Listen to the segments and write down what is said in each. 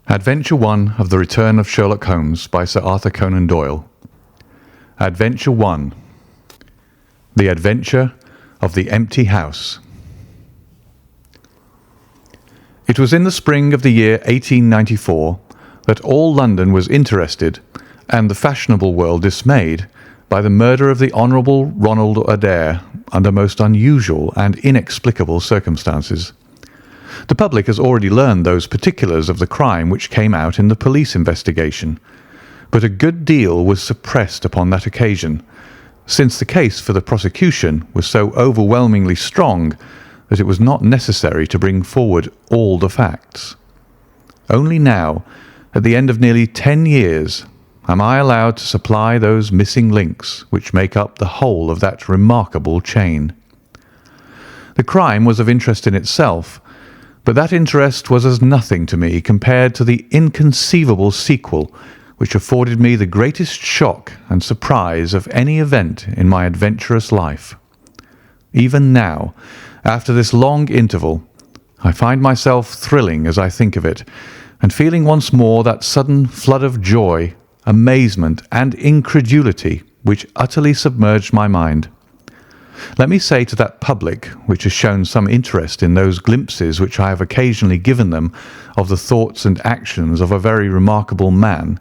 Adventure 1 of the Return of Sherlock Holmes by Sir Arthur Conan Doyle. Adventure 1. The Adventure of the Empty House. It was in the spring of the year 1894 that all London was interested, and the fashionable world dismayed, by the murder of the Honourable Ronald Adair under most unusual and inexplicable circumstances. The public has already learned those particulars of the crime which came out in the police investigation, but a good deal was suppressed upon that occasion, since the case for the prosecution was so overwhelmingly strong that it was not necessary to bring forward all the facts. Only now, at the end of nearly 10 years, am I allowed to supply those missing links which make up the whole of that remarkable chain. The crime was of interest in itself, but that interest was as nothing to me compared to the inconceivable sequel which afforded me the greatest shock and surprise of any event in my adventurous life. Even now, after this long interval, I find myself thrilling as I think of it, and feeling once more that sudden flood of joy, amazement, and incredulity which utterly submerged my mind. Let me say to that public which has shown some interest in those glimpses which I have occasionally given them of the thoughts and actions of a very remarkable man,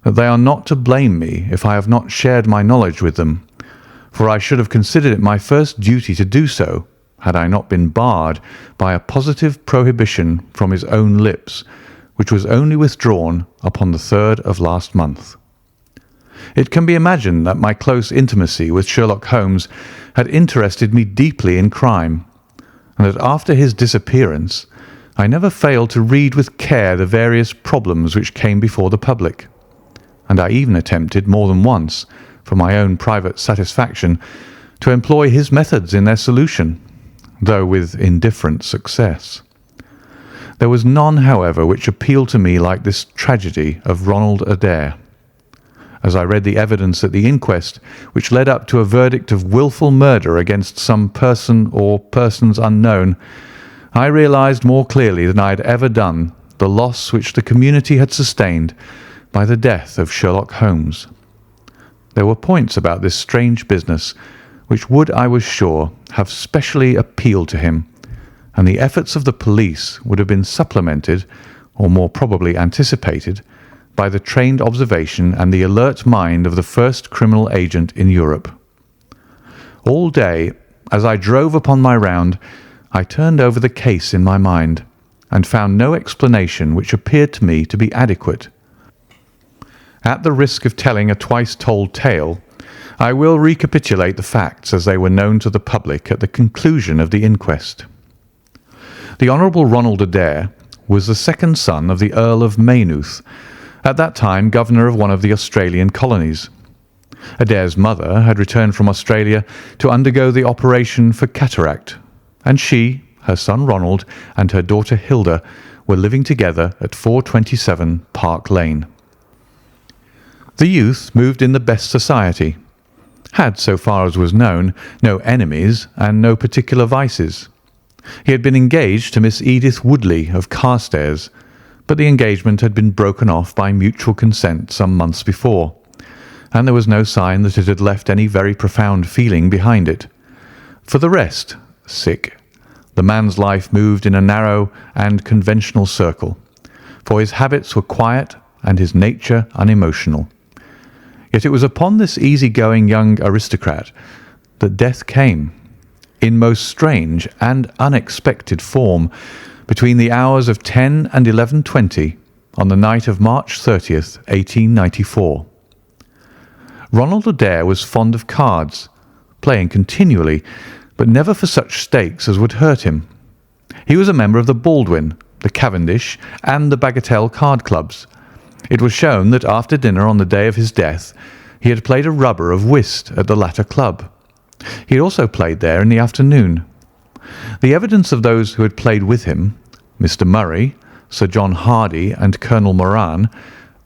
that they are not to blame me if I have not shared my knowledge with them, for I should have considered it my first duty to do so, had I not been barred by a positive prohibition from his own lips, which was only withdrawn upon the 3rd of last month. It can be imagined that my close intimacy with Sherlock Holmes had interested me deeply in crime, and that after his disappearance I never failed to read with care the various problems which came before the public, and I even attempted more than once, for my own private satisfaction, to employ his methods in their solution, though with indifferent success. There was none, however, which appealed to me like this tragedy of Ronald Adair. As I read the evidence at the inquest, which led up to a verdict of wilful murder against some person or persons unknown, I realized more clearly than I had ever done the loss which the community had sustained by the death of Sherlock Holmes. There were points about this strange business which would, I was sure, have specially appealed to him, and the efforts of the police would have been supplemented, or more probably anticipated, by the trained observation and the alert mind of the first criminal agent in Europe. All day, as I drove upon my round, I turned over the case in my mind, and found no explanation which appeared to me to be adequate. At the risk of telling a twice-told tale, I will recapitulate the facts as they were known to the public at the conclusion of the inquest. The Honourable Ronald Adair was the second son of the Earl of Maynooth, at that time governor of one of the Australian colonies. Adair's mother had returned from Australia to undergo the operation for cataract, and she, her son Ronald, and her daughter Hilda were living together at 427 Park Lane. The youth moved in the best society, had, so far as was known, no enemies and no particular vices. He had been engaged to Miss Edith Woodley of Carstairs, but the engagement had been broken off by mutual consent some months before, and there was no sign that it had left any very profound feeling behind it. For the rest, the man's life moved in a narrow and conventional circle, for his habits were quiet and his nature unemotional. Yet it was upon this easy-going young aristocrat that death came, in most strange and unexpected form, between the hours of 10 and 11:20 on the night of March 30th, 1894. Ronald Adair was fond of cards, playing continually, but never for such stakes as would hurt him. He was a member of the Baldwin, the Cavendish, and the Bagatelle card clubs. It was shown that after dinner on the day of his death he had played a rubber of whist at the latter club. He had also played there in the afternoon. The evidence of those who had played with him, Mr. Murray, Sir John Hardy, and Colonel Moran,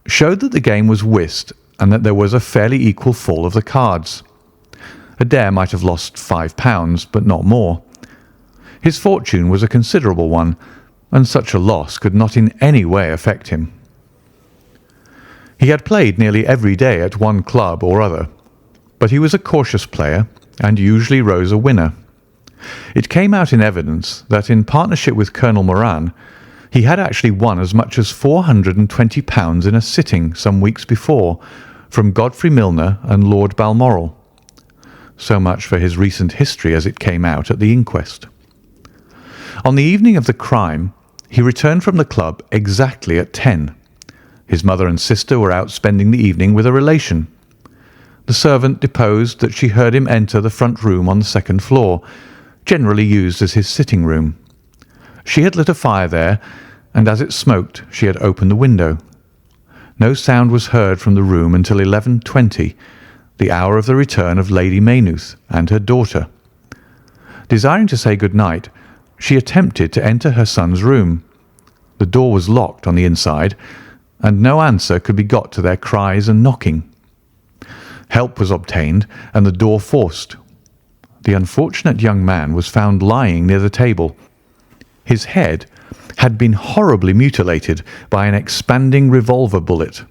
showed that the game was whist and that there was a fairly equal fall of the cards. Adair might have lost £5, but not more. His fortune was a considerable one, and such a loss could not in any way affect him. He had played nearly every day at one club or other, but he was a cautious player and usually rose a winner. It came out in evidence that in partnership with Colonel Moran, he had actually won as much as £420 in a sitting some weeks before from Godfrey Milner and Lord Balmoral. So much for his recent history as it came out at the inquest. On the evening of the crime, he returned from the club exactly at 10. His mother and sister were out spending the evening with a relation. The servant deposed that she heard him enter the front room on the second floor, generally used as his sitting room. She had lit a fire there, and as it smoked, she had opened the window. No sound was heard from the room until 11:20, the hour of the return of Lady Maynooth and her daughter. Desiring to say good night, she attempted to enter her son's room. The door was locked on the inside, and no answer could be got to their cries and knocking. Help was obtained and the door forced. The unfortunate young man was found lying near the table. His head had been horribly mutilated by an expanding revolver bullet,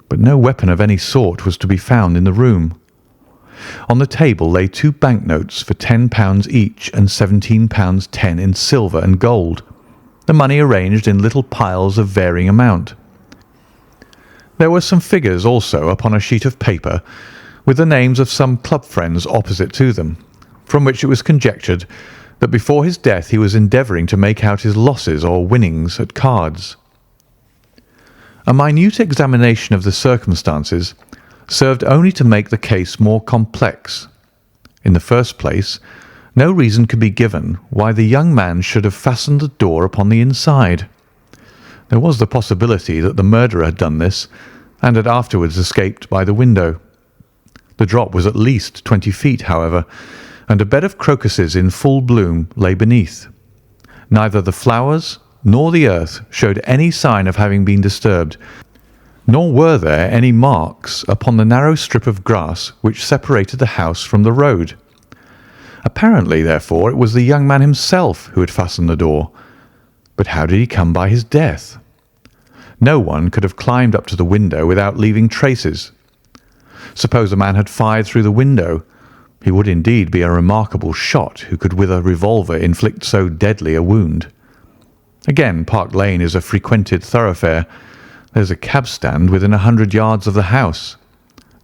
but no weapon of any sort was to be found in the room. On the table lay 2 banknotes for £10 each and £17.10 in silver and gold, the money arranged in little piles of varying amount. There were some figures also upon a sheet of paper with the names of some club friends opposite to them, from which it was conjectured that before his death he was endeavouring to make out his losses or winnings at cards. A minute examination of the circumstances served only to make the case more complex. In the first place, no reason could be given why the young man should have fastened the door upon the inside. There was the possibility that the murderer had done this and had afterwards escaped by the window. The drop was at least 20 feet, however, and a bed of crocuses in full bloom lay beneath. Neither the flowers nor the earth showed any sign of having been disturbed, nor were there any marks upon the narrow strip of grass which separated the house from the road. Apparently, therefore, it was the young man himself who had fastened the door. But how did he come by his death? No one could have climbed up to the window without leaving traces. Suppose a man had fired through the window, he would indeed be a remarkable shot who could with a revolver inflict so deadly a wound. Again, Park Lane is a frequented thoroughfare. There's a cab stand within 100 yards of the house.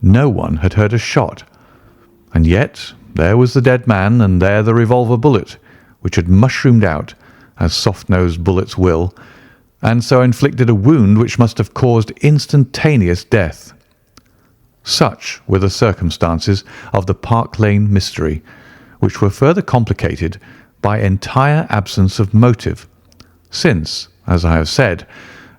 No one had heard a shot. And yet there was the dead man, and there the revolver bullet, which had mushroomed out, as soft-nosed bullets will, and so inflicted a wound which must have caused instantaneous death. Such were the circumstances of the Park Lane mystery, which were further complicated by entire absence of motive, since, as I have said,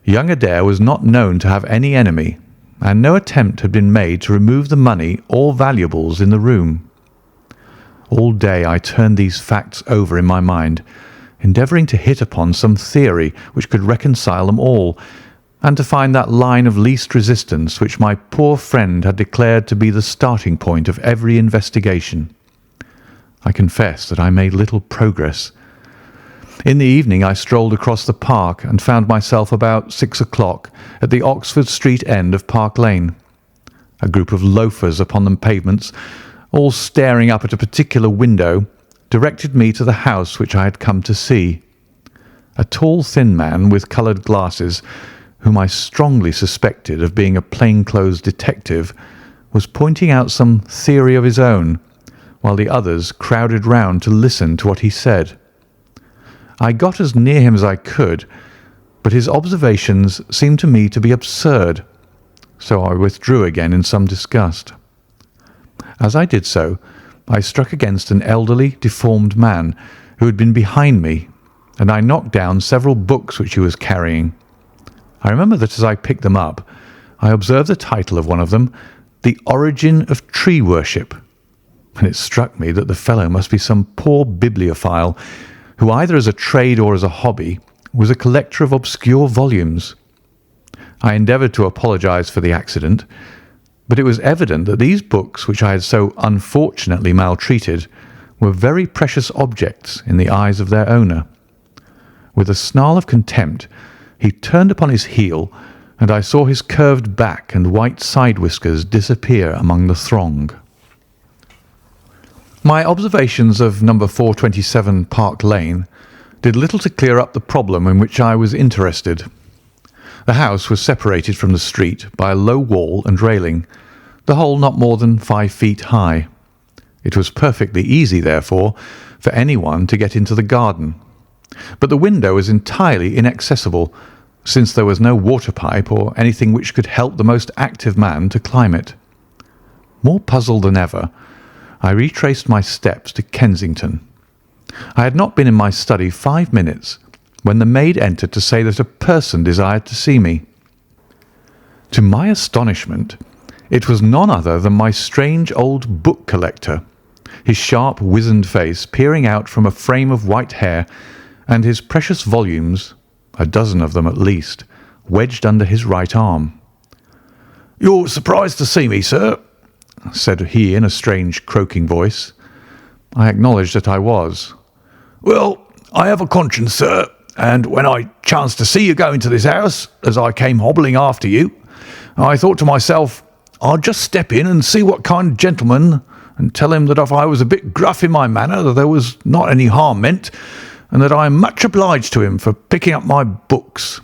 young Adair was not known to have any enemy, and no attempt had been made to remove the money or valuables in the room. All day I turned these facts over in my mind, endeavouring to hit upon some theory which could reconcile them all, and to find that line of least resistance which my poor friend had declared to be the starting point of every investigation. I confess that I made little progress. In the evening I strolled across the park and found myself about 6 o'clock at the Oxford Street end of Park Lane. A group of loafers upon the pavements, all staring up at a particular window, directed me to the house which I had come to see. A tall, thin man with coloured glasses, whom I strongly suspected of being a plainclothes detective, was pointing out some theory of his own, while the others crowded round to listen to what he said. I got as near him as I could, but his observations seemed to me to be absurd, so I withdrew again in some disgust. As I did so, I struck against an elderly, deformed man who had been behind me, and I knocked down several books which he was carrying. I remember that as I picked them up, I observed the title of one of them, The Origin of Tree Worship, and it struck me that the fellow must be some poor bibliophile who, either as a trade or as a hobby, was a collector of obscure volumes. I endeavoured to apologise for the accident, but it was evident that these books, which I had so unfortunately maltreated, were very precious objects in the eyes of their owner. With a snarl of contempt, he turned upon his heel, and I saw his curved back and white side whiskers disappear among the throng. My observations of number 427 Park Lane did little to clear up the problem in which I was interested. The house was separated from the street by a low wall and railing, the whole not more than 5 feet high. It was perfectly easy, therefore, for anyone to get into the garden. But the window was entirely inaccessible, since there was no water pipe or anything which could help the most active man to climb it. More puzzled than ever, I retraced my steps to Kensington. I had not been in my study 5 minutes when the maid entered to say that a person desired to see me. To my astonishment, it was none other than my strange old book collector, his sharp, wizened face peering out from a frame of white hair, and his precious volumes, a dozen of them at least, wedged under his right arm. "You're surprised to see me, sir?" said he in a strange, croaking voice. I acknowledged that I was. "Well, I have a conscience, sir, and when I chanced to see you go into this house, as I came hobbling after you, I thought to myself, I'll just step in and see what kind of gentleman, and tell him that if I was a bit gruff in my manner, that there was not any harm meant, and that I am much obliged to him for picking up my books."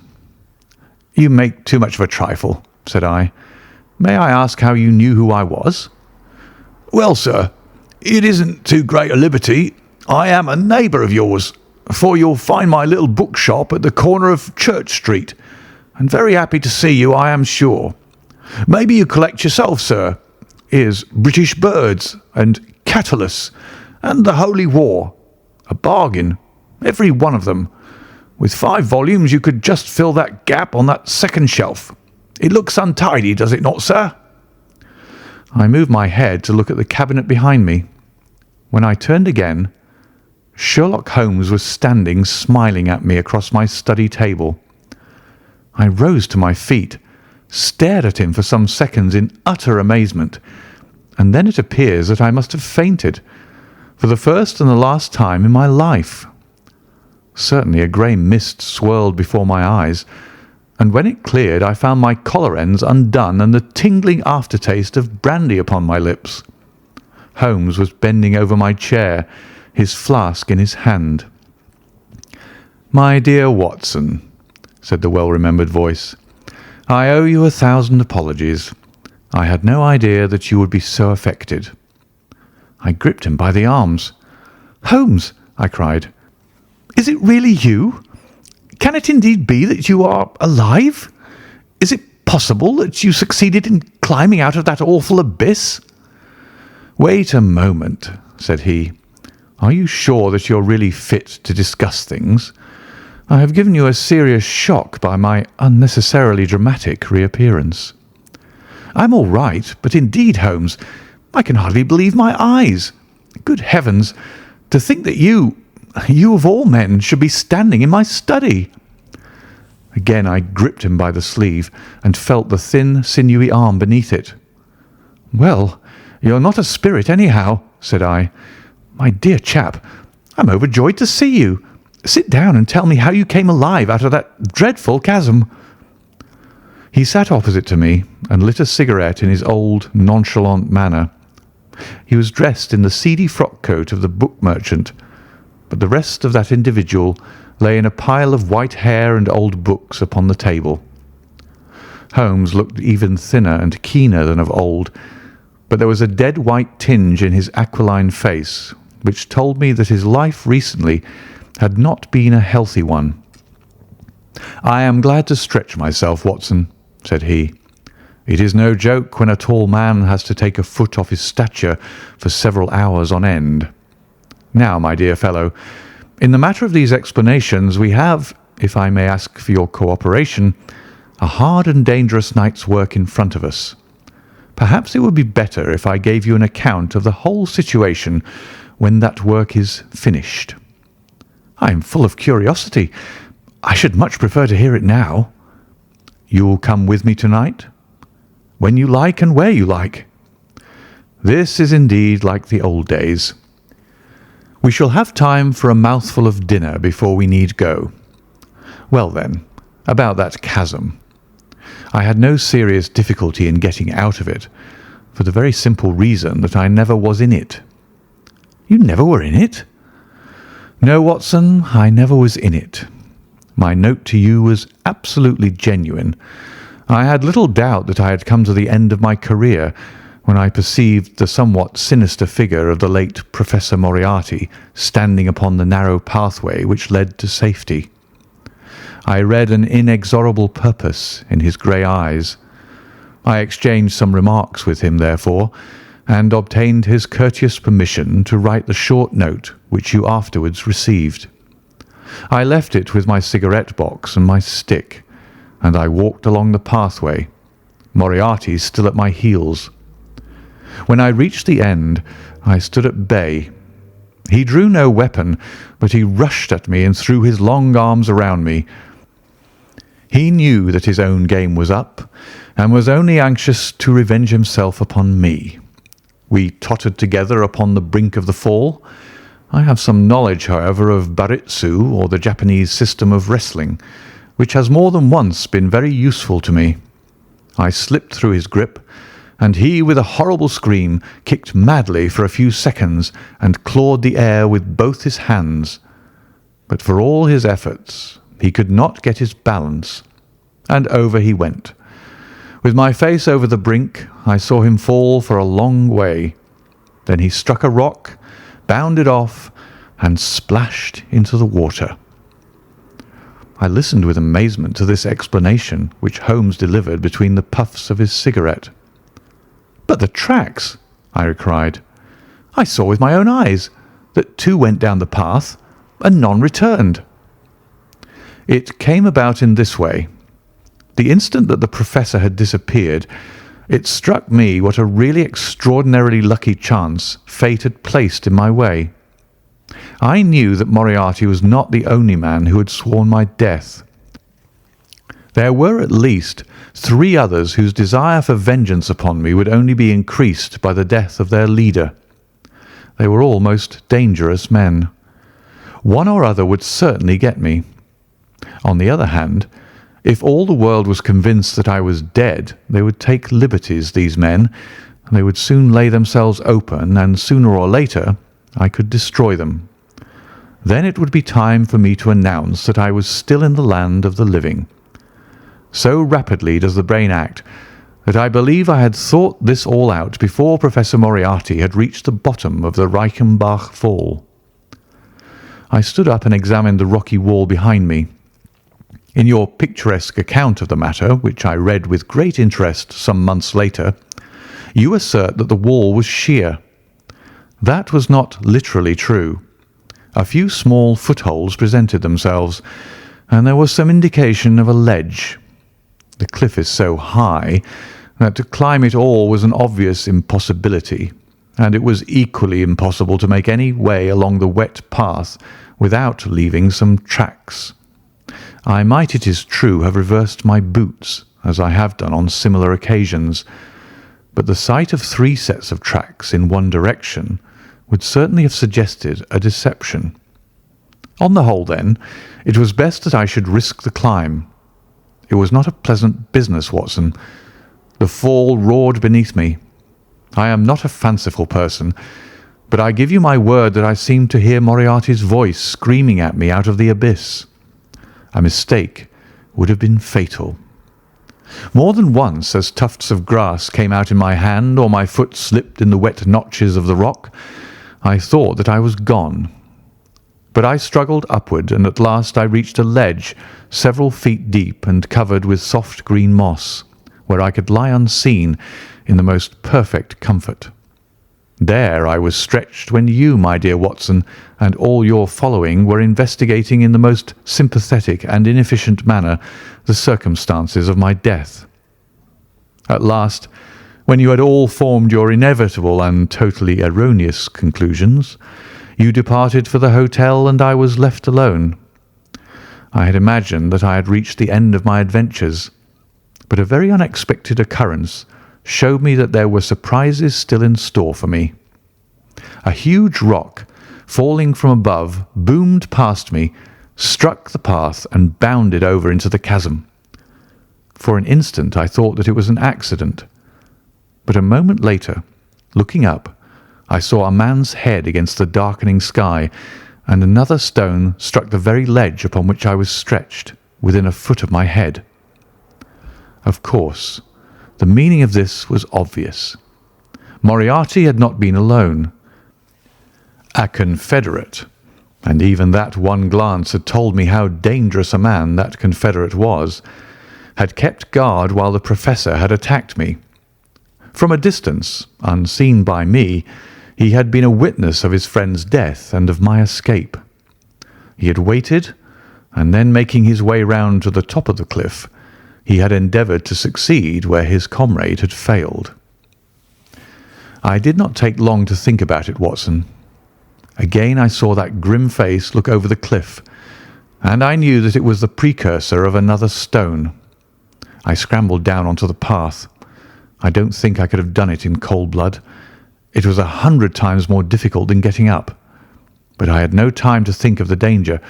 "You make too much of a trifle," said I. "May I ask how you knew who I was?" "Well, sir, it isn't too great a liberty. I am a neighbour of yours, for you'll find my little bookshop at the corner of Church Street, and very happy to see you, I am sure. Maybe you collect yourself, sir. Here's British Birds and Catullus and the Holy War. A bargain, every one of them. With 5 volumes you could just fill that gap on that second shelf. It looks untidy, does it not, sir?" I moved my head to look at the cabinet behind me. When I turned again, Sherlock Holmes was standing smiling at me across my study table. I rose to my feet, stared at him for some seconds in utter amazement, and then it appears that I must have fainted, for the first and the last time in my life. Certainly a grey mist swirled before my eyes, and when it cleared I found my collar ends undone and the tingling aftertaste of brandy upon my lips. Holmes was bending over my chair, his flask in his hand. "My dear Watson," said the well-remembered voice, "I owe you 1,000 apologies. I had no idea that you would be so affected." I gripped him by the arms. "Holmes," I cried, "is it really you? Can it indeed be that you are alive? Is it possible that you succeeded in climbing out of that awful abyss?" "Wait a moment," said he. "Are you sure that you're really fit to discuss things? I have given you a serious shock by my unnecessarily dramatic reappearance." "I'm all right, but indeed, Holmes, I can hardly believe my eyes. Good heavens, to think that you of all men, should be standing in my study." Again I gripped him by the sleeve and felt the thin, sinewy arm beneath it. "Well, you're not a spirit anyhow," said I. "My dear chap, I'm overjoyed to see you. Sit down and tell me how you came alive out of that dreadful chasm." He sat opposite to me and lit a cigarette in his old, nonchalant manner. He was dressed in the seedy frock-coat of the book merchant, but the rest of that individual lay in a pile of white hair and old books upon the table. Holmes looked even thinner and keener than of old, but there was a dead white tinge in his aquiline face which told me that his life recently had not been a healthy one. "I am glad to stretch myself, Watson," said he. "It is no joke when a tall man has to take a foot off his stature for several hours on end. Now, my dear fellow, in the matter of these explanations we have, if I may ask for your cooperation, a hard and dangerous night's work in front of us. Perhaps it would be better if I gave you an account of the whole situation when that work is finished." "I am full of curiosity. I should much prefer to hear it now." "You will come with me tonight?" "When you like and where you like." "This is indeed like the old days. We shall have time for a mouthful of dinner before we need go. Well then, about that chasm. I had no serious difficulty in getting out of it, for the very simple reason that I never was in it. You never were in it? No, Watson, I never was in it. My note to you was absolutely genuine. I had little doubt that I had come to the end of my career when I perceived the somewhat sinister figure of the late Professor Moriarty standing upon the narrow pathway which led to safety. I read an inexorable purpose in his grey eyes. I exchanged some remarks with him, therefore, and obtained his courteous permission to write the short note which you afterwards received. I left it with my cigarette box and my stick, and I walked along the pathway, Moriarty still at my heels. When I reached the end, I stood at bay. He drew no weapon, but he rushed at me and threw his long arms around me. He knew that his own game was up, and was only anxious to revenge himself upon me. We tottered together upon the brink of the fall. I have some knowledge, however, of baritsu, or the Japanese system of wrestling, which has more than once been very useful to me. I slipped through his grip, and he, with a horrible scream, kicked madly for a few seconds and clawed the air with both his hands. But for all his efforts, he could not get his balance, and over he went. With my face over the brink, I saw him fall for a long way. Then he struck a rock, bounded off, and splashed into the water. I listened with amazement to this explanation which Holmes delivered between the puffs of his cigarette. "But the tracks!" I cried. "I saw with my own eyes that two went down the path and none returned." It came about in this way. The instant that the Professor had disappeared, it struck me what a really extraordinarily lucky chance fate had placed in my way. I knew that Moriarty was not the only man who had sworn my death. There were at least 3 others whose desire for vengeance upon me would only be increased by the death of their leader. They were all most dangerous men. One or other would certainly get me. On the other hand, if all the world was convinced that I was dead, they would take liberties, these men, and they would soon lay themselves open, and sooner or later I could destroy them. Then it would be time for me to announce that I was still in the land of the living. So rapidly does the brain act that I believe I had thought this all out before Professor Moriarty had reached the bottom of the Reichenbach Fall. I stood up and examined the rocky wall behind me. In your picturesque account of the matter, which I read with great interest some months later, you assert that the wall was sheer. That was not literally true. A few small footholds presented themselves, and there was some indication of a ledge. The cliff is so high that to climb it all was an obvious impossibility, and it was equally impossible to make any way along the wet path without leaving some tracks. I might, it is true, have reversed my boots, as I have done on similar occasions, but the sight of 3 sets of tracks in one direction would certainly have suggested a deception. On the whole, then, it was best that I should risk the climb. It was not a pleasant business, Watson. The fall roared beneath me. I am not a fanciful person, but I give you my word that I seemed to hear Moriarty's voice screaming at me out of the abyss. A mistake would have been fatal. More than once, as tufts of grass came out in my hand or my foot slipped in the wet notches of the rock, I thought that I was gone. But I struggled upward, and at last I reached a ledge several feet deep and covered with soft green moss, where I could lie unseen in the most perfect comfort. There I was stretched when you, my dear Watson, and all your following were investigating in the most sympathetic and inefficient manner the circumstances of my death. At last, when you had all formed your inevitable and totally erroneous conclusions, you departed for the hotel and I was left alone. I had imagined that I had reached the end of my adventures, but a very unexpected occurrence showed me that there were surprises still in store for me. A huge rock, falling from above, boomed past me, struck the path and bounded over into the chasm. For an instant I thought that it was an accident, but a moment later, looking up, I saw a man's head against the darkening sky, and another stone struck the very ledge upon which I was stretched, within a foot of my head. Of course, the meaning of this was obvious. Moriarty had not been alone. A confederate, and even that one glance had told me how dangerous a man that confederate was, had kept guard while the professor had attacked me. From a distance, unseen by me, he had been a witness of his friend's death and of my escape. He had waited, and then making his way round to the top of the cliff, he had endeavoured to succeed where his comrade had failed. I did not take long to think about it, Watson. Again I saw that grim face look over the cliff, and I knew that it was the precursor of another stone. I scrambled down onto the path. I don't think I could have done it in cold blood. It was 100 times more difficult than getting up. But I had no time to think of the danger,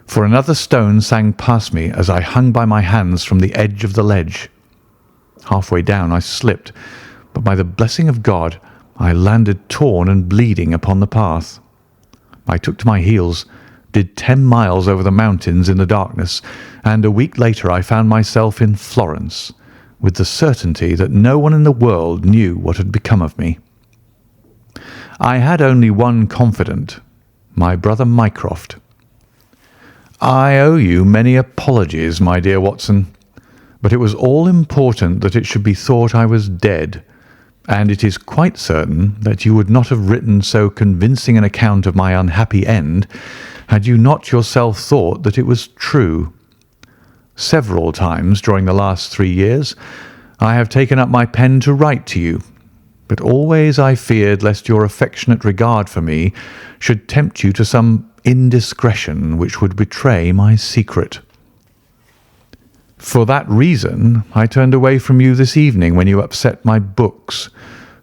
for another stone sang past me as I hung by my hands from the edge of the ledge. Halfway down I slipped, but by the blessing of God I landed torn and bleeding upon the path. I took to my heels, did 10 miles over the mountains in the darkness, and a week later I found myself in Florence, with the certainty that no one in the world knew what had become of me. I had only one confidant, my brother Mycroft. I owe you many apologies, my dear Watson, but it was all important that it should be thought I was dead, and it is quite certain that you would not have written so convincing an account of my unhappy end had you not yourself thought that it was true. Several times during the last 3 years I have taken up my pen to write to you, but always I feared lest your affectionate regard for me should tempt you to some indiscretion which would betray my secret. For that reason I turned away from you this evening when you upset my books,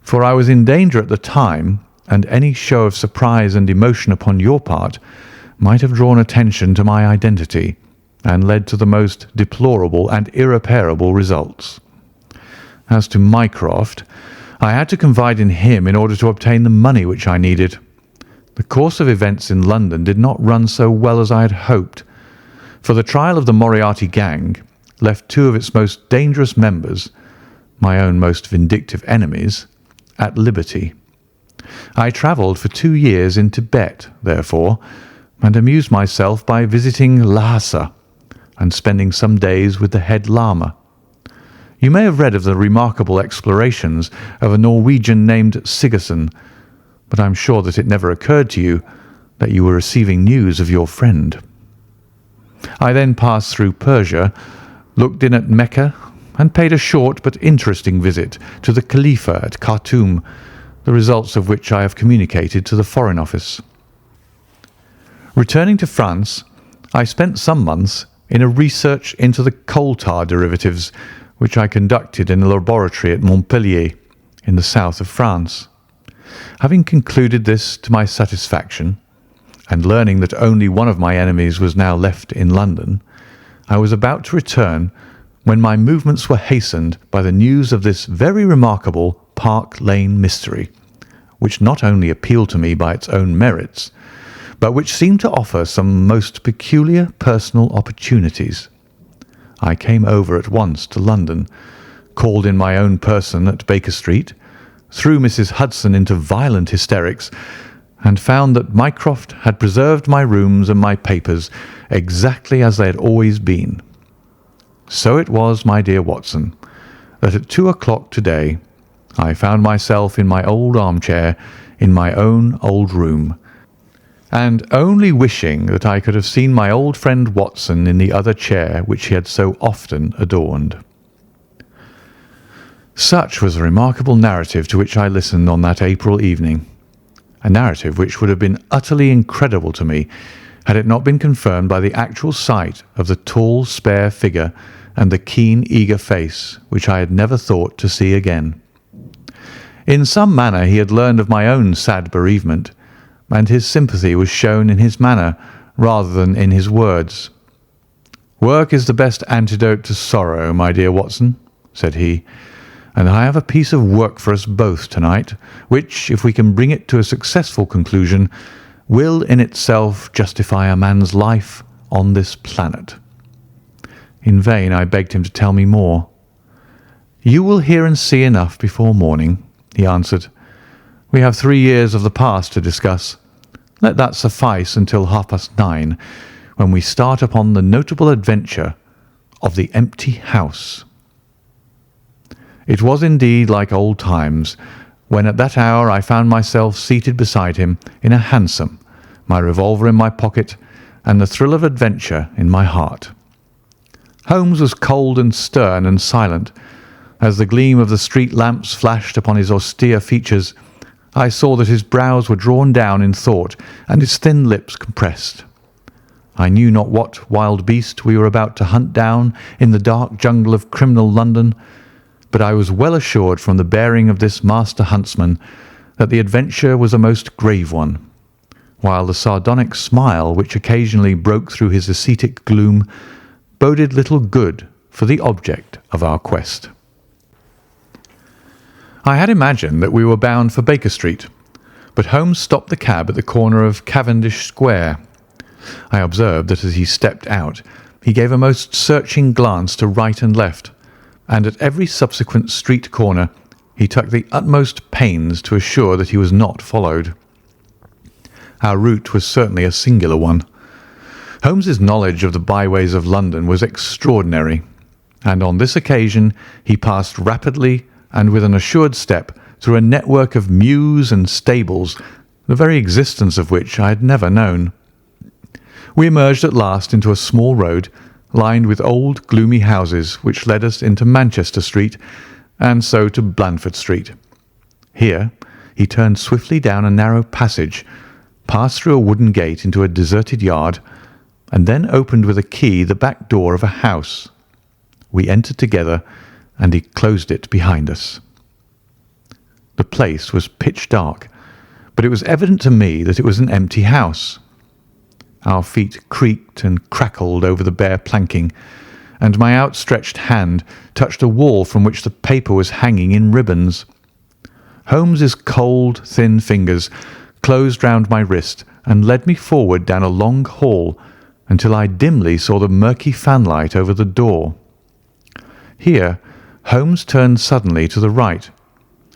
for I was in danger at the time, and any show of surprise and emotion upon your part might have drawn attention to my identity and led to the most deplorable and irreparable results. As to Mycroft, I had to confide in him in order to obtain the money which I needed. The course of events in London did not run so well as I had hoped, for the trial of the Moriarty gang left 2 of its most dangerous members, my own most vindictive enemies, at liberty. I travelled for 2 years in Tibet, therefore, and amused myself by visiting Lhasa and spending some days with the head lama. You may have read of the remarkable explorations of a Norwegian named Sigerson, but I am sure that it never occurred to you that you were receiving news of your friend. I then passed through Persia, looked in at Mecca, and paid a short but interesting visit to the Khalifa at Khartoum, the results of which I have communicated to the Foreign Office. Returning to France, I spent some months in a research into the coal tar derivatives, which I conducted in a laboratory at Montpellier, in the south of France. Having concluded this to my satisfaction, and learning that only one of my enemies was now left in London, I was about to return when my movements were hastened by the news of this very remarkable Park Lane mystery, which not only appealed to me by its own merits, but which seemed to offer some most peculiar personal opportunities. I came over at once to London, called in my own person at Baker Street, threw Mrs. Hudson into violent hysterics, and found that Mycroft had preserved my rooms and my papers exactly as they had always been. So it was, my dear Watson, that at 2 o'clock today I found myself in my old armchair in my own old room, and only wishing that I could have seen my old friend Watson in the other chair which he had so often adorned. Such was the remarkable narrative to which I listened on that April evening, a narrative which would have been utterly incredible to me had it not been confirmed by the actual sight of the tall, spare figure and the keen, eager face which I had never thought to see again. In some manner he had learned of my own sad bereavement, and his sympathy was shown in his manner rather than in his words. "Work is the best antidote to sorrow, my dear Watson," said he, "and I have a piece of work for us both tonight, which, if we can bring it to a successful conclusion, will in itself justify a man's life on this planet." In vain I begged him to tell me more. "You will hear and see enough before morning," he answered. "We have 3 years of the past to discuss. Let that suffice until 9:30, when we start upon the notable adventure of the empty house." It was indeed like old times, when at that hour I found myself seated beside him in a hansom, my revolver in my pocket, and the thrill of adventure in my heart. Holmes was cold and stern and silent. As the gleam of the street lamps flashed upon his austere features, I saw that his brows were drawn down in thought and his thin lips compressed. I knew not what wild beast we were about to hunt down in the dark jungle of criminal London, but I was well assured from the bearing of this master huntsman that the adventure was a most grave one, while the sardonic smile which occasionally broke through his ascetic gloom boded little good for the object of our quest. I had imagined that we were bound for Baker Street, but Holmes stopped the cab at the corner of Cavendish Square. I observed that as he stepped out, he gave a most searching glance to right and left, and at every subsequent street corner he took the utmost pains to assure that he was not followed. Our route was certainly a singular one. Holmes's knowledge of the byways of London was extraordinary, and on this occasion he passed rapidly and with an assured step through a network of mews and stables, the very existence of which I had never known. We emerged at last into a small road, lined with old gloomy houses, which led us into Manchester Street, and so to Blandford Street. Here he turned swiftly down a narrow passage, passed through a wooden gate into a deserted yard, and then opened with a key the back door of a house. We entered together, and he closed it behind us. The place was pitch dark, but it was evident to me that it was an empty house. Our feet creaked and crackled over the bare planking, and my outstretched hand touched a wall from which the paper was hanging in ribbons. Holmes's cold, thin fingers closed round my wrist and led me forward down a long hall until I dimly saw the murky fanlight over the door. Here Holmes turned suddenly to the right,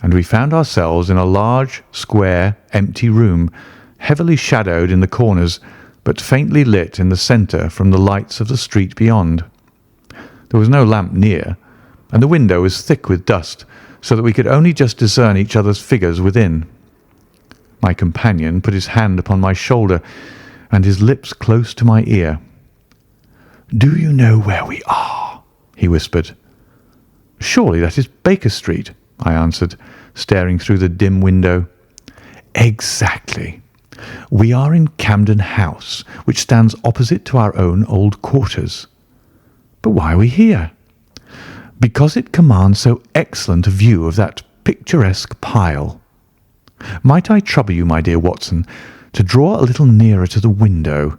and we found ourselves in a large, square, empty room, heavily shadowed in the corners, but faintly lit in the centre from the lights of the street beyond. There was no lamp near, and the window was thick with dust, so that we could only just discern each other's figures within. My companion put his hand upon my shoulder, and his lips close to my ear. "Do you know where we are?" he whispered. "Surely that is Baker Street," I answered, staring through the dim window. "Exactly. We are in Camden House, which stands opposite to our own old quarters." "But why are we here?" "Because it commands so excellent a view of that picturesque pile. Might I trouble you, my dear Watson, to draw a little nearer to the window,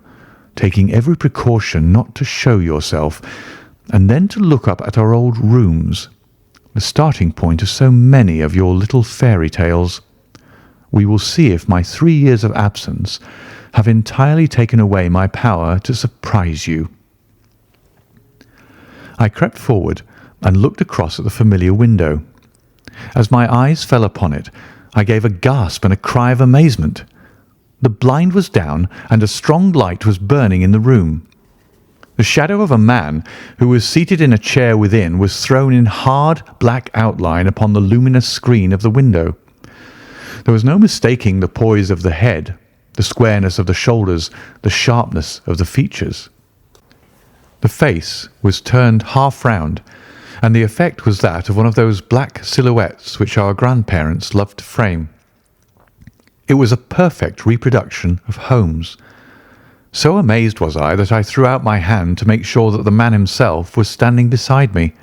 taking every precaution not to show yourself, and then to look up at our old rooms, the starting point of so many of your little fairy tales. We will see if my 3 years of absence have entirely taken away my power to surprise you." I crept forward and looked across at the familiar window. As my eyes fell upon it, I gave a gasp and a cry of amazement. The blind was down, and a strong light was burning in the room. The shadow of a man who was seated in a chair within was thrown in hard black outline upon the luminous screen of the window. There was no mistaking the poise of the head, the squareness of the shoulders, the sharpness of the features. The face was turned half round, and the effect was that of one of those black silhouettes which our grandparents loved to frame. It was a perfect reproduction of Holmes. So amazed was I that I threw out my hand to make sure that the man himself was standing beside me.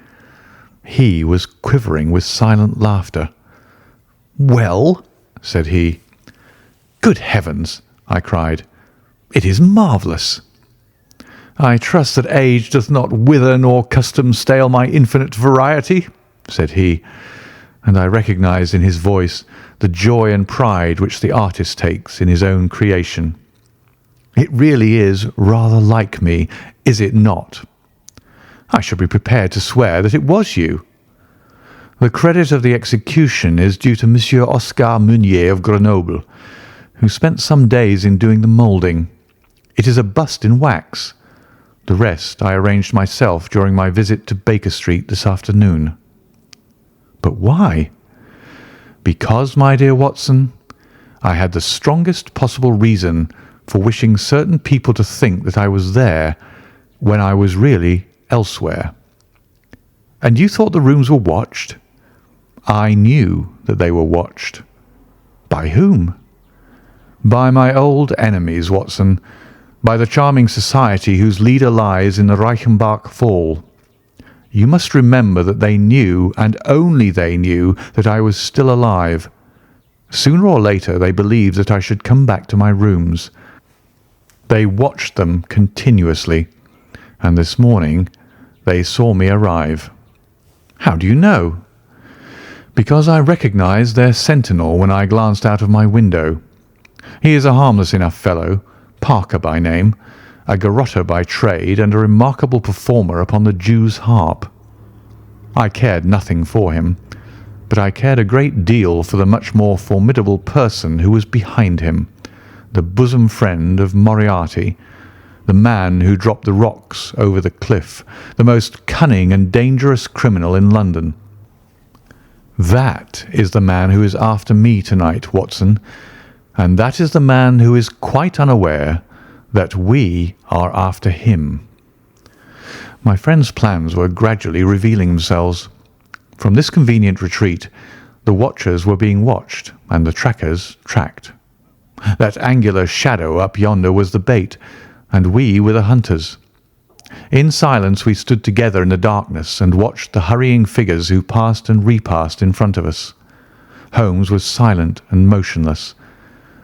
He was quivering with silent laughter. "Well?" said he. "Good heavens!" I cried. It is marvellous. I trust that age doth not wither nor custom stale my infinite variety, said he, and I recognised in his voice the joy and pride which the artist takes in his own creation. It really is rather like me, is it not? I should be prepared to swear that it was you. The credit of the execution is due to Monsieur Oscar Meunier of Grenoble, who spent some days in doing the moulding. It is a bust in wax. The rest I arranged myself during my visit to Baker Street this afternoon. But why? Because, my dear Watson, I had the strongest possible reason for wishing certain people to think that I was there when I was really elsewhere. And you thought the rooms were watched? I knew that they were watched. By whom? By my old enemies, Watson, by the charming society whose leader lies in the Reichenbach Fall. You must remember that they knew, and only they knew, that I was still alive. Sooner or later they believed that I should come back to my rooms. They watched them continuously, and this morning they saw me arrive. How do you know? Because I recognised their sentinel when I glanced out of my window. He is a harmless enough fellow, Parker by name, a garrotter by trade, and a remarkable performer upon the Jew's harp. I cared nothing for him, but I cared a great deal for the much more formidable person who was behind him, the bosom friend of Moriarty, the man who dropped the rocks over the cliff, the most cunning and dangerous criminal in London. That is the man who is after me tonight, Watson, and that is the man who is quite unaware that we are after him. My friend's plans were gradually revealing themselves. From this convenient retreat, the watchers were being watched and the trackers tracked. That angular shadow up yonder was the bait, and we were the hunters. In silence we stood together in the darkness and watched the hurrying figures who passed and repassed in front of us. Holmes was silent and motionless,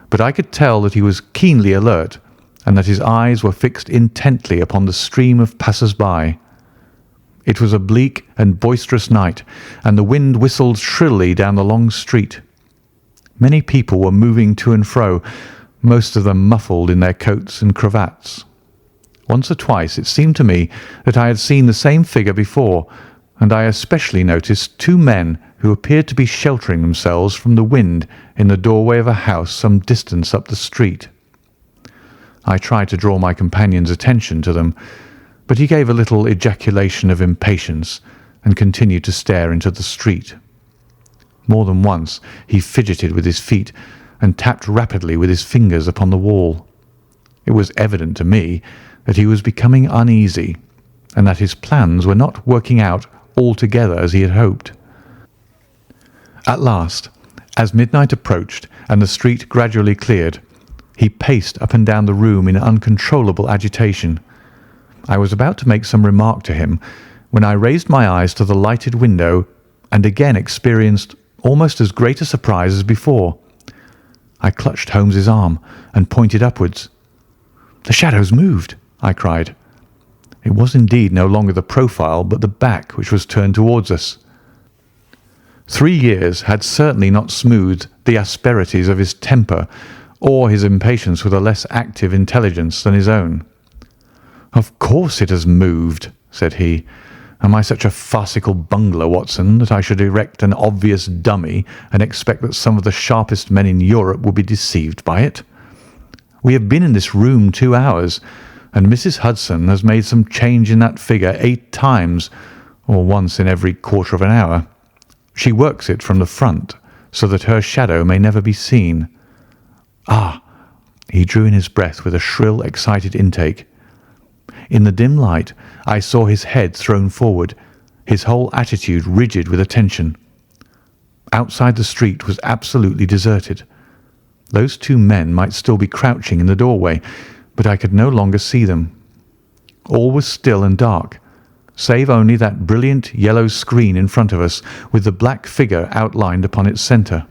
but I could tell that he was keenly alert and that his eyes were fixed intently upon the stream of passers-by. It was a bleak and boisterous night, and the wind whistled shrilly down the long street. Many people were moving to and fro, most of them muffled in their coats and cravats. Once or twice it seemed to me that I had seen the same figure before, and I especially noticed two men who appeared to be sheltering themselves from the wind in the doorway of a house some distance up the street. I tried to draw my companion's attention to them, but he gave a little ejaculation of impatience and continued to stare into the street. More than once he fidgeted with his feet and tapped rapidly with his fingers upon the wall. It was evident to me that he was becoming uneasy, and that his plans were not working out altogether as he had hoped. At last, as midnight approached and the street gradually cleared, he paced up and down the room in uncontrollable agitation. I was about to make some remark to him when I raised my eyes to the lighted window and again experienced almost as great a surprise as before. I clutched Holmes's arm and pointed upwards. "The shadows moved," I cried. It was indeed no longer the profile but the back which was turned towards us. 3 years had certainly not smoothed the asperities of his temper or his impatience with a less active intelligence than his own. "Of course it has moved," said he. "Am I such a farcical bungler, Watson, that I should erect an obvious dummy and expect that some of the sharpest men in Europe will be deceived by it? We have been in this room 2 hours, and Mrs. Hudson has made some change in that figure 8 times, or once in every quarter of an hour. She works it from the front, so that her shadow may never be seen. Ah!" He drew in his breath with a shrill, excited intake. In the dim light I saw his head thrown forward, his whole attitude rigid with attention. Outside the street was absolutely deserted. Those 2 men might still be crouching in the doorway, but I could no longer see them. All was still and dark, save only that brilliant yellow screen in front of us with the black figure outlined upon its centre.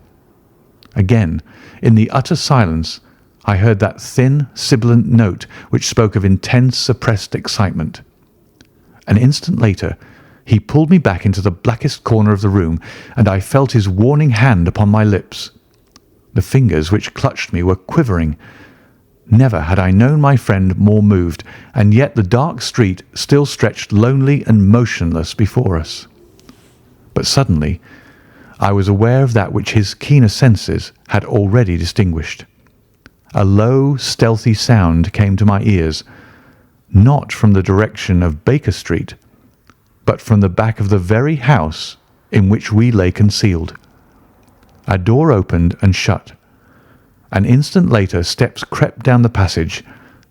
Again, in the utter silence, I heard that thin, sibilant note which spoke of intense, suppressed excitement. An instant later, he pulled me back into the blackest corner of the room, and I felt his warning hand upon my lips. The fingers which clutched me were quivering. Never had I known my friend more moved, and yet the dark street still stretched lonely and motionless before us. But suddenly I was aware of that which his keener senses had already distinguished. A low, stealthy sound came to my ears, not from the direction of Baker Street, but from the back of the very house in which we lay concealed. A door opened and shut. An instant later steps crept down the passage,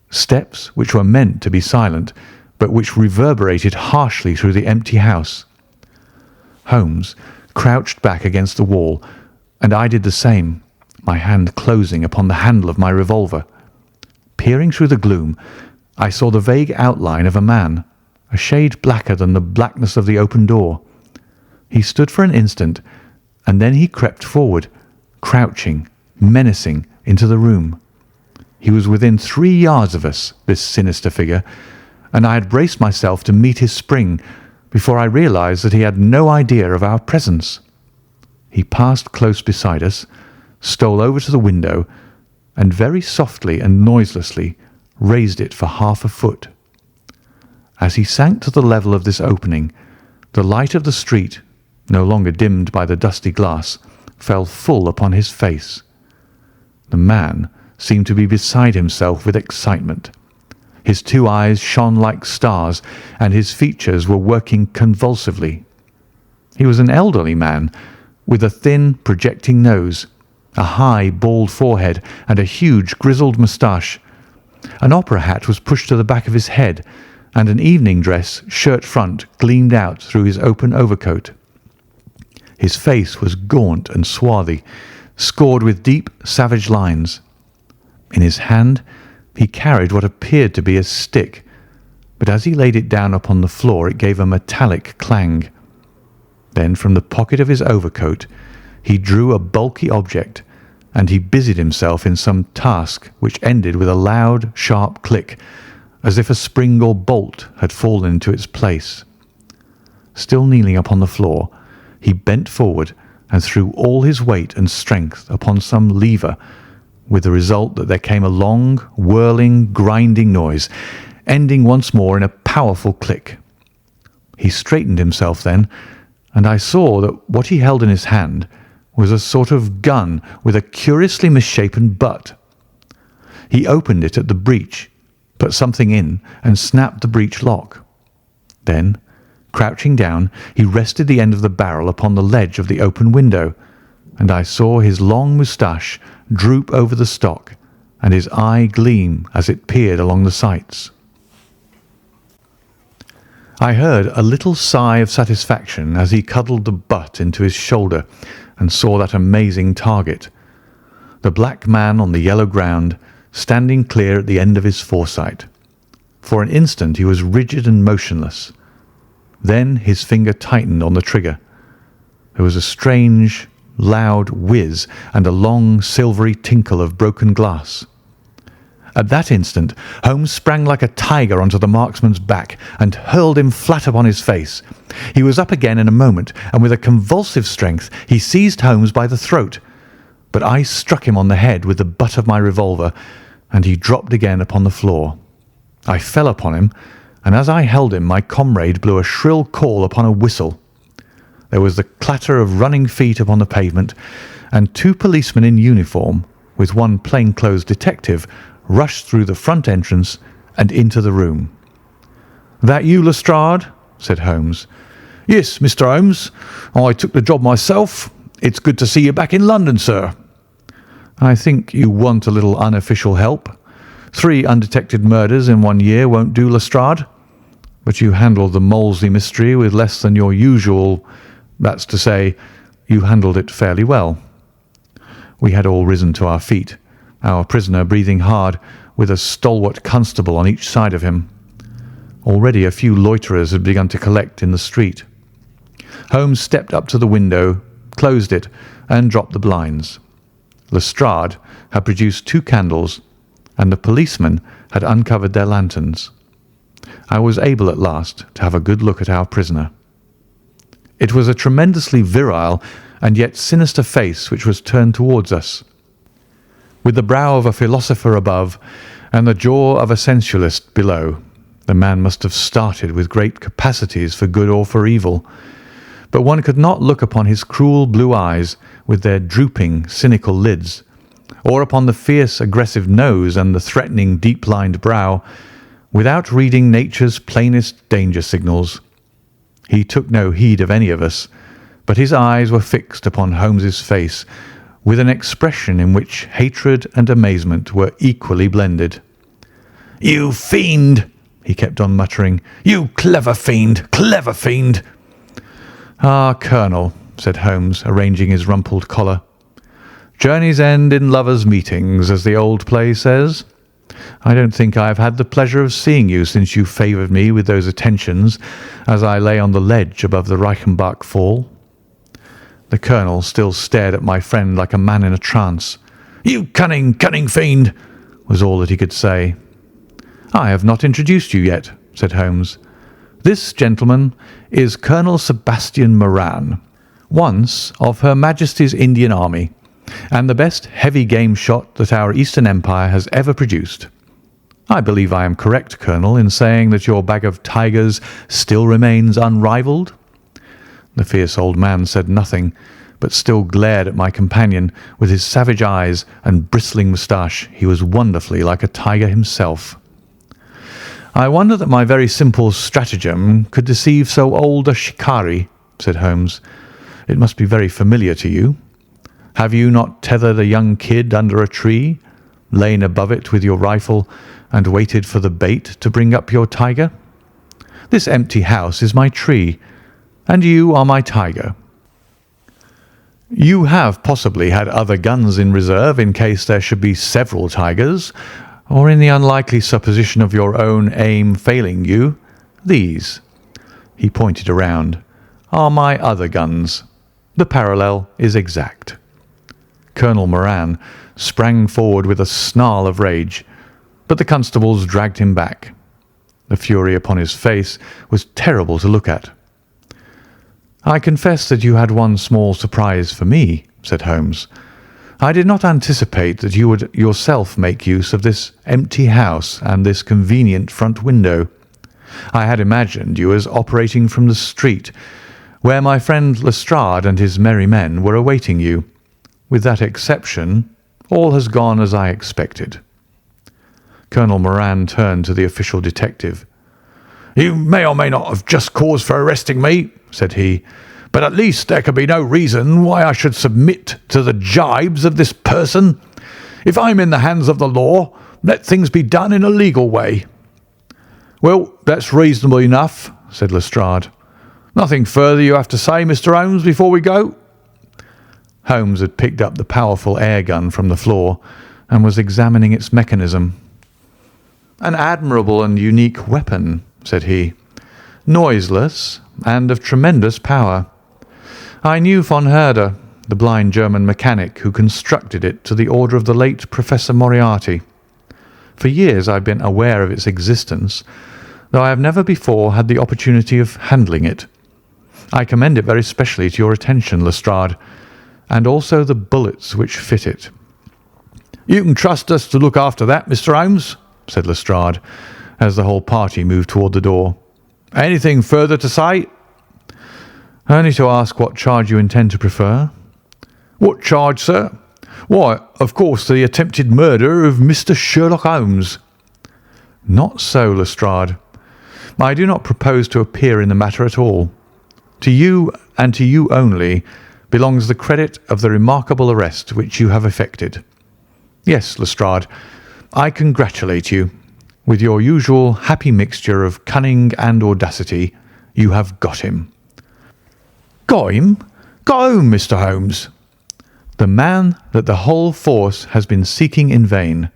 steps which were meant to be silent, but which reverberated harshly through the empty house. Holmes crouched back against the wall, and I did the same, my hand closing upon the handle of my revolver. Peering through the gloom, I saw the vague outline of a man, a shade blacker than the blackness of the open door. He stood for an instant, and then he crept forward, crouching, menacing, into the room. He was within 3 yards of us, this sinister figure, and I had braced myself to meet his spring before I realized that he had no idea of our presence. He passed close beside us, stole over to the window, and very softly and noiselessly raised it for half a foot. As he sank to the level of this opening, the light of the street, no longer dimmed by the dusty glass, fell full upon his face. The man seemed to be beside himself with excitement. His 2 eyes shone like stars, and his features were working convulsively. He was an elderly man, with a thin, projecting nose, a high, bald forehead, and a huge, grizzled moustache. An opera hat was pushed to the back of his head, and an evening dress shirt front gleamed out through his open overcoat. His face was gaunt and swarthy, scored with deep, savage lines. In his hand he carried what appeared to be a stick, but as he laid it down upon the floor it gave a metallic clang. Then from the pocket of his overcoat he drew a bulky object, and he busied himself in some task which ended with a loud, sharp click, as if a spring or bolt had fallen into its place. Still kneeling upon the floor, he bent forward and threw all his weight and strength upon some lever, with the result that there came a long, whirling, grinding noise, ending once more in a powerful click. He straightened himself then, and I saw that what he held in his hand was a sort of gun with a curiously misshapen butt. He opened it at the breech, put something in, and snapped the breech lock. Then, crouching down, he rested the end of the barrel upon the ledge of the open window, and I saw his long moustache droop over the stock, and his eye gleam as it peered along the sights. I heard a little sigh of satisfaction as he cuddled the butt into his shoulder and saw that amazing target, the black man on the yellow ground, standing clear at the end of his foresight. For an instant he was rigid and motionless. Then his finger tightened on the trigger. There was a strange, loud whiz and a long, silvery tinkle of broken glass. At that instant Holmes sprang like a tiger onto the marksman's back and hurled him flat upon his face. He was up again in a moment, and with a convulsive strength he seized Holmes by the throat. But I struck him on the head with the butt of my revolver, and he dropped again upon the floor. I fell upon him, and as I held him my comrade blew a shrill call upon a whistle. There was the clatter of running feet upon the pavement, and 2 policemen in uniform, with one plainclothes detective, rushed through the front entrance and into the room. "That you, Lestrade?" said Holmes. "Yes, Mr. Holmes. I took the job myself. It's good to see you back in London, sir." "I think you want a little unofficial help. 3 undetected murders in 1 year won't do, Lestrade. But you handled the Molesley mystery with less than your usual. That's to say, you handled it fairly well." We had all risen to our feet, our prisoner breathing hard, with a stalwart constable on each side of him. Already a few loiterers had begun to collect in the street. Holmes stepped up to the window, closed it, and dropped the blinds. Lestrade had produced 2 candles, and the policemen had uncovered their lanterns. I was able at last to have a good look at our prisoner. It was a tremendously virile and yet sinister face which was turned towards us. With the brow of a philosopher above and the jaw of a sensualist below, the man must have started with great capacities for good or for evil, but one could not look upon his cruel blue eyes with their drooping, cynical lids, or upon the fierce, aggressive nose and the threatening, deep-lined brow, without reading nature's plainest danger signals. He took no heed of any of us, but his eyes were fixed upon Holmes's face with an expression in which hatred and amazement were equally blended. "You fiend!" he kept on muttering. "You clever fiend! Clever fiend!" "Ah, Colonel," said Holmes, arranging his rumpled collar. "Journeys end in lovers' meetings, as the old play says. I don't think I have had the pleasure of seeing you since you favoured me with those attentions as I lay on the ledge above the Reichenbach fall." The Colonel still stared at my friend like a man in a trance. "You cunning, cunning fiend!" was all that he could say. "I have not introduced you yet," said Holmes. "This gentleman is Colonel Sebastian Moran, once of Her Majesty's Indian Army, and the best heavy game shot that our Eastern Empire has ever produced. I believe I am correct, Colonel, in saying that your bag of tigers still remains unrivalled?" The fierce old man said nothing, but still glared at my companion with his savage eyes and bristling moustache. He was wonderfully like a tiger himself. "I wonder that my very simple stratagem could deceive so old a shikari," said Holmes. "It must be very familiar to you. Have you not tethered a young kid under a tree, lain above it with your rifle, and waited for the bait to bring up your tiger? This empty house is my tree, and you are my tiger. You have possibly had other guns in reserve in case there should be several tigers, or in the unlikely supposition of your own aim failing you, these," he pointed around, "are my other guns. The parallel is exact." Colonel Moran sprang forward with a snarl of rage, but the constables dragged him back. The fury upon his face was terrible to look at. "I confess that you had one small surprise for me," said Holmes. "I did not anticipate that you would yourself make use of this empty house and this convenient front window. I had imagined you as operating from the street, where my friend Lestrade and his merry men were awaiting you. With that exception, all has gone as I expected." Colonel Moran turned to the official detective. "You may or may not have just cause for arresting me," said he, "but at least there can be no reason why I should submit to the gibes of this person. If I'm in the hands of the law, let things be done in a legal way." "Well, that's reasonable enough," said Lestrade. "Nothing further you have to say, Mr. Holmes, before we go?" Holmes had picked up the powerful air gun from the floor and was examining its mechanism. "An admirable and unique weapon," said he, "noiseless and of tremendous power. I knew von Herder, the blind German mechanic who constructed it to the order of the late Professor Moriarty. For years I have been aware of its existence, though I have never before had the opportunity of handling it. I commend it very specially to your attention, Lestrade, and also the bullets which fit it." "You can trust us to look after that, Mr. Holmes," said Lestrade, as the whole party moved toward the door. "Anything further to say?" "Only to ask what charge you intend to prefer." "What charge, sir?" "Why, of course, the attempted murder of Mr. Sherlock Holmes." "Not so, Lestrade. I do not propose to appear in the matter at all. To you, and to you only, belongs the credit of the remarkable arrest which you have effected. Yes, Lestrade, I congratulate you. With your usual happy mixture of cunning and audacity, you have got him." "Got him? Got whom, Mr. Holmes?" "The man that the whole force has been seeking in vain.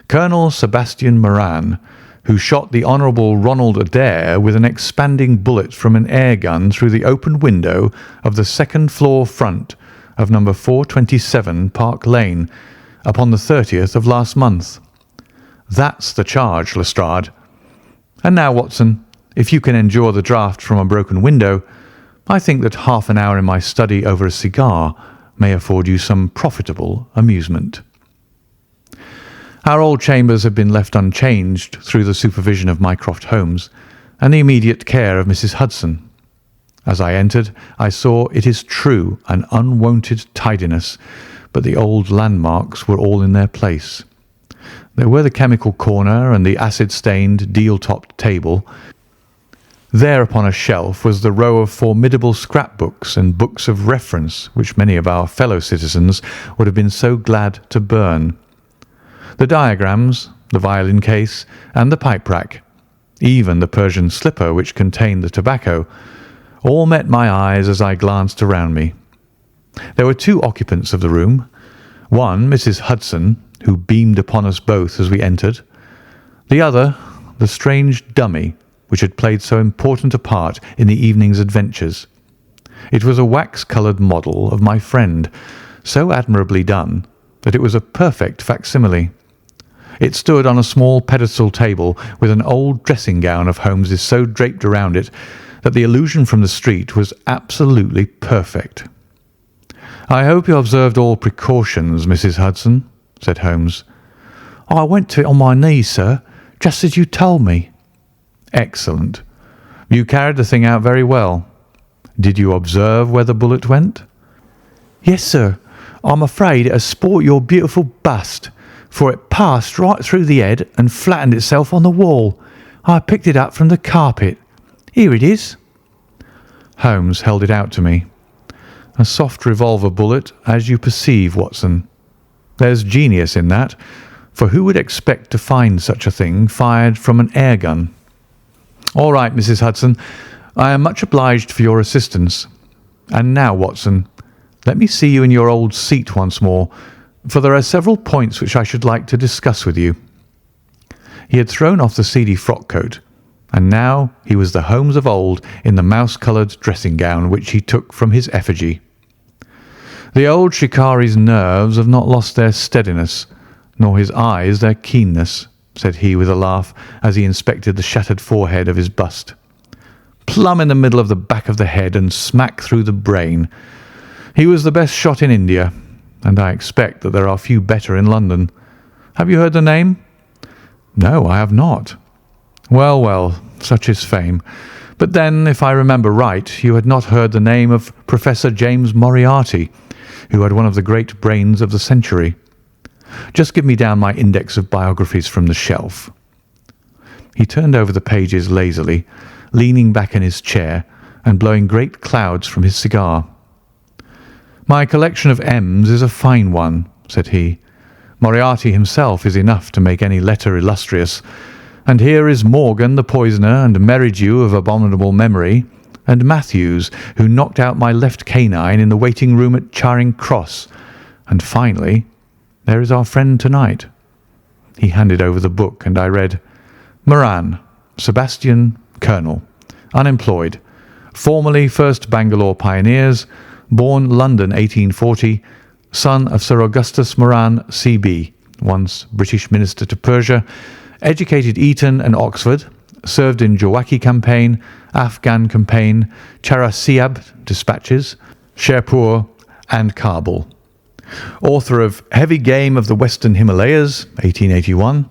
Colonel Sebastian Moran, who shot the Honourable Ronald Adair with an expanding bullet from an air gun through the open window of the second-floor front of number 427 Park Lane upon the 30th of last month. That's the charge, Lestrade. And now, Watson, if you can endure the draught from a broken window, I think that half an hour in my study over a cigar may afford you some profitable amusement. Our old chambers had been left unchanged through the supervision of Mycroft Holmes and the immediate care of Mrs. Hudson. As I entered, I saw, it is true, an unwonted tidiness, but the old landmarks were all in their place. There were the chemical corner and the acid-stained, deal-topped table. There upon a shelf was the row of formidable scrapbooks and books of reference which many of our fellow citizens would have been so glad to burn. The diagrams, the violin case, and the pipe rack, even the Persian slipper which contained the tobacco, all met my eyes as I glanced around me. There were two occupants of the room, one Mrs. Hudson, who beamed upon us both as we entered, the other the strange dummy which had played so important a part in the evening's adventures. It was a wax-coloured model of my friend, so admirably done that it was a perfect facsimile. It stood on a small pedestal table with an old dressing-gown of Holmes's so draped around it that the illusion from the street was absolutely perfect. "I hope you observed all precautions, Mrs. Hudson," said Holmes. "I went to it on my knees, sir, just as you told me." "Excellent. You carried the thing out very well. Did you observe where the bullet went?" "Yes, sir. I'm afraid it has spoilt your beautiful bust, for it passed right through the head and flattened itself on the wall. I picked it up from the carpet. Here it is." Holmes held it out to me. "A soft revolver bullet, as you perceive, Watson. There's genius in that, for who would expect to find such a thing fired from an air gun? All right, Mrs. Hudson, I am much obliged for your assistance. And now, Watson, let me see you in your old seat once more, for there are several points which I should like to discuss with you." He had thrown off the seedy frock-coat, and now he was the Holmes of old in the mouse-coloured dressing-gown which he took from his effigy. "The old shikari's nerves have not lost their steadiness, nor his eyes their keenness," said he with a laugh as he inspected the shattered forehead of his bust. "Plumb in the middle of the back of the head and smack through the brain. He was the best shot in India, and I expect that there are few better in London. Have you heard the name?" "No, I have not." "Well, well, such is fame. But then, if I remember right, you had not heard the name of Professor James Moriarty, who had one of the great brains of the century. Just give me down my index of biographies from the shelf." He turned over the pages lazily, leaning back in his chair and blowing great clouds from his cigar. "My collection of M's is a fine one," said he. "Moriarty himself is enough to make any letter illustrious. And here is Morgan the poisoner, and Merridew of abominable memory, and Matthews, who knocked out my left canine in the waiting room at Charing Cross. And finally, there is our friend tonight." He handed over the book, and I read, "Moran, Sebastian, Colonel, unemployed, formerly 1st Bangalore Pioneers, born London 1840, son of Sir Augustus Moran, C.B., once British Minister to Persia, educated Eton and Oxford, served in Jawaki campaign, Afghan campaign, Charasiab dispatches, Sherpur and Kabul. Author of Heavy Game of the Western Himalayas, 1881,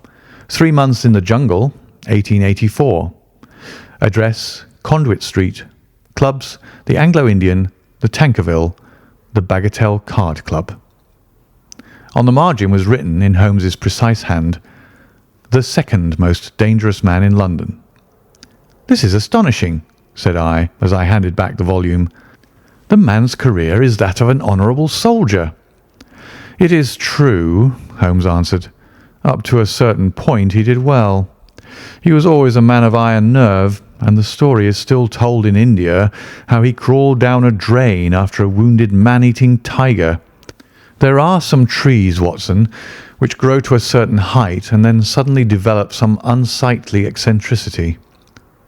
3 Months in the Jungle, 1884. Address, Conduit Street. Clubs, the Anglo-Indian, the Tankerville, the Bagatelle Card Club." On the margin was written in Holmes's precise hand, "The second most dangerous man in London." "This is astonishing," said I, as I handed back the volume. "The man's career is that of an honourable soldier." "It is true," Holmes answered. "Up to a certain point he did well. He was always a man of iron nerve, and the story is still told in India how he crawled down a drain after a wounded man-eating tiger. There are some trees, Watson, which grow to a certain height and then suddenly develop some unsightly eccentricity.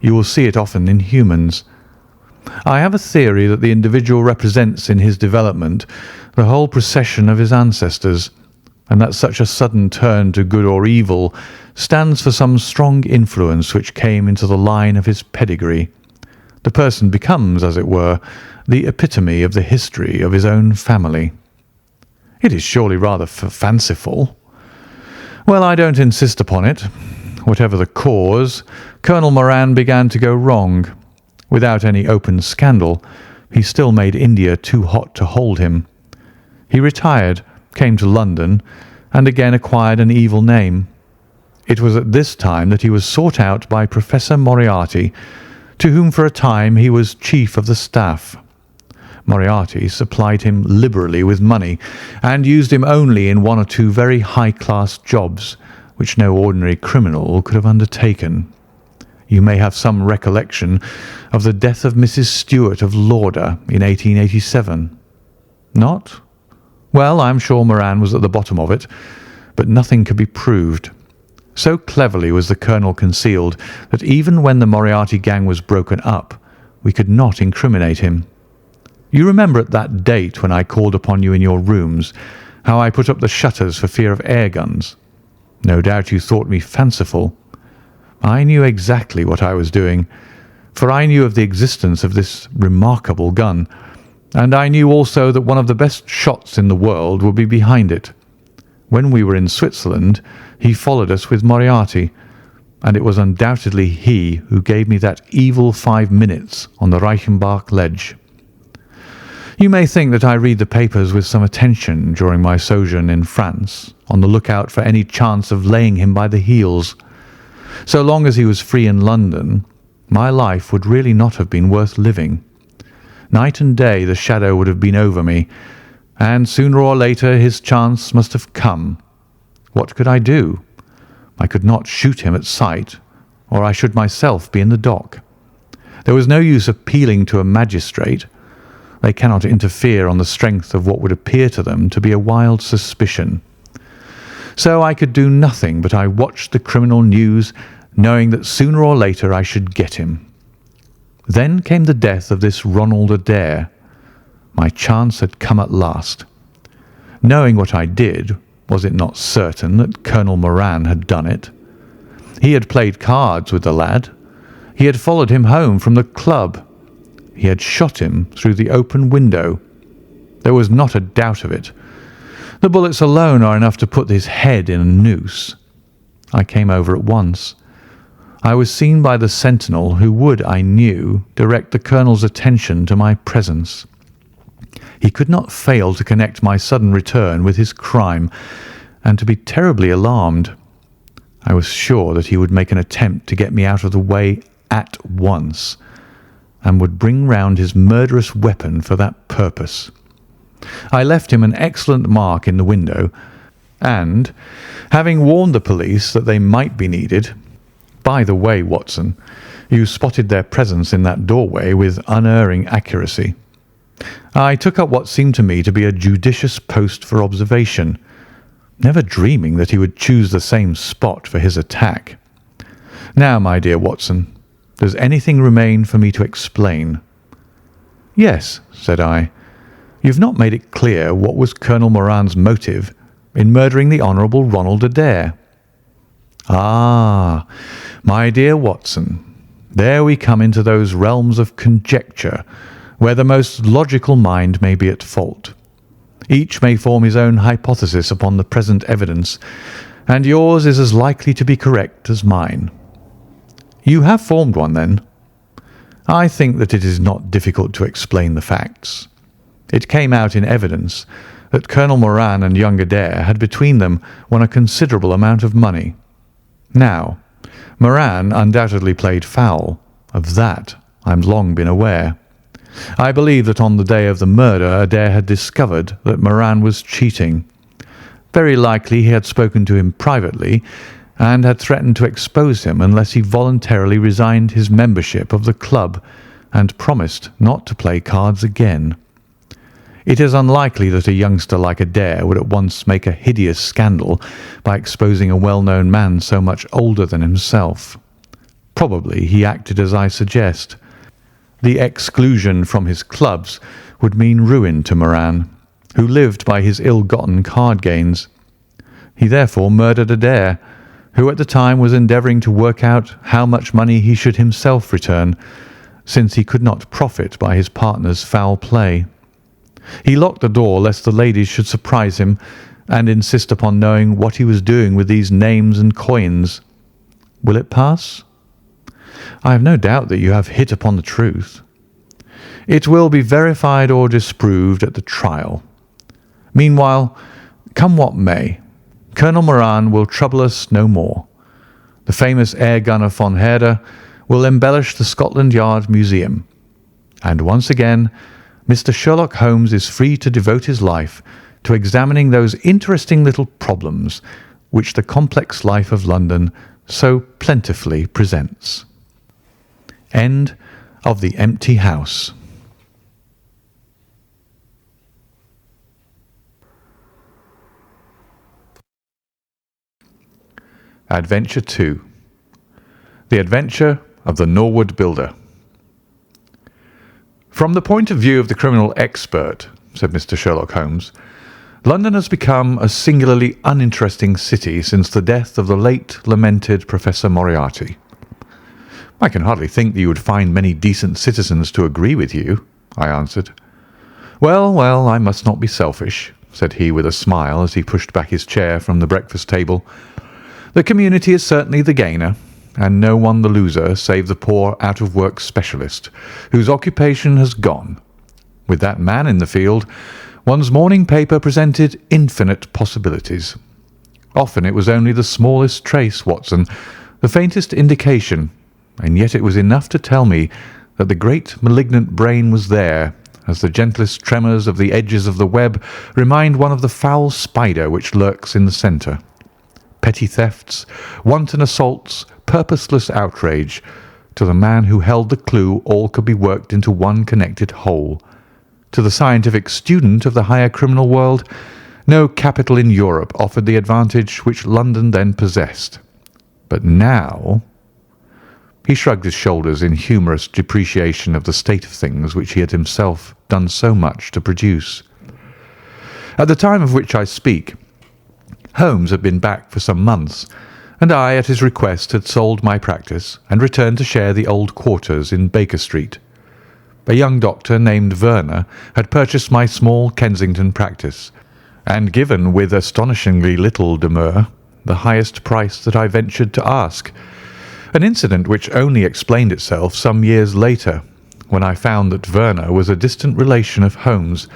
You will see it often in humans. I have a theory that the individual represents in his development the whole procession of his ancestors, and that such a sudden turn to good or evil stands for some strong influence which came into the line of his pedigree. The person becomes, as it were, the epitome of the history of his own family. It is surely rather fanciful. Well, I don't insist upon it. Whatever the cause, Colonel Moran began to go wrong. Without any open scandal, he still made India too hot to hold him. He retired, came to London, and again acquired an evil name. It was at this time that he was sought out by Professor Moriarty, to whom for a time he was chief of the staff. Moriarty supplied him liberally with money, and used him only in one or two very high-class jobs, which no ordinary criminal could have undertaken. You may have some recollection of the death of Mrs. Stewart of Lauder in 1887. Not? Well, I am sure Moran was at the bottom of it, but nothing could be proved. So cleverly was the colonel concealed that even when the Moriarty gang was broken up, we could not incriminate him. You remember at that date when I called upon you in your rooms, how I put up the shutters for fear of air guns? No doubt you thought me fanciful. I knew exactly what I was doing, for I knew of the existence of this remarkable gun, and I knew also that one of the best shots in the world would be behind it. When we were in Switzerland, he followed us with Moriarty, and it was undoubtedly he who gave me that evil 5 minutes on the Reichenbach ledge. You may think that I read the papers with some attention during my sojourn in France, on the lookout for any chance of laying him by the heels. So long as he was free in London, my life would really not have been worth living. Night and day the shadow would have been over me, and sooner or later his chance must have come. What could I do? I could not shoot him at sight, or I should myself be in the dock. There was no use appealing to a magistrate. They cannot interfere on the strength of what would appear to them to be a wild suspicion. So I could do nothing but I watched the criminal news, knowing that sooner or later I should get him. Then came the death of this Ronald Adair. My chance had come at last. Knowing what I did, was it not certain that Colonel Moran had done it? He had played cards with the lad. He had followed him home from the club. He had shot him through the open window. There was not a doubt of it. The bullets alone are enough to put his head in a noose. I came over at once. I was seen by the sentinel who would, I knew, direct the colonel's attention to my presence. He could not fail to connect my sudden return with his crime, and to be terribly alarmed. I was sure that he would make an attempt to get me out of the way at once, and would bring round his murderous weapon for that purpose. I left him an excellent mark in the window, and, having warned the police that they might be needed— by the way, Watson, you spotted their presence in that doorway with unerring accuracy— I took up what seemed to me to be a judicious post for observation, never dreaming that he would choose the same spot for his attack. Now, my dear Watson, does anything remain for me to explain? Yes, said I. You've not made it clear what was Colonel Moran's motive in murdering the Honourable Ronald Adair. Ah, my dear Watson, there we come into those realms of conjecture where the most logical mind may be at fault. Each may form his own hypothesis upon the present evidence, and yours is as likely to be correct as mine. You have formed one, then? I think that it is not difficult to explain the facts. It came out in evidence that Colonel Moran and young Adair had between them won a considerable amount of money. Now, Moran undoubtedly played foul. Of that I've long been aware. I believe that on the day of the murder Adair had discovered that Moran was cheating. Very likely he had spoken to him privately and had threatened to expose him unless he voluntarily resigned his membership of the club and promised not to play cards again. It is unlikely that a youngster like Adair would at once make a hideous scandal by exposing a well-known man so much older than himself. Probably he acted as I suggest. The exclusion from his clubs would mean ruin to Moran, who lived by his ill-gotten card gains. He therefore murdered Adair, who at the time was endeavouring to work out how much money he should himself return, since he could not profit by his partner's foul play. He locked the door lest the ladies should surprise him and insist upon knowing what he was doing with these names and coins. Will it pass? I have no doubt that you have hit upon the truth. It will be verified or disproved at the trial. Meanwhile, come what may, Colonel Moran will trouble us no more. The famous air gunner von Herder will embellish the Scotland Yard Museum. And once again, Mr. Sherlock Holmes is free to devote his life to examining those interesting little problems which the complex life of London so plentifully presents. End of The Empty House. Adventure 2. The Adventure of the Norwood Builder. From the point of view of the criminal expert, said Mr. Sherlock Holmes, London has become a singularly uninteresting city since the death of the late lamented Professor Moriarty. I can hardly think that you would find many decent citizens to agree with you, I answered. Well, well, I must not be selfish, said he with a smile as he pushed back his chair from the breakfast table. The community is certainly the gainer, and no one the loser save the poor out-of-work specialist, whose occupation has gone. With that man in the field, one's morning paper presented infinite possibilities. Often it was only the smallest trace, Watson, the faintest indication, and yet it was enough to tell me that the great malignant brain was there, as the gentlest tremors of the edges of the web remind one of the foul spider which lurks in the centre. Petty thefts, wanton assaults, purposeless outrage. To the man who held the clue, all could be worked into one connected whole. To the scientific student of the higher criminal world, no capital in Europe offered the advantage which London then possessed. But now... He shrugged his shoulders in humorous depreciation of the state of things which he had himself done so much to produce. At the time of which I speak, Holmes had been back for some months, and I, at his request, had sold my practice and returned to share the old quarters in Baker Street. A young doctor named Werner had purchased my small Kensington practice, and given with astonishingly little demur the highest price that I ventured to ask, an incident which only explained itself some years later, when I found that Werner was a distant relation of Holmes,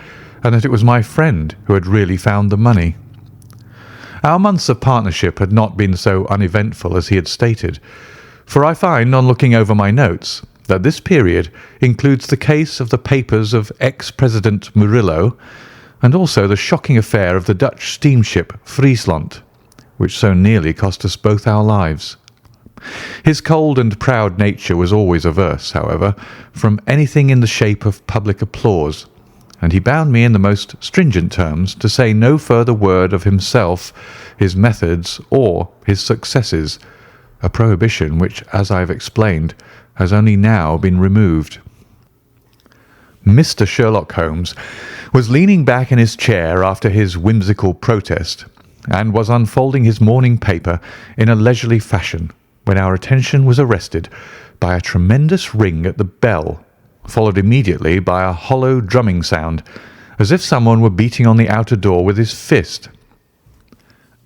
and that it was my friend who had really found the money. Our months of partnership had not been so uneventful as he had stated, for I find, on looking over my notes, that this period includes the case of the papers of ex-President Murillo, and also the shocking affair of the Dutch steamship Friesland, which so nearly cost us both our lives. His cold and proud nature was always averse, however, from anything in the shape of public applause, and he bound me in the most stringent terms to say no further word of himself, his methods, or his successes, a prohibition which, as I have explained, has only now been removed. Mr. Sherlock Holmes was leaning back in his chair after his whimsical protest, and was unfolding his morning paper in a leisurely fashion, when our attention was arrested by a tremendous ring at the bell, followed immediately by a hollow drumming sound, as if someone were beating on the outer door with his fist.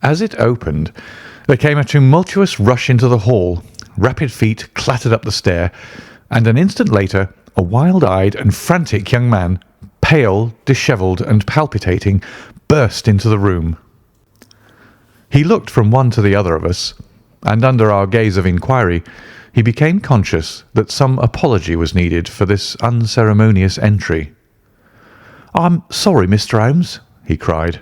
As it opened, there came a tumultuous rush into the hall, rapid feet clattered up the stair, and an instant later a wild-eyed and frantic young man, pale, dishevelled, and palpitating, burst into the room. He looked from one to the other of us, and under our gaze of inquiry he became conscious that some apology was needed for this unceremonious entry. "I'm sorry, Mr. Holmes," he cried.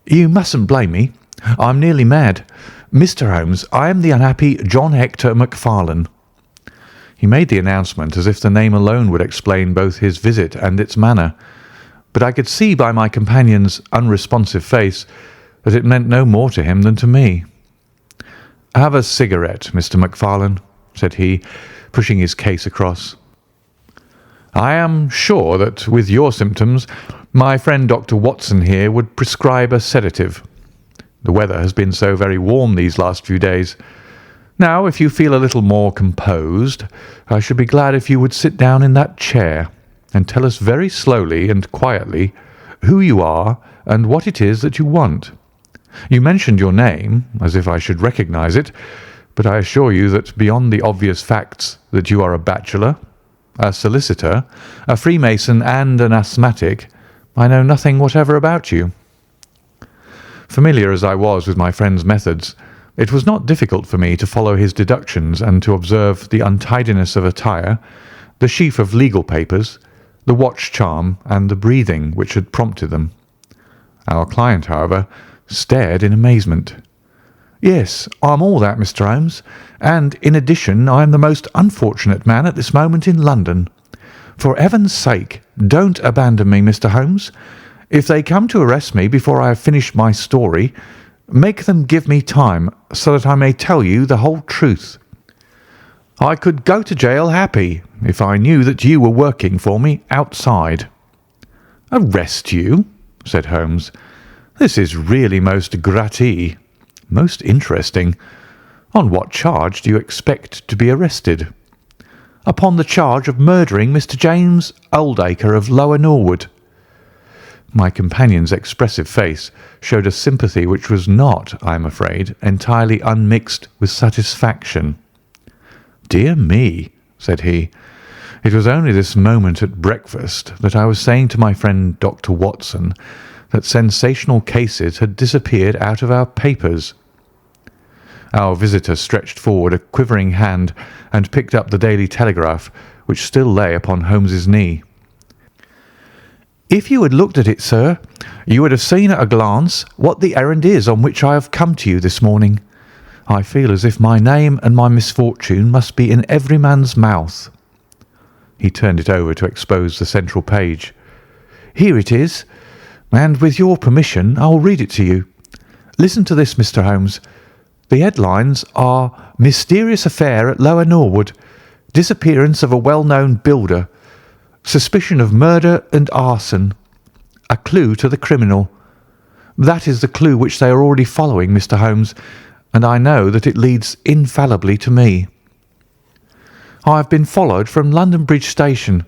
"You mustn't blame me. I'm nearly mad. Mr. Holmes, I am the unhappy John Hector Macfarlane." He made the announcement as if the name alone would explain both his visit and its manner, but I could see by my companion's unresponsive face that it meant no more to him than to me. "Have a cigarette, Mr. Macfarlane," said he, pushing his case across. I am sure that with your symptoms, my friend Dr. Watson here would prescribe a sedative. The weather has been so very warm these last few days. Now, if you feel a little more composed, I should be glad if you would sit down in that chair and tell us very slowly and quietly who you are and what it is that you want. You mentioned your name, as if I should recognize it, but I assure you that beyond the obvious facts that you are a bachelor, a solicitor, a Freemason, and an asthmatic, I know nothing whatever about you. Familiar as I was with my friend's methods, it was not difficult for me to follow his deductions and to observe the untidiness of attire, the sheaf of legal papers, the watch charm, and the breathing which had prompted them. Our client, however, stared in amazement. "Yes, I'm all that, Mr. Holmes, and in addition I am the most unfortunate man at this moment in London. For heaven's sake, don't abandon me, Mr. Holmes. If they come to arrest me before I have finished my story, make them give me time so that I may tell you the whole truth. I could go to jail happy if I knew that you were working for me outside." "Arrest you?" said Holmes. "This is really most gratis, most interesting. On what charge do you expect to be arrested?" "Upon the charge of murdering Mr. James Oldacre of Lower Norwood." My companion's expressive face showed a sympathy which was not, I am afraid, entirely unmixed with satisfaction. "Dear me," said he, "it was only this moment at breakfast that I was saying to my friend Dr. Watson that sensational cases had disappeared out of our papers." Our visitor stretched forward a quivering hand and picked up the Daily Telegraph, which still lay upon Holmes's knee. "If you had looked at it, sir, you would have seen at a glance what the errand is on which I have come to you this morning. I feel as if my name and my misfortune must be in every man's mouth." He turned it over to expose the central page. "Here it is, and with your permission I'll read it to you. Listen to this, Mr. Holmes. The headlines are 'Mysterious Affair at Lower Norwood. Disappearance of a well-known builder. Suspicion of murder and arson. A clue to the criminal.' That is the clue which they are already following, Mr. Holmes, and I know that it leads infallibly to me. I have been followed from London Bridge Station,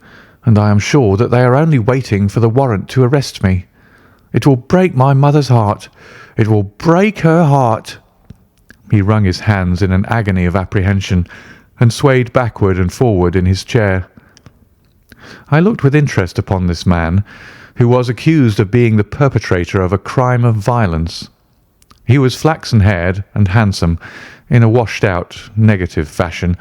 and I am sure that they are only waiting for the warrant to arrest me. It will break my mother's heart. It will break her heart." He wrung his hands in an agony of apprehension and swayed backward and forward in his chair. I looked with interest upon this man, who was accused of being the perpetrator of a crime of violence. He was flaxen-haired and handsome, in a washed-out, negative fashion,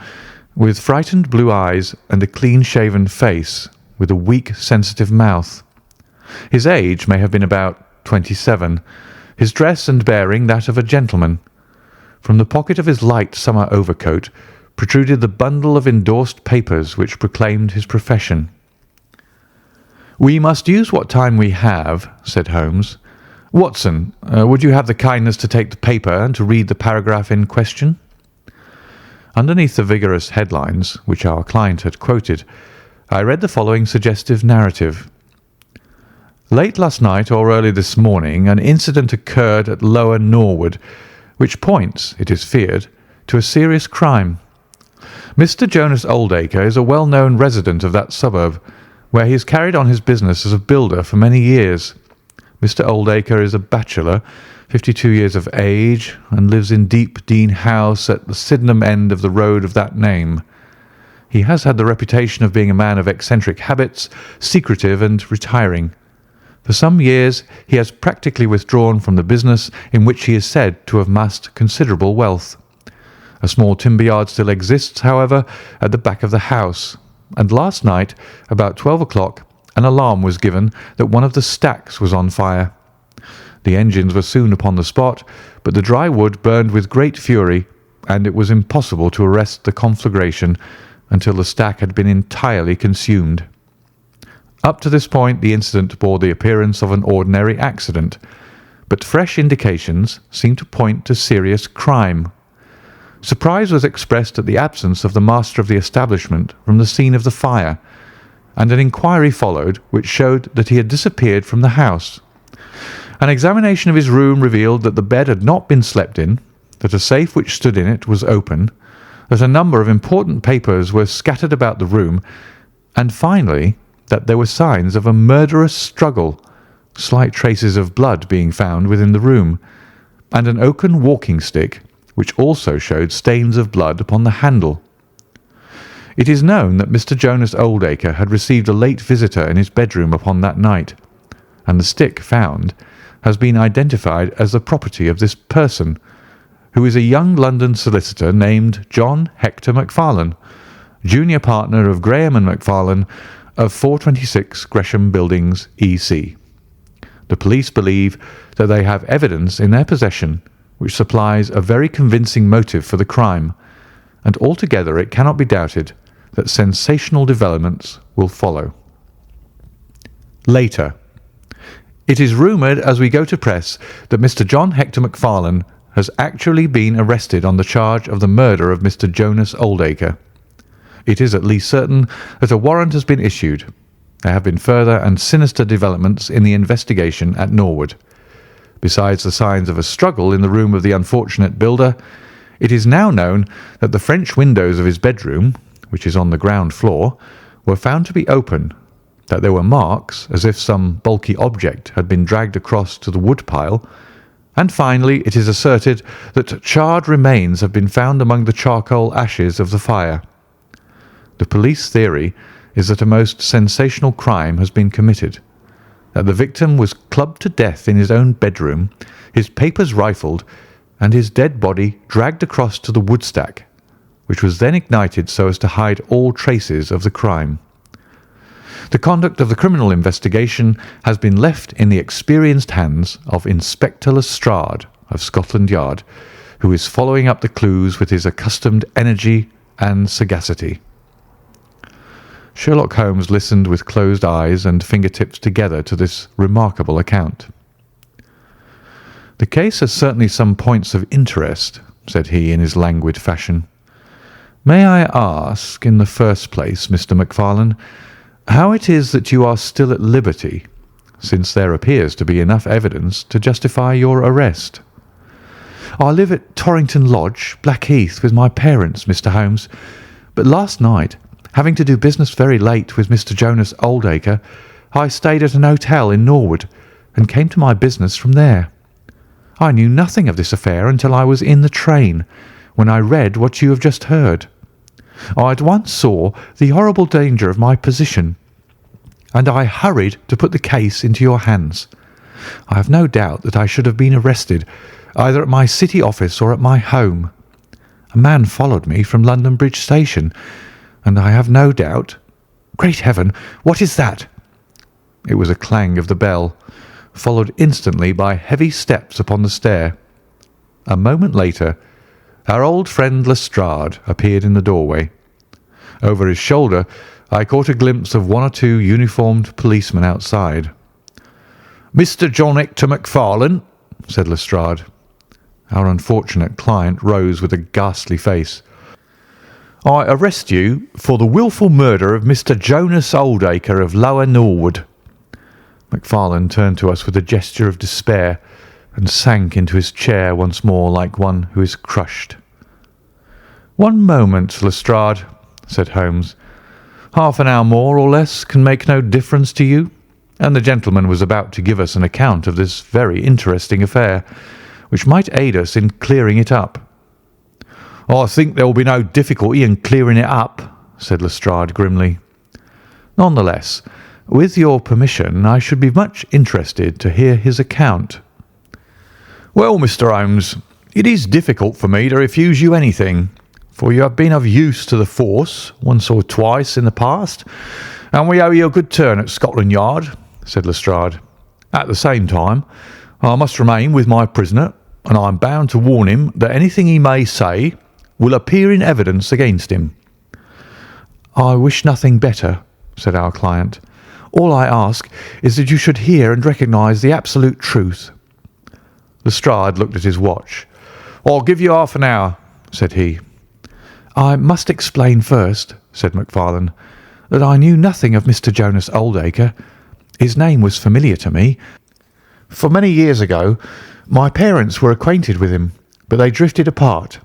with frightened blue eyes and a clean-shaven face, with a weak, sensitive mouth. His age may have been about 27, his dress and bearing that of a gentleman. From the pocket of his light summer overcoat protruded the bundle of endorsed papers which proclaimed his profession. "We must use what time we have," said Holmes. "Watson, would you have the kindness to take the paper and to read the paragraph in question?" Underneath the vigorous headlines, which our client had quoted, I read the following suggestive narrative. "Late last night or early this morning an incident occurred at Lower Norwood, which points, it is feared, to a serious crime. Mr. Jonas Oldacre is a well-known resident of that suburb, where he has carried on his business as a builder for many years. Mr. Oldacre is a bachelor, 52 years of age, and lives in Deep Dean House at the Sydenham end of the road of that name. He has had the reputation of being a man of eccentric habits, secretive and retiring. For some years he has practically withdrawn from the business in which he is said to have amassed considerable wealth. A small timber yard still exists, however, at the back of the house, and last night, about 12 o'clock, an alarm was given that one of the stacks was on fire. The engines were soon upon the spot, but the dry wood burned with great fury, and it was impossible to arrest the conflagration until the stack had been entirely consumed. Up to this point the incident bore the appearance of an ordinary accident, but fresh indications seemed to point to serious crime. Surprise was expressed at the absence of the master of the establishment from the scene of the fire, and an inquiry followed which showed that he had disappeared from the house. An examination of his room revealed that the bed had not been slept in, that a safe which stood in it was open, that a number of important papers were scattered about the room, and finally that there were signs of a murderous struggle, slight traces of blood being found within the room, and an oaken walking stick which also showed stains of blood upon the handle. It is known that Mr. Jonas Oldacre had received a late visitor in his bedroom upon that night, and the stick found has been identified as the property of this person, who is a young London solicitor named John Hector Macfarlane, junior partner of Graham and Macfarlane of 426 Gresham Buildings, E.C. The police believe that they have evidence in their possession which supplies a very convincing motive for the crime, and altogether it cannot be doubted that sensational developments will follow. Later. It is rumoured as we go to press that Mr. John Hector Macfarlane has actually been arrested on the charge of the murder of Mr. Jonas Oldacre. It is at least certain that a warrant has been issued. There have been further and sinister developments in the investigation at Norwood. Besides the signs of a struggle in the room of the unfortunate builder, it is now known that the French windows of his bedroom, which is on the ground floor, were found to be open, that there were marks as if some bulky object had been dragged across to the wood pile, and finally it is asserted that charred remains have been found among the charcoal ashes of the fire. The police theory is that a most sensational crime has been committed, that the victim was clubbed to death in his own bedroom, his papers rifled, and his dead body dragged across to the woodstack, which was then ignited so as to hide all traces of the crime. The conduct of the criminal investigation has been left in the experienced hands of Inspector Lestrade of Scotland Yard, who is following up the clues with his accustomed energy and sagacity. Sherlock Holmes listened with closed eyes and fingertips together to this remarkable account. "The case has certainly some points of interest," said he in his languid fashion. "May I ask, in the first place, Mr. Macfarlane, how it is that you are still at liberty, since there appears to be enough evidence to justify your arrest?" "I live at Torrington Lodge, Blackheath, with my parents, Mr. Holmes, but last night, having to do business very late with Mr. Jonas Oldacre, I stayed at an hotel in Norwood and came to my business from there. I knew nothing of this affair until I was in the train, when I read what you have just heard. I at once saw the horrible danger of my position, and I hurried to put the case into your hands. I have no doubt that I should have been arrested, either at my city office or at my home. A man followed me from London Bridge Station, and I have no doubt— Great Heaven, what is that?" It was a clang of the bell, followed instantly by heavy steps upon the stair. A moment later, our old friend Lestrade appeared in the doorway. Over his shoulder I caught a glimpse of one or two uniformed policemen outside. "Mr. John Hector Macfarlane," said Lestrade. Our unfortunate client rose with a ghastly face. "I arrest you for the wilful murder of Mr. Jonas Oldacre of Lower Norwood." Macfarlane turned to us with a gesture of despair and sank into his chair once more like one who is crushed. "One moment, Lestrade," said Holmes. "Half an hour more or less can make no difference to you, and the gentleman was about to give us an account of this very interesting affair, which might aid us in clearing it up." "I think there will be no difficulty in clearing it up," said Lestrade grimly. "None the less, with your permission, I should be much interested to hear his account." "Well, Mr. Holmes, it is difficult for me to refuse you anything, for you have been of use to the force once or twice in the past, and we owe you a good turn at Scotland Yard," said Lestrade. "At the same time, I must remain with my prisoner, and I am bound to warn him that anything he may say will appear in evidence against him." "I wish nothing better," said our client. "All I ask is that you should hear and recognise the absolute truth." Lestrade looked at his watch. "I'll give you half an hour," said he. "I must explain first," said Macfarlane, that I knew nothing of Mr. Jonas Oldacre. His name was familiar to me, for many years ago my parents were acquainted with him, but they drifted apart.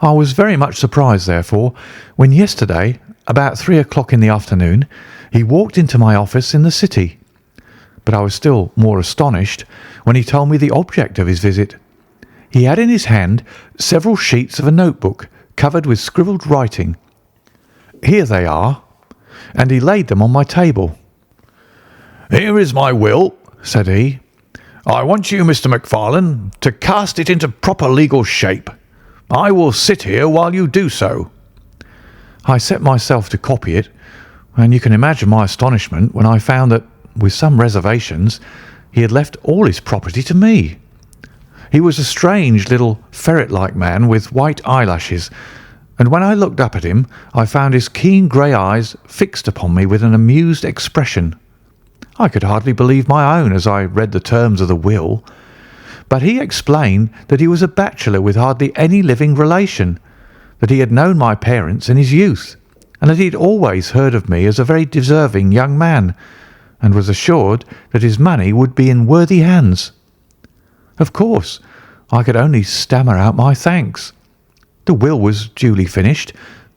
I was very much surprised, therefore, when yesterday, about 3 o'clock in the afternoon, he walked into my office in the city. But I was still more astonished when he told me the object of his visit. He had in his hand several sheets of a notebook covered with scribbled writing. Here they are, and he laid them on my table. "Here is my will," said he. "I want you, Mr. Macfarlane, to cast it into proper legal shape. I will sit here while you do so." I set myself to copy it, and you can imagine my astonishment when I found that, with some reservations, he had left all his property to me. He was a strange little ferret-like man with white eyelashes, and when I looked up at him I found his keen grey eyes fixed upon me with an amused expression. I could hardly believe my own as I read the terms of the will, but he explained that he was a bachelor with hardly any living relation, that he had known my parents in his youth, and that he had always heard of me as a very deserving young man, and was assured that his money would be in worthy hands. Of course, I could only stammer out my thanks. The will was duly finished,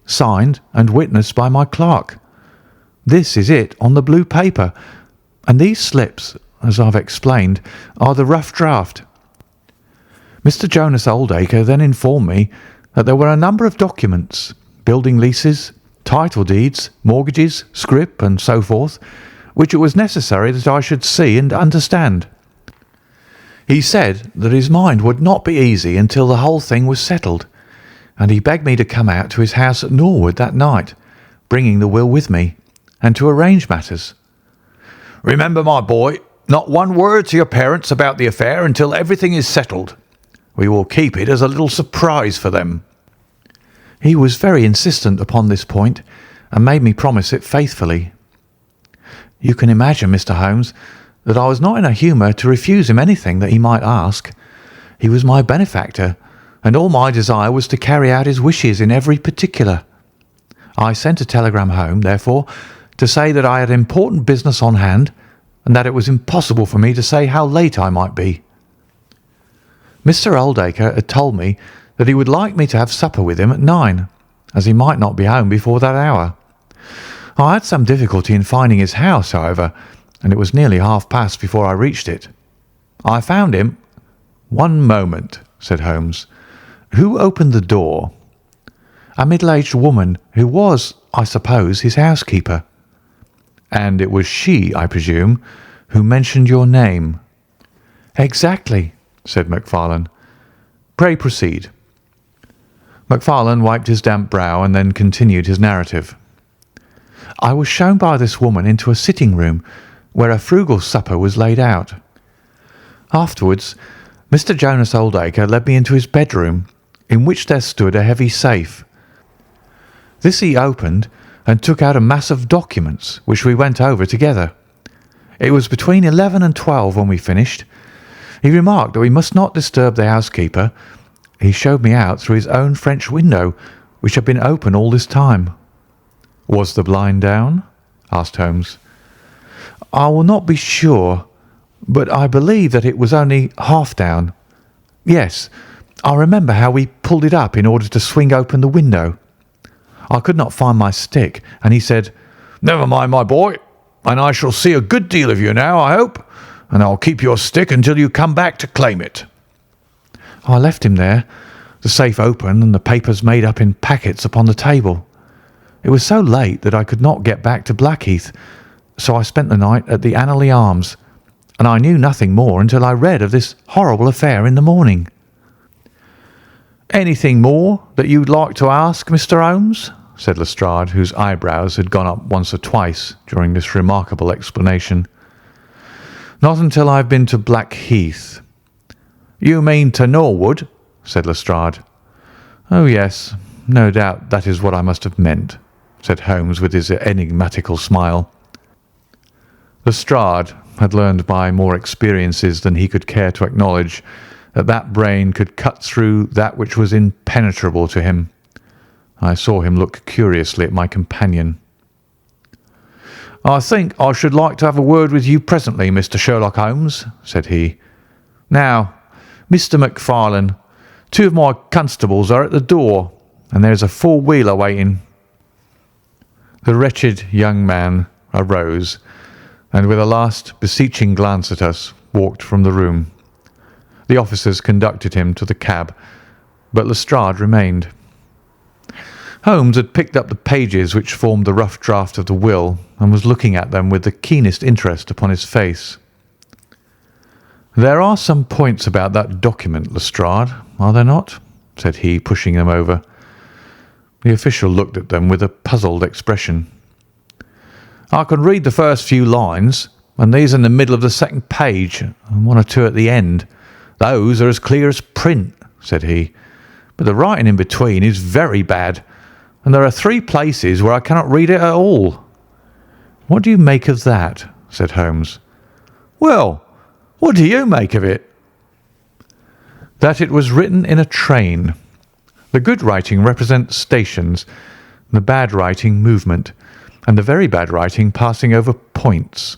signed and witnessed by my clerk. This is it on the blue paper, and these slips, as I've explained, are the rough draft. Mr. Jonas Oldacre then informed me that there were a number of documents, building leases, title deeds, mortgages, scrip, and so forth, which it was necessary that I should see and understand. He said that his mind would not be easy until the whole thing was settled, and he begged me to come out to his house at Norwood that night, bringing the will with me, and to arrange matters. "Remember, my boy, not one word to your parents about the affair until everything is settled. We will keep it as a little surprise for them." He was very insistent upon this point, and made me promise it faithfully. You can imagine, Mr. Holmes, that I was not in a humour to refuse him anything that he might ask. He was my benefactor, and all my desire was to carry out his wishes in every particular. I sent a telegram home, therefore, to say that I had important business on hand, and that it was impossible for me to say how late I might be. Mr. Oldacre had told me that he would like me to have supper with him at 9, as he might not be home before that hour. I had some difficulty in finding his house, however, and it was nearly 1:30 before I reached it. I found him— "One moment," said Holmes. "Who opened the door?" "A middle-aged woman who was, I suppose, his housekeeper." "And it was she, I presume, who mentioned your name?" "Exactly," said Macfarlane. "Pray proceed." Macfarlane wiped his damp brow and then continued his narrative. "I was shown by this woman into a sitting-room where a frugal supper was laid out. Afterwards, Mr. Jonas Oldacre led me into his bedroom, in which there stood a heavy safe. This he opened and took out a mass of documents, which we went over together. It was between 11 and 12 when we finished. He remarked that we must not disturb the housekeeper. He showed me out through his own French window, which had been open all this time." "Was the blind down?" asked Holmes. "I will not be sure, but I believe that it was only half down. Yes, I remember how we pulled it up in order to swing open the window. I could not find my stick, and he said, 'Never mind, my boy, and I shall see a good deal of you now, I hope, and I'll keep your stick until you come back to claim it.' I left him there, the safe open and the papers made up in packets upon the table. It was so late that I could not get back to Blackheath, so I spent the night at the Annerley Arms, and I knew nothing more until I read of this horrible affair in the morning." "Anything more that you'd like to ask, Mr. Holmes?" said Lestrade, whose eyebrows had gone up once or twice during this remarkable explanation. "Not until I have been to Blackheath." "You mean to Norwood?" said Lestrade. "Oh, yes, no doubt that is what I must have meant," said Holmes with his enigmatical smile. Lestrade had learned by more experiences than he could care to acknowledge that brain could cut through that which was impenetrable to him. I saw him look curiously at my companion. "I think I should like to have a word with you presently, Mr. Sherlock Holmes," said he. "Now, Mr. Macfarlane, two of my constables are at the door, and there's a four-wheeler waiting." The wretched young man arose, and with a last beseeching glance at us, walked from the room. The officers conducted him to the cab, but Lestrade remained. Holmes had picked up the pages which formed the rough draft of the will, and was looking at them with the keenest interest upon his face. "There are some points about that document, Lestrade, are there not?" said he, pushing them over. The official looked at them with a puzzled expression. "I can read the first few lines, and these in the middle of the second page, and one or two at the end. Those are as clear as print," said he, "but the writing in between is very bad, and there are three places where I cannot read it at all." "What do you make of that?" said Holmes. "Well, what do you make of it?" "That it was written in a train. The good writing represents stations, the bad writing movement, and the very bad writing passing over points.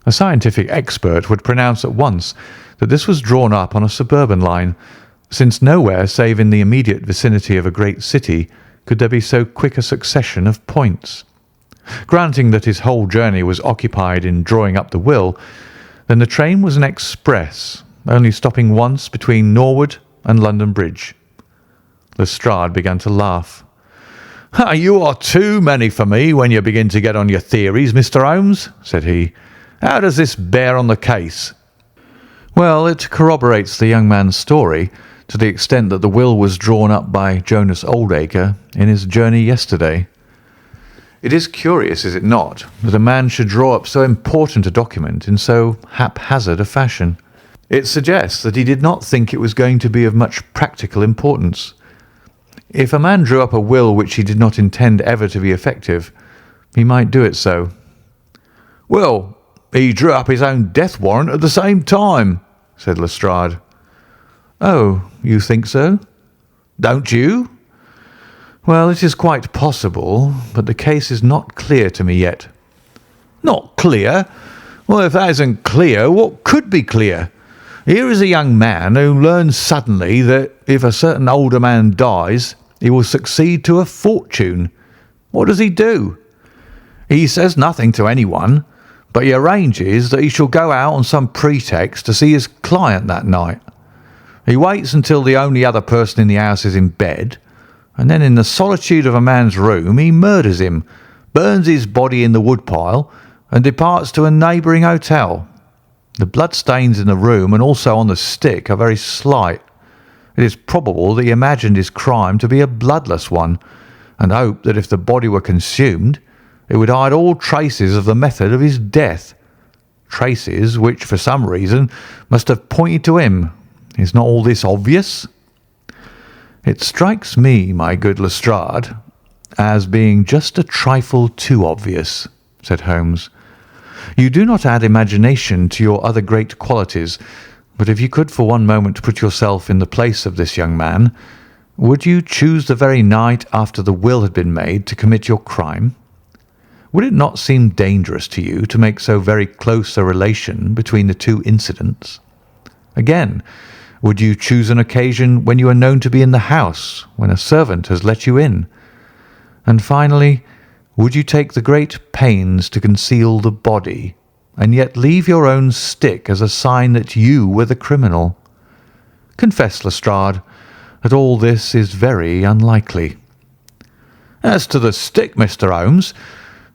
A scientific expert would pronounce at once that this was drawn up on a suburban line, since nowhere save in the immediate vicinity of a great city could there be so quick a succession of points. Granting that his whole journey was occupied in drawing up the will, then the train was an express, only stopping once between Norwood and London Bridge." Lestrade began to laugh. "You are too many for me when you begin to get on your theories, Mr. Holmes," said he. "How does this bear on the case?" "Well, it corroborates the young man's story to the extent that the will was drawn up by Jonas Oldacre in his journey yesterday. It is curious, is it not, that a man should draw up so important a document in so haphazard a fashion? It suggests that he did not think it was going to be of much practical importance. If a man drew up a will which he did not intend ever to be effective, he might do it so." "Well, he drew up his own death warrant at the same time," said Lestrade. "Oh, you think so?" "Don't you?" "Well, it is quite possible, but the case is not clear to me yet." "Not clear? Well, if that isn't clear, what could be clear? Here is a young man who learns suddenly that if a certain older man dies, he will succeed to a fortune. What does he do? He says nothing to anyone, but he arranges that he shall go out on some pretext to see his client that night. He waits until the only other person in the house is in bed, and then in the solitude of a man's room he murders him, burns his body in the woodpile, and departs to a neighbouring hotel. The bloodstains in the room and also on the stick are very slight. It is probable that he imagined his crime to be a bloodless one, and hoped that if the body were consumed, it would hide all traces of the method of his death, traces which, for some reason, must have pointed to him. Is not all this obvious?" "It strikes me, my good Lestrade, as being just a trifle too obvious," said Holmes. "You do not add imagination to your other great qualities, but if you could for one moment put yourself in the place of this young man, would you choose the very night after the will had been made to commit your crime? Would it not seem dangerous to you to make so very close a relation between the two incidents? Again, would you choose an occasion when you are known to be in the house, when a servant has let you in? And finally, would you take the great pains to conceal the body, and yet leave your own stick as a sign that you were the criminal? Confess, Lestrade, that all this is very unlikely." "As to the stick, Mr. Holmes,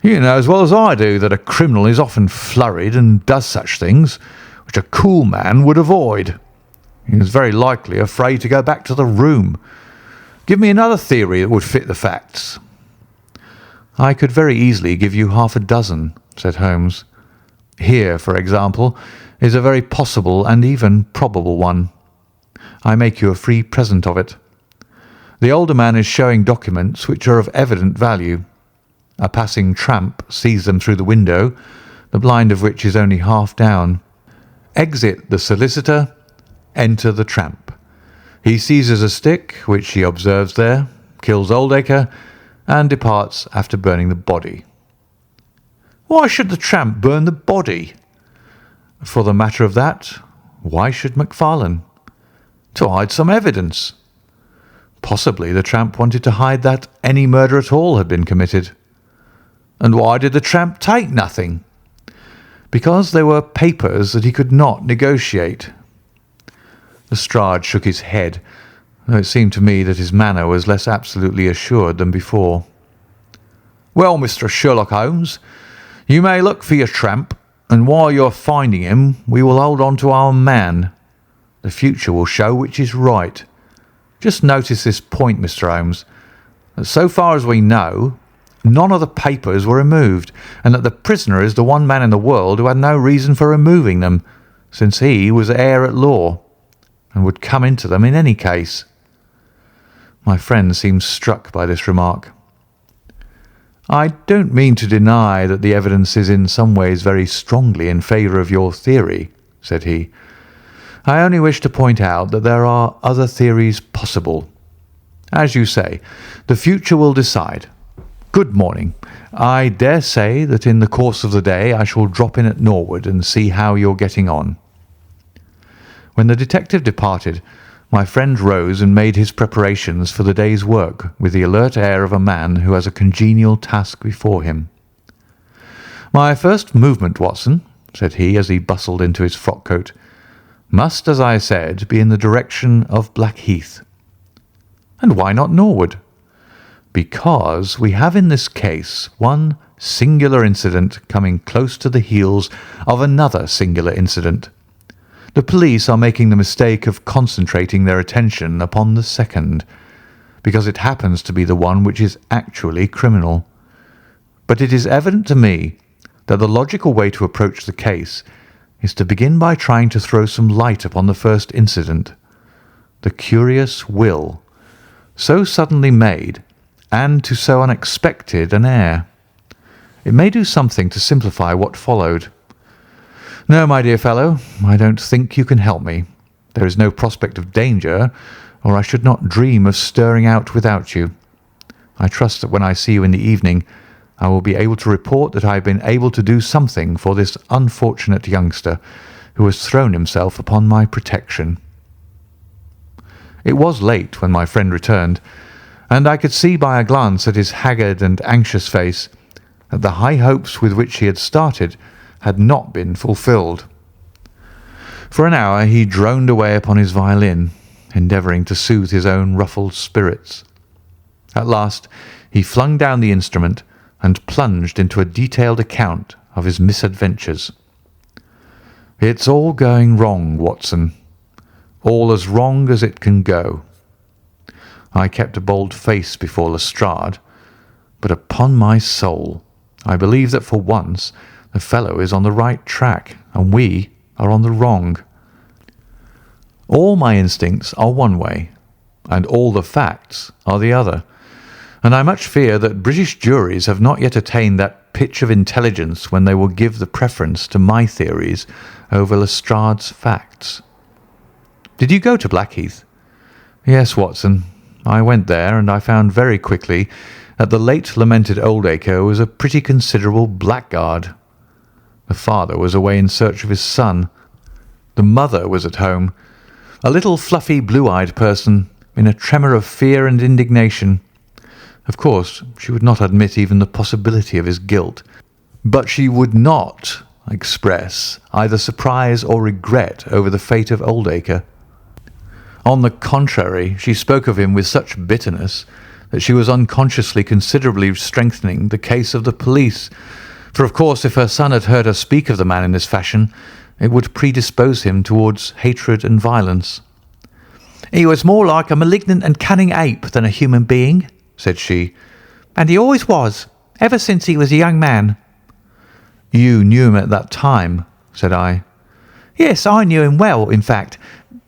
you know as well as I do that a criminal is often flurried and does such things which a cool man would avoid. He was very likely afraid to go back to the room. Give me another theory that would fit the facts." "I could very easily give you half a dozen," said Holmes. "Here, for example, is a very possible and even probable one. I make you a free present of it. The older man is showing documents which are of evident value. A passing tramp sees them through the window, the blind of which is only half down. Exit the solicitor, enter the tramp. He seizes a stick, which he observes there, kills Oldacre, and departs after burning the body." Why should the tramp burn the body? For the matter of that, why should Macfarlane? To hide some evidence. Possibly the tramp wanted to hide that any murder at all had been committed. And why did the tramp take nothing? Because there were papers that he could not negotiate. Lestrade shook his head, though it seemed to me that his manner was less absolutely assured than before. Well, Mr. Sherlock Holmes, you may look for your tramp, and while you're finding him, we will hold on to our man. The future will show which is right. Just notice this point, Mr. Holmes, that so far as we know, none of the papers were removed, and that the prisoner is the one man in the world who had no reason for removing them, since he was heir at law, and would come into them in any case. My friend seemed struck by this remark. I don't mean to deny that the evidence is in some ways very strongly in favour of your theory, said he. I only wish to point out that there are other theories possible. As you say, the future will decide. Good morning. I dare say that in the course of the day I shall drop in at Norwood and see how you're getting on. When the detective departed, my friend rose and made his preparations for the day's work with the alert air of a man who has a congenial task before him. My first movement, Watson, said he as he bustled into his frock-coat, must, as I said, be in the direction of Blackheath. And why not Norwood? Because we have in this case one singular incident coming close to the heels of another singular incident. The police are making the mistake of concentrating their attention upon the second, because it happens to be the one which is actually criminal. But it is evident to me that the logical way to approach the case is to begin by trying to throw some light upon the first incident, the curious will, so suddenly made, and to so unexpected an heir. It may do something to simplify what followed. No, my dear fellow, I don't think you can help me. There is no prospect of danger, or I should not dream of stirring out without you. I trust that when I see you in the evening, I will be able to report that I have been able to do something for this unfortunate youngster who has thrown himself upon my protection. It was late when my friend returned, and I could see by a glance at his haggard and anxious face that the high hopes with which he had started had not been fulfilled. For an hour he droned away upon his violin, endeavouring to soothe his own ruffled spirits. At last he flung down the instrument and plunged into a detailed account of his misadventures. It's all going wrong, Watson, all as wrong as it can go. I kept a bold face before Lestrade, but upon my soul, I believe that for once the fellow is on the right track, and we are on the wrong. All my instincts are one way, and all the facts are the other, and I much fear that British juries have not yet attained that pitch of intelligence when they will give the preference to my theories over Lestrade's facts. Did you go to Blackheath? Yes, Watson, I went there, and I found very quickly that the late lamented Oldacre was a pretty considerable blackguard. The father was away in search of his son. The mother was at home, a little fluffy blue-eyed person in a tremor of fear and indignation. Of course, she would not admit even the possibility of his guilt, but she would not express either surprise or regret over the fate of Oldacre. On the contrary, she spoke of him with such bitterness that she was unconsciously considerably strengthening the case of the police, for of course if her son had heard her speak of the man in this fashion, it would predispose him towards hatred and violence. "He was more like a malignant and cunning ape than a human being," said she, "and he always was, ever since he was a young man." "You knew him at that time?" said I. "Yes, I knew him well, in fact.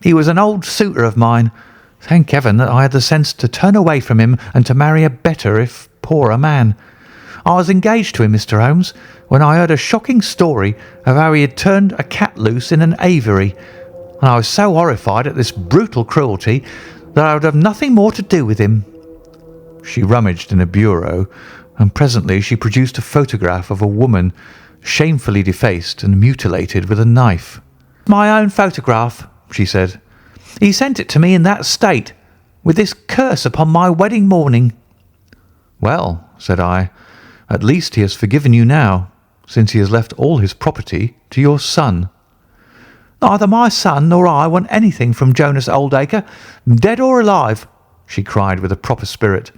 He was an old suitor of mine. Thank heaven that I had the sense to turn away from him and to marry a better, if poorer, man. I was engaged to him, Mr. Holmes, when I heard a shocking story of how he had turned a cat loose in an aviary, and I was so horrified at this brutal cruelty that I would have nothing more to do with him." She rummaged in a bureau, and presently she produced a photograph of a woman shamefully defaced and mutilated with a knife. "My own photograph," she said. "He sent it to me in that state, with this curse upon my wedding morning." "Well," said I, "at least he has forgiven you now, since he has left all his property to your son." "Neither my son nor I want anything from Jonas Oldacre, dead or alive," she cried with a proper spirit.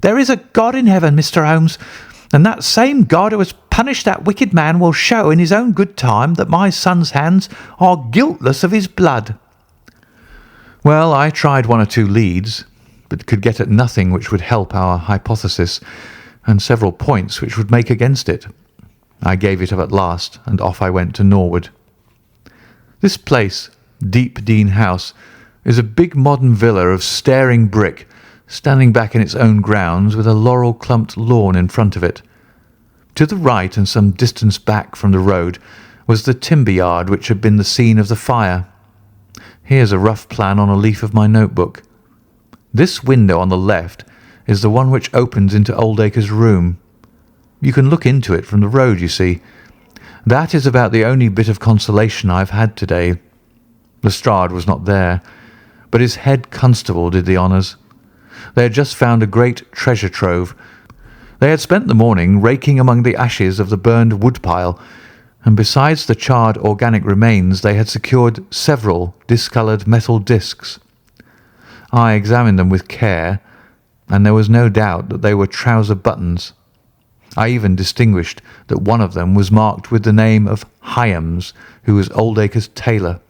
"There is a God in heaven, Mr. Holmes, and that same God who has punished that wicked man will show in his own good time that my son's hands are guiltless of his blood." Well, I tried one or two leads, but could get at nothing which would help our hypothesis, and several points which would make against it. I gave it up at last, and off I went to Norwood. This place, Deep Dean House, is a big modern villa of staring brick, standing back in its own grounds with a laurel-clumped lawn in front of it. To the right and some distance back from the road was the timber yard which had been the scene of the fire. Here's a rough plan on a leaf of my notebook. This window on the left is the one which opens into Oldacre's room. You can look into it from the road, you see. That is about the only bit of consolation I've had today. Lestrade was not there, but his head constable did the honours. They had just found a great treasure trove. They had spent the morning raking among the ashes of the burned woodpile, and besides the charred organic remains they had secured several discoloured metal discs. I examined them with care, and there was no doubt that they were trouser buttons. I even distinguished that one of them was marked with the name of Hyams, who was Oldacre's tailor.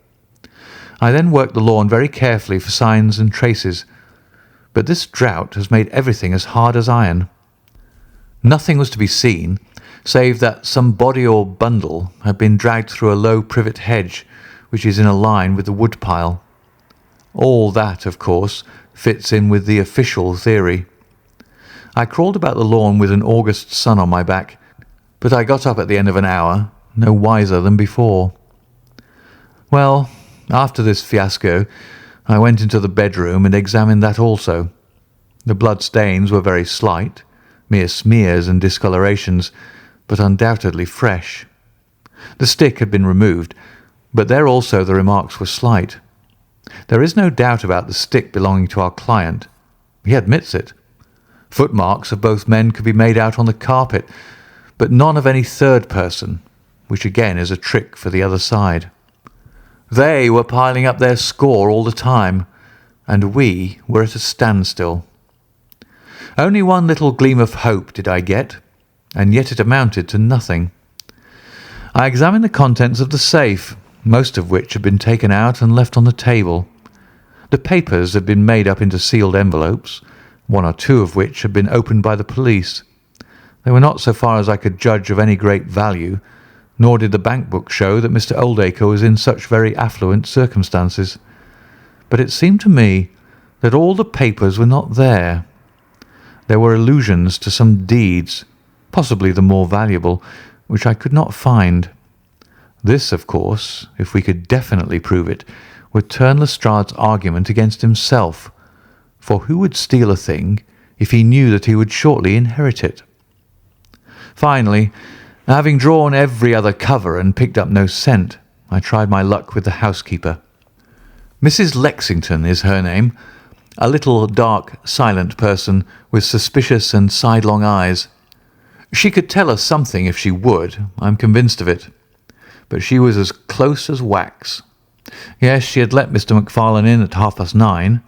I then worked the lawn very carefully for signs and traces, but this drought has made everything as hard as iron. Nothing was to be seen, save that some body or bundle had been dragged through a low privet hedge, which is in a line with the woodpile. All that, of course, fits in with the official theory. I crawled about the lawn with an August sun on my back, but I got up at the end of an hour, no wiser than before. Well, after this fiasco, I went into the bedroom and examined that also. The blood stains were very slight, mere smears and discolorations, but undoubtedly fresh. The stick had been removed, but there also the remarks were slight. There is no doubt about the stick belonging to our client. He admits it. Footmarks of both men could be made out on the carpet, but none of any third person, which again is a trick for the other side. They were piling up their score all the time, and we were at a standstill. Only one little gleam of hope did I get, and yet it amounted to nothing. I examined the contents of the safe, most of which had been taken out and left on the table. The papers had been made up into sealed envelopes, one or two of which had been opened by the police. They were not, so far as I could judge, of any great value, nor did the bank book show that Mr. Oldacre was in such very affluent circumstances. But it seemed to me that all the papers were not there. There were allusions to some deeds, possibly the more valuable, which I could not find. This, of course, if we could definitely prove it, would turn Lestrade's argument against himself, for who would steal a thing if he knew that he would shortly inherit it? Finally, having drawn every other cover and picked up no scent, I tried my luck with the housekeeper. Mrs. Lexington is her name, a little dark, silent person with suspicious and sidelong eyes. She could tell us something if she would, I'm convinced of it, but she was as close as wax. Yes, she had let Mr. MacFarlane in at 9:30.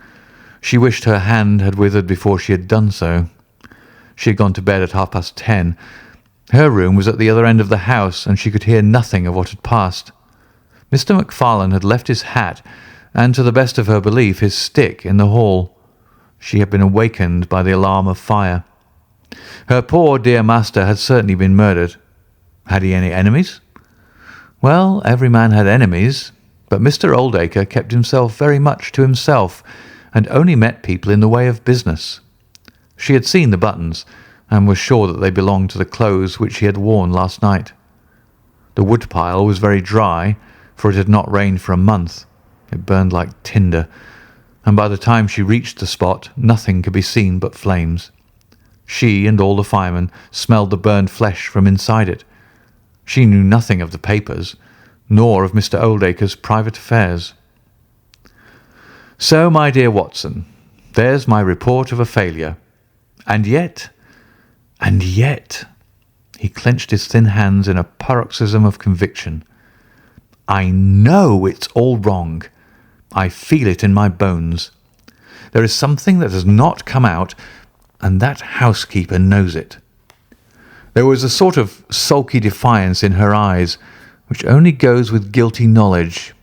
She wished her hand had withered before she had done so. She had gone to bed at 10:30. Her room was at the other end of the house, and she could hear nothing of what had passed. Mr. MacFarlane had left his hat, and, to the best of her belief, his stick in the hall. She had been awakened by the alarm of fire. Her poor dear master had certainly been murdered. Had he any enemies? Well, every man had enemies, but Mr. Oldacre kept himself very much to himself, and only met people in the way of business. She had seen the buttons, and was sure that they belonged to the clothes which he had worn last night. The woodpile was very dry, for it had not rained for a month. It burned like tinder, and by the time she reached the spot, nothing could be seen but flames. She and all the firemen smelled the burned flesh from inside it. She knew nothing of the papers, nor of Mr. Oldacre's private affairs. So, my dear Watson, there's my report of a failure. And yet, he clenched his thin hands in a paroxysm of conviction. I know it's all wrong. I feel it in my bones. There is something that has not come out, and that housekeeper knows it. There was a sort of sulky defiance in her eyes, which only goes with guilty knowledge.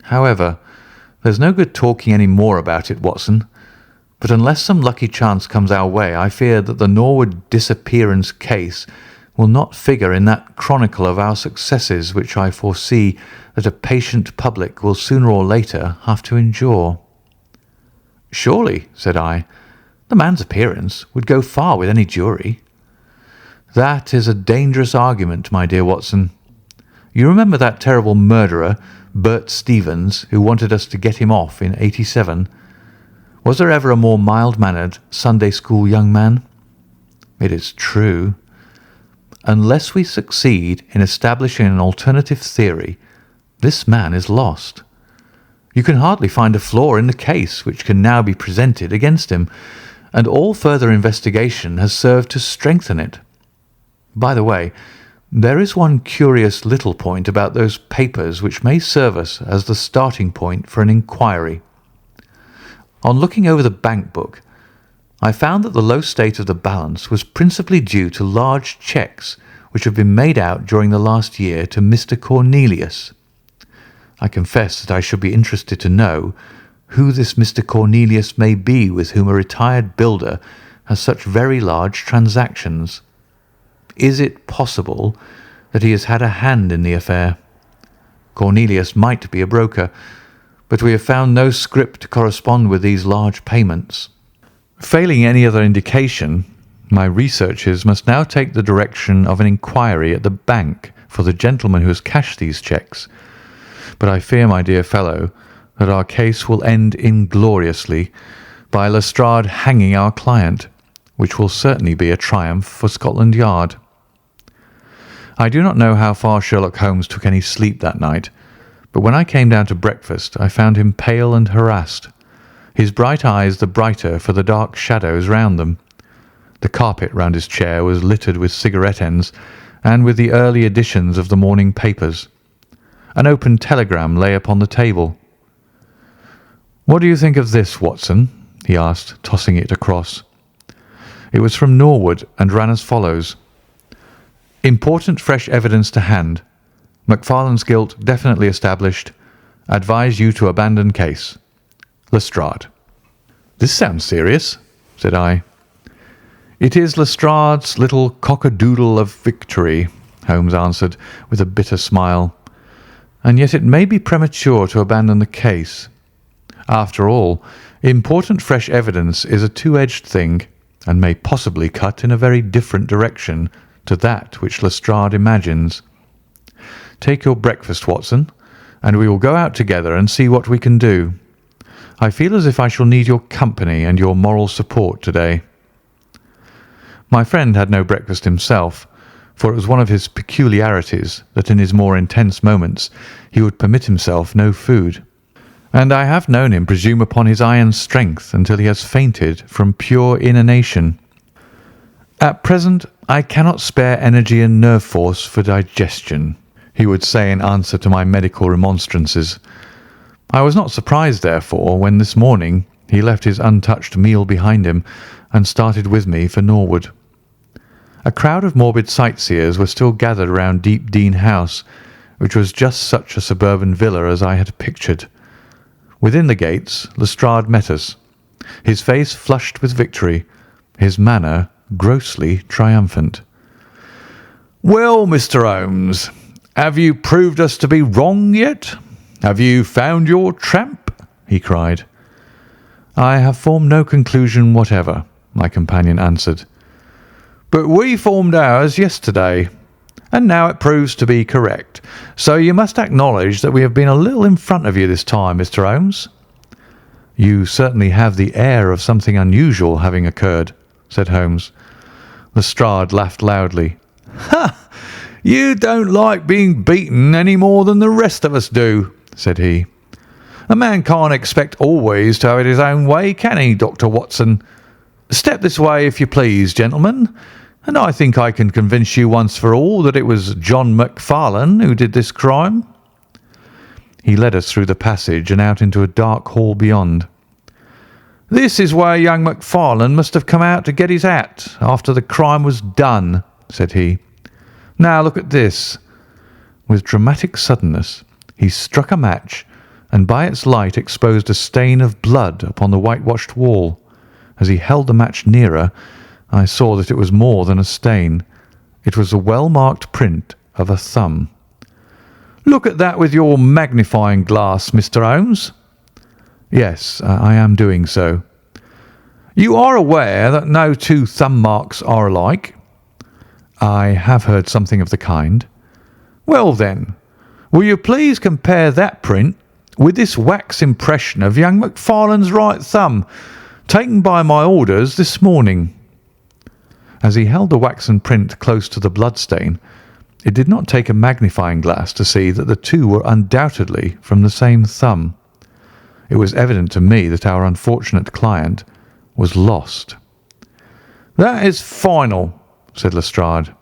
However, there's no good talking any more about it, Watson. But unless some lucky chance comes our way, I fear that the Norwood disappearance case will not figure in that chronicle of our successes which I foresee that a patient public will sooner or later have to endure. Surely, said I, the man's appearance would go far with any jury. That is a dangerous argument, my dear Watson. You remember that terrible murderer, Bert Stevens, who wanted us to get him off in '87? Was there ever a more mild-mannered Sunday school young man? It is true. Unless we succeed in establishing an alternative theory, this man is lost. You can hardly find a flaw in the case which can now be presented against him, and all further investigation has served to strengthen it. By the way, there is one curious little point about those papers which may serve us as the starting point for an inquiry. On looking over the bank book, I found that the low state of the balance was principally due to large cheques which have been made out during the last year to Mr. Cornelius. I confess that I should be interested to know who this Mr. Cornelius may be with whom a retired builder has such very large transactions. Is it possible that he has had a hand in the affair? Cornelius might be a broker, but we have found no scrip to correspond with these large payments. Failing any other indication, my researches must now take the direction of an inquiry at the bank for the gentleman who has cashed these cheques. But I fear, my dear fellow, that our case will end ingloriously by Lestrade hanging our client, which will certainly be a triumph for Scotland Yard. I do not know how far Sherlock Holmes took any sleep that night, but when I came down to breakfast I found him pale and harassed, his bright eyes the brighter for the dark shadows round them. The carpet round his chair was littered with cigarette ends and with the early editions of the morning papers. An open telegram lay upon the table. "What do you think of this, Watson?" he asked, tossing it across. It was from Norwood and ran as follows. "Important fresh evidence to hand. Macfarlane's guilt definitely established. Advise you to abandon case. Lestrade." "This sounds serious," said I. "It is Lestrade's little cock-a-doodle of victory," Holmes answered with a bitter smile. "And yet it may be premature to abandon the case. After all, important fresh evidence is a two-edged thing, and may possibly cut in a very different direction to that which Lestrade imagines. Take your breakfast, Watson, and we will go out together and see what we can do. I feel as if I shall need your company and your moral support today." My friend had no breakfast himself, for it was one of his peculiarities that in his more intense moments he would permit himself no food, and I have known him presume upon his iron strength until he has fainted from pure inanition. "At present I cannot spare energy and nerve force for digestion," he would say in answer to my medical remonstrances. I was not surprised, therefore, when this morning he left his untouched meal behind him and started with me for Norwood. A crowd of morbid sightseers were still gathered around Deepdene House, which was just such a suburban villa as I had pictured. Within the gates Lestrade met us, his face flushed with victory, his manner grossly triumphant. "Well, Mr. Holmes, have you proved us to be wrong yet? Have you found your tramp?" he cried. "I have formed no conclusion whatever," my companion answered. "But we formed ours yesterday, and now it proves to be correct. So you must acknowledge that we have been a little in front of you this time, Mr. Holmes." "You certainly have the air of something unusual having occurred," said Holmes. Lestrade laughed loudly. "Ha! You don't like being beaten any more than the rest of us do," said he. "A man can't expect always to have it his own way, can he, Dr. Watson? Step this way, if you please, gentlemen, and I think I can convince you once for all that it was John Macfarlane who did this crime." He led us through the passage and out into a dark hall beyond. "This is where young Macfarlane must have come out to get his hat after the crime was done," said he. "Now look at this." With dramatic suddenness, he struck a match and by its light exposed a stain of blood upon the whitewashed wall. As he held the match nearer, I saw that it was more than a stain. It was a well-marked print of a thumb. "Look at that with your magnifying glass, Mr. Holmes." "Yes, I am doing so." "You are aware that no two thumb marks are alike?" "I have heard something of the kind." "Well then, will you please compare that print with this wax impression of young Macfarlane's right thumb, taken by my orders this morning?" As he held the waxen print close to the bloodstain, it did not take a magnifying glass to see that the two were undoubtedly from the same thumb. It was evident to me that our unfortunate client was lost. "That is final," said Lestrade.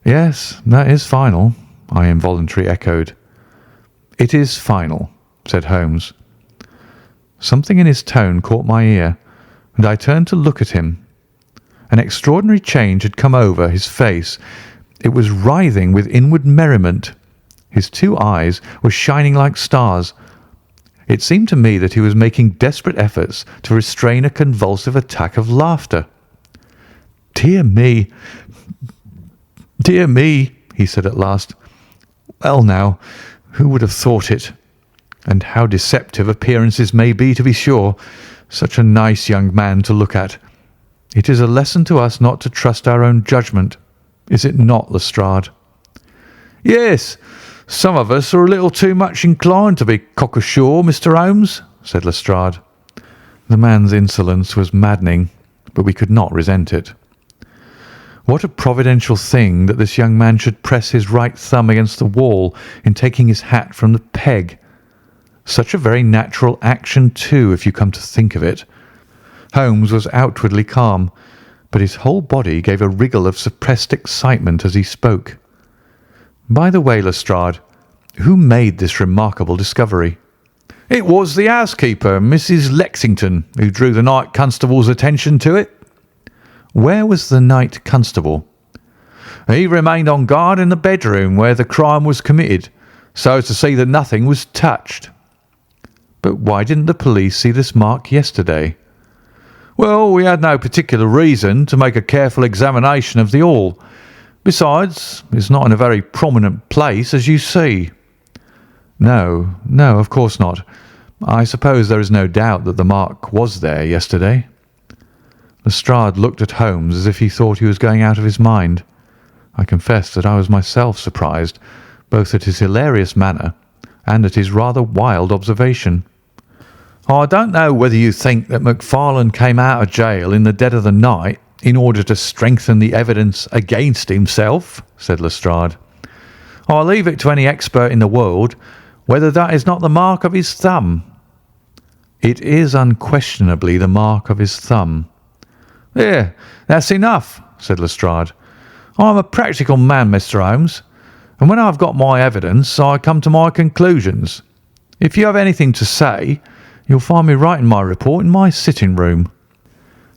"Yes, that is final," I involuntarily echoed. "It is final," said Holmes. Something in his tone caught my ear, and I turned to look at him. An extraordinary change had come over his face. It was writhing with inward merriment. His two eyes were shining like stars. It seemed to me that he was making desperate efforts to restrain a convulsive attack of laughter. "Dear me, dear me," he said at last. "Well now, who would have thought it? And how deceptive appearances may be, to be sure. Such a nice young man to look at. It is a lesson to us not to trust our own judgment, is it not, Lestrade?" "Yes, some of us are a little too much inclined to be cockasure, Mr. Holmes," said Lestrade. The man's insolence was maddening, but we could not resent it. What a providential thing that this young man should press his right thumb against the wall in taking his hat from the peg. Such a very natural action, too, if you come to think of it. Holmes was outwardly calm, but his whole body gave a wriggle of suppressed excitement as he spoke. "By the way, Lestrade, who made this remarkable discovery?" "It was the housekeeper, Mrs. Lexington, who drew the night constable's attention to it." "Where was the night constable?" "He remained on guard in the bedroom where the crime was committed, so as to see that nothing was touched." "But why didn't the police see this mark yesterday?" "Well, we had no particular reason to make a careful examination of the hall. Besides, it's not in a very prominent place, as you see." No, of course not. I suppose there is no doubt that the mark was there yesterday." Lestrade looked at Holmes as if he thought he was going out of his mind. I confess that I was myself surprised, both at his hilarious manner and at his rather wild observation. "I don't know whether you think that Macfarlane came out of jail in the dead of the night in order to strengthen the evidence against himself," said Lestrade. "I leave it to any expert in the world whether that is not the mark of his thumb." "It is unquestionably the mark of his thumb." "There, that's enough," said Lestrade. "I'm a practical man, Mr. Holmes, and when I've got my evidence I come to my conclusions. If you have anything to say, you'll find me writing my report in my sitting-room."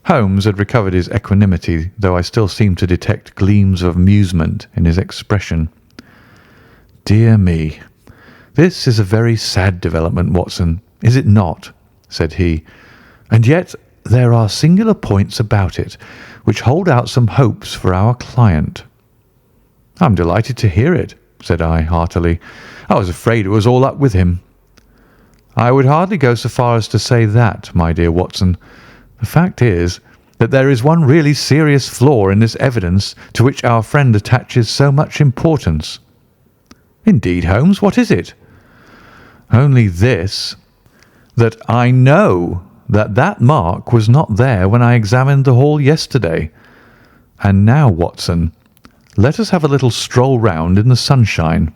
Holmes had recovered his equanimity, though I still seemed to detect gleams of amusement in his expression. "Dear me, this is a very sad development, Watson, is it not?" said he. "And yet there are singular points about it which hold out some hopes for our client." "I'm delighted to hear it," said I heartily. "I was afraid it was all up with him." "I would hardly go so far as to say that, my dear Watson. The fact is that there is one really serious flaw in this evidence to which our friend attaches so much importance." "Indeed, Holmes, what is it?" "Only this, that I know that mark was not there when I examined the hall yesterday. And now, Watson, let us have a little stroll round in the sunshine."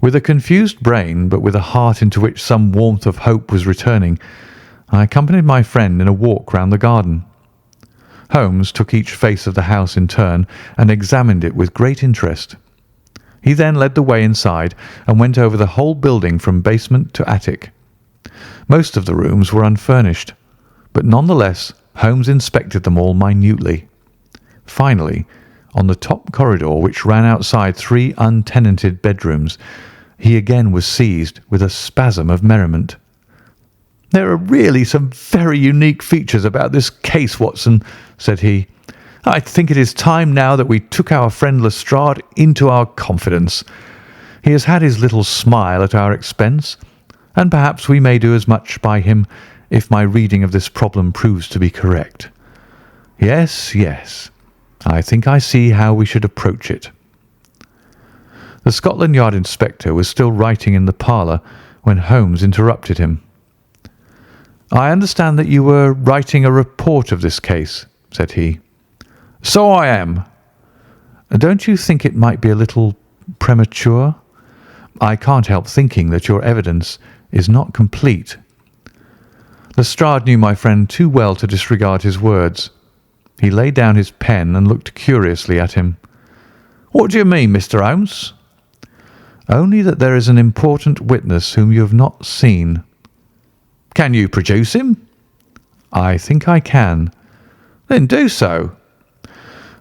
With a confused brain, but with a heart into which some warmth of hope was returning, I accompanied my friend in a walk round the garden. Holmes took each face of the house in turn and examined it with great interest. He then led the way inside and went over the whole building from basement to attic. Most of the rooms were unfurnished, but none the less Holmes inspected them all minutely. Finally, on the top corridor which ran outside 3 untenanted bedrooms, he again was seized with a spasm of merriment. "There are really some very unique features about this case, Watson," said he. "I think it is time now that we took our friend Lestrade into our confidence. He has had his little smile at our expense, and perhaps we may do as much by him if my reading of this problem proves to be correct. Yes, yes, I think I see how we should approach it." The Scotland Yard inspector was still writing in the parlour when Holmes interrupted him. "I understand that you were writing a report of this case," said he. "So I am." "Don't you think it might be a little premature? I can't help thinking that your evidence is not complete." Lestrade knew my friend too well to disregard his words. He laid down his pen and looked curiously at him. "What do you mean, Mr. Holmes?" "Only that there is an important witness whom you have not seen." "Can you produce him?" "I think I can." "Then do so."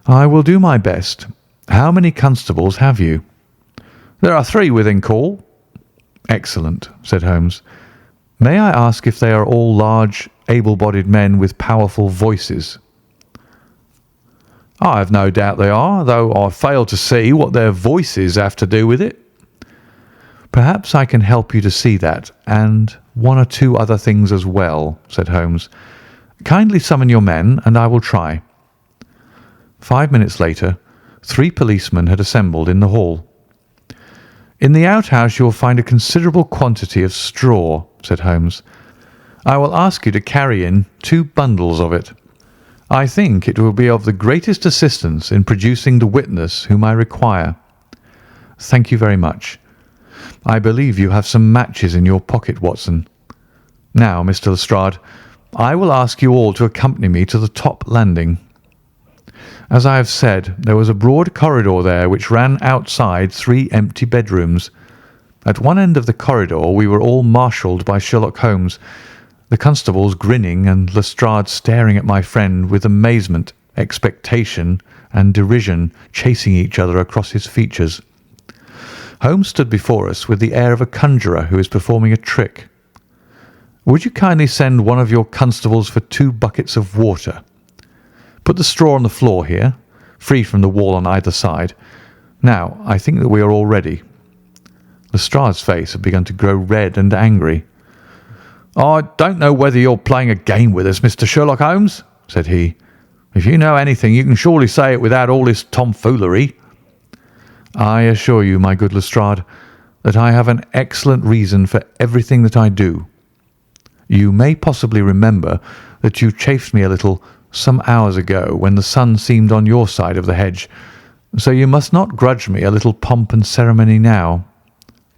"I will do my best. How many constables have you?" "There are 3 within call." "Excellent," said Holmes. "May I ask if they are all large, able-bodied men with powerful voices?" "I have no doubt they are, though I fail to see what their voices have to do with it." "Perhaps I can help you to see that, and 1 or 2 other things as well," said Holmes. "Kindly summon your men, and I will try." 5 minutes later, 3 policemen had assembled in the hall. "In the outhouse you will find a considerable quantity of straw," said Holmes. "I will ask you to carry in 2 bundles of it. I think it will be of the greatest assistance in producing the witness whom I require." "Thank you very much. I believe you have some matches in your pocket, Watson. Now, Mr. Lestrade, I will ask you all to accompany me to the top landing." As I have said, there was a broad corridor there which ran outside 3 empty bedrooms. At one end of the corridor we were all marshalled by Sherlock Holmes, the constables grinning and Lestrade staring at my friend with amazement, expectation, and derision chasing each other across his features. Holmes stood before us with the air of a conjurer who is performing a trick. "Would you kindly send one of your constables for 2 buckets of water? Put the straw on the floor here, free from the wall on either side. Now, I think that we are all ready." Lestrade's face had begun to grow red and angry. "I don't know whether you're playing a game with us, Mr. Sherlock Holmes," said he. "If you know anything, you can surely say it without all this tomfoolery." "I assure you, my good Lestrade, that I have an excellent reason for everything that I do. You may possibly remember that you chaffed me a little some hours ago when the sun seemed on your side of the hedge, so you must not grudge me a little pomp and ceremony now.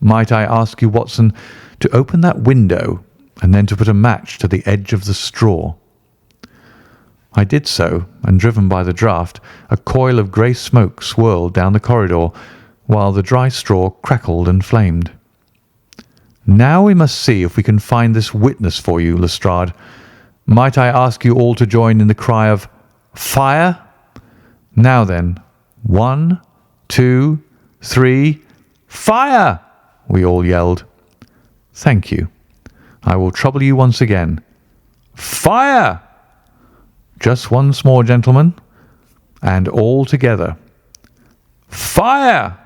Might I ask you, Watson, to open that window and then to put a match to the edge of the straw?" I did so, and driven by the draught, a coil of grey smoke swirled down the corridor, while the dry straw crackled and flamed. "Now we must see if we can find this witness for you, Lestrade. Might I ask you all to join in the cry of 'Fire'? Now then, 1, 2, 3, fire!" we all yelled. "Thank you. I will trouble you once again. Fire! Just once more, gentlemen, and all together. Fire!"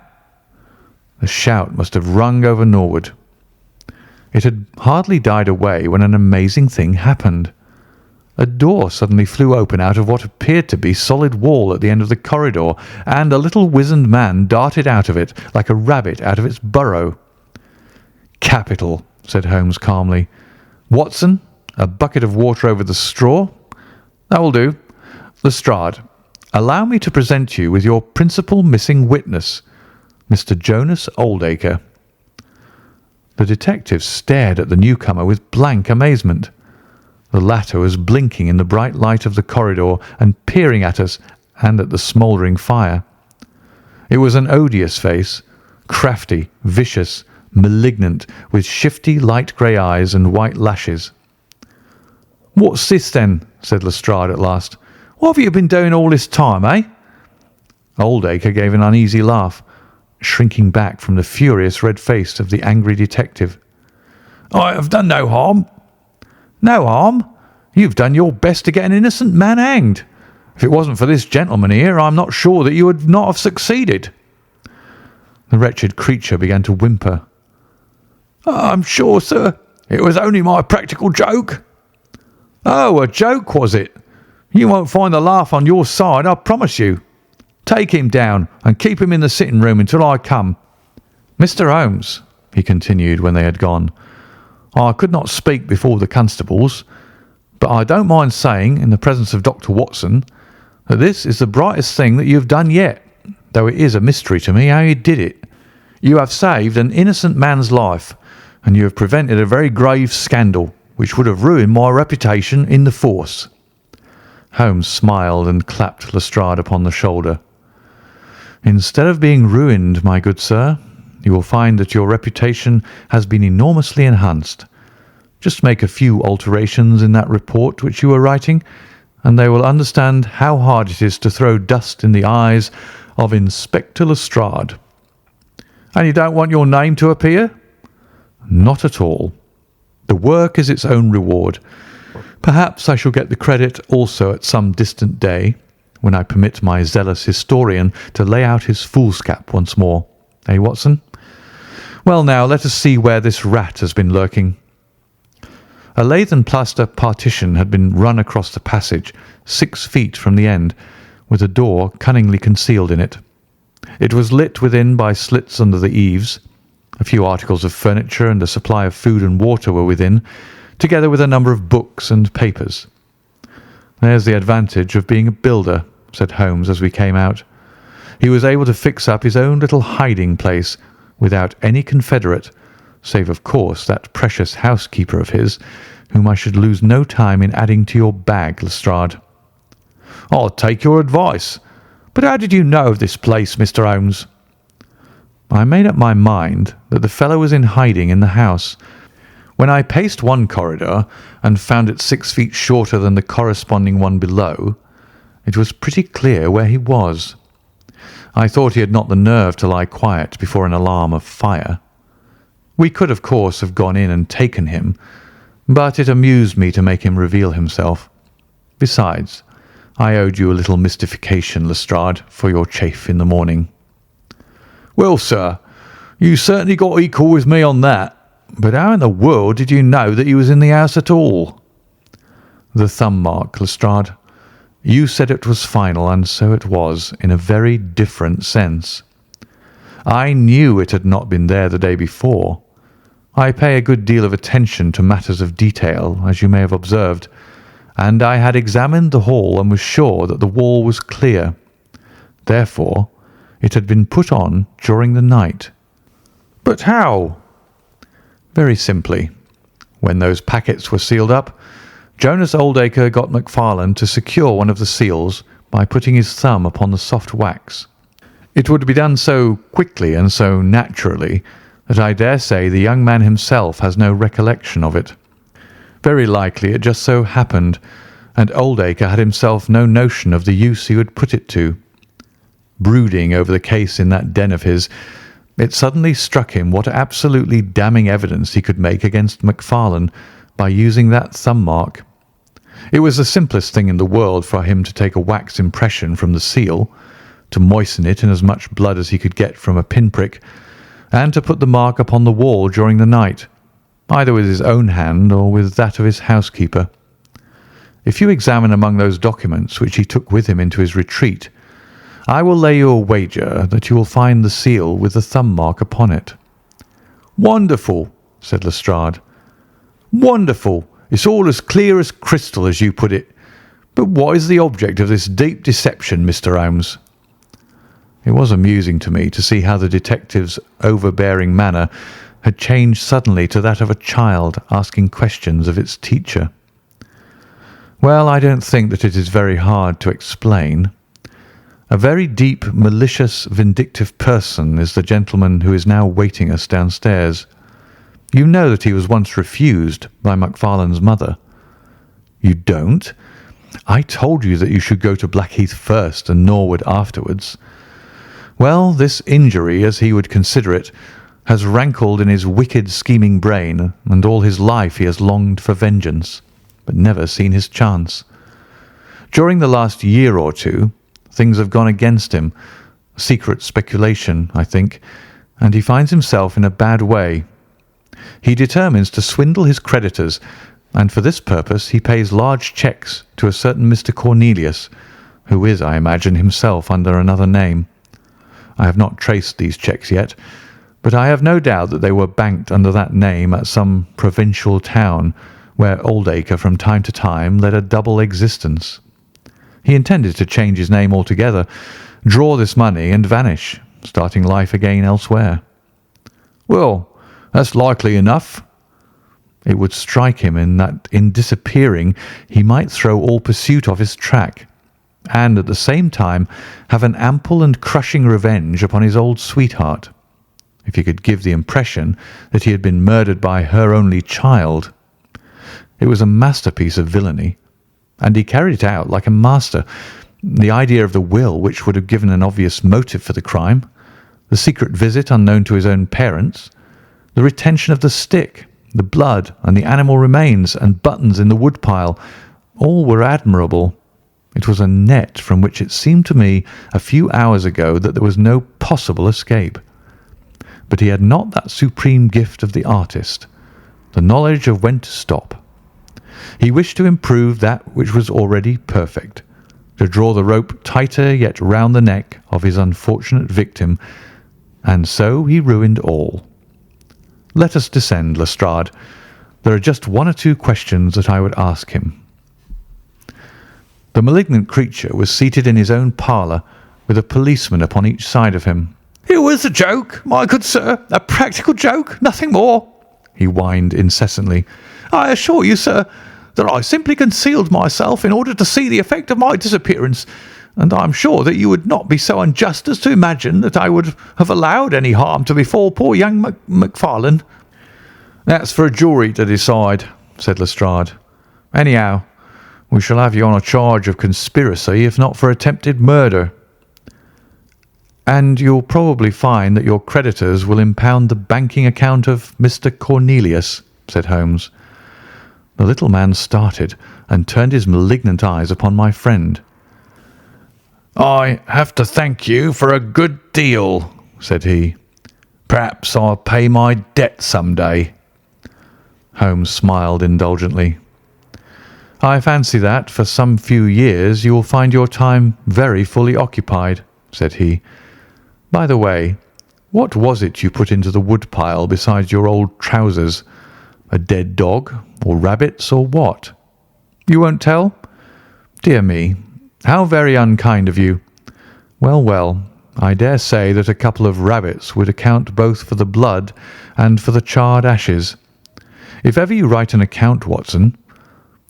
The shout must have rung over Norwood. It had hardly died away when an amazing thing happened. A door suddenly flew open out of what appeared to be solid wall at the end of the corridor, and a little wizened man darted out of it like a rabbit out of its burrow. "Capital," said Holmes calmly. "Watson, a bucket of water over the straw. That will do. Lestrade, Allow me to present you with your principal missing witness, Mr. Jonas Oldacre." The detective stared at the newcomer with blank amazement. The latter was blinking in the bright light of the corridor and peering at us and at the smouldering fire. It was an odious face, crafty, vicious, malignant, with shifty light grey eyes and white lashes. "What's this, then?" said Lestrade at last. "What have you been doing all this time, eh?" Oldacre gave an uneasy laugh, shrinking back from the furious red face of the angry detective. "I have done no harm." "No harm? You've done your best to get an innocent man hanged. If it wasn't for this gentleman here, I'm not sure that you would not have succeeded." The wretched creature began to whimper. "I'm sure, sir, it was only my practical joke." "Oh, a joke, was it? You won't find the laugh on your side, I promise you. Take him down and keep him in the sitting room until I come. Mr. Holmes," he continued when they had gone, "I could not speak before the constables, but I don't mind saying, in the presence of Dr. Watson, that this is the brightest thing that you have done yet, though it is a mystery to me how you did it. You have saved an innocent man's life, and you have prevented a very grave scandal, which would have ruined my reputation in the force." Holmes smiled and clapped Lestrade upon the shoulder. "Instead of being ruined, my good sir, you will find that your reputation has been enormously enhanced. Just make a few alterations in that report which you are writing, and they will understand how hard it is to throw dust in the eyes of Inspector Lestrade." "And you don't want your name to appear?" "Not at all. The work is its own reward. Perhaps I shall get the credit also at some distant day, when I permit my zealous historian to lay out his foolscap once more. Eh, Watson? Well, now, let us see where this rat has been lurking." A lath and plaster partition had been run across the passage 6 feet from the end, with a door cunningly concealed in it. It was lit within by slits under the eaves. A few articles of furniture and a supply of food and water were within, together with a number of books and papers. "There's the advantage of being a builder," said Holmes as we came out. He was able to fix up his own little hiding place without any confederate, save of course that precious housekeeper of his, whom I should lose no time in adding to your bag, Lestrade. "I'll take your advice. But how did you know of this place, Mr. Holmes?" I made up my mind that the fellow was in hiding in the house. When I paced one corridor and found it 6 feet shorter than the corresponding one below, it was pretty clear where he was. I thought he had not the nerve to lie quiet before an alarm of fire. We could, of course, have gone in and taken him, but it amused me to make him reveal himself. Besides, I owed you a little mystification, Lestrade, for your chaff in the morning. "Well, sir, you certainly got equal with me on that. But how in the world did you know that he was in the house at all?" "The thumb mark, Lestrade. You said it was final, and so it was, in a very different sense. I knew it had not been there the day before. I pay a good deal of attention to matters of detail, as you may have observed, and I had examined the hall and was sure that the wall was clear. Therefore, it had been put on during the night." "But how?" "Very simply. When those packets were sealed up, Jonas Oldacre got Macfarlane to secure one of the seals by putting his thumb upon the soft wax. It would be done so quickly and so naturally that I dare say the young man himself has no recollection of it. Very likely it just so happened, and Oldacre had himself no notion of the use he would put it to. Brooding over the case in that den of his, it suddenly struck him what absolutely damning evidence he could make against Macfarlane by using that thumb mark. It was the simplest thing in the world for him to take a wax impression from the seal, to moisten it in as much blood as he could get from a pinprick, and to put the mark upon the wall during the night, either with his own hand or with that of his housekeeper. If you examine among those documents which he took with him into his retreat, I will lay you a wager that you will find the seal with the thumb mark upon it." "Wonderful," said Lestrade. "Wonderful. It's all as clear as crystal, as you put it. But what is the object of this deep deception, Mr. Holmes?" It was amusing to me to see how the detective's overbearing manner had changed suddenly to that of a child asking questions of its teacher. "Well, I don't think that it is very hard to explain. A very deep, malicious, vindictive person is the gentleman who is now waiting us downstairs. You know that he was once refused by Macfarlane's mother." "You don't? I told you that you should go to Blackheath first and Norwood afterwards. Well, this injury, as he would consider it, has rankled in his wicked, scheming brain, and all his life he has longed for vengeance, but never seen his chance. During the last year or two, things have gone against him, secret speculation, I think, and he finds himself in a bad way. He determines to swindle his creditors, and for this purpose he pays large cheques to a certain Mr. Cornelius, who is, I imagine, himself under another name. I have not traced these cheques yet, but I have no doubt that they were banked under that name at some provincial town where Oldacre from time to time led a double existence. He intended to change his name altogether, draw this money and vanish, starting life again elsewhere." "Well, that's likely enough." It would strike him that in disappearing he might throw all pursuit off his track, and at the same time have an ample and crushing revenge upon his old sweetheart. If he could give the impression that he had been murdered by her only child. It was a masterpiece of villainy, and he carried it out like a master. The idea of the will, which would have given an obvious motive for the crime, the secret visit unknown to his own parents, the retention of the stick, the blood and the animal remains and buttons in the woodpile, all were admirable. It was a net from which it seemed to me a few hours ago that there was no possible escape. But he had not that supreme gift of the artist, the knowledge of when to stop. He wished to improve that which was already perfect, to draw the rope tighter yet round the neck of his unfortunate victim, and so he ruined all. Let us descend, Lestrade. There are just one or two questions that I would ask him." The malignant creature was seated in his own parlour, with a policeman upon each side of him. "It was a joke, my good sir, a practical joke, nothing more," he whined incessantly. "I assure you, sir, that I simply concealed myself in order to see the effect of my disappearance, and I am sure that you would not be so unjust as to imagine that I would have allowed any harm to befall poor young Macfarlane." "That's for a jury to decide," said Lestrade. "Anyhow, we shall have you on a charge of conspiracy, if not for attempted murder." "And you'll probably find that your creditors will impound the banking account of Mr. Cornelius," said Holmes. The little man started and turned his malignant eyes upon my friend. "I have to thank you for a good deal," said he. "Perhaps I'll pay my debt some day." Holmes smiled indulgently. "I fancy that for some few years you will find your time very fully occupied," said he. "By the way, what was it you put into the woodpile besides your old trousers? A dead dog, or rabbits, or what? You won't tell? Dear me, how very unkind of you. Well, well, I dare say that a couple of rabbits would account both for the blood and for the charred ashes. If ever you write an account, Watson,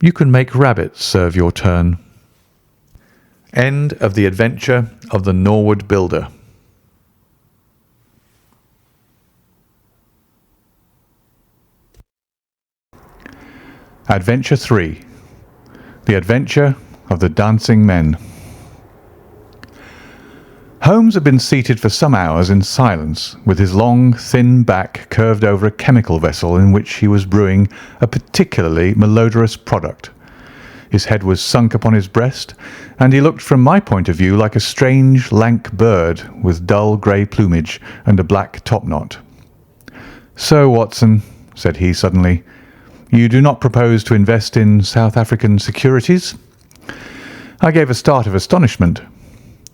you can make rabbits serve your turn." End of The Adventure of the Norwood Builder. Adventure 3. The Adventure of the Dancing Men. Holmes had been seated for some hours in silence, with his long, thin back curved over a chemical vessel in which he was brewing a particularly malodorous product. His head was sunk upon his breast, and he looked from my point of view like a strange, lank bird with dull grey plumage and a black topknot. "So, Watson," said he suddenly, "you do not propose to invest in South African securities?" I gave a start of astonishment.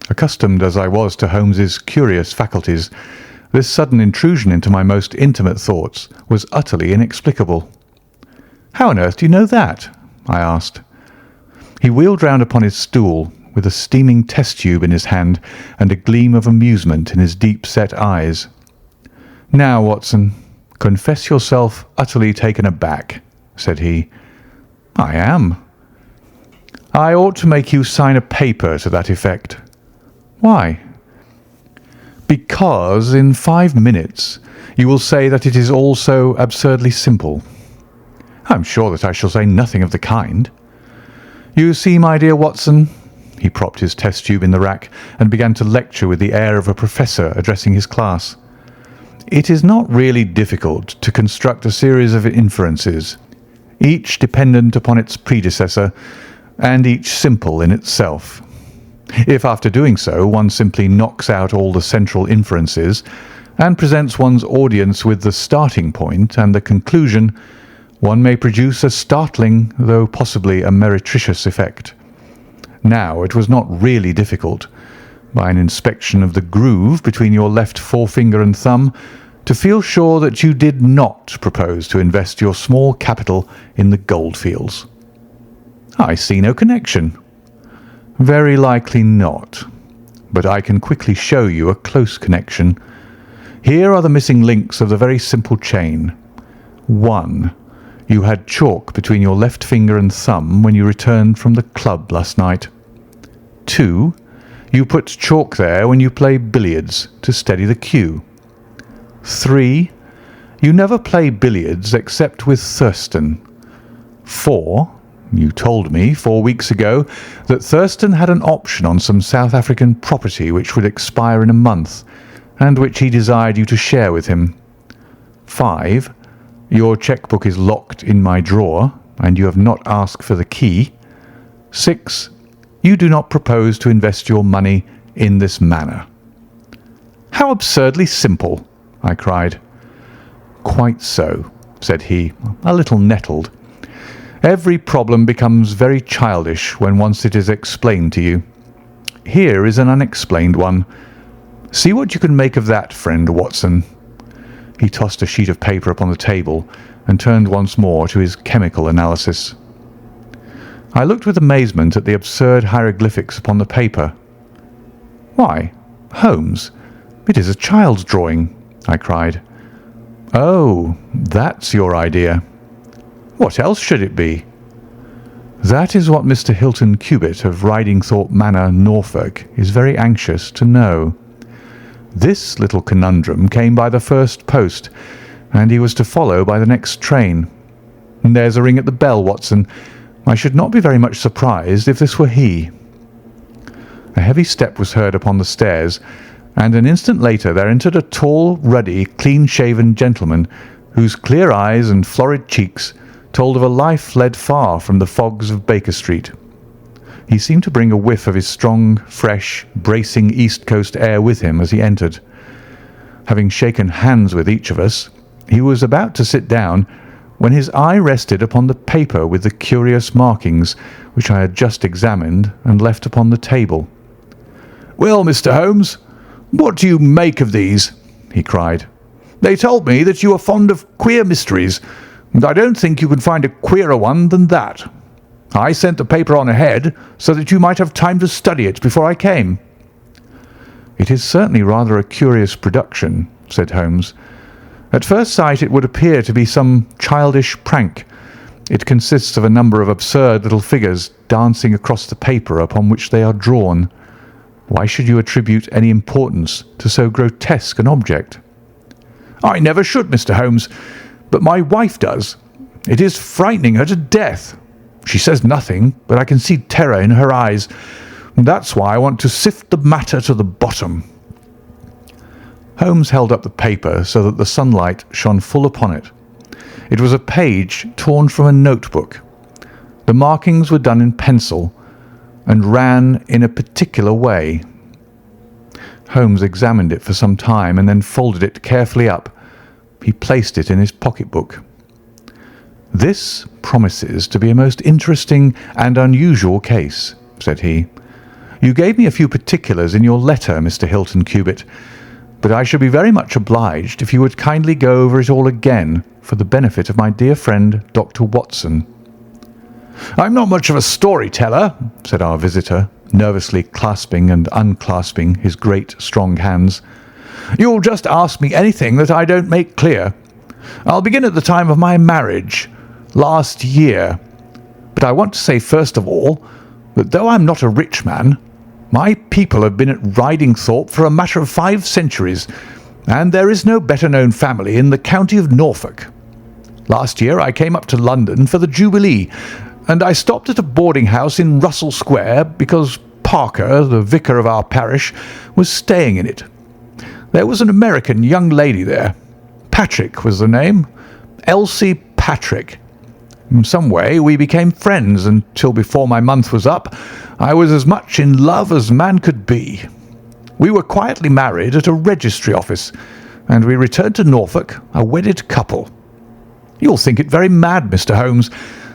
Accustomed as I was to Holmes's curious faculties, this sudden intrusion into my most intimate thoughts was utterly inexplicable. "How on earth do you know that?" I asked. He wheeled round upon his stool, with a steaming test tube in his hand and a gleam of amusement in his deep-set eyes. "Now, Watson, confess yourself utterly taken aback," said he. "I am." "I ought to make you sign a paper to that effect." "Why?" "Because in 5 minutes you will say that it is all so absurdly simple." "I am sure that I shall say nothing of the kind." "You see, my dear Watson," he propped his test tube in the rack and began to lecture with the air of a professor addressing his class, "it is not really difficult to construct a series of inferences, each dependent upon its predecessor and each simple in itself. If after doing so one simply knocks out all the central inferences and presents one's audience with the starting point and the conclusion, one may produce a startling, though possibly a meretricious effect. Now, it was not really difficult, by an inspection of the groove between your left forefinger and thumb, to feel sure that you did not propose to invest your small capital in the goldfields." "I see no connection." "Very likely not, but I can quickly show you a close connection. Here are the missing links of the very simple chain. 1. You had chalk between your left finger and thumb when you returned from the club last night. 2. You put chalk there when you play billiards to steady the cue. 3. You never play billiards except with Thurston. 4. You told me 4 weeks ago that Thurston had an option on some South African property which would expire in a month, and which he desired you to share with him. 5. Your cheque-book is locked in my drawer, and you have not asked for the key. 6. You do not propose to invest your money in this manner." "How absurdly simple!" I cried. "Quite so," said he, a little nettled. "Every problem becomes very childish when once it is explained to you. Here is an unexplained one. See what you can make of that, friend Watson." He tossed a sheet of paper upon the table and turned once more to his chemical analysis. I looked with amazement at the absurd hieroglyphics upon the paper. "Why, Holmes, it is a child's drawing," I cried. "Oh, that's your idea." "What else should it be?" "That is what Mr. Hilton Cubitt of Ridingthorpe Manor, Norfolk, is very anxious to know. This little conundrum came by the first post, and he was to follow by the next train. There's a ring at the bell, Watson. I should not be very much surprised if this were he." A heavy step was heard upon the stairs, and an instant later there entered a tall, ruddy, clean-shaven gentleman whose clear eyes and florid cheeks told of a life led far from the fogs of Baker Street. He seemed to bring a whiff of his strong, fresh, bracing East Coast air with him as he entered. Having shaken hands with each of us, he was about to sit down when his eye rested upon the paper with the curious markings which I had just examined and left upon the table. "Well, Mr. Holmes, what do you make of these?" he cried. "They told me that you are fond of queer mysteries, and I don't think you can find a queerer one than that. I sent the paper on ahead so that you might have time to study it before I came." "It is certainly rather a curious production," said Holmes. "At first sight it would appear to be some childish prank. It consists of a number of absurd little figures dancing across the paper upon which they are drawn. Why should you attribute any importance to so grotesque an object?" "I never should, Mr. Holmes, but my wife does. It is frightening her to death. She says nothing, but I can see terror in her eyes. That's why I want to sift the matter to the bottom." Holmes held up the paper so that the sunlight shone full upon it. It was a page torn from a notebook. The markings were done in pencil and ran in a particular way. Holmes examined it for some time and then folded it carefully up. He placed it in his pocket-book. "This promises to be a most interesting and unusual case," said he. "You gave me a few particulars in your letter, Mr. Hilton Cubitt, but I should be very much obliged if you would kindly go over it all again for the benefit of my dear friend Dr. Watson." "I'm not much of a storyteller," said our visitor, nervously clasping and unclasping his great, strong hands. "You'll just ask me anything that I don't make clear. I'll begin at the time of my marriage, last year. But I want to say first of all that though I'm not a rich man, my people have been at Ridingthorpe for a matter of 5 centuries, and there is no better-known family in the county of Norfolk. Last year I came up to London for the Jubilee, and I stopped at a boarding-house in Russell Square because Parker, the vicar of our parish, was staying in it. There was an American young lady there. Patrick was the name. Elsie Patrick. In some way we became friends until before my month was up I was as much in love as man could be. We were quietly married at a registry office, and we returned to Norfolk a wedded couple. You'll think it very mad, Mr. Holmes,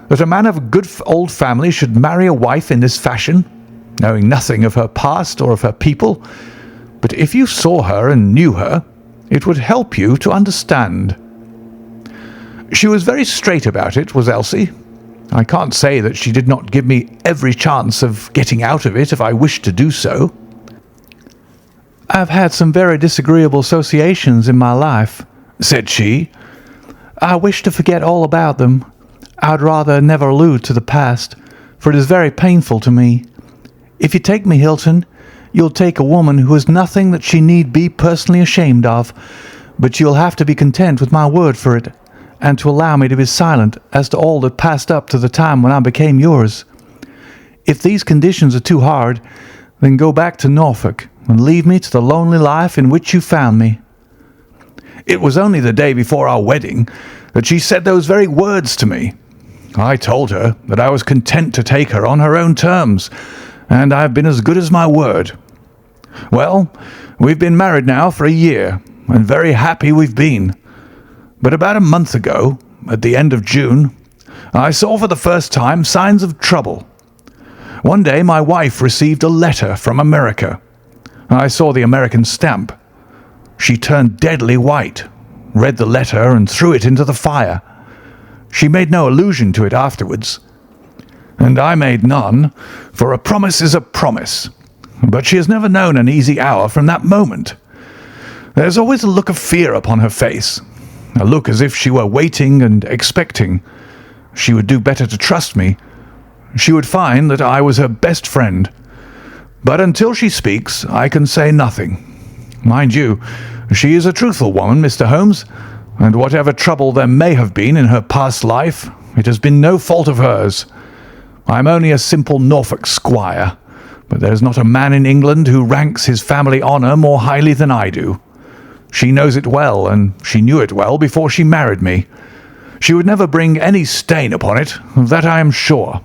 that a man of a good old family should marry a wife in this fashion, knowing nothing of her past or of her people. But if you saw her and knew her, it would help you to understand. She was very straight about it, was Elsie. I can't say that she did not give me every chance of getting out of it if I wished to do so. I've had some very disagreeable associations in my life, said she. I wish to forget all about them. I'd rather never allude to the past, for it is very painful to me. If you take me, Hilton, you'll take a woman who is nothing that she need be personally ashamed of, but you'll have to be content with my word for it, and to allow me to be silent as to all that passed up to the time when I became yours. If these conditions are too hard, then go back to Norfolk and leave me to the lonely life in which you found me." It was only the day before our wedding that she said those very words to me. I told her that I was content to take her on her own terms, and I have been as good as my word. Well, we've been married now for a year, and very happy we've been. But about a month ago, at the end of June, I saw for the first time signs of trouble. One day my wife received a letter from America. I saw the American stamp. She turned deadly white, read the letter and threw it into the fire. She made no allusion to it afterwards. And I made none, for a promise is a promise. But she has never known an easy hour from that moment. There's always a look of fear upon her face, a look as if she were waiting and expecting. She would do better to trust me. She would find that I was her best friend. But until she speaks, I can say nothing. Mind you, she is a truthful woman, Mr. Holmes, and whatever trouble there may have been in her past life, it has been no fault of hers. I am only a simple Norfolk squire, but there is not a man in England who ranks his family honour more highly than I do. She knows it well, and she knew it well before she married me. She would never bring any stain upon it, of that I am sure.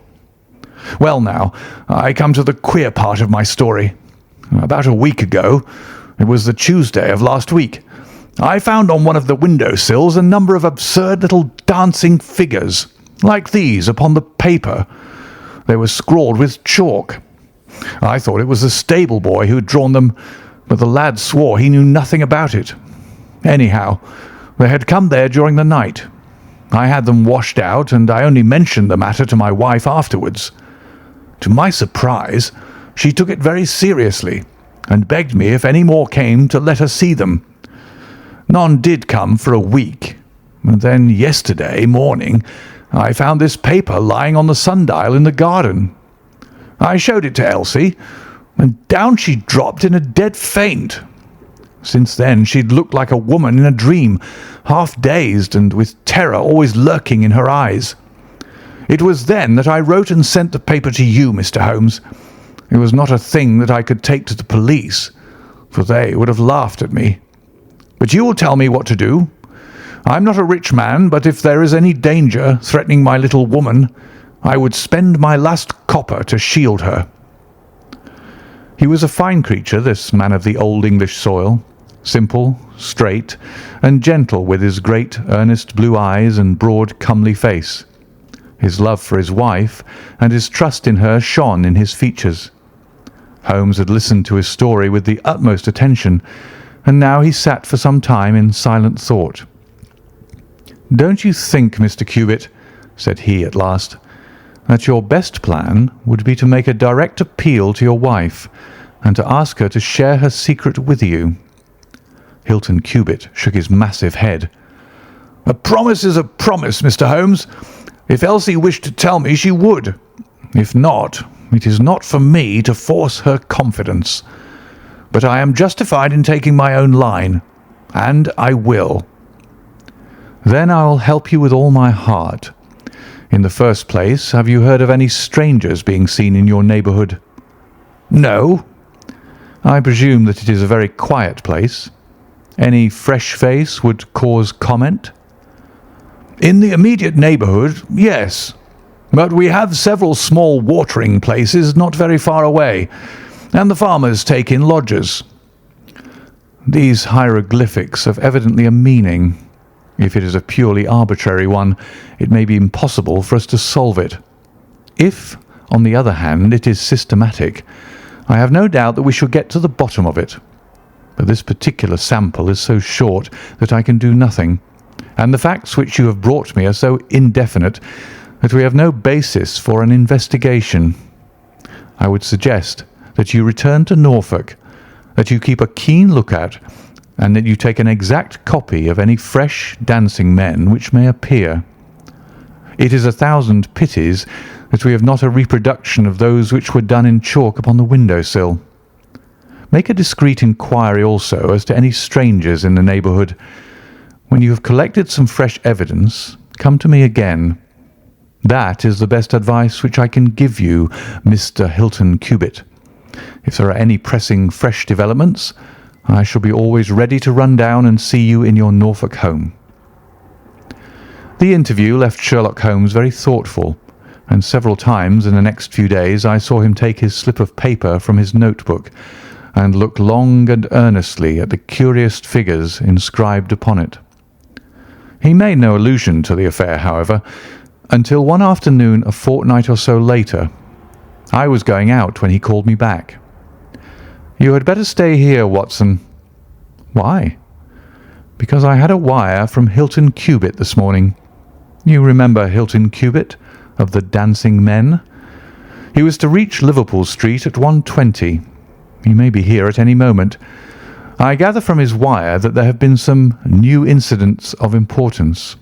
Well now, I come to the queer part of my story. About a week ago, it was the Tuesday of last week, I found on one of the window sills a number of absurd little dancing figures, like these upon the paper. They were scrawled with chalk. I thought it was the stable boy who had drawn them, but the lad swore he knew nothing about it. Anyhow, they had come there during the night. I had them washed out, and I only mentioned the matter to my wife afterwards. To my surprise, she took it very seriously, and begged me if any more came to let her see them. None did come for a week, and then yesterday morning I found this paper lying on the sundial in the garden. I showed it to Elsie, and down she dropped in a dead faint. Since then she'd looked like a woman in a dream, half dazed and with terror always lurking in her eyes. It was then that I wrote and sent the paper to you, Mr. Holmes. It was not a thing that I could take to the police, for they would have laughed at me. But you will tell me what to do. I'm not a rich man, but if there is any danger threatening my little woman, I would spend my last copper to shield her." He was a fine creature, this man of the old English soil, simple, straight, and gentle, with his great, earnest blue eyes and broad, comely face. His love for his wife and his trust in her shone in his features. Holmes had listened to his story with the utmost attention, and now he sat for some time in silent thought. "Don't you think, Mr. Cubitt," said he at last, that your best plan would be to make a direct appeal to your wife and to ask her to share her secret with you." Hilton Cubitt shook his massive head. "A promise is a promise, Mr. Holmes. If Elsie wished to tell me, she would. If not, it is not for me to force her confidence. But I am justified in taking my own line, and I will." "Then I will help you with all my heart. In the first place, have you heard of any strangers being seen in your neighbourhood?" "No." "I presume that it is a very quiet place. Any fresh face would cause comment?" "In the immediate neighbourhood, yes. But we have several small watering places not very far away, and the farmers take in lodgers." "These hieroglyphics have evidently a meaning. If it is a purely arbitrary one, it may be impossible for us to solve it. If, on the other hand, it is systematic, I have no doubt that we shall get to the bottom of it. But this particular sample is so short that I can do nothing, and the facts which you have brought me are so indefinite that we have no basis for an investigation. I would suggest that you return to Norfolk, that you keep a keen look-out, and that you take an exact copy of any fresh dancing men which may appear. It is 1,000 pities that we have not a reproduction of those which were done in chalk upon the window-sill. Make a discreet inquiry also as to any strangers in the neighbourhood. When you have collected some fresh evidence, come to me again. That is the best advice which I can give you, Mr. Hilton Cubitt. If there are any pressing fresh developments, I shall be always ready to run down and see you in your Norfolk home." The interview left Sherlock Holmes very thoughtful, and several times in the next few days I saw him take his slip of paper from his notebook and look long and earnestly at the curious figures inscribed upon it. He made no allusion to the affair, however, until one afternoon a fortnight or so later. I was going out when he called me back. "You had better stay here, Watson." "Why?" "Because I had a wire from Hilton Cubitt this morning. You remember Hilton Cubitt, of the Dancing Men? He was to reach Liverpool Street at 1:20. He may be here at any moment. I gather from his wire that there have been some new incidents of importance."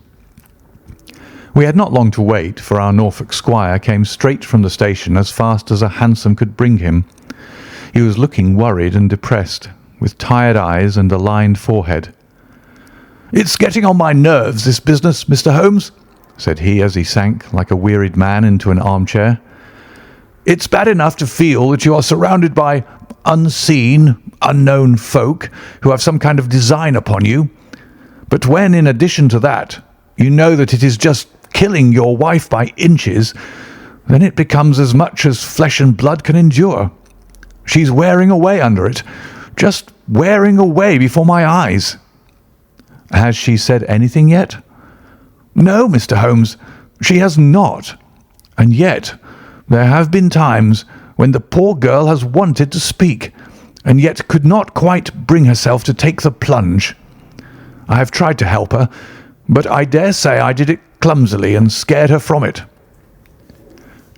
We had not long to wait, for our Norfolk squire came straight from the station as fast as a hansom could bring him. He was looking worried and depressed, with tired eyes and a lined forehead. "It's getting on my nerves, this business, Mr. Holmes," said he as he sank like a wearied man into an armchair. "It's bad enough to feel that you are surrounded by unseen, unknown folk who have some kind of design upon you. But when, in addition to that, you know that it is just killing your wife by inches, then it becomes as much as flesh and blood can endure. She's wearing away under it, just wearing away before my eyes." "Has she said anything yet?" "No, Mr. Holmes, she has not. And yet there have been times when the poor girl has wanted to speak, and yet could not quite bring herself to take the plunge. I have tried to help her, but I dare say I did it clumsily and scared her from it.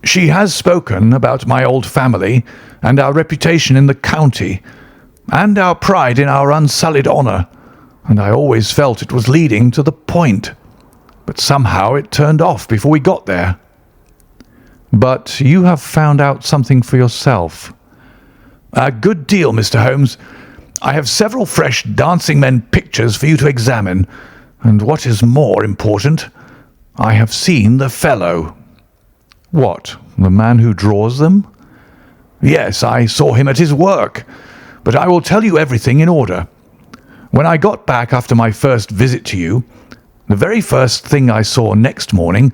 She has spoken about my old family and our reputation in the county, and our pride in our unsullied honour, and I always felt it was leading to the point. But somehow it turned off before we got there." "But you have found out something for yourself." "A good deal, Mr. Holmes. I have several fresh dancing men pictures for you to examine, and what is more important, I have seen the fellow." "What, the man who draws them?" "Yes, I saw him at his work. But I will tell you everything in order. When I got back after my first visit to you, the very first thing I saw next morning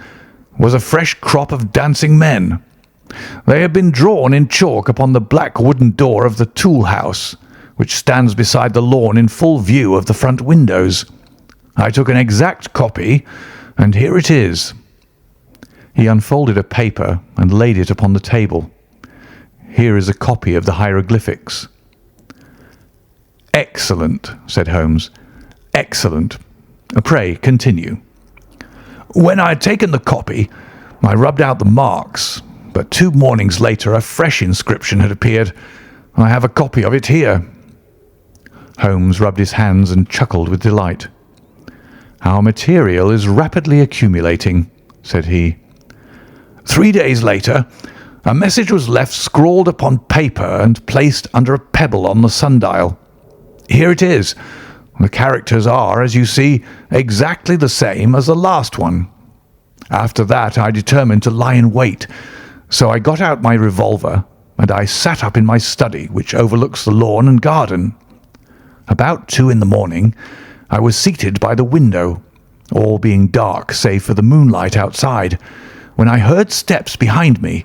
was a fresh crop of dancing men. They had been drawn in chalk upon the black wooden door of the tool house, which stands beside the lawn in full view of the front windows. I took an exact copy, and here it is." He unfolded a paper and laid it upon the table. "Here is a copy of the hieroglyphics." "Excellent," said Holmes. "Excellent. Pray continue." "When I had taken the copy, I rubbed out the marks, but 2 mornings later a fresh inscription had appeared. I have a copy of it here." Holmes rubbed his hands and chuckled with delight. "Our material is rapidly accumulating," said he. "3 days later, a message was left scrawled upon paper and placed under a pebble on the sundial. Here it is. The characters are, as you see, exactly the same as the last one. After that, I determined to lie in wait, so I got out my revolver and I sat up in my study, which overlooks the lawn and garden. About 2 in the morning, I was seated by the window, all being dark save for the moonlight outside, when I heard steps behind me,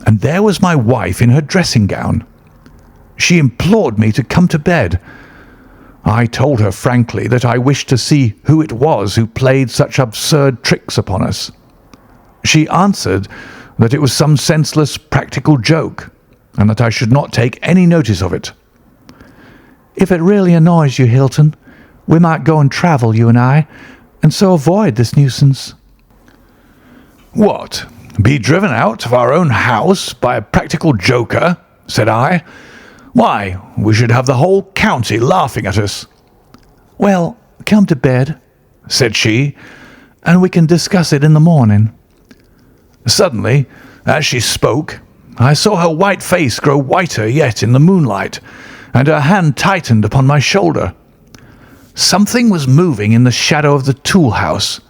and there was my wife in her dressing gown. She implored me to come to bed. I told her frankly that I wished to see who it was who played such absurd tricks upon us. She answered that it was some senseless practical joke, and that I should not take any notice of it. "If it really annoys you, Hilton, we might go and travel, you and I, and so avoid this nuisance." "What, be driven out of our own house by a practical joker?" said I. "Why, we should have the whole county laughing at us." "Well, come to bed," said she, "and we can discuss it in the morning." Suddenly, as she spoke, I saw her white face grow whiter yet in the moonlight, and her hand tightened upon my shoulder. Something was moving in the shadow of the tool house.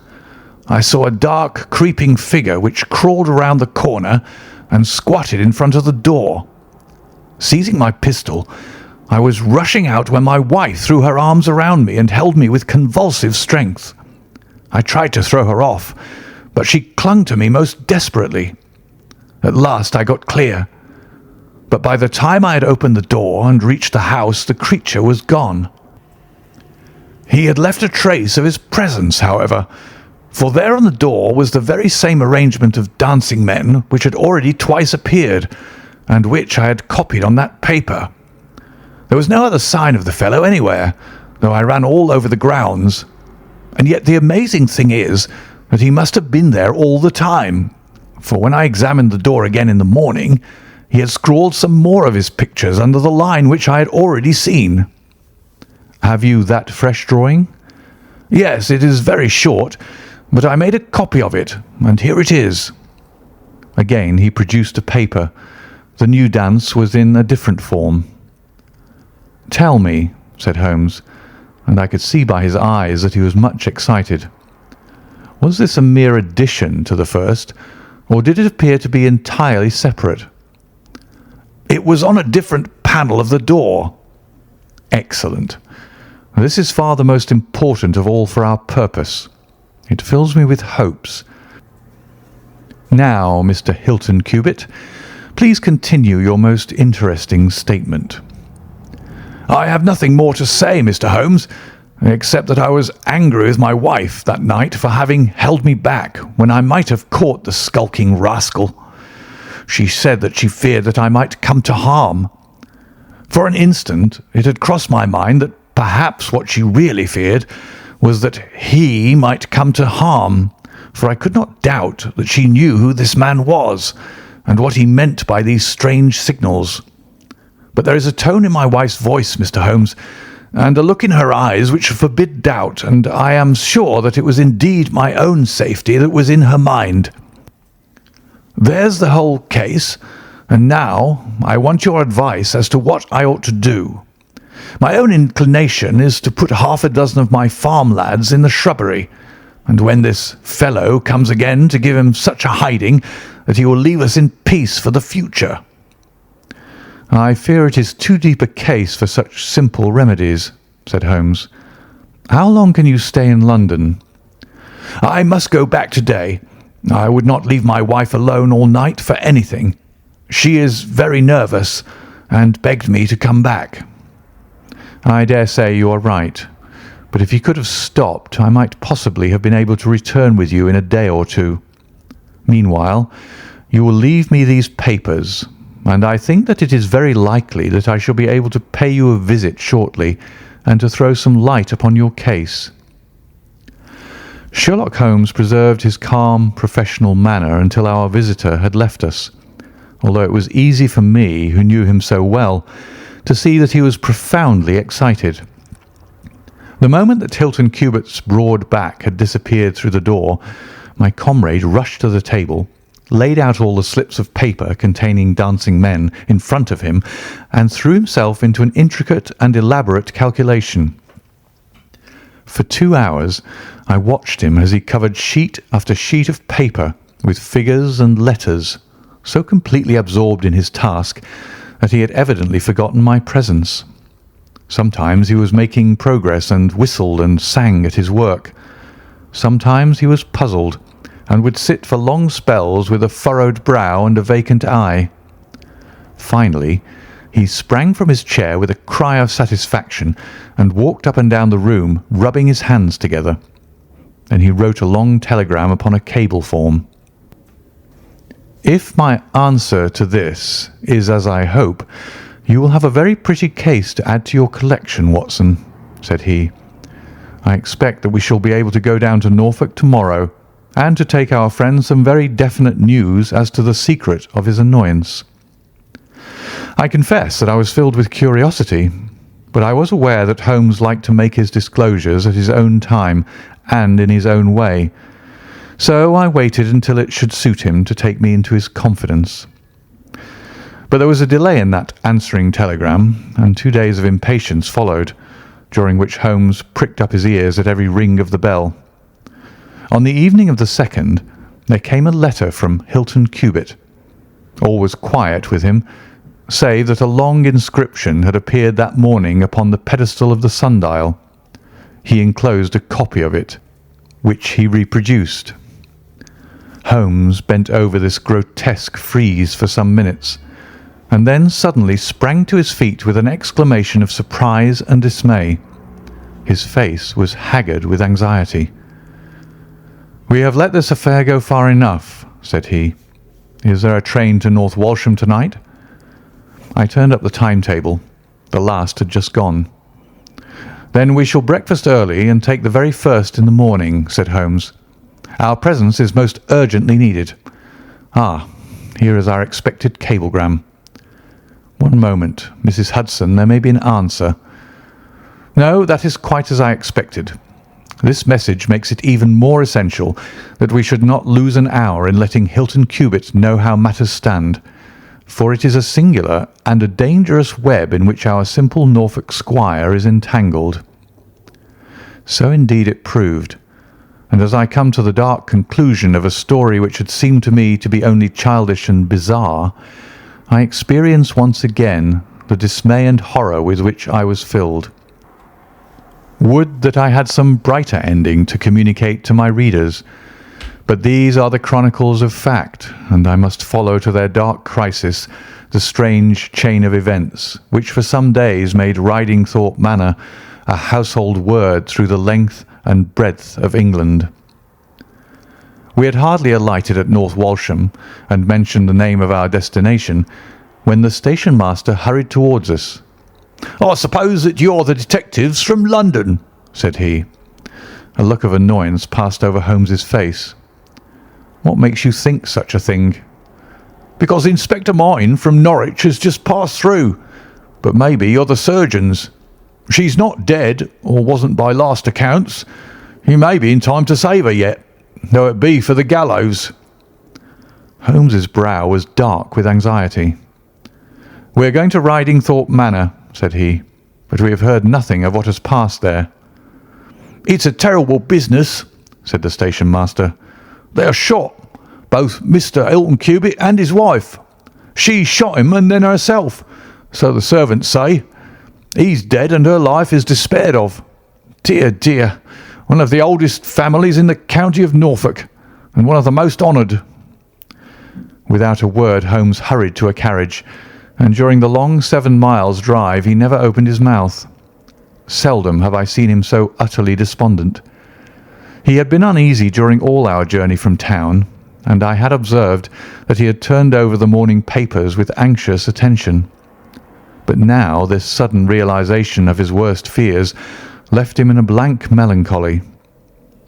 I saw a dark, creeping figure which crawled around the corner and squatted in front of the door. Seizing my pistol, I was rushing out when my wife threw her arms around me and held me with convulsive strength. I tried to throw her off, but she clung to me most desperately. At last I got clear, but by the time I had opened the door and reached the house, the creature was gone. He had left a trace of his presence, however, for there on the door was the very same arrangement of dancing men which had already twice appeared, and which I had copied on that paper. There was no other sign of the fellow anywhere, though I ran all over the grounds, and yet the amazing thing is that he must have been there all the time, for when I examined the door again in the morning, he had scrawled some more of his pictures under the line which I had already seen." "Have you that fresh drawing?" "Yes, it is very short, but I made a copy of it, and here it is." Again he produced a paper. The new dance was in a different form. "Tell me," said Holmes, and I could see by his eyes that he was much excited. "Was this a mere addition to the first, or did it appear to be entirely separate?" "It was on a different panel of the door." "Excellent. This is far the most important of all for our purpose. It fills me with hopes. Now, Mr. Hilton Cubitt, please continue your most interesting statement." "I have nothing more to say, Mr. Holmes, except that I was angry with my wife that night for having held me back when I might have caught the skulking rascal. She said that she feared that I might come to harm. For an instant it had crossed my mind that perhaps what she really feared was that he might come to harm, for I could not doubt that she knew who this man was and what he meant by these strange signals. But there is a tone in my wife's voice, Mr. Holmes, and a look in her eyes which forbid doubt, and I am sure that it was indeed my own safety that was in her mind. There's the whole case, and now I want your advice as to what I ought to do. My own inclination is to put 6 of my farm lads in the shrubbery, and when this fellow comes again, to give him such a hiding that he will leave us in peace for the future." "I fear it is too deep a case for such simple remedies," said Holmes. "How long can you stay in London?" "I must go back today. I would not leave my wife alone all night for anything. She is very nervous and begged me to come back." "I dare say you are right, but if you could have stopped, I might possibly have been able to return with you in a day or two. Meanwhile, you will leave me these papers, and I think that it is very likely that I shall be able to pay you a visit shortly and to throw some light upon your case." Sherlock Holmes preserved his calm, professional manner until our visitor had left us, although it was easy for me, who knew him so well, to see that he was profoundly excited. The moment that Hilton Cubit's broad back had disappeared through the door, my comrade rushed to the table, laid out all the slips of paper containing dancing men in front of him, and threw himself into an intricate and elaborate calculation. For 2 hours I watched him as he covered sheet after sheet of paper with figures and letters, so completely absorbed in his task that he had evidently forgotten my presence. Sometimes he was making progress and whistled and sang at his work. Sometimes he was puzzled and would sit for long spells with a furrowed brow and a vacant eye. Finally, he sprang from his chair with a cry of satisfaction and walked up and down the room, rubbing his hands together. Then he wrote a long telegram upon a cable form. "If my answer to this is as I hope, you will have a very pretty case to add to your collection, Watson," said he. "I expect that we shall be able to go down to Norfolk tomorrow, and to take our friend some very definite news as to the secret of his annoyance." I confess that I was filled with curiosity, but I was aware that Holmes liked to make his disclosures at his own time and in his own way, so I waited until it should suit him to take me into his confidence. But there was a delay in that answering telegram, and 2 days of impatience followed, during which Holmes pricked up his ears at every ring of the bell. On the evening of the 2nd, there came a letter from Hilton Cubit. All was quiet with him, save that a long inscription had appeared that morning upon the pedestal of the sundial. He enclosed a copy of it, which he reproduced. Holmes bent over this grotesque frieze for some minutes, and then suddenly sprang to his feet with an exclamation of surprise and dismay. His face was haggard with anxiety. "We have let this affair go far enough," said he. "Is there a train to North Walsham tonight?" I turned up the timetable. The last had just gone. "Then we shall breakfast early and take the very first in the morning," said Holmes. "Our presence is most urgently needed. Ah, here is our expected cablegram. One moment, Mrs. Hudson, there may be an answer. No, that is quite as I expected. This message makes it even more essential that we should not lose an hour in letting Hilton Cubit know how matters stand, for it is a singular and a dangerous web in which our simple Norfolk squire is entangled." So indeed it proved, and as I come to the dark conclusion of a story which had seemed to me to be only childish and bizarre, I experience once again the dismay and horror with which I was filled. Would that I had some brighter ending to communicate to my readers, but these are the chronicles of fact, and I must follow to their dark crisis the strange chain of events which for some days made Ridingthorpe Manor a household word through the length and breadth of England. We had hardly alighted at North Walsham and mentioned the name of our destination when the station master hurried towards us. "I suppose that you're the detectives from London," said he. A look of annoyance passed over Holmes's face. "What makes you think such a thing?" "Because Inspector Martin from Norwich has just passed through. But maybe you're the surgeons. She's not dead, or wasn't by last accounts. He may be in time to save her yet, though it be for the gallows." Holmes's brow was dark with anxiety. "We are going to Ridingthorpe Manor," said he, "but we have heard nothing of what has passed there." "It's a terrible business," said the station master. "They are shot, both Mr. Hilton Cubit and his wife. She shot him and then herself, so the servants say. He's dead and her life is despaired of. Dear, dear, one of the oldest families in the county of Norfolk, and one of the most honoured." Without a word, Holmes hurried to a carriage, and during the long 7 miles drive he never opened his mouth. Seldom have I seen him so utterly despondent. He had been uneasy during all our journey from town, and I had observed that he had turned over the morning papers with anxious attention. But now this sudden realization of his worst fears left him in a blank melancholy.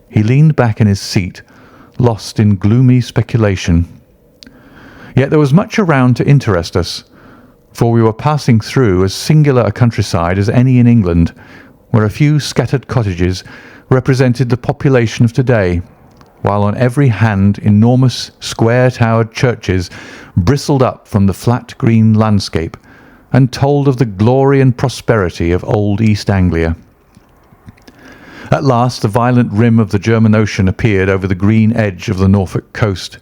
He leaned back in his seat, lost in gloomy speculation. Yet there was much around to interest us, for we were passing through as singular a countryside as any in England, where a few scattered cottages represented the population of today, while on every hand enormous square-towered churches bristled up from the flat green landscape and told of the glory and prosperity of old East Anglia. At last the violent rim of the German Ocean appeared over the green edge of the Norfolk coast,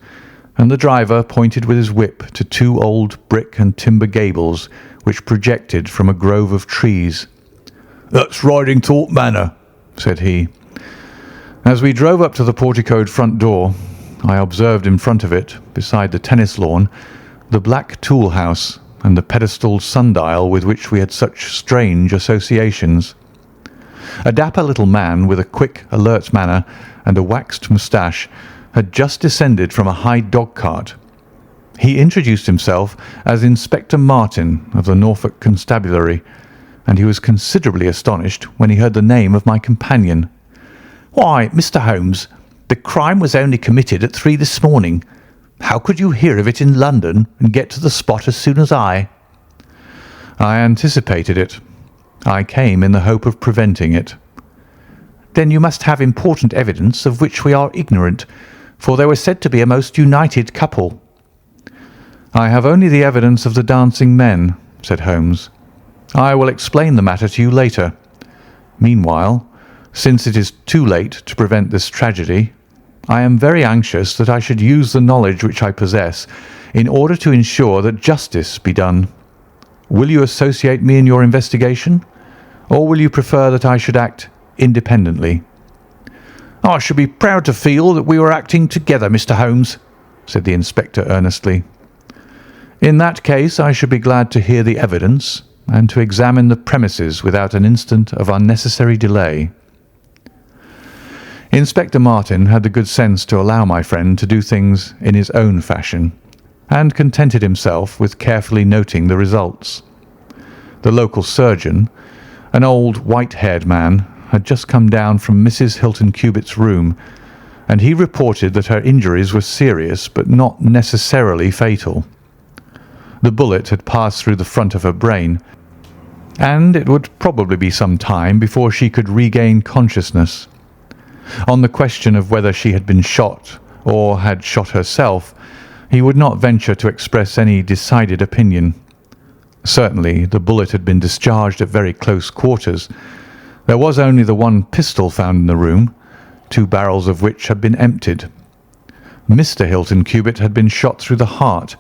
and the driver pointed with his whip to two old brick and timber gables which projected from a grove of trees. "That's Ridingthorpe Manor," said he. As we drove up to the porticoed front door, I observed in front of it, beside the tennis lawn, the black tool house and the pedestal sundial with which we had such strange associations. A dapper little man with a quick, alert manner and a waxed moustache had just descended from a high dog-cart. He introduced himself as Inspector Martin of the Norfolk Constabulary, and he was considerably astonished when he heard the name of my companion. "Why, Mr. Holmes, the crime was only committed at 3 this morning. How could you hear of it in London and get to the spot as soon as I?" "I anticipated it. I came in the hope of preventing it." "Then you must have important evidence of which we are ignorant, for they were said to be a most united couple." "I have only the evidence of the dancing men," said Holmes. "I will explain the matter to you later. Meanwhile, since it is too late to prevent this tragedy, I am very anxious that I should use the knowledge which I possess in order to ensure that justice be done. Will you associate me in your investigation, or will you prefer that I should act independently?" "I should be proud to feel that we were acting together, Mr. Holmes," said the inspector earnestly. "In that case I should be glad to hear the evidence and to examine the premises without an instant of unnecessary delay." Inspector Martin had the good sense to allow my friend to do things in his own fashion, and contented himself with carefully noting the results. The local surgeon, an old white-haired man, had just come down from Mrs. Hilton Cubit's room, and he reported that her injuries were serious but not necessarily fatal. The bullet had passed through the front of her brain, and it would probably be some time before she could regain consciousness. On the question of whether she had been shot or had shot herself, he would not venture to express any decided opinion. Certainly the bullet had been discharged at very close quarters. There was only the one pistol found in the room, 2 barrels of which had been emptied. Mr. Hilton Cubit had been shot through the heart.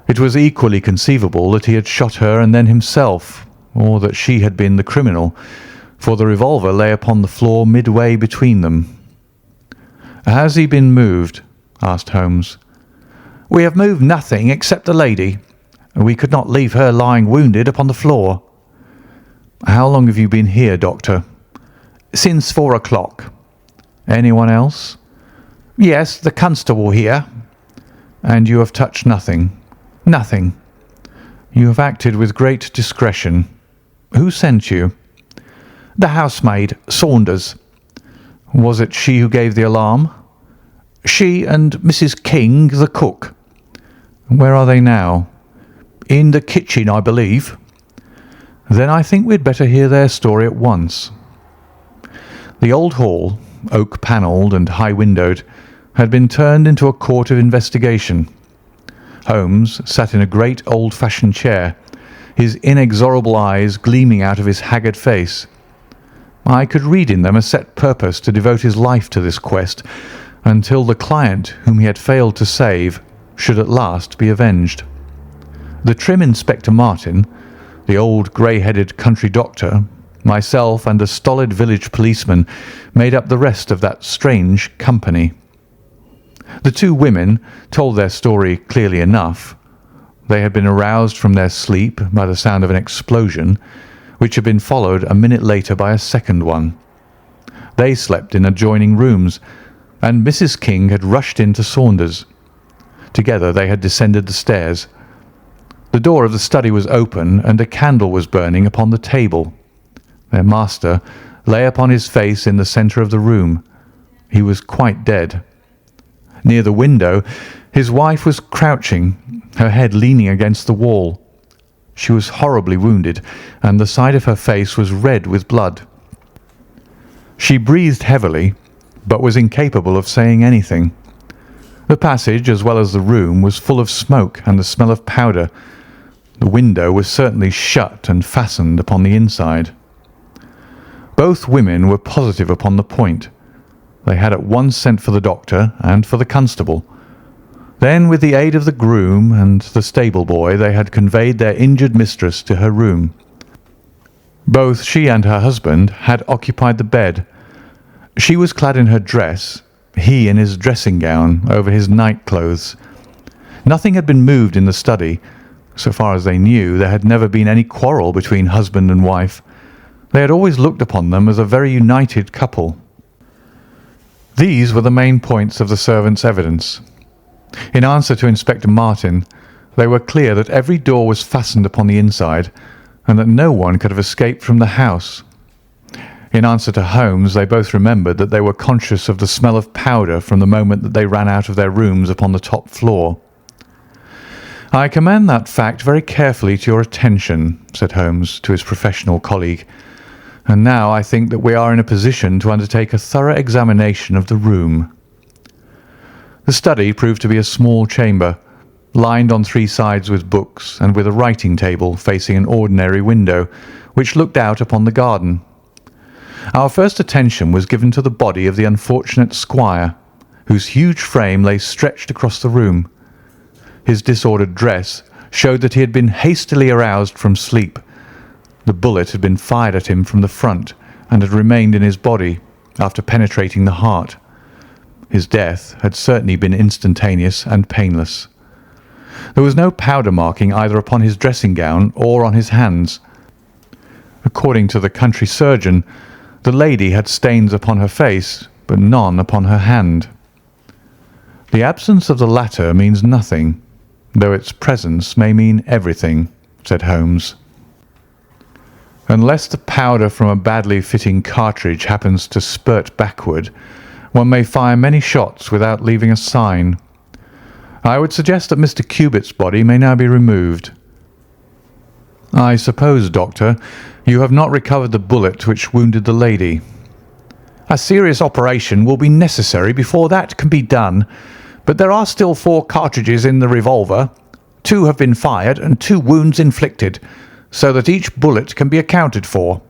It was equally conceivable that he had shot her and then himself, or that she had been the criminal, for the revolver lay upon the floor midway between them. "Has he been moved?" asked Holmes. "We have moved nothing except the lady. We could not leave her lying wounded upon the floor." "How long have you been here, Doctor?" "Since 4 o'clock." "Anyone else?" "Yes, the constable here." "And you have touched nothing?" "Nothing." "You have acted with great discretion. Who sent you?" "The housemaid, Saunders." "Was it she who gave the alarm?" "She and Mrs. King, the cook." "Where are they now?" "In the kitchen, I believe." "Then I think we had better hear their story at once." The old hall, oak-panelled and high-windowed, had been turned into a court of investigation. Holmes sat in a great old-fashioned chair, his inexorable eyes gleaming out of his haggard face. I could read in them a set purpose to devote his life to this quest until the client whom he had failed to save should at last be avenged. The trim Inspector Martin, the old grey-headed country doctor, myself, and a stolid village policeman made up the rest of that strange company. The 2 women told their story clearly enough. They had been aroused from their sleep by the sound of an explosion, which had been followed a minute later by a second one. They slept in adjoining rooms, and Mrs. King had rushed in to Saunders. Together they had descended the stairs. The door of the study was open, and a candle was burning upon the table. Their master lay upon his face in the centre of the room. He was quite dead. Near the window, his wife was crouching, her head leaning against the wall. She was horribly wounded, and the side of her face was red with blood. She breathed heavily, but was incapable of saying anything. The passage, as well as the room, was full of smoke and the smell of powder. The window was certainly shut and fastened upon the inside. Both women were positive upon the point. They had at once sent for the doctor and for the constable. Then, with the aid of the groom and the stable boy, they had conveyed their injured mistress to her room. Both she and her husband had occupied the bed. She was clad in her dress, he in his dressing gown over his night clothes. Nothing had been moved in the study. So far as they knew, there had never been any quarrel between husband and wife. They had always looked upon them as a very united couple. These were the main points of the servants' evidence. In answer to Inspector Martin, they were clear that every door was fastened upon the inside and that no one could have escaped from the house. In answer to Holmes, they both remembered that they were conscious of the smell of powder from the moment that they ran out of their rooms upon the top floor. "I commend that fact very carefully to your attention," said Holmes to his professional colleague, "and now I think that we are in a position to undertake a thorough examination of the room." The study proved to be a small chamber, lined on three sides with books and with a writing table facing an ordinary window, which looked out upon the garden. Our first attention was given to the body of the unfortunate squire, whose huge frame lay stretched across the room. His disordered dress showed that he had been hastily aroused from sleep. The bullet had been fired at him from the front and had remained in his body after penetrating the heart. His death had certainly been instantaneous and painless. There was no powder marking either upon his dressing gown or on his hands. According to the country surgeon, the lady had stains upon her face, but none upon her hand. The absence of the latter means nothing, though its presence may mean everything, said Holmes. Unless the powder from a badly fitting cartridge happens to spurt backward, one may fire many shots without leaving a sign. I would suggest that Mr. Cubitt's body may now be removed. I suppose, Doctor, you have not recovered the bullet which wounded the lady. A serious operation will be necessary before that can be done, but there are still 4 cartridges in the revolver. 2 have been fired and 2 wounds inflicted, so that each bullet can be accounted for.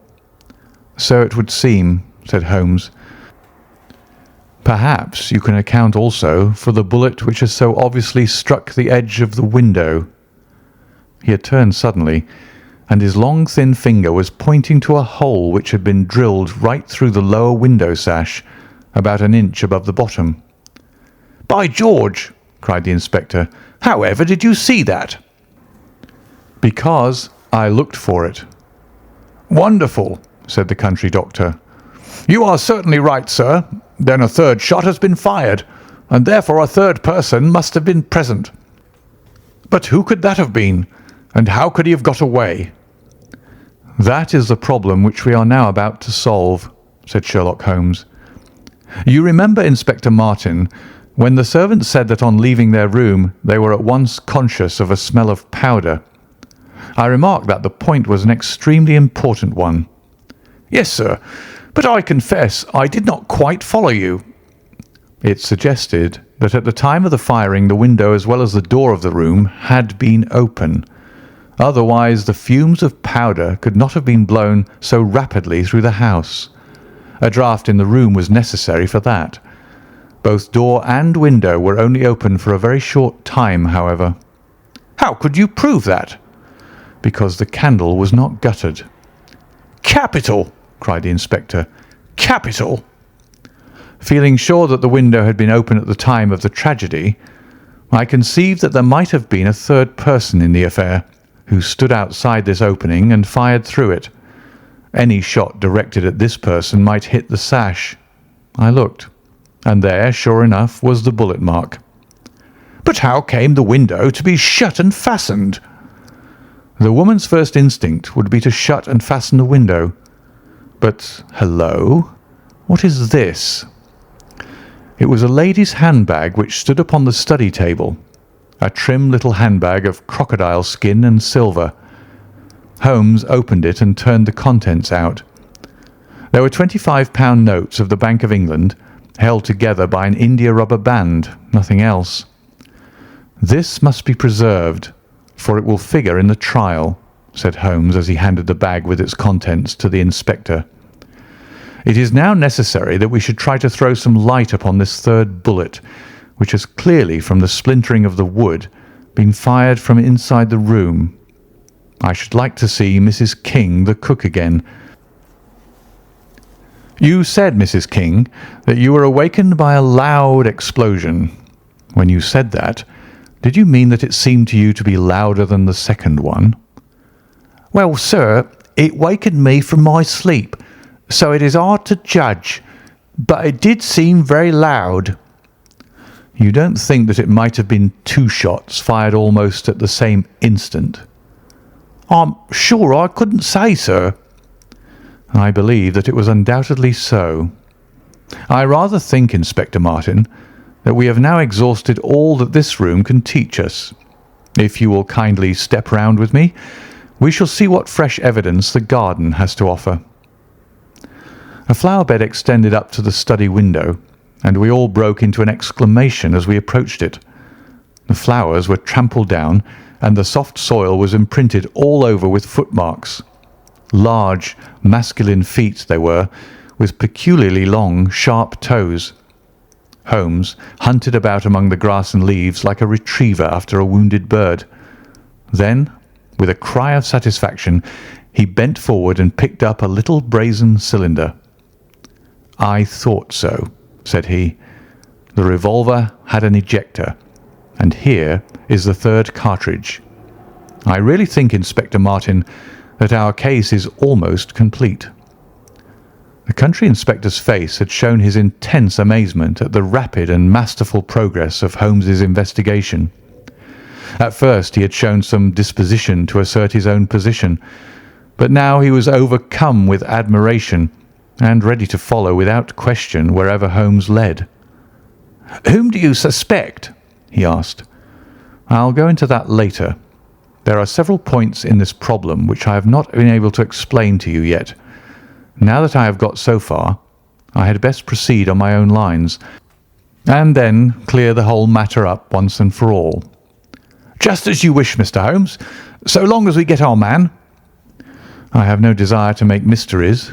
So it would seem, said Holmes. Perhaps you can account also for the bullet which has so obviously struck the edge of the window. He had turned suddenly, and his long thin finger was pointing to a hole which had been drilled right through the lower window sash, about an inch above the bottom. "By George!" cried the inspector. "However did you see that?" "Because I looked for it." "Wonderful," said the country doctor. "You are certainly right, sir. Then a 3rd shot has been fired, and therefore a 3rd person must have been present. But who could that have been, and how could he have got away?" "That is the problem which we are now about to solve," said Sherlock Holmes. "You remember, Inspector Martin, when the servants said that on leaving their room they were at once conscious of a smell of powder. I remarked that the point was an extremely important one." "Yes, sir, but I confess I did not quite follow you." "It suggested that at the time of the firing the window as well as the door of the room had been open. Otherwise the fumes of powder could not have been blown so rapidly through the house. A draught in the room was necessary for that. Both door and window were only open for a very short time, however." "How could you prove that?" "Because the candle was not guttered." "Capital!" cried the inspector. "Capital!" Feeling sure that the window had been open at the time of the tragedy, I conceived that there might have been a 3rd person in the affair, who stood outside this opening and fired through it. Any shot directed at this person might hit the sash. I looked, and there, sure enough, was the bullet mark. "But how came the window to be shut and fastened?" "The woman's first instinct would be to shut and fasten the window. But, hello, what is this?" It was a lady's handbag which stood upon the study table, a trim little handbag of crocodile skin and silver. Holmes opened it and turned the contents out. There were £25 notes of the Bank of England, held together by an india-rubber band, nothing else. "This must be preserved, for it will figure in the trial," said Holmes as he handed the bag with its contents to the inspector. "It is now necessary that we should try to throw some light upon this third bullet, which has clearly, from the splintering of the wood, been fired from inside the room. I should like to see Mrs. King, the cook, again. You said, Mrs. King, that you were awakened by a loud explosion. When you said that, did you mean that it seemed to you to be louder than the second one?" "Well, sir, it wakened me from my sleep, so it is hard to judge, but it did seem very loud." "You don't think that it might have been two shots fired almost at the same instant?" "I'm sure I couldn't say, sir." "I believe that it was undoubtedly so. I rather think, Inspector Martin, that we have now exhausted all that this room can teach us. If you will kindly step round with me, we shall see what fresh evidence the garden has to offer." A flower bed extended up to the study window, and we all broke into an exclamation as we approached it. The flowers were trampled down, and the soft soil was imprinted all over with footmarks. Large, masculine feet they were, with peculiarly long, sharp toes. Holmes hunted about among the grass and leaves like a retriever after a wounded bird. Then, with a cry of satisfaction, he bent forward and picked up a little brazen cylinder. "I thought so," said he. "The revolver had an ejector, and here is the third cartridge. I really think, Inspector Martin, that our case is almost complete." The country inspector's face had shown his intense amazement at the rapid and masterful progress of Holmes's investigation. At first he had shown some disposition to assert his own position, but now he was overcome with admiration and ready to follow without question wherever Holmes led. "Whom do you suspect?" he asked. "I'll go into that later. There are several points in this problem which I have not been able to explain to you yet. Now that I have got so far, I had best proceed on my own lines, and then clear the whole matter up once and for all." "Just as you wish, Mr. Holmes, so long as we get our man." "I have no desire to make mysteries,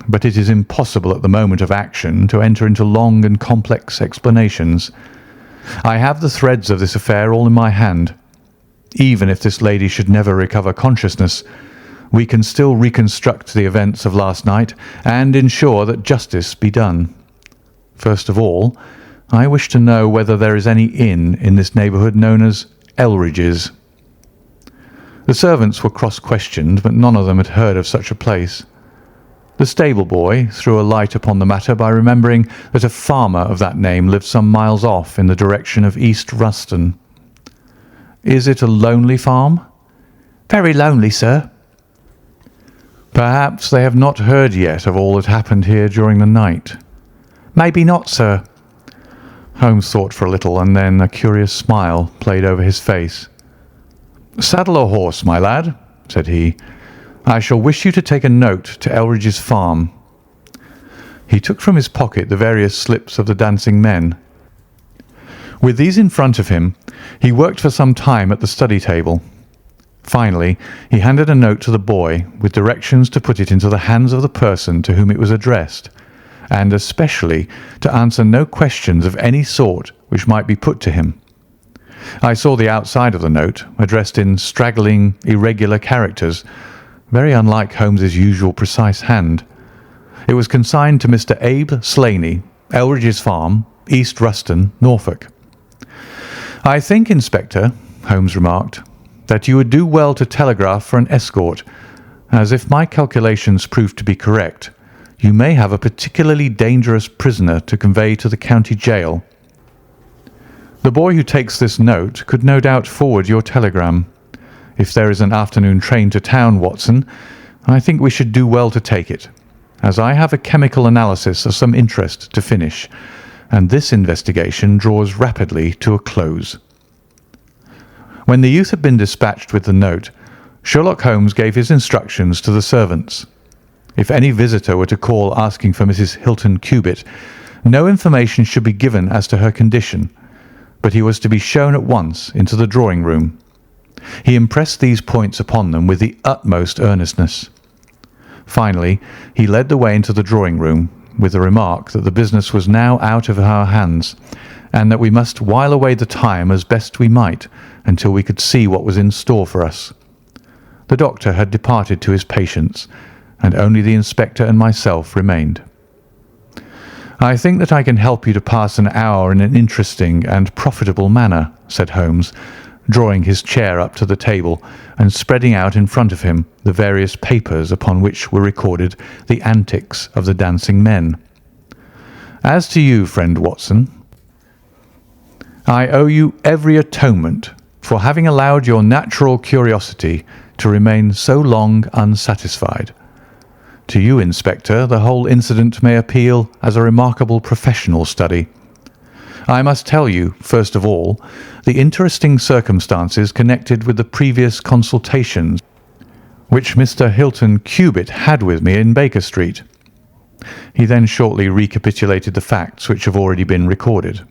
but it is impossible at the moment of action to enter into long and complex explanations. I have the threads of this affair all in my hand. Even if this lady should never recover consciousness, we can still reconstruct the events of last night and ensure that justice be done. First of all, I wish to know whether there is any inn in this neighbourhood known as Elridge's." The servants were cross-questioned, but none of them had heard of such a place. The stable boy threw a light upon the matter by remembering that a farmer of that name lived some miles off in the direction of East Ruston. "Is it a lonely farm?" "Very lonely, sir." "Perhaps they have not heard yet of all that happened here during the night." "Maybe not, sir." Holmes thought for a little, and then a curious smile played over his face. "Saddle a horse, my lad," said he. "I shall wish you to take a note to Elridge's farm." He took from his pocket the various slips of the dancing men. With these in front of him, he worked for some time at the study table. Finally, he handed a note to the boy with directions to put it into the hands of the person to whom it was addressed, and especially to answer no questions of any sort which might be put to him. I saw the outside of the note, addressed in straggling, irregular characters, very unlike Holmes's usual precise hand. It was consigned to Mr. Abe Slaney, Elridge's Farm, East Ruston, Norfolk. "I think, Inspector," Holmes remarked, "that you would do well to telegraph for an escort, as if my calculations prove to be correct, you may have a particularly dangerous prisoner to convey to the county jail. The boy who takes this note could no doubt forward your telegram. If there is an afternoon train to town, Watson, I think we should do well to take it, as I have a chemical analysis of some interest to finish, and this investigation draws rapidly to a close. When the youth had been dispatched with the note, Sherlock Holmes gave his instructions to the servants. If any visitor were to call asking for Mrs. Hilton Cubitt, no information should be given as to her condition, but he was to be shown at once into the drawing-room. He impressed these points upon them with the utmost earnestness. Finally, he led the way into the drawing-room, with the remark that the business was now out of our hands, and that we must while away the time as best we might until we could see what was in store for us. The doctor had departed to his patients, and only the inspector and myself remained. "I think that I can help you to pass an hour in an interesting and profitable manner," said Holmes, drawing his chair up to the table and spreading out in front of him the various papers upon which were recorded the antics of the dancing men. "As to you, friend Watson, I owe you every atonement for having allowed your natural curiosity to remain so long unsatisfied. To you, Inspector, the whole incident may appeal as a remarkable professional study. I must tell you, first of all, the interesting circumstances connected with the previous consultations which Mr. Hilton Cubitt had with me in Baker Street." He then shortly recapitulated the facts which have already been recorded.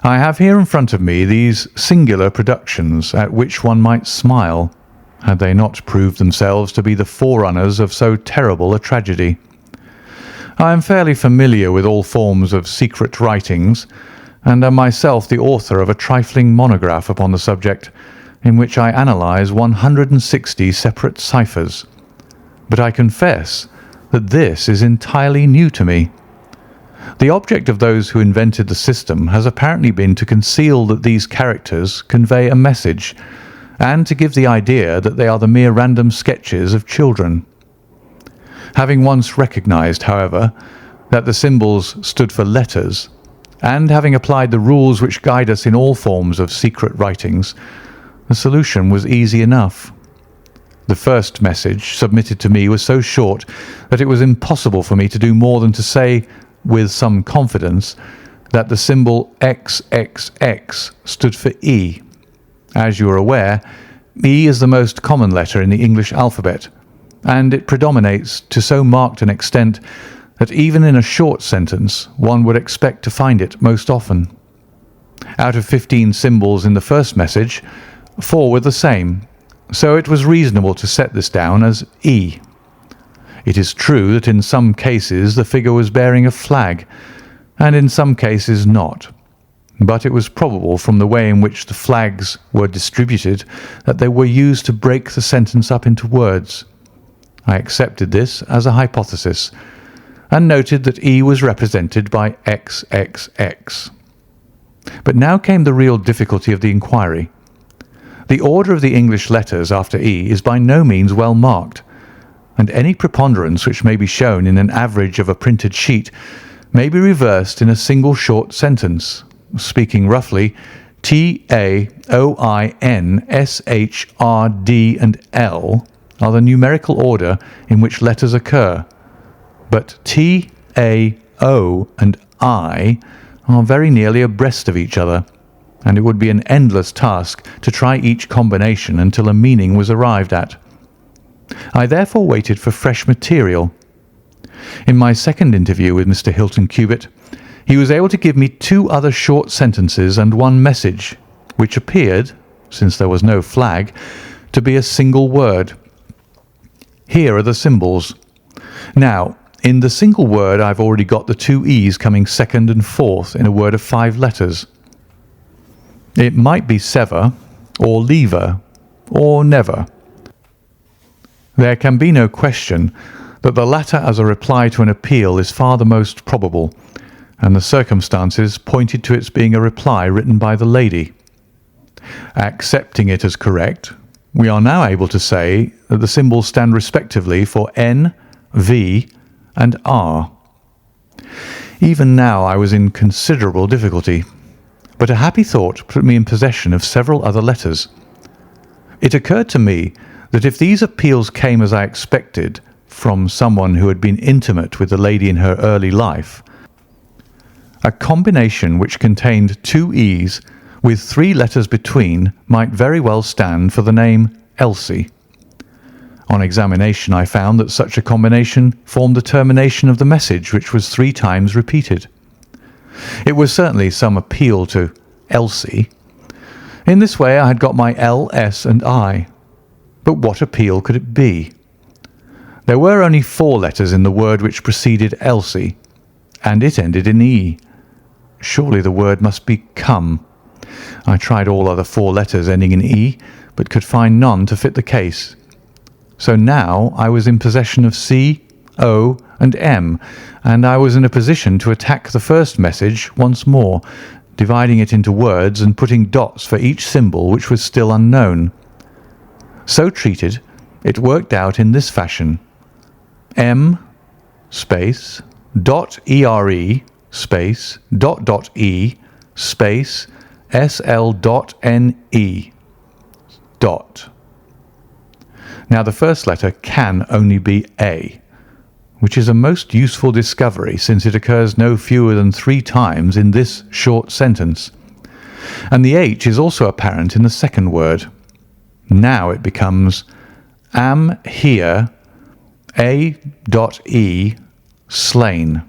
"I have here in front of me these singular productions at which one might smile, had they not proved themselves to be the forerunners of so terrible a tragedy. I am fairly familiar with all forms of secret writings, and am myself the author of a trifling monograph upon the subject, in which I analyse 160 separate ciphers. But I confess that this is entirely new to me. The object of those who invented the system has apparently been to conceal that these characters convey a message, and to give the idea that they are the mere random sketches of children. Having once recognised, however, that the symbols stood for letters, and having applied the rules which guide us in all forms of secret writings, the solution was easy enough. The first message submitted to me was so short that it was impossible for me to do more than to say, with some confidence, that the symbol XXX stood for E. As you are aware, E is the most common letter in the English alphabet, and it predominates to so marked an extent that even in a short sentence one would expect to find it most often. Out of 15 symbols in the first message, 4 were the same, so it was reasonable to set this down as E. It is true that in some cases the figure was bearing a flag, and in some cases not, but it was probable from the way in which the flags were distributed that they were used to break the sentence up into words. I accepted this as a hypothesis, and noted that E was represented by XXX. But now came the real difficulty of the inquiry. The order of the English letters after E is by no means well marked, and any preponderance which may be shown in an average of a printed sheet may be reversed in a single short sentence. Speaking roughly, TAOINSHRD and L are the numerical order in which letters occur, but T, A, O and I are very nearly abreast of each other, and it would be an endless task to try each combination until a meaning was arrived at. I therefore waited for fresh material. In my second interview with Mr. Hilton Cubitt, he was able to give me 2 other short sentences and 1 message, which appeared, since there was no flag, to be a single word. Here are the symbols. Now, in the single word I've already got the 2 E's coming second and fourth in a word of 5 letters. It might be sever, or lever, or never. There can be no question that the latter as a reply to an appeal is far the most probable, and the circumstances pointed to its being a reply written by the lady. Accepting it as correct, we are now able to say that the symbols stand respectively for N, V, and R. Even now I was in considerable difficulty, but a happy thought put me in possession of several other letters. It occurred to me that if these appeals came as I expected from someone who had been intimate with the lady in her early life, A combination which contained two E's with three letters between might very well stand for the name Elsie. On examination, I found that such a combination formed the termination of the message, which was 3 times repeated. It was certainly some appeal to Elsie. In this way I had got my L, S, and I. But what appeal could it be? There were only 4 letters in the word which preceded Elsie, and it ended in E. Surely the word must be come. I tried all other 4 letters ending in E, but could find none to fit the case. So now I was in possession of C, O, and M, and I was in a position to attack the first message once more, dividing it into words and putting dots for each symbol which was still unknown. So treated, it worked out in this fashion: M space dot ERE space dot E space SL dot NE dot. Now the first letter can only be A, which is a most useful discovery since it occurs no fewer than 3 times in this short sentence. And the H is also apparent in the second word. Now it becomes am here A.E slain.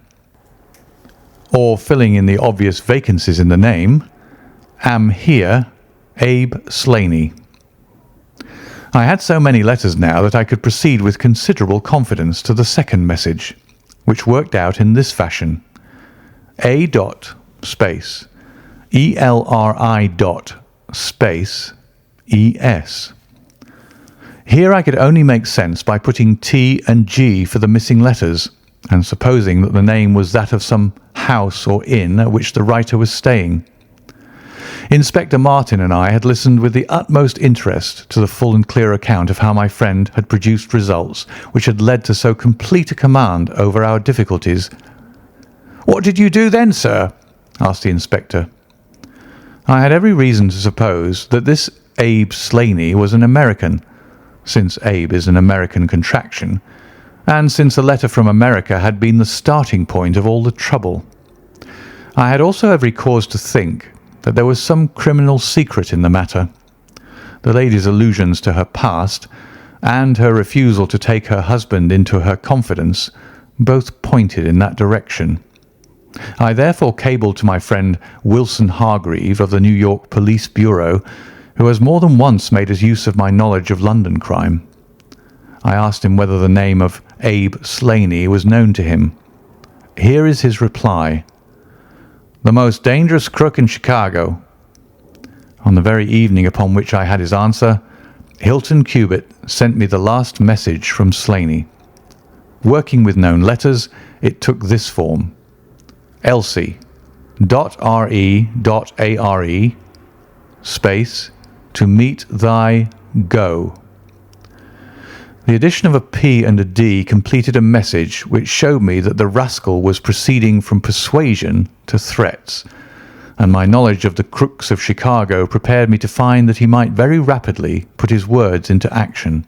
Or filling in the obvious vacancies in the name, am here Abe Slaney. I had so many letters now that I could proceed with considerable confidence to the second message, which worked out in this fashion: A dot space ELRI dot space ES. Here I could only make sense by putting T and G for the missing letters, and supposing that the name was that of some house or inn at which the writer was staying. Inspector Martin and I had listened with the utmost interest to the full and clear account of how my friend had produced results which had led to so complete a command over our difficulties. "What did you do then, sir?" asked the inspector. I had every reason to suppose that this Abe Slaney was an American, since Abe is an American contraction, and since a letter from America had been the starting point of all the trouble. I had also every cause to think that there was some criminal secret in the matter. The lady's allusions to her past and her refusal to take her husband into her confidence both pointed in that direction. I therefore cabled to my friend Wilson Hargreave of the New York Police Bureau, who has more than once made use of my knowledge of London crime. I asked him whether the name of Abe Slaney was known to him. Here is his reply: "The most dangerous crook in Chicago." On the very evening upon which I had his answer, Hilton Cubitt sent me the last message from Slaney. Working with known letters, it took this form: Elsie .re.are space to meet thy go. The addition of a P and a D completed a message which showed me that the rascal was proceeding from persuasion to threats, and my knowledge of the crooks of Chicago prepared me to find that he might very rapidly put his words into action.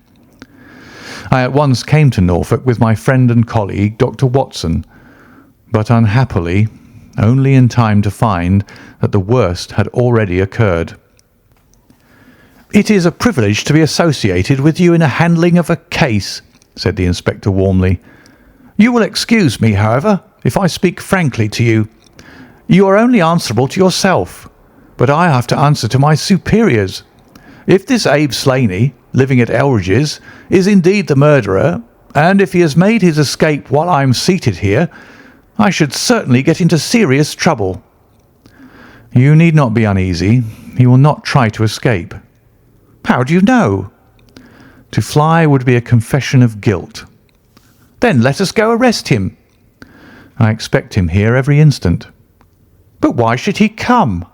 I at once came to Norfolk with my friend and colleague, Dr. Watson, but unhappily only in time to find that the worst had already occurred. "It is a privilege to be associated with you in the handling of a case," said the inspector warmly. "You will excuse me, however, if I speak frankly to you. You are only answerable to yourself, but I have to answer to my superiors. If this Abe Slaney, living at Elridge's, is indeed the murderer, and if he has made his escape while I am seated here, I should certainly get into serious trouble." "You need not be uneasy. He will not try to escape." "How do you know?" "To fly would be a confession of guilt." "Then let us go arrest him." "I expect him here every instant." "But why should he come?"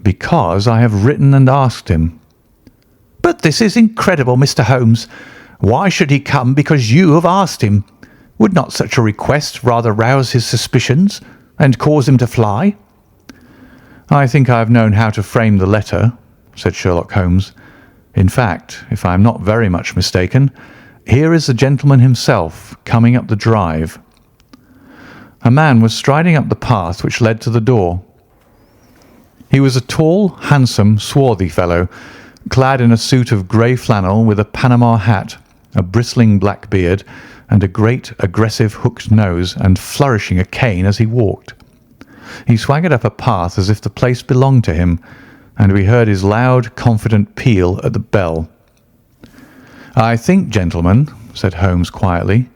"Because I have written and asked him." "But this is incredible, Mr. Holmes. Why should he come because you have asked him? Would not such a request rather rouse his suspicions and cause him to fly?" "I think I have known how to frame the letter," said Sherlock Holmes. "In fact, if I am not very much mistaken, here is the gentleman himself coming up the drive." A man was striding up the path which led to the door. He was a tall, handsome, swarthy fellow, clad in a suit of grey flannel with a Panama hat, a bristling black beard, and a great, aggressive hooked nose, and flourishing a cane as he walked. He swaggered up a path as if the place belonged to him, and we heard his loud, confident peal at the bell. "I think, gentlemen," said Holmes quietly,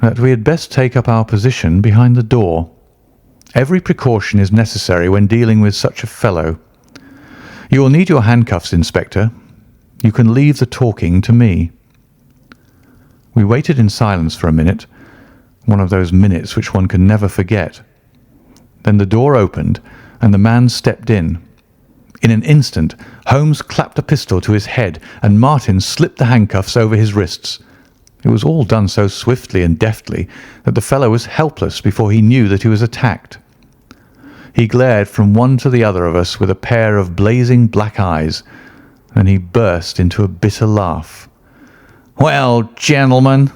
"that we had best take up our position behind the door. Every precaution is necessary when dealing with such a fellow. You will need your handcuffs, Inspector. You can leave the talking to me." We waited in silence for a minute, one of those minutes which one can never forget. Then the door opened and the man stepped in. In an instant, Holmes clapped a pistol to his head and Martin slipped the handcuffs over his wrists. It was all done so swiftly and deftly that the fellow was helpless before he knew that he was attacked. He glared from one to the other of us with a pair of blazing black eyes, and he burst into a bitter laugh. "Well, gentlemen,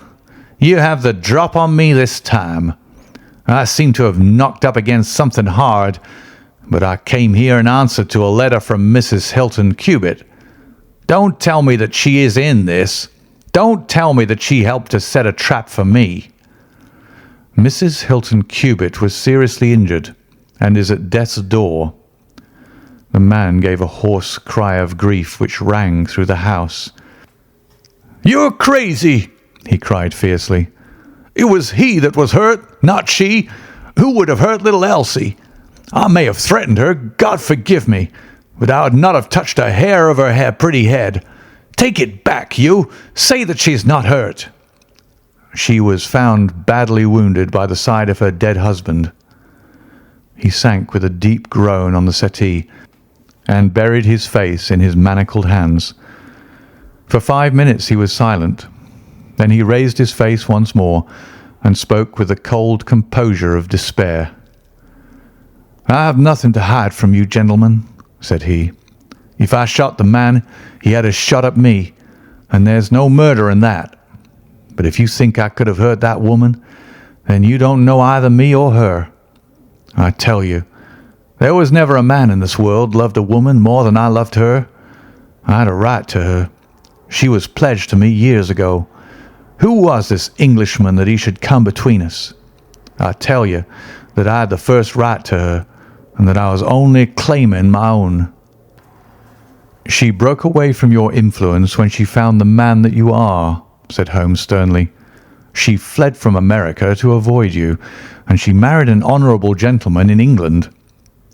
you have the drop on me this time. I seem to have knocked up against something hard, but I came here in answer to a letter from Mrs. Hilton Cubitt. Don't tell me that she is in this. Don't tell me that she helped to set a trap for me." "Mrs. Hilton Cubitt was seriously injured and is at death's door." The man gave a hoarse cry of grief which rang through the house. "You're crazy!" he cried fiercely. "It was he that was hurt, not she. Who would have hurt little Elsie? I may have threatened her, God forgive me, but I would not have touched a hair of her pretty head. Take it back, you! Say that she is not hurt." "She was found badly wounded by the side of her dead husband." He sank with a deep groan on the settee and buried his face in his manacled hands. For 5 minutes he was silent. Then he raised his face once more and spoke with the cold composure of despair. "I have nothing to hide from you, gentlemen," said he. "If I shot the man, he had a shot at me, and there's no murder in that. But if you think I could have hurt that woman, then you don't know either me or her. I tell you, there was never a man in this world loved a woman more than I loved her. I had a right to her. She was pledged to me years ago. Who was this Englishman that he should come between us? I tell you that I had the first right to her, and that I was only claiming my own." "She broke away from your influence when she found the man that you are," said Holmes sternly. "She fled from America to avoid you, and she married an honourable gentleman in England.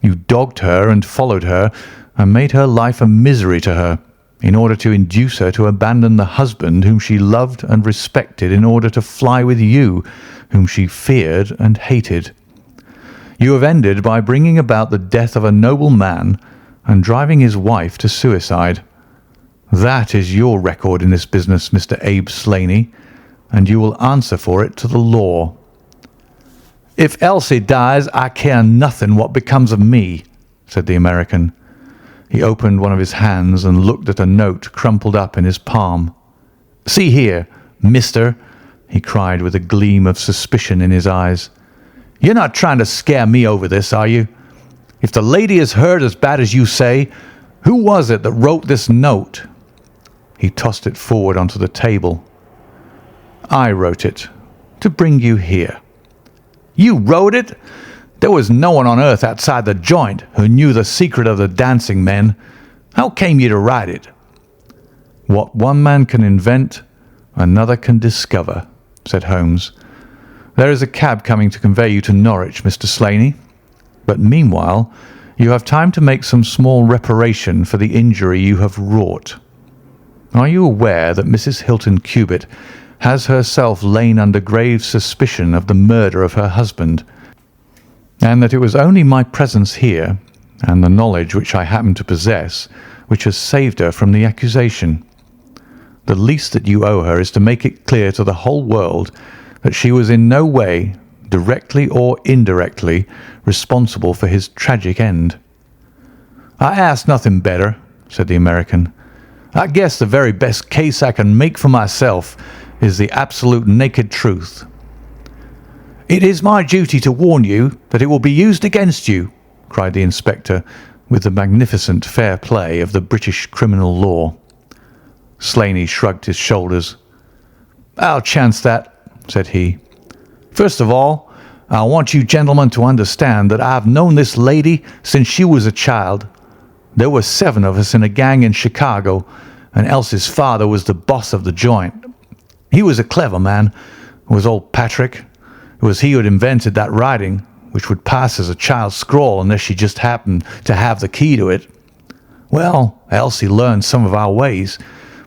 You dogged her and followed her, and made her life a misery to her, in order to induce her to abandon the husband whom she loved and respected in order to fly with you, whom she feared and hated. You have ended by bringing about the death of a noble man and driving his wife to suicide. That is your record in this business, Mr. Abe Slaney, and you will answer for it to the law." "If Elsie dies, I care nothing what becomes of me," said the American. He opened one of his hands and looked at a note crumpled up in his palm. "See here, mister," he cried with a gleam of suspicion in his eyes. "You're not trying to scare me over this, are you? If the lady is hurt as bad as you say, who was it that wrote this note?" He tossed it forward onto the table. "I wrote it, to bring you here." "You wrote it? There was no one on earth outside the joint who knew the secret of the dancing men. How came you to write it?" "What one man can invent, another can discover," said Holmes. "There is a cab coming to convey you to Norwich, Mr. Slaney. But meanwhile, you have time to make some small reparation for the injury you have wrought. Are you aware that Mrs. Hilton Cubitt has herself lain under grave suspicion of the murder of her husband, and that it was only my presence here, and the knowledge which I happen to possess, which has saved her from the accusation? The least that you owe her is to make it clear to the whole world that she was in no way, directly or indirectly, responsible for his tragic end." "I ask nothing better," said the American. "I guess the very best case I can make for myself is the absolute naked truth." "It is my duty to warn you that it will be used against you," cried the inspector, with the magnificent fair play of the British criminal law. Slaney shrugged his shoulders. "I'll chance that," said he. "First of all, I want you gentlemen to understand that I've known this lady since she was a child. There were 7 of us in a gang in Chicago, and Elsie's father was the boss of the joint. He was a clever man, was old Patrick. It was he who had invented that writing, which would pass as a child's scrawl unless she just happened to have the key to it. Well, Elsie learned some of our ways,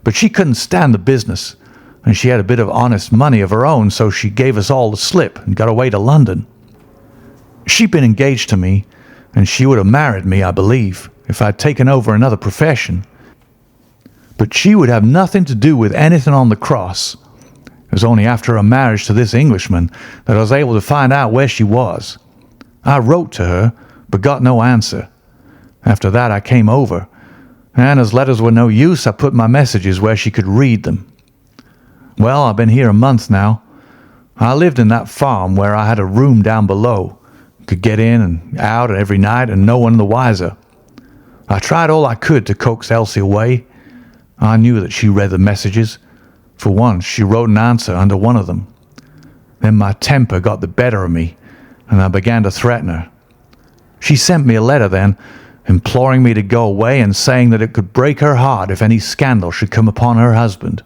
but she couldn't stand the business, and she had a bit of honest money of her own, so she gave us all the slip and got away to London. She'd been engaged to me, and she would have married me, I believe, if I'd taken over another profession. But she would have nothing to do with anything on the cross. It was only after her marriage to this Englishman that I was able to find out where she was. I wrote to her, but got no answer. After that I came over, and as letters were no use, I put my messages where she could read them. Well, I've been here a month now. I lived in that farm where I had a room down below, could get in and out every night and no one the wiser. I tried all I could to coax Elsie away. I knew that she read the messages. For once, she wrote an answer under one of them. Then my temper got the better of me, and I began to threaten her. She sent me a letter then, imploring me to go away and saying that it could break her heart if any scandal should come upon her husband.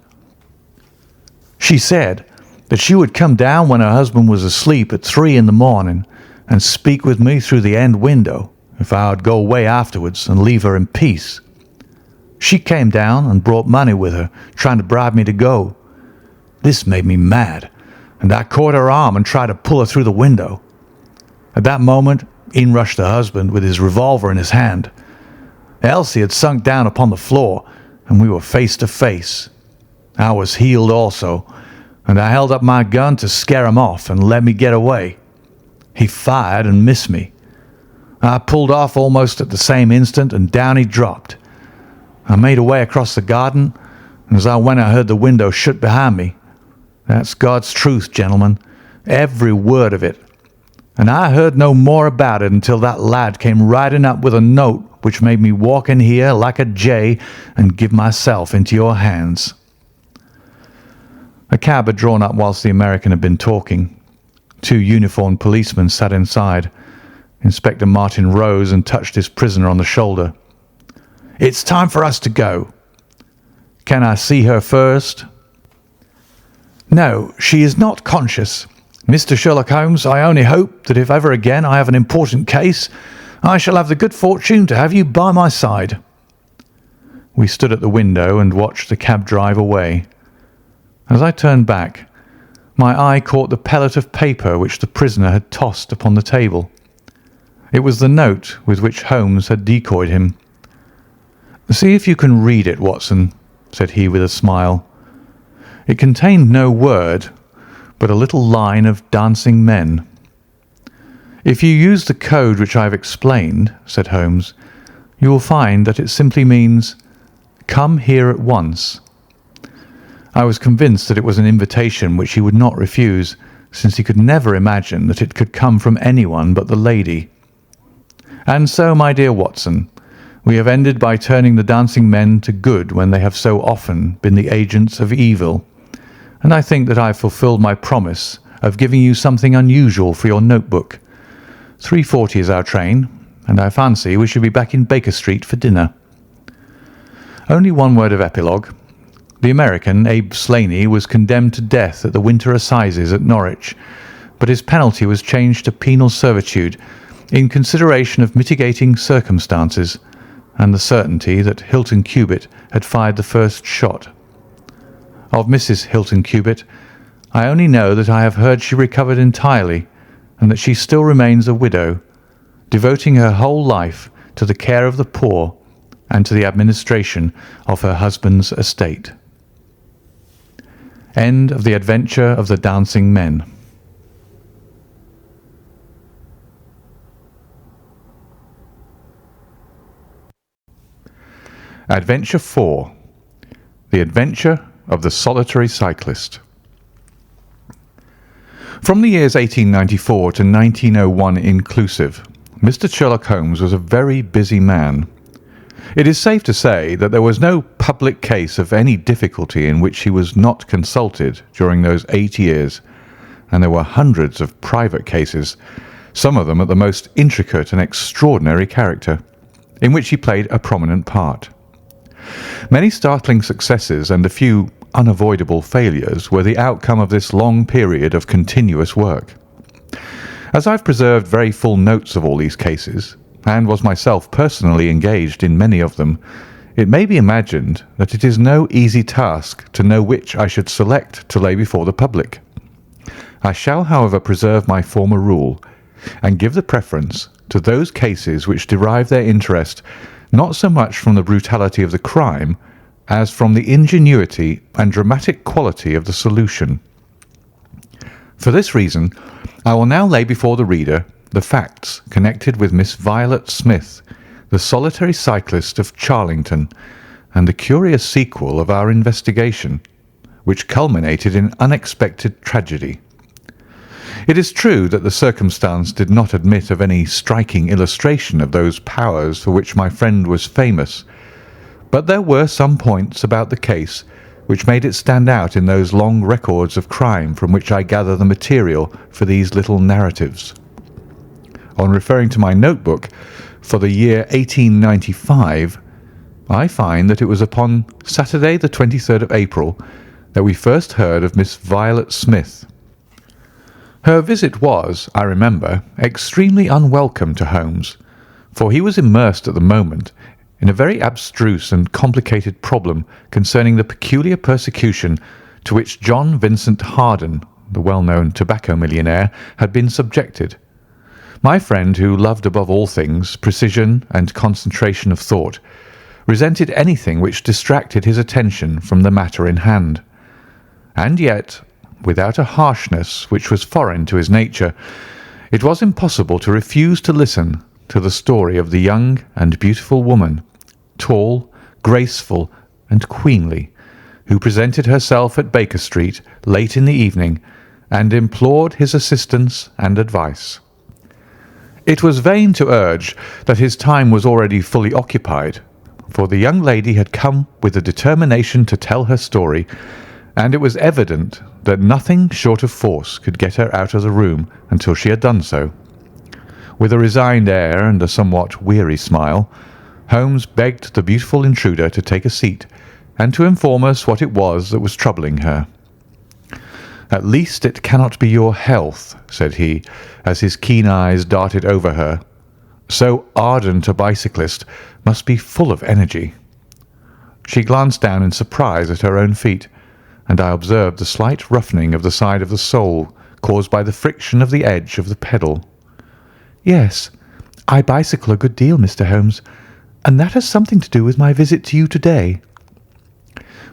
She said that she would come down when her husband was asleep at 3 in the morning and speak with me through the end window if I would go away afterwards and leave her in peace. She came down and brought money with her, trying to bribe me to go. This made me mad, and I caught her arm and tried to pull her through the window. At that moment, in rushed the husband with his revolver in his hand. Elsie had sunk down upon the floor, and we were face to face. I was healed also, and I held up my gun to scare him off and let me get away. He fired and missed me. I pulled off almost at the same instant, and down he dropped. I made away across the garden, and as I went I heard the window shut behind me. That's God's truth, gentlemen, every word of it. And I heard no more about it until that lad came riding up with a note which made me walk in here like a jay and give myself into your hands." A cab had drawn up whilst the American had been talking. 2 uniformed policemen sat inside. Inspector Martin rose and touched his prisoner on the shoulder. "It's time for us to go." "Can I see her first?" "No, she is not conscious. Mr. Sherlock Holmes, I only hope that if ever again I have an important case, I shall have the good fortune to have you by my side." We stood at the window and watched the cab drive away. As I turned back, my eye caught the pellet of paper which the prisoner had tossed upon the table. It was the note with which Holmes had decoyed him. "See if you can read it, Watson," said he with a smile. It contained no word, but a little line of dancing men. "If you use the code which I have explained," said Holmes, "you will find that it simply means, 'Come here at once.'" I was convinced that it was an invitation which he would not refuse, since he could never imagine that it could come from anyone but the lady. And so, my dear Watson, we have ended by turning the dancing men to good when they have so often been the agents of evil, and I think that I have fulfilled my promise of giving you something unusual for your notebook. 3:40 is our train, and I fancy we should be back in Baker Street for dinner. Only one word of epilogue. The American, Abe Slaney, was condemned to death at the Winter Assizes at Norwich, but his penalty was changed to penal servitude in consideration of mitigating circumstances and the certainty that Hilton Cubitt had fired the first shot. Of Mrs. Hilton Cubitt, I only know that I have heard she recovered entirely, and that she still remains a widow, devoting her whole life to the care of the poor and to the administration of her husband's estate. End of The Adventure of the Dancing Men. Adventure 4. The Adventure of the Solitary Cyclist. From the years 1894 to 1901 inclusive, Mr. Sherlock Holmes was a very busy man. It is safe to say that there was no public case of any difficulty in which he was not consulted during those 8 years, and there were hundreds of private cases, some of them of the most intricate and extraordinary character, in which he played a prominent part. Many startling successes and a few unavoidable failures were the outcome of this long period of continuous work. As I've preserved very full notes of all these cases, and was myself personally engaged in many of them, it may be imagined that it is no easy task to know which I should select to lay before the public. I shall, however, preserve my former rule, and give the preference to those cases which derive their interest not so much from the brutality of the crime as from the ingenuity and dramatic quality of the solution. For this reason, I will now lay before the reader the facts connected with Miss Violet Smith, the solitary cyclist of Charlington, and the curious sequel of our investigation, which culminated in unexpected tragedy. It is true that the circumstance did not admit of any striking illustration of those powers for which my friend was famous, but there were some points about the case which made it stand out in those long records of crime from which I gather the material for these little narratives. On referring to my notebook for the year 1895, I find that it was upon Saturday the 23rd of April that we first heard of Miss Violet Smith. Her visit was, I remember, extremely unwelcome to Holmes, for he was immersed at the moment in a very abstruse and complicated problem concerning the peculiar persecution to which John Vincent Harden, the well-known tobacco millionaire, had been subjected. My friend, who loved above all things precision and concentration of thought, resented anything which distracted his attention from the matter in hand. And yet, without a harshness which was foreign to his nature, it was impossible to refuse to listen to the story of the young and beautiful woman, tall, graceful, and queenly, who presented herself at Baker Street late in the evening and implored his assistance and advice. It was vain to urge that his time was already fully occupied, for the young lady had come with the determination to tell her story, and it was evident that nothing short of force could get her out of the room until she had done so. With a resigned air and a somewhat weary smile, Holmes begged the beautiful intruder to take a seat and to inform us what it was that was troubling her. "At least it cannot be your health," said he, as his keen eyes darted over her. "So ardent a bicyclist must be full of energy." She glanced down in surprise at her own feet, and I observed the slight roughening of the side of the sole caused by the friction of the edge of the pedal. "Yes, I bicycle a good deal, Mr. Holmes, and that has something to do with my visit to you today."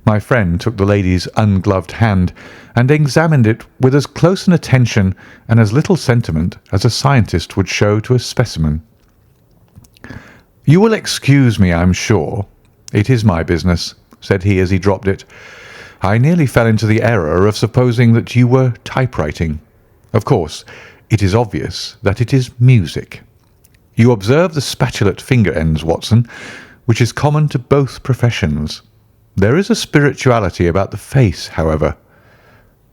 My friend took the lady's ungloved hand and examined it with as close an attention and as little sentiment as a scientist would show to a specimen. "You will excuse me, I'm sure. It is my business," said he as he dropped it. "I nearly fell into the error of supposing that you were typewriting. Of course, it is obvious that it is music. You observe the spatulate finger ends, Watson, which is common to both professions. There is a spirituality about the face, however,"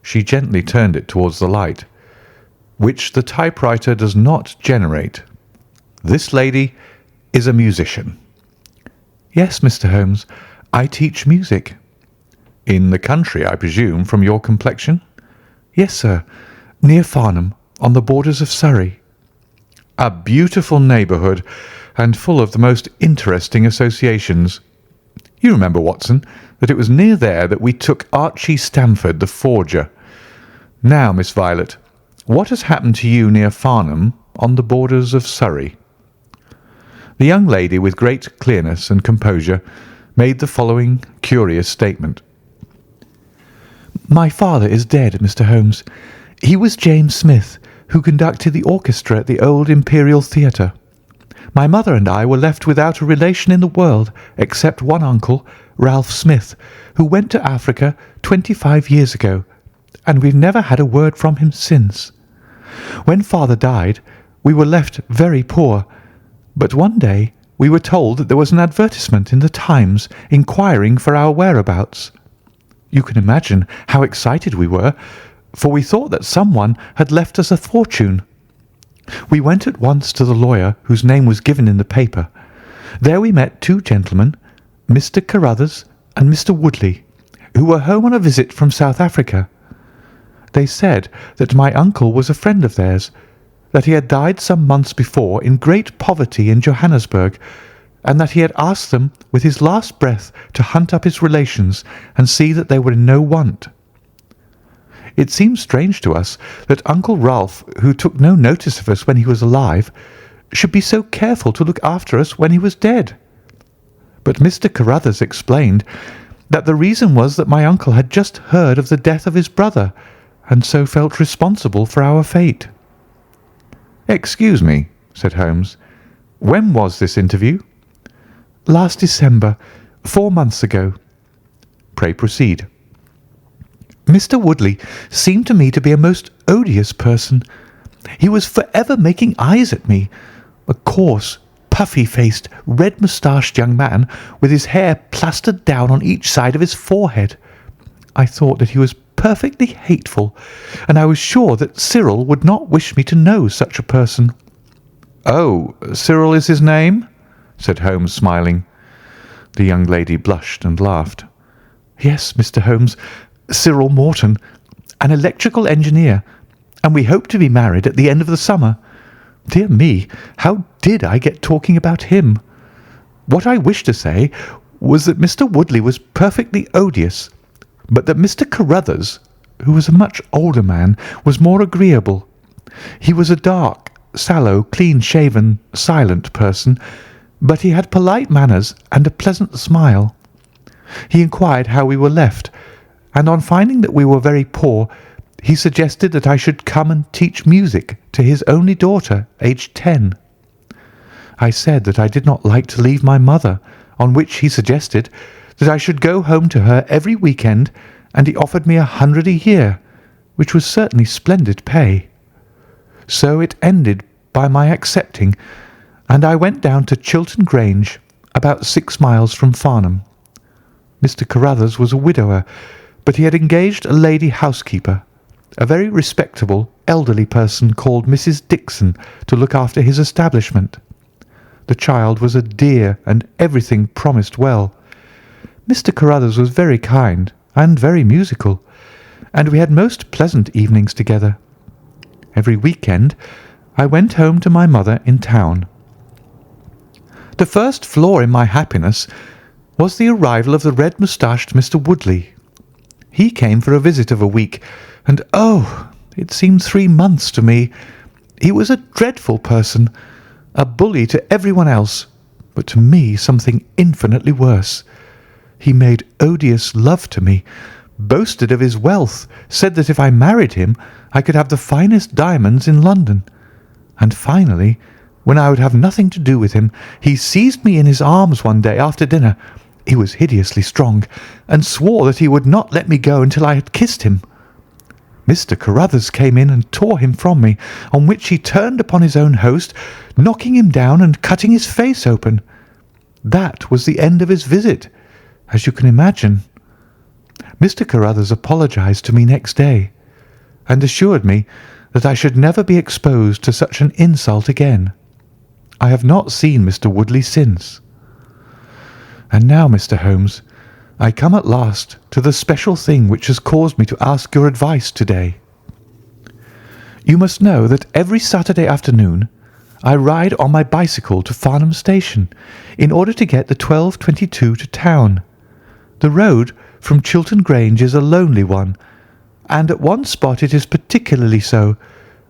she gently turned it towards the light, "which the typewriter does not generate. This lady is a musician." "Yes, Mr. Holmes, I teach music." "In the country, I presume, from your complexion?" "Yes, sir, near Farnham, on the borders of Surrey." "A beautiful neighbourhood, and full of the most interesting associations. You remember, Watson, that it was near there that we took Archie Stamford, the forger. Now, Miss Violet, what has happened to you near Farnham, on the borders of Surrey?" The young lady, with great clearness and composure, made the following curious statement. "My father is dead, Mr. Holmes. He was James Smith, who conducted the orchestra at the old Imperial Theatre. My mother and I were left without a relation in the world except one uncle, Ralph Smith, who went to Africa 25 years ago, and we've never had a word from him since. When father died, we were left very poor, but one day we were told that there was an advertisement in the Times inquiring for our whereabouts. You can imagine how excited we were, for we thought that someone had left us a fortune. We went at once to the lawyer whose name was given in the paper. There we met two gentlemen, Mr. Carruthers and Mr. Woodley, who were home on a visit from South Africa. They said that my uncle was a friend of theirs, that he had died some months before in great poverty in Johannesburg, and that he had asked them with his last breath to hunt up his relations and see that they were in no want. It seemed strange to us that Uncle Ralph, who took no notice of us when he was alive, should be so careful to look after us when he was dead. But Mr. Carruthers explained that the reason was that my uncle had just heard of the death of his brother, and so felt responsible for our fate. "Excuse me," said Holmes. "When was this interview?" "Last December, 4 months ago." "Pray proceed." "Mr. Woodley seemed to me to be a most odious person. He was forever making eyes at me, a coarse, puffy-faced, red-moustached young man with his hair plastered down on each side of his forehead. I thought that he was perfectly hateful, and I was sure that Cyril would not wish me to know such a person." "Oh, Cyril is his name?" said Holmes, smiling. The young lady blushed and laughed. "Yes, Mr. Holmes, Cyril Morton, an electrical engineer, and we hope to be married at the end of the summer. Dear me, how did I get talking about him? What I wished to say was that Mr. Woodley was perfectly odious, but that Mr. Carruthers, who was a much older man, was more agreeable. He was a dark, sallow, clean-shaven, silent person, but he had polite manners and a pleasant smile. He inquired how we were left, and on finding that we were very poor, he suggested that I should come and teach music to his only daughter, aged 10. I said that I did not like to leave my mother, on which he suggested that I should go home to her every weekend, and he offered me 100 a year, which was certainly splendid pay. So it ended by my accepting, and I went down to Chiltern Grange, about 6 miles from Farnham. Mr. Carruthers was a widower, but he had engaged a lady housekeeper, a very respectable, elderly person called Mrs. Dixon, to look after his establishment. The child was a dear, and everything promised well. Mr. Carruthers was very kind and very musical, and we had most pleasant evenings together. Every weekend I went home to my mother in town. The first flaw in my happiness was the arrival of the red-moustached Mr. Woodley. He came for a visit of a week, and oh, it seemed 3 months to me. He was a dreadful person, a bully to everyone else, but to me something infinitely worse. He made odious love to me, boasted of his wealth, said that if I married him I could have the finest diamonds in London, and finally, when I would have nothing to do with him, he seized me in his arms one day after dinner. He was hideously strong, and swore that he would not let me go until I had kissed him. Mr. Carruthers came in and tore him from me, on which he turned upon his own host, knocking him down and cutting his face open. That was the end of his visit, as you can imagine. Mr. Carruthers apologized to me next day, and assured me that I should never be exposed to such an insult again. I have not seen Mr. Woodley since. And now, Mr. Holmes, I come at last to the special thing which has caused me to ask your advice today. You must know that every Saturday afternoon I ride on my bicycle to Farnham Station in order to get the 12:22 to town. The road from Chiltern Grange is a lonely one, and at one spot it is particularly so,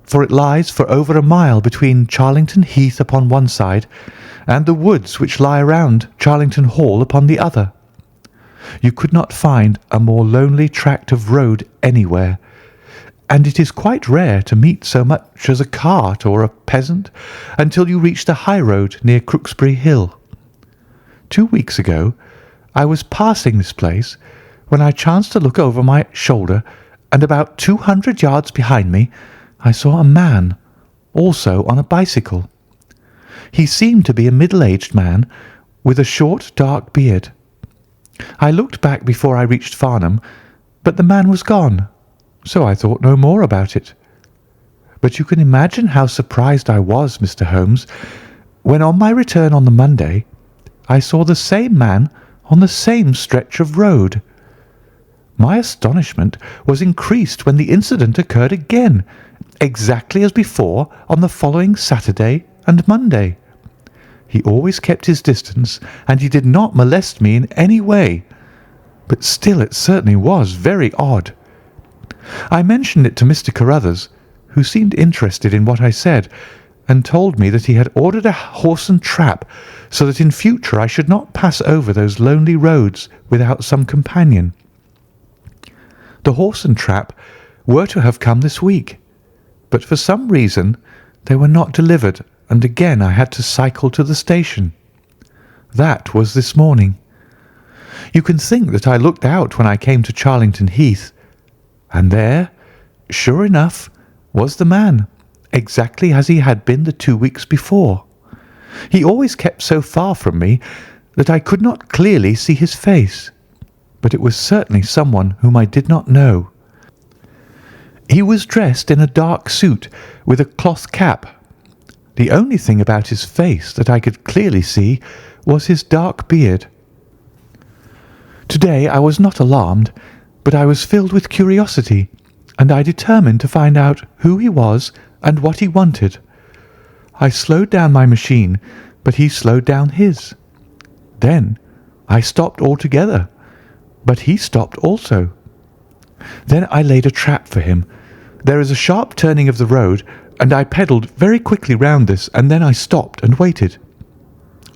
for it lies for over a mile between Charlington Heath upon one side and the woods which lie around Charlington Hall upon the other. You could not find a more lonely tract of road anywhere, and it is quite rare to meet so much as a cart or a peasant until you reach the high road near Crooksbury Hill. 2 weeks ago I was passing this place when I chanced to look over my shoulder and about 200 yards behind me I saw a man, also on a bicycle. He seemed to be a middle-aged man with a short, dark beard. I looked back before I reached Farnham, but the man was gone, so I thought no more about it. But you can imagine how surprised I was, Mr. Holmes, when on my return on the Monday I saw the same man on the same stretch of road. My astonishment was increased when the incident occurred again, exactly as before on the following Saturday and Monday. He always kept his distance, and he did not molest me in any way, but still it certainly was very odd. I mentioned it to Mr. Carruthers, who seemed interested in what I said, and told me that he had ordered a horse and trap so that in future I should not pass over those lonely roads without some companion. The horse and trap were to have come this week, but for some reason they were not delivered, and again I had to cycle to the station. That was this morning. You can think that I looked out when I came to Charlington Heath, and there, sure enough, was the man, exactly as he had been the 2 weeks before. He always kept so far from me that I could not clearly see his face, but it was certainly someone whom I did not know. He was dressed in a dark suit with a cloth cap. The only thing about his face that I could clearly see was his dark beard. Today I was not alarmed, but I was filled with curiosity, and I determined to find out who he was and what he wanted. I slowed down my machine, but he slowed down his. Then I stopped altogether, but he stopped also. Then I laid a trap for him. There is a sharp turning of the road, and I pedalled very quickly round this, and then I stopped and waited.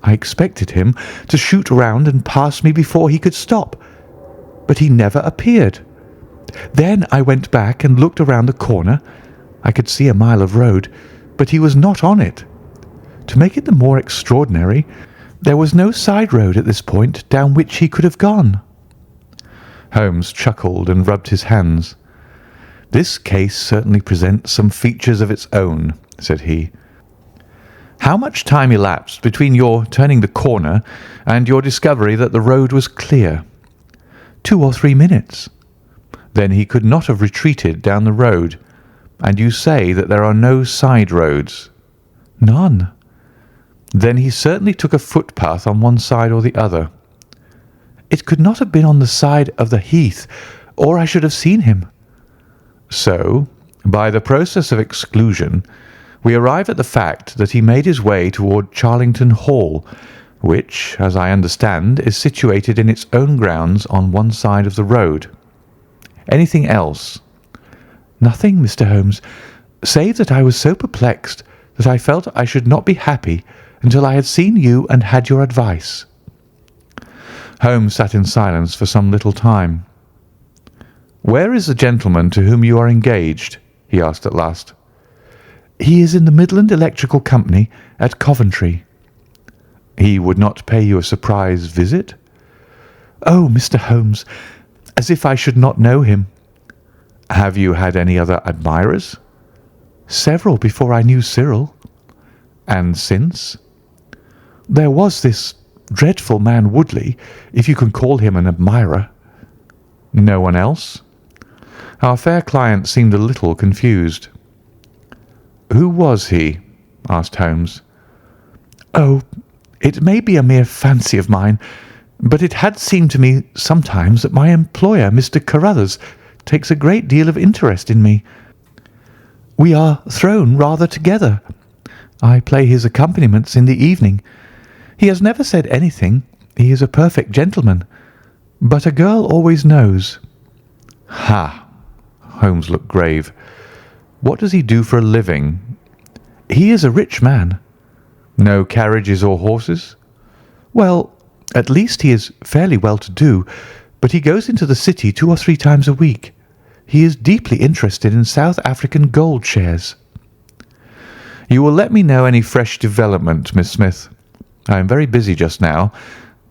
I expected him to shoot round and pass me before he could stop, but he never appeared. Then I went back and looked around the corner. I could see a mile of road, but he was not on it. To make it the more extraordinary, there was no side road at this point down which he could have gone. Holmes chuckled and rubbed his hands. "This case certainly presents some features of its own," said he. "How much time elapsed between your turning the corner and your discovery that the road was clear?" 2 or 3 minutes. "Then he could not have retreated down the road, and you say that there are no side roads?" "None." "Then he certainly took a footpath on one side or the other." "It could not have been on the side of the heath, or I should have seen him." "So, by the process of exclusion, we arrive at the fact that he made his way toward Charlington Hall, which, as I understand, is situated in its own grounds on one side of the road. Anything else?" "Nothing, Mr. Holmes, save that I was so perplexed that I felt I should not be happy until I had seen you and had your advice." Holmes sat in silence for some little time. "Where is the gentleman to whom you are engaged?" he asked at last. "He is in the Midland Electrical Company at Coventry." "He would not pay you a surprise visit?" "Oh, Mr. Holmes, as if I should not know him." "Have you had any other admirers?" "Several before I knew Cyril." "And since?" "There was this dreadful man Woodley, if you can call him an admirer." "No one else?" Our fair client seemed a little confused. "Who was he?" asked Holmes. "Oh, it may be a mere fancy of mine, but it had seemed to me sometimes that my employer, Mr. Carruthers, takes a great deal of interest in me. We are thrown rather together. I play his accompaniments in the evening. He has never said anything. He is a perfect gentleman. But a girl always knows." "Ha!" Holmes looked grave. "What does he do for a living?" "He is a rich man." "No carriages or horses?" "Well, at least he is fairly well-to-do, but he goes into the city 2 or 3 times a week. He is deeply interested in South African gold shares." "You will let me know any fresh development, Miss Smith. I am very busy just now,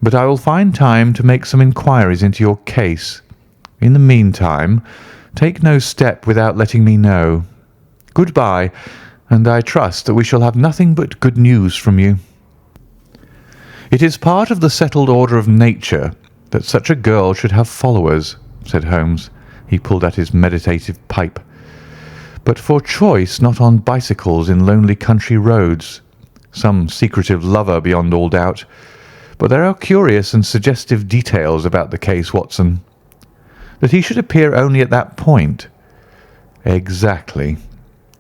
but I will find time to make some inquiries into your case. In the meantime, Take no step without letting me know. Goodbye, and I trust that we shall have nothing but good news from you." "It is part of the settled order of nature that such a girl should have followers," said Holmes. He pulled at his meditative pipe. "But for choice not on bicycles in lonely country roads. Some secretive lover beyond all doubt. But there are curious and suggestive details about the case, Watson. That he should appear only at that point. Exactly.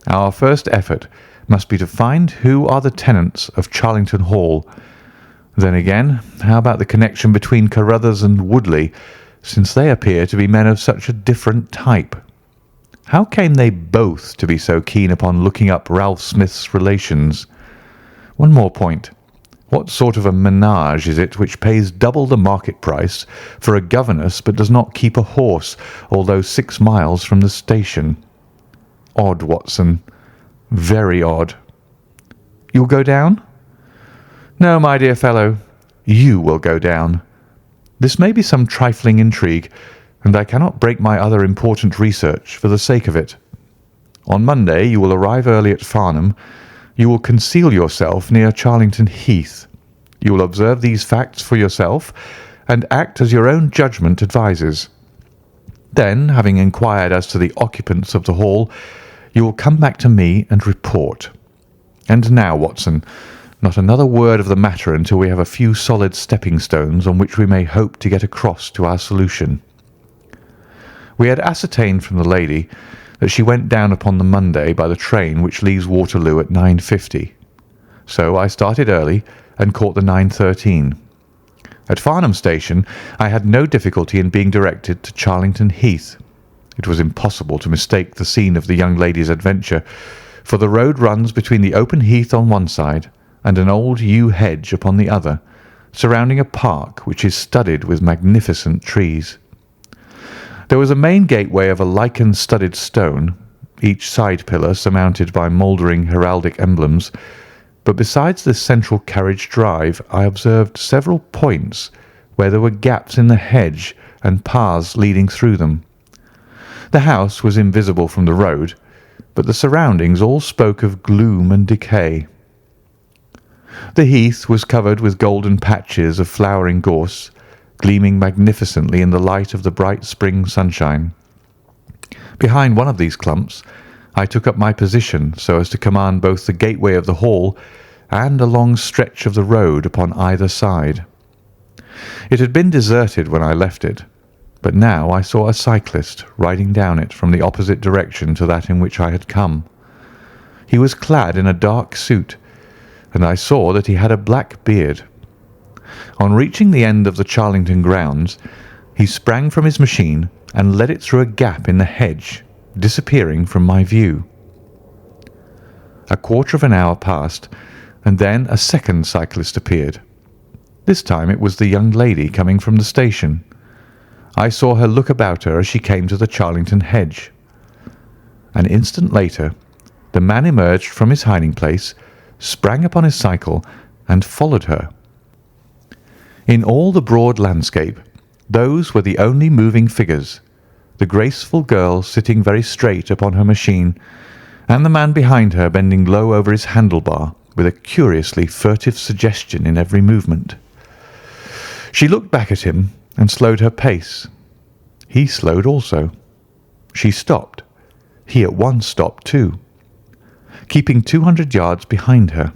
Our first effort must be to find who are the tenants of Charlington Hall. Then again, how about the connection between Carruthers and Woodley, since they appear to be men of such a different type? How came they both to be so keen upon looking up Ralph Smith's relations? One more point. What sort of a menage is it which pays double the market price for a governess but does not keep a horse, although 6 miles from the station? Odd, Watson. Very odd. You'll go down? No, my dear fellow, you will go down. This may be some trifling intrigue, and I cannot break my other important research for the sake of it. On Monday you will arrive early at Farnham. You will conceal yourself near Charlington Heath. You will observe these facts for yourself and act as your own judgment advises. Then, having inquired as to the occupants of the hall, you will come back to me and report. And now, Watson, not another word of the matter until we have a few solid stepping stones on which we may hope to get across to our solution." We had ascertained from the lady that she went down upon the Monday by the train which leaves Waterloo at 9:50. So I started early and caught the 9:13. At Farnham Station I had no difficulty in being directed to Charlington Heath. It was impossible to mistake the scene of the young lady's adventure, for the road runs between the open heath on one side and an old yew hedge upon the other, surrounding a park which is studded with magnificent trees. There was a main gateway of a lichen-studded stone, each side pillar surmounted by mouldering heraldic emblems, but besides this central carriage drive I observed several points where there were gaps in the hedge and paths leading through them. The house was invisible from the road, but the surroundings all spoke of gloom and decay. The heath was covered with golden patches of flowering gorse, gleaming magnificently in the light of the bright spring sunshine. Behind one of these clumps I took up my position so as to command both the gateway of the hall and a long stretch of the road upon either side. It had been deserted when I left it, but now I saw a cyclist riding down it from the opposite direction to that in which I had come. He was clad in a dark suit, and I saw that he had a black beard. On reaching the end of the Charlington grounds, he sprang from his machine and led it through a gap in the hedge, disappearing from my view. A quarter of an hour passed, and then a second cyclist appeared. This time it was the young lady coming from the station. I saw her look about her as she came to the Charlington hedge. An instant later, the man emerged from his hiding place, sprang upon his cycle, and followed her. In all the broad landscape, those were the only moving figures, the graceful girl sitting very straight upon her machine, and the man behind her bending low over his handlebar with a curiously furtive suggestion in every movement. She looked back at him and slowed her pace. He slowed also. She stopped. He at once stopped too, keeping 200 yards behind her.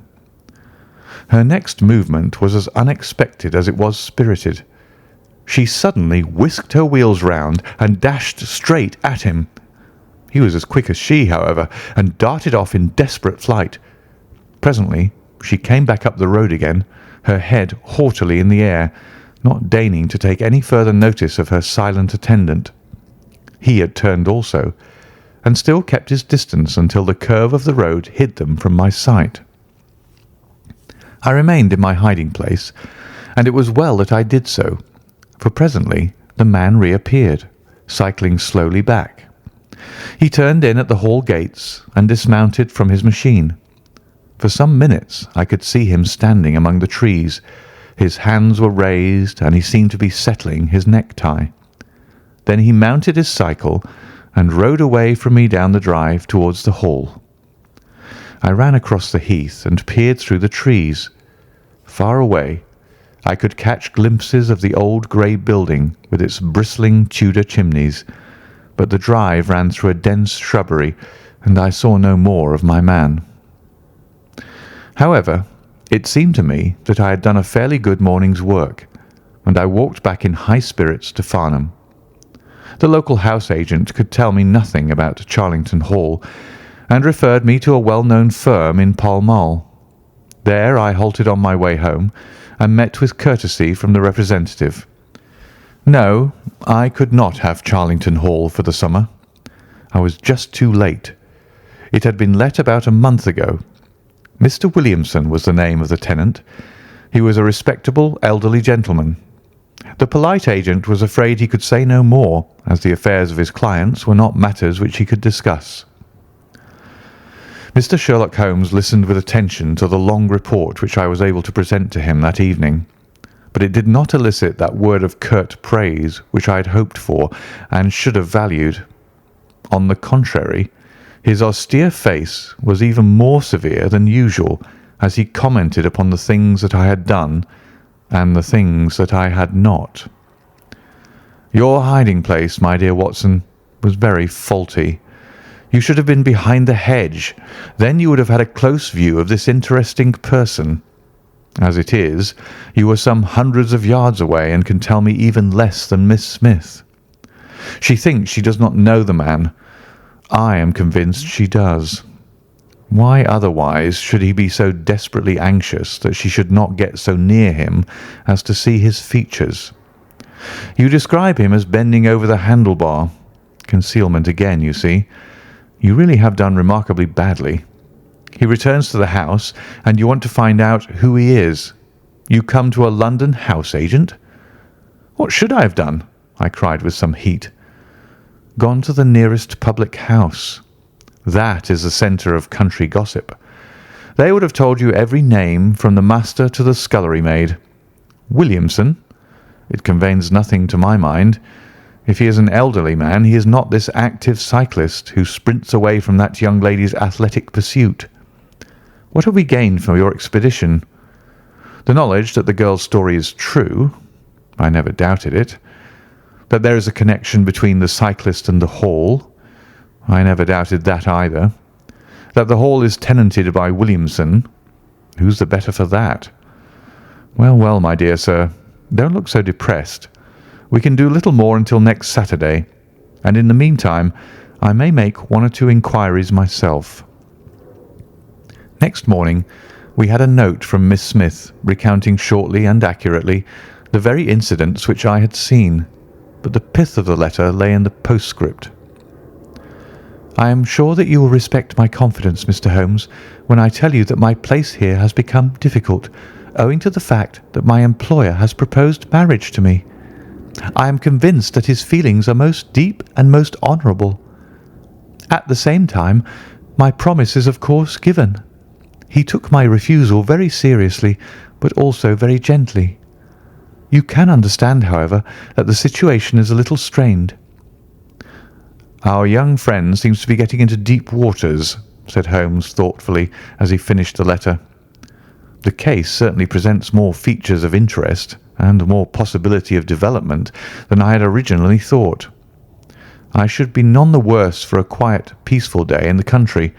Her next movement was as unexpected as it was spirited. She suddenly whisked her wheels round and dashed straight at him. He was as quick as she, however, and darted off in desperate flight. Presently she came back up the road again, her head haughtily in the air, not deigning to take any further notice of her silent attendant. He had turned also, and still kept his distance until the curve of the road hid them from my sight. I remained in my hiding place, and it was well that I did so, for presently the man reappeared, cycling slowly back. He turned in at the hall gates and dismounted from his machine. For some minutes I could see him standing among the trees. His hands were raised, and he seemed to be settling his necktie. Then he mounted his cycle and rode away from me down the drive towards the hall. I ran across the heath and peered through the trees. Far away, I could catch glimpses of the old grey building with its bristling Tudor chimneys, but the drive ran through a dense shrubbery, and I saw no more of my man. However, it seemed to me that I had done a fairly good morning's work, and I walked back in high spirits to Farnham. The local house agent could tell me nothing about Charlington Hall, and referred me to a well-known firm in Pall Mall. There I halted on my way home, and met with courtesy from the representative. No, I could not have Charlington Hall for the summer. I was just too late. It had been let about a month ago. Mr. Williamson was the name of the tenant. He was a respectable elderly gentleman. The polite agent was afraid he could say no more, as the affairs of his clients were not matters which he could discuss. Mr. Sherlock Holmes listened with attention to the long report which I was able to present to him that evening, but it did not elicit that word of curt praise which I had hoped for and should have valued. On the contrary, his austere face was even more severe than usual as he commented upon the things that I had done and the things that I had not. Your hiding place, my dear Watson, was very faulty. You should have been behind the hedge. Then you would have had a close view of this interesting person. As it is, you are some hundreds of yards away and can tell me even less than Miss Smith. She thinks she does not know the man. I am convinced she does. Why otherwise should he be so desperately anxious that she should not get so near him as to see his features? You describe him as bending over the handlebar. Concealment again, you see. You really have done remarkably badly. He returns to the house, and you want to find out who he is. You come to a London house agent? What should I have done? I cried with some heat. Gone to the nearest public house. That is the centre of country gossip. They would have told you every name from the master to the scullery maid. Williamson? It conveys nothing to my mind. If he is an elderly man, he is not this active cyclist who sprints away from that young lady's athletic pursuit. What have we gained from your expedition? The knowledge that the girl's story is true. I never doubted it. That there is a connection between the cyclist and the hall. I never doubted that either. That the hall is tenanted by Williamson. Who's the better for that? Well, well, my dear sir, don't look so depressed. We can do little more until next Saturday, and in the meantime I may make one or two inquiries myself. Next morning we had a note from Miss Smith recounting shortly and accurately the very incidents which I had seen, but the pith of the letter lay in the postscript. I am sure that you will respect my confidence, Mr. Holmes, when I tell you that my place here has become difficult, owing to the fact that my employer has proposed marriage to me. I am convinced that his feelings are most deep and most honourable. At the same time, my promise is of course given. He took my refusal very seriously, but also very gently. You can understand, however, that the situation is a little strained. Our young friend seems to be getting into deep waters, said Holmes thoughtfully as he finished the letter. The case certainly presents more features of interest and more possibility of development than I had originally thought. I should be none the worse for a quiet, peaceful day in the country,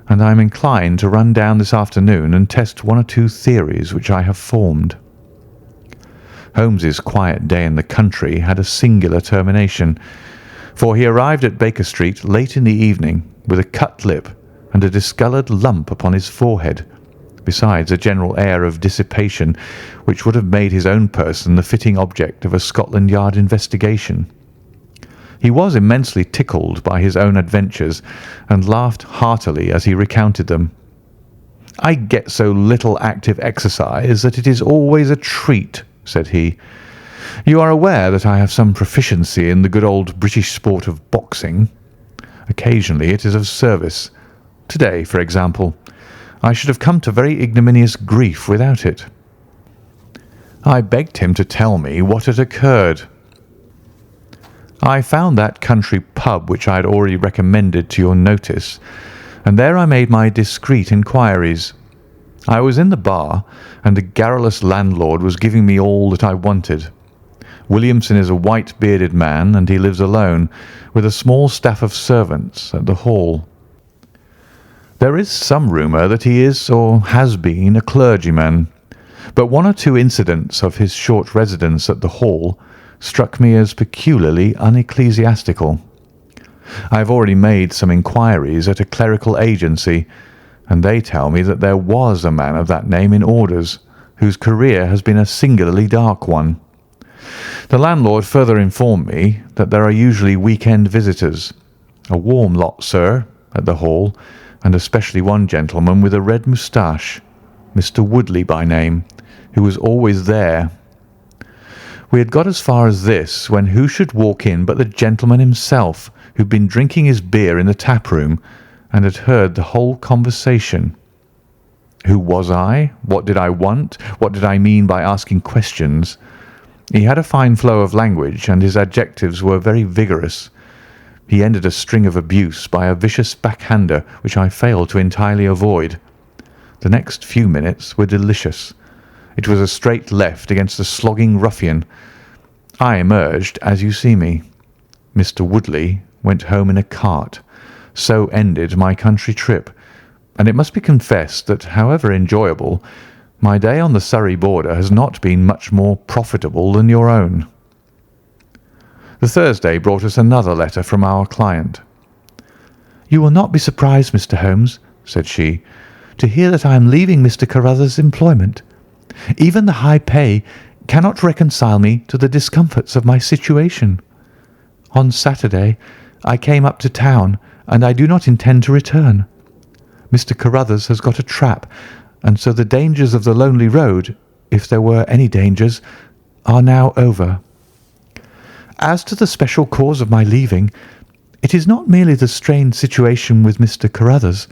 and I am inclined to run down this afternoon and test one or two theories which I have formed. Holmes's quiet day in the country had a singular termination, for he arrived at Baker Street late in the evening with a cut lip and a discoloured lump upon his forehead, besides a general air of dissipation which would have made his own person the fitting object of a Scotland Yard investigation. He was immensely tickled by his own adventures and laughed heartily as he recounted them. "I get so little active exercise that it is always a treat," said he. "You are aware that I have some proficiency in the good old British sport of boxing. Occasionally it is of service. To-day, for example, I should have come to very ignominious grief without it." I begged him to tell me what had occurred. I found that country pub which I had already recommended to your notice, and there I made my discreet inquiries. I was in the bar, and the garrulous landlord was giving me all that I wanted. Williamson is a white-bearded man, and he lives alone, with a small staff of servants, at the Hall. There is some rumour that he is, or has been, a clergyman, but one or two incidents of his short residence at the Hall struck me as peculiarly unecclesiastical. I have already made some inquiries at a clerical agency, and they tell me that there was a man of that name in orders, whose career has been a singularly dark one. The landlord further informed me that there are usually week-end visitors, a warm lot, sir, at the Hall, and especially one gentleman with a red moustache, Mr. Woodley by name, who was always there. We had got as far as this when who should walk in but the gentleman himself, who'd been drinking his beer in the tap-room and had heard the whole conversation. Who was I? What did I want? What did I mean by asking questions? He had a fine flow of language, and his adjectives were very vigorous. He ended a string of abuse by a vicious backhander which I failed to entirely avoid. The next few minutes were delicious. It was a straight left against a slogging ruffian. I emerged as you see me. Mr. Woodley went home in a cart. So ended my country trip, and it must be confessed that, however enjoyable, my day on the Surrey border has not been much more profitable than your own. The Thursday brought us another letter from our client. "You will not be surprised, Mr. Holmes," said she, "to hear that I am leaving Mr. Carruthers' employment. Even the high pay cannot reconcile me to the discomforts of my situation. On Saturday I came up to town, and I do not intend to return. Mr. Carruthers has got a trap, and so the dangers of the lonely road, if there were any dangers, are now over. As to the special cause of my leaving, it is not merely the strained situation with Mr. Carruthers,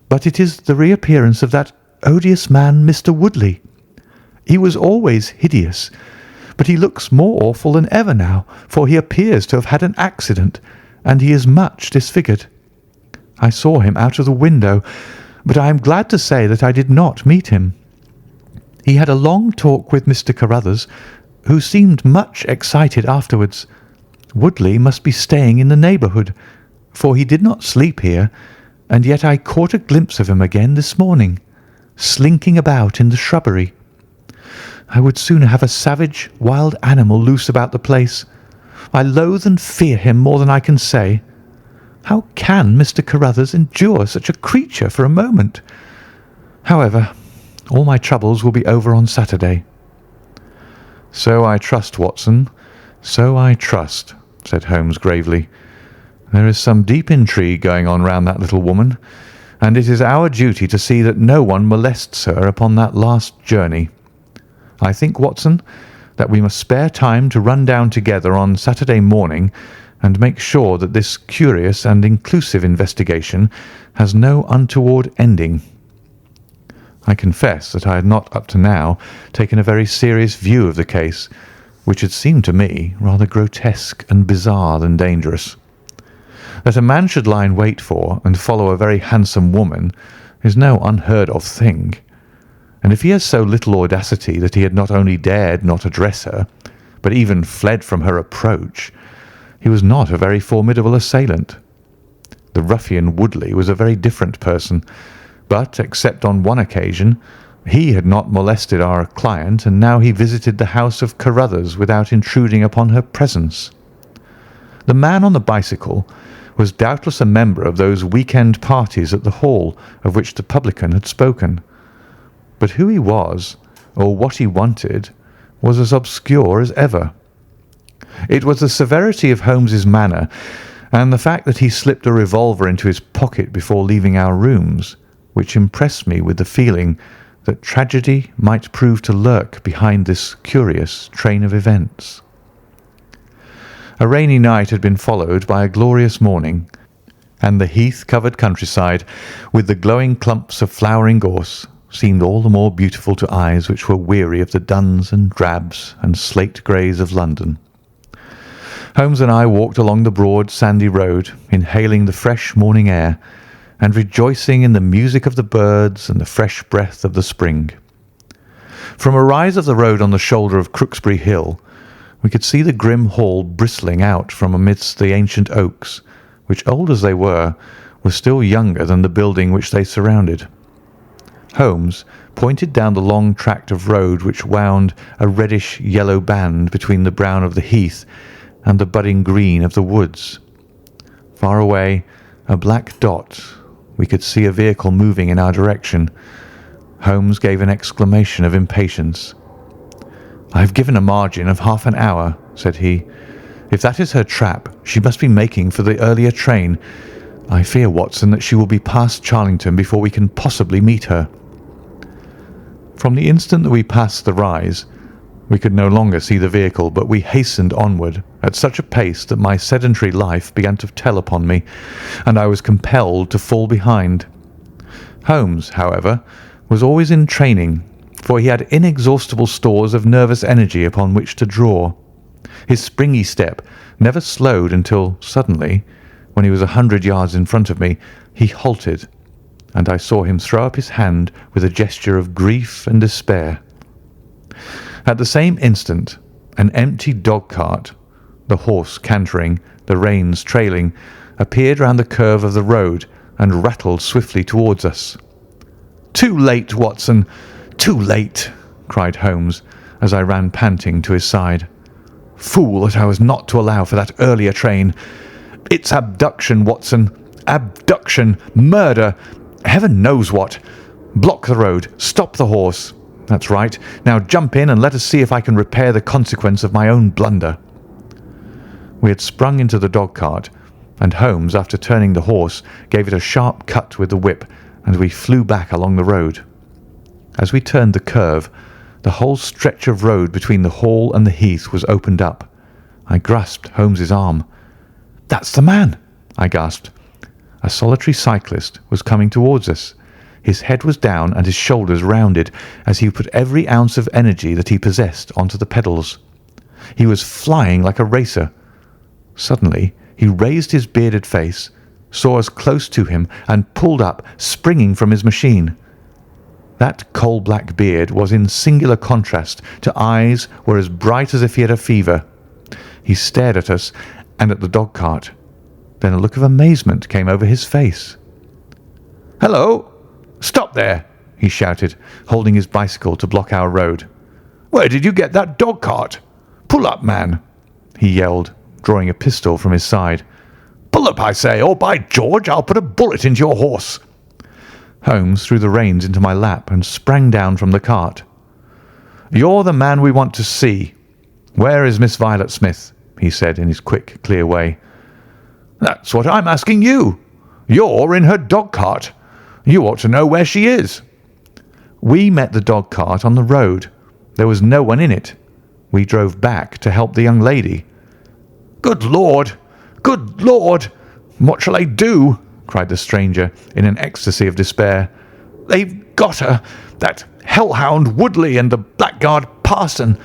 but it is the reappearance of that odious man, Mr. Woodley. He was always hideous, but he looks more awful than ever now, for he appears to have had an accident, and he is much disfigured. I saw him out of the window, but I am glad to say that I did not meet him. He had a long talk with Mr. Carruthers, who seemed much excited afterwards. Woodley must be staying in the neighbourhood, for he did not sleep here, and yet I caught a glimpse of him again this morning, slinking about in the shrubbery. I would sooner have a savage, wild animal loose about the place. I loathe and fear him more than I can say. How can Mr. Carruthers endure such a creature for a moment? However, all my troubles will be over on Saturday." "So I trust, Watson, so I trust," said Holmes gravely. "There is some deep intrigue going on round that little woman, and it is our duty to see that no one molests her upon that last journey. I think, Watson, that we must spare time to run down together on Saturday morning and make sure that this curious and inclusive investigation has no untoward ending." I confess that I had not up to now taken a very serious view of the case, which had seemed to me rather grotesque and bizarre than dangerous. That a man should lie in wait for and follow a very handsome woman is no unheard of thing, and if he has so little audacity that he had not only dared not address her, but even fled from her approach, he was not a very formidable assailant. The ruffian Woodley was a very different person, but, except on one occasion, he had not molested our client, and now he visited the house of Carruthers without intruding upon her presence. The man on the bicycle was doubtless a member of those week-end parties at the Hall of which the publican had spoken, but who he was, or what he wanted, was as obscure as ever. It was the severity of Holmes's manner, and the fact that he slipped a revolver into his pocket before leaving our rooms, which impressed me with the feeling that tragedy might prove to lurk behind this curious train of events. A rainy night had been followed by a glorious morning, and the heath-covered countryside, with the glowing clumps of flowering gorse, seemed all the more beautiful to eyes which were weary of the duns and drabs and slate greys of London. Holmes and I walked along the broad sandy road, inhaling the fresh morning air and rejoicing in the music of the birds and the fresh breath of the spring. From a rise of the road on the shoulder of Crooksbury Hill, we could see the grim hall bristling out from amidst the ancient oaks, which, old as they were still younger than the building which they surrounded. Holmes pointed down the long tract of road which wound a reddish-yellow band between the brown of the heath and the budding green of the woods. Far away, a black dot. We could see a vehicle moving in our direction. Holmes gave an exclamation of impatience. "I have given a margin of half an hour," said he. "If that is her trap, she must be making for the earlier train. I fear, Watson, that she will be past Charlington before we can possibly meet her." From the instant that we passed the rise, we could no longer see the vehicle, but we hastened onward at such a pace that my sedentary life began to tell upon me, and I was compelled to fall behind. Holmes, however, was always in training, for he had inexhaustible stores of nervous energy upon which to draw. His springy step never slowed until suddenly, when he was 100 yards in front of me, he halted, and I saw him throw up his hand with a gesture of grief and despair. At the same instant, an empty dog-cart, the horse cantering, the reins trailing, appeared round the curve of the road and rattled swiftly towards us. "Too late, Watson, too late!" cried Holmes, as I ran panting to his side. "Fool that I was not to allow for that earlier train! It's abduction, Watson, abduction, murder, heaven knows what! Block the road, stop the horse. That's right. Now jump in and let us see if I can repair the consequence of my own blunder." We had sprung into the dog-cart, and Holmes, after turning the horse, gave it a sharp cut with the whip, and we flew back along the road. As we turned the curve, the whole stretch of road between the hall and the heath was opened up. I grasped Holmes's arm. "That's the man!" I gasped. A solitary cyclist was coming towards us. His head was down and his shoulders rounded as he put every ounce of energy that he possessed onto the pedals. He was flying like a racer. Suddenly he raised his bearded face, saw us close to him, and pulled up, springing from his machine. That coal-black beard was in singular contrast to eyes were as bright as if he had a fever. He stared at us and at the dog-cart. Then a look of amazement came over his face. "Hello! Stop there!" he shouted, holding his bicycle to block our road. "Where did you get that dog-cart? Pull up, man!" he yelled, drawing a pistol from his side. "Pull up, I say, or by George, I'll put a bullet into your horse." Holmes threw the reins into my lap and sprang down from the cart. "You're the man we want to see. Where is Miss Violet Smith?" he said in his quick, clear way. "That's what I'm asking you. You're in her dog-cart. You ought to know where she is." "We met the dog-cart on the road. There was no one in it. We drove back to help the young lady." "Good Lord! Good Lord! What shall I do?" cried the stranger in an ecstasy of despair. "They've got her, that hellhound Woodley and the blackguard parson.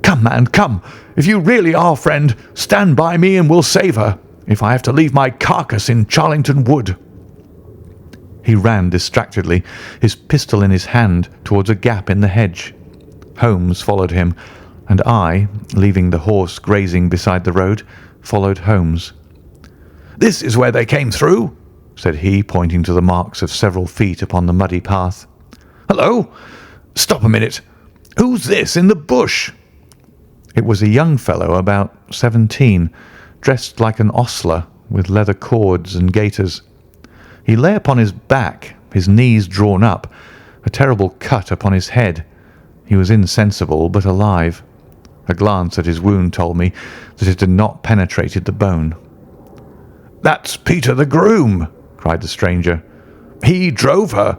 Come, man, come. If you really are a friend, stand by me and we'll save her, if I have to leave my carcass in Charlington Wood." He ran distractedly, his pistol in his hand, towards a gap in the hedge. Holmes followed him, and I, leaving the horse grazing beside the road, followed Holmes. "This is where they came through," said he, pointing to the marks of several feet upon the muddy path. "Hello! Stop a minute. Who's this in the bush?" It was a young fellow about 17, dressed like an ostler, with leather cords and gaiters. He lay upon his back, his knees drawn up, a terrible cut upon his head. He was insensible, but alive. A glance at his wound told me that it had not penetrated the bone. "That's Peter the groom," cried the stranger. "He drove her.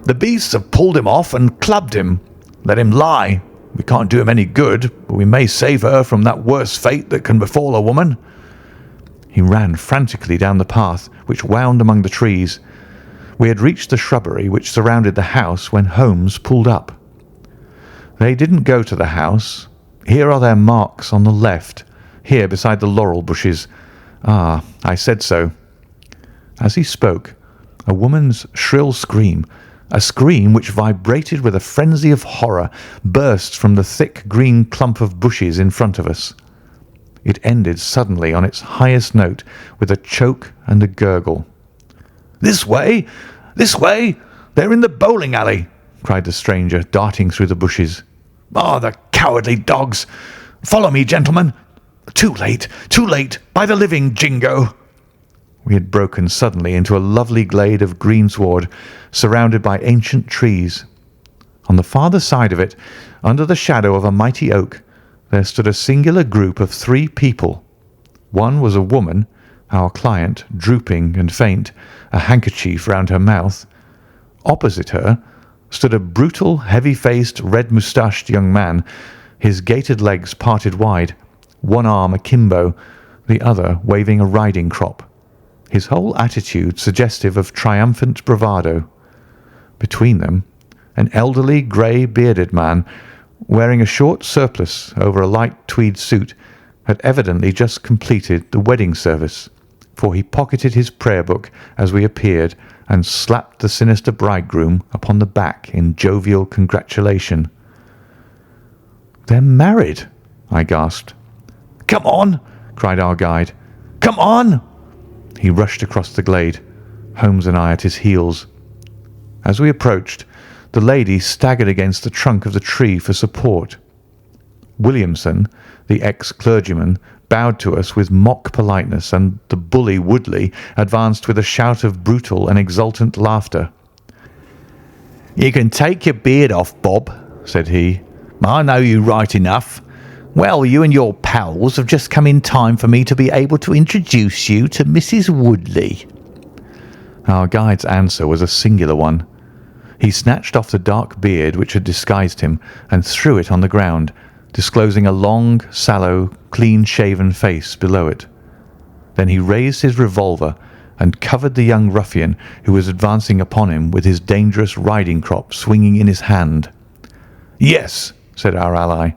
The beasts have pulled him off and clubbed him. Let him lie. We can't do him any good, but we may save her from that worse fate that can befall a woman." He ran frantically down the path which wound among the trees. We had reached the shrubbery which surrounded the house when Holmes pulled up. "They didn't go to the house. Here are their marks on the left. here beside the laurel bushes. Ah, I said so." As he spoke, a woman's shrill scream, a scream which vibrated with a frenzy of horror, burst from the thick green clump of bushes in front of us. It ended suddenly on its highest note with a choke and a gurgle. "This way! This way! They're in the bowling alley!" cried the stranger, darting through the bushes. "Ah, the cowardly dogs! Follow me, gentlemen! Too late! Too late! By the living Jingo!" We had broken suddenly into a lovely glade of greensward, surrounded by ancient trees. On the farther side of it, under the shadow of a mighty oak, there stood a singular group of 3 people. One was a woman, our client, drooping and faint, a handkerchief round her mouth. Opposite her stood a brutal, heavy-faced, red-moustached young man, his gaitered legs parted wide, one arm akimbo, the other waving a riding crop, his whole attitude suggestive of triumphant bravado. Between them, an elderly, grey-bearded man, wearing a short surplice over a light tweed suit, had evidently just completed the wedding service, for he pocketed his prayer book as we appeared and slapped the sinister bridegroom upon the back in jovial congratulation. "They're married!" I gasped. "Come on!" cried our guide. "Come on!" He rushed across the glade, Holmes and I at his heels. As we approached, the lady staggered against the trunk of the tree for support. Williamson, the ex-clergyman, bowed to us with mock politeness, and the bully Woodley advanced with a shout of brutal and exultant laughter. "You can take your beard off, Bob," said he. "I know you right enough. Well, you and your pals have just come in time for me to be able to introduce you to Mrs. Woodley." Our guide's answer was a singular one. He snatched off the dark beard which had disguised him and threw it on the ground, disclosing a long, sallow, clean-shaven face below it. Then he raised his revolver and covered the young ruffian who was advancing upon him with his dangerous riding crop swinging in his hand. "Yes," said our ally,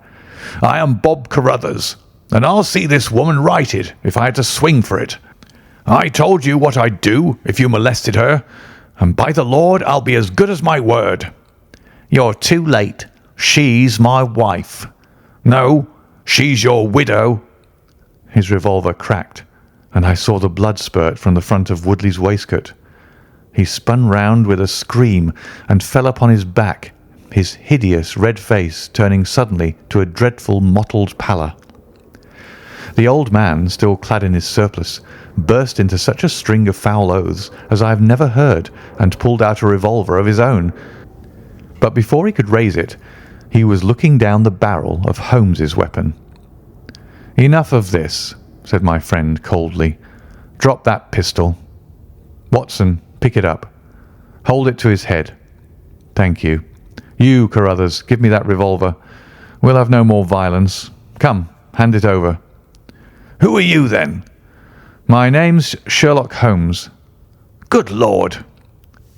"I am Bob Carruthers, and I'll see this woman righted if I had to swing for it. I told you what I'd do if you molested her, and by the Lord I'll be as good as my word." "You're too late. She's my wife." "No, she's your widow." His revolver cracked, and I saw the blood spurt from the front of Woodley's waistcoat. He spun round with a scream and fell upon his back, his hideous red face turning suddenly to a dreadful mottled pallor. The old man, still clad in his surplice, burst into such a string of foul oaths as I have never heard, and pulled out a revolver of his own. But before he could raise it, he was looking down the barrel of Holmes's weapon. "Enough of this," said my friend coldly. "Drop that pistol. Watson, pick it up. Hold it to his head. Thank you. You, Carruthers, give me that revolver. We'll have no more violence. Come, hand it over." "Who are you, then?" "My name's Sherlock Holmes." "Good Lord!"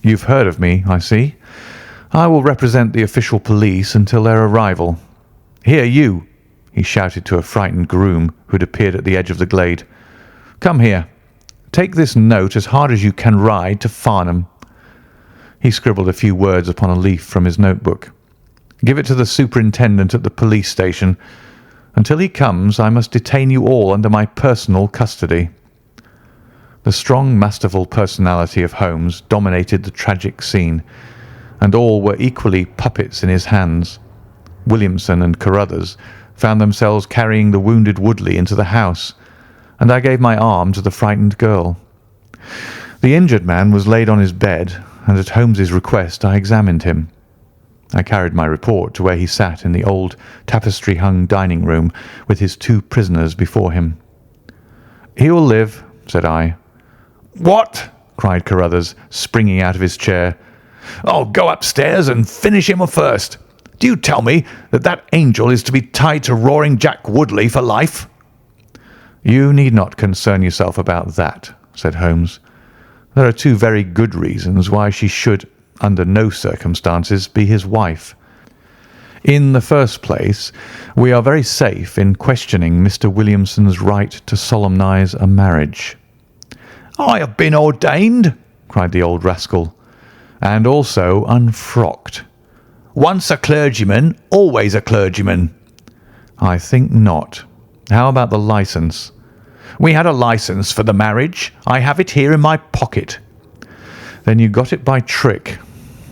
"You've heard of me, I see. I will represent the official police until their arrival. Here, you!" he shouted to a frightened groom who had appeared at the edge of the glade. "Come here. Take this note as hard as you can ride to Farnham." He scribbled a few words upon a leaf from his notebook. "Give it to the superintendent at the police station. Until he comes, I must detain you all under my personal custody." The strong, masterful personality of Holmes dominated the tragic scene, and all were equally puppets in his hands. Williamson and Carruthers found themselves carrying the wounded Woodley into the house, and I gave my arm to the frightened girl. The injured man was laid on his bed, and at Holmes's request I examined him. I carried my report to where he sat in the old tapestry-hung dining room with his 2 prisoners before him. "He will live," said I. "What?" cried Carruthers, springing out of his chair. "Oh, go upstairs and finish him first. Do you tell me that that angel is to be tied to Roaring Jack Woodley for life?" "You need not concern yourself about that," said Holmes. "There are 2 very good reasons why she should, under no circumstances, be his wife. In the first place, we are very safe in questioning Mr. Williamson's right to solemnise a marriage." "I have been ordained," cried the old rascal. "And also unfrocked." "Once a clergyman, always a clergyman." "I think not. How about the licence?" "We had a licence for the marriage. I have it here in my pocket." "Then you got it by trick.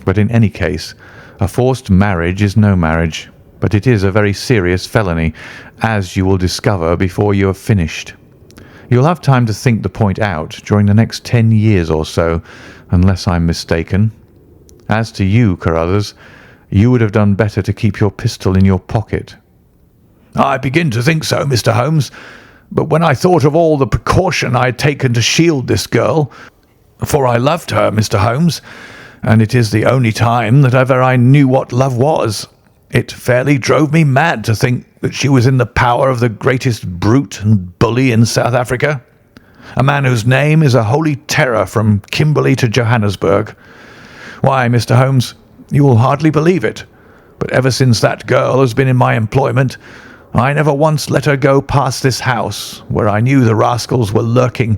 But in any case, a forced marriage is no marriage, but it is a very serious felony, as you will discover before you have finished. You'll have time to think the point out during the next 10 years or so, unless I'm mistaken. As to you, Carruthers, you would have done better to keep your pistol in your pocket." "I begin to think so, Mr. Holmes. But when I thought of all the precaution I had taken to shield this girl, for I loved her, Mr. Holmes, and it is the only time that ever I knew what love was, it fairly drove me mad to think that she was in the power of the greatest brute and bully in South Africa, a man whose name is a holy terror from Kimberley to Johannesburg. Why, Mr. Holmes, you will hardly believe it, but ever since that girl has been in my employment, I never once let her go past this house, where I knew the rascals were lurking,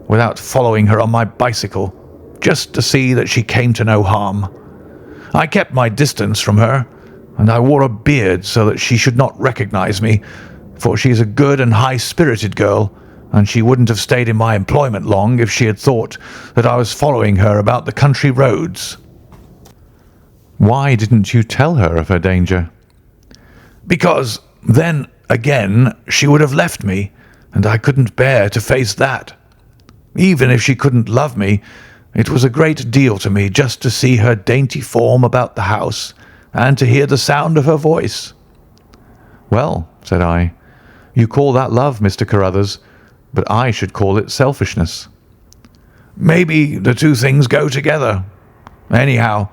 without following her on my bicycle, just to see that she came to no harm. I kept my distance from her, and I wore a beard so that she should not recognize me, for she is a good and high-spirited girl, and she wouldn't have stayed in my employment long if she had thought that I was following her about the country roads." "Why didn't you tell her of her danger?" "Because then, again, she would have left me, and I couldn't bear to face that. Even if she couldn't love me, it was a great deal to me just to see her dainty form about the house and to hear the sound of her voice." "Well," said I, "you call that love, Mr. Carruthers, but I should call it selfishness." "Maybe the two things go together. Anyhow,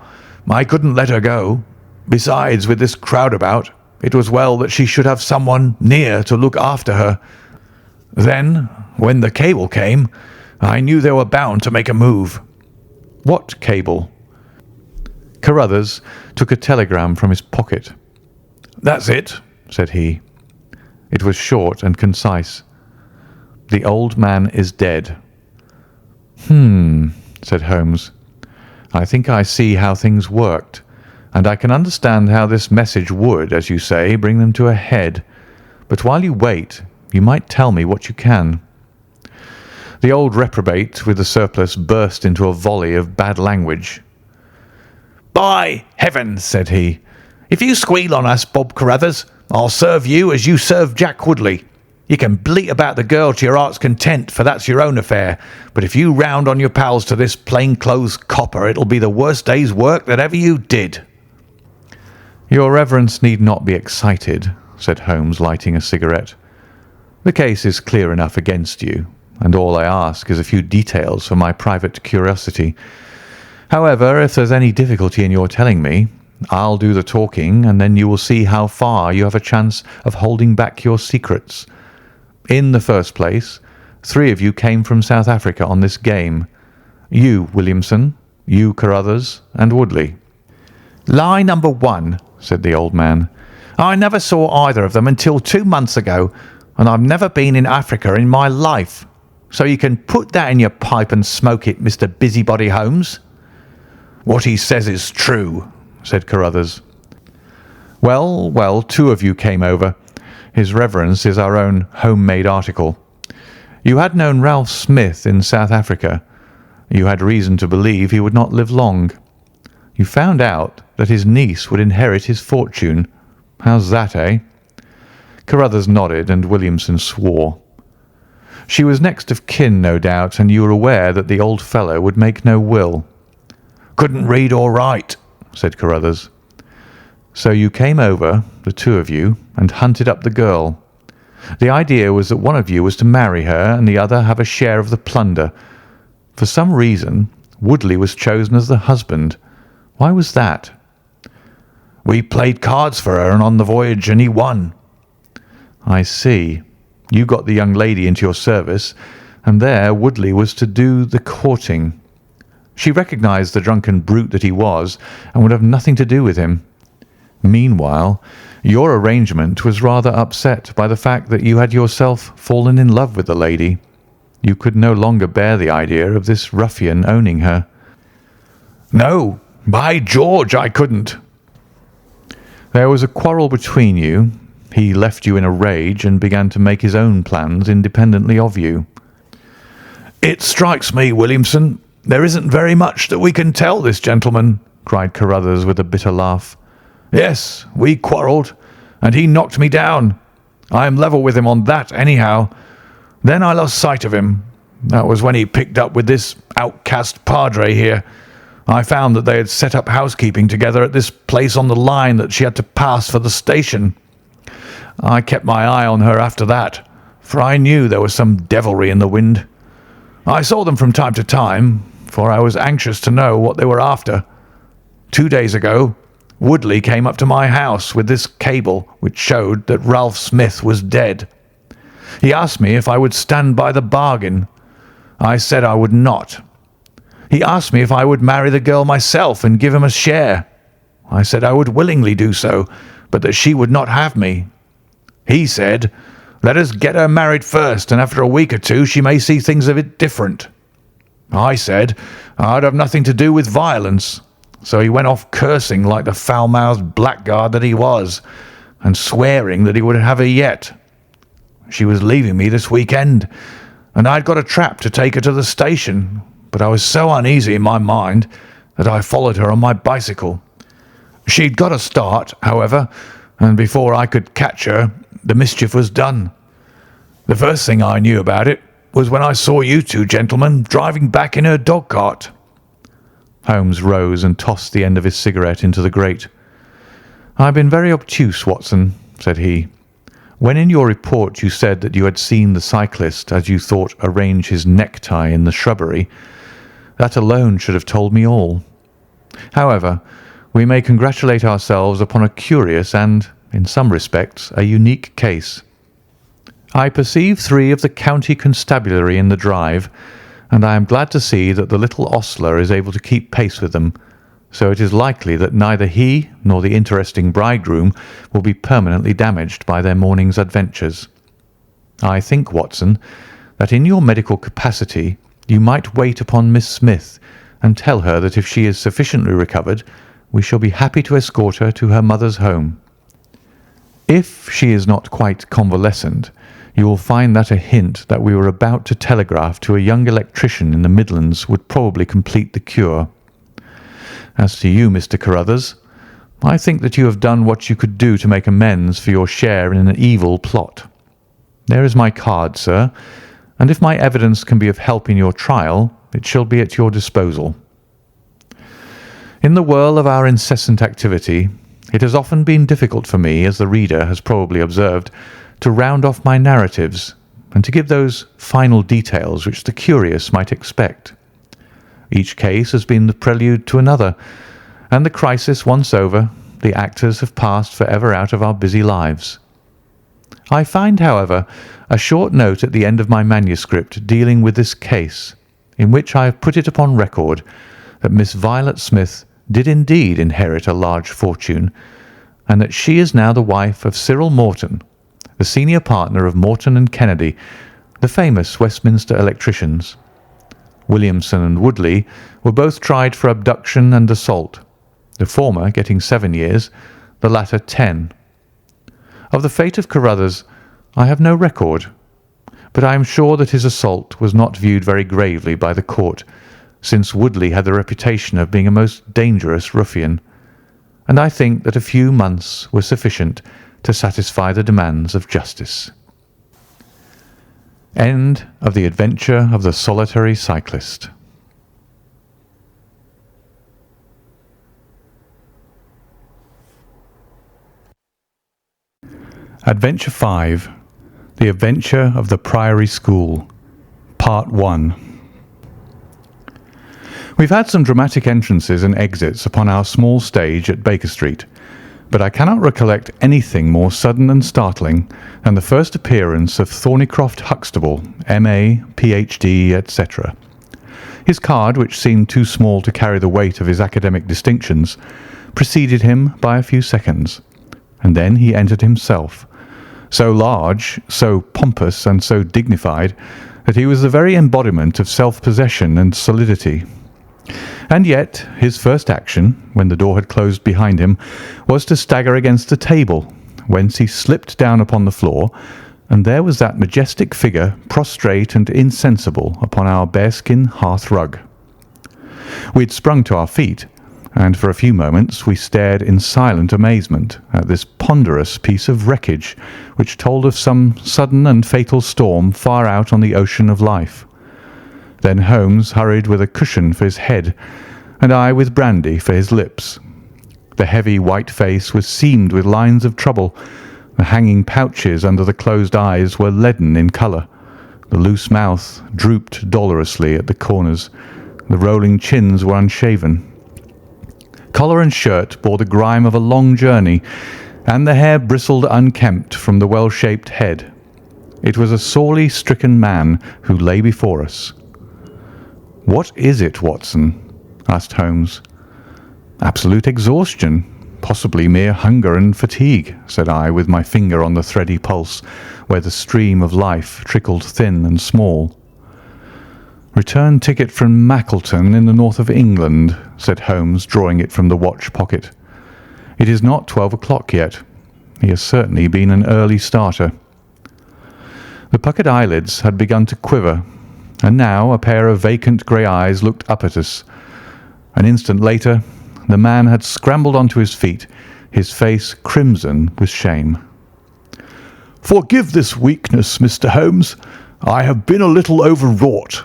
I couldn't let her go. Besides, with this crowd about, it was well that she should have someone near to look after her. Then, when the cable came, I knew they were bound to make a move." "What cable?" Carruthers took a telegram from his pocket. "That's it," said he. It was short and concise. "The old man is dead." Said Holmes. "I think I see how things worked, and I can understand how this message would, as you say, bring them to a head. But while you wait, you might tell me what you can." The old reprobate with the surplice burst into a volley of bad language. "By heaven," said he, "if you squeal on us, Bob Carruthers, I'll serve you as you served Jack Woodley. You can bleat about the girl to your heart's content, for that's your own affair, but if you round on your pals to this plain-clothes copper, it'll be the worst day's work that ever you did." "Your reverence need not be excited," said Holmes, lighting a cigarette. "The case is clear enough against you, and all I ask is a few details for my private curiosity. However, if there's any difficulty in your telling me, I'll do the talking, and then you will see how far you have a chance of holding back your secrets. In the first place, 3 of you came from South Africa on this game. You, Williamson, you, Carruthers, and Woodley." "Lie number 1, said the old man. "I never saw either of them until 2 months ago, and I've never been in Africa in my life. So you can put that in your pipe and smoke it, Mr. Busybody Holmes." "What he says is true," said Carruthers. Well, 2 of you came over. His reverence is our own homemade article. You had known Ralph Smith in South Africa. You had reason to believe he would not live long. You found out that his niece would inherit his fortune. How's that, eh?" Carruthers nodded, and Williamson swore. "She was next of kin, no doubt, and you were aware that the old fellow would make no will." "Couldn't read or write," said Carruthers. "So you came over, the 2 of you, and hunted up the girl. The idea was that one of you was to marry her and the other have a share of the plunder. For some reason, Woodley was chosen as the husband. Why was that?" "We played cards for her and on the voyage, and he won." "I see. You got the young lady into your service, and there Woodley was to do the courting. She recognised the drunken brute that he was, and would have nothing to do with him. Meanwhile, your arrangement was rather upset by the fact that you had yourself fallen in love with the lady. You could no longer bear the idea of this ruffian owning her. No, by George, I couldn't. There was a quarrel between you. He left you in a rage and began to make his own plans independently of you. It strikes me, Williamson, there isn't very much that we can tell this gentleman, cried Carruthers with a bitter laugh. Yes, we quarrelled, and he knocked me down. I am level with him on that, anyhow. Then I lost sight of him. That was when he picked up with this outcast padre here. I found that they had set up housekeeping together at this place on the line that she had to pass for the station. I kept my eye on her after that, for I knew there was some devilry in the wind. I saw them from time to time, for I was anxious to know what they were after. 2 days ago, Woodley came up to my house with this cable which showed that Ralph Smith was dead. He asked me if I would stand by the bargain. I said I would not. He asked me if I would marry the girl myself and give him a share. I said I would willingly do so, but that she would not have me. He said, "Let us get her married first, and after a week or two she may see things a bit different." I said I'd have nothing to do with violence, so he went off cursing like the foul-mouthed blackguard that he was, and swearing that he would have her yet. She was leaving me this weekend, and I'd got a trap to take her to the station, but I was so uneasy in my mind that I followed her on my bicycle. She'd got a start, however, and before I could catch her, the mischief was done. The first thing I knew about it was when I saw you two gentlemen driving back in her dog-cart. Holmes rose and tossed the end of his cigarette into the grate. "I've been very obtuse, Watson," said he. "When in your report you said that you had seen the cyclist, as you thought, arrange his necktie in the shrubbery, that alone should have told me all. However, we may congratulate ourselves upon a curious and, in some respects, a unique case. I perceive 3 of the county constabulary in the drive, and I am glad to see that the little ostler is able to keep pace with them, so it is likely that neither he nor the interesting bridegroom will be permanently damaged by their morning's adventures. I think, Watson, that in your medical capacity you might wait upon Miss Smith and tell her that if she is sufficiently recovered, we shall be happy to escort her to her mother's home. If she is not quite convalescent, you will find that a hint that we were about to telegraph to a young electrician in the Midlands would probably complete the cure. As to you, Mr. Carruthers, I think that you have done what you could do to make amends for your share in an evil plot. There is my card, sir, and if my evidence can be of help in your trial, it shall be at your disposal. In the whirl of our incessant activity, it has often been difficult for me, as the reader has probably observed, to round off my narratives and to give those final details which the curious might expect. Each case has been the prelude to another, and the crisis once over, the actors have passed for ever out of our busy lives. I find, however, a short note at the end of my manuscript dealing with this case, in which I have put it upon record that Miss Violet Smith did indeed inherit a large fortune, and that she is now the wife of Cyril Morton, the senior partner of Morton and Kennedy, the famous Westminster electricians. Williamson and Woodley were both tried for abduction and assault, the former getting 7 years, the latter 10. Of the fate of Carruthers I have no record, but I am sure that his assault was not viewed very gravely by the court, since Woodley had the reputation of being a most dangerous ruffian, and I think that a few months were sufficient to satisfy the demands of justice. End of The Adventure of the Solitary Cyclist. Adventure 5. The Adventure of the Priory School. Part 1. We've had some dramatic entrances and exits upon our small stage at Baker Street, but I cannot recollect anything more sudden and startling than the first appearance of Thornycroft Huxtable, M.A., Ph.D., etc. His card, which seemed too small to carry the weight of his academic distinctions, preceded him by a few seconds, and then he entered himself, so large, so pompous, and so dignified that he was the very embodiment of self-possession and solidity. And yet his first action, when the door had closed behind him, was to stagger against the table, whence he slipped down upon the floor, and there was that majestic figure prostrate and insensible upon our bearskin hearth-rug. We had sprung to our feet, and for a few moments we stared in silent amazement at this ponderous piece of wreckage which told of some sudden and fatal storm far out on the ocean of life. Then Holmes hurried with a cushion for his head, and I with brandy for his lips. The heavy white face was seamed with lines of trouble. The hanging pouches under the closed eyes were leaden in colour. The loose mouth drooped dolorously at the corners. The rolling chins were unshaven. Collar and shirt bore the grime of a long journey, and the hair bristled unkempt from the well-shaped head. It was a sorely stricken man who lay before us. "What is it, Watson?" asked Holmes. "Absolute exhaustion, possibly mere hunger and fatigue," said I, with my finger on the thready pulse, where the stream of life trickled thin and small. "Return ticket from Mackleton in the north of England," said Holmes, drawing it from the watch pocket. "It is not 12 o'clock yet. He has certainly been an early starter." The puckered eyelids had begun to quiver, and now a pair of vacant grey eyes looked up at us. An instant later the man had scrambled onto his feet, his face crimson with shame. "Forgive this weakness, Mr. Holmes. I have been a little overwrought.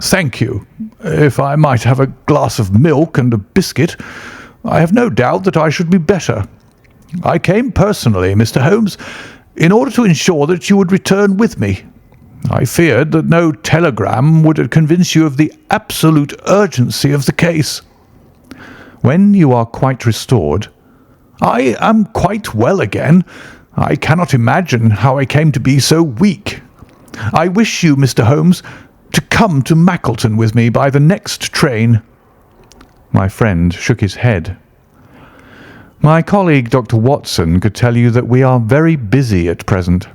Thank you. If I might have a glass of milk and a biscuit, I have no doubt that I should be better. I came personally, Mr. Holmes, in order to ensure that you would return with me. I feared that no telegram would convince you of the absolute urgency of the case." "When you are quite restored—" "I am quite well again. I cannot imagine how I came to be so weak. I wish you, Mr. Holmes, to come to Mackleton with me by the next train." My friend shook his head. "My colleague, Dr. Watson, could tell you that we are very busy at present.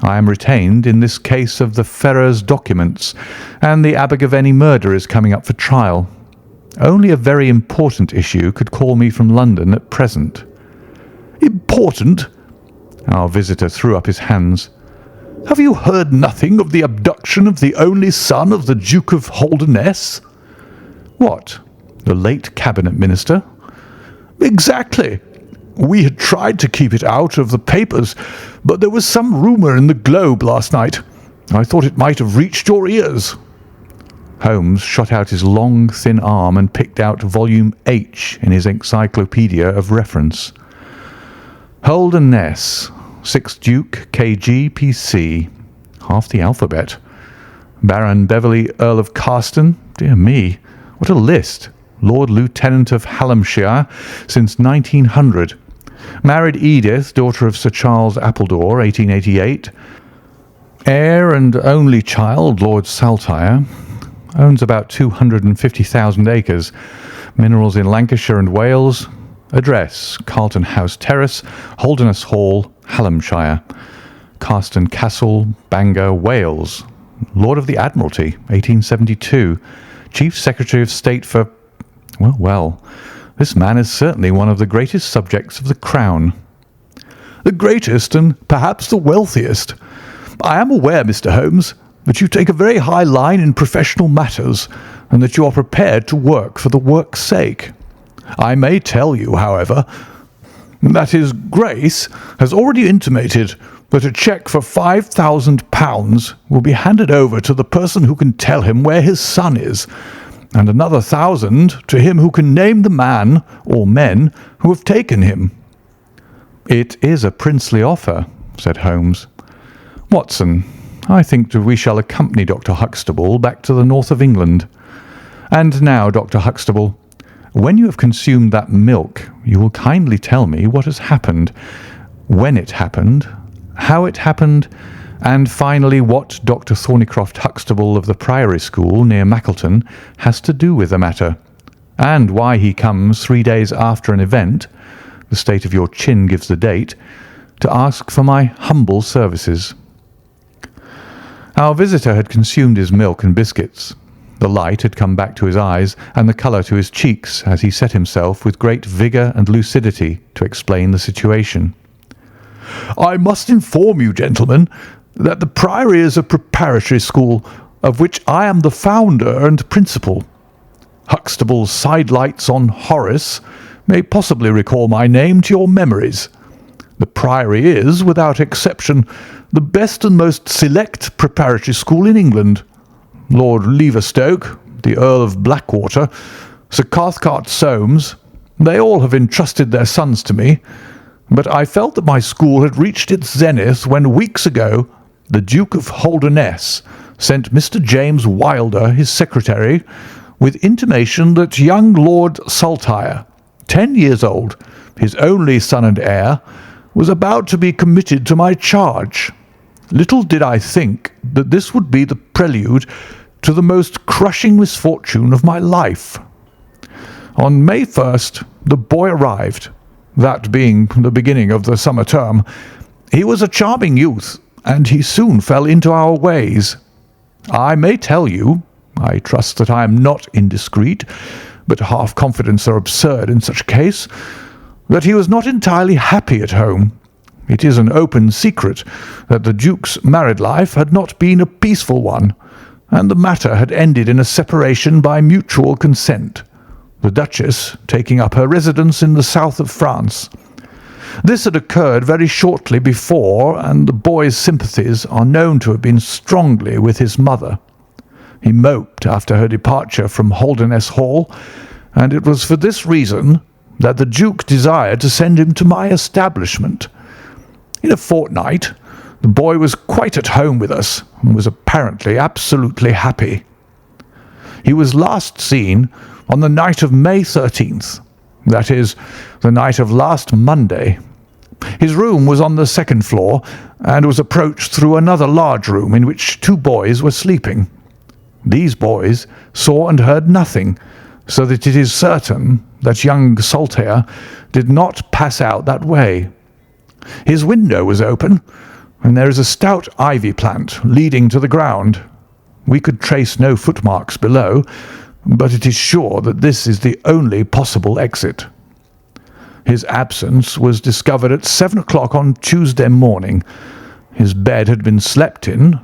I am retained in this case of the Ferrers documents, and the Abergavenny murder is coming up for trial. Only a very important issue could call me from London at present." "Important?" Our visitor threw up his hands. "Have you heard nothing of the abduction of the only son of the Duke of Holdernesse?" "What, the late cabinet minister?" "Exactly. We had tried to keep it out of the papers, but there was some rumour in the Globe last night. I thought it might have reached your ears." Holmes shot out his long, thin arm and picked out volume H in his encyclopaedia of reference. "Holdernesse, 6th Duke, K.G., P.C. Half the alphabet. Baron Beverley, Earl of Carston. Dear me, what a list. Lord Lieutenant of Hallamshire since 1900. Married Edith, daughter of Sir Charles Appledore, 1888. Heir and only child, Lord Saltire. Owns about 250,000 acres. Minerals in Lancashire and Wales. Address, Carlton House Terrace, Holdernesse Hall, Hallamshire. Carston Castle, Bangor, Wales. Lord of the Admiralty, 1872. Chief Secretary of State for... Well, this man is certainly one of the greatest subjects of the Crown." "The greatest and perhaps the wealthiest. I am aware, Mr. Holmes, that you take a very high line in professional matters, and that you are prepared to work for the work's sake. I may tell you, however, that His Grace has already intimated that a cheque for £5,000 will be handed over to the person who can tell him where his son is, and another 1,000 to him who can name the man or men who have taken him." "It is a princely offer," said Holmes. "Watson, I think that we shall accompany Dr. Huxtable back to the north of England. And now, Dr. Huxtable, when you have consumed that milk, you will kindly tell me what has happened, when it happened, how it happened, and finally what Dr. Thornycroft Huxtable of the Priory School near Mackleton has to do with the matter. and why he comes 3 days after an event, the state of your chin gives the date, to ask for my humble services." Our visitor had consumed his milk and biscuits. The light had come back to his eyes and the colour to his cheeks as he set himself with great vigour and lucidity to explain the situation. "I must inform you, gentlemen, that the Priory is a preparatory school of which I am the founder and principal. Huxtable's sidelights on Horace may possibly recall my name to your memories. The Priory is, without exception, the best and most select preparatory school in England. Lord Leverstoke, the Earl of Blackwater, Sir Cathcart Soames, they all have entrusted their sons to me, but I felt that my school had reached its zenith when weeks ago the Duke of Holdernesse sent Mr. James Wilder, his secretary, with intimation that young Lord Saltire, 10 years old, his only son and heir, was about to be committed to my charge. Little did I think that this would be the prelude to the most crushing misfortune of my life. On May 1st, the boy arrived, that being the beginning of the summer term. He was a charming youth, and he soon fell into our ways. I may tell you, I trust that I am not indiscreet, but half-confidence are absurd in such a case, that he was not entirely happy at home. It is an open secret that the Duke's married life had not been a peaceful one, and the matter had ended in a separation by mutual consent, the Duchess taking up her residence in the south of France. This had occurred very shortly before, and the boy's sympathies are known to have been strongly with his mother. He moped after her departure from Holdernesse Hall, and it was for this reason that the Duke desired to send him to my establishment. In a fortnight, the boy was quite at home with us and was apparently absolutely happy. He was last seen on the night of May 13th, that is, the night of last Monday. His room was on the second floor and was approached through another large room in which 2 boys were sleeping. These boys saw and heard nothing, so that it is certain that young Saltire did not pass out that way. His window was open, and there is a stout ivy plant leading to the ground. We could trace no footmarks below, but it is sure that this is the only possible exit. His absence was discovered at 7 o'clock on Tuesday morning. His bed had been slept in.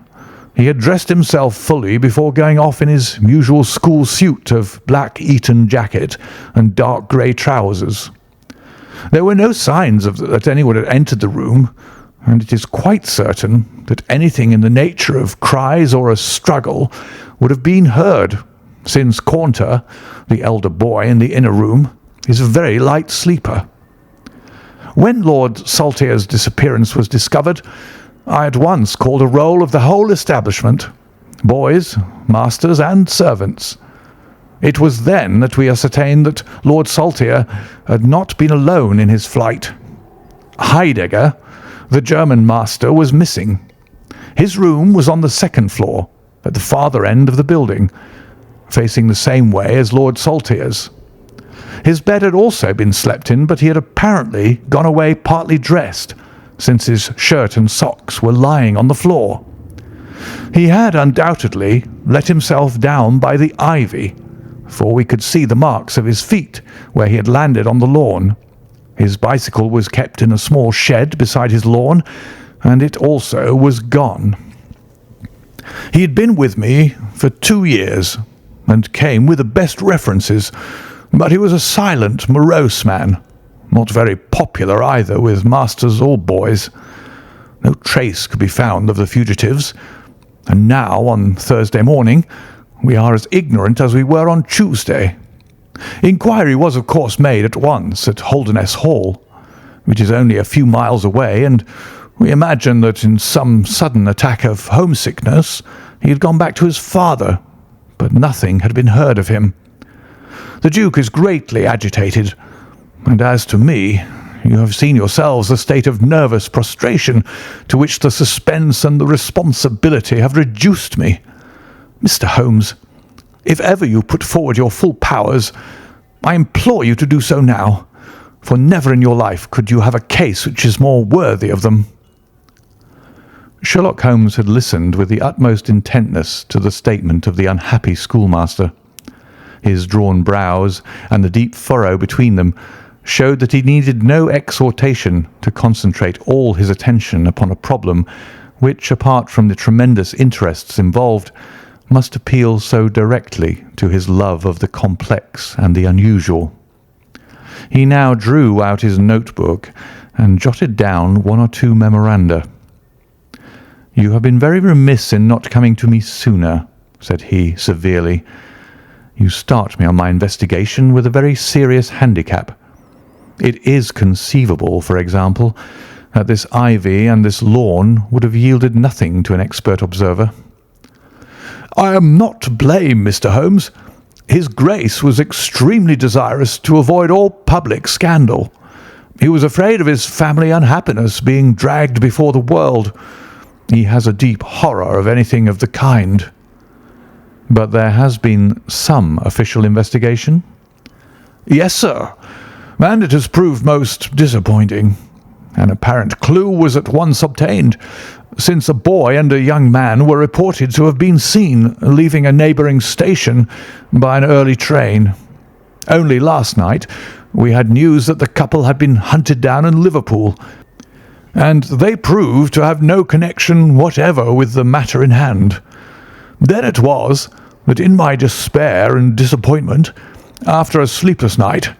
He had dressed himself fully before going off in his usual school suit of black Eton jacket and dark grey trousers. There were no signs that anyone had entered the room, and it is quite certain that anything in the nature of cries or a struggle would have been heard, since Caunter, the elder boy in the inner room, is a very light sleeper. When Lord Saltire's disappearance was discovered, I at once called a roll of the whole establishment, boys, masters, and servants. It was then that we ascertained that Lord Saltire had not been alone in his flight. Heidegger, the German master, was missing. His room was on the second floor, at the farther end of the building, facing the same way as Lord Saltire's. His bed had also been slept in, but he had apparently gone away partly dressed, since his shirt and socks were lying on the floor. He had undoubtedly let himself down by the ivy, for we could see the marks of his feet where he had landed on the lawn. His bicycle was kept in a small shed beside his lawn, and it also was gone. He had been with me for 2 years, and came with the best references, but he was a silent, morose man, not very popular either with masters or boys. No trace could be found of the fugitives, and now, on Thursday morning, we are as ignorant as we were on Tuesday. Inquiry was, of course, made at once at Holdernesse Hall, which is only a few miles away, and we imagine that in some sudden attack of homesickness he had gone back to his father, but nothing had been heard of him. The Duke is greatly agitated, and as to me, you have seen yourselves the state of nervous prostration to which the suspense and the responsibility have reduced me. Mr. Holmes, if ever you put forward your full powers, I implore you to do so now, for never in your life could you have a case which is more worthy of them." Sherlock Holmes had listened with the utmost intentness to the statement of the unhappy schoolmaster. His drawn brows and the deep furrow between them showed that he needed no exhortation to concentrate all his attention upon a problem which, apart from the tremendous interests involved, must appeal so directly to his love of the complex and the unusual. He now drew out his notebook and jotted down one or two memoranda. "You have been very remiss in not coming to me sooner," said he severely. "You start me on my investigation with a very serious handicap. It is conceivable, for example, that this ivy and this lawn would have yielded nothing to an expert observer." "I am not to blame, Mr. Holmes. His Grace was extremely desirous to avoid all public scandal. He was afraid of his family unhappiness being dragged before the world. He has a deep horror of anything of the kind." "But there has been some official investigation?" "Yes, sir, and it has proved most disappointing. An apparent clue was at once obtained, since a boy and a young man were reported to have been seen leaving a neighbouring station by an early train. Only last night we had news that the couple had been hunted down in Liverpool, and they proved to have no connection whatever with the matter in hand. Then it was that in my despair and disappointment, after a sleepless night,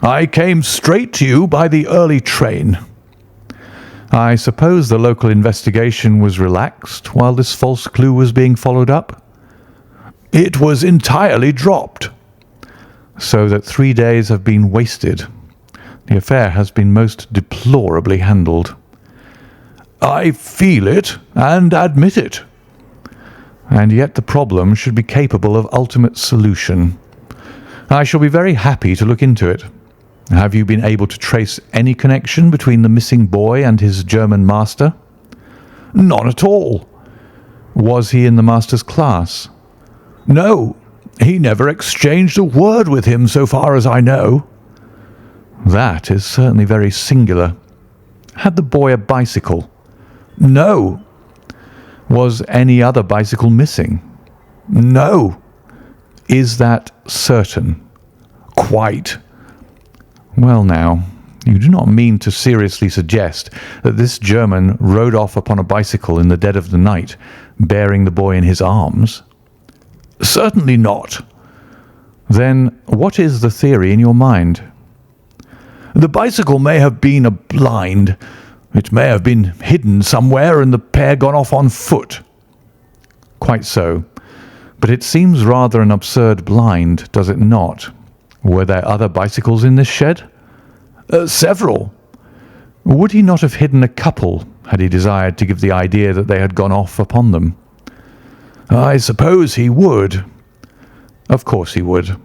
I came straight to you by the early train." "I suppose the local investigation was relaxed while this false clue was being followed up?" "It was entirely dropped." "So that 3 days have been wasted. The affair has been most deplorably handled." "I feel it and admit it." "And yet the problem should be capable of ultimate solution. I shall be very happy to look into it. Have you been able to trace any connection between the missing boy and his German master?" "None at all." "Was he in the master's class?" "No, he never exchanged a word with him so far as I know." "That is certainly very singular. Had the boy a bicycle?" "No." "Was any other bicycle missing?" "No." "Is that certain?" "Quite." "Well now, you do not mean to seriously suggest that this German rode off upon a bicycle in the dead of the night, bearing the boy in his arms?" "Certainly not." "Then what is the theory in your mind?" "The bicycle may have been a blind. It may have been hidden somewhere and the pair gone off on foot." "Quite so. But it seems rather an absurd blind, does it not? Were there other bicycles in this shed?" "Several." "Would he not have hidden a couple had he desired to give the idea that they had gone off upon them?" "I suppose he would." "Of course he would.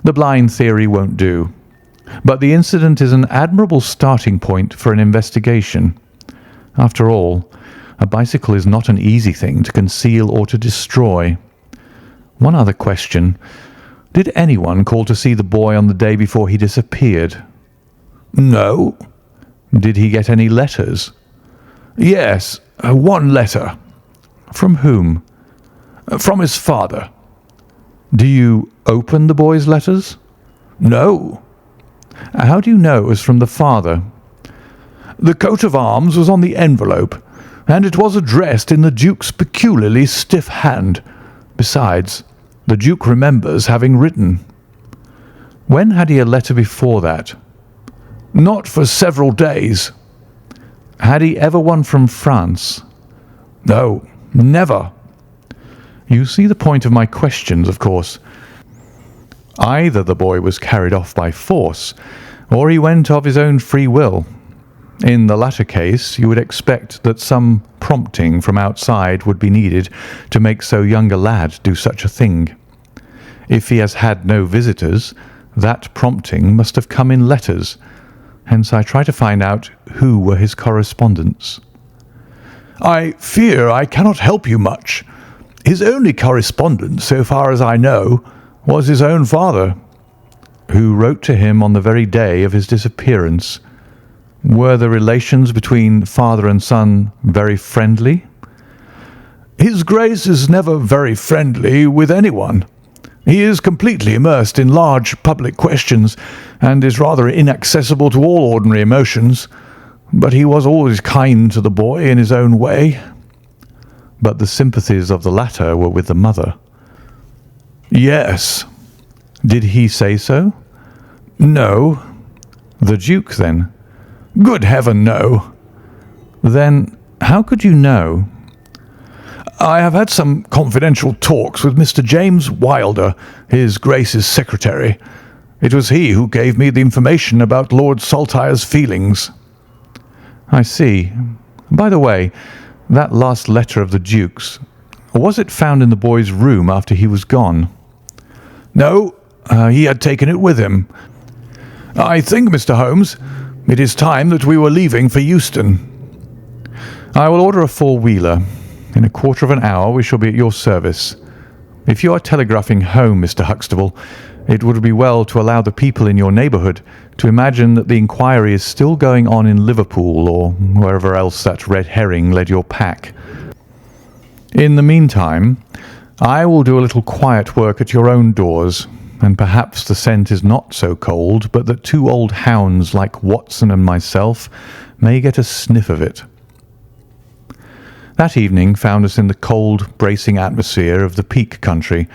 The blind theory won't do. But the incident is an admirable starting point for an investigation. After all, a bicycle is not an easy thing to conceal or to destroy. One other question. Did anyone call to see the boy on the day before he disappeared?" "No." "Did he get any letters?" "Yes, one letter." "From whom?" "From his father." "Do you open the boy's letters?" "No." "How do you know it was from the father?" "The coat of arms was on the envelope, and it was addressed in the Duke's peculiarly stiff hand. Besides, the Duke remembers having written." "When had he a letter before that?" "Not for several days." "Had he ever one from France?" "No, never." "You see the point of my questions, of course. Either the boy was carried off by force, or he went of his own free will. In the latter case, you would expect that some prompting from outside would be needed to make so young a lad do such a thing. If he has had no visitors, that prompting must have come in letters. Hence I try to find out who were his correspondents." "I fear I cannot help you much. His only correspondent, so far as I know, was his own father." who wrote to him on the very day of his disappearance. Were the relations between father and son very friendly? His Grace is never very friendly with anyone. He is completely immersed in large public questions and is rather inaccessible to all ordinary emotions, but he was always kind to the boy in his own way. But the sympathies of the latter were with the mother. Yes. Did he say so? No. The Duke, then? Good heaven, no. Then how could you know? I have had some confidential talks with Mr. James Wilder, His Grace's secretary. It was he who gave me the information about Lord Saltire's feelings. I see. By the way, that last letter of the Duke's, was it found in the boy's room after he was gone? No, he had taken it with him. I think, Mr. Holmes, it is time that we were leaving for Euston. I will order a four-wheeler. In a quarter of an hour we shall be at your service. If you are telegraphing home, Mr. Huxtable, it would be well to allow the people in your neighbourhood to imagine that the inquiry is still going on in Liverpool or wherever else that red herring led your pack. In the meantime, I will do a little quiet work at your own doors, and perhaps the scent is not so cold but that two old hounds like Watson and myself may get a sniff of it. That evening found us in the cold, bracing atmosphere of the Peak Country,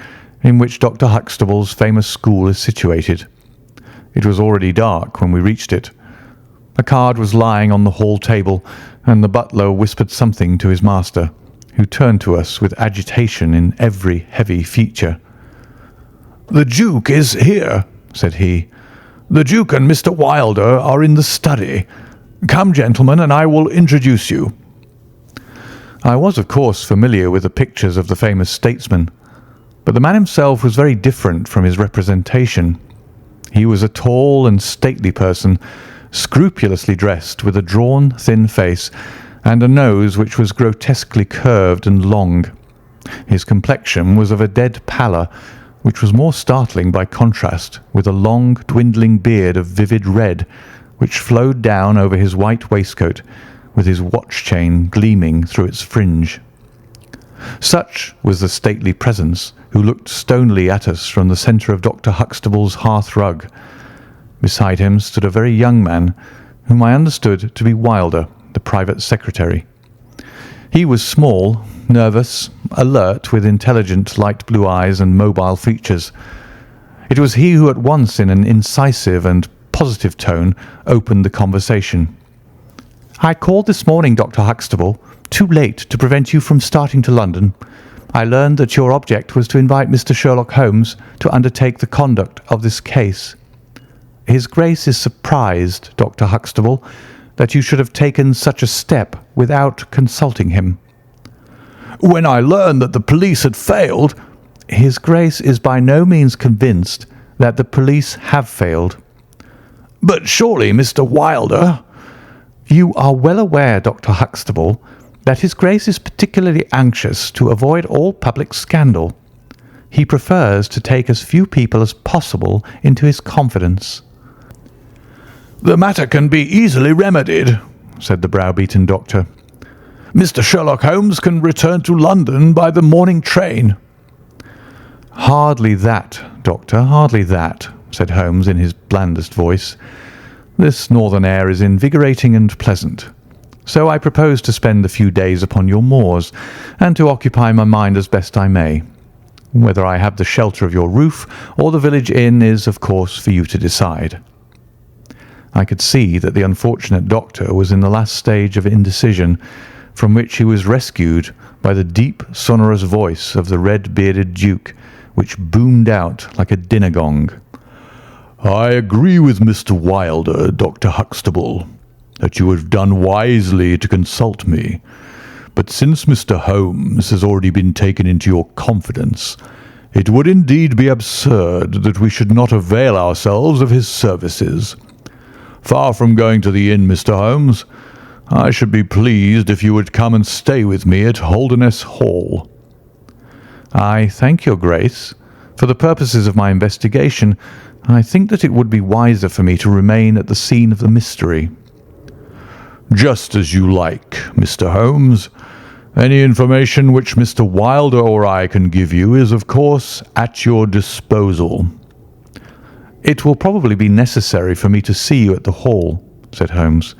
in which Dr. Huxtable's famous school is situated. It was already dark when we reached it. A card was lying on the hall table, and the butler whispered something to his master, who turned to us with agitation in every heavy feature. "The Duke is here," said he. "The Duke and Mr. Wilder are in the study. Come, gentlemen, and I will introduce you." I was, of course, familiar with the pictures of the famous statesman, but the man himself was very different from his representation. He was a tall and stately person, scrupulously dressed, with a drawn, thin face, and a nose which was grotesquely curved and long. His complexion was of a dead pallor, which was more startling by contrast with a long, dwindling beard of vivid red, which flowed down over his white waistcoat, with his watch chain gleaming through its fringe. Such was the stately presence who looked stonily at us from the centre of Dr. Huxtable's hearth-rug. Beside him stood a very young man, whom I understood to be Wilder, the private secretary. He was small, nervous, alert, with intelligent light blue eyes and mobile features. It was he who at once, in an incisive and positive tone, opened the conversation. "I called this morning, Dr. Huxtable, too late to prevent you from starting to London. I learned that your object was to invite Mr. Sherlock Holmes to undertake the conduct of this case. His Grace is surprised, Dr. Huxtable, that you should have taken such a step without consulting him." "When I learned that the police had failed—" "His Grace is by no means convinced that the police have failed." "But surely, Mr. Wilder—" "You are well aware, Dr. Huxtable, that his Grace is particularly anxious to avoid all public scandal. He prefers to take as few people as possible into his confidence." "The matter can be easily remedied," said the browbeaten doctor. "Mr. Sherlock Holmes can return to London by the morning train." "Hardly that, Doctor, hardly that," said Holmes in his blandest voice. "This northern air is invigorating and pleasant. So I propose to spend a few days upon your moors, and to occupy my mind as best I may. Whether I have the shelter of your roof or the village inn is, of course, for you to decide." I could see that the unfortunate doctor was in the last stage of indecision, from which he was rescued by the deep, sonorous voice of the red-bearded Duke, which boomed out like a dinner gong. "I agree with Mr. Wilder, Dr. Huxtable, that you have done wisely to consult me. But since Mr. Holmes has already been taken into your confidence, it would indeed be absurd that we should not avail ourselves of his services. Far from going to the inn, Mr. Holmes, I should be pleased if you would come and stay with me at Holderness Hall." "I thank your Grace. For the purposes of my investigation, I think that it would be wiser for me to remain at the scene of the mystery." "Just as you like, Mr. Holmes. Any information which Mr. Wilder or I can give you is, of course, at your disposal." "It will probably be necessary for me to see you at the Hall," said Holmes.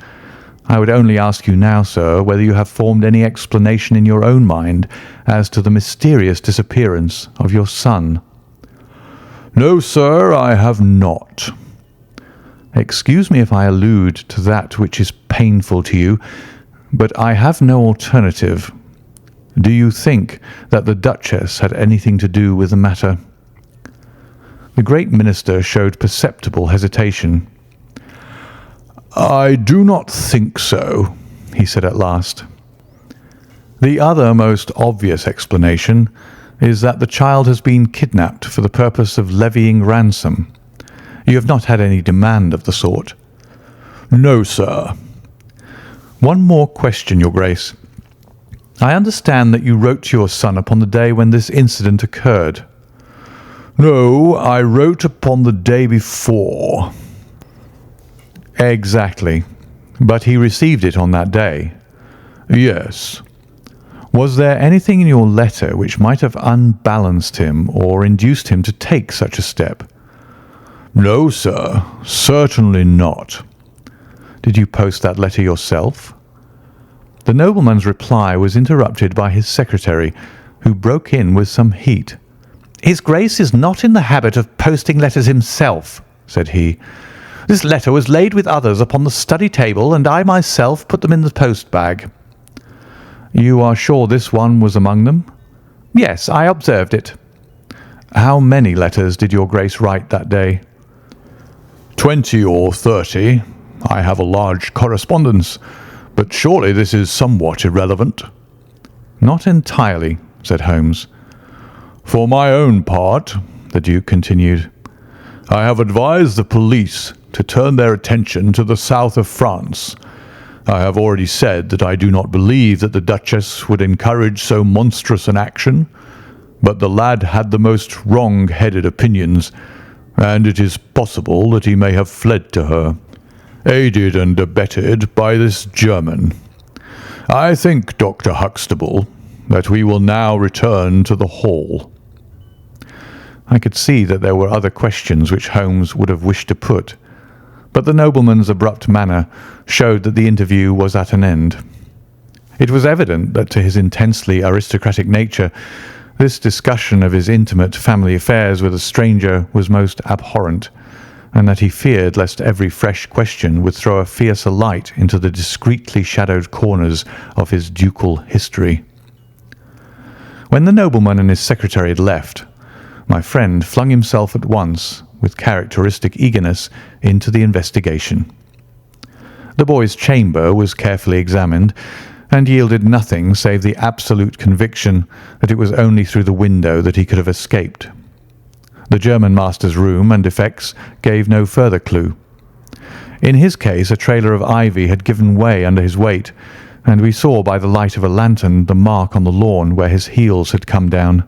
"I would only ask you now, sir, whether you have formed any explanation in your own mind as to the mysterious disappearance of your son." "No, sir, I have not." "Excuse me if I allude to that which is painful to you, but I have no alternative. Do you think that the Duchess had anything to do with the matter?" The great minister showed perceptible hesitation. "I do not think so," he said at last. "The other most obvious explanation is that the child has been kidnapped for the purpose of levying ransom. You have not had any demand of the sort?" "No, sir." "One more question, Your Grace. I understand that you wrote to your son upon the day when this incident occurred." "No, I wrote upon the day before." "Exactly. But he received it on that day?" "Yes." "Was there anything in your letter which might have unbalanced him or induced him to take such a step?" "No, sir, certainly not." "Did you post that letter yourself?" The nobleman's reply was interrupted by his secretary, who broke in with some heat. "His Grace is not in the habit of posting letters himself," said he. "This letter was laid with others upon the study table, and I myself put them in the post bag." "You are sure this one was among them?" "Yes, I observed it." "How many letters did your Grace write that day?" 20 or 30. I have a large correspondence, but surely this is somewhat irrelevant." "Not entirely," said Holmes. "For my own part," the Duke continued, "I have advised the police to turn their attention to the south of France. I have already said that I do not believe that the Duchess would encourage so monstrous an action, but the lad had the most wrong-headed opinions, and it is possible that he may have fled to her, aided and abetted by this German. I think, Dr. Huxtable, that we will now return to the Hall." I could see that there were other questions which Holmes would have wished to put, but the nobleman's abrupt manner showed that the interview was at an end. It was evident that to his intensely aristocratic nature this discussion of his intimate family affairs with a stranger was most abhorrent, and that he feared lest every fresh question would throw a fiercer light into the discreetly shadowed corners of his ducal history. When the nobleman and his secretary had left, my friend flung himself at once, with characteristic eagerness, into the investigation. The boy's chamber was carefully examined, and yielded nothing save the absolute conviction that it was only through the window that he could have escaped. The German master's room and effects gave no further clue. In his case, a trailer of ivy had given way under his weight, and we saw by the light of a lantern the mark on the lawn where his heels had come down.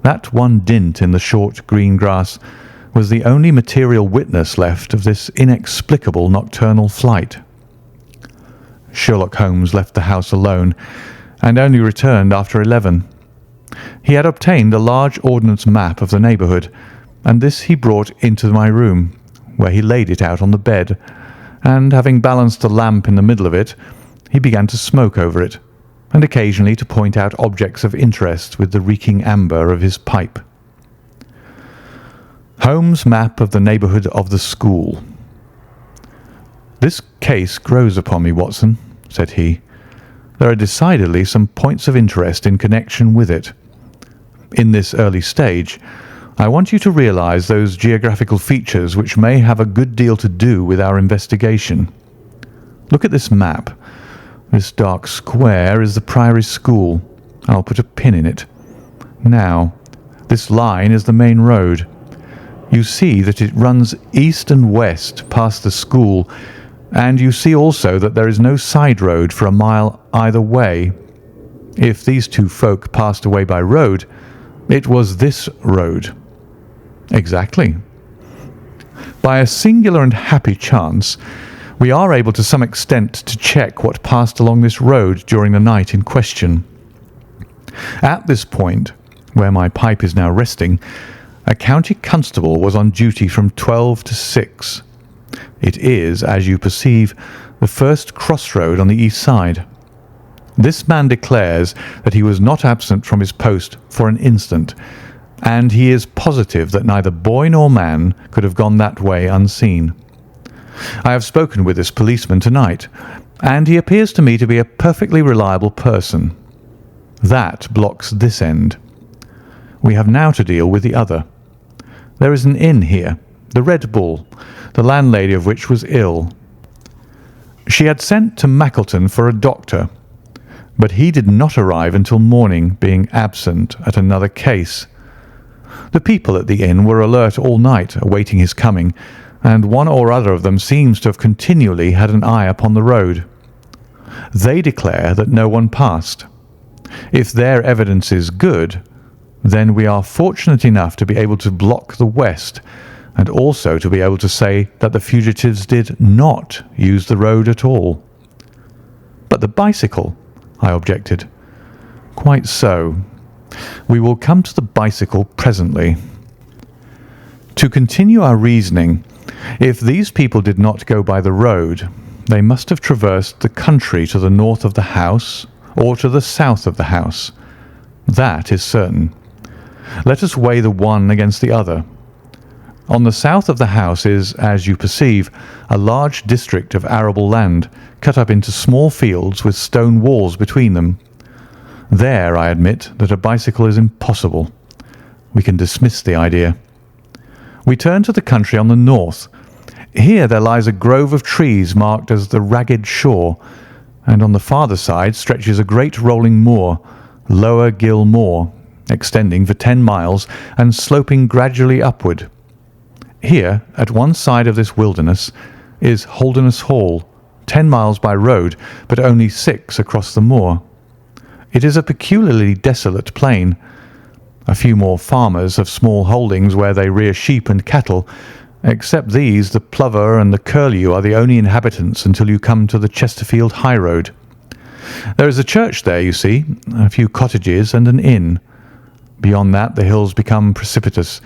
That one dint in the short green grass was the only material witness left of this inexplicable nocturnal flight. Sherlock Holmes left the house alone, and only returned after 11. He had obtained a large ordnance map of the neighbourhood, and this he brought into my room, where he laid it out on the bed, and having balanced a lamp in the middle of it, he began to smoke over it, and occasionally to point out objects of interest with the reeking amber of his pipe. Holmes' map of the neighbourhood of the school. "This case grows upon me, Watson," said he. "There are decidedly some points of interest in connection with it. In this early stage, I want you to realise those geographical features which may have a good deal to do with our investigation. Look at this map. This dark square is the Priory School. I'll put a pin in it. Now, this line is the main road. You see that it runs east and west past the school, and you see also that there is no side road for a mile either way. If these two folk passed away by road, it was this road." "Exactly." By a singular and happy chance, we are able to some extent to check what passed along this road during the night in question. At this point, where my pipe is now resting, a county constable was on duty from 12 to 6. It is, as you perceive, the first crossroad on the east side. This man declares that he was not absent from his post for an instant, and he is positive that neither boy nor man could have gone that way unseen. I have spoken with this policeman tonight, and he appears to me to be a perfectly reliable person. That blocks this end. We have now to deal with the other. There is an inn here, the Red Bull, the landlady of which was ill. She had sent to Mackleton for a doctor, but he did not arrive until morning, being absent at another case. The people at the inn were alert all night, awaiting his coming, and one or other of them seems to have continually had an eye upon the road. They declare that no one passed. If their evidence is good, then we are fortunate enough to be able to block the west, and also to be able to say that the fugitives did not use the road at all. But the bicycle, I objected. Quite so. We will come to the bicycle presently. To continue our reasoning, if these people did not go by the road, they must have traversed the country to the north of the house or to the south of the house. That is certain. Let us weigh the one against the other. On the south of the house is, as you perceive, a large district of arable land, cut up into small fields with stone walls between them. There I admit that a bicycle is impossible. We can dismiss the idea. We turn to the country on the north. Here there lies a grove of trees marked as the Ragged Shore, and on the farther side stretches a great rolling moor, Lower Gill Moor, extending for 10 miles and sloping gradually upward. Here, at one side of this wilderness, is Holderness Hall, 10 miles by road, but only 6 across the moor. It is a peculiarly desolate plain. A few more farmers have small holdings where they rear sheep and cattle. Except these, the plover and the curlew are the only inhabitants until you come to the Chesterfield high road. There is a church there, you see, a few cottages and an inn. Beyond that, the hills become precipitous.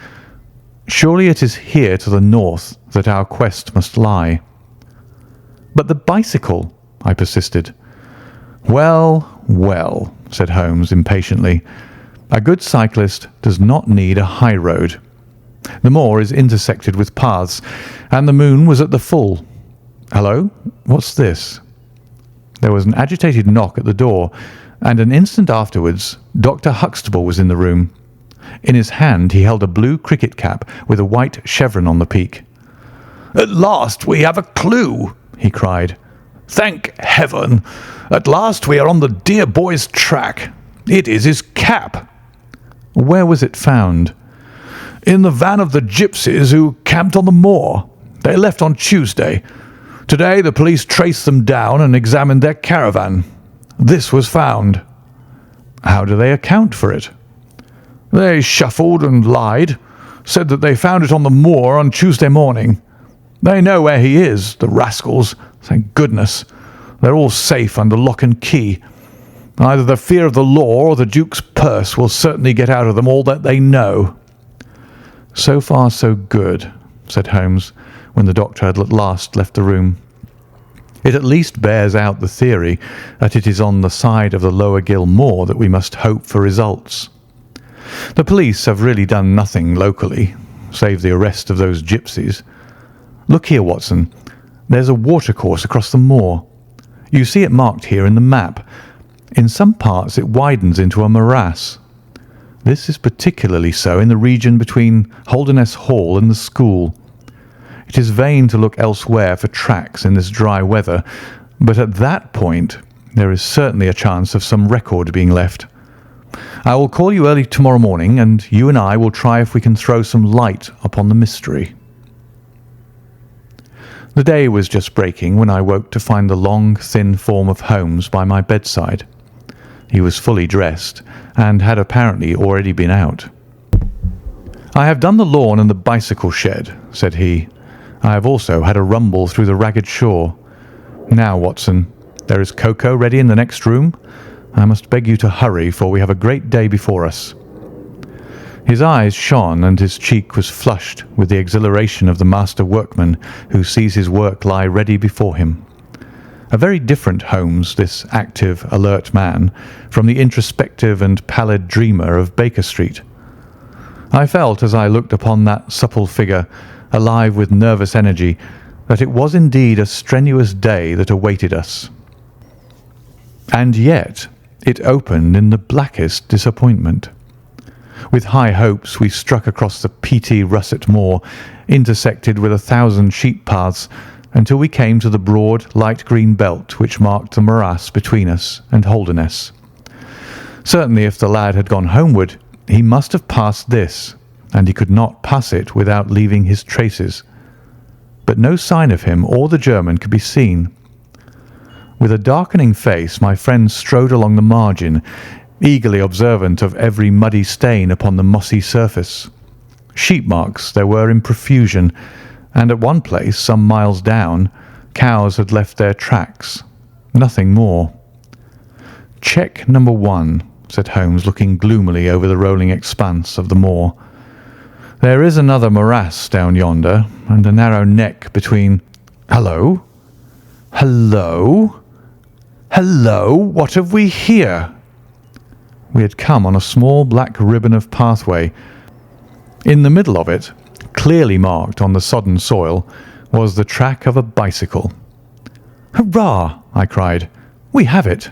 Surely it is here to the north that our quest must lie. But the bicycle, I persisted. Well, well, said Holmes impatiently. A good cyclist does not need a high road. The moor is intersected with paths, and the moon was at the full. Hello, what's this? There was an agitated knock at the door, and an instant afterwards Dr. Huxtable was in the room. In his hand he held a blue cricket cap with a white chevron on the peak. "At last we have a clue," he cried. "Thank heaven! At last we are on the dear boy's track. It is his cap." "Where was it found?" "In the van of the gypsies who camped on the moor. They left on Tuesday. Today the police traced them down and examined their caravan. This was found." "How do they account for it?" "They shuffled and lied, said that they found it on the moor on Tuesday morning. They know where he is, the rascals, thank goodness. They're all safe under lock and key. Either the fear of the law or the Duke's purse will certainly get out of them all that they know." "So far so good," said Holmes, when the doctor had at last left the room. "It at least bears out the theory that it is on the side of the Lower Gill Moor that we must hope for results. The police have really done nothing locally, save the arrest of those gypsies. Look here, Watson. There's a watercourse across the moor. You see it marked here in the map. In some parts it widens into a morass. This is particularly so in the region between Holderness Hall and the school. It is vain to look elsewhere for tracks in this dry weather, but at that point there is certainly a chance of some record being left. I will call you early tomorrow morning, and you and I will try if we can throw some light upon the mystery." The day was just breaking when I woke to find the long, thin form of Holmes by my bedside. He was fully dressed, and had apparently already been out. "I have done the lawn and the bicycle shed," said he. I have also had a rumble through the ragged shore. Now, Watson, there is cocoa ready in the next room. I must beg you to hurry, for we have a great day before us." His eyes shone and his cheek was flushed with the exhilaration of the master workman who sees his work lie ready before him. A very different Holmes, this active, alert man, from the introspective and pallid dreamer of Baker Street. I felt, as I looked upon that supple figure, alive with nervous energy, that it was indeed a strenuous day that awaited us. And yet it opened in the blackest disappointment. With high hopes we struck across the peaty russet moor, intersected with 1,000 sheep paths, until we came to the broad light green belt which marked the morass between us and Holderness. Certainly if the lad had gone homeward, he must have passed this, and he could not pass it without leaving his traces. But no sign of him or the German could be seen. With a darkening face my friend strode along the margin, eagerly observant of every muddy stain upon the mossy surface. Sheep marks there were in profusion, and at one place, some miles down, cows had left their tracks. Nothing more. "Check number 1, said Holmes, looking gloomily over the rolling expanse of the moor. "There is another morass down yonder, and a narrow neck between— Hullo! Hullo! Hullo! What have we here?" We had come on a small black ribbon of pathway. In the middle of it, clearly marked on the sodden soil, was the track of a bicycle. "Hurrah!" I cried. "We have it!"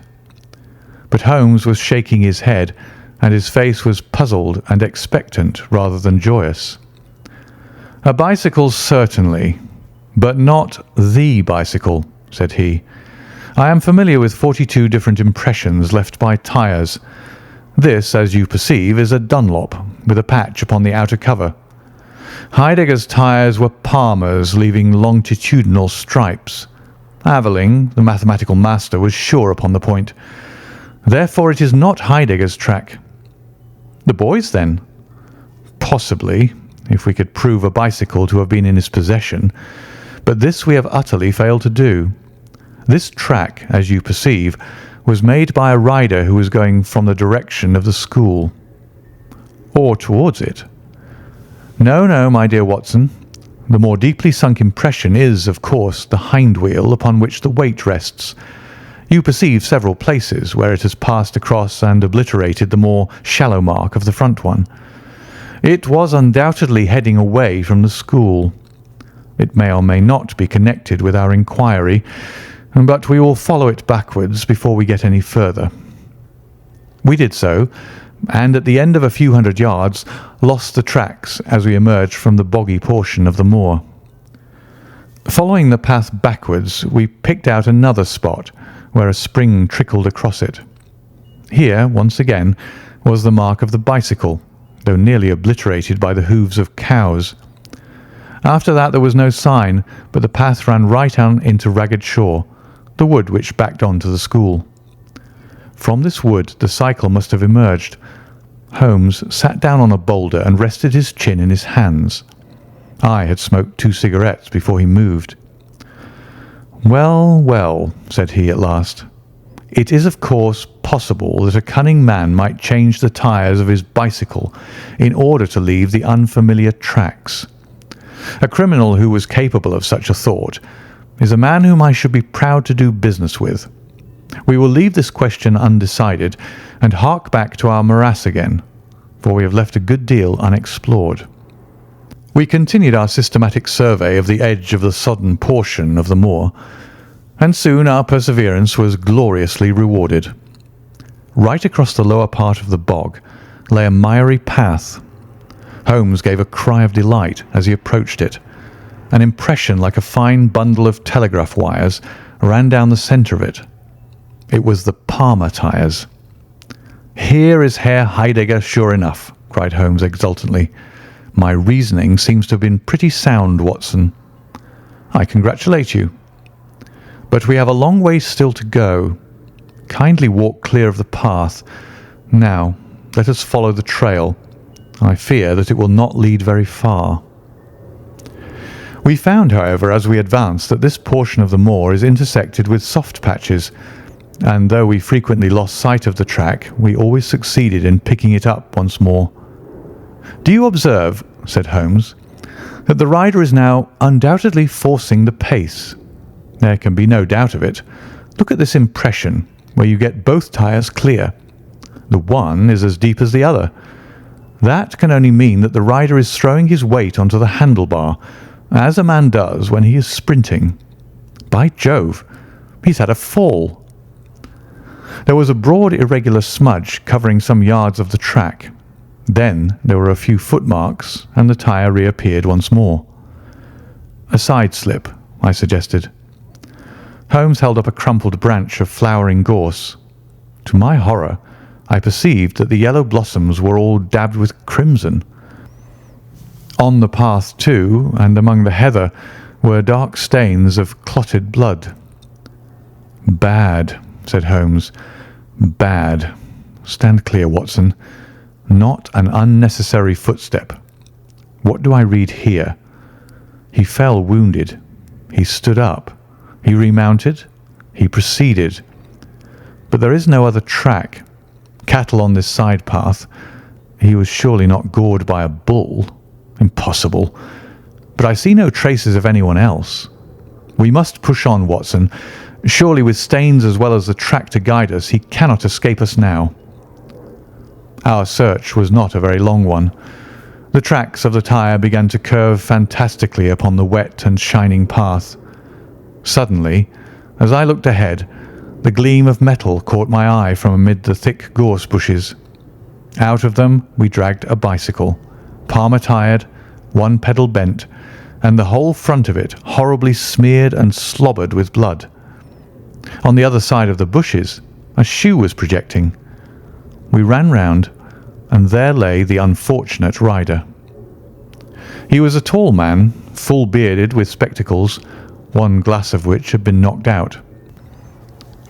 But Holmes was shaking his head, and his face was puzzled and expectant rather than joyous. "A bicycle, certainly, but not the bicycle," said he. "I am familiar with 42 different impressions left by tyres. This, as you perceive, is a Dunlop, with a patch upon the outer cover. Heidegger's tyres were Palmer's, leaving longitudinal stripes. Aveling, the mathematical master, was sure upon the point. Therefore it is not Heidegger's track." "The boy's, then?" "Possibly, if we could prove a bicycle to have been in his possession. But this we have utterly failed to do. This track, as you perceive, was made by a rider who was going from the direction of the school." "Or towards it." "No, no, my dear Watson. The more deeply sunk impression is, of course, the hind wheel upon which the weight rests. You perceive several places where it has passed across and obliterated the more shallow mark of the front one. It was undoubtedly heading away from the school. It may or may not be connected with our inquiry, but we will follow it backwards before we get any further." We did so, and at the end of a few hundred yards lost the tracks as we emerged from the boggy portion of the moor. Following the path backwards, we picked out another spot where a spring trickled across it. Here, once again, was the mark of the bicycle, though nearly obliterated by the hoofs of cows. After that there was no sign, but the path ran right on into Ragged Shaw, the wood which backed on to the school. From this wood the cycle must have emerged. Holmes sat down on a boulder and rested his chin in his hands. I had smoked 2 cigarettes before he moved. "Well, well," said he at last. "It is of course possible that a cunning man might change the tyres of his bicycle in order to leave the unfamiliar tracks. A criminal who was capable of such a thought is a man whom I should be proud to do business with. We will leave this question undecided and hark back to our morass again, for we have left a good deal unexplored." We continued our systematic survey of the edge of the sodden portion of the moor, and soon our perseverance was gloriously rewarded. Right across the lower part of the bog lay a miry path. Holmes gave a cry of delight as he approached it. An impression like a fine bundle of telegraph wires ran down the centre of it. It was the Palmer tyres. "Here is Herr Heidegger sure enough," cried Holmes exultantly. "My reasoning seems to have been pretty sound, Watson." "I congratulate you." "But we have a long way still to go. Kindly walk clear of the path. Now, let us follow the trail. I fear that it will not lead very far." We found, however, as we advanced, that this portion of the moor is intersected with soft patches, and though we frequently lost sight of the track, we always succeeded in picking it up once more. "Do you observe," said Holmes, "that the rider is now undoubtedly forcing the pace? There can be no doubt of it. Look at this impression, where you get both tyres clear. The one is as deep as the other. That can only mean that the rider is throwing his weight onto the handlebar, as a man does when he is sprinting. By Jove, he's had a fall." There was a broad irregular smudge covering some yards of the track. Then there were a few footmarks, and the tyre reappeared once more. "A side slip," I suggested. Holmes held up a crumpled branch of flowering gorse. To my horror, I perceived that the yellow blossoms were all dabbed with crimson. On the path, too, and among the heather, were dark stains of clotted blood. "Bad," said Holmes. "Bad. Stand clear, Watson. Not an unnecessary footstep. What do I read here? He fell wounded. He stood up. He remounted. He proceeded. But there is no other track. Cattle on this side path. He was surely not gored by a bull. Impossible. But I see no traces of anyone else. We must push on, Watson. Surely with Staines as well as the track to guide us, he cannot escape us now." Our search was not a very long one. The tracks of the tyre began to curve fantastically upon the wet and shining path. Suddenly, as I looked ahead, the gleam of metal caught my eye from amid the thick gorse bushes. Out of them we dragged a bicycle, palmer-tired, one pedal bent, and the whole front of it horribly smeared and slobbered with blood. On the other side of the bushes, a shoe was projecting. We ran round, and there lay the unfortunate rider. He was a tall man, full bearded, with spectacles, one glass of which had been knocked out.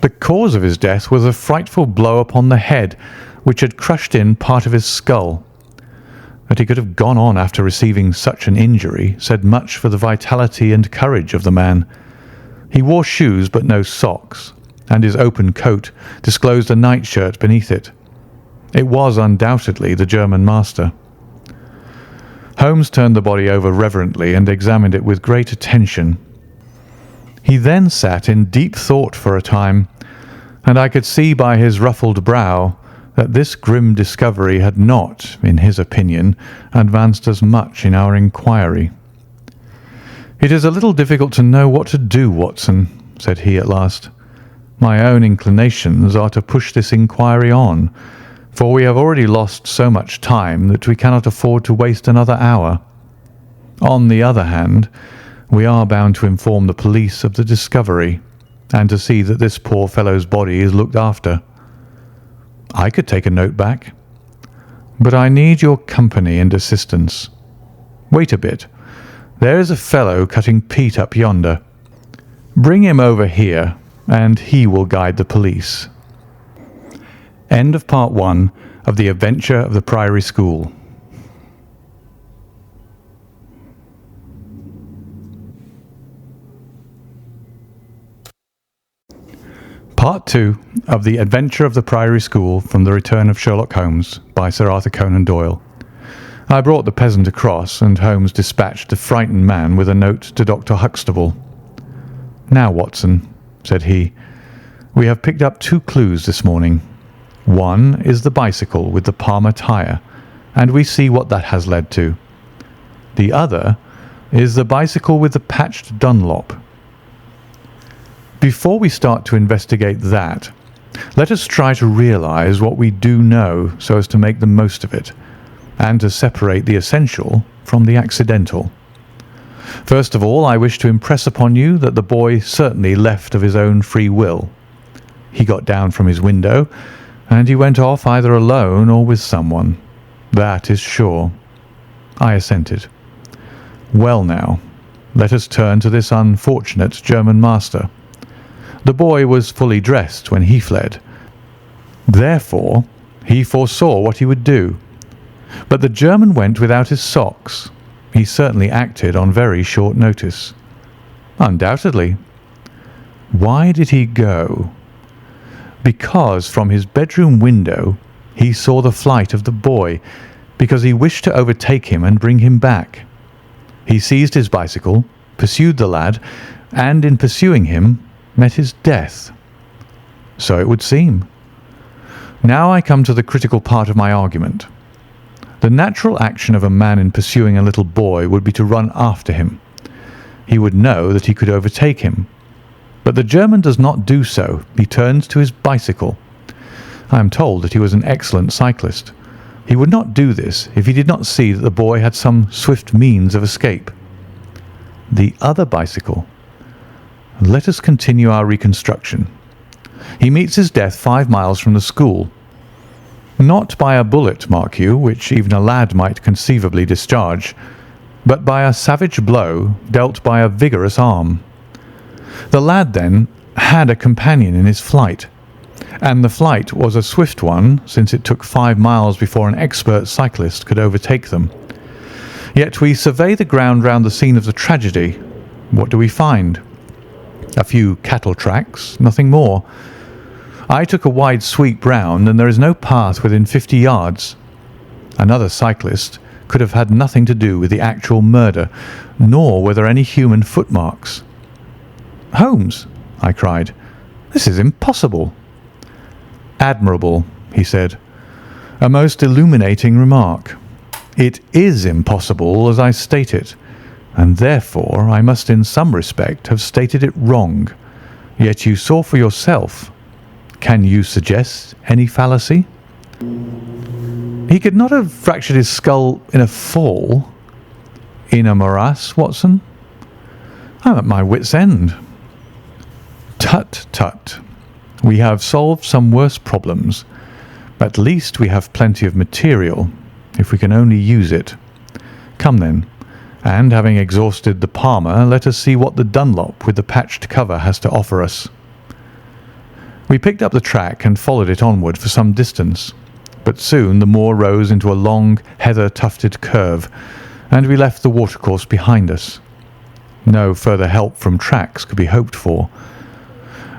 The cause of his death was a frightful blow upon the head, which had crushed in part of his skull. That he could have gone on after receiving such an injury said much for the vitality and courage of the man. He wore shoes but no socks, and his open coat disclosed a nightshirt beneath it. It was undoubtedly the German master. Holmes turned the body over reverently and examined it with great attention. He then sat in deep thought for a time, and I could see by his ruffled brow that this grim discovery had not, in his opinion, advanced us much in our inquiry. "It is a little difficult to know what to do, Watson," said he at last. "My own inclinations are to push this inquiry on, for we have already lost so much time that we cannot afford to waste another hour. On the other hand, we are bound to inform the police of the discovery, and to see that this poor fellow's body is looked after. I could take a note back, but I need your company and assistance. Wait a bit. There is a fellow cutting peat up yonder. Bring him over here, and he will guide the police." End of Part 1 of The Adventure of the Priory School. Part 2 of The Adventure of the Priory School from The Return of Sherlock Holmes by Sir Arthur Conan Doyle. I brought the peasant across, and Holmes dispatched the frightened man with a note to Dr. Huxtable. "Now, Watson," said he, "we have picked up 2 clues this morning. One is the bicycle with the Palmer tyre, and we see what that has led to. The other is the bicycle with the patched Dunlop. Before we start to investigate that, let us try to realize what we do know so as to make the most of it, and to separate the essential from the accidental. First of all, I wish to impress upon you that the boy certainly left of his own free will. He got down from his window, and he went off either alone or with someone. That is sure." I assented. "Well now, let us turn to this unfortunate German master. The boy was fully dressed when he fled. Therefore, he foresaw what he would do. But the German went without his socks. he certainly acted on very short notice. Undoubtedly. Why did he go? Because from his bedroom window he saw the flight of the boy, because he wished to overtake him and bring him back. He seized his bicycle, pursued the lad, and in pursuing him met his death. So it would seem. Now I come to the critical part of my argument. The natural action of a man in pursuing a little boy would be to run after him. He would know that he could overtake him. But the German does not do so. He turns to his bicycle. I am told that he was an excellent cyclist. He would not do this if he did not see that the boy had some swift means of escape. The other bicycle. Let us continue our reconstruction. He meets his death 5 miles from the school. Not by a bullet, mark you, which even a lad might conceivably discharge, but by a savage blow dealt by a vigorous arm. The lad, then, had a companion in his flight, and the flight was a swift one, since it took 5 miles before an expert cyclist could overtake them. Yet we survey the ground round the scene of the tragedy. What do we find? A few cattle tracks, nothing more. I took a wide sweep round, and there is no path within 50 yards. Another cyclist could have had nothing to do with the actual murder, nor were there any human footmarks. "Holmes," I cried, "this is impossible." "Admirable," he said. "A most illuminating remark. It is impossible as I state it, and therefore I must in some respect have stated it wrong. Yet you saw for yourself. Can you suggest any fallacy?" "He could not have fractured his skull in a fall." "In a morass, Watson?" "I'm at my wit's end." "Tut, tut. We have solved some worse problems. At least we have plenty of material, if we can only use it. Come then, and having exhausted the Palmer, let us see what the Dunlop with the patched cover has to offer us." We picked up the track and followed it onward for some distance, but soon the moor rose into a long, heather-tufted curve, and we left the watercourse behind us. No further help from tracks could be hoped for.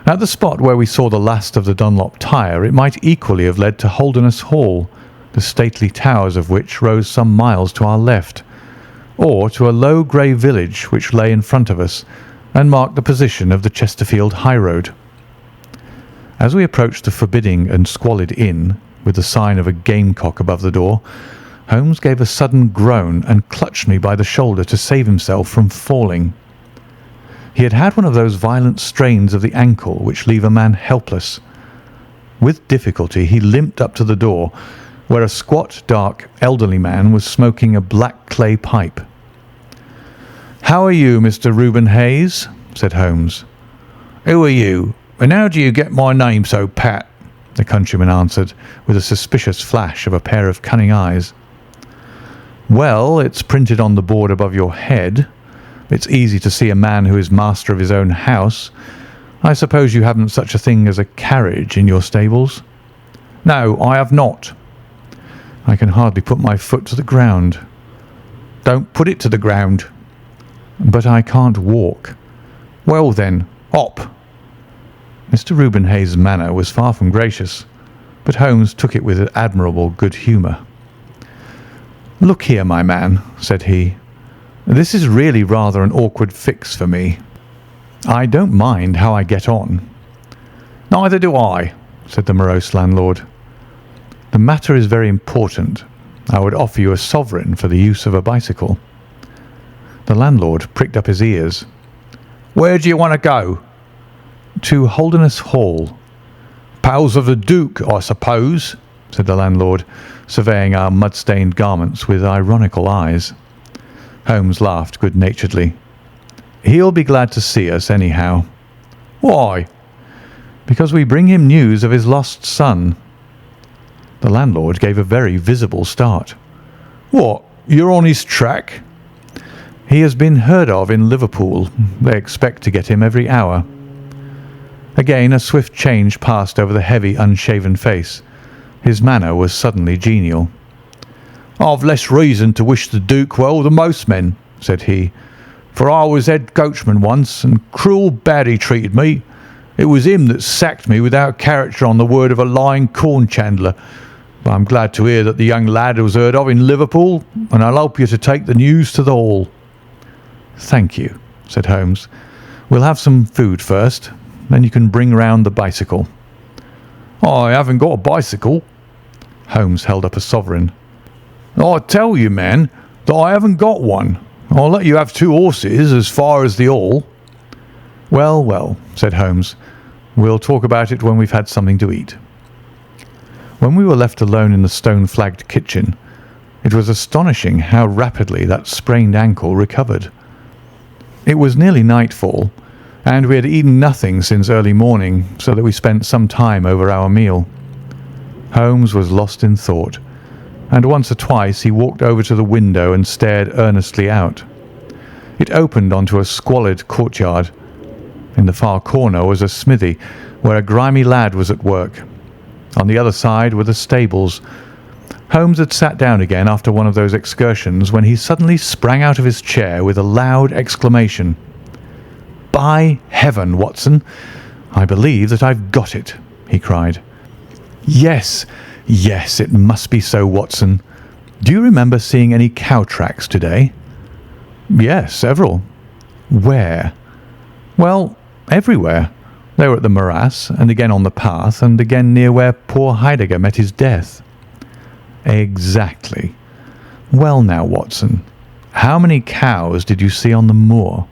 At the spot where we saw the last of the Dunlop tire, it might equally have led to Holderness Hall, the stately towers of which rose some miles to our left, or to a low grey village which lay in front of us and marked the position of the Chesterfield highroad. As we approached the forbidding and squalid inn, with the sign of a gamecock above the door, Holmes gave a sudden groan and clutched me by the shoulder to save himself from falling. He had had one of those violent strains of the ankle which leave a man helpless. With difficulty he limped up to the door, where a squat, dark, elderly man was smoking a black clay pipe. "How are you, Mr. Reuben Hayes?" said Holmes. "Who are you, and how do you get my name so pat?" the countryman answered, with a suspicious flash of a pair of cunning eyes. "Well, it's printed on the board above your head. It's easy to see a man who is master of his own house. I suppose you haven't such a thing as a carriage in your stables?" "No, I have not." "I can hardly put my foot to the ground." "Don't put it to the ground." "But I can't walk." "Well then, hop." Mr. Reuben Hayes' manner was far from gracious, but Holmes took it with admirable good humour. "Look here, my man," said he. "This is really rather an awkward fix for me. I don't mind how I get on." "Neither do I," said the morose landlord. "The matter is very important. I would offer you a sovereign for the use of a bicycle." The landlord pricked up his ears. "Where do you want to go?" "To Holderness Hall." "Pals of the Duke, I suppose," said the landlord, surveying our mud-stained garments with ironical eyes. Holmes laughed good-naturedly. "He'll be glad to see us, anyhow." "Why?" "Because we bring him news of his lost son." The landlord gave a very visible start. "What, you're on his track?" "He has been heard of in Liverpool. They expect to get him every hour." Again a swift change passed over the heavy, unshaven face. His manner was suddenly genial. "I've less reason to wish the Duke well than most men," said he, "for I was head coachman once, and cruel bad he treated me. It was him that sacked me without character on the word of a lying corn chandler. But I'm glad to hear that the young lad was heard of in Liverpool, and I'll help you to take the news to the Hall." "Thank you," said Holmes. "We'll have some food first, then you can bring round the bicycle." "I haven't got a bicycle." Holmes held up a sovereign. "I tell you, man, that I haven't got one. I'll let you have 2 horses as far as the Hall." "Well, well," said Holmes. "We'll talk about it when we've had something to eat." When we were left alone in the stone-flagged kitchen, it was astonishing how rapidly that sprained ankle recovered. It was nearly nightfall, and we had eaten nothing since early morning, so that we spent some time over our meal. Holmes was lost in thought, and once or twice he walked over to the window and stared earnestly out. It opened onto a squalid courtyard. In the far corner was a smithy, where a grimy lad was at work. On the other side were the stables. Holmes had sat down again after one of those excursions when he suddenly sprang out of his chair with a loud exclamation. "By heaven, Watson, I believe that I've got it," he cried. "Yes, yes, it must be so, Watson. Do you remember seeing any cow tracks today?" "Yes, several." "Where?" "Well, everywhere. They were at the morass, and again on the path, and again near where poor Heidegger met his death." "Exactly. Well now, Watson, how many cows did you see on the moor?"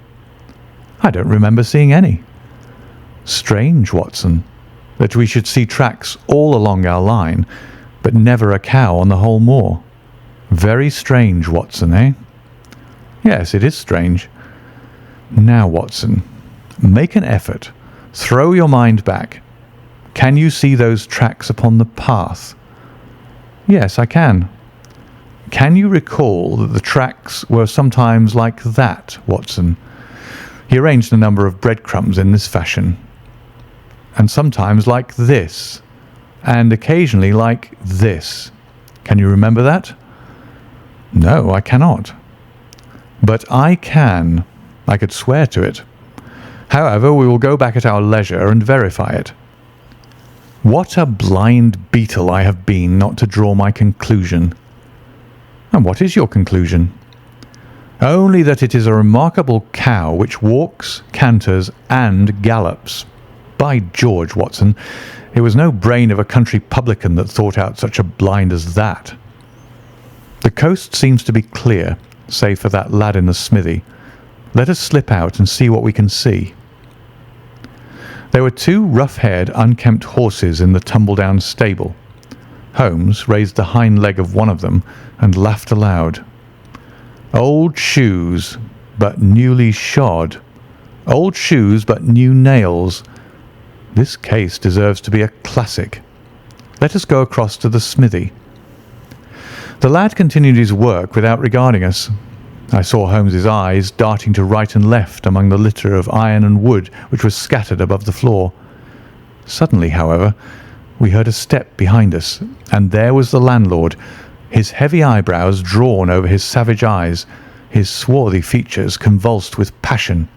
"I don't remember seeing any." "Strange, Watson, that we should see tracks all along our line, but never a cow on the whole moor. Very strange, Watson, eh?" "Yes, it is strange." "Now, Watson, make an effort. Throw your mind back. Can you see those tracks upon the path?" "Yes, I can." "Can you recall that the tracks were sometimes like that, Watson?" He arranged a number of breadcrumbs in this fashion. "And sometimes like this, and occasionally like this. Can you remember that?" "No, I cannot." "But I can. I could swear to it. However, we will go back at our leisure and verify it. What a blind beetle I have been not to draw my conclusion." "And what is your conclusion?" "Only that it is a remarkable cow which walks, canters, and gallops. By George, Watson, it was no brain of a country publican that thought out such a blind as that. The coast seems to be clear, save for that lad in the smithy. Let us slip out and see what we can see." There were 2 rough-haired, unkempt horses in the tumble-down stable. Holmes raised the hind leg of one of them and laughed aloud. "Old shoes, but newly shod. Old shoes, but new nails. This case deserves to be a classic. Let us go across to the smithy." The lad continued his work without regarding us. I saw Holmes's eyes darting to right and left among the litter of iron and wood which was scattered above the floor. Suddenly, however, we heard a step behind us, and there was the landlord, his heavy eyebrows drawn over his savage eyes, his swarthy features convulsed with passion.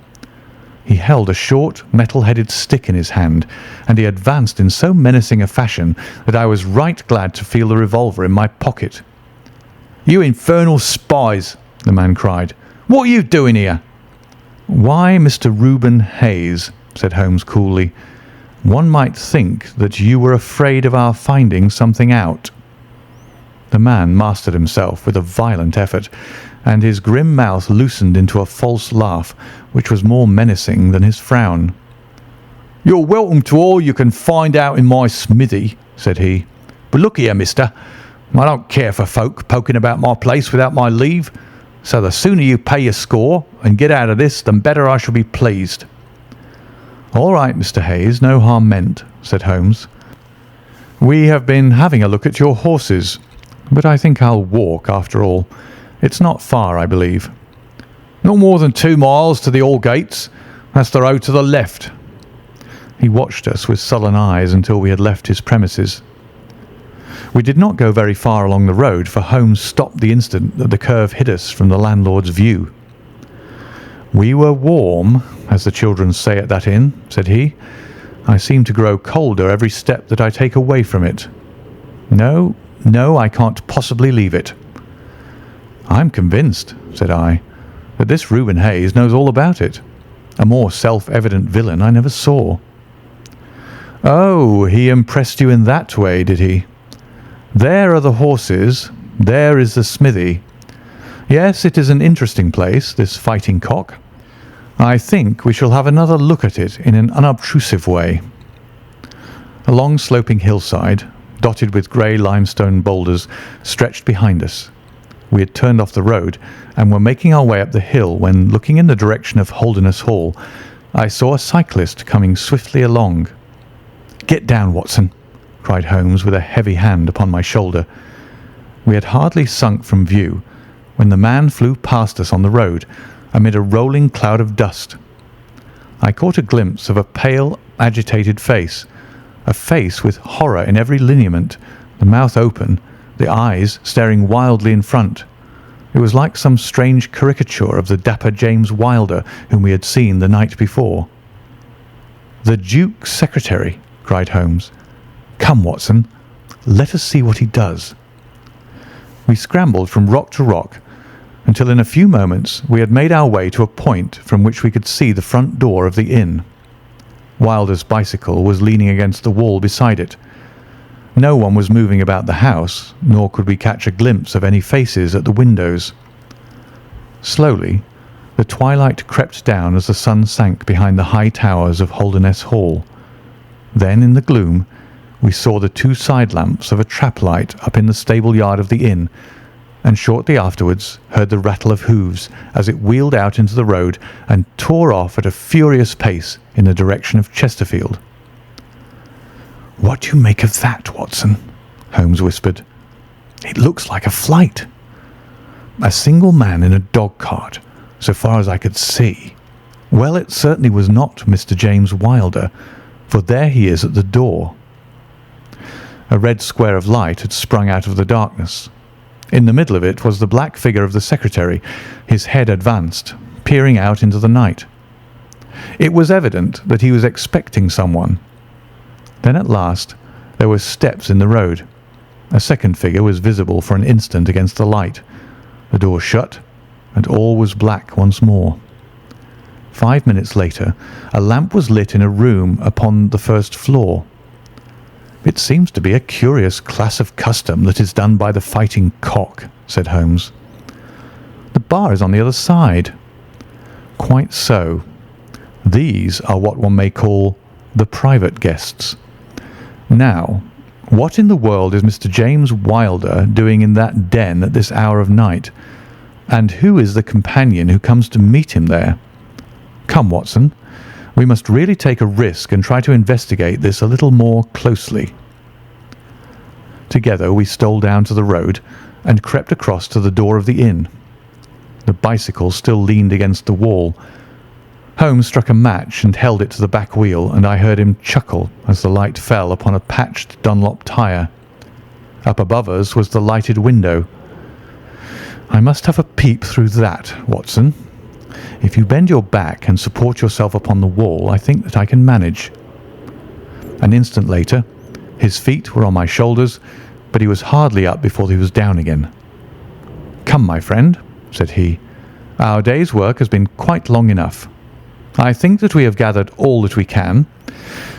He held a short, metal-headed stick in his hand, and he advanced in so menacing a fashion that I was right glad to feel the revolver in my pocket. "You infernal spies!" the man cried. "What are you doing here?" "Why, Mr. Reuben Hayes," said Holmes coolly, "one might think that you were afraid of our finding something out." The man mastered himself with a violent effort, and his grim mouth loosened into a false laugh, which was more menacing than his frown. "You're welcome to all you can find out in my smithy," said he. "But look here, mister, I don't care for folk poking about my place without my leave, so the sooner you pay your score and get out of this, the better I shall be pleased." "All right, Mr. Hayes, no harm meant," said Holmes. "We have been having a look at your horses, but I think I'll walk after all. It's not far, I believe." "Not more than 2 miles to the Hall gates. That's the road to the left." He watched us with sullen eyes until we had left his premises. We did not go very far along the road, for Holmes stopped the instant that the curve hid us from the landlord's view. "We were warm, as the children say at that inn," said he. "I seem to grow colder every step that I take away from it. No, no, I can't possibly leave it." "I'm convinced," said I, "that this Reuben Hayes knows all about it. A more self-evident villain I never saw." "Oh, he impressed you in that way, did he? There are the horses, there is the smithy. Yes, it is an interesting place, this Fighting Cock. I think we shall have another look at it in an unobtrusive way." A long sloping hillside, dotted with grey limestone boulders, stretched behind us. We had turned off the road and were making our way up the hill when, looking in the direction of Holderness Hall, I saw a cyclist coming swiftly along. "Get down, Watson," cried Holmes with a heavy hand upon my shoulder. We had hardly sunk from view when the man flew past us on the road amid a rolling cloud of dust. I caught a glimpse of a pale, agitated face, a face with horror in every lineament, the mouth open, the eyes staring wildly in front. It was like some strange caricature of the dapper James Wilder whom we had seen the night before. "The Duke's secretary," cried Holmes. "Come, Watson, let us see what he does." We scrambled from rock to rock until in a few moments we had made our way to a point from which we could see the front door of the inn. Wilder's bicycle was leaning against the wall beside it. No one was moving about the house, nor could we catch a glimpse of any faces at the windows. Slowly, the twilight crept down as the sun sank behind the high towers of Holderness Hall. Then, in the gloom, we saw the two side lamps of a trap light up in the stable yard of the inn, and shortly afterwards heard the rattle of hoofs as it wheeled out into the road and tore off at a furious pace in the direction of Chesterfield. "What do you make of that, Watson?" Holmes whispered. "It looks like a flight. A single man in a dog-cart, so far as I could see. Well, it certainly was not Mr. James Wilder, for there he is at the door." A red square of light had sprung out of the darkness. In the middle of it was the black figure of the secretary, his head advanced, peering out into the night. It was evident that he was expecting someone. Then at last there were steps in the road. A second figure was visible for an instant against the light. The door shut, and all was black once more. 5 minutes later, a lamp was lit in a room upon the first floor. "It seems to be a curious class of custom that is done by the Fighting Cock," said Holmes. "The bar is on the other side." "Quite so. These are what one may call the private guests. Now, what in the world is Mr. James Wilder doing in that den at this hour of night? And who is the companion who comes to meet him there? Come, Watson, we must really take a risk and try to investigate this a little more closely." Together we stole down to the road and crept across to the door of the inn. The bicycle still leaned against the wall. Holmes struck a match and held it to the back wheel, and I heard him chuckle as the light fell upon a patched Dunlop tyre. Up above us was the lighted window. "I must have a peep through that, Watson. If you bend your back and support yourself upon the wall, I think that I can manage." An instant later, his feet were on my shoulders, but he was hardly up before he was down again. "Come, my friend," said he. "Our day's work has been quite long enough. I think that we have gathered all that we can.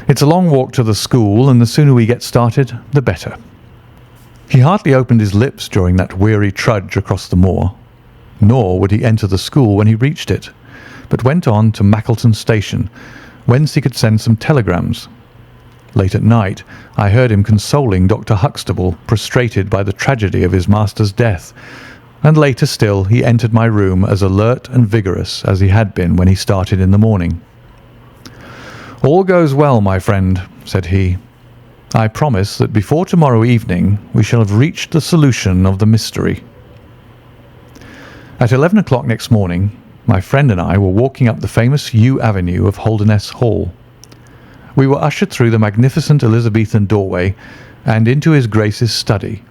It's a long walk to the school, and the sooner we get started, the better." He hardly opened his lips during that weary trudge across the moor, nor would he enter the school when he reached it, but went on to Mackleton Station, whence he could send some telegrams. Late at night I heard him consoling Dr. Huxtable, prostrated by the tragedy of his master's death, and later still he entered my room as alert and vigorous as he had been when he started in the morning. "All goes well, my friend," said he. "I promise that before tomorrow evening we shall have reached the solution of the mystery." At 11 o'clock next morning, my friend and I were walking up the famous yew avenue of Holderness Hall. We were ushered through the magnificent Elizabethan doorway and into his Grace's study,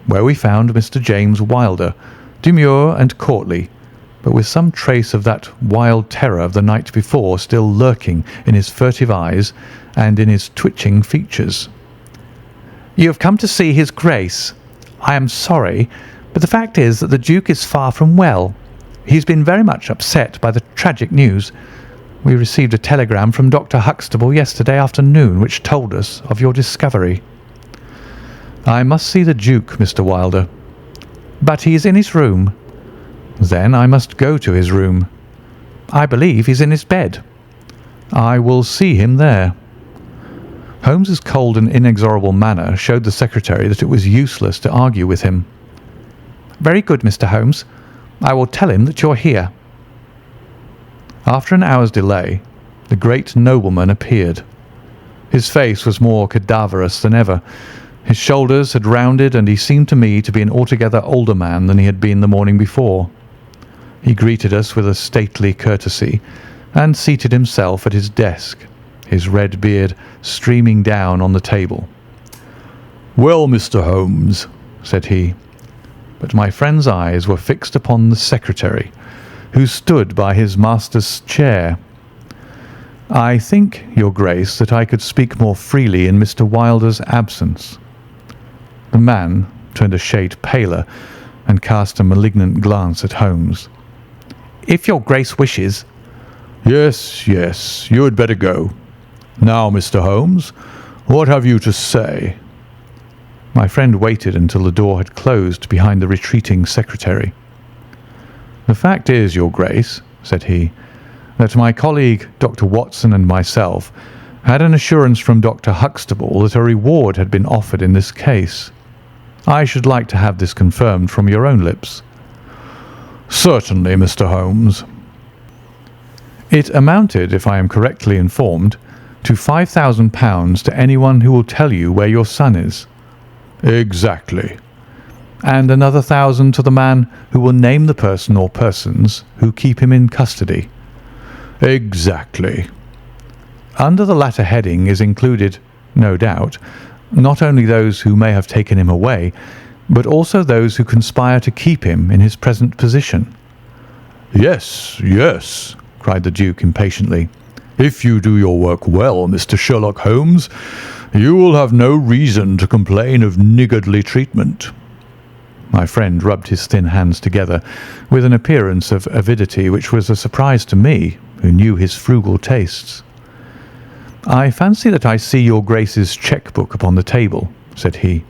where we found Mr. James Wilder, demure and courtly, but with some trace of that wild terror of the night before still lurking in his furtive eyes and in his twitching features. "You have come to see his Grace. I am sorry, but the fact is that the Duke is far from well. He's been very much upset by the tragic news. We received a telegram from Dr. Huxtable yesterday afternoon which told us of your discovery." "I must see the Duke, Mr. Wilder." "But he is in his room." "Then I must go to his room." "I believe he's in his bed." "I will see him there." Holmes's cold and inexorable manner showed the secretary that it was useless to argue with him. "Very good, Mr. Holmes. I will tell him that you're here." After an hour's delay, the great nobleman appeared. His face was more cadaverous than ever. His shoulders had rounded, and he seemed to me to be an altogether older man than he had been the morning before. He greeted us with a stately courtesy, and seated himself at his desk, his red beard streaming down on the table. "Well, Mr. Holmes," said he, but my friend's eyes were fixed upon the secretary, who stood by his master's chair. "I think, Your Grace, that I could speak more freely in Mr. Wilder's absence." The man turned a shade paler and cast a malignant glance at Holmes. "If Your Grace wishes—" Yes, yes, you had better go. Now, Mr. Holmes, what have you to say?" My friend waited until the door had closed behind the retreating secretary. "The fact is, Your Grace," said he, "that my colleague Dr. Watson and myself had an assurance from Dr. Huxtable that a reward had been offered in this case. I should like to have this confirmed from your own lips." "Certainly, Mr. Holmes." "It amounted, if I am correctly informed, to £5,000 to anyone who will tell you where your son is." "Exactly." "And another 1,000 to the man who will name the person or persons who keep him in custody." "Exactly." Under the latter heading is included, no doubt, not only those who may have taken him away, but also those who conspire to keep him in his present position." "Yes, yes," cried the Duke impatiently. "If you do your work well, Mr. Sherlock Holmes, you will have no reason to complain of niggardly treatment." My friend rubbed his thin hands together with an appearance of avidity which was a surprise to me, who knew his frugal tastes. "I fancy that I see your Grace's cheque-book upon the table," said he.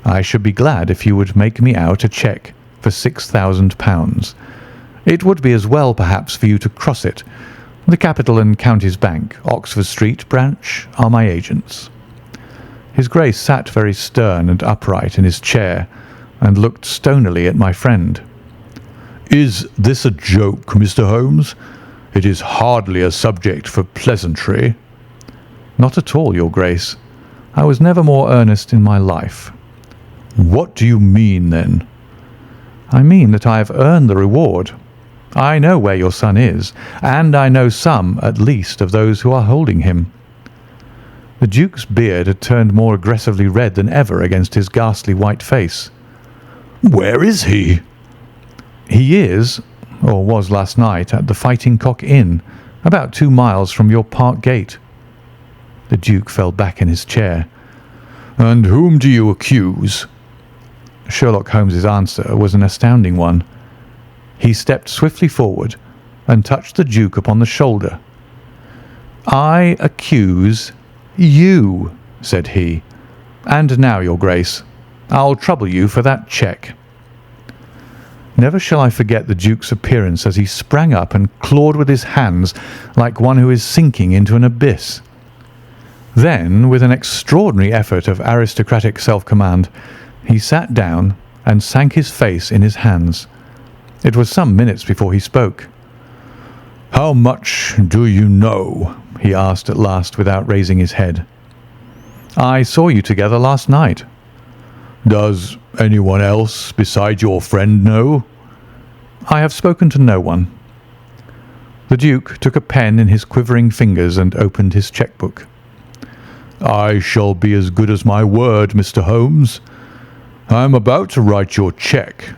"I should be glad if you would make me out a cheque for £6,000. It would be as well, perhaps, for you to cross it. The Capital and Counties Bank, Oxford Street branch, are my agents." His Grace sat very stern and upright in his chair, and looked stonily at my friend. "Is this a joke, Mr. Holmes? It is hardly a subject for pleasantry." "Not at all, Your Grace. I was never more earnest in my life." "What do you mean, then?" "I mean that I have earned the reward. I know where your son is, and I know some, at least, of those who are holding him." The Duke's beard had turned more aggressively red than ever against his ghastly white face. "Where is he?" "He is, or was last night, at the Fighting Cock Inn, about 2 miles from your park gate." The Duke fell back in his chair. "And whom do you accuse?" Sherlock Holmes's answer was an astounding one. He stepped swiftly forward and touched the Duke upon the shoulder. "I accuse you," said he. "And now, Your Grace, I'll trouble you for that cheque." Never shall I forget the Duke's appearance as he sprang up and clawed with his hands like one who is sinking into an abyss. Then, with an extraordinary effort of aristocratic self-command, he sat down and sank his face in his hands. It was some minutes before he spoke. "How much do you know?" he asked at last without raising his head. "I saw you together last night." "Does anyone else besides your friend know?" "I have spoken to no one." The Duke took a pen in his quivering fingers and opened his cheque-book. I shall be as good as my word, Mr. Holmes. I am about to write your cheque.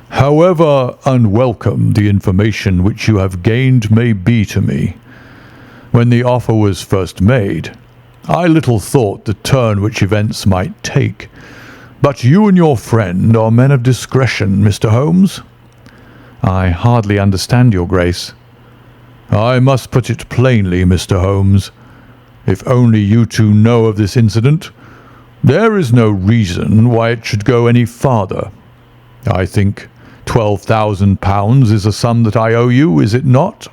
However unwelcome the information which you have gained may be to me, when the offer was first made, I little thought the turn which events might take. But you and your friend are men of discretion, Mr. Holmes. I hardly understand your Grace. I must put it plainly, Mr. Holmes. If only you two know of this incident, there is no reason why it should go any farther. I think £12,000 is a sum that I owe you, is it not?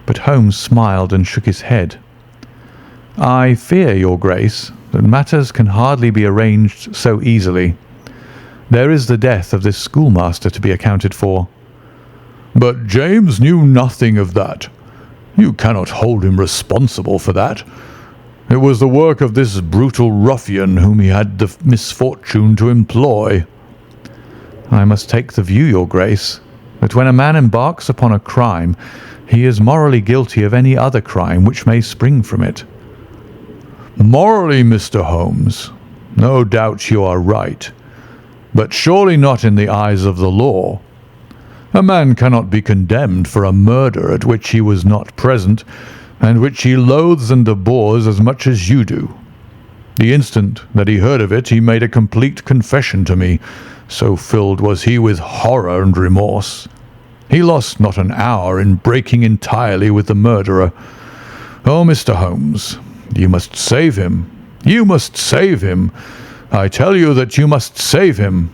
But Holmes smiled and shook his head. I fear, your Grace, that matters can hardly be arranged so easily. There is the death of this schoolmaster to be accounted for. But James knew nothing of that. You cannot hold him responsible for that. It was the work of this brutal ruffian whom he had the misfortune to employ. I must take the view, your Grace, that when a man embarks upon a crime, he is morally guilty of any other crime which may spring from it. Morally, Mr. Holmes, no doubt you are right, but surely not in the eyes of the law. A man cannot be condemned for a murder at which he was not present, and which he loathes and abhors as much as you do. The instant that he heard of it, he made a complete confession to me, so filled was he with horror and remorse. He lost not an hour in breaking entirely with the murderer. Oh, Mr. Holmes, you must save him. You must save him. I tell you that you must save him."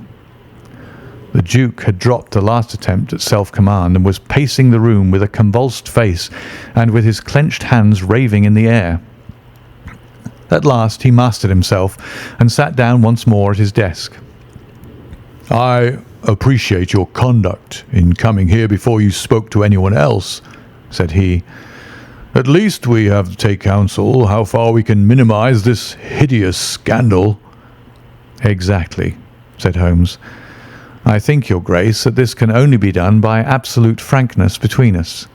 The Duke had dropped the last attempt at self-command and was pacing the room with a convulsed face and with his clenched hands raving in the air. At last he mastered himself and sat down once more at his desk. "I appreciate your conduct in coming here before you spoke to anyone else," said he. "At least we have to take counsel how far we can minimize this hideous scandal." "Exactly," said Holmes. "I think, your Grace, that this can only be done by absolute frankness between us.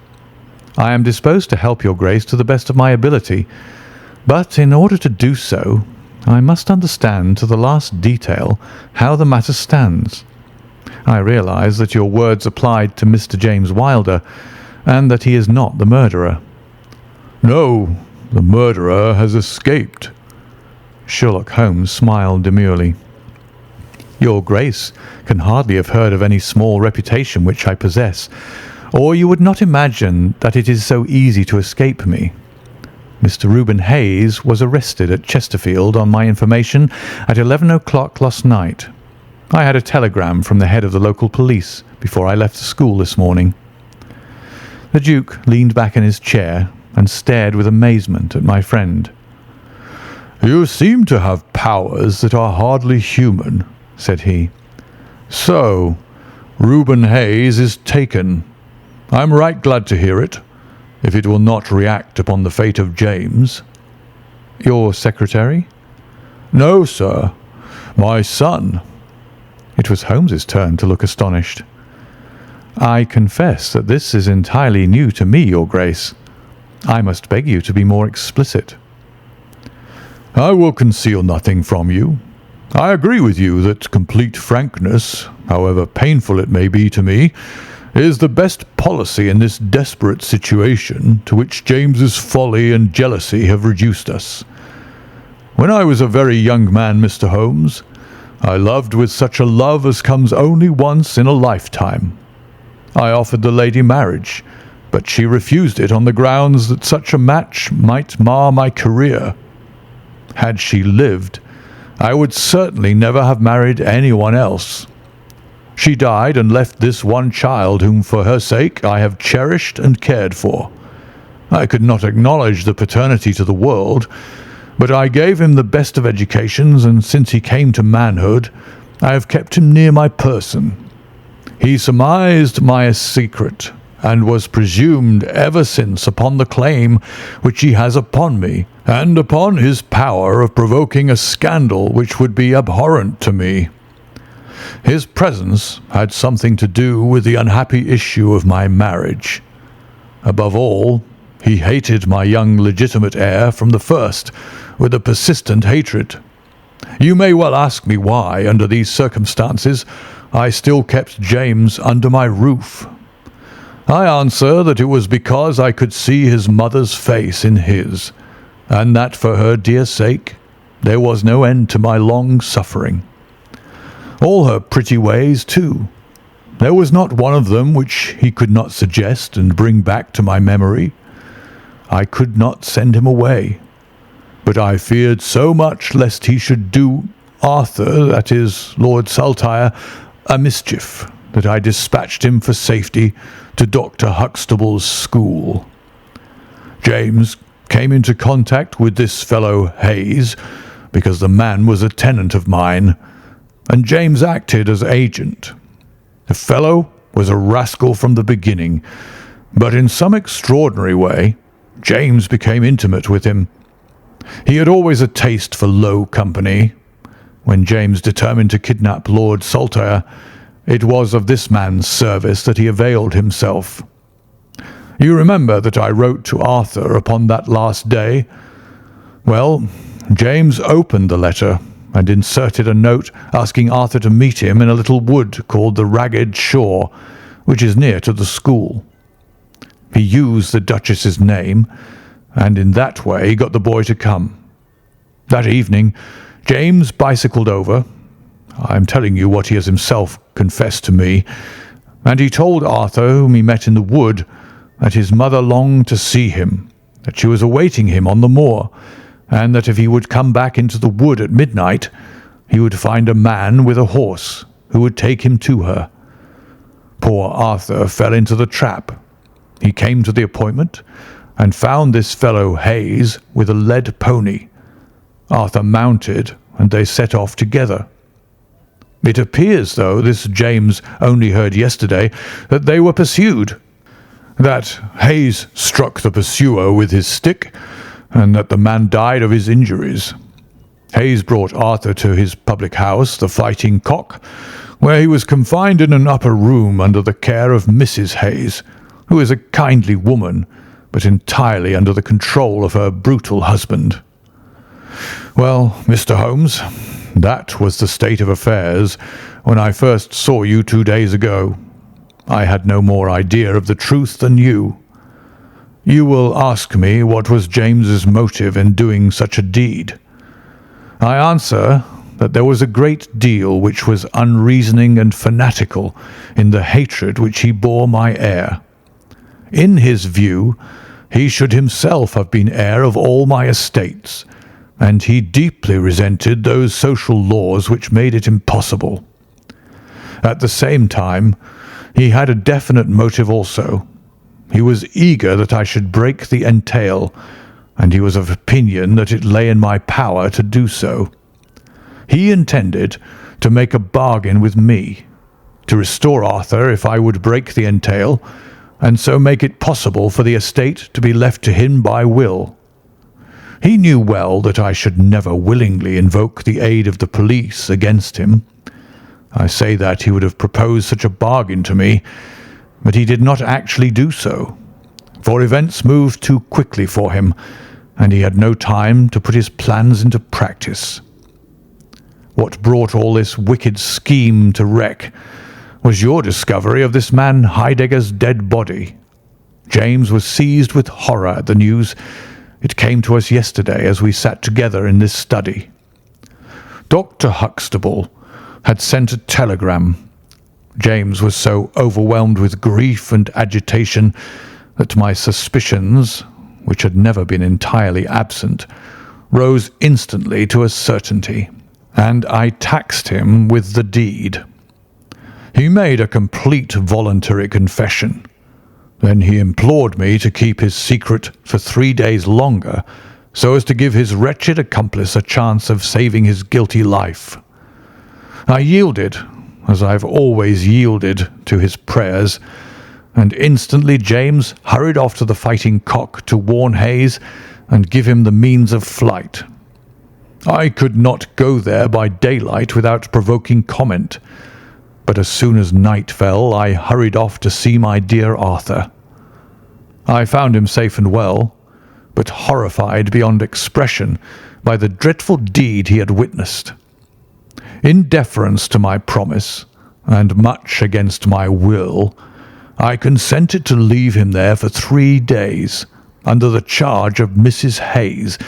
I am disposed to help your Grace to the best of my ability, but in order to do so, I must understand to the last detail how the matter stands. I realise that your words applied to Mr. James Wilder, and that he is not the murderer." "No, the murderer has escaped." Sherlock Holmes smiled demurely. "Your Grace can hardly have heard of any small reputation which I possess, or you would not imagine that it is so easy to escape me. Mr. Reuben Hayes was arrested at Chesterfield on my information at 11 o'clock last night. I had a telegram from the head of the local police before I left the school this morning." The Duke leaned back in his chair and stared with amazement at my friend. "You seem to have powers that are hardly human," said he. "So, Reuben Hayes is taken. I'm right glad to hear it, if it will not react upon the fate of James." "Your secretary?" "No, sir. My son." It was Holmes's turn to look astonished. "I confess that this is entirely new to me, your Grace. I must beg you to be more explicit." "I will conceal nothing from you. I agree with you that complete frankness, however painful it may be to me, is the best policy in this desperate situation to which James's folly and jealousy have reduced us. When I was a very young man, Mr. Holmes, I loved with such a love as comes only once in a lifetime. I offered the lady marriage, but she refused it on the grounds that such a match might mar my career. Had she lived, I would certainly never have married anyone else. She died and left this one child whom for her sake I have cherished and cared for. I could not acknowledge the paternity to the world, but I gave him the best of educations, and since he came to manhood, I have kept him near my person. He surmised my secret, and was presumed ever since upon the claim which he has upon me, and upon his power of provoking a scandal which would be abhorrent to me. His presence had something to do with the unhappy issue of my marriage. Above all, he hated my young legitimate heir from the first, with a persistent hatred. You may well ask me why, under these circumstances, I still kept James under my roof. I answer that it was because I could see his mother's face in his, and that for her dear sake there was no end to my long suffering. All her pretty ways, too. There was not one of them which he could not suggest and bring back to my memory. I could not send him away, but I feared so much lest he should do Arthur, that is, Lord Saltire, a mischief, that I dispatched him for safety to Dr. Huxtable's school. James came into contact with this fellow Hayes, because the man was a tenant of mine, and James acted as agent. The fellow was a rascal from the beginning, but in some extraordinary way James became intimate with him. He had always a taste for low company. When James determined to kidnap Lord Saltire, it was of this man's service that he availed himself. You remember that I wrote to Arthur upon that last day? Well, James opened the letter and inserted a note asking Arthur to meet him in a little wood called the Ragged Shaw, which is near to the school. He used the Duchess's name, and in that way got the boy to come. That evening James bicycled over. I am telling you what he has himself confessed to me, and he told Arthur, whom he met in the wood, that his mother longed to see him, that she was awaiting him on the moor, and that if he would come back into the wood at midnight, he would find a man with a horse who would take him to her. Poor Arthur fell into the trap. He came to the appointment and found this fellow Hayes with a led pony. Arthur mounted, and they set off together. It appears, though, this James only heard yesterday, that they were pursued, that Hayes struck the pursuer with his stick, and that the man died of his injuries. Hayes brought Arthur to his public house, the Fighting Cock, where he was confined in an upper room under the care of Mrs. Hayes, who is a kindly woman, but entirely under the control of her brutal husband. Well, Mr. Holmes, that was the state of affairs when I first saw you 2 days ago. I had no more idea of the truth than you. You will ask me what was James's motive in doing such a deed. I answer that there was a great deal which was unreasoning and fanatical in the hatred which he bore my heir. In his view, he should himself have been heir of all my estates, and he deeply resented those social laws which made it impossible. At the same time, he had a definite motive also. He was eager that I should break the entail, and he was of opinion that it lay in my power to do so. He intended to make a bargain with me, to restore Arthur if I would break the entail, and so make it possible for the estate to be left to him by will. He knew well that I should never willingly invoke the aid of the police against him. I say that he would have proposed such a bargain to me, but he did not actually do so, for events moved too quickly for him, and he had no time to put his plans into practice. What brought all this wicked scheme to wreck was your discovery of this man Heidegger's dead body. James was seized with horror at the news. It came to us yesterday as we sat together in this study. Dr. Huxtable had sent a telegram. James was so overwhelmed with grief and agitation that my suspicions, which had never been entirely absent, rose instantly to a certainty, and I taxed him with the deed. He made a complete voluntary confession. Then he implored me to keep his secret for 3 days longer, so as to give his wretched accomplice a chance of saving his guilty life. I yielded, as I have always yielded, to his prayers, and instantly James hurried off to the Fighting Cock to warn Hayes and give him the means of flight. I could not go there by daylight without provoking comment, but as soon as night fell I hurried off to see my dear Arthur. I found him safe and well, but horrified beyond expression by the dreadful deed he had witnessed. In deference to my promise, and much against my will, I consented to leave him there for 3 days, under the charge of Mrs. Hayes,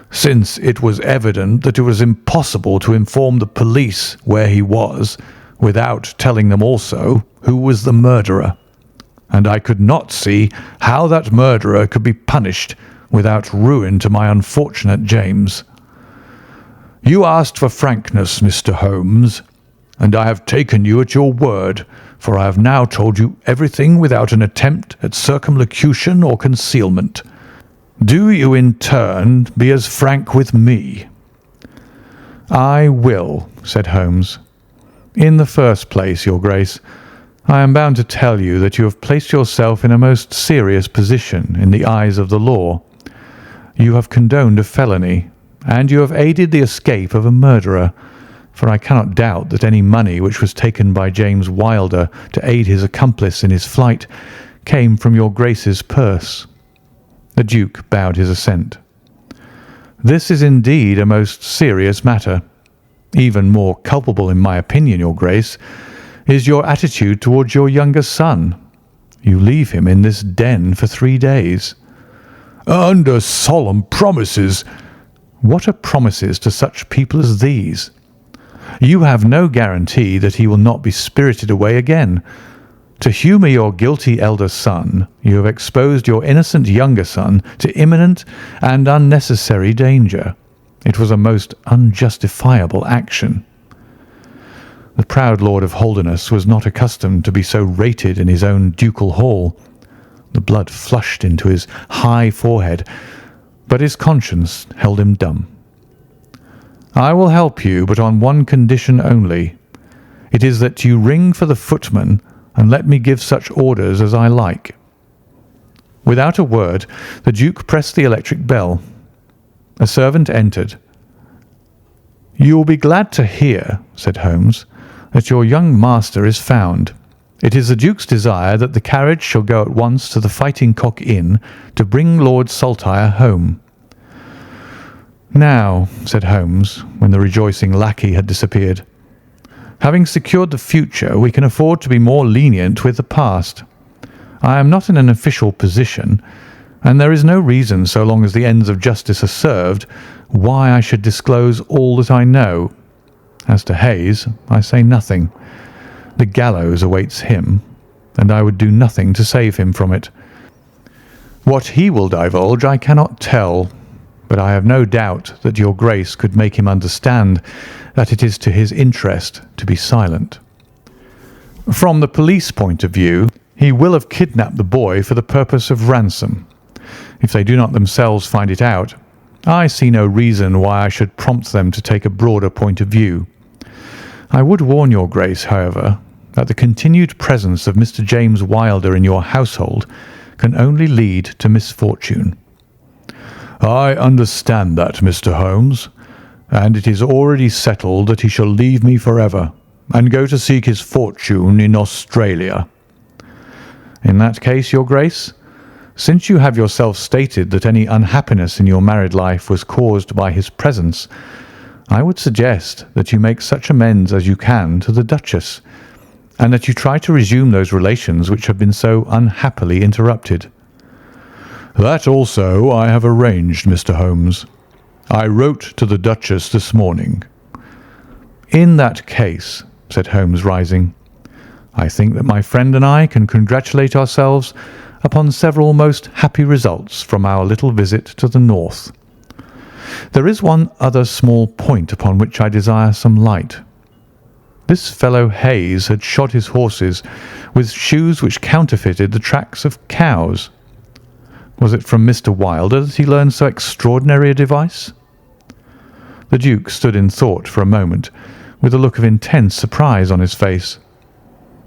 since it was evident that it was impossible to inform the police where he was without telling them also who was the murderer, and I could not see how that murderer could be punished without ruin to my unfortunate James. You asked for frankness, Mr. Holmes, and I have taken you at your word, for I have now told you everything without an attempt at circumlocution or concealment. Do you, in turn, be as frank with me?" "I will," said Holmes. "In the first place, Your Grace, I am bound to tell you that you have placed yourself in a most serious position in the eyes of the law. You have condoned a felony, and you have aided the escape of a murderer, for I cannot doubt that any money which was taken by James Wilder to aid his accomplice in his flight came from Your Grace's purse." The Duke bowed his assent. "This is indeed a most serious matter. Even more culpable, in my opinion, Your Grace, is your attitude towards your younger son. You leave him in this den for 3 days." "Under solemn promises." "What are promises to such people as these? You have no guarantee that he will not be spirited away again. To humour your guilty elder son, you have exposed your innocent younger son to imminent and unnecessary danger. It was a most unjustifiable action." The proud Lord of Holderness was not accustomed to be so rated in his own ducal hall. The blood flushed into his high forehead, but his conscience held him dumb. "I will help you, but on one condition only. It is that you ring for the footman and let me give such orders as I like." Without a word, the Duke pressed the electric bell. A servant entered. "You will be glad to hear," said Holmes, "that your young master is found. It is the Duke's desire that the carriage shall go at once to the Fighting Cock Inn to bring Lord Saltire home." "Now," said Holmes, when the rejoicing lackey had disappeared, "having secured the future, we can afford to be more lenient with the past. I am not in an official position, and there is no reason, so long as the ends of justice are served, why I should disclose all that I know. As to Hayes, I say nothing. The gallows awaits him, and I would do nothing to save him from it. What he will divulge I cannot tell, but I have no doubt that Your Grace could make him understand that it is to his interest to be silent. From the police point of view, he will have kidnapped the boy for the purpose of ransom. If they do not themselves find it out, I see no reason why I should prompt them to take a broader point of view. I would warn Your Grace, however, that the continued presence of Mr. James Wilder in your household can only lead to misfortune." "I understand that, Mr. Holmes, and it is already settled that he shall leave me forever and go to seek his fortune in Australia." "In that case, Your Grace, since you have yourself stated that any unhappiness in your married life was caused by his presence, I would suggest that you make such amends as you can to the Duchess, and that you try to resume those relations which have been so unhappily interrupted." "That also I have arranged, Mr. Holmes. I wrote to the Duchess this morning." "In that case," said Holmes, rising, "I think that my friend and I can congratulate ourselves upon several most happy results from our little visit to the north. There is one other small point upon which I desire some light. This fellow Hayes had shod his horses with shoes which counterfeited the tracks of cows. Was it from Mr. Wilder that he learned so extraordinary a device?" The Duke stood in thought for a moment, with a look of intense surprise on his face.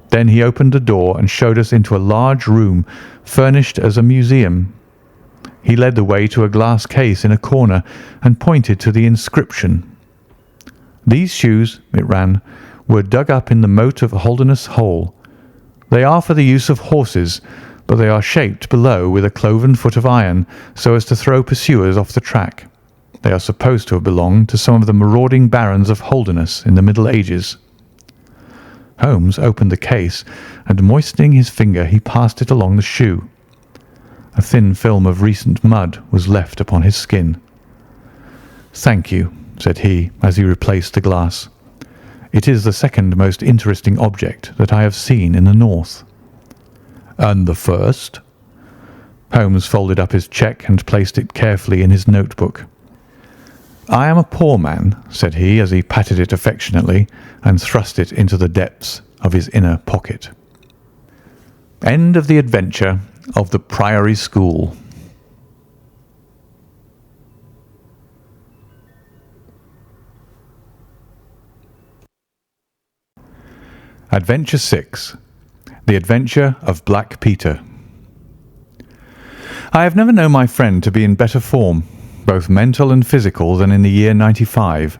Then he opened a door and showed us into a large room furnished as a museum. He led the way to a glass case in a corner and pointed to the inscription. "These shoes," it ran, "were dug up in the moat of Holderness Hole. They are for the use of horses, but they are shaped below with a cloven foot of iron so as to throw pursuers off the track. They are supposed to have belonged to some of the marauding barons of Holderness in the Middle Ages. Holmes opened the case, and moistening his finger, he passed it along the shoe. A thin film of recent mud was left upon his skin. "Thank you," said he, as he replaced the glass. "It is the second most interesting object that I have seen in the north." "And the first?" Holmes folded up his cheque and placed it carefully in his notebook. "I am a poor man," said he, as he patted it affectionately and thrust it into the depths of his inner pocket. End of the adventure of the Priory School. Adventure 6. The Adventure of Black Peter. I have never known my friend to be in better form, both mental and physical, than in the year 95.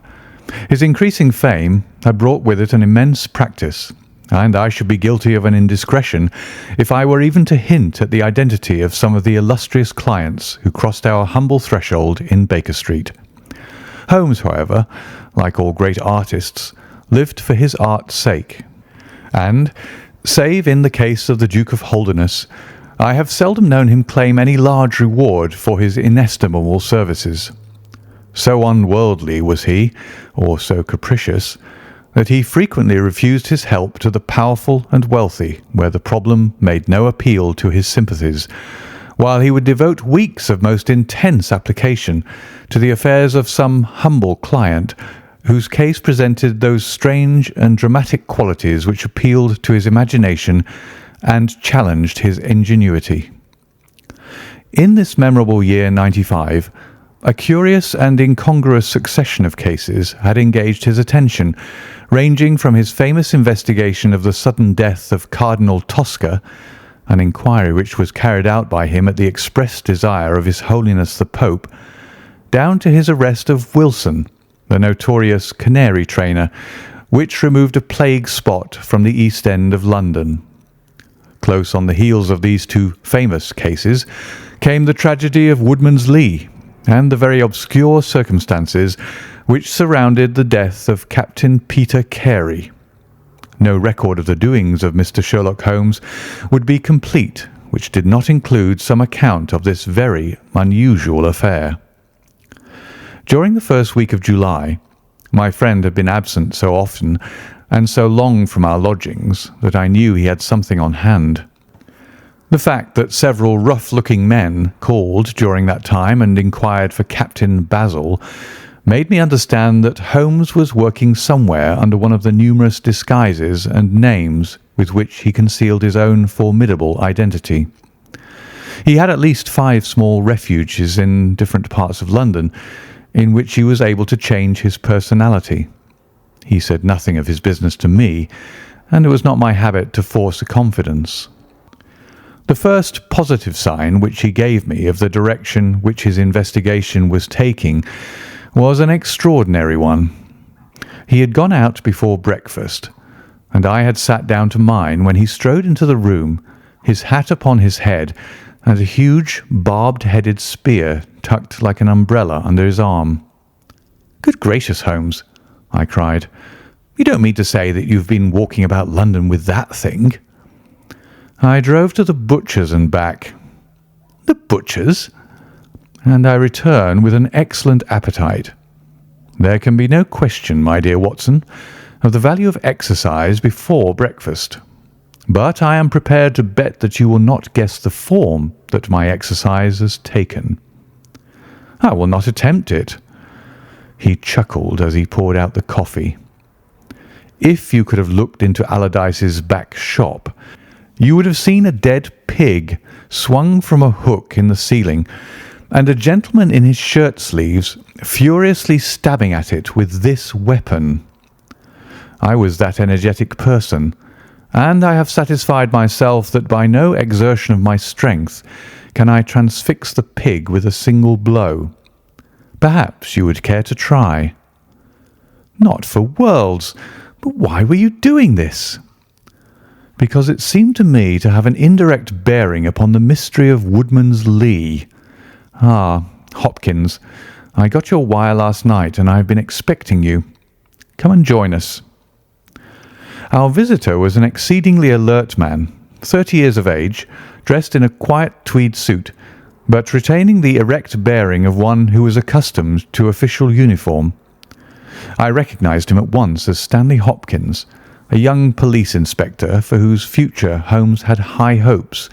His increasing fame had brought with it an immense practice, and I should be guilty of an indiscretion if I were even to hint at the identity of some of the illustrious clients who crossed our humble threshold in Baker Street. Holmes, however, like all great artists, lived for his art's sake, and, save in the case of the Duke of Holderness, I have seldom known him claim any large reward for his inestimable services. So unworldly was he, or so capricious, that he frequently refused his help to the powerful and wealthy where the problem made no appeal to his sympathies, while he would devote weeks of most intense application to the affairs of some humble client whose case presented those strange and dramatic qualities which appealed to his imagination and challenged his ingenuity. In this memorable year 95, a curious and incongruous succession of cases had engaged his attention, ranging from his famous investigation of the sudden death of Cardinal Tosca, an inquiry which was carried out by him at the express desire of His Holiness the Pope, down to his arrest of Wilson, the notorious canary trainer, which removed a plague spot from the East End of London. Close on the heels of these two famous cases came the tragedy of Woodman's Lee and the very obscure circumstances which surrounded the death of Captain Peter Carey. No record of the doings of Mr. Sherlock Holmes would be complete which did not include some account of this very unusual affair. During the first week of July, my friend had been absent so often and so long from our lodgings that I knew he had something on hand. The fact that several rough-looking men called during that time and inquired for Captain Basil made me understand that Holmes was working somewhere under one of the numerous disguises and names with which he concealed his own formidable identity. He had at least 5 small refuges in different parts of London in which he was able to change his personality. He said nothing of his business to me, and it was not my habit to force a confidence. The first positive sign which he gave me of the direction which his investigation was taking was an extraordinary one. He had gone out before breakfast, and I had sat down to mine when he strode into the room, his hat upon his head, and a huge barbed-headed spear tucked like an umbrella under his arm. "Good gracious, Holmes," I cried. "You don't mean to say that you've been walking about London with that thing?" "I drove to the butcher's and back." "The butcher's?" "And I return with an excellent appetite. There can be no question, my dear Watson, of the value of exercise before breakfast. But I am prepared to bet that you will not guess the form that my exercise has taken." "I will not attempt it." He chuckled as he poured out the coffee. "If you could have looked into Allardyce's back shop, you would have seen a dead pig swung from a hook in the ceiling, and a gentleman in his shirt sleeves furiously stabbing at it with this weapon. I was that energetic person, and I have satisfied myself that by no exertion of my strength can I transfix the pig with a single blow. Perhaps you would care to try." "Not for worlds. But why were you doing this?" "Because it seemed to me to have an indirect bearing upon the mystery of Woodman's Lee. Ah, Hopkins, I got your wire last night, and I have been expecting you. Come and join us." Our visitor was an exceedingly alert man, 30 years of age, dressed in a quiet tweed suit, but retaining the erect bearing of one who was accustomed to official uniform. I recognised him at once as Stanley Hopkins, a young police inspector for whose future Holmes had high hopes,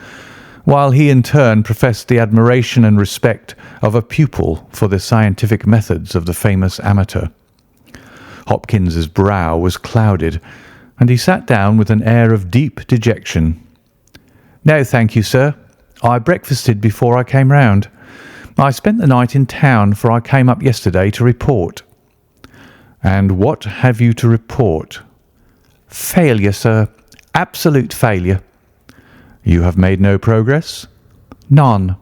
while he in turn professed the admiration and respect of a pupil for the scientific methods of the famous amateur. Hopkins's brow was clouded, and he sat down with an air of deep dejection. "No, thank you, sir. I breakfasted before I came round. I spent the night in town, for I came up yesterday to report." "And what have you to report?" "Failure, sir. Absolute failure." "You have made no progress?" "None."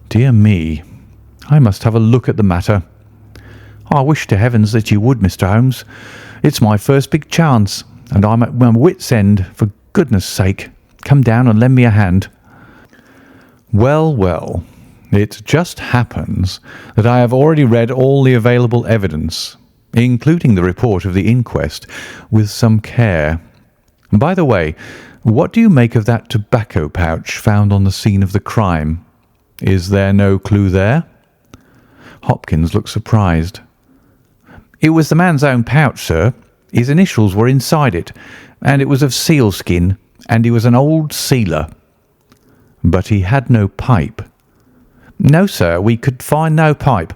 "Dear me, I must have a look at the matter." "I wish to heavens that you would, Mr. Holmes. It's my first big chance, and I'm at my wit's end. For goodness sake, come down and lend me a hand." "Well, well, it just happens that I have already read all the available evidence, including the report of the inquest, with some care. By the way, what do you make of that tobacco pouch found on the scene of the crime? Is there no clue there?" Hopkins looked surprised. "It was the man's own pouch, sir. His initials were inside it, and it was of sealskin, and he was an old sealer." "But he had no pipe?" "No, sir, we could find no pipe.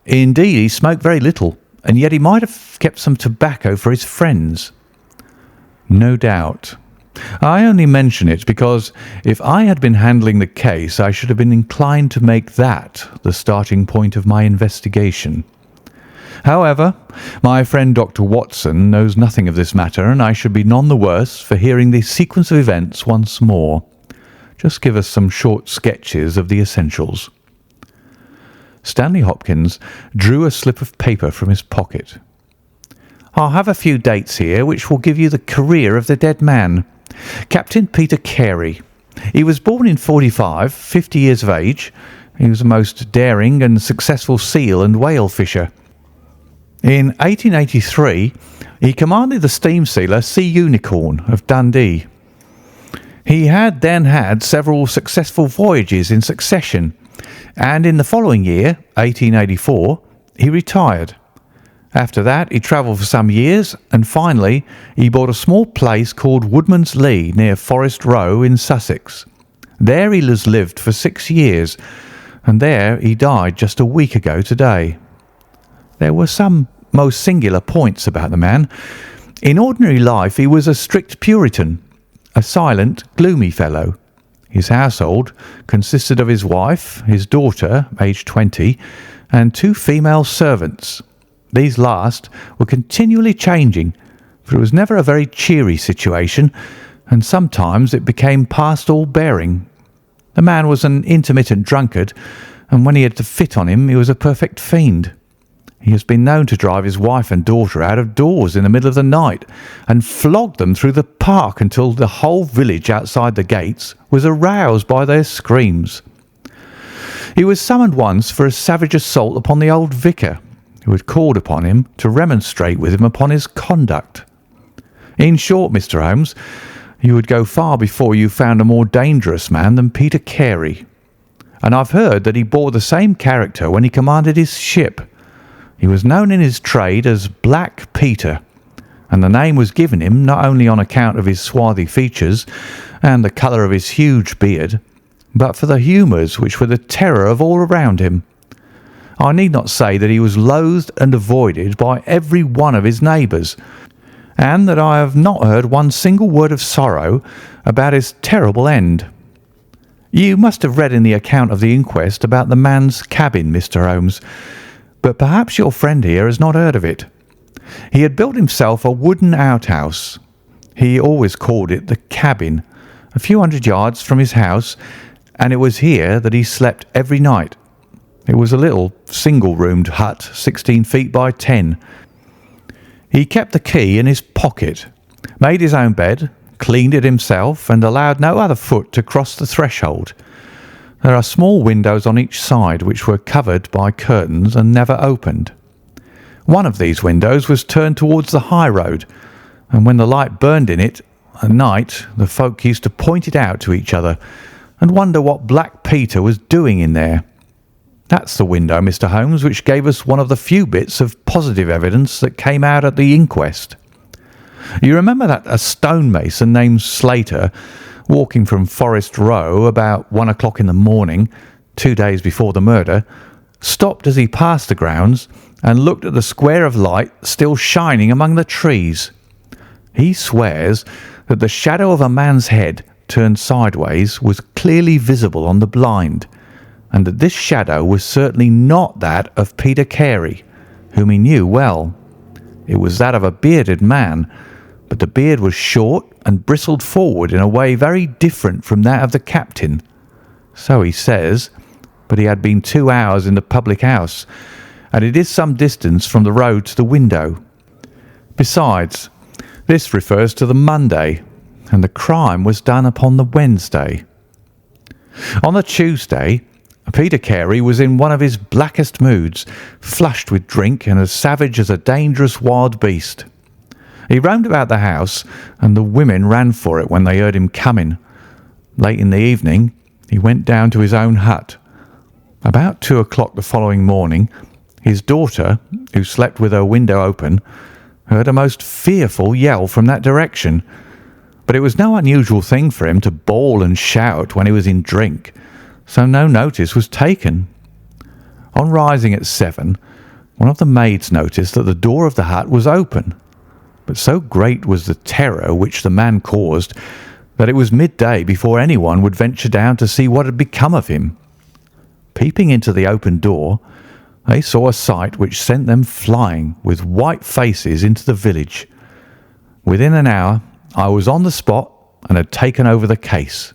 Indeed, he smoked very little, and yet he might have kept some tobacco for his friends." "No doubt. I only mention it because if I had been handling the case, I should have been inclined to make that the starting point of my investigation. However, my friend Dr. Watson knows nothing of this matter, and I should be none the worse for hearing the sequence of events once more. Just give us some short sketches of the essentials." Stanley Hopkins drew a slip of paper from his pocket. "I have a few dates here which will give you the career of the dead man. Captain Peter Carey. He was born in 45, 50 years of age. He was a most daring and successful seal and whale fisher. In 1883, he commanded the steam sealer Sea Unicorn of Dundee. He had then had several successful voyages in succession, and in the following year, 1884, he retired. After that, he travelled for some years, and finally, he bought a small place called Woodman's Lee near Forest Row in Sussex. There he has lived for 6 years, and there he died just a week ago today. There were some most singular points about the man. In ordinary life, he was a strict Puritan, a silent, gloomy fellow. His household consisted of his wife, his daughter, aged 20, and 2 female servants. These last were continually changing, for it was never a very cheery situation, and sometimes it became past all bearing. The man was an intermittent drunkard, and when he had to fit on him, he was a perfect fiend. He has been known to drive his wife and daughter out of doors in the middle of the night and flog them through the park until the whole village outside the gates was aroused by their screams. He was summoned once for a savage assault upon the old vicar, who had called upon him to remonstrate with him upon his conduct. In short, Mr. Holmes, you would go far before you found a more dangerous man than Peter Carey. And I've heard that he bore the same character when he commanded his ship. He was known in his trade as Black Peter, and the name was given him not only on account of his swarthy features and the colour of his huge beard, but for the humours which were the terror of all around him. I need not say that he was loathed and avoided by every one of his neighbours, and that I have not heard one single word of sorrow about his terrible end. You must have read in the account of the inquest about the man's cabin, Mr. Holmes, but perhaps your friend here has not heard of it. He had built himself a wooden outhouse. He always called it the cabin, a few hundred yards from his house, and it was here that he slept every night. It was a little single-roomed hut, 16 feet by 10. He kept the key in his pocket, made his own bed, cleaned it himself, and allowed no other foot to cross the threshold. There are small windows on each side which were covered by curtains and never opened. One of these windows was turned towards the high road, and when the light burned in it at night, the folk used to point it out to each other and wonder what Black Peter was doing in there. That's the window, Mr. Holmes, which gave us one of the few bits of positive evidence that came out at the inquest. You remember that a stonemason named Slater, walking from Forest Row about 1 o'clock in the morning, 2 days before the murder, stopped as he passed the grounds and looked at the square of light still shining among the trees. He swears that the shadow of a man's head turned sideways was clearly visible on the blind, and that this shadow was certainly not that of Peter Carey, whom he knew well. It was that of a bearded man, but the beard was short and bristled forward in a way very different from that of the captain. So he says, but he had been 2 hours in the public house, and it is some distance from the road to the window. Besides, this refers to the Monday, and the crime was done upon the Wednesday. On the Tuesday, Peter Carey was in one of his blackest moods, flushed with drink and as savage as a dangerous wild beast. He roamed about the house, and the women ran for it when they heard him coming. Late in the evening, he went down to his own hut. About 2 o'clock the following morning, his daughter, who slept with her window open, heard a most fearful yell from that direction, but it was no unusual thing for him to bawl and shout when he was in drink, so no notice was taken. On rising at 7, one of the maids noticed that the door of the hut was open, but so great was the terror which the man caused that it was midday before anyone would venture down to see what had become of him. Peeping into the open door, they saw a sight which sent them flying with white faces into the village. Within an hour, I was on the spot and had taken over the case.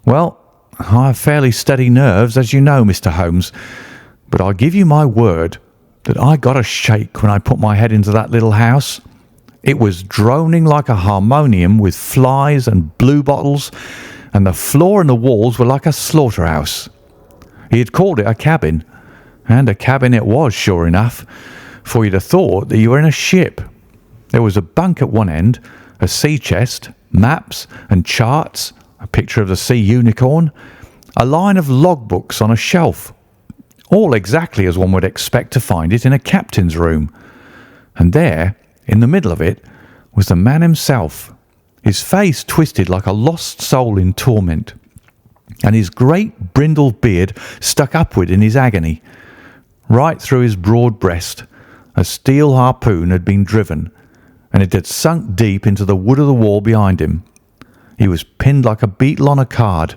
Well, I have fairly steady nerves, as you know, Mr. Holmes, but I give you my word that I got a shake when I put my head into that little house. It was droning like a harmonium with flies and bluebottles, and the floor and the walls were like a slaughterhouse. He had called it a cabin, and a cabin it was, sure enough, for you'd have thought that you were in a ship. There was a bunk at one end, a sea chest, maps and charts, a picture of the sea unicorn, a line of logbooks on a shelf, all exactly as one would expect to find it in a captain's room. And there, in the middle of it, was the man himself, his face twisted like a lost soul in torment, and his great brindled beard stuck upward in his agony. Right through his broad breast a steel harpoon had been driven, and it had sunk deep into the wood of the wall behind him. He was pinned like a beetle on a card.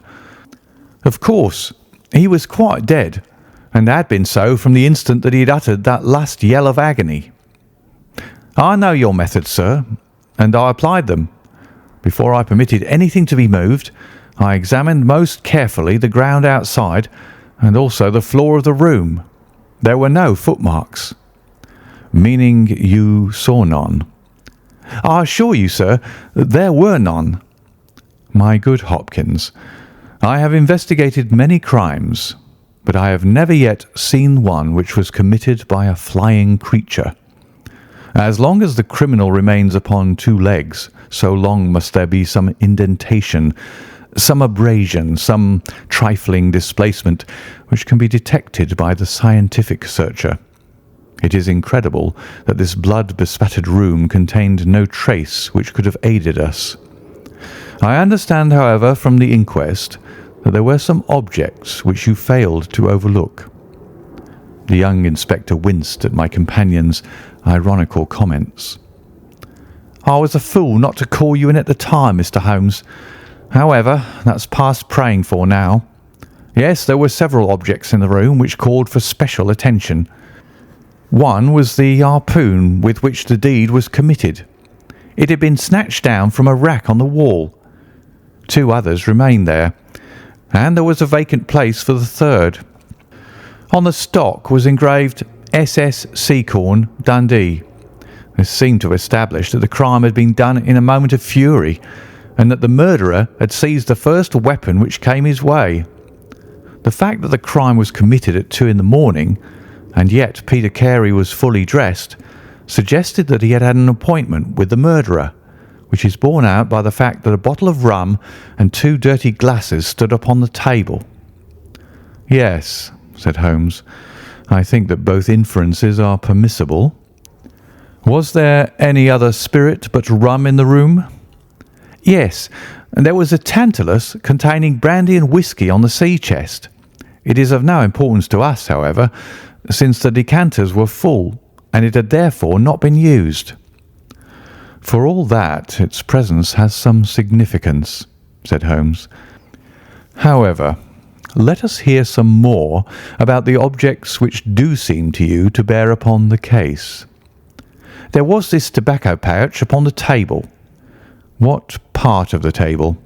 Of course, he was quite dead, and had been so from the instant that he had uttered that last yell of agony. I know your methods, sir, and I applied them. Before I permitted anything to be moved, I examined most carefully the ground outside and also the floor of the room. There were no footmarks. Meaning you saw none? I assure you, sir, that there were none. My good Hopkins, I have investigated many crimes, but I have never yet seen one which was committed by a flying creature. As long as the criminal remains upon 2 legs, so long must there be some indentation, some abrasion, some trifling displacement which can be detected by the scientific searcher. It is incredible that this blood-bespattered room contained no trace which could have aided us. I understand, however, from the inquest that there were some objects which you failed to overlook. The young inspector winced at my companion's ironical comments. I was a fool not to call you in at the time, Mr. Holmes. However, that's past praying for now. Yes, there were several objects in the room which called for special attention. One was the harpoon with which the deed was committed. It had been snatched down from a rack on the wall. 2 others remained there, and there was a vacant place for the third. On the stock was engraved SS Seacorn, Dundee. This seemed to establish that the crime had been done in a moment of fury, and that the murderer had seized the first weapon which came his way. The fact that the crime was committed at 2 in the morning, and yet Peter Carey was fully dressed, suggested that he had had an appointment with the murderer, which is borne out by the fact that a bottle of rum and 2 dirty glasses stood upon the table. "Yes," said Holmes, "I think that both inferences are permissible. Was there any other spirit but rum in the room?" "Yes, and there was a tantalus containing brandy and whisky on the sea chest. It is of no importance to us, however, since the decanters were full, and it had therefore not been used." "For all that, its presence has some significance," said Holmes. "However, let us hear some more about the objects which do seem to you to bear upon the case." "There was this tobacco pouch upon the table." "What part of the table?"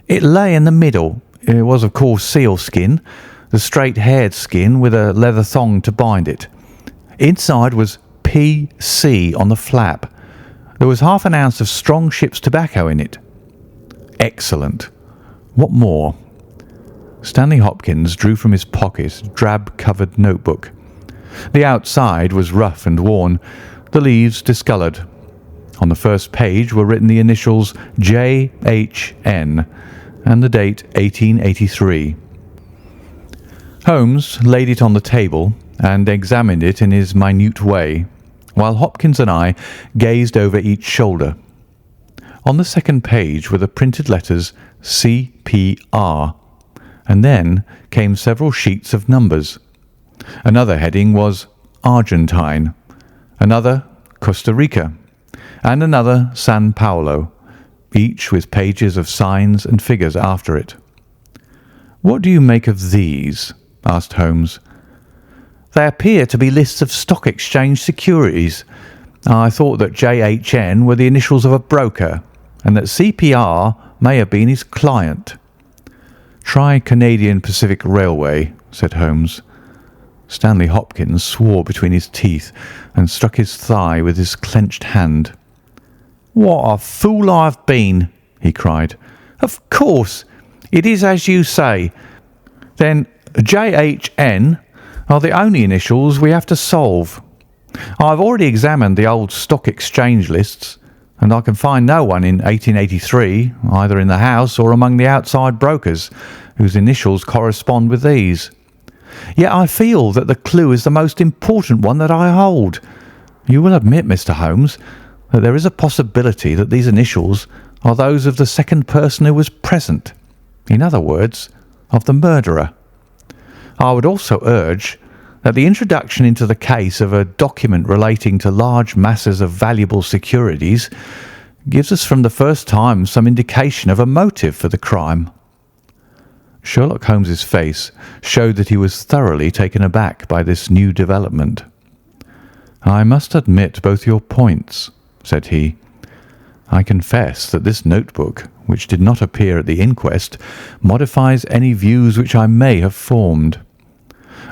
"It lay in the middle. It was, of course, sealskin, the straight-haired skin with a leather thong to bind it. Inside was P.C. on the flap. There was half an ounce of strong ship's tobacco in it." "Excellent. What more?" Stanley Hopkins drew from his pocket a drab-covered notebook. The outside was rough and worn, the leaves discoloured. On the first page were written the initials J.H.N. and the date 1883. Holmes laid it on the table and examined it in his minute way, while Hopkins and I gazed over each shoulder. On the second page were the printed letters C.P.R., and then came several sheets of numbers. Another heading was Argentine, another Costa Rica, and another San Paulo, each with pages of signs and figures after it. "What do you make of these?" asked Holmes. "They appear to be lists of stock exchange securities. I thought that J.H.N. were the initials of a broker, and that C.P.R. may have been his client." "Try Canadian Pacific Railway," said Holmes. Stanley Hopkins swore between his teeth and struck his thigh with his clenched hand. "What a fool I've been!" he cried. "Of course, it is as you say. Then J.H.N. are the only initials we have to solve. I have already examined the old stock exchange lists, and I can find no one in 1883, either in the house or among the outside brokers, whose initials correspond with these. Yet I feel that the clue is the most important one that I hold. You will admit, Mr. Holmes, that there is a possibility that these initials are those of the second person who was present, in other words, of the murderer. I would also urge that the introduction into the case of a document relating to large masses of valuable securities gives us from the first time some indication of a motive for the crime." Sherlock Holmes's face showed that he was thoroughly taken aback by this new development. "I must admit both your points," said he. "I confess that this notebook, which did not appear at the inquest, modifies any views which I may have formed.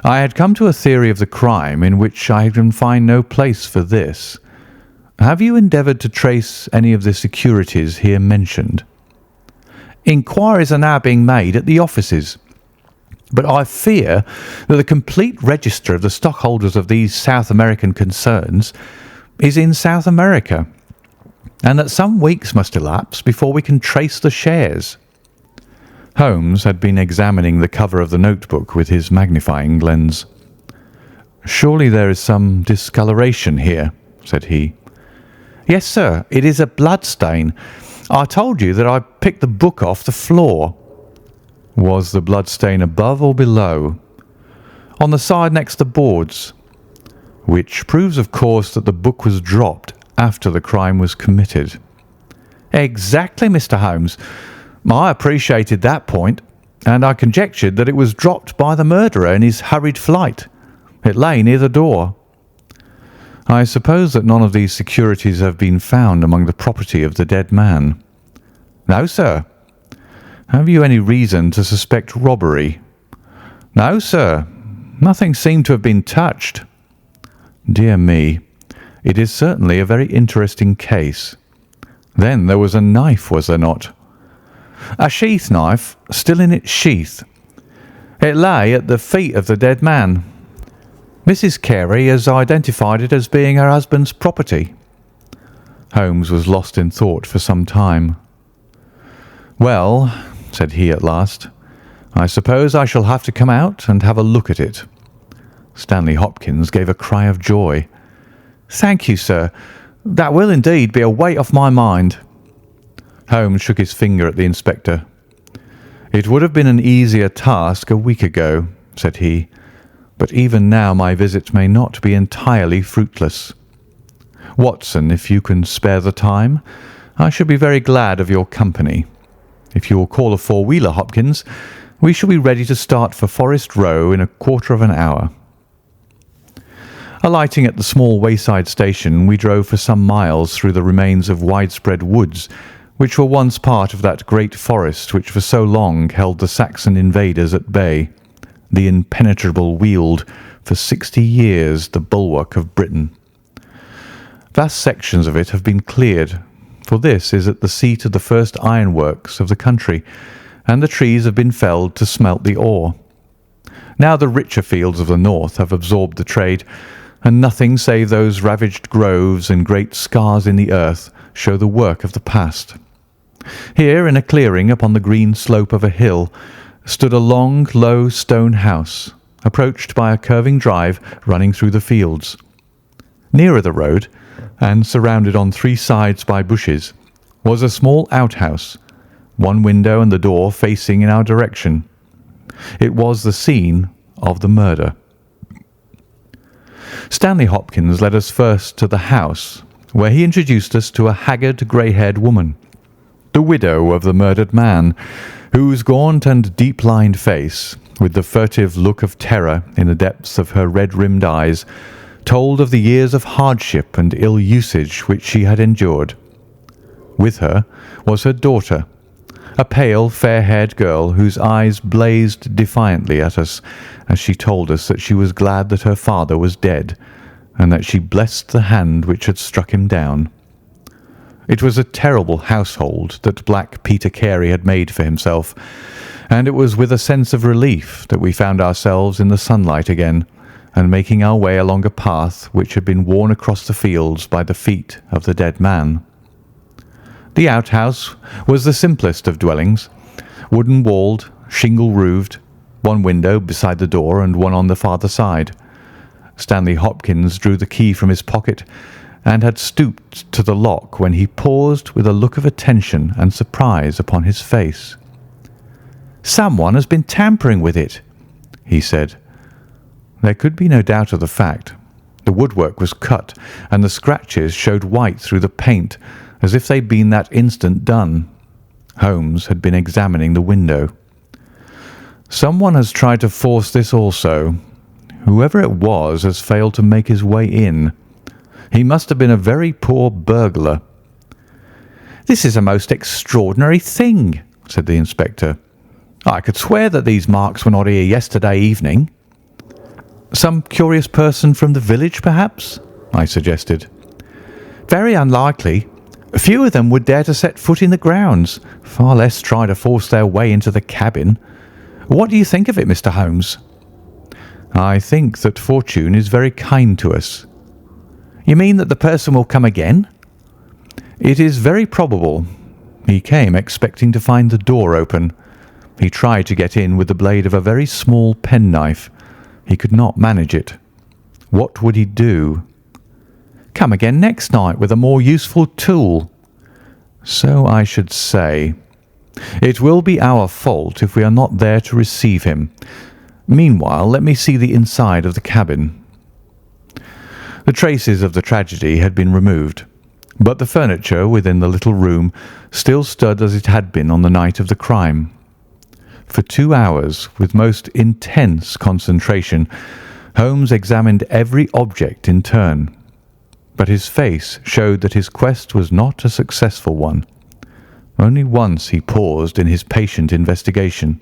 I had come to a theory of the crime in which I can find no place for this. Have you endeavoured to trace any of the securities here mentioned?" "Inquiries are now being made at the offices, but I fear that the complete register of the stockholders of these South American concerns is in South America, and that some weeks must elapse before we can trace the shares." Holmes had been examining the cover of the notebook with his magnifying lens. "Surely there is some discoloration here," said he. "Yes, sir, it is a blood stain. I told you that I picked the book off the floor." "Was the blood stain above or below?" "On the side next the boards." "Which proves, of course, that the book was dropped after the crime was committed." "Exactly, Mr. Holmes. I appreciated that point, and I conjectured that it was dropped by the murderer in his hurried flight. It lay near the door." "I suppose that none of these securities have been found among the property of the dead man?" "No, sir." "Have you any reason to suspect robbery?" "No, sir. Nothing seemed to have been touched." "Dear me, it is certainly a very interesting case. Then there was a knife, was there not?" "A sheath knife, still in its sheath. It lay at the feet of the dead man. Mrs. Carey has identified it as being her husband's property." Holmes was lost in thought for some time. "Well," said he at last, "I suppose I shall have to come out and have a look at it." Stanley Hopkins gave a cry of joy. "Thank you, sir. That will indeed be a weight off my mind." Holmes shook his finger at the inspector. "It would have been an easier task a week ago," said he, "but even now my visit may not be entirely fruitless. Watson, if you can spare the time, I should be very glad of your company. If you will call a four-wheeler, Hopkins, we shall be ready to start for Forest Row in a quarter of an hour." Alighting at the small wayside station, we drove for some miles through the remains of widespread woods, which were once part of that great forest which for so long held the Saxon invaders at bay, the impenetrable Weald, for 60 years the bulwark of Britain. Vast sections of it have been cleared, for this is at the seat of the first ironworks of the country, and the trees have been felled to smelt the ore. Now the richer fields of the north have absorbed the trade, and nothing save those ravaged groves and great scars in the earth show the work of the past. Here, in a clearing upon the green slope of a hill, stood a long, low stone house, approached by a curving drive running through the fields. Nearer the road, and surrounded on three sides by bushes, was a small outhouse, one window and the door facing in our direction. It was the scene of the murder. Stanley Hopkins led us first to the house, where he introduced us to a haggard, grey-haired woman, the widow of the murdered man, whose gaunt and deep-lined face, with the furtive look of terror in the depths of her red-rimmed eyes, told of the years of hardship and ill usage which she had endured. With her was her daughter, a pale, fair-haired girl whose eyes blazed defiantly at us as she told us that she was glad that her father was dead, and that she blessed the hand which had struck him down. It was a terrible household that Black Peter Carey had made for himself, and it was with a sense of relief that we found ourselves in the sunlight again, and making our way along a path which had been worn across the fields by the feet of the dead man. The outhouse was the simplest of dwellings, wooden-walled, shingle-roofed, one window beside the door and one on the farther side. Stanley Hopkins drew the key from his pocket and had stooped to the lock when he paused with a look of attention and surprise upon his face. "Someone has been tampering with it," he said. There could be no doubt of the fact. The woodwork was cut, and the scratches showed white through the paint, as if they'd been that instant done. Holmes had been examining the window. "Someone has tried to force this also. Whoever it was has failed to make his way in. He must have been a very poor burglar." "This is a most extraordinary thing," said the inspector. "I could swear that these marks were not here yesterday evening." "Some curious person from the village, perhaps?" I suggested. "Very unlikely. Few of them would dare to set foot in the grounds, far less try to force their way into the cabin. What do you think of it, Mr. Holmes?" "I think that fortune is very kind to us." "You mean that the person will come again?" "It is very probable. He came expecting to find the door open. He tried to get in with the blade of a very small penknife. He could not manage it. What would he do?" "Come again next night with a more useful tool." "So I should say. It will be our fault if we are not there to receive him. Meanwhile, let me see the inside of the cabin." The traces of the tragedy had been removed, but the furniture within the little room still stood as it had been on the night of the crime. For 2 hours, with most intense concentration, Holmes examined every object in turn, but his face showed that his quest was not a successful one. Only once he paused in his patient investigation.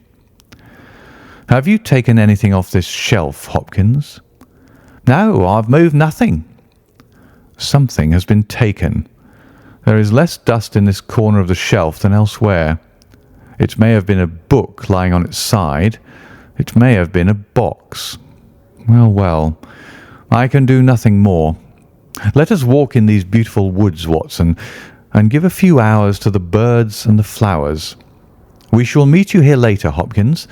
"Have you taken anything off this shelf, Hopkins?" "No, I've moved nothing." "Something has been taken. There is less dust in this corner of the shelf than elsewhere. It may have been a book lying on its side. It may have been a box. Well, well, I can do nothing more. Let us walk in these beautiful woods, Watson, and give a few hours to the birds and the flowers. We shall meet you here later, Hopkins,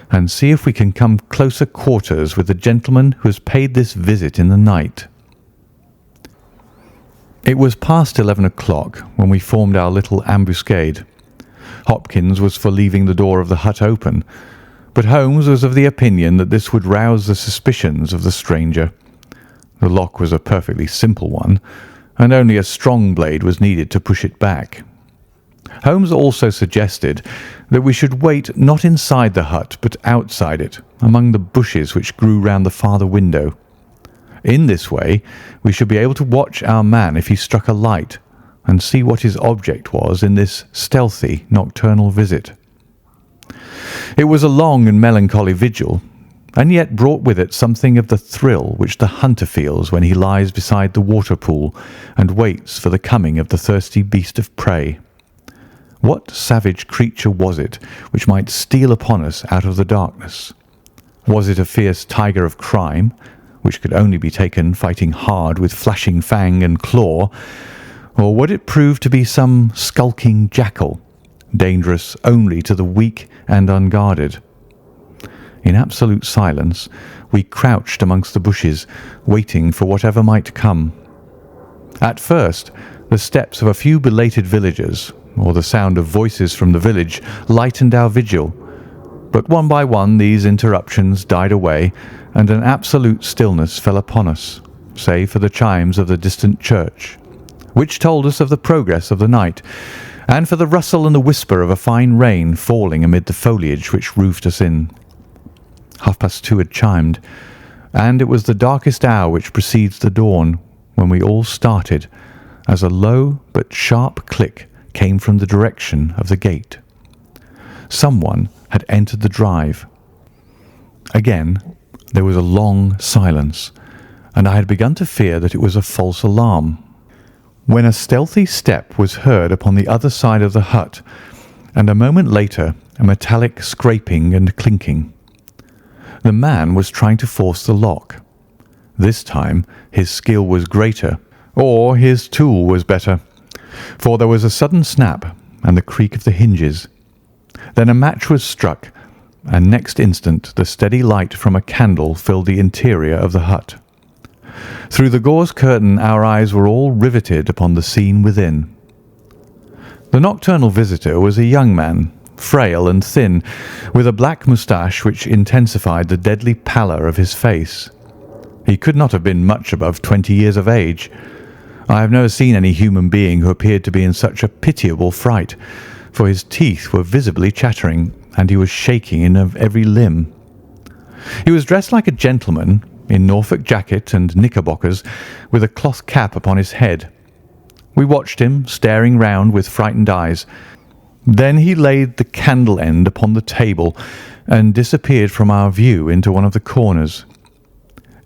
and see if we can come closer quarters with the gentleman who has paid this visit in the night." It was past 11 o'clock when we formed our little ambuscade. Hopkins was for leaving the door of the hut open, but Holmes was of the opinion that this would rouse the suspicions of the stranger. The lock was a perfectly simple one, and only a strong blade was needed to push it back. Holmes also suggested that we should wait not inside the hut but outside it, among the bushes which grew round the farther window. In this way we should be able to watch our man if he struck a light, and see what his object was in this stealthy nocturnal visit. It was a long and melancholy vigil, and yet brought with it something of the thrill which the hunter feels when he lies beside the water pool and waits for the coming of the thirsty beast of prey. What savage creature was it which might steal upon us out of the darkness? Was it a fierce tiger of crime, which could only be taken fighting hard with flashing fang and claw, or would it prove to be some skulking jackal, dangerous only to the weak and unguarded? In absolute silence we crouched amongst the bushes, waiting for whatever might come. At first the steps of a few belated villagers, or the sound of voices from the village, lightened our vigil, but one by one these interruptions died away, and an absolute stillness fell upon us, save for the chimes of the distant church, which told us of the progress of the night, and for the rustle and the whisper of a fine rain falling amid the foliage which roofed us in. 2:30 had chimed, and it was the darkest hour which precedes the dawn when we all started, as a low but sharp click came from the direction of the gate. Someone had entered the drive. Again there was a long silence, and I had begun to fear that it was a false alarm, when a stealthy step was heard upon the other side of the hut, and a moment later a metallic scraping and clinking. The man was trying to force the lock. This time his skill was greater, or his tool was better, for there was a sudden snap and the creak of the hinges. Then a match was struck, and next instant the steady light from a candle filled the interior of the hut. Through the gauze curtain our eyes were all riveted upon the scene within. The nocturnal visitor was a young man, frail and thin, with a black moustache which intensified the deadly pallor of his face. He could not have been much above 20 years of age. I have never seen any human being who appeared to be in such a pitiable fright, for his teeth were visibly chattering, and he was shaking in every limb. He was dressed like a gentleman, in Norfolk jacket and knickerbockers, with a cloth cap upon his head. We watched him, staring round with frightened eyes. Then he laid the candle end upon the table and disappeared from our view into one of the corners.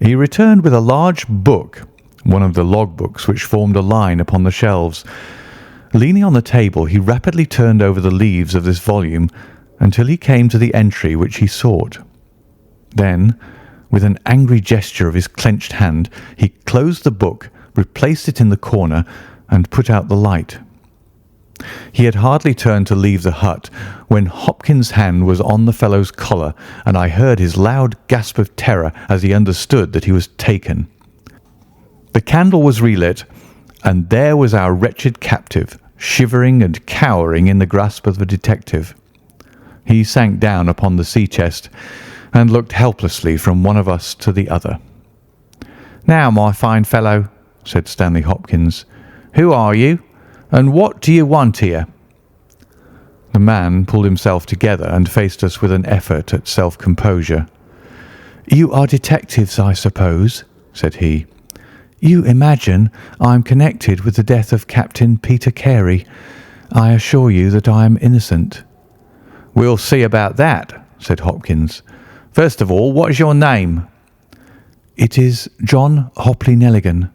He returned with a large book, one of the logbooks which formed a line upon the shelves. Leaning on the table, he rapidly turned over the leaves of this volume until he came to the entry which he sought. Then, with an angry gesture of his clenched hand, he closed the book, replaced it in the corner, and put out the light. He had hardly turned to leave the hut when Hopkins' hand was on the fellow's collar, and I heard his loud gasp of terror as he understood that he was taken. The candle was relit, and there was our wretched captive, shivering and cowering in the grasp of the detective. He sank down upon the sea chest and looked helplessly from one of us to the other. "Now, my fine fellow," said Stanley Hopkins, "who are you, and what do you want here?" The man pulled himself together and faced us with an effort at self-composure. "You are detectives, I suppose," said he. "You imagine I am connected with the death of Captain Peter Carey. I assure you that I am innocent." "We'll see about that," said Hopkins. "First of all, what is your name?" "It is John Hopley Nelligan."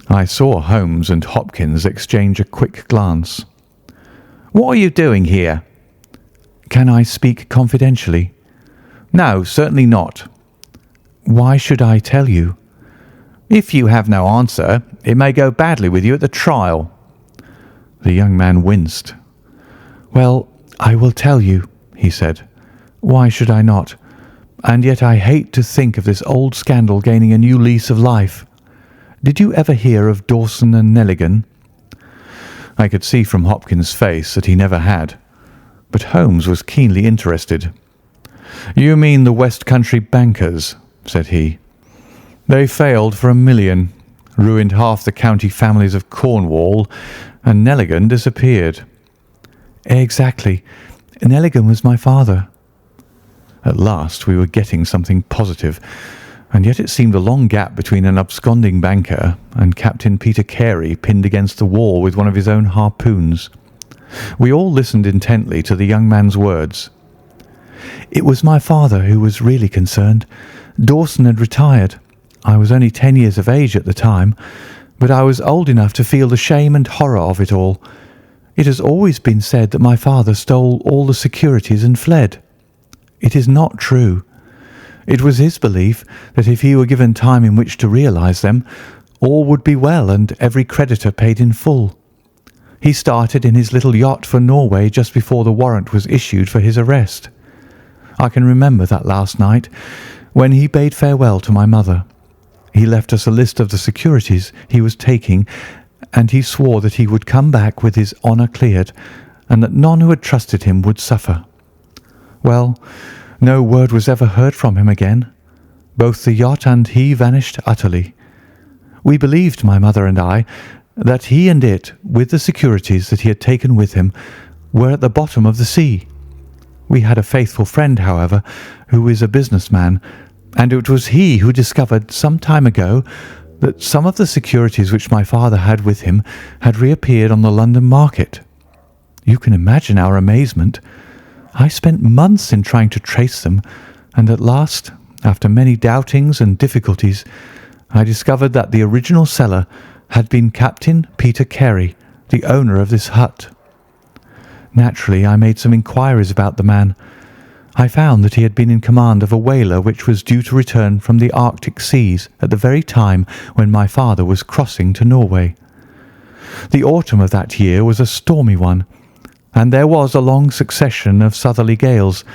I saw Holmes and Hopkins exchange a quick glance. "What are you doing here?" "Can I speak confidentially?" No, certainly not. Why should I tell you? If you have no answer, it may go badly with you at the trial. The young man winced. Well, I will tell you, he said. Why should I not? And yet I hate to think of this old scandal gaining a new lease of life. Did you ever hear of Dawson and Nelligan? I could see from Hopkins' face that he never had, but Holmes was keenly interested. You mean the West Country bankers, said he. They failed for £1 million, ruined half the county families of Cornwall, and Nelligan disappeared. Exactly. Nelligan was my father. At last we were getting something positive, and yet it seemed a long gap between an absconding banker and Captain Peter Carey pinned against the wall with one of his own harpoons. We all listened intently to the young man's words. It was my father who was really concerned. Dawson had retired. I was only 10 years of age at the time, but I was old enough to feel the shame and horror of it all. It has always been said that my father stole all the securities and fled. It is not true. It was his belief that if he were given time in which to realise them, all would be well and every creditor paid in full. He started in his little yacht for Norway just before the warrant was issued for his arrest. I can remember that last night, when he bade farewell to my mother. He left us a list of the securities he was taking, and he swore that he would come back with his honour cleared, and that none who had trusted him would suffer. Well, no word was ever heard from him again. Both the yacht and he vanished utterly. We believed, my mother and I, that he and it, with the securities that he had taken with him, were at the bottom of the sea. We had a faithful friend, however, who is a businessman, and it was he who discovered some time ago that some of the securities which my father had with him had reappeared on the London market. You can imagine our amazement. I spent months in trying to trace them, and at last, after many doubtings and difficulties, I discovered that the original seller had been Captain Peter Carey, the owner of this hut. Naturally, I made some inquiries about the man. I found that he had been in command of a whaler which was due to return from the Arctic seas at the very time when my father was crossing to Norway. The autumn of that year was a stormy one, and there was a long succession of southerly gales.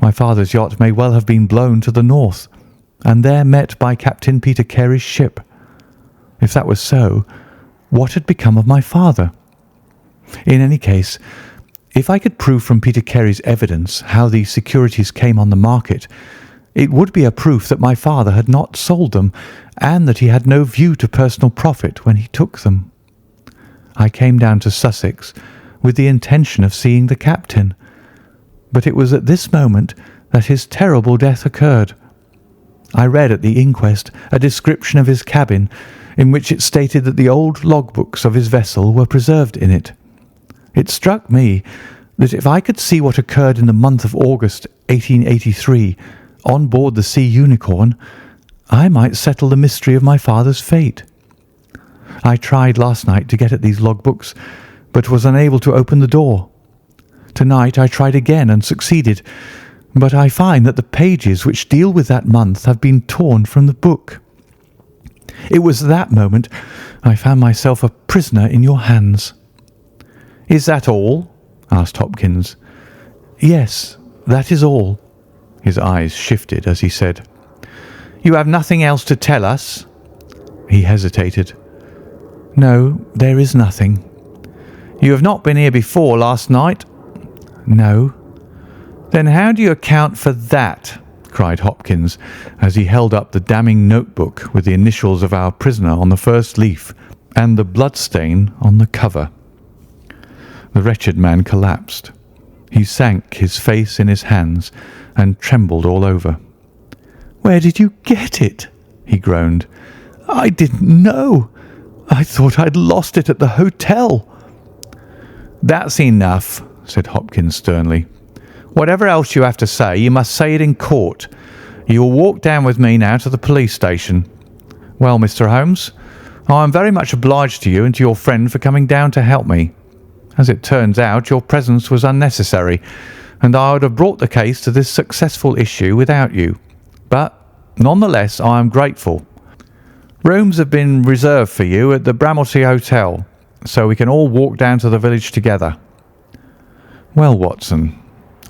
My father's yacht may well have been blown to the north, and there met by Captain Peter Carey's ship. If that was so, what had become of my father? In any case, if I could prove from Peter Carey's evidence how these securities came on the market, it would be a proof that my father had not sold them, and that he had no view to personal profit when he took them. I came down to Sussex with the intention of seeing the captain, but it was at this moment that his terrible death occurred. I read at the inquest a description of his cabin, in which it stated that the old logbooks of his vessel were preserved in it. It struck me that if I could see what occurred in the month of August 1883 on board the Sea Unicorn, I might settle the mystery of my father's fate. I tried last night to get at these logbooks, but was unable to open the door. Tonight I tried again and succeeded, but I find that the pages which deal with that month have been torn from the book. It was that moment I found myself a prisoner in your hands." "Is that all?" asked Hopkins. "Yes, that is all." His eyes shifted as he said, "You have nothing else to tell us?" He hesitated. "No, there is nothing." "You have not been here before last night?" "No." "Then how do you account for that?" cried Hopkins, as he held up the damning notebook with the initials of our prisoner on the first leaf and the blood stain on the cover. The wretched man collapsed. He sank his face in his hands and trembled all over. "Where did you get it?" he groaned. "I didn't know. I thought I'd lost it at the hotel." "That's enough," said Hopkins sternly. "Whatever else you have to say, you must say it in court. You will walk down with me now to the police station. Well, Mr. Holmes, I am very much obliged to you and to your friend for coming down to help me. As it turns out, your presence was unnecessary, and I would have brought the case to this successful issue without you. But nonetheless, I am grateful. Rooms have been reserved for you at the Bramley Hotel, so we can all walk down to the village together." "Well, Watson,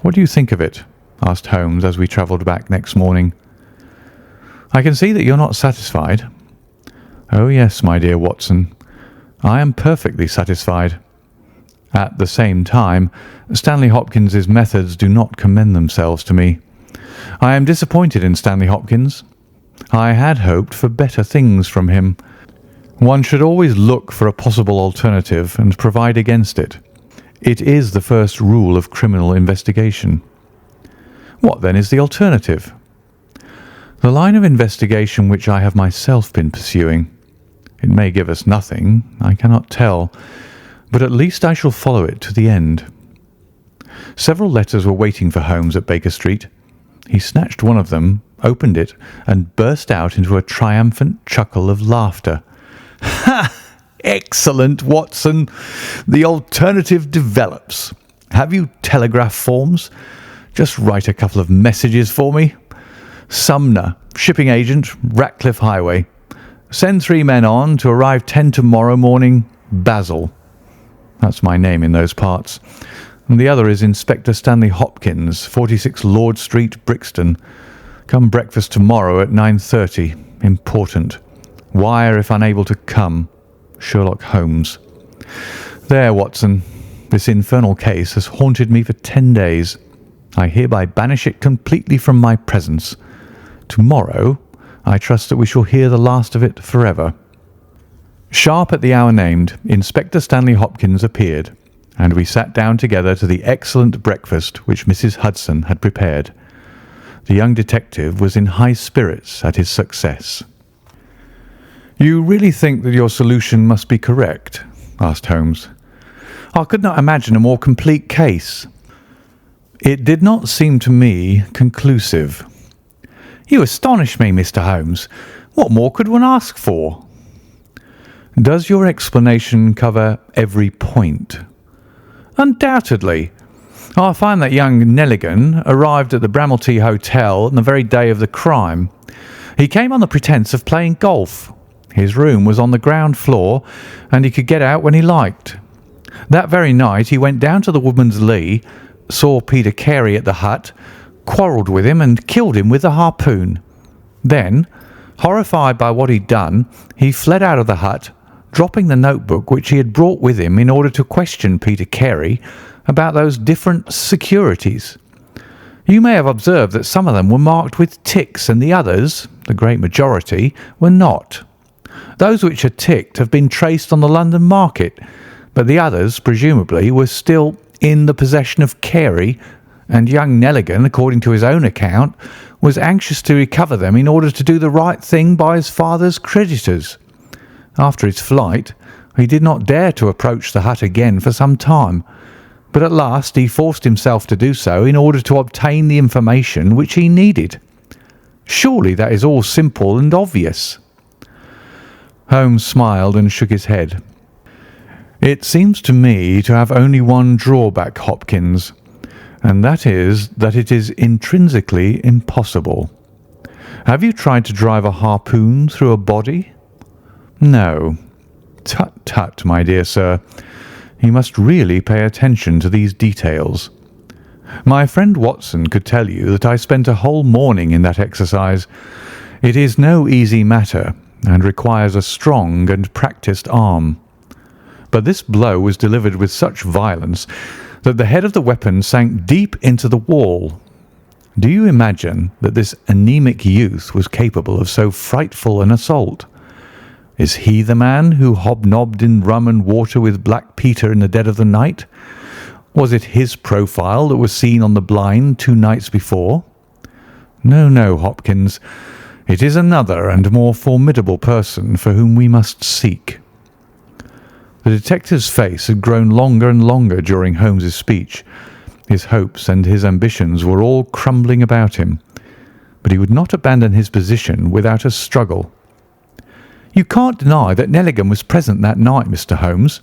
what do you think of it?" asked Holmes as we travelled back next morning. "I can see that you're not satisfied." "Oh yes, my dear Watson, I am perfectly satisfied. At the same time, Stanley Hopkins's methods do not commend themselves to me. I am disappointed in Stanley Hopkins. I had hoped for better things from him. One should always look for a possible alternative and provide against it. It is the first rule of criminal investigation." "What, then, is the alternative?" "The line of investigation which I have myself been pursuing. It may give us nothing, I cannot tell, but at least I shall follow it to the end." Several letters were waiting for Holmes at Baker Street. He snatched one of them, opened it, and burst out into a triumphant chuckle of laughter. "Ha! Excellent, Watson! The alternative develops. Have you telegraph forms? Just write a couple of messages for me. Sumner, shipping agent, Ratcliffe Highway. Send 3 men on to arrive 10 tomorrow morning, Basil. That's my name in those parts. And the other is Inspector Stanley Hopkins, 46 Lord Street, Brixton. Come breakfast tomorrow at 9:30. Important. Wire if unable to come. Sherlock Holmes." There, Watson. This infernal case has haunted me for 10 days. I hereby banish it completely from my presence. Tomorrow, I trust that we shall hear the last of it forever. Sharp at the hour named, Inspector Stanley Hopkins appeared, and we sat down together to the excellent breakfast which Mrs. Hudson had prepared. The young detective was in high spirits at his success. "You really think that your solution must be correct?" asked Holmes. "I could not imagine a more complete case." "It did not seem to me conclusive." "You astonish me, Mr. Holmes. What more could one ask for?" "Does your explanation cover every point?" "Undoubtedly. I find that young Nelligan arrived at the Bramley Hotel on the very day of the crime. He came on the pretence of playing golf. His room was on the ground floor, and he could get out when he liked. That very night he went down to the Woodman's Lee, saw Peter Carey at the hut, quarrelled with him and killed him with the harpoon. Then, horrified by what he'd done, he fled out of the hut, dropping the notebook which he had brought with him in order to question Peter Carey about those different securities. You may have observed that some of them were marked with ticks and the others, the great majority, were not. Those which are ticked have been traced on the London market, but the others, presumably, were still in the possession of Carey, and young Nelligan, according to his own account, was anxious to recover them in order to do the right thing by his father's creditors. After his flight, he did not dare to approach the hut again for some time, but at last he forced himself to do so in order to obtain the information which he needed. Surely that is all simple and obvious." Holmes smiled and shook his head. "It seems to me to have only one drawback, Hopkins, and that is that it is intrinsically impossible. Have you tried to drive a harpoon through a body?" "No." "Tut, tut, my dear sir. You must really pay attention to these details. My friend Watson could tell you that I spent a whole morning in that exercise. It is no easy matter, and requires a strong and practised arm. But this blow was delivered with such violence that the head of the weapon sank deep into the wall. Do you imagine that this anemic youth was capable of so frightful an assault? Is he the man who hobnobbed in rum and water with Black Peter in the dead of the night? Was it his profile that was seen on the blind 2 nights before? No, no, Hopkins. It is another and more formidable person for whom we must seek." The detective's face had grown longer and longer during Holmes's speech. His hopes and his ambitions were all crumbling about him, but he would not abandon his position without a struggle. "You can't deny that Nelligan was present that night, Mr. Holmes.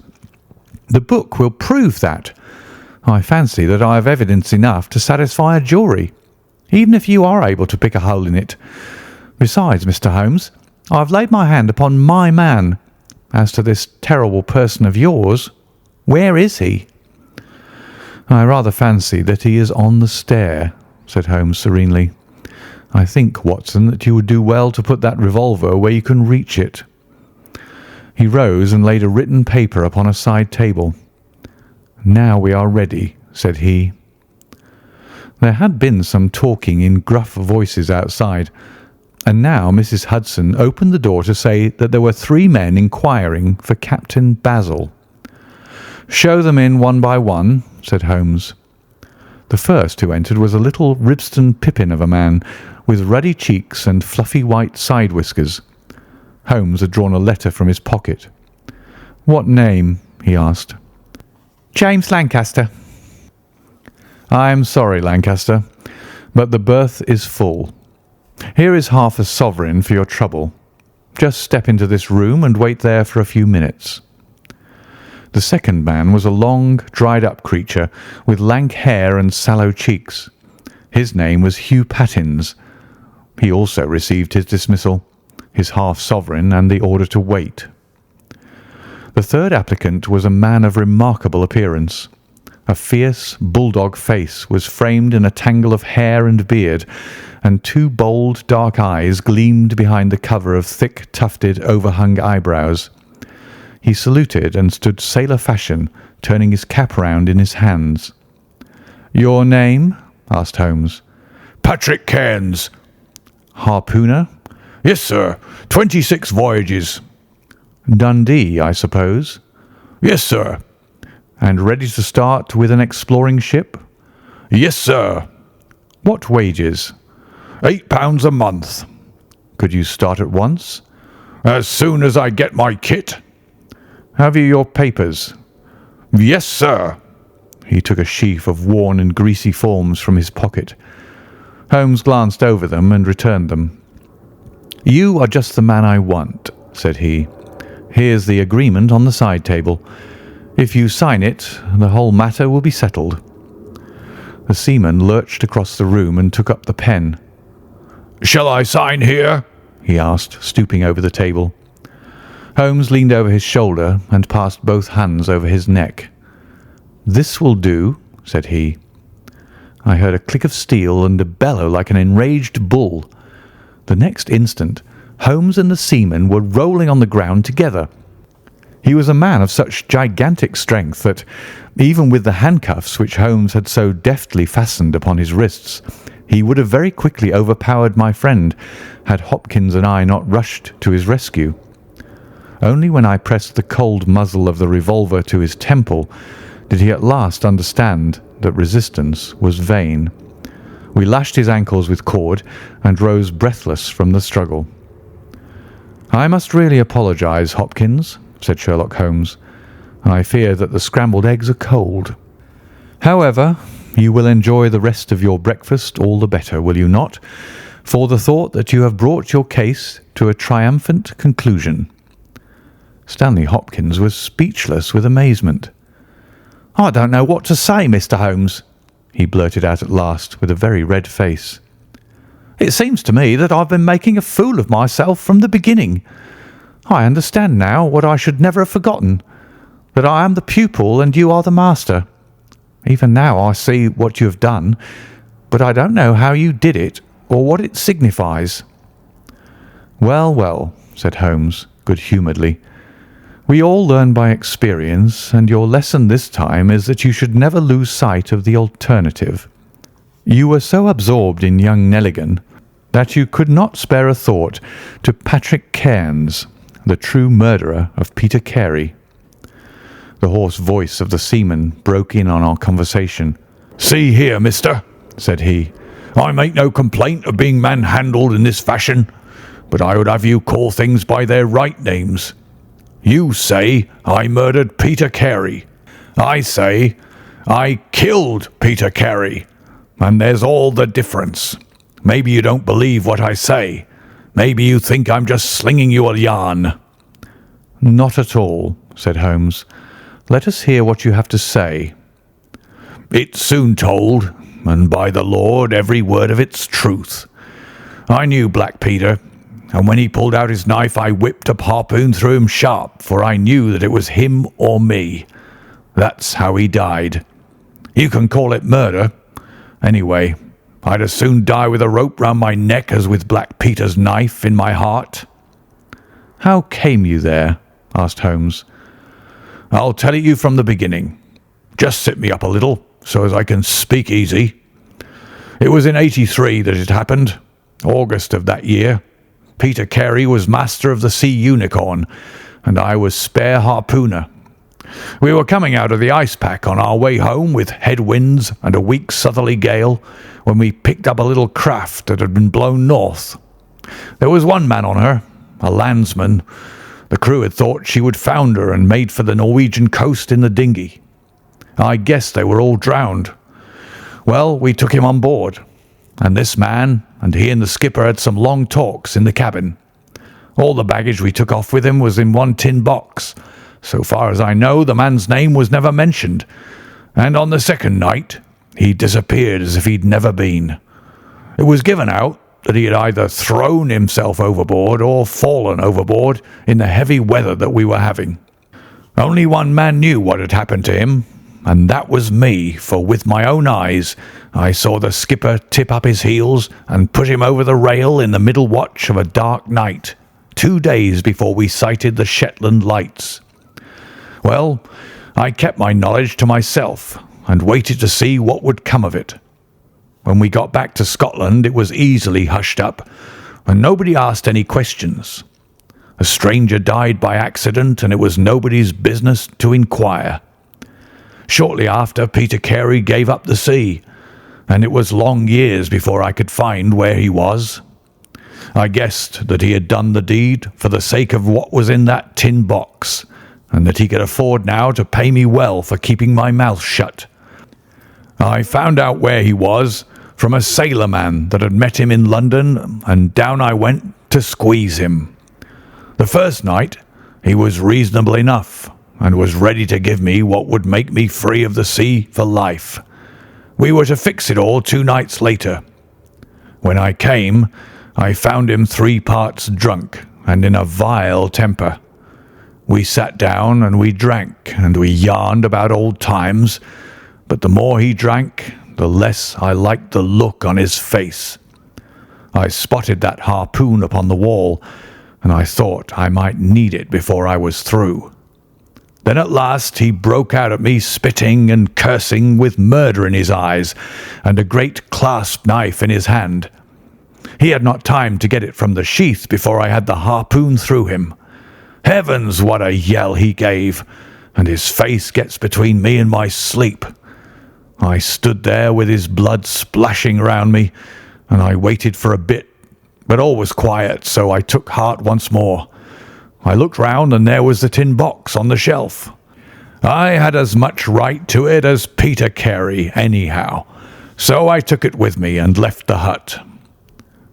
The book will prove that. I fancy that I have evidence enough to satisfy a jury, even if you are able to pick a hole in it. Besides, Mr. Holmes, I have laid my hand upon my man. As to this terrible person of yours, where is he?" "I rather fancy that he is on the stair," said Holmes serenely. "I think, Watson, that you would do well to put that revolver where you can reach it." He rose and laid a written paper upon a side table. "Now we are ready," said he. There had been some talking in gruff voices outside, and now Mrs. Hudson opened the door to say that there were 3 men inquiring for Captain Basil. "Show them in one by one," said Holmes. The first who entered was a little Ribston pippin of a man, with ruddy cheeks and fluffy white side whiskers. Holmes had drawn a letter from his pocket. "What name?" he asked. "James Lancaster." "I am sorry, Lancaster, but the berth is full. Here is half a sovereign for your trouble. Just step into this room and wait there for a few minutes." The second man was a long, dried-up creature with lank hair and sallow cheeks. His name was Hugh Pattins. He also received his dismissal, his half-sovereign, and the order to wait. The third applicant was a man of remarkable appearance. A fierce, bulldog face was framed in a tangle of hair and beard, and 2 bold, dark eyes gleamed behind the cover of thick, tufted, overhung eyebrows. He saluted and stood sailor fashion, turning his cap round in his hands. "Your name?" asked Holmes. "Patrick Cairns." "Harpooner?" "Yes, sir. 26 voyages." "Dundee, I suppose?" "Yes, sir." "And ready to start with an exploring ship?" "Yes, sir." "What wages?" £8 a month." "Could you start at once?" "As soon as I get my kit." "Have you your papers?" "Yes, sir." He took a sheaf of worn and greasy forms from his pocket. Holmes glanced over them and returned them. "You are just the man I want," said he. "Here's the agreement on the side table. If you sign it, the whole matter will be settled." The seaman lurched across the room and took up the pen. "Shall I sign here?" he asked, stooping over the table. Holmes leaned over his shoulder and passed both hands over his neck. "This will do," said he. I heard a click of steel and a bellow like an enraged bull. The next instant, Holmes and the seaman were rolling on the ground together. He was a man of such gigantic strength that, even with the handcuffs which Holmes had so deftly fastened upon his wrists, he would have very quickly overpowered my friend had Hopkins and I not rushed to his rescue. Only when I pressed the cold muzzle of the revolver to his temple did he at last understand that resistance was vain. We lashed his ankles with cord and rose breathless from the struggle. "I must really apologize, Hopkins," said Sherlock Holmes. "I fear that the scrambled eggs are cold. However, you will enjoy the rest of your breakfast all the better, will you not, for the thought that you have brought your case to a triumphant conclusion?" Stanley Hopkins was speechless with amazement. "I don't know what to say, Mr. Holmes," he blurted out at last with a very red face. "It seems to me that I've been making a fool of myself from the beginning. I understand now what I should never have forgotten, that I am the pupil and you are the master. Even now I see what you have done, but I don't know how you did it or what it signifies." "Well, well," said Holmes good-humouredly. "We all learn by experience, and your lesson this time is that you should never lose sight of the alternative. You were so absorbed in young Nelligan that you could not spare a thought to Patrick Cairns, the true murderer of Peter Carey." The hoarse voice of the seaman broke in on our conversation. "See here, mister," said he, "I make no complaint of being manhandled in this fashion, but I would have you call things by their right names. You say I murdered Peter Carey. I say I killed Peter Carey. And there's all the difference. Maybe you don't believe what I say. Maybe you think I'm just slinging you a yarn." "Not at all," said Holmes. "Let us hear what you have to say." It's soon told, and by the Lord, every word of it's truth. I knew Black Peter, and when he pulled out his knife, I whipped a harpoon through him sharp, for I knew that it was him or me. That's how he died. You can call it murder. Anyway, I'd as soon die with a rope round my neck as with Black Peter's knife in my heart." "How came you there?" asked Holmes. "I'll tell it you from the beginning. Just sit me up a little, so as I can speak easy. It was in '83 that it happened, August of that year. Peter Carey was master of the Sea Unicorn, and I was spare harpooner. We were coming out of the ice pack on our way home with headwinds and a weak southerly gale when we picked up a little craft that had been blown north. There was one man on her, a landsman. The crew had thought she would founder and made for the Norwegian coast in the dinghy. I guessed they were all drowned. Well, we took him on board, and this man and he and the skipper had some long talks in the cabin. All the baggage we took off with him was in one tin box. So far as I know, the man's name was never mentioned, and on the second night he disappeared as if he'd never been. It was given out that he had either thrown himself overboard or fallen overboard in the heavy weather that we were having. Only one man knew what had happened to him, and that was me, for with my own eyes I saw the skipper tip up his heels and put him over the rail in the middle watch of a dark night, 2 days before we sighted the Shetland lights. Well, I kept my knowledge to myself and waited to see what would come of it. When we got back to Scotland, it was easily hushed up, and nobody asked any questions. A stranger died by accident, and it was nobody's business to inquire. Shortly after, Peter Carey gave up the sea, and it was long years before I could find where he was. I guessed that he had done the deed for the sake of what was in that tin box, and that he could afford now to pay me well for keeping my mouth shut. I found out where he was from a sailorman that had met him in London, and down I went to squeeze him. The first night he was reasonable enough, and was ready to give me what would make me free of the sea for life. We were to fix it all 2 nights later. When I came, I found him 3 parts drunk and in a vile temper. We sat down and we drank and we yarned about old times, but the more he drank, the less I liked the look on his face. I spotted that harpoon upon the wall, and I thought I might need it before I was through. Then at last he broke out at me, spitting and cursing, with murder in his eyes and a great clasp knife in his hand. He had not time to get it from the sheath before I had the harpoon through him. Heavens, what a yell he gave, and his face gets between me and my sleep. I stood there with his blood splashing round me, and I waited for a bit, but all was quiet, so I took heart once more. I looked round, and there was the tin box on the shelf. I had as much right to it as Peter Carey, anyhow, so I took it with me and left the hut.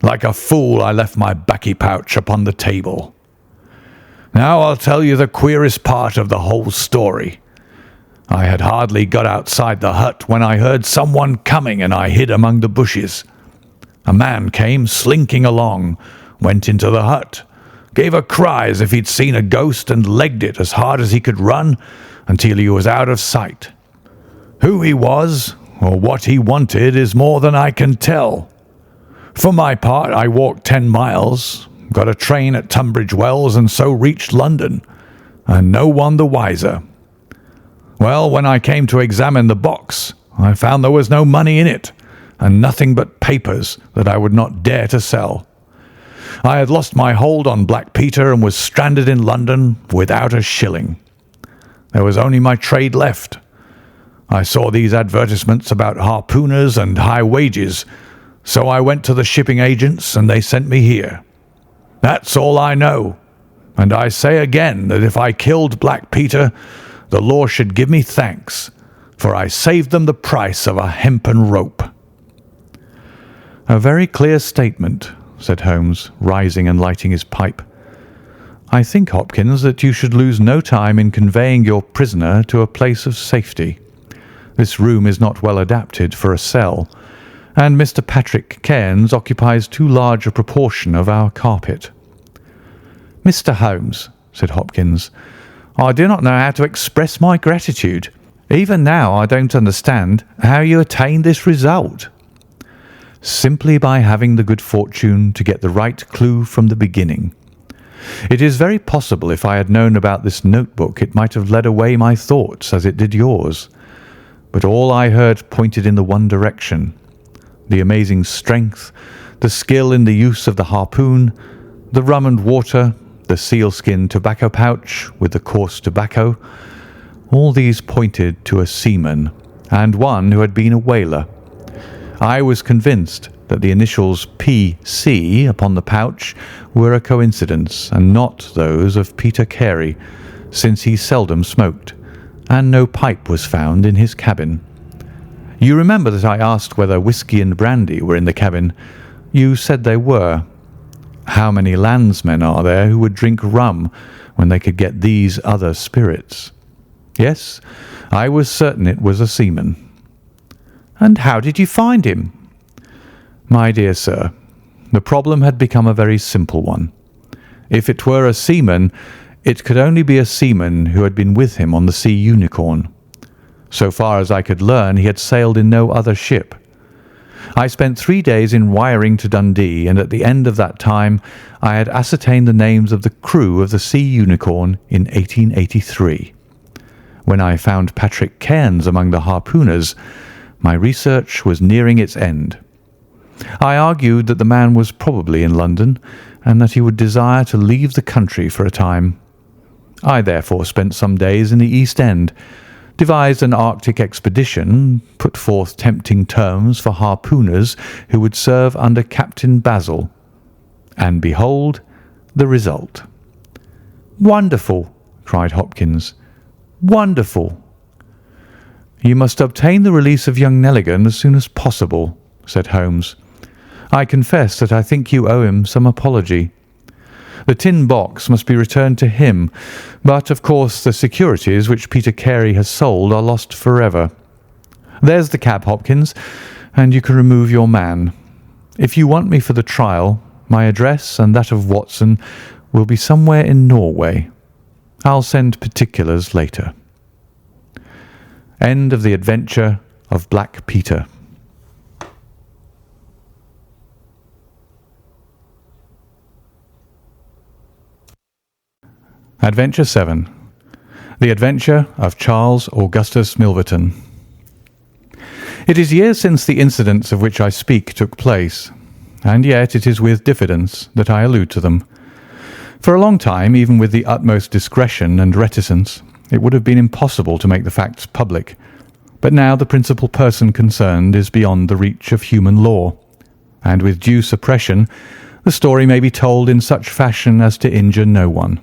Like a fool, I left my baccy pouch upon the table. Now I'll tell you the queerest part of the whole story. I had hardly got outside the hut when I heard someone coming, and I hid among the bushes. A man came slinking along, went into the hut, gave a cry as if he'd seen a ghost, and legged it as hard as he could run until he was out of sight. Who he was or what he wanted is more than I can tell. For my part, I walked 10 miles, got a train at Tunbridge Wells, and so reached London, and no one the wiser. Well, when I came to examine the box, I found there was no money in it, and nothing but papers that I would not dare to sell. I had lost my hold on Black Peter and was stranded in London without a shilling. There was only my trade left. I saw these advertisements about harpooners and high wages, so I went to the shipping agents and they sent me here. That's all I know, and I say again that if I killed Black Peter, the law should give me thanks, for I saved them the price of a hempen rope." "A very clear statement," said Holmes, rising and lighting his pipe. "I think, Hopkins, that you should lose no time in conveying your prisoner to a place of safety. This room is not well adapted for a cell, and Mr. Patrick Cairns occupies too large a proportion of our carpet." "Mr. Holmes," said Hopkins, "I do not know how to express my gratitude. Even now I don't understand how you attained this result." "Simply by having the good fortune to get the right clue from the beginning. It is very possible if I had known about this notebook it might have led away my thoughts as it did yours. But all I heard pointed in the one direction. The amazing strength, the skill in the use of the harpoon, the rum and water, the sealskin tobacco pouch with the coarse tobacco, all these pointed to a seaman and one who had been a whaler. I was convinced that the initials P.C. upon the pouch were a coincidence and not those of Peter Carey, since he seldom smoked, and no pipe was found in his cabin. You remember that I asked whether whisky and brandy were in the cabin. You said they were. How many landsmen are there who would drink rum when they could get these other spirits? Yes, I was certain it was a seaman." "And how did you find him?" "My dear sir, the problem had become a very simple one. If it were a seaman, it could only be a seaman who had been with him on the Sea Unicorn. So far as I could learn, he had sailed in no other ship. I spent 3 days in wiring to Dundee, and at the end of that time I had ascertained the names of the crew of the Sea Unicorn in 1883. When I found Patrick Cairns among the harpooners, my research was nearing its end. I argued that the man was probably in London, and that he would desire to leave the country for a time. I therefore spent some days in the East End, devised an Arctic expedition, put forth tempting terms for harpooners who would serve under Captain Basil, and behold the result." "Wonderful!" cried Hopkins. "Wonderful!" "You must obtain the release of young Nelligan as soon as possible," said Holmes. "I confess that I think you owe him some apology. The tin box must be returned to him, but of course the securities which Peter Carey has sold are lost forever. There's the cab, Hopkins, and you can remove your man. If you want me for the trial, my address and that of Watson will be somewhere in Norway. I'll send particulars later." End of the adventure of Black Peter. Adventure 7. The Adventure of Charles Augustus Milverton. It is years since the incidents of which I speak took place, and yet it is with diffidence that I allude to them. For a long time, even with the utmost discretion and reticence, it would have been impossible to make the facts public, but now the principal person concerned is beyond the reach of human law, and with due suppression the story may be told in such fashion as to injure no one.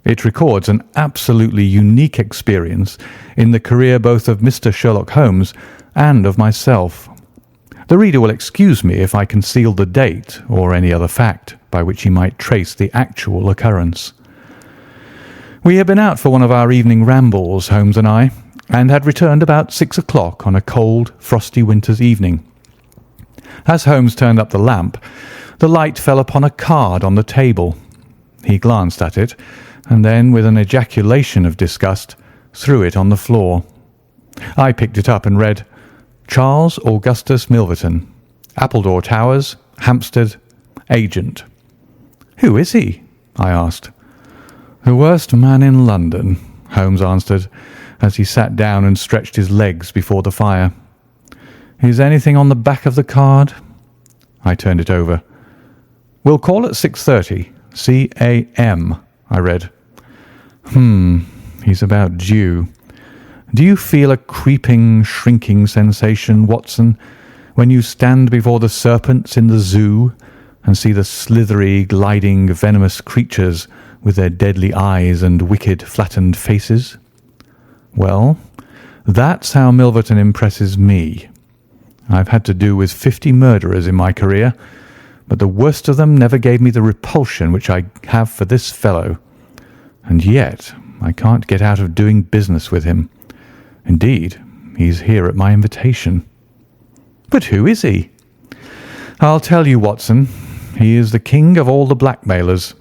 It records an absolutely unique experience in the career both of Mr. Sherlock Holmes and of myself. The reader will excuse me if I conceal the date or any other fact by which he might trace the actual occurrence. We had been out for one of our evening rambles, Holmes and I, and had returned about 6 o'clock on a cold, frosty winter's evening. As Holmes turned up the lamp, the light fell upon a card on the table. He glanced at it, and then, with an ejaculation of disgust, threw it on the floor. I picked it up and read, "Charles Augustus Milverton, Appledore Towers, Hampstead, Agent." "Who is he?" I asked. "The worst man in London," Holmes answered, as he sat down and stretched his legs before the fire. "Is anything on the back of the card?" I turned it over. "We'll call at 6:30, C.A.M., I read. He's about due. Do you feel a creeping, shrinking sensation, Watson, when you stand before the serpents in the zoo and see the slithery, gliding, venomous creatures with their deadly eyes and wicked, flattened faces? Well, that's how Milverton impresses me. I've had to do with 50 murderers in my career, but the worst of them never gave me the repulsion which I have for this fellow. And yet I can't get out of doing business with him. Indeed, He's here at my invitation." "But who is he?" "I'll tell you, Watson. He is the king of all the blackmailers.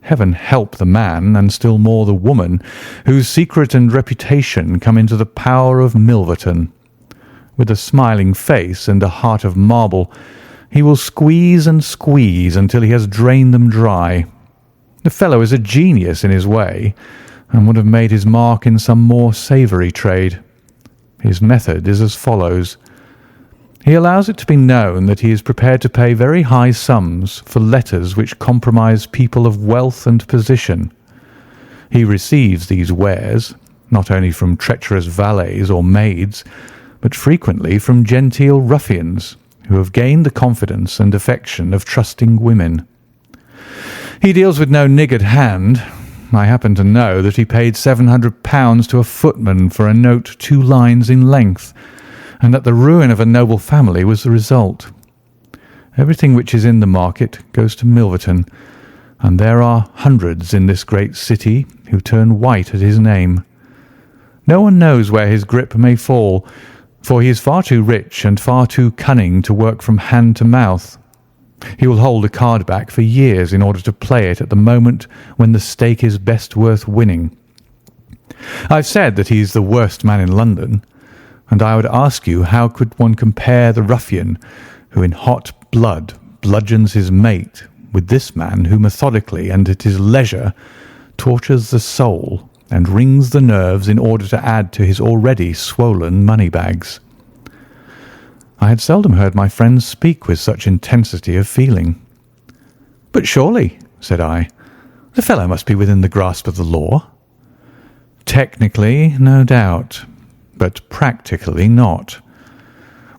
Heaven help the man, and still more the woman, whose secret and reputation come into the power of Milverton. With a smiling face and a heart of marble, he will squeeze and squeeze until he has drained them dry. The fellow is a genius in his way, and would have made his mark in some more savoury trade. His method is as follows. He allows it to be known that he is prepared to pay very high sums for letters which compromise people of wealth and position. He receives these wares, not only from treacherous valets or maids, but frequently from genteel ruffians who have gained the confidence and affection of trusting women. He deals with no niggard hand. I happen to know that he paid £700 to a footman for a note 2 lines in length, and that the ruin of a noble family was the result. Everything which is in the market goes to Milverton, and there are hundreds in this great city who turn white at his name. No one knows where his grip may fall, for he is far too rich and far too cunning to work from hand to mouth. He will hold a card back for years in order to play it at the moment when the stake is best worth winning. I've said that he is the worst man in London, and I would ask you how could one compare the ruffian who in hot blood bludgeons his mate with this man who methodically and at his leisure tortures the soul and wrings the nerves in order to add to his already swollen money bags. I had seldom heard my friends speak with such intensity of feeling. "But surely," said I, "the fellow must be within the grasp of the law." "Technically, no doubt, but practically not.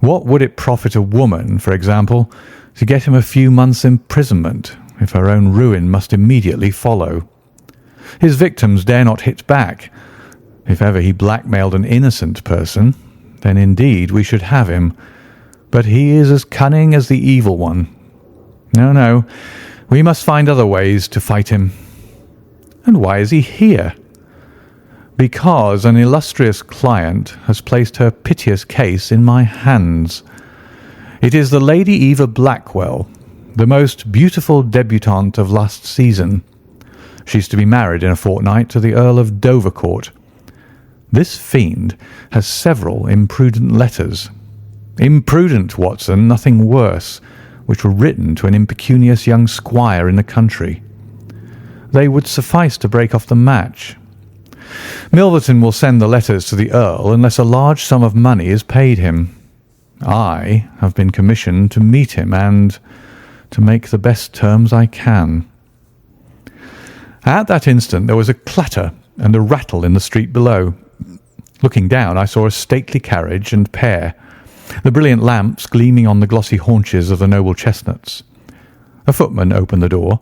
What would it profit a woman, for example, to get him a few months' imprisonment if her own ruin must immediately follow? His victims dare not hit back. If ever he blackmailed an innocent person, then indeed we should have him. But he is as cunning as the evil one. No, we must find other ways to fight him." "And why is he here?" "Because an illustrious client has placed her piteous case in my hands. It is the Lady Eva Blackwell, the most beautiful debutante of last season. She's to be married in a fortnight to the Earl of Dovercourt. This fiend has several imprudent letters. Imprudent, Watson, nothing worse, which were written to an impecunious young squire in the country. They would suffice to break off the match. Milverton will send the letters to the Earl unless a large sum of money is paid him. I have been commissioned to meet him and to make the best terms I can." At that instant there was a clatter and a rattle in the street below. Looking down, I saw a stately carriage and pair, the brilliant lamps gleaming on the glossy haunches of the noble chestnuts. A footman opened the door,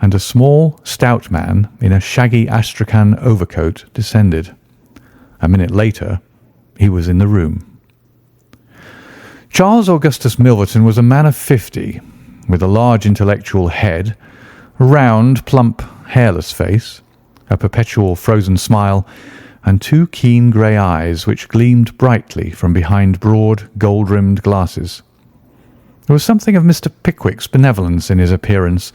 and a small, stout man in a shaggy astrakhan overcoat descended. A minute later, he was in the room. Charles Augustus Milverton was a man of 50, with a large intellectual head, a round, plump, hairless face, a perpetual frozen smile, and 2 keen grey eyes which gleamed brightly from behind broad, gold-rimmed glasses. There was something of Mr. Pickwick's benevolence in his appearance,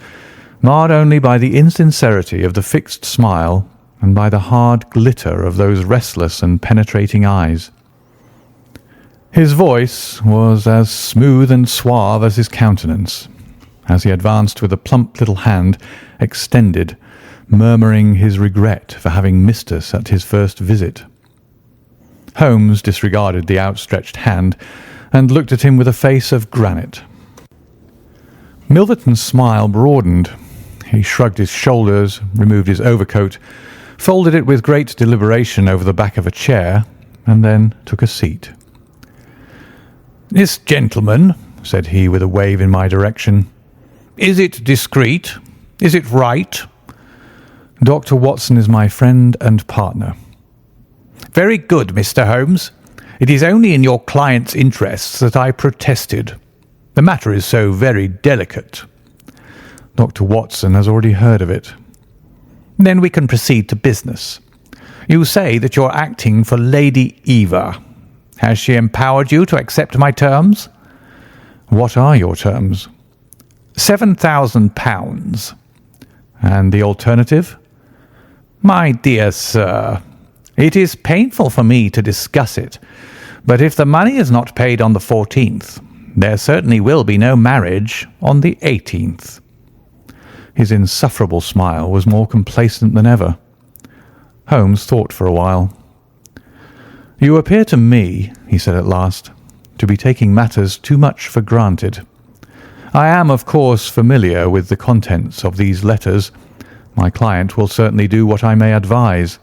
marred only by the insincerity of the fixed smile and by the hard glitter of those restless and penetrating eyes. His voice was as smooth and suave as his countenance, as he advanced with a plump little hand extended, murmuring his regret for having missed us at his first visit. Holmes disregarded the outstretched hand and looked at him with a face of granite. Milverton's smile broadened. He shrugged his shoulders, removed his overcoat, folded it with great deliberation over the back of a chair, and then took a seat. "This gentleman," said he with a wave in my direction, "is it discreet? Is it right?" "Dr. Watson is my friend and partner." "Very good, Mr. Holmes. It is only in your client's interests that I protested. The matter is so very delicate." "Dr. Watson has already heard of it." "Then we can proceed to business. You say that you're acting for Lady Eva. Has she empowered you to accept my terms?" "What are your terms?" £7,000. "And the alternative?" "My dear sir, it is painful for me to discuss it, but if the money is not paid on the 14th, there certainly will be no marriage on the 18th. His insufferable smile was more complacent than ever. Holmes thought for a while. "You appear to me," he said at last, "to be taking matters too much for granted. I am, of course, familiar with the contents of these letters. My client will certainly do what I may advise.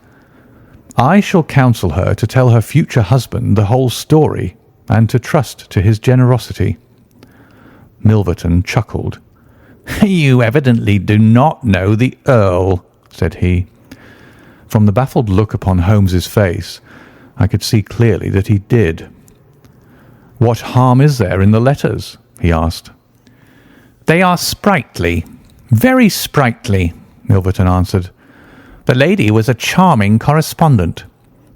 I shall counsel her to tell her future husband the whole story and to trust to his generosity." Milverton chuckled. "You evidently do not know the Earl," said he. From the baffled look upon Holmes's face, I could see clearly that he did. "What harm is there in the letters?" he asked. "They are sprightly, very sprightly," Milverton answered. "The lady was a charming correspondent,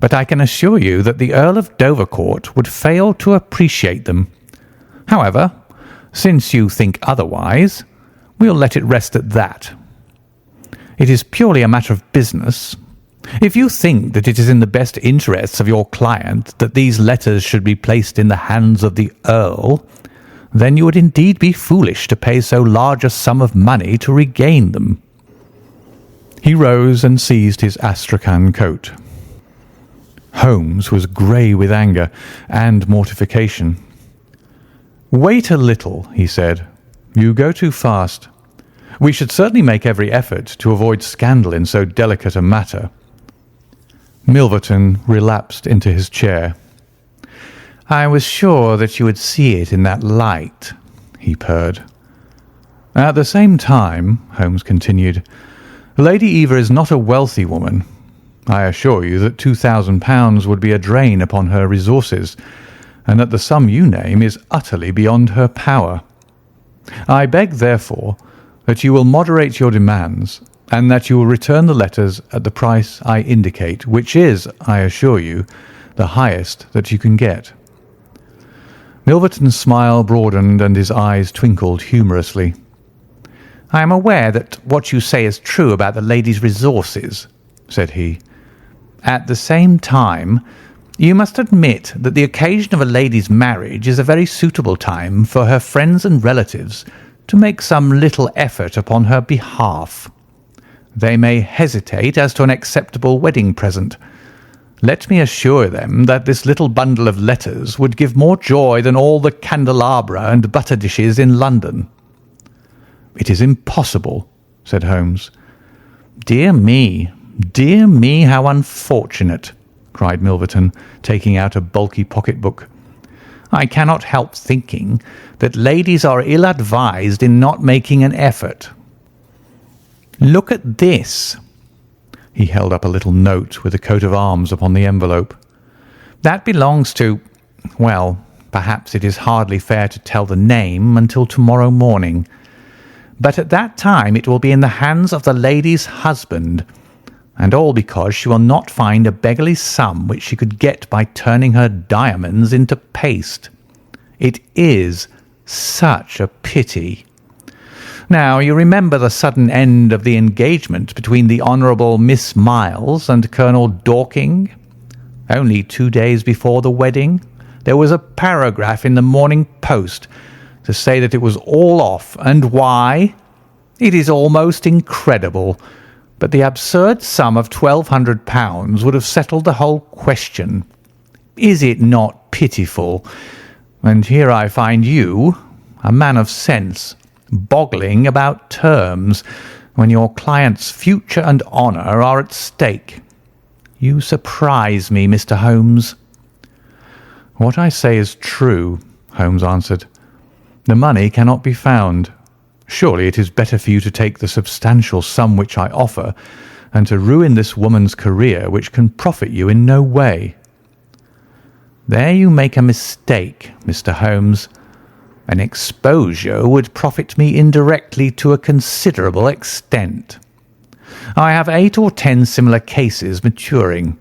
but I can assure you that the Earl of Dovercourt would fail to appreciate them. However, since you think otherwise, we'll let it rest at that. It is purely a matter of business. If you think that it is in the best interests of your client that these letters should be placed in the hands of the Earl, then you would indeed be foolish to pay so large a sum of money to regain them." He rose and seized his astrakhan coat. Holmes was grey with anger and mortification. "Wait a little," he said. "You go too fast. We should certainly make every effort to avoid scandal in so delicate a matter." Milverton relapsed into his chair. "I was sure that you would see it in that light," he purred. "At the same time," Holmes continued, "Lady Eva is not a wealthy woman. I assure you that £2,000 would be a drain upon her resources, and that the sum you name is utterly beyond her power. I beg, therefore, that you will moderate your demands, and that you will return the letters at the price I indicate, which is, I assure you, the highest that you can get." Milverton's smile broadened and his eyes twinkled humorously. "I am aware that what you say is true about the lady's resources," said he. "At the same time, you must admit that the occasion of a lady's marriage is a very suitable time for her friends and relatives to make some little effort upon her behalf. They may hesitate as to an acceptable wedding present. Let me assure them that this little bundle of letters would give more joy than all the candelabra and butter dishes in London." "It is impossible," said Holmes. Dear me, how unfortunate," cried Milverton, taking out a bulky pocket-book. "I cannot help thinking that ladies are ill-advised in not making an effort. Look at this." He held up a little note with a coat of arms upon the envelope. "That belongs to, well, perhaps it is hardly fair to tell the name until tomorrow morning. But at that time it will be in the hands of the lady's husband, and all because she will not find a beggarly sum which she could get by turning her diamonds into paste. It is such a pity. Now, you remember the sudden end of the engagement between the Honourable Miss Miles and Colonel Dorking? Only 2 days before the wedding, there was a paragraph in the Morning Post to say that it was all off, and why? It is almost incredible, but the absurd sum of £1,200 would have settled the whole question. Is it not pitiful? And here I find you, a man of sense, boggling about terms when your client's future and honour are at stake. You surprise me, Mr. Holmes." "What I say is true," Holmes answered. "The money cannot be found. Surely it is better for you to take the substantial sum which I offer and to ruin this woman's career, which can profit you in no way." "There you make a mistake, Mr. Holmes. An exposure would profit me indirectly to a considerable extent. I have 8 or 10 similar cases maturing.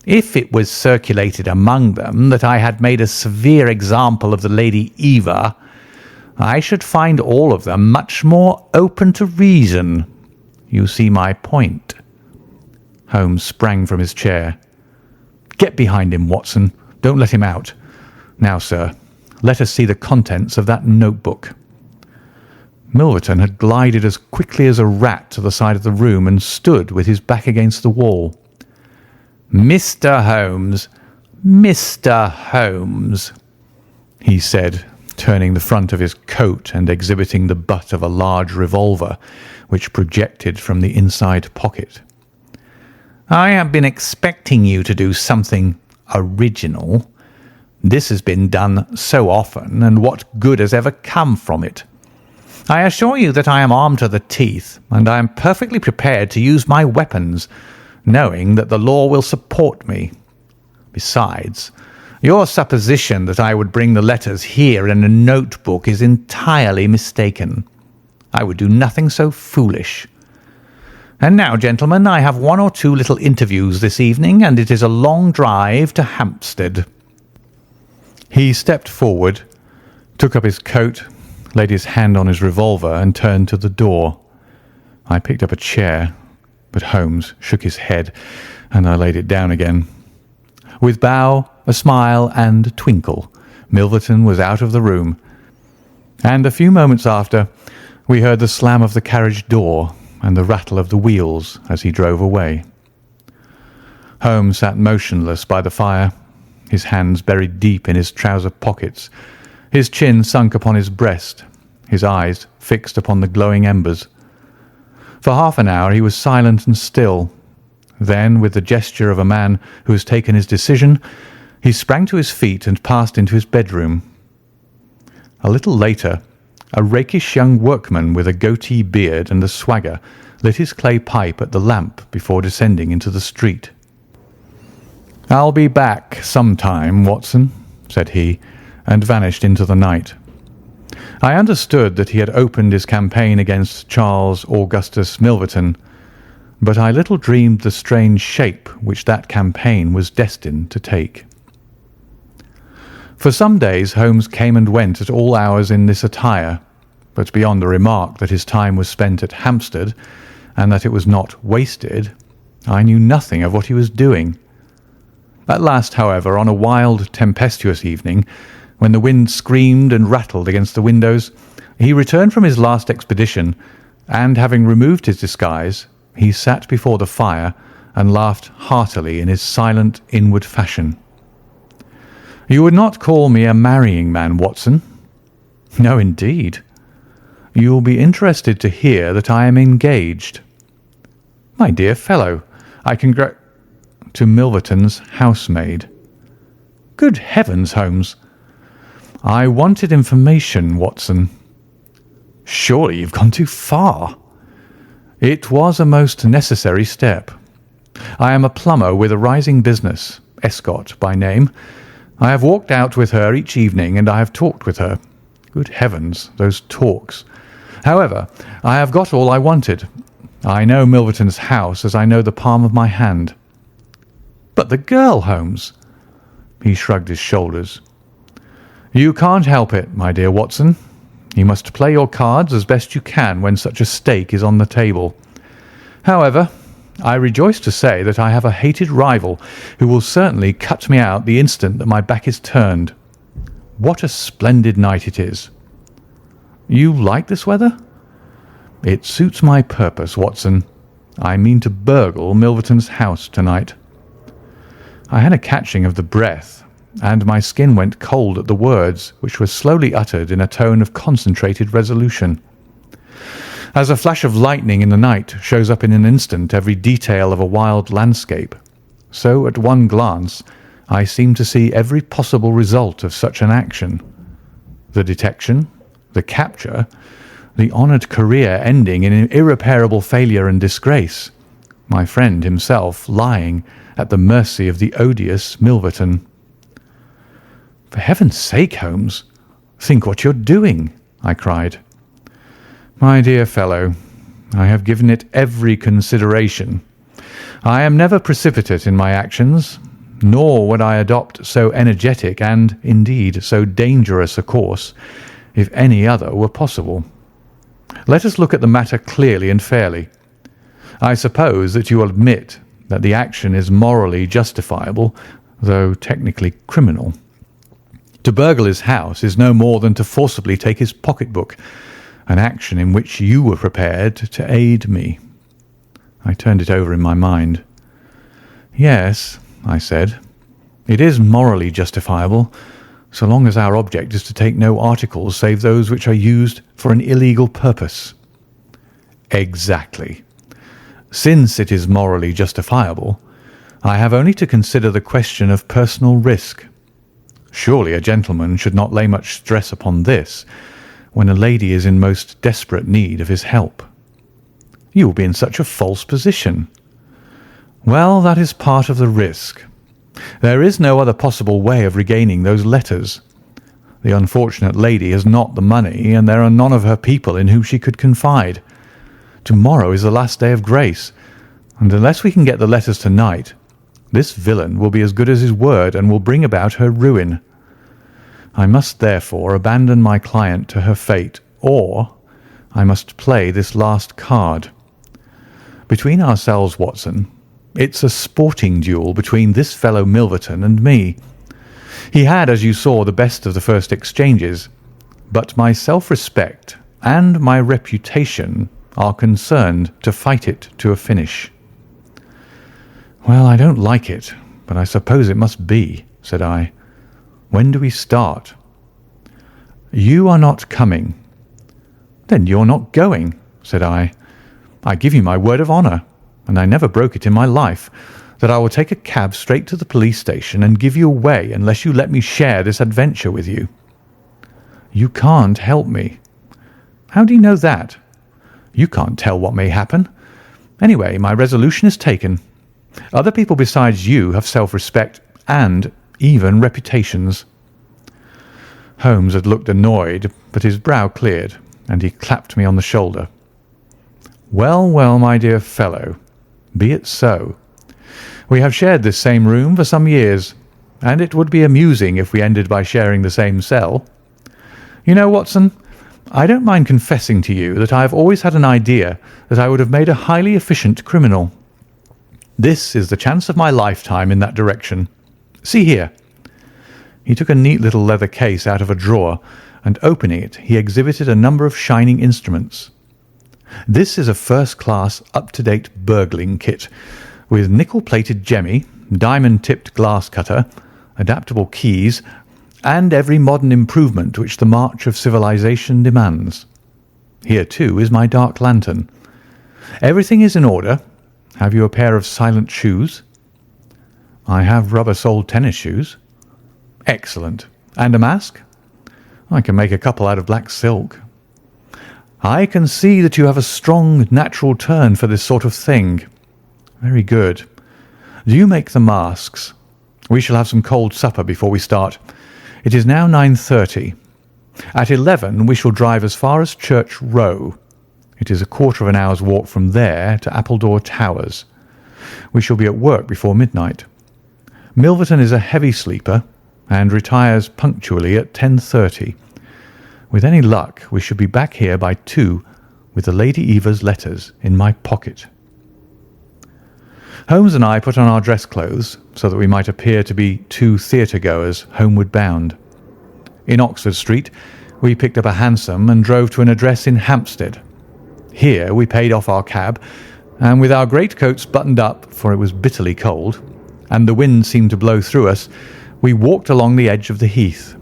If it was circulated among them that I had made a severe example of the Lady Eva, I should find all of them much more open to reason. You see my point." Holmes sprang from his chair. "Get behind him, Watson. Don't let him out. Now, sir, let us see the contents of that notebook." Milverton had glided as quickly as a rat to the side of the room and stood with his back against the wall. "Mr. Holmes, Mr. Holmes," he said, turning the front of his coat and exhibiting the butt of a large revolver which projected from the inside pocket. "I have been expecting you to do something original. This has been done so often, and what good has ever come from it? I assure you that I am armed to the teeth, and I am perfectly prepared to use my weapons, knowing that the law will support me. Besides, your supposition that I would bring the letters here in a notebook is entirely mistaken. I would do nothing so foolish. And now, gentlemen, I have one or two little interviews this evening, and it is a long drive to Hampstead." He stepped forward, took up his coat, laid his hand on his revolver, and turned to the door. I picked up a chair, but Holmes shook his head, and I laid it down again. With bow, a smile, and a twinkle, Milverton was out of the room, and a few moments after we heard the slam of the carriage door and the rattle of the wheels as he drove away. Holmes sat motionless by the fire, his hands buried deep in his trouser pockets, his chin sunk upon his breast, his eyes fixed upon the glowing embers. For half an hour he was silent and still. Then, with the gesture of a man who has taken his decision, he sprang to his feet and passed into his bedroom. A little later, a rakish young workman with a goatee beard and a swagger lit his clay pipe at the lamp before descending into the street. "I'll be back sometime, Watson," said he, and vanished into the night. I understood that he had opened his campaign against Charles Augustus Milverton, but I little dreamed the strange shape which that campaign was destined to take. For some days Holmes came and went at all hours in this attire, but beyond the remark that his time was spent at Hampstead and that it was not wasted, I knew nothing of what he was doing. At last, however, on a wild, tempestuous evening, when the wind screamed and rattled against the windows, he returned from his last expedition, and having removed his disguise, he sat before the fire and laughed heartily in his silent, inward fashion. "You would not call me a marrying man, Watson?" "No, indeed." "You will be interested to hear that I am engaged." "My dear fellow, I to Milverton's housemaid." "Good heavens, Holmes!" "I wanted information, Watson." "Surely you've gone too far." "It was a most necessary step. I am a plumber with a rising business, Escott by name. I have walked out with her each evening, and I have talked with her. Good heavens, those talks! However, I have got all I wanted. I know Milverton's house as I know the palm of my hand." "But the girl, Holmes?" He shrugged his shoulders. "You can't help it, my dear Watson. You must play your cards as best you can when such a stake is on the table. However, I rejoice to say that I have a hated rival who will certainly cut me out the instant that my back is turned. What a splendid night it is!" "You like this weather?" "It suits my purpose, Watson. I mean to burgle Milverton's house tonight." I had a catching of the breath, and my skin went cold at the words, which were slowly uttered in a tone of concentrated resolution. As a flash of lightning in the night shows up in an instant every detail of a wild landscape, so at one glance I seemed to see every possible result of such an action: the detection, the capture, the honoured career ending in irreparable failure and disgrace, my friend himself lying at the mercy of the odious Milverton. "For heaven's sake, Holmes, think what you're doing," I cried. "My dear fellow, I have given it every consideration. I am never precipitate in my actions, nor would I adopt so energetic and, indeed, so dangerous a course if any other were possible. Let us look at the matter clearly and fairly. I suppose that you will admit that the action is morally justifiable, though technically criminal. To burgle his house is no more than to forcibly take his pocket-book, an action in which you were prepared to aid me. I turned it over in my mind. Yes, I said, it is morally justifiable, so long as our object is to take no articles save those which are used for an illegal purpose. Exactly. Since it is morally justifiable, I have only to consider the question of personal risk. Surely a gentleman should not lay much stress upon this when a lady is in most desperate need of his help. You will be in such a false position. Well, that is part of the risk. There is no other possible way of regaining those letters. The unfortunate lady has not the money, and there are none of her people in whom she could confide. Tomorrow is the last day of grace, and unless we can get the letters tonight, this villain will be as good as his word and will bring about her ruin. I must therefore abandon my client to her fate, or I must play this last card. Between ourselves, Watson, it's a sporting duel between this fellow Milverton and me. He had, as you saw, the best of the first exchanges, but my self-respect and my reputation are concerned to fight it to a finish. Well, I don't like it, but I suppose it must be, said I. When do we start? You are not coming. Then you're not going, said I. I give you my word of honour, and I never broke it in my life, that I will take a cab straight to the police station and give you away unless you let me share this adventure with you. You can't help me. How do you know that? You can't tell what may happen. Anyway, my resolution is taken. Other people besides you have self-respect and even reputations. Holmes had looked annoyed, but his brow cleared, and he clapped me on the shoulder. Well, well, my dear fellow, be it so. We have shared this same room for some years, and it would be amusing if we ended by sharing the same cell. You know, Watson, I don't mind confessing to you that I have always had an idea that I would have made a highly efficient criminal. This is the chance of my lifetime in that direction. See here. He took a neat little leather case out of a drawer, and opening it, he exhibited a number of shining instruments. This is a first-class, up-to-date burgling kit, with nickel-plated jemmy, diamond-tipped glass cutter, adaptable keys, and every modern improvement which the march of civilization demands. Here, too, is my dark lantern. Everything is in order. Have you a pair of silent shoes? I have rubber-soled tennis shoes. Excellent. And a mask? I can make a couple out of black silk. I can see that you have a strong natural turn for this sort of thing. Very good. Do you make the masks? We shall have some cold supper before we start. It is now 9:30. At 11 we shall drive as far as Church Row. It is a quarter of an hour's walk from there to Appledore Towers. We shall be at work before midnight. Milverton is a heavy sleeper and retires punctually at 10:30. With any luck, we should be back here by 2 with the Lady Eva's letters in my pocket. Holmes and I put on our dress clothes so that we might appear to be two theatre-goers homeward bound. In Oxford Street, we picked up a hansom and drove to an address in Hampstead. Here we paid off our cab, and with our greatcoats buttoned up, for it was bitterly cold, and the wind seemed to blow through us, we walked along the edge of the heath.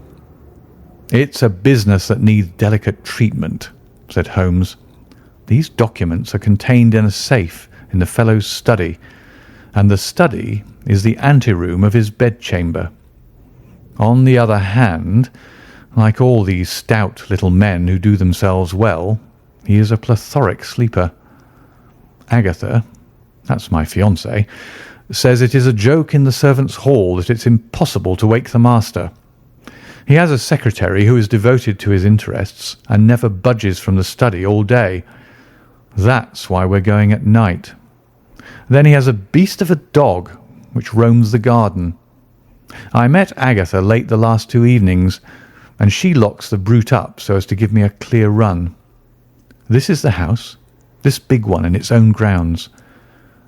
It's a business that needs delicate treatment, said Holmes. These documents are contained in a safe in the fellow's study, and the study is the anteroom of his bedchamber. On the other hand, like all these stout little men who do themselves well, he is a plethoric sleeper. Agatha, that's my fiancée, says it is a joke in the servants' hall that it's impossible to wake the master. He has a secretary who is devoted to his interests and never budges from the study all day. That's why we're going at night. Then he has a beast of a dog which roams the garden, I met Agatha late the last 2 evenings, and she locks the brute up so as to give me a clear run. This is the house, this big one in its own grounds.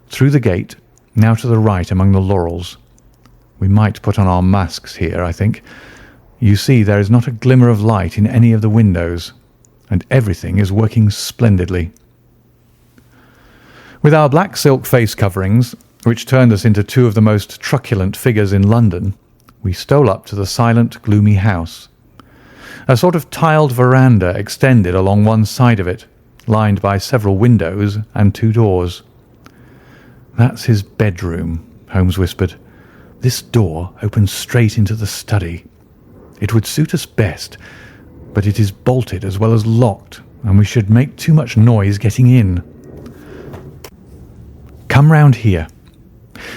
Through the gate, now to the right among the laurels. We might put on our masks here, I think. You see, there is not a glimmer of light in any of the windows, and everything is working splendidly. With our black silk face coverings, which turned us into 2 of the most truculent figures in London, we stole up to the silent, gloomy house. A sort of tiled veranda extended along one side of it, lined by several windows and 2 doors. "That's his bedroom," Holmes whispered. "This door opens straight into the study. It would suit us best, but it is bolted as well as locked, and we should make too much noise getting in. Come round here.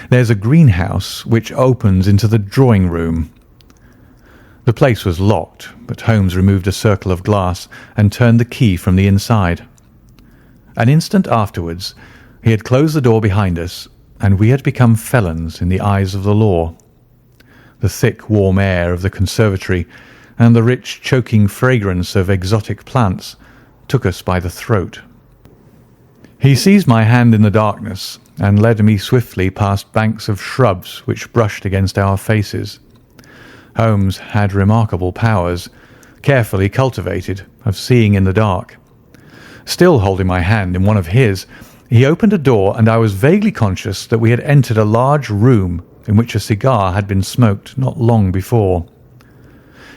There's a greenhouse which opens into the drawing room." The place was locked, but Holmes removed a circle of glass and turned the key from the inside. An instant afterwards, he had closed the door behind us, and we had become felons in the eyes of the law. The thick, warm air of the conservatory and the rich, choking fragrance of exotic plants took us by the throat. He seized my hand in the darkness and led me swiftly past banks of shrubs which brushed against our faces. Holmes had remarkable powers, carefully cultivated, of seeing in the dark. Still holding my hand in one of his, he opened a door, and I was vaguely conscious that we had entered a large room in which a cigar had been smoked not long before.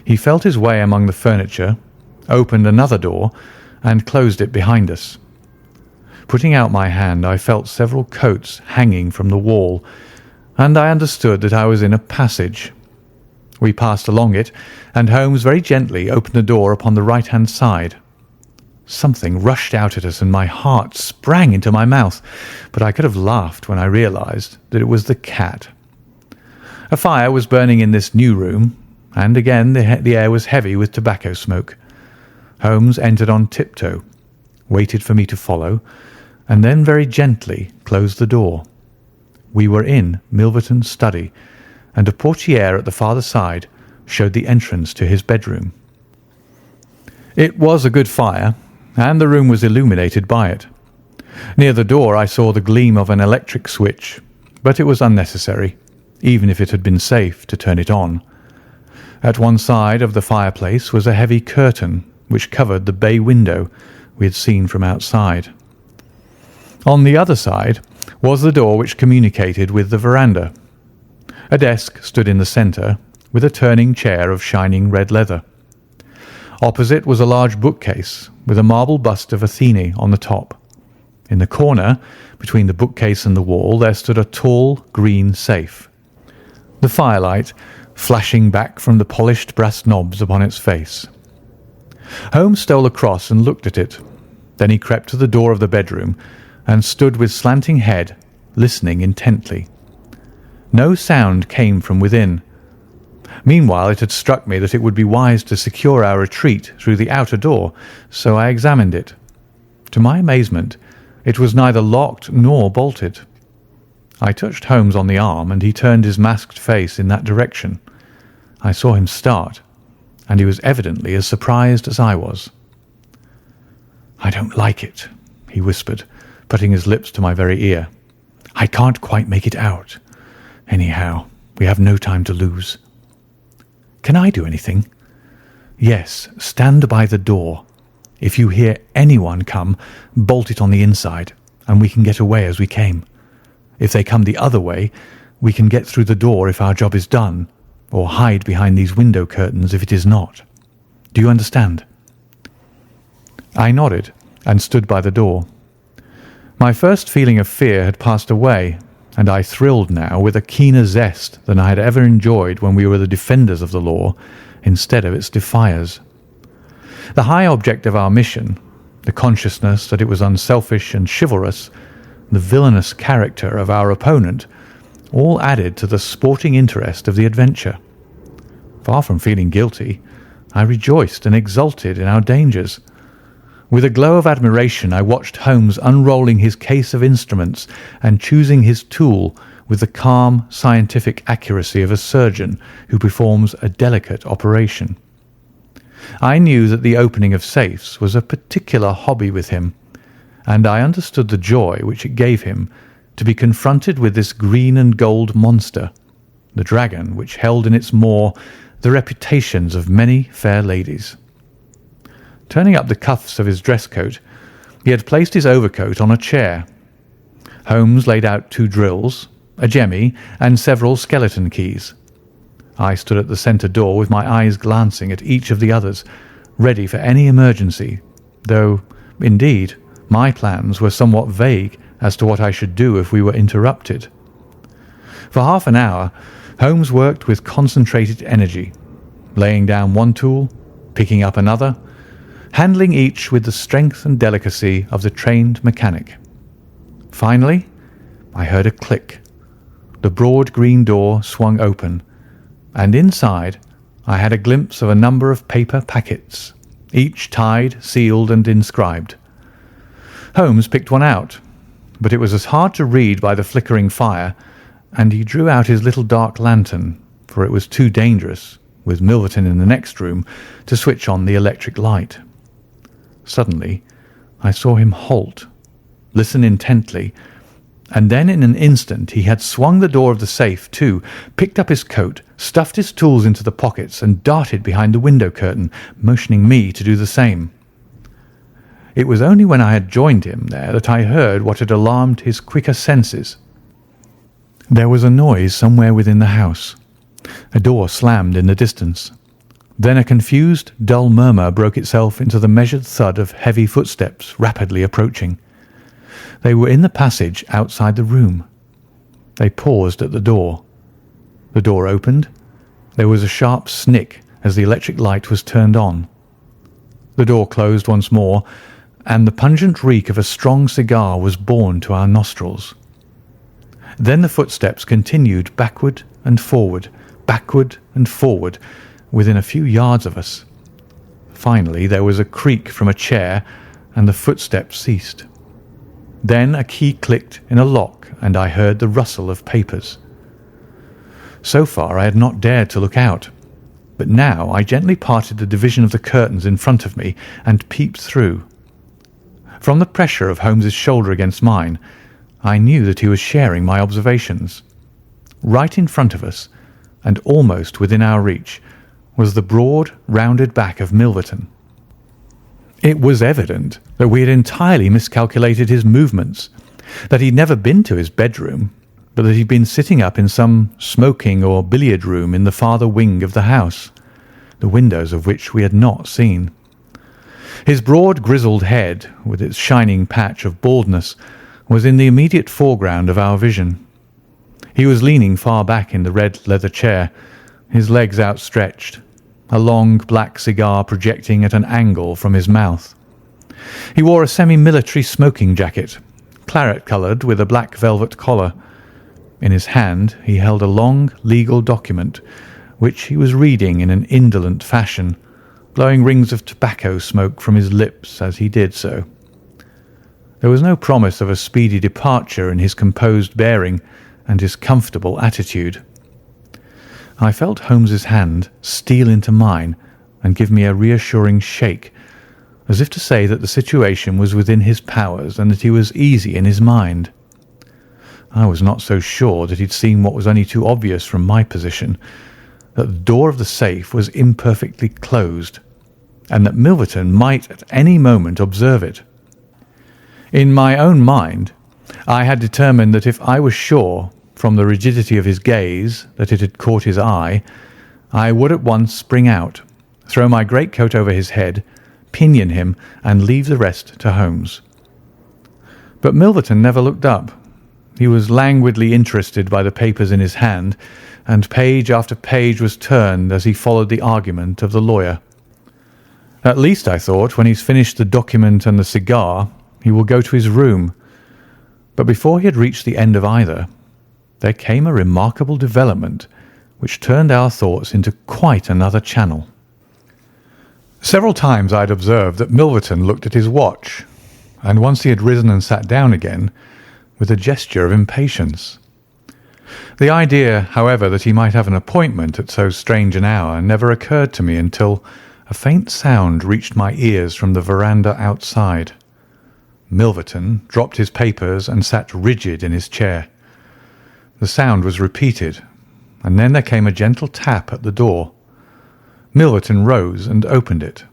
He felt his way among the furniture, opened another door, and closed it behind us. Putting out my hand, I felt several coats hanging from the wall, and I understood that I was in a passage. We passed along it, and Holmes very gently opened a door upon the right-hand side. Something rushed out at us, and my heart sprang into my mouth, but I could have laughed when I realized that it was the cat. A fire was burning in this new room, and again the air was heavy with tobacco smoke. Holmes entered on tiptoe, waited for me to follow, and then very gently closed the door. We were in Milverton's study, and a portière at the farther side showed the entrance to his bedroom. It was a good fire, and the room was illuminated by it. Near the door I saw the gleam of an electric switch, but it was unnecessary, even if it had been safe to turn it on. At one side of the fireplace was a heavy curtain which covered the bay window we had seen from outside. On the other side was the door which communicated with the veranda. A desk stood in the centre, with a turning chair of shining red leather. Opposite was a large bookcase, with a marble bust of Athene on the top. In the corner, between the bookcase and the wall, there stood a tall green safe. The firelight flashing back from the polished brass knobs upon its face. Holmes stole across and looked at it. Then he crept to the door of the bedroom and stood with slanting head, listening intently. No sound came from within. Meanwhile, it had struck me that it would be wise to secure our retreat through the outer door, so I examined it. To my amazement, it was neither locked nor bolted. I touched Holmes on the arm, and he turned his masked face in that direction. I saw him start, and he was evidently as surprised as I was. "I don't like it," he whispered, putting his lips to my very ear. "I can't quite make it out. Anyhow, we have no time to lose." "Can I do anything?" "Yes, stand by the door. If you hear anyone come, bolt it on the inside, and we can get away as we came. If they come the other way, we can get through the door if our job is done, or hide behind these window curtains if it is not. Do you understand?" I nodded and stood by the door. My first feeling of fear had passed away, and I thrilled now with a keener zest than I had ever enjoyed when we were the defenders of the law instead of its defiers. The high object of our mission, the consciousness that it was unselfish and chivalrous, the villainous character of our opponent, all added to the sporting interest of the adventure. Far from feeling guilty, I rejoiced and exulted in our dangers. With a glow of admiration, I watched Holmes unrolling his case of instruments and choosing his tool with the calm, scientific accuracy of a surgeon who performs a delicate operation. I knew that the opening of safes was a particular hobby with him, and I understood the joy which it gave him to be confronted with this green and gold monster, the dragon which held in its maw the reputations of many fair ladies. Turning up the cuffs of his dress coat, he had placed his overcoat on a chair. Holmes laid out 2 drills, a jemmy, and several skeleton keys. I stood at the centre door with my eyes glancing at each of the others, ready for any emergency, though, indeed, my plans were somewhat vague as to what I should do if we were interrupted. For half an hour, Holmes worked with concentrated energy, laying down one tool, picking up another, handling each with the strength and delicacy of the trained mechanic. Finally, I heard a click. The broad green door swung open, and inside I had a glimpse of a number of paper packets, each tied, sealed, and inscribed. Holmes picked one out, but it was as hard to read by the flickering fire, and he drew out his little dark lantern, for it was too dangerous, with Milverton in the next room, to switch on the electric light. Suddenly, I saw him halt, listen intently, and then in an instant he had swung the door of the safe to, picked up his coat, stuffed his tools into the pockets, and darted behind the window curtain, motioning me to do the same. It was only when I had joined him there that I heard what had alarmed his quicker senses. There was a noise somewhere within the house. A door slammed in the distance. Then a confused, dull murmur broke itself into the measured thud of heavy footsteps rapidly approaching. They were in the passage outside the room. They paused at the door. The door opened. There was a sharp snick as the electric light was turned on. The door closed once more, and the pungent reek of a strong cigar was borne to our nostrils. Then the footsteps continued backward, within a few yards of us. Finally, there was a creak from a chair, and the footsteps ceased. Then a key clicked in a lock, and I heard the rustle of papers. So far I had not dared to look out, but now I gently parted the division of the curtains in front of me and peeped through. From the pressure of Holmes's shoulder against mine, I knew that he was sharing my observations. Right in front of us, and almost within our reach, was the broad, rounded back of Milverton. It was evident that we had entirely miscalculated his movements, that he'd never been to his bedroom, but that he'd been sitting up in some smoking or billiard room in the farther wing of the house, the windows of which we had not seen. His broad, grizzled head, with its shining patch of baldness, was in the immediate foreground of our vision. He was leaning far back in the red leather chair, his legs outstretched, a long black cigar projecting at an angle from his mouth. He wore a semi-military smoking jacket, claret-coloured with a black velvet collar. In his hand he held a long legal document, which he was reading in an indolent fashion, blowing rings of tobacco smoke from his lips as he did so. There was no promise of a speedy departure in his composed bearing and his comfortable attitude. I felt Holmes's hand steal into mine and give me a reassuring shake, as if to say that the situation was within his powers and that he was easy in his mind. I was not so sure that he'd seen what was only too obvious from my position, that the door of the safe was imperfectly closed, and that Milverton might at any moment observe it. In my own mind, I had determined that if I was sure, from the rigidity of his gaze, that it had caught his eye, I would at once spring out, throw my greatcoat over his head, pinion him, and leave the rest to Holmes. But Milverton never looked up. He was languidly interested by the papers in his hand, and page after page was turned as he followed the argument of the lawyer. At least, I thought, when he's finished the document and the cigar, he will go to his room. But before he had reached the end of either, there came a remarkable development which turned our thoughts into quite another channel. Several times I had observed that Milverton looked at his watch, and once he had risen and sat down again with a gesture of impatience. The idea, however, that he might have an appointment at so strange an hour never occurred to me until a faint sound reached my ears from the veranda outside. Milverton dropped his papers and sat rigid in his chair. The sound was repeated, and then there came a gentle tap at the door. Milverton rose and opened it.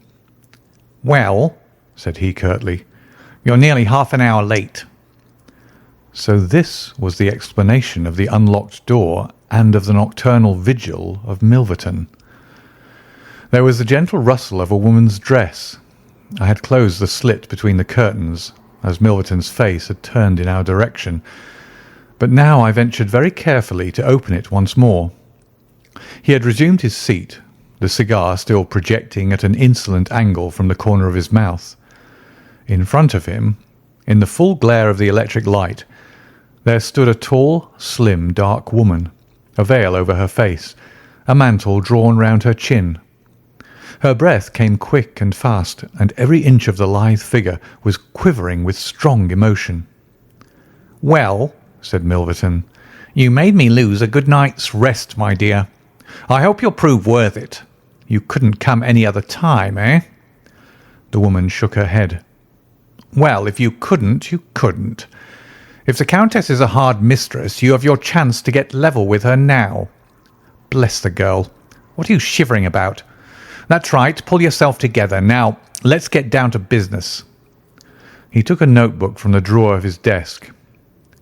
"Well," said he curtly, "you're nearly half an hour late." So this was the explanation of the unlocked door and of the nocturnal vigil of Milverton. There was the gentle rustle of a woman's dress. I had closed the slit between the curtains, as Milverton's face had turned in our direction, but now I ventured very carefully to open it once more. He had resumed his seat, the cigar still projecting at an insolent angle from the corner of his mouth. In front of him, in the full glare of the electric light, there stood a tall, slim, dark woman, a veil over her face, a mantle drawn round her chin. Her breath came quick and fast, and every inch of the lithe figure was quivering with strong emotion. "Well," said Milverton, "you made me lose a good night's rest, my dear. I hope you'll prove worth it. You couldn't come any other time, eh?" The woman shook her head. "Well, if you couldn't, you couldn't. If the Countess is a hard mistress, you have your chance to get level with her now. Bless the girl. What are you shivering about? That's right, pull yourself together. Now, let's get down to business." He took a notebook from the drawer of his desk.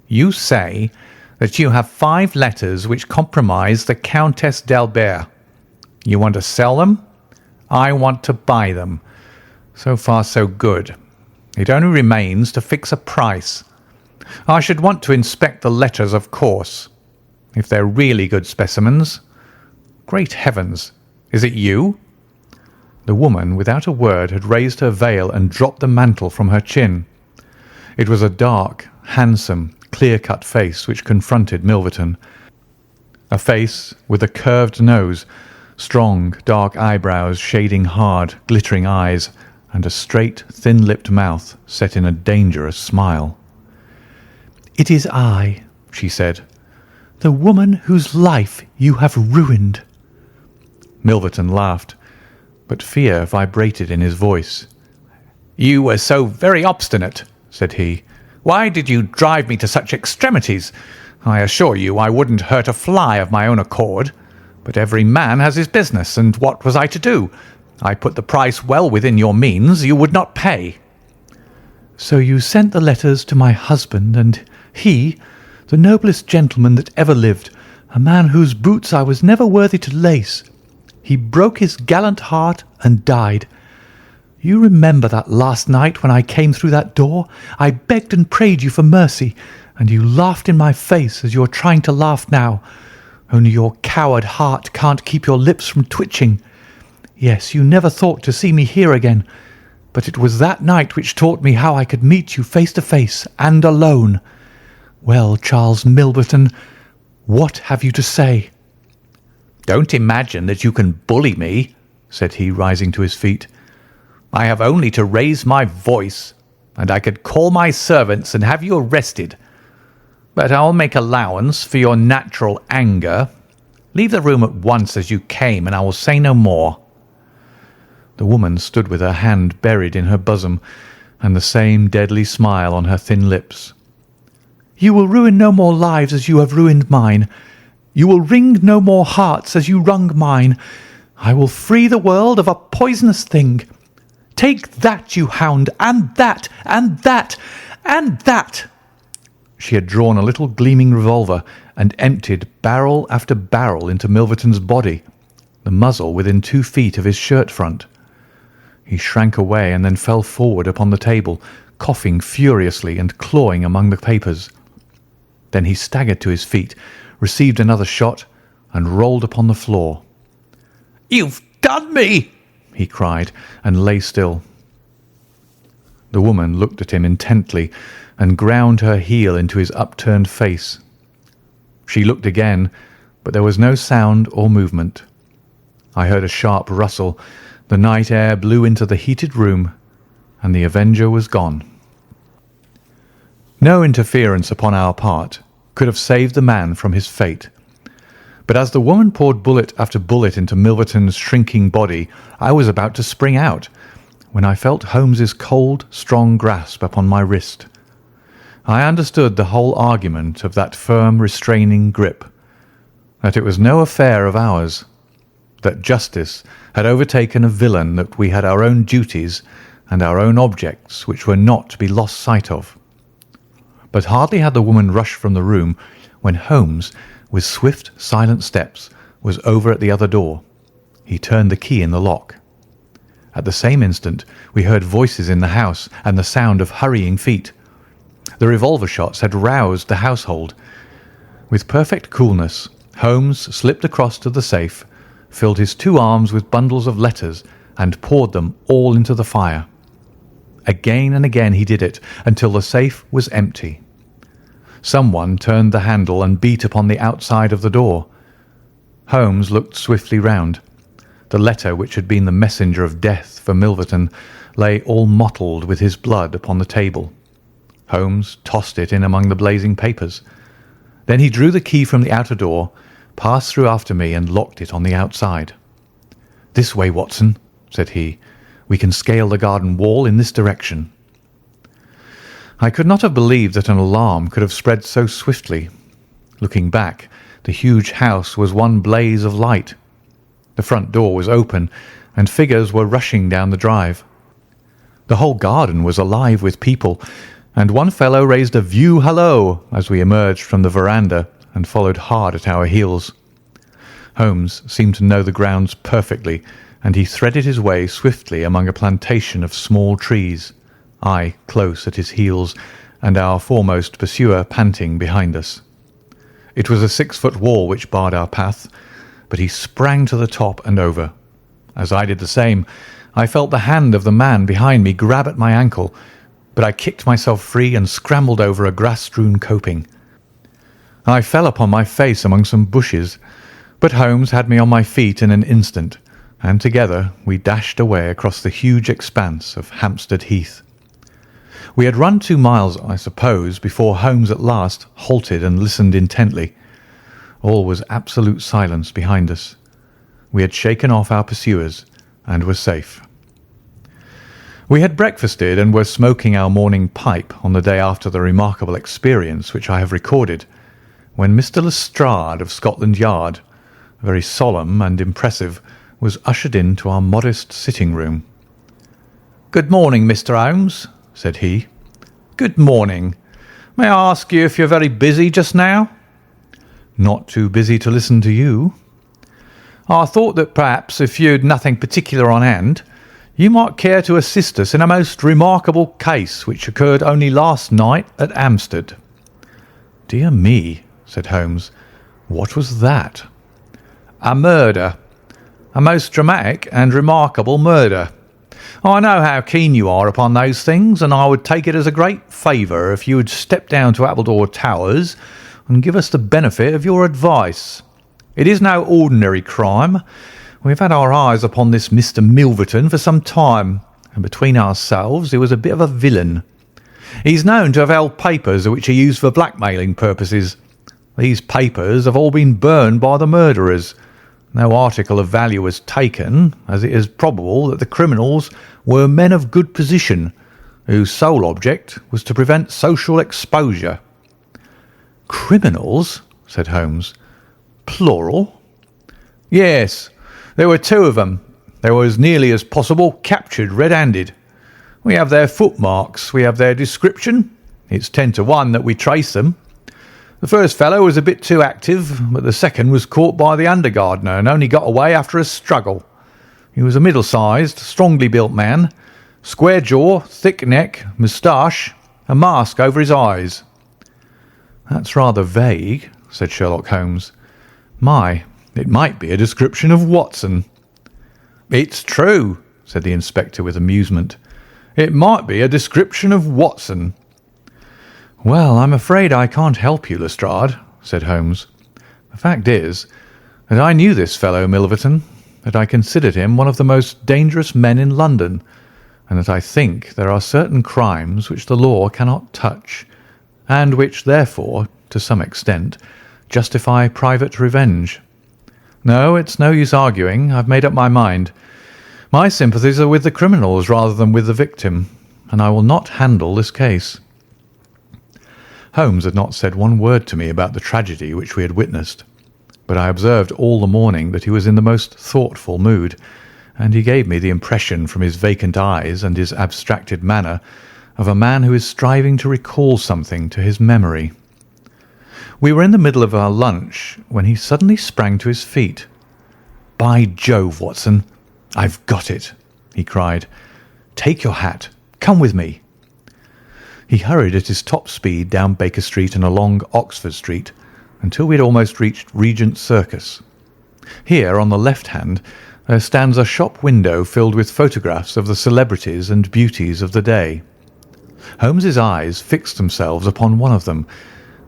"You say that you have 5 letters which compromise the Countess d'Albert. You want to sell them? I want to buy them. So far, so good. It only remains to fix a price. I should want to inspect the letters, of course. If they're really good specimens. Great heavens! Is it you?" The woman, without a word, had raised her veil and dropped the mantle from her chin. It was a dark, handsome, clear-cut face which confronted Milverton. A face with a curved nose, strong, dark eyebrows shading hard, glittering eyes, and a straight, thin-lipped mouth set in a dangerous smile. "It is I," she said, "the woman whose life you have ruined." Milverton laughed, but fear vibrated in his voice. "You were so very obstinate," said he. "Why did you drive me to such extremities? I assure you I wouldn't hurt a fly of my own accord. But every man has his business, and what was I to do? I put the price well within your means. You would not pay." "So you sent the letters to my husband, and he, the noblest gentleman that ever lived, a man whose boots I was never worthy to lace, he broke his gallant heart and died. You remember that last night when I came through that door, I begged and prayed you for mercy, and you laughed in my face as you are trying to laugh now. Only your coward heart can't keep your lips from twitching. Yes, you never thought to see me here again, but it was that night which taught me how I could meet you face to face and alone. Well, Charles Milverton, what have you to say?" "Don't imagine that you can bully me," said he, rising to his feet. "I have only to raise my voice, and I could call my servants and have you arrested. But I'll make allowance for your natural anger. Leave the room at once as you came, and I will say no more." The woman stood with her hand buried in her bosom, and the same deadly smile on her thin lips. "You will ruin no more lives as you have ruined mine. You will wring no more hearts as you wrung mine. I will free the world of a poisonous thing. Take that, you hound, and that, and that, and that." She had drawn a little gleaming revolver and emptied barrel after barrel into Milverton's body, the muzzle within 2 feet of his shirt front. He shrank away and then fell forward upon the table, coughing furiously and clawing among the papers. Then he staggered to his feet, received another shot, and rolled upon the floor. "You've done me!" he cried, and lay still. The woman looked at him intently and ground her heel into his upturned face. She looked again, but there was no sound or movement. I heard a sharp rustle, the night air blew into the heated room, and the avenger was gone. No interference upon our part, could have saved the man from his fate. But as the woman poured bullet after bullet into Milverton's shrinking body, I was about to spring out, when I felt Holmes's cold, strong grasp upon my wrist. I understood the whole argument of that firm, restraining grip, that it was no affair of ours, that justice had overtaken a villain, that we had our own duties and our own objects which were not to be lost sight of. But hardly had the woman rushed from the room when Holmes, with swift, silent steps, was over at the other door. He turned the key in the lock. At the same instant we heard voices in the house and the sound of hurrying feet. The revolver shots had roused the household. With perfect coolness, Holmes slipped across to the safe, filled his two arms with bundles of letters, and poured them all into the fire. Again and again he did it, until the safe was empty. Someone turned the handle and beat upon the outside of the door. Holmes looked swiftly round. The letter which had been the messenger of death for Milverton lay all mottled with his blood upon the table. Holmes tossed it in among the blazing papers. Then he drew the key from the outer door, passed through after me, and locked it on the outside. "This way, Watson," said he. "We can scale the garden wall in this direction." I could not have believed that an alarm could have spread so swiftly. Looking back, the huge house was one blaze of light. The front door was open, and figures were rushing down the drive. The whole garden was alive with people, and one fellow raised a view hallo as we emerged from the veranda and followed hard at our heels. Holmes seemed to know the grounds perfectly, and he threaded his way swiftly among a plantation of small trees, I close at his heels, and our foremost pursuer panting behind us. It was a 6-foot wall which barred our path, but he sprang to the top and over. As I did the same, I felt the hand of the man behind me grab at my ankle, but I kicked myself free and scrambled over a grass-strewn coping. I fell upon my face among some bushes, but Holmes had me on my feet in an instant, and together we dashed away across the huge expanse of Hampstead Heath. We had run 2 miles, I suppose, before Holmes at last halted and listened intently. All was absolute silence behind us. We had shaken off our pursuers and were safe. We had breakfasted and were smoking our morning pipe on the day after the remarkable experience which I have recorded, when Mr. Lestrade of Scotland Yard, very solemn and impressive, was ushered into our modest sitting-room. "Good morning, Mr. Holmes," said he. "Good morning. May I ask you if you're very busy just now?" "Not too busy to listen to you." "I thought that perhaps if you'd nothing particular on hand, you might care to assist us in a most remarkable case which occurred only last night at Hampstead." "Dear me," said Holmes. "What was that?" "A murder. A most dramatic and remarkable murder. I know how keen you are upon those things, and I would take it as a great favour if you would step down to Appledore Towers and give us the benefit of your advice. It is no ordinary crime. We have had our eyes upon this Mr. Milverton for some time, and between ourselves he was a bit of a villain. He's known to have held papers which he used for blackmailing purposes. These papers have all been burned by the murderers. No article of value was taken, as it is probable that the criminals were men of good position, whose sole object was to prevent social exposure." "Criminals?" said Holmes. "Plural?" "Yes, there were 2 of them. They were as nearly as possible captured red-handed. We have their footmarks, we have their description. It's 10 to 1 that we trace them. The first fellow was a bit too active, but the second was caught by the under gardener and only got away after a struggle. He was a middle-sized, strongly built man, square jaw, thick neck, moustache, a mask over his eyes." "That's rather vague," said Sherlock Holmes. "My, it might be a description of Watson." "It's true," said the inspector with amusement. "It might be a description of Watson." "Well, I'm afraid I can't help you, Lestrade," said Holmes. "The fact is that I knew this fellow Milverton, that I considered him one of the most dangerous men in London, and that I think there are certain crimes which the law cannot touch, and which, therefore, to some extent, justify private revenge. No, it's no use arguing. I've made up my mind. My sympathies are with the criminals rather than with the victim, and I will not handle this case." Holmes had not said one word to me about the tragedy which we had witnessed, but I observed all the morning that he was in the most thoughtful mood, and he gave me the impression from his vacant eyes and his abstracted manner of a man who is striving to recall something to his memory. We were in the middle of our lunch when he suddenly sprang to his feet. "By Jove, Watson, I've got it!" he cried. "Take your hat. Come with me." He hurried at his top speed down Baker Street and along Oxford Street until we had almost reached Regent Circus. Here, on the left hand, there stands a shop window filled with photographs of the celebrities and beauties of the day. Holmes's eyes fixed themselves upon one of them,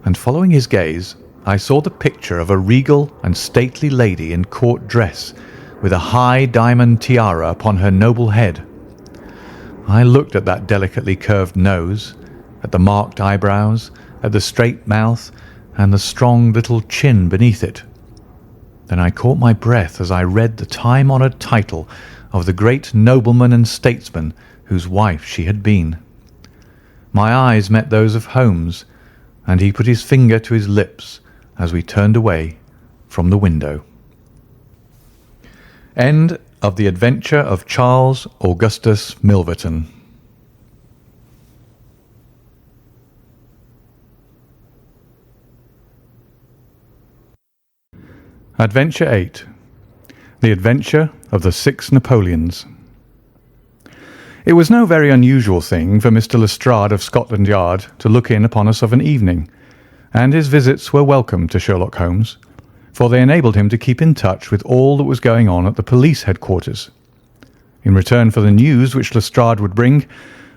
and following his gaze, I saw the picture of a regal and stately lady in court dress, with a high diamond tiara upon her noble head. I looked at that delicately curved nose, at the marked eyebrows, at the straight mouth, and the strong little chin beneath it. Then I caught my breath as I read the time-honoured title of the great nobleman and statesman whose wife she had been. My eyes met those of Holmes, and he put his finger to his lips as we turned away from the window. End of The Adventure of Charles Augustus Milverton. Adventure 8. The Adventure of the Six Napoleons. It was no very unusual thing for Mr. Lestrade of Scotland Yard to look in upon us of an evening, and his visits were welcome to Sherlock Holmes, for they enabled him to keep in touch with all that was going on at the police headquarters. In return for the news which Lestrade would bring,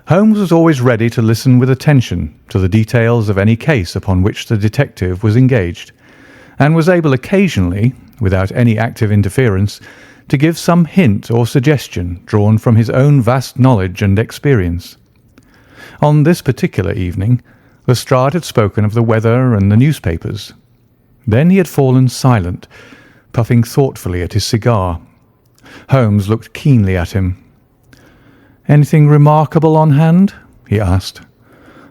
Holmes was always ready to listen with attention to the details of any case upon which the detective was engaged, and was able occasionally, without any active interference, to give some hint or suggestion drawn from his own vast knowledge and experience. On this particular evening, Lestrade had spoken of the weather and the newspapers. Then he had fallen silent, puffing thoughtfully at his cigar. Holmes looked keenly at him. "Anything remarkable on hand?" he asked.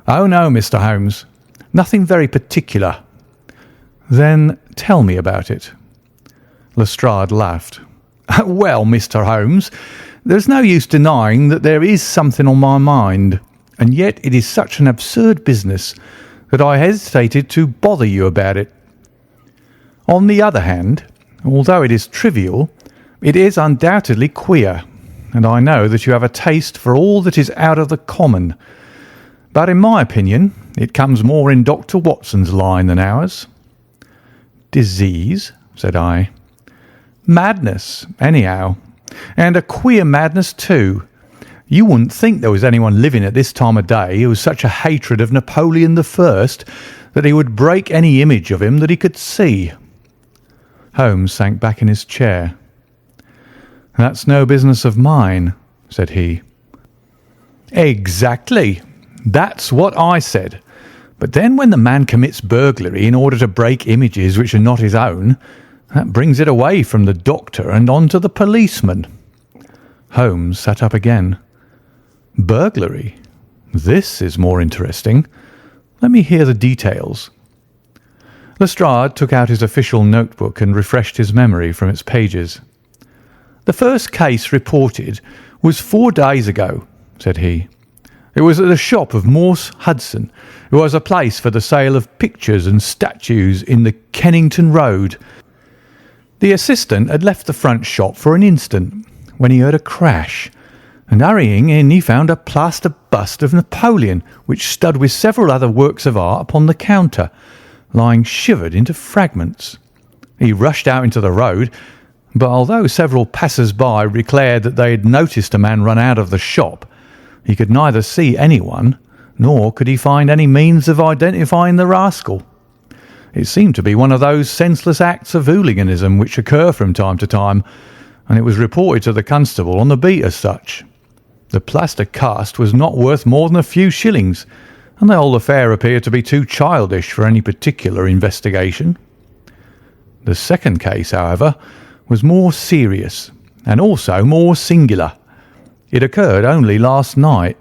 "Oh no, Mr. Holmes. Nothing very particular." "Then tell me about it." Lestrade laughed. "Well, Mr. Holmes, there's no use denying that there is something on my mind, and yet it is such an absurd business that I hesitated to bother you about it. On the other hand, although it is trivial, it is undoubtedly queer, and I know that you have a taste for all that is out of the common. But in my opinion, it comes more in Dr. Watson's line than ours." "Disease?" said I. "Madness, anyhow, and a queer madness too. You wouldn't think there was anyone living at this time of day who was such a hatred of Napoleon I that he would break any image of him that he could see." Holmes sank back in his chair. "That's no business of mine," said he. "Exactly. That's what I said. But then when the man commits burglary in order to break images which are not his own, that brings it away from the doctor and on to the policeman." Holmes sat up again. "Burglary? This is more interesting. Let me hear the details." Lestrade took out his official notebook and refreshed his memory from its pages. "The first case reported was 4 days ago," said he. "It was at the shop of Morse Hudson, who has a place for the sale of pictures and statues in the Kennington Road. The assistant had left the front shop for an instant when he heard a crash, and hurrying in he found a plaster bust of Napoleon which stood with several other works of art upon the counter, lying shivered into fragments. He rushed out into the road, but although several passers-by declared that they had noticed a man run out of the shop, he could neither see anyone, nor could he find any means of identifying the rascal. It seemed to be one of those senseless acts of hooliganism which occur from time to time, and it was reported to the constable on the beat as such. The plaster cast was not worth more than a few shillings, and the whole affair appeared to be too childish for any particular investigation. The second case, however, was more serious and also more singular. It occurred only last night.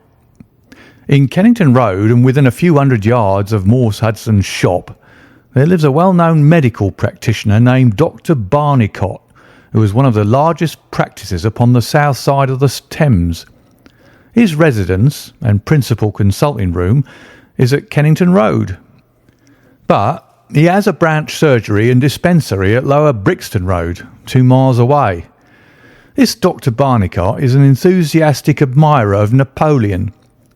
In Kennington Road, and within a few hundred yards of Morse Hudson's shop, there lives a well-known medical practitioner named Dr. Barnicot, who is one of the largest practices upon the south side of the Thames. His residence and principal consulting room is at Kennington Road, but he has a branch surgery and dispensary at Lower Brixton Road, 2 miles away. This Dr. Barnicot is an enthusiastic admirer of Napoleon,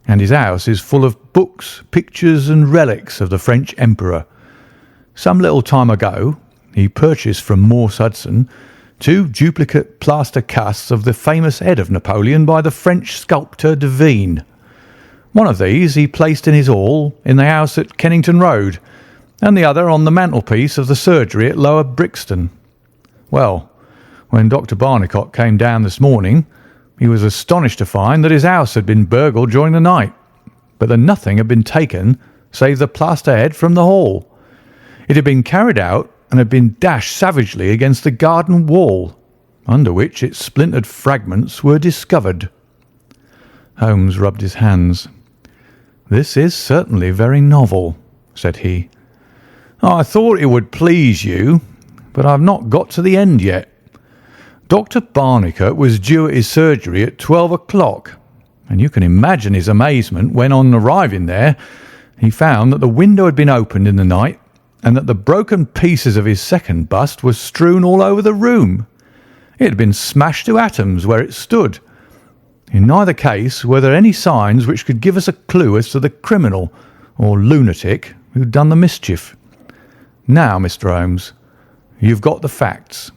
and his house is full of books, pictures and relics of the French Emperor. Some little time ago, he purchased from Morse Hudson 2 duplicate plaster casts of the famous head of Napoleon by the French sculptor Devine. One of these he placed in his hall in the house at Kennington Road, and the other on the mantelpiece of the surgery at Lower Brixton. Well, when Dr. Barnicot came down this morning, he was astonished to find that his house had been burgled during the night, but that nothing had been taken save the plaster head from the hall. It had been carried out and had been dashed savagely against the garden wall, under which its splintered fragments were discovered. Holmes rubbed his hands. "This is certainly very novel," said he. "I thought it would please you, but I've not got to the end yet. Dr. Barnicot was due at his surgery at 12 o'clock, and you can imagine his amazement when, on arriving there, he found that the window had been opened in the night and that the broken pieces of his second bust were strewn all over the room. It had been smashed to atoms where it stood. In neither case were there any signs which could give us a clue as to the criminal or lunatic who had done the mischief. Now, Mr. Holmes, you've got the facts."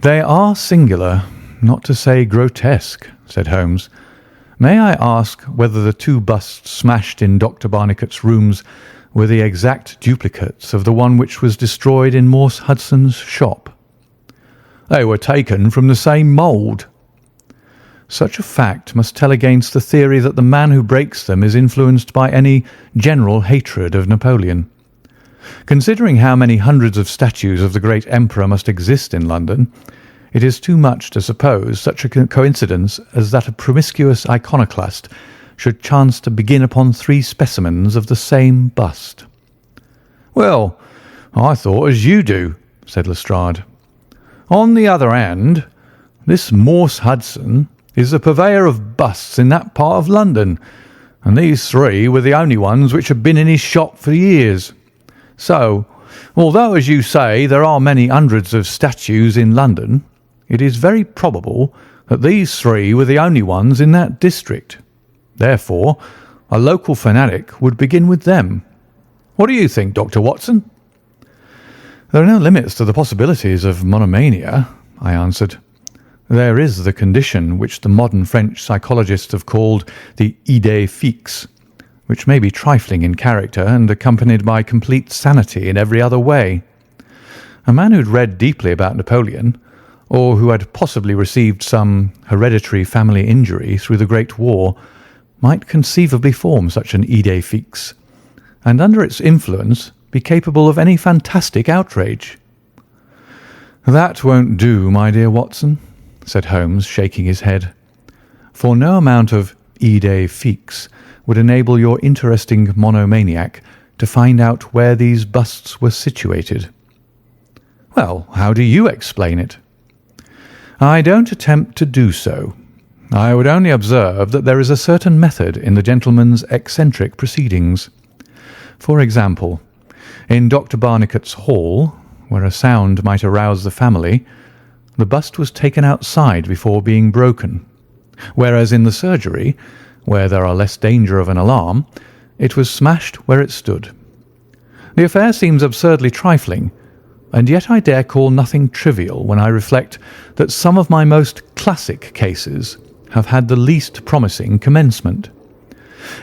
"They are singular, not to say grotesque," said Holmes. "May I ask whether the 2 busts smashed in Dr. Barnicot's rooms were the exact duplicates of the one which was destroyed in Morse Hudson's shop?" "They were taken from the same mould." "Such a fact must tell against the theory that the man who breaks them is influenced by any general hatred of Napoleon. Considering how many hundreds of statues of the great emperor must exist in London, it is too much to suppose such a coincidence as that a promiscuous iconoclast should chance to begin upon 3 specimens of the same bust." "Well, I thought as you do," said Lestrade. "On the other hand, this Morse Hudson is the purveyor of busts in that part of London, and these 3 were the only ones which had been in his shop for years. So, although, as you say, there are many hundreds of statues in London, it is very probable that these 3 were the only ones in that district. Therefore, a local fanatic would begin with them. What do you think, Dr. Watson?" "There are no limits to the possibilities of monomania," I answered. "There is the condition which the modern French psychologists have called the idée fixe, which may be trifling in character and accompanied by complete sanity in every other way. A man who had read deeply about Napoleon, or who had possibly received some hereditary family injury through the Great War, might conceivably form such an idée fixe, and under its influence be capable of any fantastic outrage." "That won't do, my dear Watson," said Holmes, shaking his head, "for no amount of idée fixe would enable your interesting monomaniac to find out where these busts were situated." "Well, how do you explain it?" "I don't attempt to do so. I would only observe that there is a certain method in the gentleman's eccentric proceedings. For example, in Dr. Barnicot's hall, where a sound might arouse the family, the bust was taken outside before being broken, whereas in the surgery, where there are less danger of an alarm, it was smashed where it stood. The affair seems absurdly trifling, and yet I dare call nothing trivial when I reflect that some of my most classic cases have had the least promising commencement.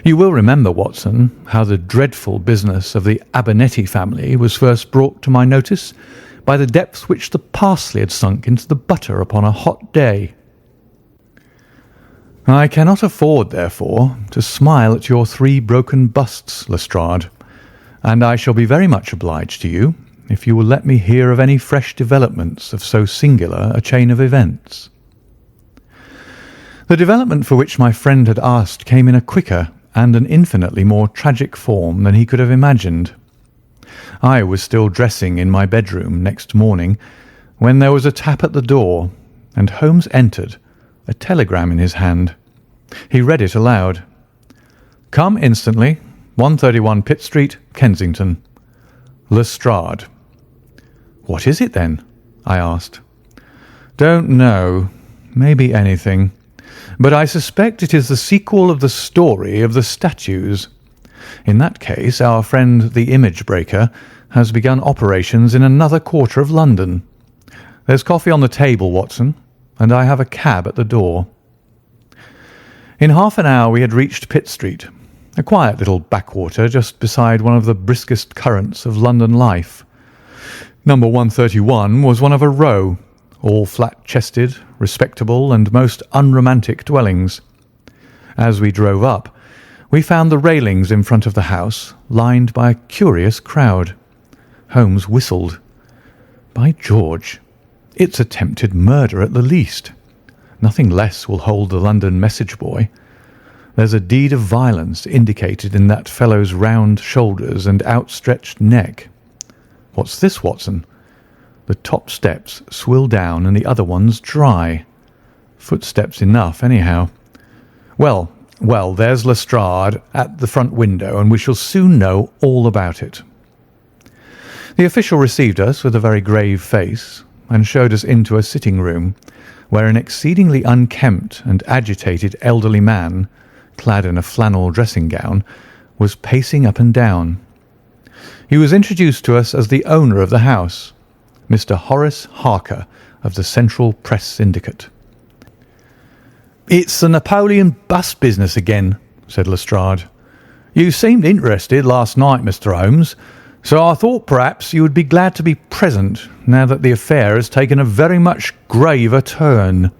You will remember, Watson, how the dreadful business of the Abernethy family was first brought to my notice by the depth which the parsley had sunk into the butter upon a hot day. I cannot afford, therefore, to smile at your 3 broken busts, Lestrade, and I shall be very much obliged to you if you will let me hear of any fresh developments of so singular a chain of events. The development for which my friend had asked came in a quicker and an infinitely more tragic form than he could have imagined. I was still dressing in my bedroom next morning when there was a tap at the door, and Holmes entered, a telegram in his hand. He read it aloud. "Come instantly, 131 Pitt Street, Kensington. Lestrade." "What is it, then?" I asked. "Don't know. Maybe anything. But I suspect it is the sequel of the story of the statues. In that case, our friend the image breaker has begun operations in another quarter of London. There's coffee on the table, Watson, and I have a cab at the door." In half an hour we had reached Pitt Street, a quiet little backwater just beside one of the briskest currents of London life. Number 131 was one of a row, all flat-chested, respectable, and most unromantic dwellings. As we drove up, we found the railings in front of the house lined by a curious crowd. Holmes whistled. "By George, it's attempted murder at the least. Nothing less will hold the London message boy. There's a deed of violence indicated in that fellow's round shoulders and outstretched neck. What's this, Watson? The top steps swill down and the other ones dry. Footsteps enough, anyhow. Well, there's Lestrade at the front window, and we shall soon know all about it." The official received us with a very grave face and showed us into a sitting room where an exceedingly unkempt and agitated elderly man, clad in a flannel dressing gown, was pacing up and down. He was introduced to us as the owner of the house, Mr. Horace Harker of the Central Press Syndicate. "It's the Napoleon bust business again," said Lestrade. "You seemed interested last night, Mr. Holmes, so I thought perhaps you would be glad to be present now that the affair has taken a very much graver turn."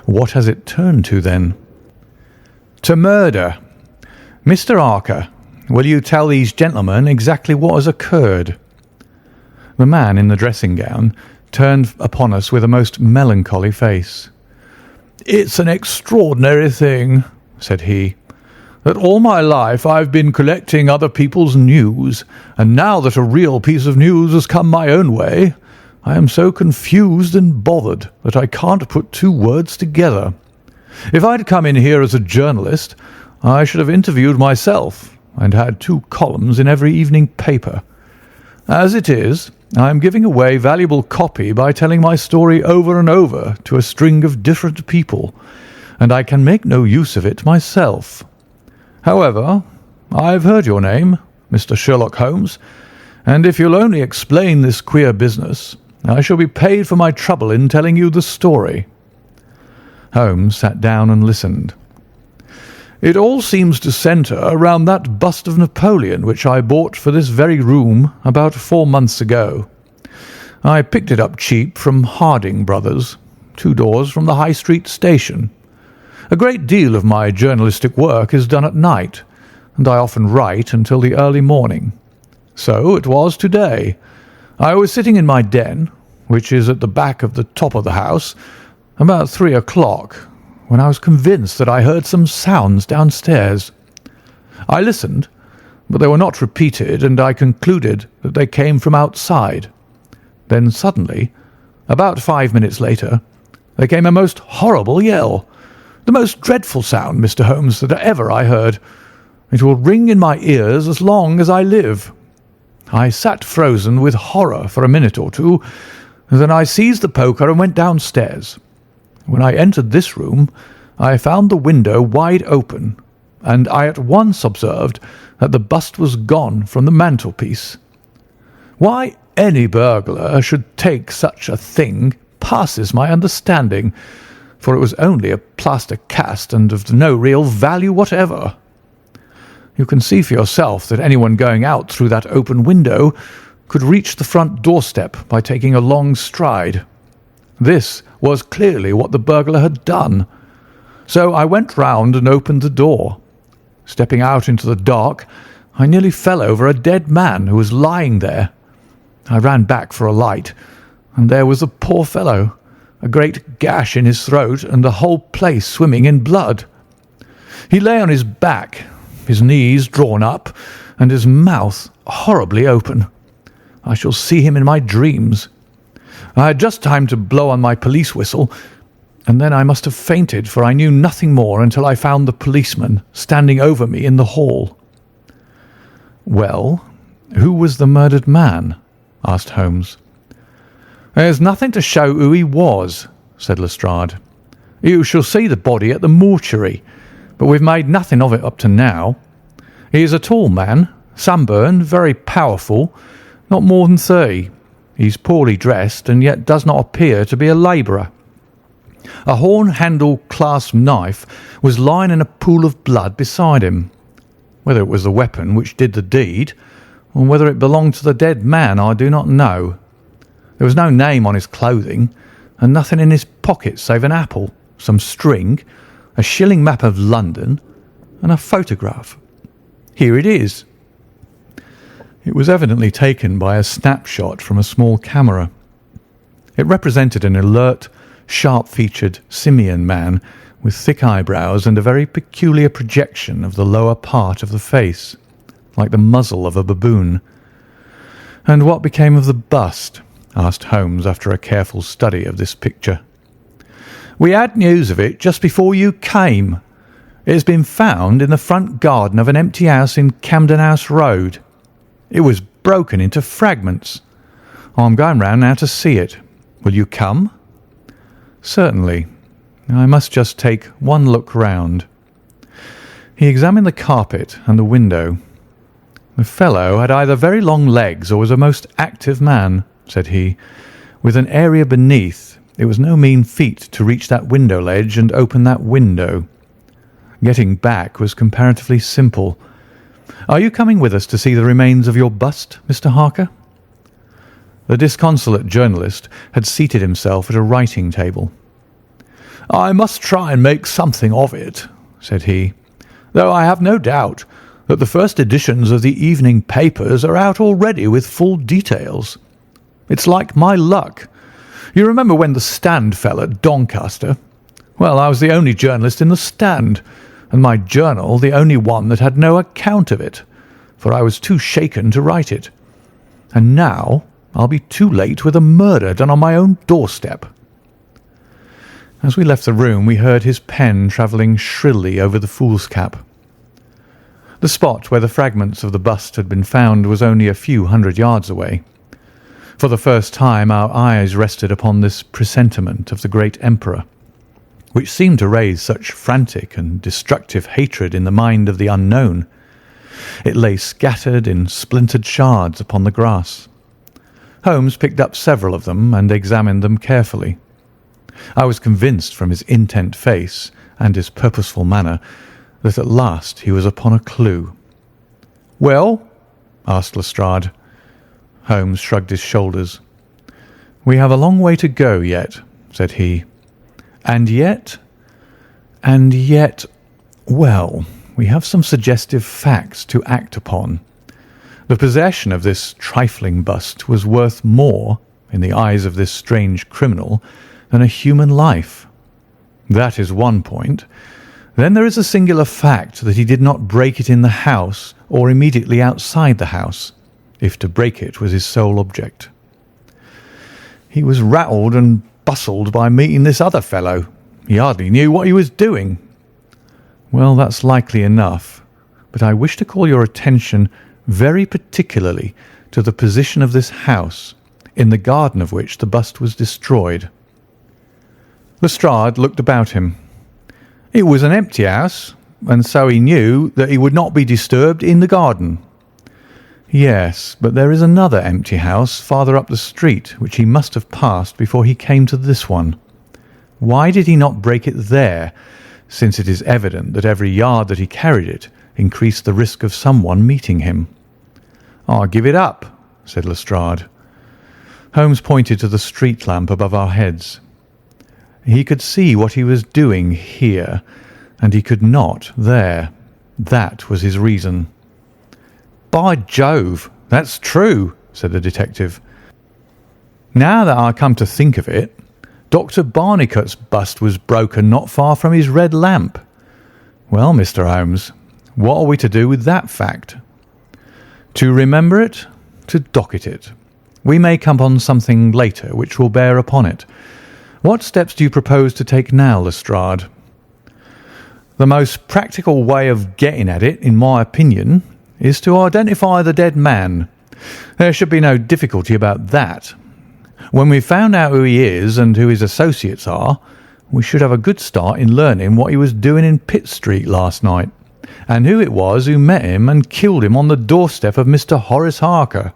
"What has it turned to, then?" "To murder. Mr. Harker, will you tell these gentlemen exactly what has occurred?" The man in the dressing gown turned upon us with a most melancholy face. "It's an extraordinary thing," said he, "that all my life I've been collecting other people's news, and now that a real piece of news has come my own way, I am so confused and bothered that I can't put 2 words together. If I'd come in here as a journalist, I should have interviewed myself and had 2 columns in every evening paper. As it is, I am giving away valuable copy by telling my story over and over to a string of different people, and I can make no use of it myself. However, I've heard your name, Mr. Sherlock Holmes, and if you'll only explain this queer business, I shall be paid for my trouble in telling you the story." Holmes sat down and listened. "It all seems to centre around that bust of Napoleon which I bought for this very room about 4 months ago. I picked it up cheap from Harding Brothers, 2 doors from the High Street station. A great deal of my journalistic work is done at night, and I often write until the early morning. So it was today. I was sitting in my den, which is at the back of the top of the house, about 3 o'clock, when I was convinced that I heard some sounds downstairs. I listened, but they were not repeated, and I concluded that they came from outside. Then suddenly, about 5 minutes later, there came a most horrible yell, the most dreadful sound, Mr. Holmes, that ever I heard. It will ring in my ears as long as I live. I sat frozen with horror for a minute or two, and then I seized the poker and went downstairs. When I entered this room, I found the window wide open, and I at once observed that the bust was gone from the mantelpiece. Why any burglar should take such a thing passes my understanding, for it was only a plaster cast and of no real value whatever. You can see for yourself that anyone going out through that open window could reach the front doorstep by taking a long stride. This was clearly what the burglar had done. So I went round and opened the door. Stepping out into the dark, I nearly fell over a dead man who was lying there. I ran back for a light, and there was the poor fellow, a great gash in his throat and the whole place swimming in blood. He lay on his back, his knees drawn up, and his mouth horribly open. I shall see him in my dreams. I had just time to blow on my police whistle, and then I must have fainted, for I knew nothing more until I found the policeman standing over me in the hall." "Well, who was the murdered man?" asked Holmes. "There's nothing to show who he was," said Lestrade. "You shall see the body at the mortuary, but we've made nothing of it up to now. He is a tall man, sunburned, very powerful, not more than 30. He's poorly dressed, and yet does not appear to be a labourer. A horn-handled clasp knife was lying in a pool of blood beside him. Whether it was the weapon which did the deed, or whether it belonged to the dead man, I do not know. There was no name on his clothing, and nothing in his pocket save an apple, some string, a shilling map of London, and a photograph. Here it is." It was evidently taken by a snapshot from a small camera. It represented an alert, sharp-featured simian man with thick eyebrows and a very peculiar projection of the lower part of the face, like the muzzle of a baboon. "And what became of the bust?" asked Holmes after a careful study of this picture. "We had news of it just before you came. It has been found in the front garden of an empty house in Camden House Road. It was broken into fragments. I'm going round now to see it. Will you come?" "Certainly. I must just take one look round." He examined the carpet and the window. "The fellow had either very long legs or was a most active man," said he. "With an area beneath, it was no mean feat to reach that window ledge and open that window. Getting back was comparatively simple. Are you coming with us to see the remains of your bust, Mr. Harker?" The disconsolate journalist had seated himself at a writing table. "I must try and make something of it," said he, "though I have no doubt that the first editions of the evening papers are out already with full details. It's like my luck. You remember when the Stand fell at Doncaster? Well, I was the only journalist in the Stand, and my journal the only one that had no account of it, for I was too shaken to write it. And now I'll be too late with a murder done on my own doorstep." As we left the room, we heard his pen travelling shrilly over the foolscap. The spot where the fragments of the bust had been found was only a few hundred yards away. For the first time our eyes rested upon this presentiment of the great emperor, which seemed to raise such frantic and destructive hatred in the mind of the unknown. It lay scattered in splintered shards upon the grass. Holmes picked up several of them and examined them carefully. I was convinced from his intent face and his purposeful manner that at last he was upon a clue. "Well?" asked Lestrade. Holmes shrugged his shoulders. "We have a long way to go yet," said he. And yet, well, we have some suggestive facts to act upon. The possession of this trifling bust was worth more, in the eyes of this strange criminal, than a human life. That is one point. Then there is a singular fact that he did not break it in the house or immediately outside the house, if to break it was his sole object. He was rattled and bustled by meeting this other fellow. He hardly knew what he was doing. Well, that's likely enough, but I wish to call your attention very particularly to the position of this house, in the garden of which the bust was destroyed. Lestrade looked about him. It was an empty house, and so he knew that he would not be disturbed in the garden. Yes, but there is another empty house farther up the street, which he must have passed before he came to this one. Why did he not break it there, since it is evident that every yard that he carried it increased the risk of someone meeting him? "I give it up," said Lestrade. Holmes pointed to the street lamp above our heads. He could see what he was doing here, and he could not there. That was his reason. "By Jove, that's true," said the detective. "Now that I come to think of it, Dr. Barnicot's bust was broken not far from his red lamp. Well, Mr. Holmes, what are we to do with that fact? To remember it, to docket it. We may come on something later which will bear upon it. What steps do you propose to take now, Lestrade?" "The most practical way of getting at it, in my opinion, is to identify the dead man. There should be no difficulty about that. When we've found out who he is and who his associates are, we should have a good start in learning what he was doing in Pitt Street last night, and who it was who met him and killed him on the doorstep of Mr. Horace Harker.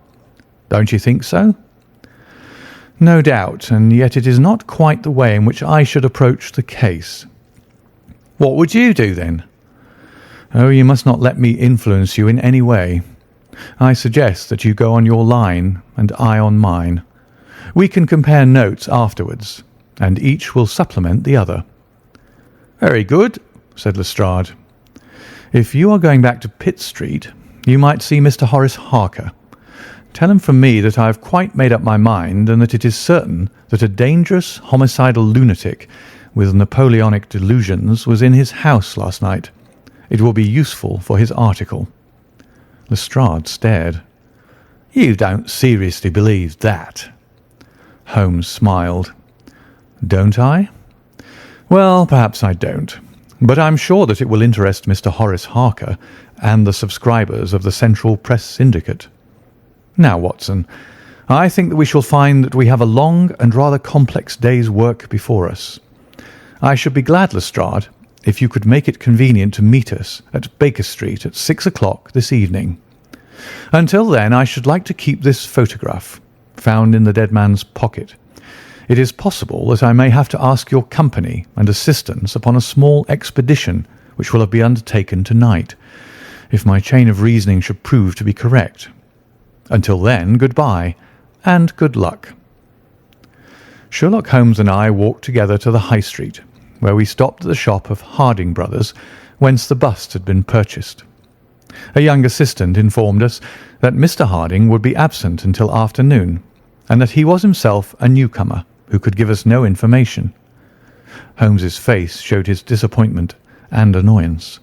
Don't you think so?" "No doubt, and yet it is not quite the way in which I should approach the case." "What would you do, then?" "Oh, you must not let me influence you in any way. I suggest that you go on your line and I on mine. We can compare notes afterwards, and each will supplement the other." "Very good," said Lestrade. "If you are going back to Pitt Street, you might see Mr. Horace Harker. Tell him from me that I have quite made up my mind, and that it is certain that a dangerous homicidal lunatic with Napoleonic delusions was in his house last night. It will be useful for his article." Lestrade stared. "You don't seriously believe that?" Holmes smiled. "Don't I? Well, perhaps I don't, but I'm sure that it will interest Mr. Horace Harker and the subscribers of the Central Press Syndicate. Now, Watson, I think that we shall find that we have a long and rather complex day's work before us. I should be glad, Lestrade, if you could make it convenient to meet us at Baker Street at 6 o'clock this evening. Until then, I should like to keep this photograph, found in the dead man's pocket. It is possible that I may have to ask your company and assistance upon a small expedition which will be undertaken tonight, if my chain of reasoning should prove to be correct. Until then, good-bye, and good luck." Sherlock Holmes and I walked together to the High Street, where we stopped at the shop of Harding Brothers, whence the bust had been purchased. A young assistant informed us that Mr. Harding would be absent until afternoon, and that he was himself a newcomer who could give us no information. Holmes's face showed his disappointment and annoyance.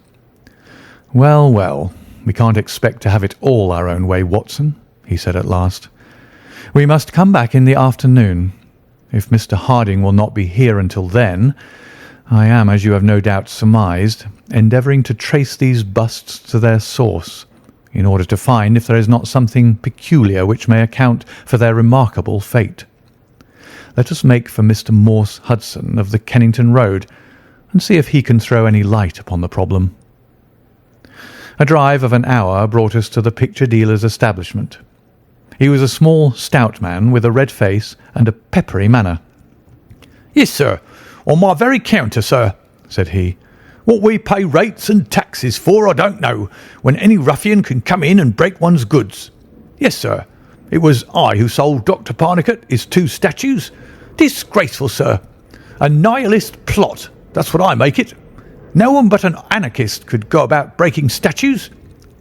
"Well, well, we can't expect to have it all our own way, Watson," he said at last. "We must come back in the afternoon. If Mr. Harding will not be here until then, I am, as you have no doubt surmised, endeavouring to trace these busts to their source, in order to find if there is not something peculiar which may account for their remarkable fate. Let us make for Mr. Morse Hudson of the Kennington Road, and see if he can throw any light upon the problem." A drive of an hour brought us to the picture dealer's establishment. He was a small, stout man with a red face and a peppery manner. "Yes, sir, on my very counter, sir," said he. "What we pay rates and taxes for I don't know, when any ruffian can come in and break one's goods. Yes, sir, it was I who sold Dr. Barnicot his 2 statues. Disgraceful, sir. A nihilist plot, that's what I make it. No one but an anarchist could go about breaking statues.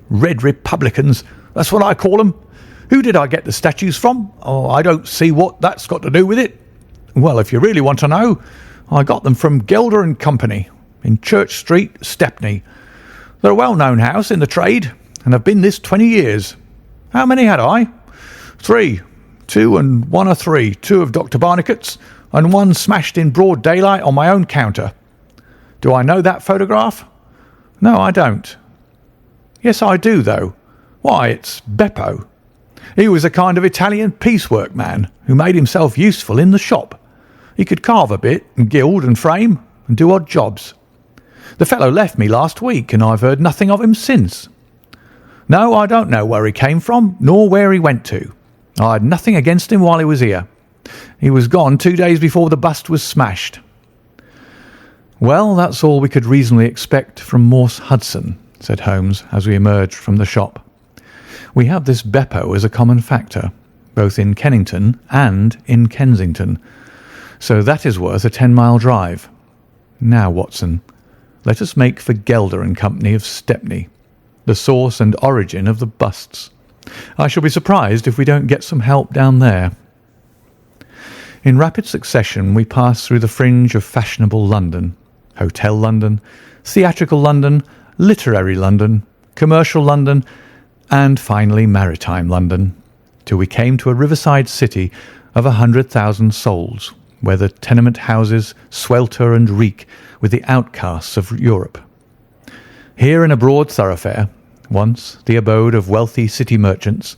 Red Republicans, that's what I call them. Who did I get the statues from? Oh, I don't see what that's got to do with it. Well, if you really want to know, I got them from Gelder and Company in Church Street, Stepney. They're a well-known house in the trade and have been this 20 years. How many had I? 3. 2 and 1 are 3. 2 of Dr. Barnicot's and 1 smashed in broad daylight on my own counter. Do I know that photograph? No, I don't. Yes, I do, though. Why, it's Beppo. He was a kind of Italian piecework man who made himself useful in the shop. He could carve a bit and gild and frame and do odd jobs. The fellow left me last week, and I've heard nothing of him since. No, I don't know where he came from, nor where he went to. I had nothing against him while he was here. He was gone 2 days before the bust was smashed." "Well, that's all we could reasonably expect from Morse Hudson," said Holmes as we emerged from the shop. "We have this Beppo as a common factor, both in Kennington and in Kensington. So that is worth a 10-mile drive. Now, Watson, let us make for Gelder and Company of Stepney, the source and origin of the busts. I shall be surprised if we don't get some help down there." In rapid succession we passed through the fringe of fashionable London, Hotel London, theatrical London, literary London, commercial London, and finally maritime London, till we came to a riverside city of 100,000 souls, where the tenement houses swelter and reek with the outcasts of Europe. Here in a broad thoroughfare, once the abode of wealthy city merchants,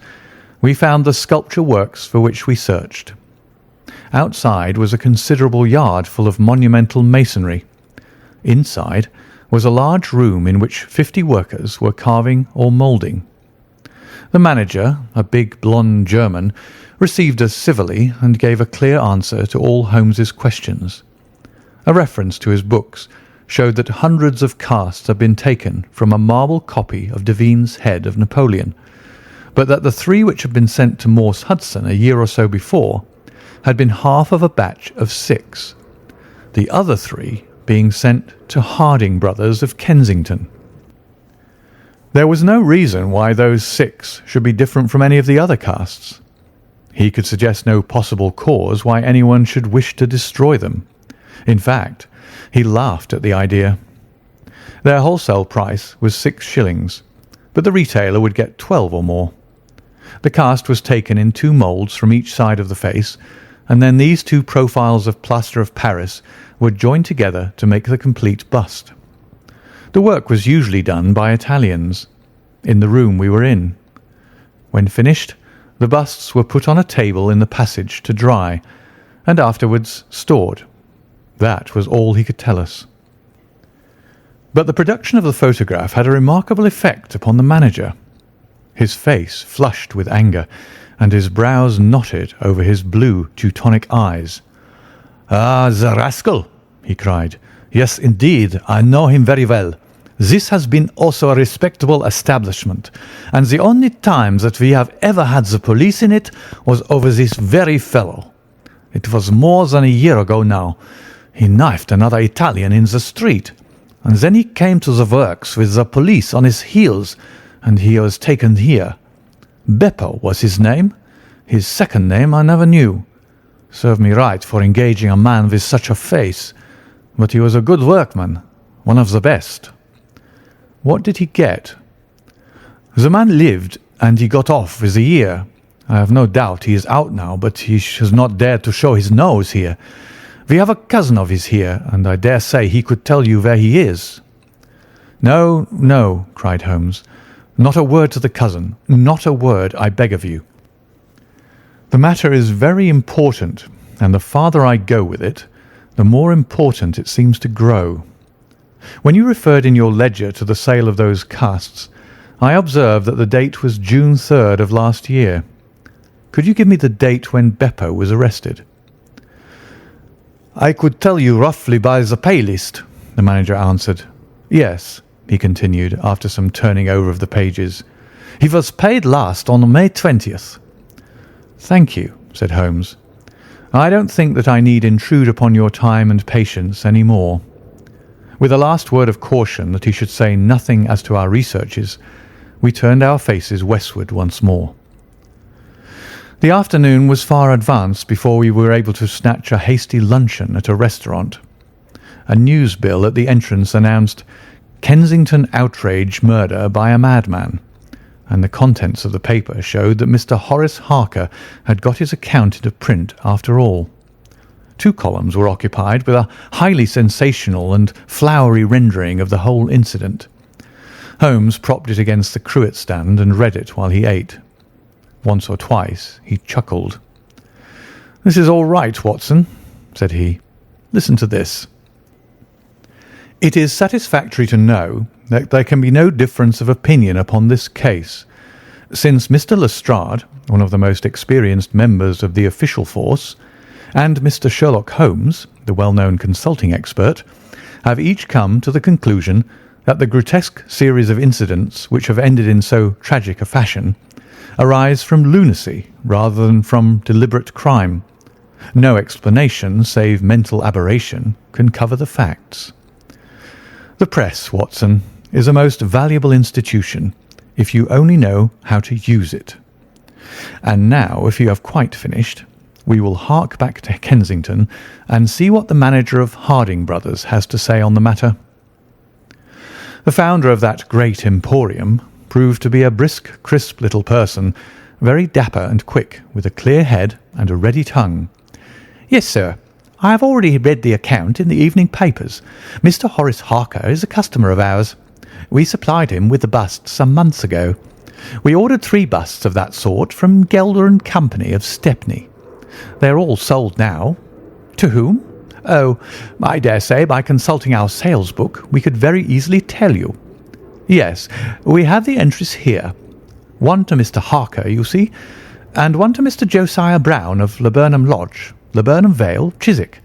we found the sculpture works for which we searched. Outside was a considerable yard full of monumental masonry. Inside was a large room in which 50 workers were carving or moulding. The manager, a big blonde German, received us civilly and gave a clear answer to all Holmes's questions. A reference to his books showed that hundreds of casts had been taken from a marble copy of Devine's head of Napoleon, but that the 3 which had been sent to Morse Hudson a year or so before had been half of a batch of 6, the other 3 being sent to Harding Brothers of Kensington. There was no reason why those 6 should be different from any of the other casts. He could suggest no possible cause why anyone should wish to destroy them. In fact, he laughed at the idea. Their wholesale price was 6 shillings, but the retailer would get 12 or more. The cast was taken in 2 moulds from each side of the face, and then these 2 profiles of plaster of Paris were joined together to make the complete bust. The work was usually done by Italians, in the room we were in. When finished, the busts were put on a table in the passage to dry, and afterwards stored. That was all he could tell us. But the production of the photograph had a remarkable effect upon the manager. His face flushed with anger, and his brows knotted over his blue Teutonic eyes. "Ah, the rascal!" he cried. "Yes, indeed, I know him very well. This has been also a respectable establishment, and the only time that we have ever had the police in it was over this very fellow. It was more than a year ago now. He knifed another Italian in the street, and then he came to the works with the police on his heels, and he was taken here. Beppo was his name. His second name I never knew. Serve me right for engaging a man with such a face. But he was a good workman, one of the best." "What did he get?" "The man lived, and he got off with a year. I have no doubt he is out now, but he has not dared to show his nose here. We have a cousin of his here, and I dare say he could tell you where he is." "No, no," cried Holmes. "Not a word to the cousin. Not a word, I beg of you. The matter is very important, and the farther I go with it, the more important it seems to grow. When you referred in your ledger to the sale of those casts, I observed that the date was June 3rd of last year. Could you give me the date when Beppo was arrested?" "I could tell you roughly by the pay list," the manager answered. "Yes," he continued, after some turning over of the pages. "He was paid last on May 20th. "Thank you," said Holmes. "I don't think that I need intrude upon your time and patience any more." With a last word of caution that he should say nothing as to our researches, we turned our faces westward once more. The afternoon was far advanced before we were able to snatch a hasty luncheon at a restaurant. A news bill at the entrance announced "Kensington outrage murder by a madman," and the contents of the paper showed that Mr. Horace Harker had got his account into print after all. 2 columns were occupied with a highly sensational and flowery rendering of the whole incident. Holmes propped it against the cruet stand and read it while he ate. Once or twice he chuckled. "This is all right, Watson," said he. "Listen to this. It is satisfactory to know that there can be no difference of opinion upon this case, since Mr. Lestrade, one of the most experienced members of the official force, and Mr. Sherlock Holmes, the well-known consulting expert, have each come to the conclusion that the grotesque series of incidents which have ended in so tragic a fashion arise from lunacy rather than from deliberate crime. No explanation save mental aberration can cover the facts. The press, Watson, is a most valuable institution if you only know how to use it. And now, if you have quite finished, we will hark back to Kensington and see what the manager of Harding Brothers has to say on the matter. The founder of that great emporium proved to be a brisk, crisp little person, very dapper and quick, with a clear head and a ready tongue. "Yes, sir. I have already read the account in the evening papers. Mr. Horace Harker is a customer of ours. We supplied him with the busts some months ago. We ordered 3 busts of that sort from Gelder and Company of Stepney. They are all sold now." "To whom?" "Oh, I dare say by consulting our sales book we could very easily tell you. Yes, we have the entries here. One to Mr. Harker, you see, and one to Mr. Josiah Brown of Laburnum Lodge, Laburnum Vale, Chiswick,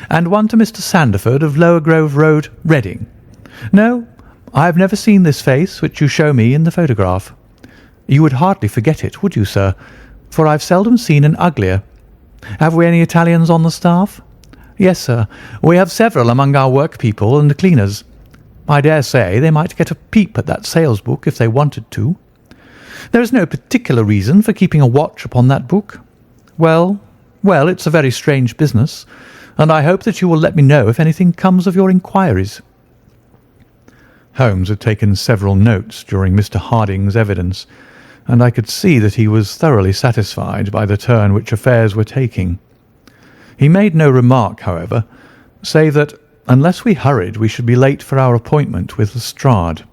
and one to Mr. Sanderford of Lower Grove Road, Reading. No, I have never seen this face which you show me in the photograph. You would hardly forget it, would you, sir? For I've seldom seen an uglier. Have we any Italians on the staff?" "Yes, sir. We have several among our workpeople and the cleaners. I dare say they might get a peep at that sales book if they wanted to." "There is no particular reason for keeping a watch upon that book." Well, it's a very strange business, and I hope that you will let me know if anything comes of your inquiries." Holmes had taken several notes during Mr. Harding's evidence, and I could see that he was thoroughly satisfied by the turn which affairs were taking. He made no remark, however, save that unless we hurried we should be late for our appointment with Lestrade.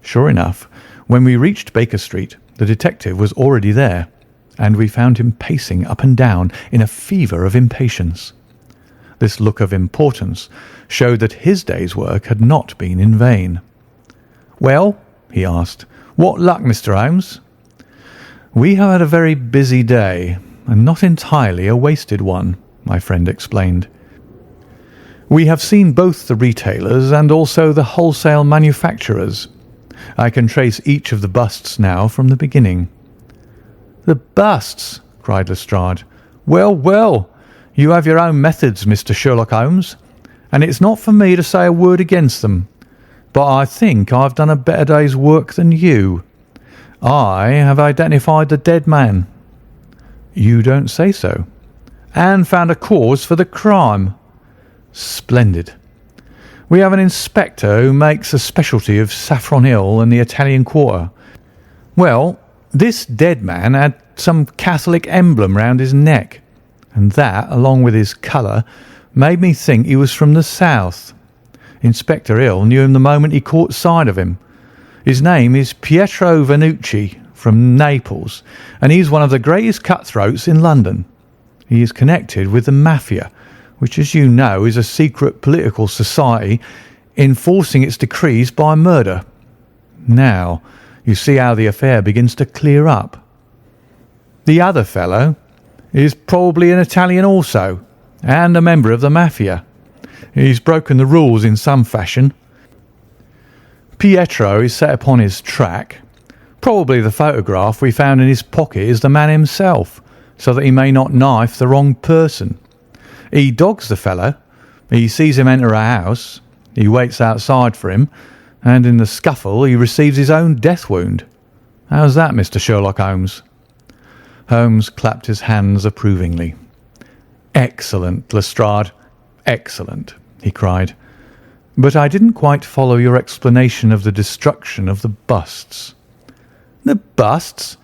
Sure enough, when we reached Baker Street, the detective was already there, and we found him pacing up and down in a fever of impatience. This look of importance showed that his day's work had not been in vain. "Well," he asked, "what luck, Mr. Holmes?" "We have had a very busy day, and not entirely a wasted one," my friend explained. "We have seen both the retailers and also the wholesale manufacturers. I can trace each of the busts now from the beginning." "The busts!" cried Lestrade. Well, you have your own methods, Mr. Sherlock Holmes, and it's not for me to say a word against them, but I think I've done a better day's work than you. I have identified the dead man." "You don't say so." "And found a cause for the crime." "Splendid. We have an inspector who makes a specialty of Saffron Hill and the Italian Quarter. Well, this dead man had some Catholic emblem round his neck, and that, along with his colour, made me think he was from the south. Inspector Hill knew him the moment he caught sight of him. His name is Pietro Vanucci, from Naples, and he's one of the greatest cutthroats in London. He is connected with the Mafia, which, as you know, is a secret political society enforcing its decrees by murder. Now, you see how the affair begins to clear up. The other fellow is probably an Italian also, and a member of the Mafia. He's broken the rules in some fashion. Pietro is set upon his track. Probably the photograph we found in his pocket is the man himself, so that he may not knife the wrong person. He dogs the fellow. He sees him enter a house. He waits outside for him, and in the scuffle he receives his own death wound. How's that, Mr. Sherlock Holmes?" Holmes clapped his hands approvingly. "Excellent, Lestrade, excellent," he cried. "But I didn't quite follow your explanation of the destruction of the busts." "The busts?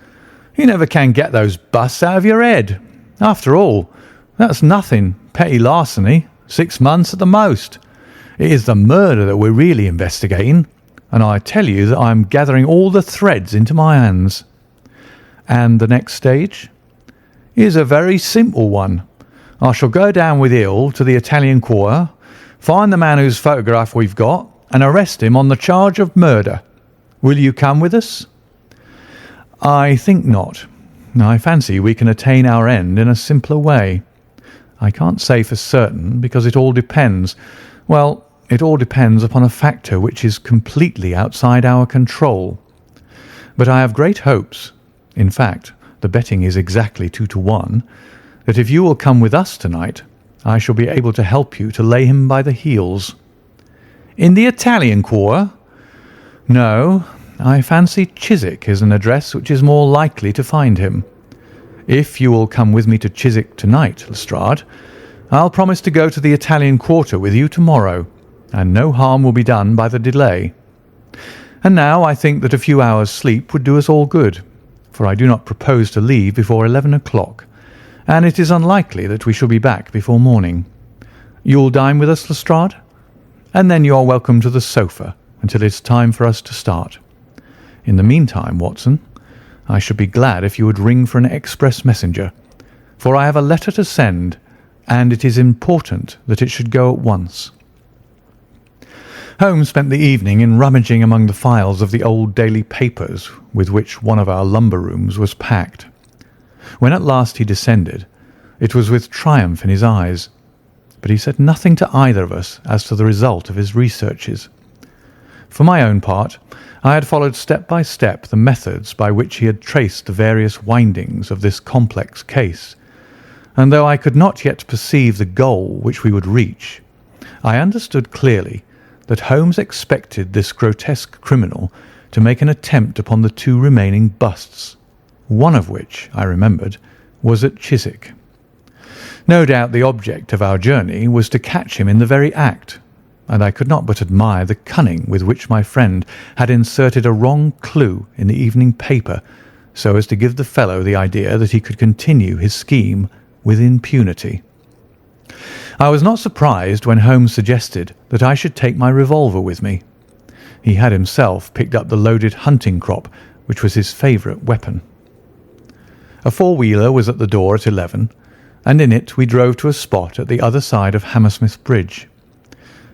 You never can get those busts out of your head. After all, that's nothing. Petty larceny, 6 months at the most. It is the murder that we're really investigating, and I tell you that I am gathering all the threads into my hands." "And the next stage?" "Is a very simple one. I shall go down with Hill to the Italian Quarter, find the man whose photograph we've got, and arrest him on the charge of murder. Will you come with us?" "I think not. I fancy we can attain our end in a simpler way. I can't say for certain, because it all depends upon a factor which is completely outside our control. But I have great hopes. In fact, the betting is exactly 2 to 1, that if you will come with us tonight, I shall be able to help you to lay him by the heels." "In the Italian quarter?" "No, I fancy Chiswick is an address which is more likely to find him. If you will come with me to Chiswick tonight, Lestrade, I'll promise to go to the Italian quarter with you tomorrow, and no harm will be done by the delay. And now I think that a few hours' sleep would do us all good, for I do not propose to leave before 11 o'clock, and it is unlikely that we shall be back before morning. You'll dine with us, Lestrade, and then you are welcome to the sofa until it's time for us to start. In the meantime, Watson, I should be glad if you would ring for an express messenger, for I have a letter to send, and it is important that it should go at once." Holmes spent the evening in rummaging among the files of the old daily papers with which one of our lumber rooms was packed. When at last he descended, it was with triumph in his eyes, but he said nothing to either of us as to the result of his researches. For my own part, I had followed step by step the methods by which he had traced the various windings of this complex case, and though I could not yet perceive the goal which we would reach, I understood clearly that Holmes expected this grotesque criminal to make an attempt upon the two remaining busts, one of which, I remembered, was at Chiswick. No doubt the object of our journey was to catch him in the very act, and I could not but admire the cunning with which my friend had inserted a wrong clue in the evening paper so as to give the fellow the idea that he could continue his scheme with impunity. I was not surprised when Holmes suggested that I should take my revolver with me. He had himself picked up the loaded hunting crop, which was his favourite weapon. A four-wheeler was at the door at 11, and in it we drove to a spot at the other side of Hammersmith Bridge.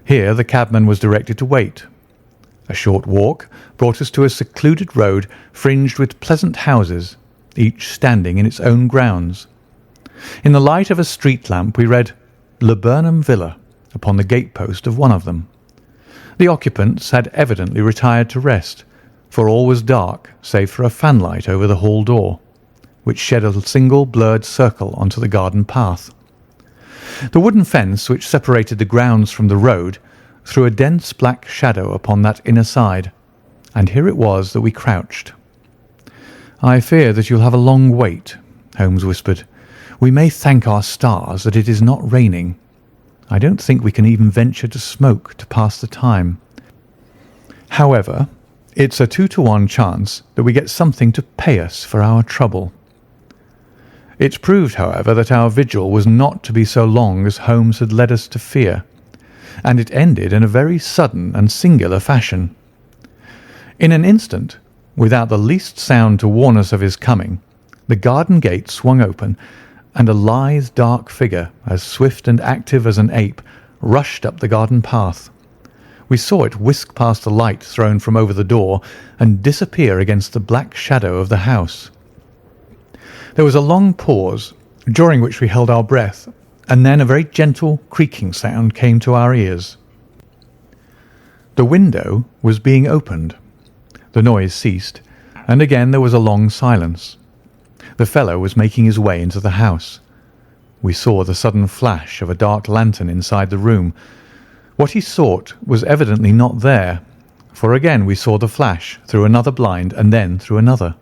Here the cabman was directed to wait. A short walk brought us to a secluded road fringed with pleasant houses, each standing in its own grounds. In the light of a street lamp we read "Laburnum Villa" upon the gatepost of one of them. The occupants had evidently retired to rest, for all was dark save for a fanlight over the hall door, which shed a single blurred circle onto the garden path. The wooden fence which separated the grounds from the road threw a dense black shadow upon that inner side, and here it was that we crouched. "I fear that you'll have a long wait," Holmes whispered. "We may thank our stars that it is not raining. I don't think we can even venture to smoke to pass the time. However, it's a 2-to-1 chance that we get something to pay us for our trouble." It proved, however, that our vigil was not to be so long as Holmes had led us to fear, and it ended in a very sudden and singular fashion. In an instant, without the least sound to warn us of his coming, the garden gate swung open, and a lithe, dark figure, as swift and active as an ape, rushed up the garden path. We saw it whisk past the light thrown from over the door and disappear against the black shadow of the house. There was a long pause, during which we held our breath, and then a very gentle creaking sound came to our ears. The window was being opened. The noise ceased, and again there was a long silence. The fellow was making his way into the house. We saw the sudden flash of a dark lantern inside the room. What he sought was evidently not there, for again we saw the flash through another blind and then through another.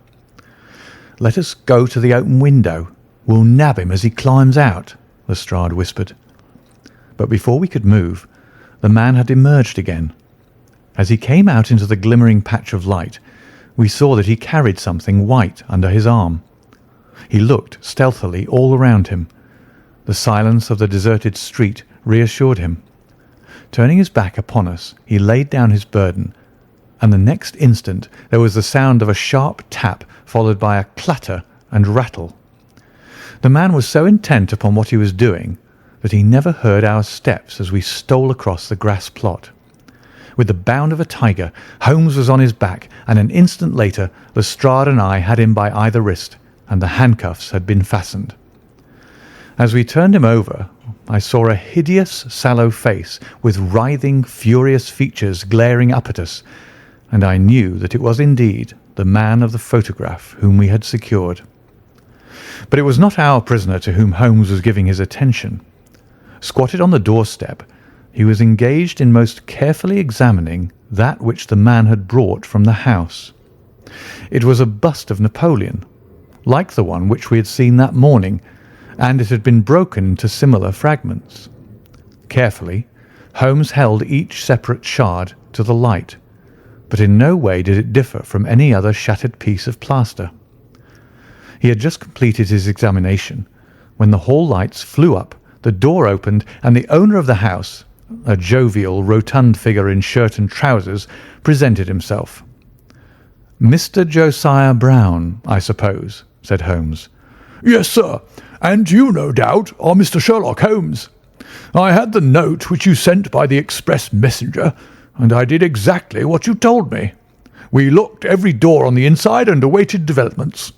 "Let us go to the open window. We'll nab him as he climbs out," Lestrade whispered. But before we could move, the man had emerged again. As he came out into the glimmering patch of light, we saw that he carried something white under his arm. He looked stealthily all around him. The silence of the deserted street reassured him. Turning his back upon us, he laid down his burden, and the next instant there was the sound of a sharp tap followed by a clatter and rattle. The man was so intent upon what he was doing that he never heard our steps as we stole across the grass plot. With the bound of a tiger, Holmes was on his back, and an instant later Lestrade and I had him by either wrist, and the handcuffs had been fastened. As we turned him over, I saw a hideous, sallow face with writhing, furious features glaring up at us, and I knew that it was indeed the man of the photograph whom we had secured. But it was not our prisoner to whom Holmes was giving his attention. Squatted on the doorstep, he was engaged in most carefully examining that which the man had brought from the house. It was a bust of Napoleon, like the one which we had seen that morning, and it had been broken into similar fragments. Carefully, Holmes held each separate shard to the light, but in no way did it differ from any other shattered piece of plaster. He had just completed his examination when the hall lights flew up, the door opened, and the owner of the house, a jovial, rotund figure in shirt and trousers, presented himself. "Mr. Josiah Brown, I suppose," said Holmes. "Yes, sir, and you, no doubt, are Mr. Sherlock Holmes. I had the note which you sent by the express messenger, and I did exactly what you told me. We locked every door on the inside and awaited developments.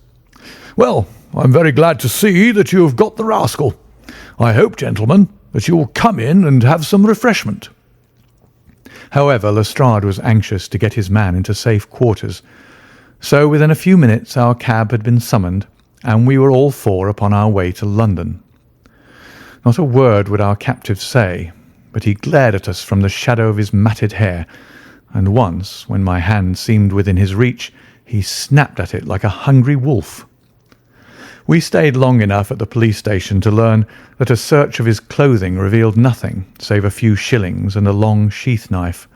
Well, I'm very glad to see that you have got the rascal. I hope, gentlemen, that you will come in and have some refreshment." However, Lestrade was anxious to get his man into safe quarters, so within a few minutes our cab had been summoned, and we were all four upon our way to London. Not a word would our captive say, but he glared at us from the shadow of his matted hair, and once, when my hand seemed within his reach, he snapped at it like a hungry wolf. We stayed long enough at the police station to learn that a search of his clothing revealed nothing save a few shillings and a long sheath knife,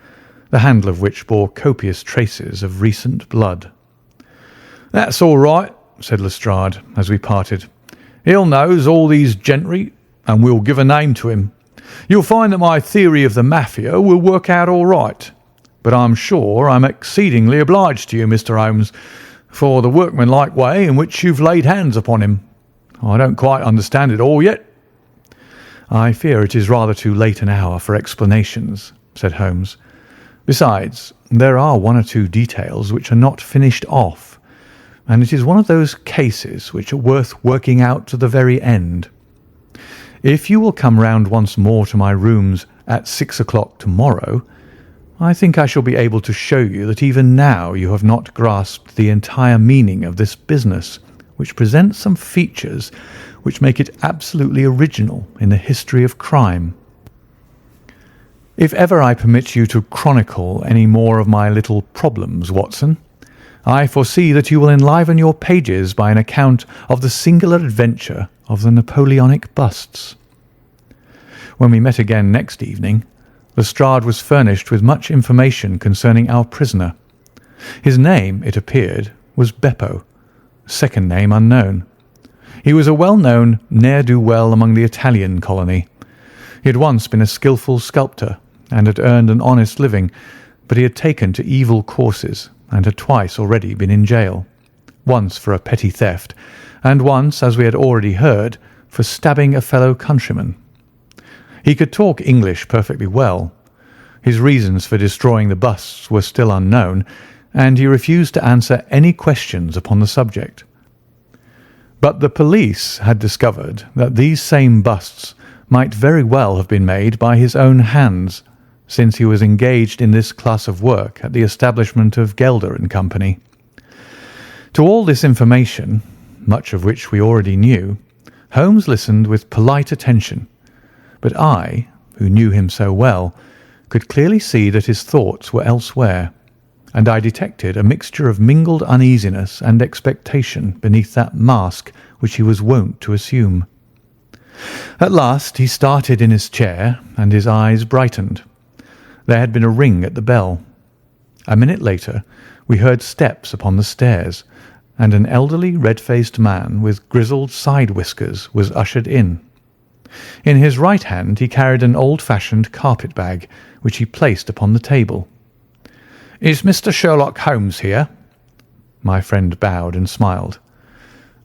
the handle of which bore copious traces of recent blood. "That's all right," said Lestrade as we parted. "Hill knows all these gentry, and we'll give a name to him. You'll find that my theory of the mafia will work out all right, but I'm sure I'm exceedingly obliged to you, Mr. Holmes, for the workmanlike way in which you've laid hands upon him. I don't quite understand it all yet." "I fear it is rather too late an hour for explanations," said Holmes. "Besides, there are one or two details which are not finished off, and it is one of those cases which are worth working out to the very end. If you will come round once more to my rooms at 6 o'clock tomorrow, I think I shall be able to show you that even now you have not grasped the entire meaning of this business, which presents some features which make it absolutely original in the history of crime. If ever I permit you to chronicle any more of my little problems, Watson, I foresee that you will enliven your pages by an account of the singular adventure of the Napoleonic busts." When we met again next evening, Lestrade was furnished with much information concerning our prisoner. His name, it appeared, was Beppo, second name unknown. He was a well-known ne'er-do-well among the Italian colony. He had once been a skilful sculptor and had earned an honest living, but he had taken to evil courses and had twice already been in jail, once for a petty theft, and once, as we had already heard, for stabbing a fellow countryman. He could talk English perfectly well. His reasons for destroying the busts were still unknown, and he refused to answer any questions upon the subject. But the police had discovered that these same busts might very well have been made by his own hands, since he was engaged in this class of work at the establishment of Gelder and Company. To all this information, much of which we already knew, Holmes listened with polite attention, but I, who knew him so well, could clearly see that his thoughts were elsewhere, and I detected a mixture of mingled uneasiness and expectation beneath that mask which he was wont to assume. At last he started in his chair, and his eyes brightened. There had been a ring at the bell. A minute later we heard steps upon the stairs, and an elderly red-faced man with grizzled side whiskers was ushered in. In his right hand he carried an old-fashioned carpet-bag, which he placed upon the table. "Is Mr. Sherlock Holmes here?" My friend bowed and smiled.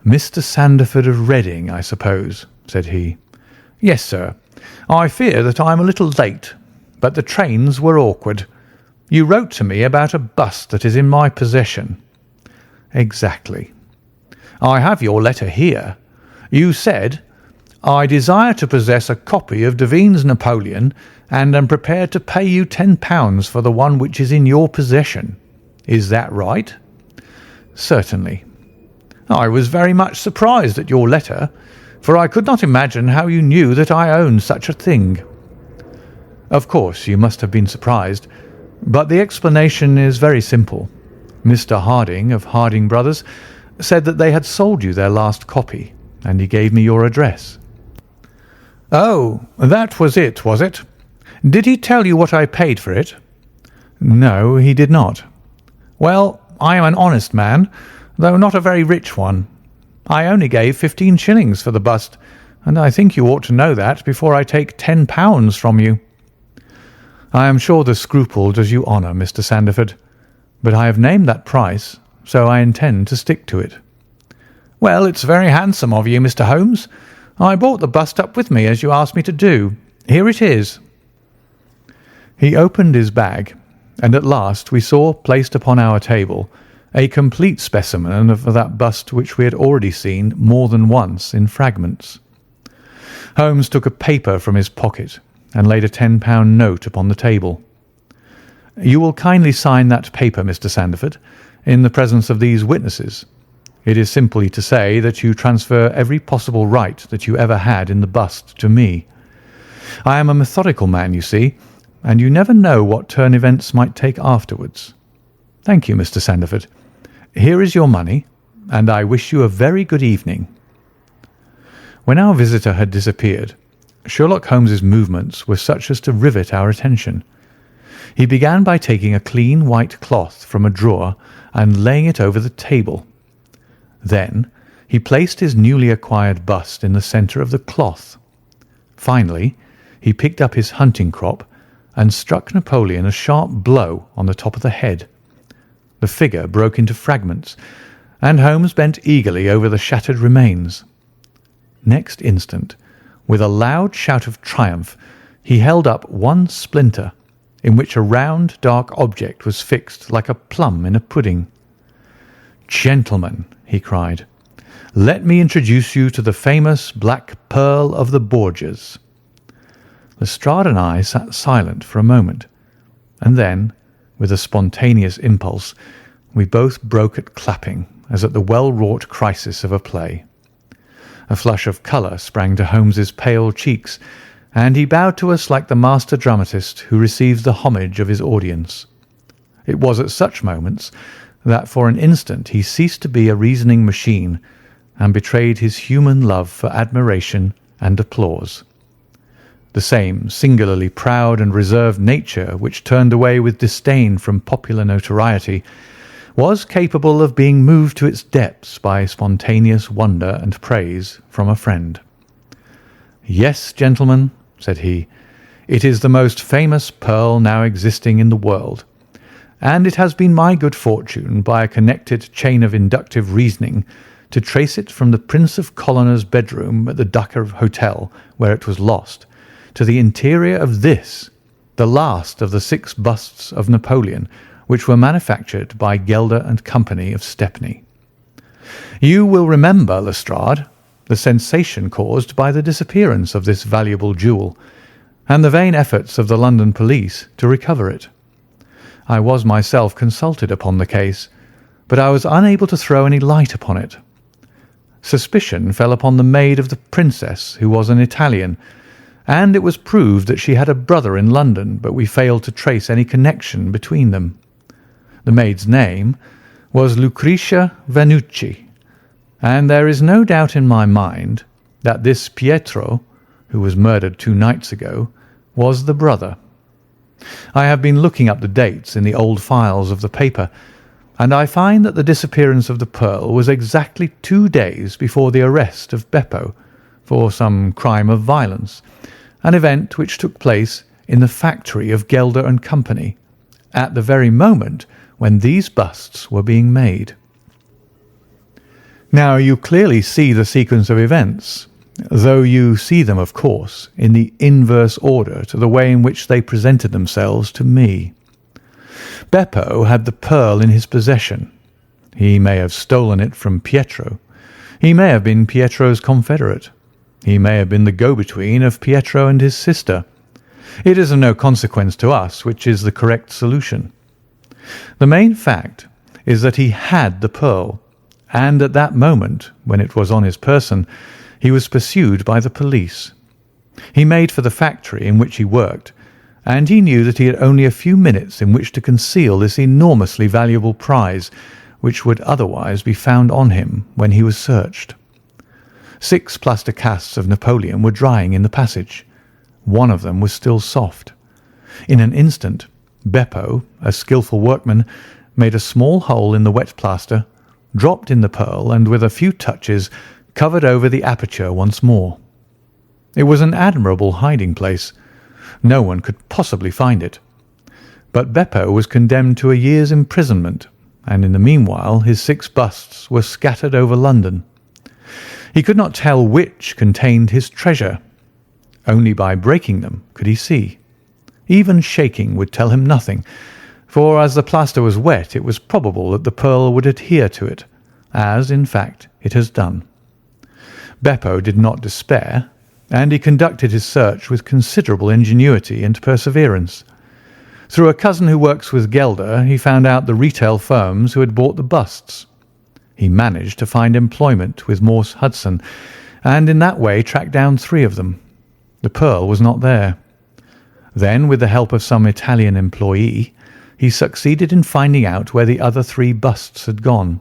"Mr. Sanderford of Reading, I suppose," said he. "Yes, sir. I fear that I am a little late, but the trains were awkward. You wrote to me about a bust that is in my possession." "Exactly." "I have your letter here. You said, 'I desire to possess a copy of Devine's Napoleon and am prepared to pay you £10 for the one which is in your possession.' Is that right?" "Certainly." I was very much surprised at your letter, for I could not imagine how you knew that I owned such a thing." "Of course you must have been surprised, but the explanation is very simple. Mr. Harding of Harding Brothers said that they had sold you their last copy, and he gave me your address." "Oh, that was it, was it? Did he tell you what I paid for it?" "No, he did not." "Well, I am an honest man, though not a very rich one. I only gave 15 shillings for the bust, and I think you ought to know that before I take £10 from you." "I am sure the scruple does you honour, Mr. Sandeford, but I have named that price, so I intend to stick to it." "Well, it's very handsome of you, Mr. Holmes. I brought the bust up with me as you asked me to do. Here it is." He opened his bag, and at last we saw placed upon our table a complete specimen of that bust which we had already seen more than once in fragments. Holmes took a paper from his pocket and laid a £10 note upon the table. "You will kindly sign that paper, Mr. Sandeford, in the presence of these witnesses. It is simply to say that you transfer every possible right that you ever had in the bust to me. I am a methodical man, you see, and you never know what turn events might take afterwards. Thank you, Mr. Sandeford. Here is your money, and I wish you a very good evening." When our visitor had disappeared, Sherlock Holmes's movements were such as to rivet our attention. He began by taking a clean white cloth from a drawer and laying it over the table. Then he placed his newly acquired bust in the centre of the cloth. Finally, he picked up his hunting crop and struck Napoleon a sharp blow on the top of the head. The figure broke into fragments, and Holmes bent eagerly over the shattered remains. Next instant, with a loud shout of triumph, he held up one splinter, in which a round, dark object was fixed like a plum in a pudding. "Gentlemen," he cried, "let me introduce you to the famous Black Pearl of the Borgias." Lestrade and I sat silent for a moment, and then, with a spontaneous impulse, we both broke at clapping as at the well-wrought crisis of a play. A flush of colour sprang to Holmes's pale cheeks, and he bowed to us like the master dramatist who receives the homage of his audience. It was at such moments that for an instant he ceased to be a reasoning machine and betrayed his human love for admiration and applause. The same singularly proud and reserved nature which turned away with disdain from popular notoriety was capable of being moved to its depths by spontaneous wonder and praise from a friend. "Yes, gentlemen," said he, "it is the most famous pearl now existing in the world, and it has been my good fortune, by a connected chain of inductive reasoning, to trace it from the Prince of Colonner's bedroom at the Ducker Hotel, where it was lost, to the interior of this, the last of the 6 busts of Napoleon, which were manufactured by Gelder and Company of Stepney. You will remember, Lestrade, the sensation caused by the disappearance of this valuable jewel, and the vain efforts of the London police to recover it. I was myself consulted upon the case, but I was unable to throw any light upon it. Suspicion fell upon the maid of the Princess, who was an Italian, and it was proved that she had a brother in London, but we failed to trace any connection between them. The maid's name was Lucretia Vannucci, and there is no doubt in my mind that this Pietro, who was murdered 2 nights ago, was the brother. I have been looking up the dates in the old files of the paper, and I find that the disappearance of the pearl was exactly 2 days before the arrest of Beppo for some crime of violence, an event which took place in the factory of Gelder and Company, at the very moment when these busts were being made. Now you clearly see the sequence of events, though you see them, of course, in the inverse order to the way in which they presented themselves to me. Beppo had the pearl in his possession. He may have stolen it from Pietro. He may have been Pietro's confederate. He may have been the go-between of Pietro and his sister. It is of no consequence to us which is the correct solution. The main fact is that he had the pearl, and at that moment, when it was on his person, he was pursued by the police. He made for the factory in which he worked, and he knew that he had only a few minutes in which to conceal this enormously valuable prize, which would otherwise be found on him when he was searched. 6 plaster casts of Napoleon were drying in the passage. One of them was still soft. In an instant, Beppo, a skilful workman, made a small hole in the wet plaster, dropped in the pearl, and with a few touches covered over the aperture once more. It was an admirable hiding place. No one could possibly find it. But Beppo was condemned to a year's imprisonment, and in the meanwhile his 6 busts were scattered over London. He could not tell which contained his treasure. Only by breaking them could he see. Even shaking would tell him nothing, for as the plaster was wet it was probable that the pearl would adhere to it, as, in fact, it has done. Beppo did not despair, and he conducted his search with considerable ingenuity and perseverance. Through a cousin who works with Gelder, he found out the retail firms who had bought the busts. He managed to find employment with Morse Hudson, and in that way tracked down 3 of them. The pearl was not there. Then, with the help of some Italian employee, he succeeded in finding out where the other 3 busts had gone.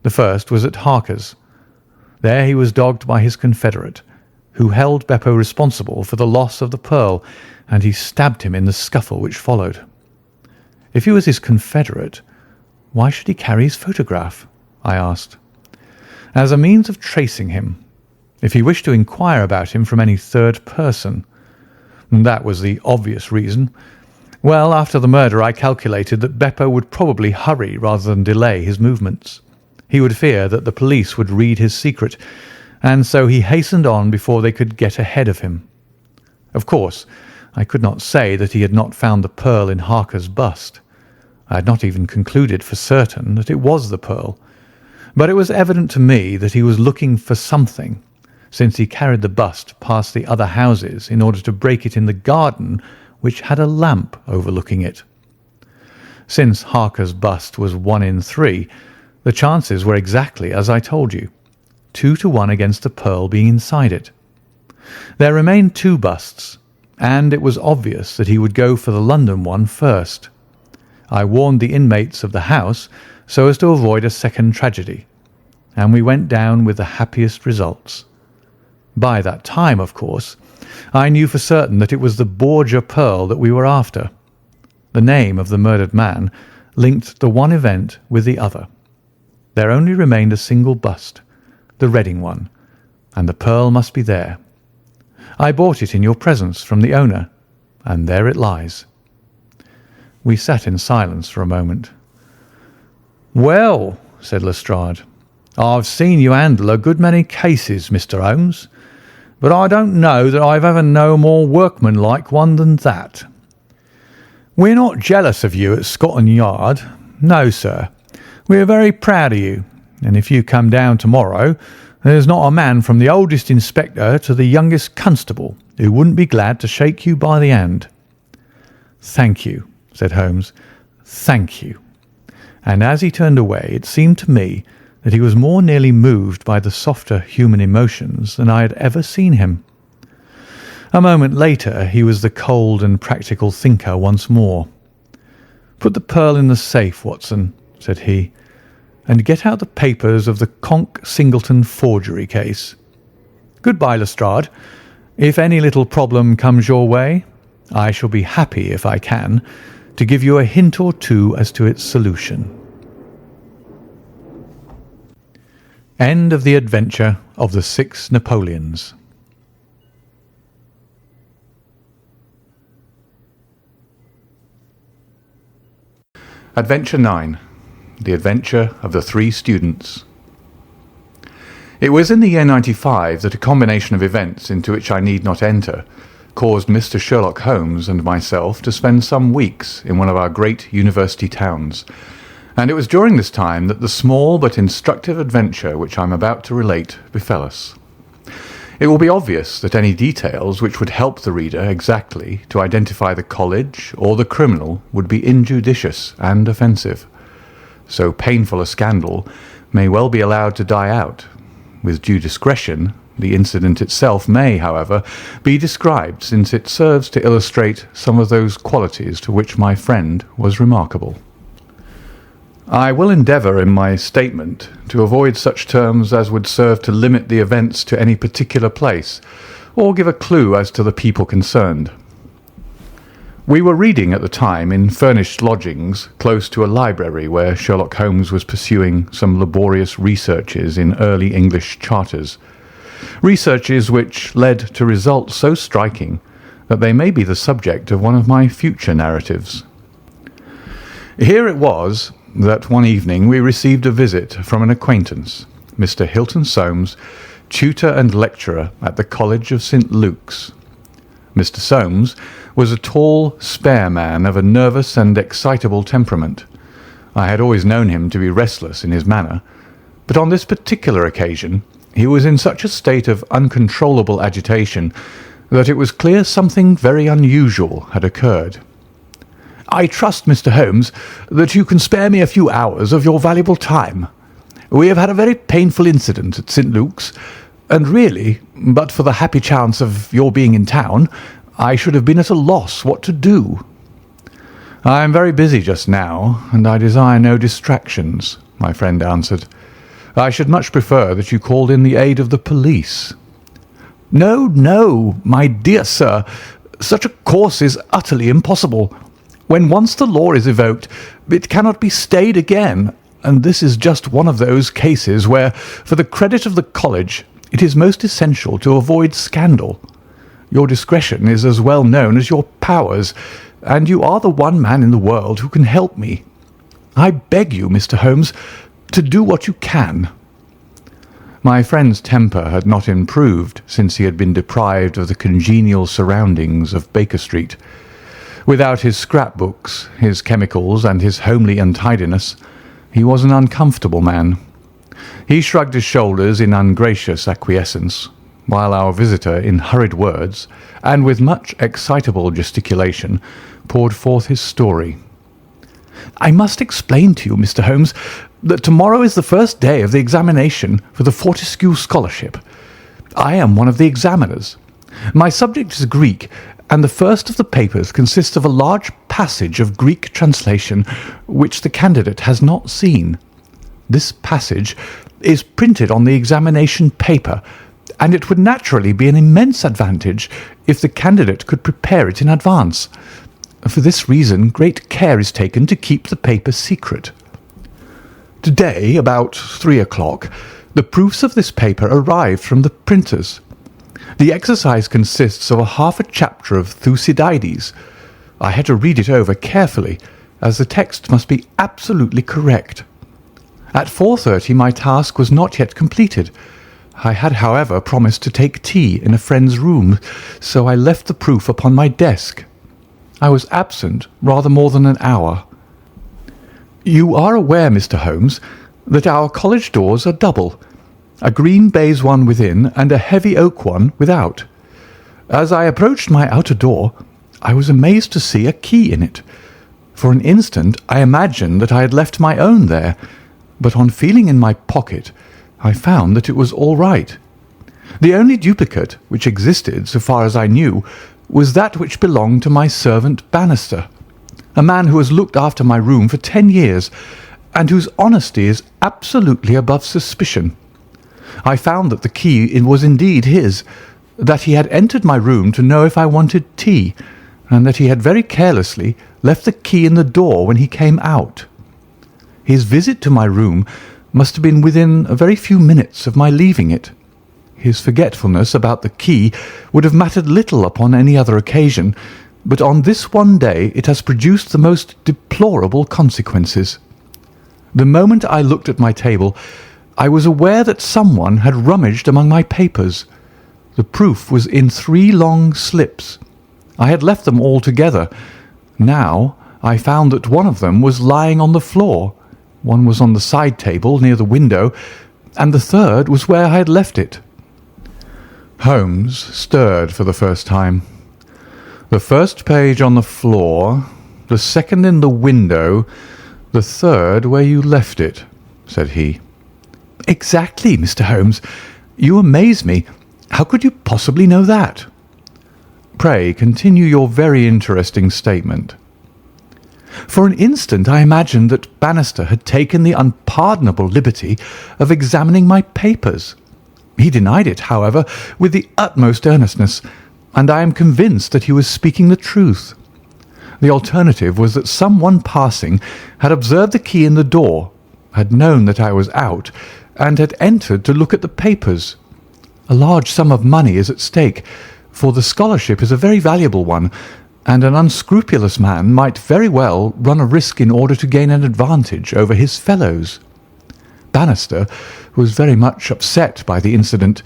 The first was at Harker's. There he was dogged by his confederate, who held Beppo responsible for the loss of the pearl, and he stabbed him in the scuffle which followed. If he was his confederate, why should he carry his photograph? I asked. As a means of tracing him, if he wished to inquire about him from any third person. That was the obvious reason. Well, after the murder I calculated that Beppo would probably hurry rather than delay his movements. He would fear that the police would read his secret, and so he hastened on before they could get ahead of him. Of course, I could not say that he had not found the pearl in Harker's bust. I had not even concluded for certain that it was the pearl, but it was evident to me that he was looking for something, since he carried the bust past the other houses in order to break it in the garden which had a lamp overlooking it. Since Harker's bust was 1 in 3, the chances were exactly as I told you, 2 to 1 against the pearl being inside it. There remained 2 busts, and it was obvious that he would go for the London one first. I warned the inmates of the house so as to avoid a second tragedy, and we went down with the happiest results. By that time, of course, I knew for certain that it was the Borgia pearl that we were after. The name of the murdered man linked the one event with the other. There only remained a single bust, the Reading one, and the pearl must be there. I bought it in your presence from the owner, and there it lies. We sat in silence for a moment. "Well," said Lestrade, "I've seen you handle a good many cases, Mr. Holmes, but I don't know that I've ever known more workmanlike one than that. We're not jealous of you at Scotland Yard. No, sir. We are very proud of you, and if you come down tomorrow, there's not a man from the oldest inspector to the youngest constable who wouldn't be glad to shake you by the hand." "Thank you," said Holmes. "Thank you." And as he turned away, it seemed to me that he was more nearly moved by the softer human emotions than I had ever seen him. A moment later he was the cold and practical thinker once more. "Put the pearl in the safe, Watson," said he, "and get out the papers of the Conk Singleton forgery case. Goodbye, Lestrade. If any little problem comes your way, I shall be happy, if I can, to give you a hint or 2 as to its solution." End of the adventure of the 6 Napoleons. Adventure 9. The Adventure of the 3 Students. It was in the year 95 that a combination of events into which I need not enter caused Mr. Sherlock Holmes and myself to spend some weeks in one of our great university towns, and it was during this time that the small but instructive adventure which I am about to relate befell us. It will be obvious that any details which would help the reader exactly to identify the college or the criminal would be injudicious and offensive. So painful a scandal may well be allowed to die out. With due discretion, the incident itself may, however, be described, since it serves to illustrate some of those qualities to which my friend was remarkable. I will endeavour in my statement to avoid such terms as would serve to limit the events to any particular place, or give a clue as to the people concerned. We were reading at the time in furnished lodgings close to a library where Sherlock Holmes was pursuing some laborious researches in early English charters, researches which led to results so striking that they may be the subject of one of my future narratives. Here it was that one evening we received a visit from an acquaintance, Mr. Hilton Soames, tutor and lecturer at the College of St. Luke's. Mr. Soames was a tall, spare man of a nervous and excitable temperament. I had always known him to be restless in his manner, but on this particular occasion he was in such a state of uncontrollable agitation that it was clear something very unusual had occurred. "I trust, Mr. Holmes, that you can spare me a few hours of your valuable time. We have had a very painful incident at St. Luke's, and really, but for the happy chance of your being in town, I should have been at a loss what to do." "I am very busy just now, and I desire no distractions," my friend answered. "I should much prefer that you called in the aid of the police." "No, no, my dear sir. Such a course is utterly impossible. When once the law is evoked, it cannot be stayed again, and this is just one of those cases where, for the credit of the college, it is most essential to avoid scandal. Your discretion is as well known as your powers, and you are the one man in the world who can help me. I beg you, Mr. Holmes, to do what you can." My friend's temper had not improved since he had been deprived of the congenial surroundings of Baker Street. Without his scrapbooks, his chemicals, and his homely untidiness, he was an uncomfortable man. He shrugged his shoulders in ungracious acquiescence, while our visitor, in hurried words, and with much excitable gesticulation, poured forth his story. "I must explain to you, Mr. Holmes, that tomorrow is the first day of the examination for the Fortescue Scholarship. I am one of the examiners. My subject is Greek, and the first of the papers consists of a large passage of Greek translation which the candidate has not seen. This passage is printed on the examination paper, and it would naturally be an immense advantage if the candidate could prepare it in advance. For this reason, great care is taken to keep the paper secret. Today, about 3 o'clock, the proofs of this paper arrived from the printers. The exercise consists of half a chapter of Thucydides. I had to read it over carefully, as the text must be absolutely correct. At 4:30 my task was not yet completed. I had, however, promised to take tea in a friend's room, so I left the proof upon my desk. I was absent rather more than an hour. You are aware, Mr. Holmes, that our college doors are double, a green baize one within and a heavy oak one without. As I approached my outer door, I was amazed to see a key in it. For an instant I imagined that I had left my own there, but on feeling in my pocket, I found that it was all right. The only duplicate which existed, so far as I knew, was that which belonged to my servant Bannister, a man who has looked after my room for 10 years, and whose honesty is absolutely above suspicion. I found that the key was indeed his, that he had entered my room to know if I wanted tea, and that he had very carelessly left the key in the door when he came out. His visit to my room must have been within a very few minutes of my leaving it. His forgetfulness about the key would have mattered little upon any other occasion, but on this one day it has produced the most deplorable consequences. The moment I looked at my table, I was aware that someone had rummaged among my papers. The proof was in 3 long slips. I had left them all together. Now I found that one of them was lying on the floor, one was on the side table near the window, and the third was where I had left it. Holmes stirred for the first time. "The first page on the floor, the second in the window, the third where you left it," said he. Exactly, Mr. Holmes. You amaze me. How could you possibly know that? Pray continue your very interesting statement. For an instant I imagined that Bannister had taken the unpardonable liberty of examining my papers. He denied it, however, with the utmost earnestness, and I am convinced that he was speaking the truth. The alternative was that some one passing had observed the key in the door, had known that I was out, and had entered to look at the papers. A large sum of money is at stake, for the scholarship is a very valuable one, and an unscrupulous man might very well run a risk in order to gain an advantage over his fellows. Bannister was very much upset by the incident.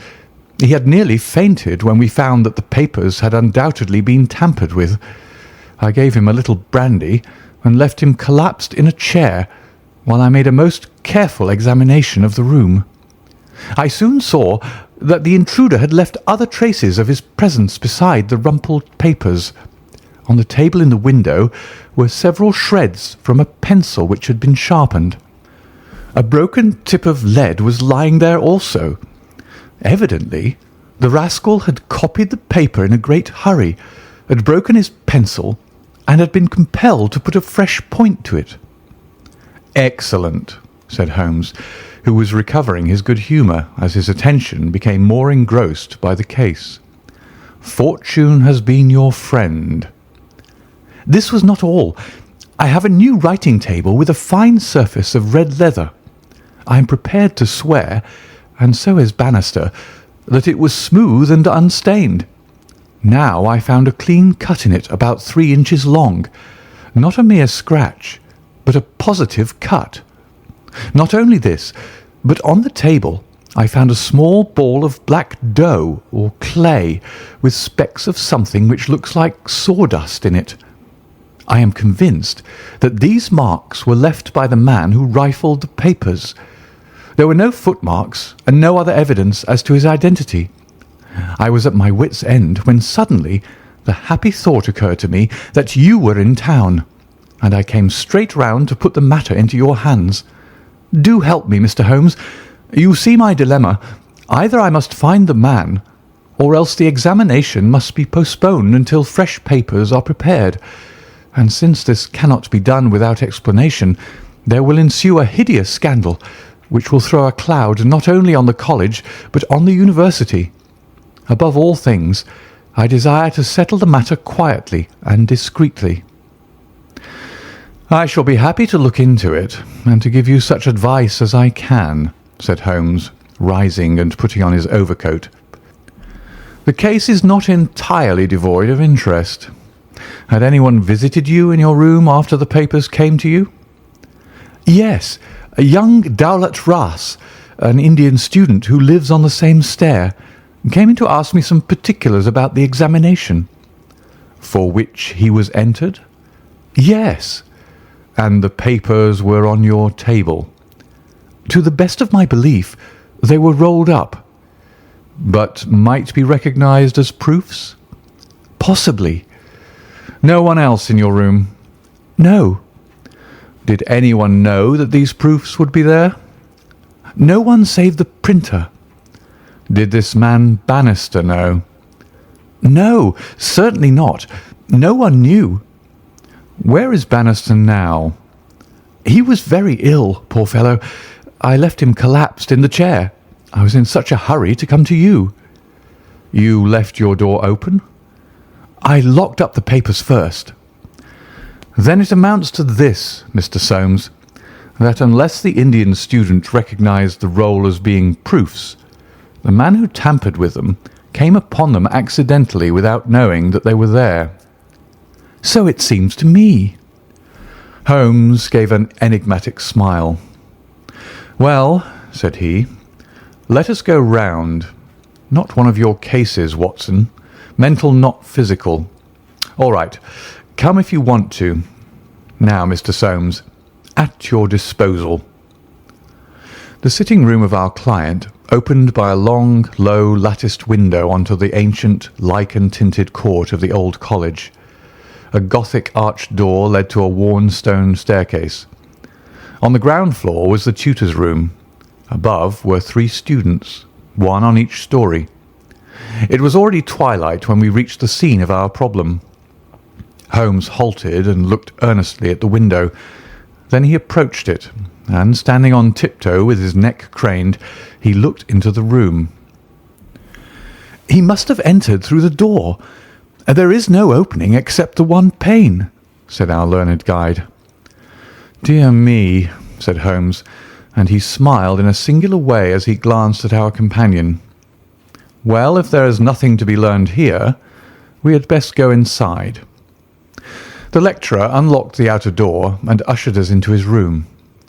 He had nearly fainted when we found that the papers had undoubtedly been tampered with. I gave him a little brandy and left him collapsed in a chair while I made a most careful examination of the room. I soon saw that the intruder had left other traces of his presence beside the rumpled papers. On the table in the window were several shreds from a pencil which had been sharpened. A broken tip of lead was lying there also. Evidently, the rascal had copied the paper in a great hurry, had broken his pencil, and had been compelled to put a fresh point to it. Excellent, said Holmes, who was recovering his good humour as his attention became more engrossed by the case. Fortune has been your friend. This was not all. I have a new writing table with a fine surface of red leather. I am prepared to swear, and so is Bannister, that it was smooth and unstained. Now I found a clean cut in it about 3 inches long, not a mere scratch, but a positive cut. Not only this, but on the table I found a small ball of black dough or clay with specks of something which looks like sawdust in it. I am convinced that these marks were left by the man who rifled the papers. There were no footmarks and no other evidence as to his identity. I was at my wits' end when suddenly the happy thought occurred to me that you were in town, and I came straight round to put the matter into your hands. Do help me, Mr. Holmes. You see my dilemma. Either I must find the man, or else the examination must be postponed until fresh papers are prepared, and since this cannot be done without explanation, there will ensue a hideous scandal, which will throw a cloud not only on the college, but on the university. Above all things, I desire to settle the matter quietly and discreetly. I shall be happy to look into it, and to give you such advice as I can, said Holmes, rising and putting on his overcoat. The case is not entirely devoid of interest. Had anyone visited you in your room after the papers came to you? Yes, a young Dowlett Ras, an Indian student who lives on the same stair, came in to ask me some particulars about the examination. For which he was entered? Yes. And the papers were on your table? To the best of my belief, they were rolled up. But might be recognised as proofs? Possibly. No one else in your room? No. Did anyone know that these proofs would be there? No one save the printer. Did this man Bannister know? No, certainly not. No one knew. Where is Bannister now? He was very ill, poor fellow. I left him collapsed in the chair. I was in such a hurry to come to you. You left your door open? I locked up the papers first. Then it amounts to this, Mr. Soames, that unless the Indian student recognised the roll as being proofs, the man who tampered with them came upon them accidentally without knowing that they were there. So it seems to me. Holmes gave an enigmatic smile. Well, said he, let us go round. Not one of your cases, Watson. Mental, not physical. All right. Come if you want to. Now, Mr. Soames, at your disposal. The sitting room of our client opened by a long, low, latticed window onto the ancient, lichen-tinted court of the old college. A Gothic arched door led to a worn stone staircase. On the ground floor was the tutor's room, Above were 3 students, one on each story. It was already twilight when we reached the scene of our problem. Holmes halted and looked earnestly at the window. Then he approached it, and standing on tiptoe with his neck craned, he looked into the room. "He must have entered through the door. There is no opening except the one pane," said our learned guide. "Dear me," said Holmes, and he smiled in a singular way as he glanced at our companion. "Well, if there is nothing to be learned here, we had best go inside." The lecturer unlocked the outer door and ushered us into his room.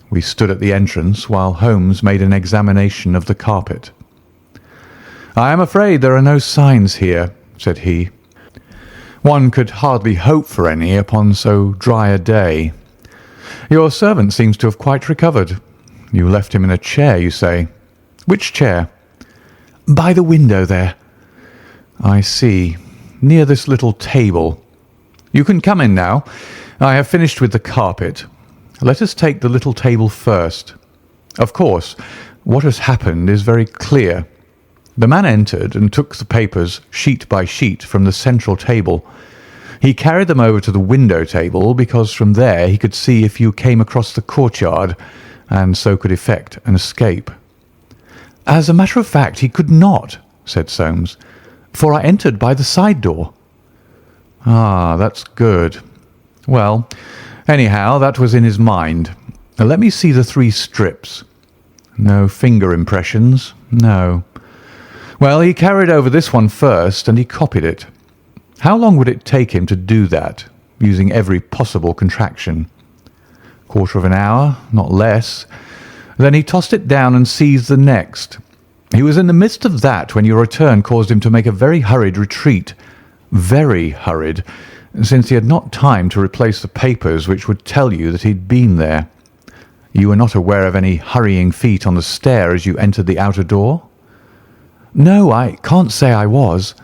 We stood at the entrance while Holmes made an examination of the carpet. "I am afraid there are no signs here," said he. "One could hardly hope for any upon so dry a day. Your servant seems to have quite recovered. You left him in a chair, you say. Which chair?" "By the window there." "I see. Near this little table. You can come in now. I have finished with the carpet. Let us take the little table first. Of course, what has happened is very clear. The man entered and took the papers sheet by sheet from the central table. He carried them over to the window table because from there he could see if you came across the courtyard and so could effect an escape." "As a matter of fact, he could not," said Soames, "for I entered by the side door." "Ah, that's good. Well, anyhow, that was in his mind. Now, let me see the 3 strips. No finger impressions. No. Well, he carried over this one first and he copied it. How long would it take him to do that, using every possible contraction? Quarter of an hour, not less. Then he tossed it down and seized the next. He was in the midst of that when your return caused him to make a very hurried retreat. Very hurried, since he had not time to replace the papers which would tell you that he'd been there. You were not aware of any hurrying feet on the stair as you entered the outer door?" "No, I can't say I was."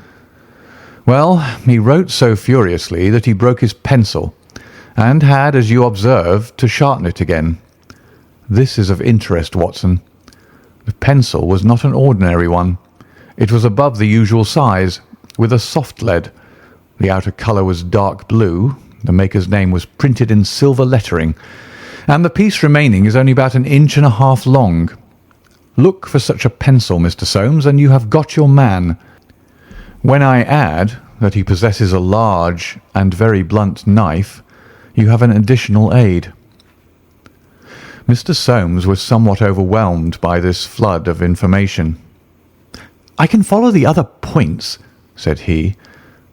"Well, he wrote so furiously that he broke his pencil, and had, as you observed, to sharpen it again. This is of interest, Watson. The pencil was not an ordinary one. It was above the usual size, with a soft lead. The outer colour was dark blue, the maker's name was printed in silver lettering, and the piece remaining is only about 1.5 inches long. Look for such a pencil, Mr. Soames, and you have got your man. When I add that he possesses a large and very blunt knife, you have an additional aid." Mr. Soames was somewhat overwhelmed by this flood of information. "I can follow the other points," said he,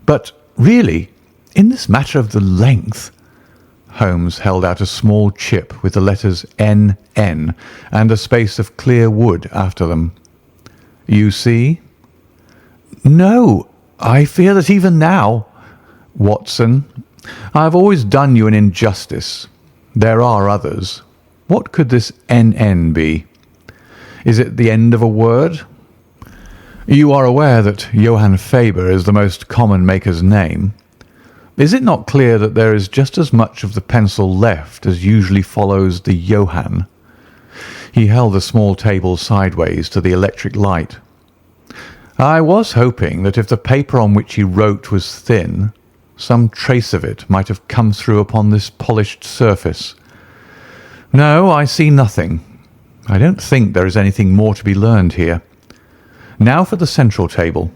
"but really, in this matter of the length—" Holmes held out a small chip with the letters N.N. and a space of clear wood after them. "You see?" "No, I fear that even now—" "Watson, I have always done you an injustice. There are others. What could this N.N. be? Is it the end of a word? You are aware that Johann Faber is the most common maker's name. Is it not clear that there is just as much of the pencil left as usually follows the Johann?" He held the small table sideways to the electric light. "I was hoping that if the paper on which he wrote was thin, some trace of it might have come through upon this polished surface. No, I see nothing. I don't think there is anything more to be learned here. Now for the central table.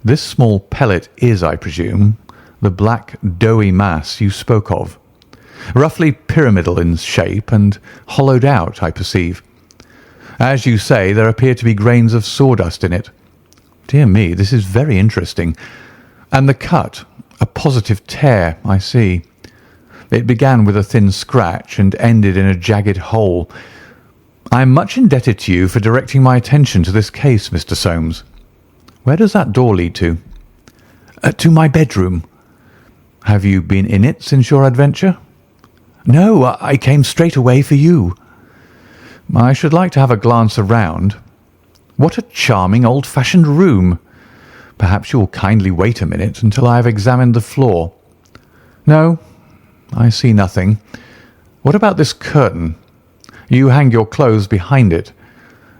This small pellet is, I presume, the black doughy mass you spoke of. Roughly pyramidal in shape and hollowed out, I perceive. As you say, there appear to be grains of sawdust in it. Dear me, this is very interesting. And the cut, a positive tear, I see. It began with a thin scratch and ended in a jagged hole. I am much indebted to you for directing my attention to this case, Mr. Soames. Where does that door lead to?" "To my bedroom." "Have you been in it since your adventure?" "No, I came straight away for you." "I should like to have a glance around. What a charming old-fashioned room. Perhaps you will kindly wait a minute until I have examined the floor. No, I see nothing. What about this curtain? You hang your clothes behind it.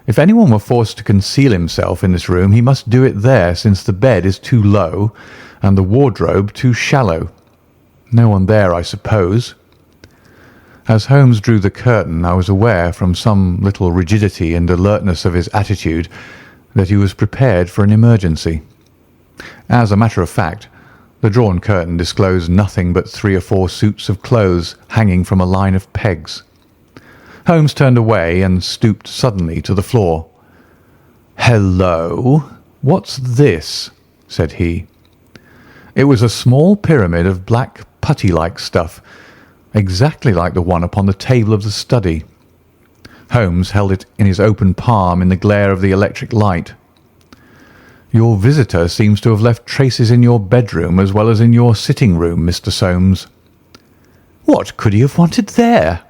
If anyone were forced to conceal himself in this room, he must do it there, since the bed is too low and the wardrobe too shallow. No one there, I suppose." As Holmes drew the curtain, I was aware, from some little rigidity and alertness of his attitude, that he was prepared for an emergency. As a matter of fact, the drawn curtain disclosed nothing but 3 or 4 suits of clothes hanging from a line of pegs. Holmes turned away and stooped suddenly to the floor. "Hello, what's this?" said he. It was a small pyramid of black putty-like stuff, exactly like the one upon the table of the study. Holmes held it in his open palm in the glare of the electric light. "Your visitor seems to have left traces in your bedroom as well as in your sitting room, Mr. Soames." "What could he have wanted there?"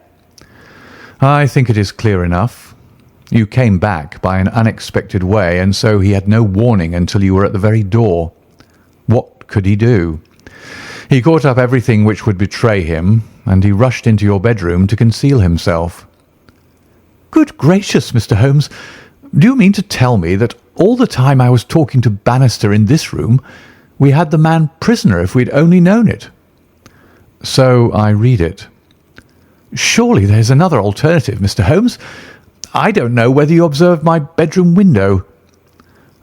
"I think it is clear enough. You came back by an unexpected way, and so he had no warning until you were at the very door. What could he do? He caught up everything which would betray him, and he rushed into your bedroom to conceal himself." "Good gracious, Mr. Holmes, do you mean to tell me that all the time I was talking to Bannister in this room, we had the man prisoner if we'd only known it?" "So I read it." "Surely there's another alternative, Mr. Holmes. I don't know whether you observed my bedroom window."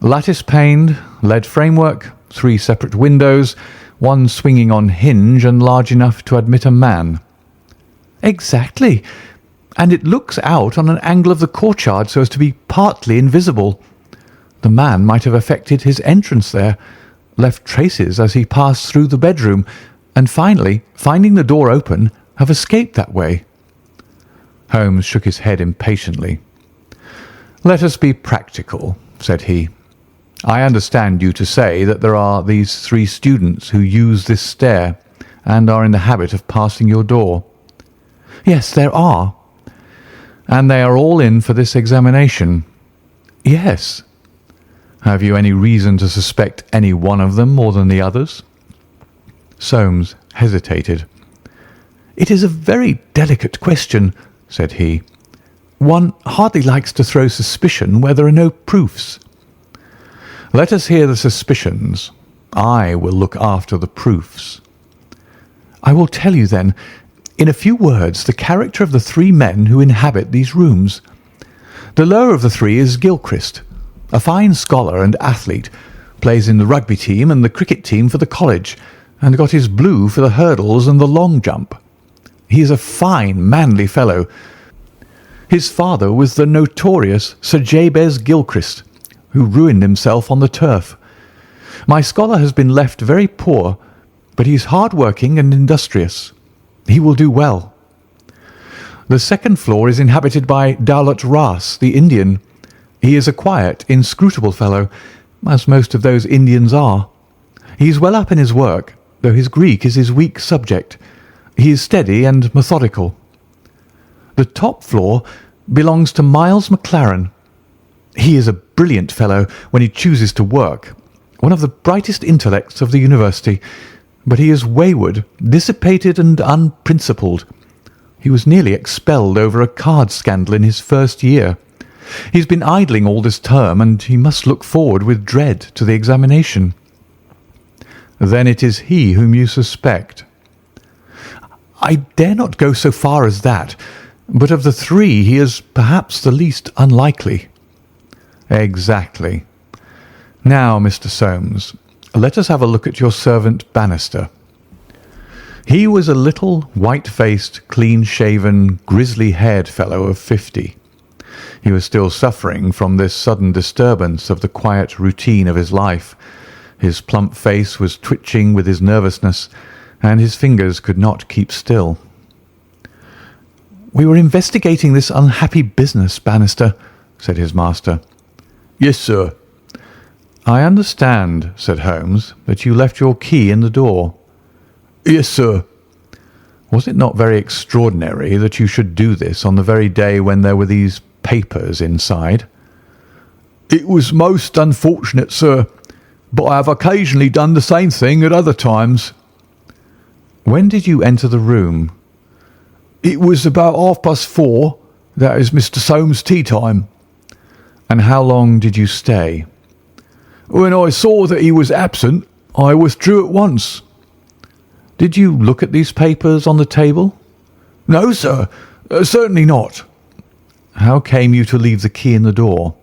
"Lattice-paned, lead framework, 3 separate windows, one swinging on hinge and large enough to admit a man." "Exactly, and it looks out on an angle of the courtyard so as to be partly invisible. The man might have effected his entrance there, left traces as he passed through the bedroom, and finally, finding the door open, have escaped that way." Holmes shook his head impatiently. "Let us be practical," said he. "I understand you to say that there are these 3 students who use this stair and are in the habit of passing your door." "Yes, there are." "And they are all in for this examination?" "Yes." "Have you any reason to suspect any one of them more than the others?" Soames hesitated. "It is a very delicate question," said he. "One hardly likes to throw suspicion where there are no proofs." "Let us hear the suspicions. I will look after the proofs." "I will tell you, then, in a few words, the character of the 3 men who inhabit these rooms. The lower of the 3 is Gilchrist, a fine scholar and athlete, plays in the rugby team and the cricket team for the college, and got his blue for the hurdles and the long jump. He is a fine, manly fellow. His father was the notorious Sir Jabez Gilchrist, who ruined himself on the turf. My scholar has been left very poor, but he is hard-working and industrious. He will do well. The second floor is inhabited by Dowlat Ras, the Indian. He is a quiet, inscrutable fellow, as most of those Indians are. He is well up in his work, though his Greek is his weak subject. He is steady and methodical. The top floor belongs to Miles Maclaren. He is a brilliant fellow when he chooses to work, one of the brightest intellects of the university, but he is wayward, dissipated and unprincipled. He was nearly expelled over a card scandal in his first year. He's been idling all this term, and he must look forward with dread to the examination." "Then it is he whom you suspect?" "I dare not go so far as that, but of the 3 he is perhaps the least unlikely." "Exactly. Now, Mr. Soames, let us have a look at your servant Bannister." He was a little, white-faced, clean-shaven, grizzly-haired fellow of 50. He was still suffering from this sudden disturbance of the quiet routine of his life. His plump face was twitching with his nervousness, and his fingers could not keep still. "We were investigating this unhappy business, Bannister," said his master. "Yes, sir." "I understand," said Holmes, "that you left your key in the door." "Yes, sir." "Was it not very extraordinary that you should do this on the very day when there were these papers inside?" "It was most unfortunate, sir, but I have occasionally done the same thing at other times." "When did you enter the room?" "It was about 4:30. That is Mr. Soames' tea time." And how long did you stay? When I saw that he was absent, I withdrew at once. Did you look at these papers on the table? No, sir, certainly not. How came you to leave the key in the door?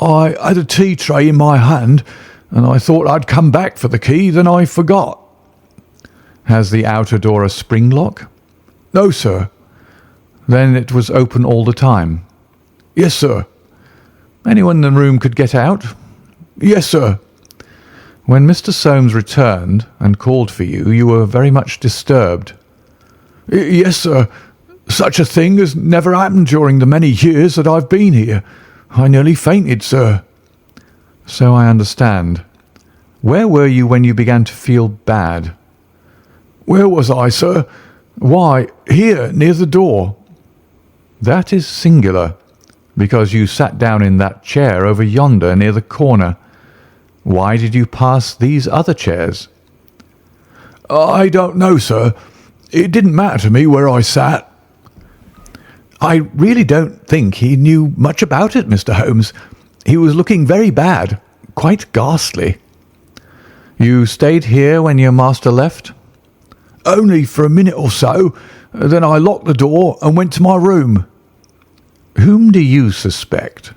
I had a tea tray in my hand, and I thought I'd come back for the key, then I forgot. Has the outer door a spring lock? No, sir. Then it was open all the time? Yes, sir. Anyone in the room could get out? Yes, sir. When Mr. Soames returned and called for you, you were very much disturbed. Yes, sir. Such a thing has never happened during the many years that I've been here. I nearly fainted, sir. So I understand. Where were you when you began to feel bad? Where was I, sir? Why, here, near the door. That is singular, because you sat down in that chair over yonder near the corner. Why did you pass these other chairs? I don't know, sir. It didn't matter to me where I sat. I really don't think he knew much about it, Mr. Holmes. He was looking very bad, quite ghastly. You stayed here when your master left? Only for a minute or so. Then I locked the door and went to my room. Whom do you suspect?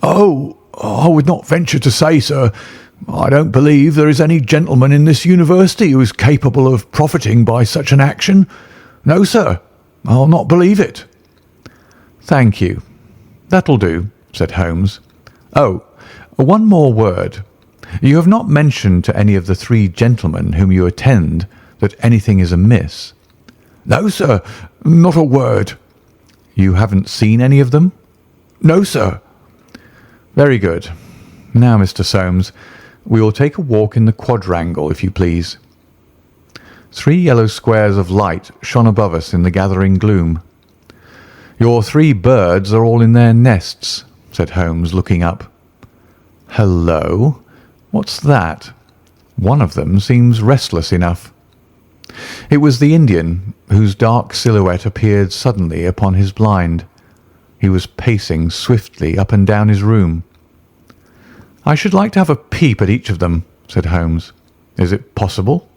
Oh, I would not venture to say, sir. I don't believe there is any gentleman in this university who is capable of profiting by such an action. No, sir, I'll not believe it. Thank you. That'll do, said Holmes. Oh, one more word. You have not mentioned to any of the three gentlemen whom you attend that anything is amiss. No, sir, not a word. You haven't seen any of them? No, sir. Very good. Now, Mr. Soames, we will take a walk in the quadrangle, if you please. 3 yellow squares of light shone above us in the gathering gloom. Your 3 birds are all in their nests, said Holmes, looking up. Hello, what's that? One of them seems restless enough. It was the Indian, whose dark silhouette appeared suddenly upon his blind. He was pacing swiftly up and down his room. I should like to have a peep at each of them, said Holmes. Is it possible?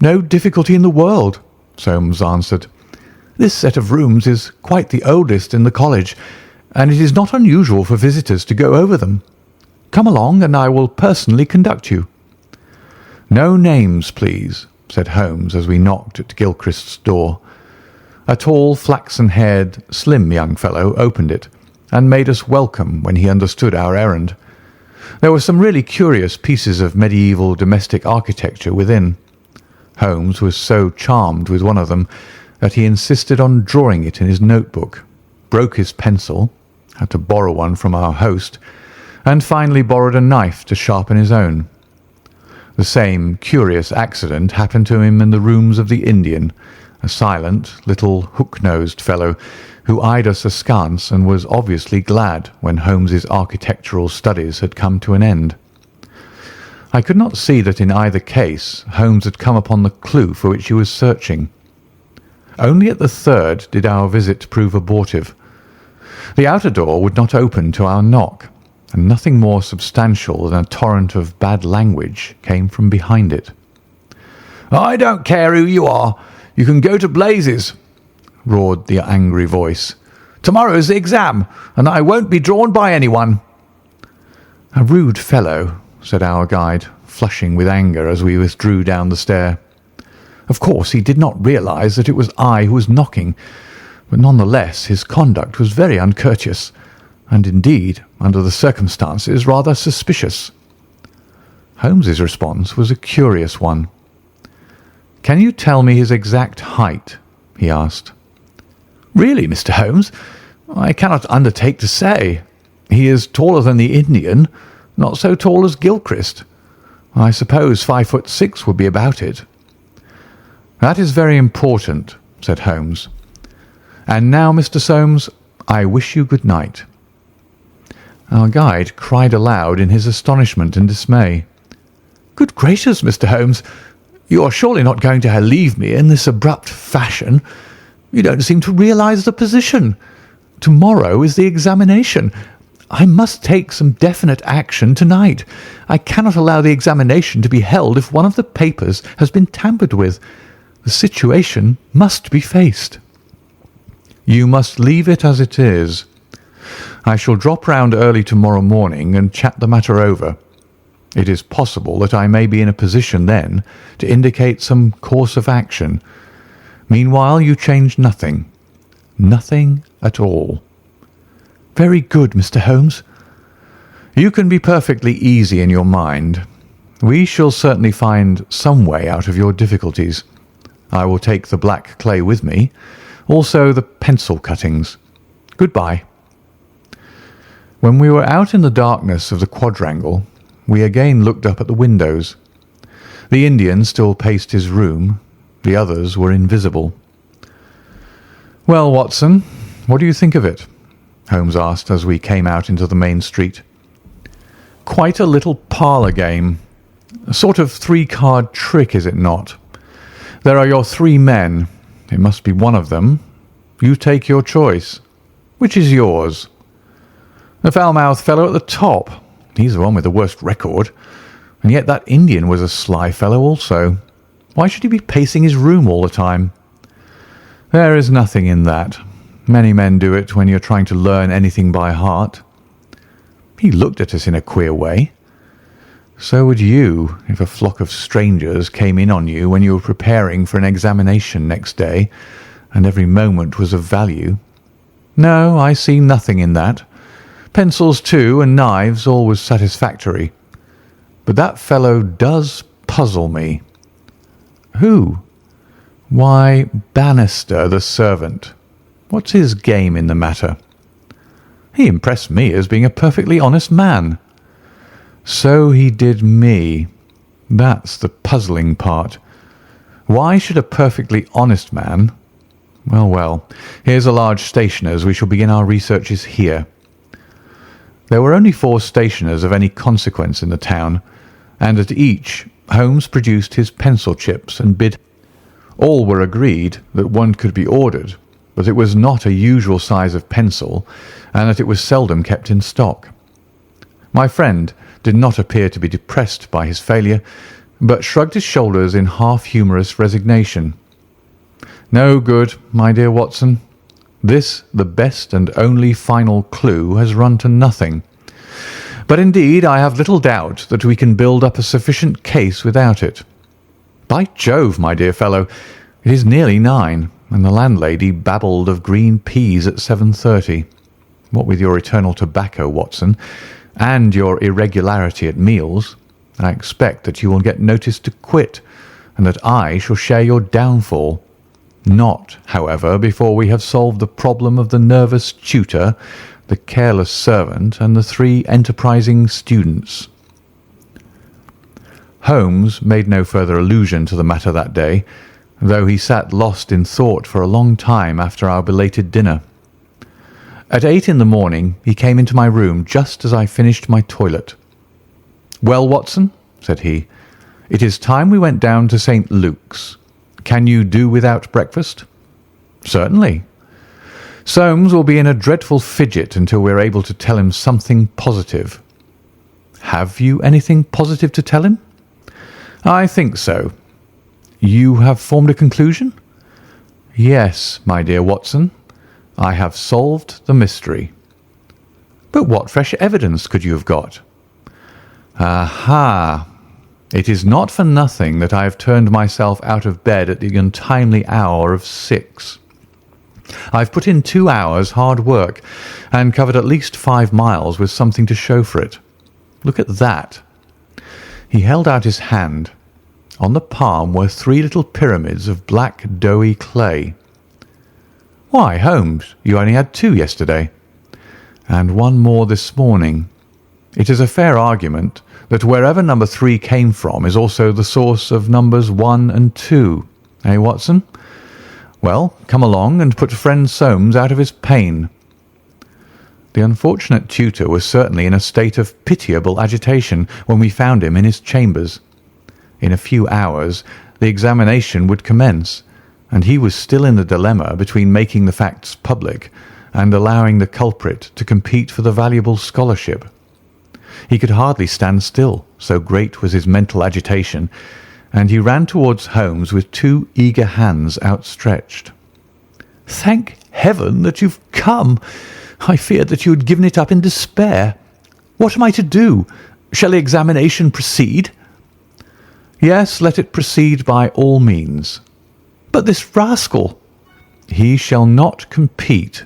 No difficulty in the world, Soames answered. This set of rooms is quite the oldest in the college, and it is not unusual for visitors to go over them. Come along, and I will personally conduct you. No names, please, said Holmes as we knocked at Gilchrist's door. A tall, flaxen-haired, slim young fellow opened it, and made us welcome when he understood our errand. There were some really curious pieces of medieval domestic architecture within. Holmes was so charmed with one of them that he insisted on drawing it in his notebook, broke his pencil, had to borrow one from our host, and finally borrowed a knife to sharpen his own. The same curious accident happened to him in the rooms of the Indian, a silent, little, hook-nosed fellow who eyed us askance and was obviously glad when Holmes's architectural studies had come to an end. I could not see that in either case Holmes had come upon the clue for which he was searching. Only at the third did our visit prove abortive. The outer door would not open to our knock, and nothing more substantial than a torrent of bad language came from behind it. I don't care who you are. You can go to blazes, roared the angry voice. Tomorrow's the exam, and I won't be drawn by anyone. A rude fellow, said our guide, flushing with anger as we withdrew down the stair. Of course, he did not realise that it was I who was knocking, but none the less his conduct was very uncourteous, and indeed, under the circumstances, rather suspicious. Holmes's response was a curious one. "Can you tell me his exact height?" he asked. Really, Mr. Holmes, I cannot undertake to say. He is taller than the Indian, not so tall as Gilchrist. I suppose 5'6" would be about it. "That is very important," said Holmes. "And now, Mr. Soames, I wish you good night." Our guide cried aloud in his astonishment and dismay. Good gracious, Mr. Holmes, you are surely not going to leave me in this abrupt fashion. You don't seem to realise the position. Tomorrow is the examination. I must take some definite action tonight. I cannot allow the examination to be held if one of the papers has been tampered with. The situation must be faced." "You must leave it as it is. I shall drop round early tomorrow morning and chat the matter over. It is possible that I may be in a position then to indicate some course of action. Meanwhile, you change nothing. Nothing at all." "Very good, Mr. Holmes." "You can be perfectly easy in your mind. We shall certainly find some way out of your difficulties. I will take the black clay with me, also the pencil cuttings. Goodbye." When we were out in the darkness of the quadrangle, we again looked up at the windows. The Indian still paced his room. The others were invisible. "Well, Watson, what do you think of it?" Holmes asked as we came out into the main street. "Quite a little parlour game. A sort of three-card trick, is it not? There are your three men. It must be one of them. You take your choice. Which is yours? The foul-mouthed fellow at the top. He's the one with the worst record. And yet that Indian was a sly fellow also. Why should he be pacing his room all the time? There is nothing in that. Many men do it when you're trying to learn anything by heart. He looked at us in a queer way. So would you if a flock of strangers came in on you when you were preparing for an examination next day, and every moment was of value. No, I see nothing in that. Pencils, too, and knives always satisfactory. But that fellow does puzzle me." "Who?" "Why, Bannister, the servant. What's his game in the matter?" "He impressed me as being a perfectly honest man." "So he did me. That's the puzzling part. Why should a perfectly honest man— Well, here's a large stationer's. We shall begin our researches here." There were only 4 stationers of any consequence in the town, and at each Holmes produced his pencil chips and bid. All were agreed that one could be ordered, but it was not a usual size of pencil, and that it was seldom kept in stock. My friend did not appear to be depressed by his failure, but shrugged his shoulders in half-humorous resignation. "No good, my dear Watson. This, the best and only final clue, has run to nothing. But indeed I have little doubt that we can build up a sufficient case without it. By Jove, my dear fellow, it is nearly 9, and the landlady babbled of green peas at 7:30. What with your eternal tobacco, Watson, and your irregularity at meals, I expect that you will get notice to quit, and that I shall share your downfall. Not, however, before we have solved the problem of the nervous tutor, the careless servant, and the 3 enterprising students." Holmes made no further allusion to the matter that day, though he sat lost in thought for a long time after our belated dinner. At 8 in the morning he came into my room just as I finished my toilet. "Well, Watson," said he, "it is time we went down to St. Luke's. Can you do without breakfast?" "Certainly." "Soames will be in a dreadful fidget until we are able to tell him something positive." "Have you anything positive to tell him?" "I think so." "You have formed a conclusion?" "Yes, my dear Watson. I have solved the mystery." "But what fresh evidence could you have got?" "Aha! It is not for nothing that I have turned myself out of bed at the untimely hour of 6. I've put in 2 hours' hard work and covered at least 5 miles with something to show for it. Look at that." He held out his hand. On the palm were 3 little pyramids of black doughy clay. "Why, Holmes, you only had 2 yesterday." "And 1 more this morning. It is a fair argument that wherever number 3 came from is also the source of numbers 1 and 2. Eh, Watson? Well, come along and put friend Soames out of his pain." The unfortunate tutor was certainly in a state of pitiable agitation when we found him in his chambers. In a few hours the examination would commence, and he was still in the dilemma between making the facts public and allowing the culprit to compete for the valuable scholarship. He could hardly stand still, so great was his mental agitation, and he ran towards Holmes with two eager hands outstretched. "Thank heaven that you've come! I feared that you had given it up in despair. What am I to do? Shall the examination proceed?" "Yes, let it proceed by all means." "But this rascal—" "He shall not compete."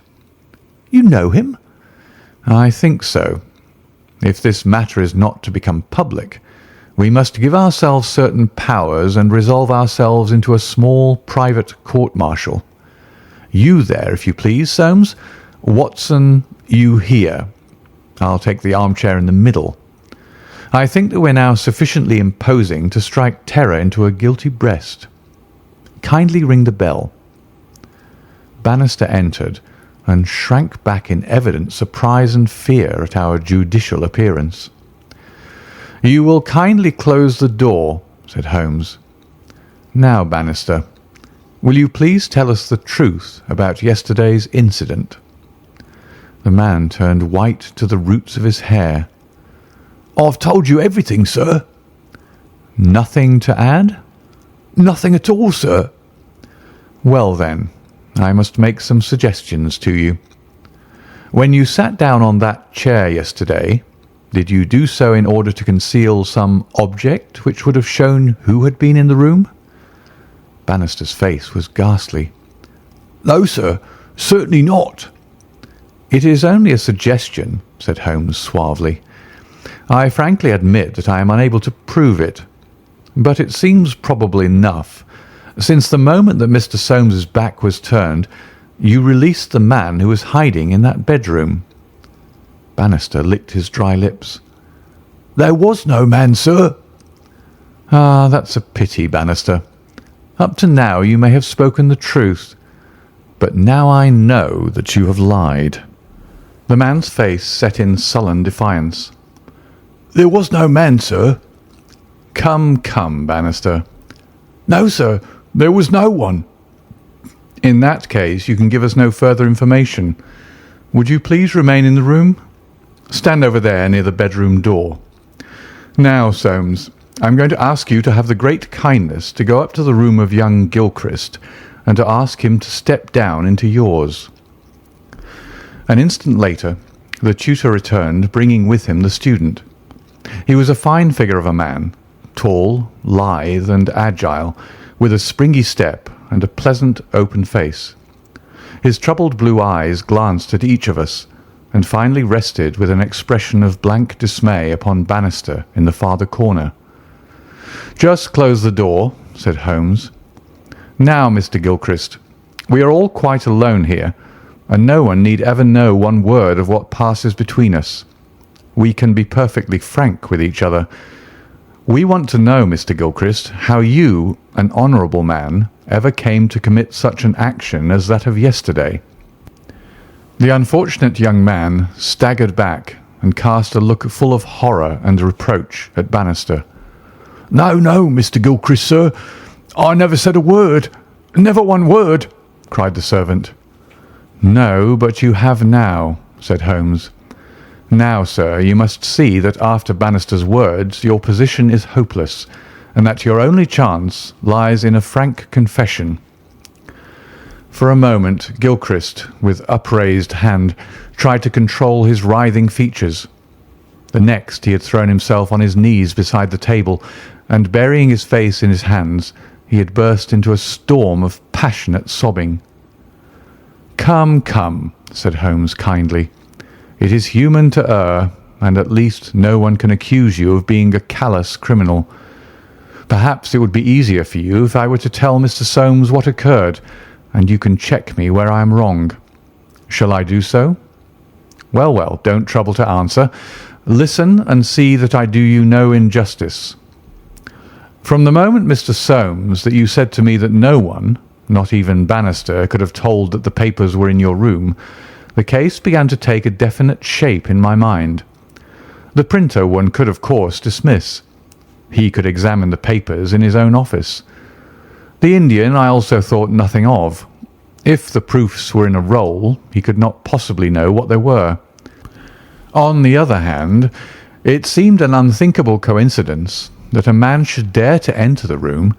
"You know him?" "I think so. If this matter is not to become public, we must give ourselves certain powers and resolve ourselves into a small private court-martial. You there, if you please, Soames. Watson, you here. I'll take the armchair in the middle. I think that we're now sufficiently imposing to strike terror into a guilty breast. Kindly ring the bell." Bannister entered and shrank back in evident surprise and fear at our judicial appearance. "You will kindly close the door," said Holmes. "Now, Bannister, will you please tell us the truth about yesterday's incident?" The man turned white to the roots of his hair. "I've told you everything, sir." "Nothing to add?" "Nothing at all, sir." "Well, then, I must make some suggestions to you. When you sat down on that chair yesterday, did you do so in order to conceal some object which would have shown who had been in the room?" Bannister's face was ghastly. "No, sir, certainly not." "It is only a suggestion," said Holmes suavely. "I frankly admit that I am unable to prove it, but it seems probable enough. Since the moment that Mr. Soames's back was turned, you released the man who was hiding in that bedroom." Bannister licked his dry lips. "There was no man, sir." "Ah, that's a pity, Bannister. Up to now you may have spoken the truth, but now I know that you have lied." The man's face set in sullen defiance. "There was no man, sir." Come, Bannister." "No, sir, there was no one." "In that case you can give us no further information. Would you please remain in the room? Stand over there near the bedroom door. Now, Soames, I'm going to ask you to have the great kindness to go up to the room of young Gilchrist and to ask him to step down into yours." An instant later the tutor returned, bringing with him the student. He was a fine figure of a man, tall, lithe, and agile, with a springy step and a pleasant, open face. His troubled blue eyes glanced at each of us, and finally rested with an expression of blank dismay upon Bannister in the farther corner. "Just close the door," said Holmes. "Now, Mr. Gilchrist, we are all quite alone here, and no one need ever know one word of what passes between us. We can be perfectly frank with each other. We want to know, Mr. Gilchrist, how you, an honourable man, ever came to commit such an action as that of yesterday." The unfortunate young man staggered back and cast a look full of horror and reproach at Bannister. "No, Mr. Gilchrist, sir. I never said a word. Never one word," cried the servant. "No, but you have now," said Holmes. "Now, sir, you must see that after Bannister's words your position is hopeless, and that your only chance lies in a frank confession." For a moment Gilchrist, with upraised hand, tried to control his writhing features. The next he had thrown himself on his knees beside the table, and burying his face in his hands, he had burst into a storm of passionate sobbing. Come," said Holmes kindly. "It is human to err, and at least no one can accuse you of being a callous criminal. Perhaps it would be easier for you if I were to tell Mr. Soames what occurred, and you can check me where I am wrong. Shall I do so? Well, don't trouble to answer. Listen and see that I do you no injustice. From the moment, Mr. Soames, that you said to me that no one, not even Bannister, could have told that the papers were in your room, the case began to take a definite shape in my mind. The printer one could, of course, dismiss. He could examine the papers in his own office. The Indian I also thought nothing of. If the proofs were in a roll, he could not possibly know what they were. On the other hand, it seemed an unthinkable coincidence that a man should dare to enter the room,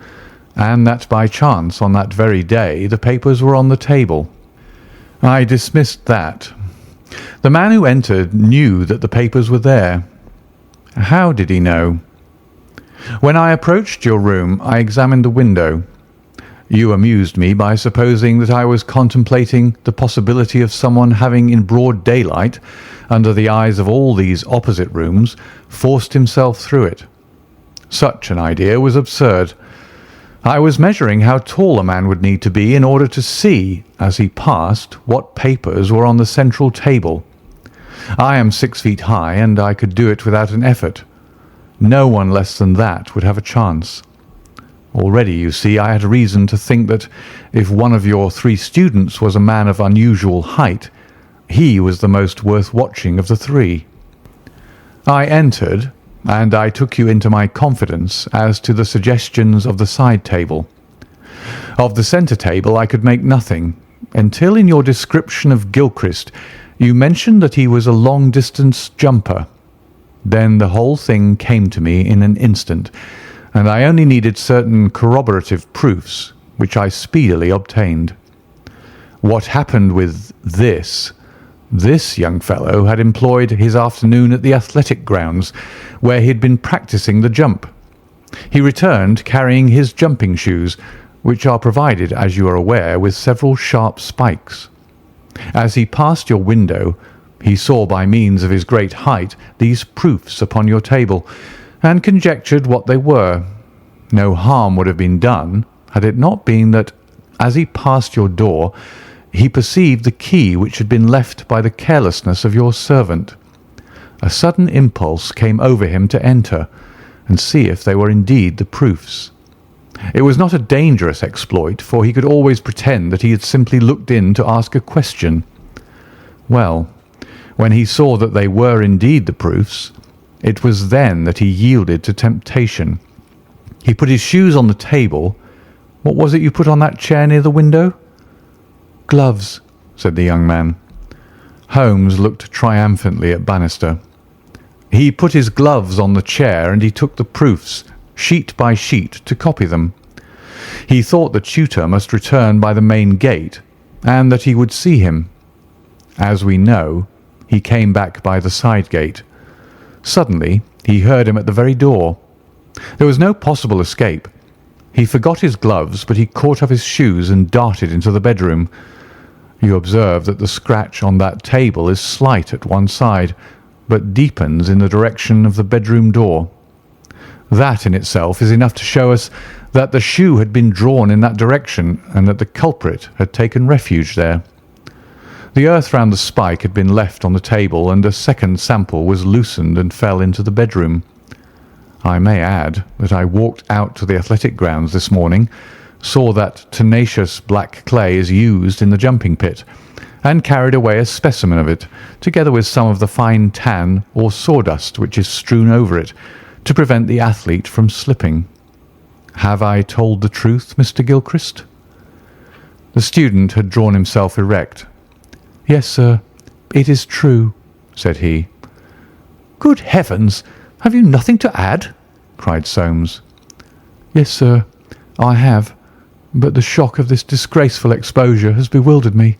and that by chance on that very day the papers were on the table. I dismissed that. The man who entered knew that the papers were there. How did he know? When I approached your room, I examined the window. You amused me by supposing that I was contemplating the possibility of someone having in broad daylight, under the eyes of all these opposite rooms, forced himself through it. Such an idea was absurd. I was measuring how tall a man would need to be in order to see, as he passed, what papers were on the central table. I am 6 feet high, and I could do it without an effort. No one less than that would have a chance. Already, you see, I had reason to think that if one of your 3 students was a man of unusual height, he was the most worth watching of the 3. I entered, and I took you into my confidence as to the suggestions of the side table. Of the centre table I could make nothing, until in your description of Gilchrist you mentioned that he was a long-distance jumper. Then the whole thing came to me in an instant, and I only needed certain corroborative proofs, which I speedily obtained. What happened with this young fellow had employed his afternoon at the athletic grounds, where he had been practising the jump. He returned carrying his jumping shoes, which are provided, as you are aware, with several sharp spikes. As he passed your window, he saw by means of his great height these proofs upon your table, and conjectured what they were. No harm would have been done had it not been that, as he passed your door, he perceived the key which had been left by the carelessness of your servant. A sudden impulse came over him to enter and see if they were indeed the proofs. It was not a dangerous exploit, for he could always pretend that he had simply looked in to ask a question. Well, when he saw that they were indeed the proofs, it was then that he yielded to temptation. He put his shoes on the table. What was it you put on that chair near the window? Gloves, said the young man. Holmes looked triumphantly at Bannister. He put his gloves on the chair, and he took the proofs, sheet by sheet, to copy them. He thought the tutor must return by the main gate, and that he would see him. As we know, he came back by the side gate. Suddenly, he heard him at the very door. There was no possible escape. He forgot his gloves, but he caught up his shoes and darted into the bedroom. You observe that the scratch on that table is slight at one side, but deepens in the direction of the bedroom door. That in itself is enough to show us that the shoe had been drawn in that direction, and that the culprit had taken refuge there. The earth round the spike had been left on the table, and a second sample was loosened and fell into the bedroom. I may add that I walked out to the athletic grounds this morning, saw that tenacious black clay is used in the jumping pit, and carried away a specimen of it, together with some of the fine tan or sawdust which is strewn over it, to prevent the athlete from slipping. Have I told the truth, Mr. Gilchrist? The student had drawn himself erect. Yes, sir, it is true, said he. Good heavens! Have you nothing to add? Cried Soames. Yes, sir, I have, but the shock of this disgraceful exposure has bewildered me.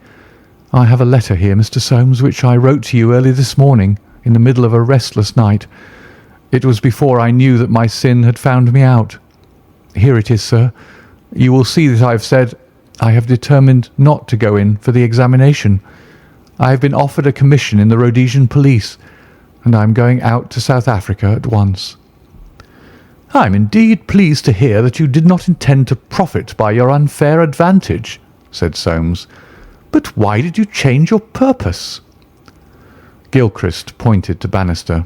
I have a letter here, Mr. Soames, which I wrote to you early this morning, in the middle of a restless night. It was before I knew that my sin had found me out. Here it is, sir. You will see that I have said I have determined not to go in for the examination. I have been offered a commission in the Rhodesian police, and I am going out to South Africa at once. I am indeed pleased to hear that you did not intend to profit by your unfair advantage, said Soames. But why did you change your purpose? Gilchrist pointed to Bannister.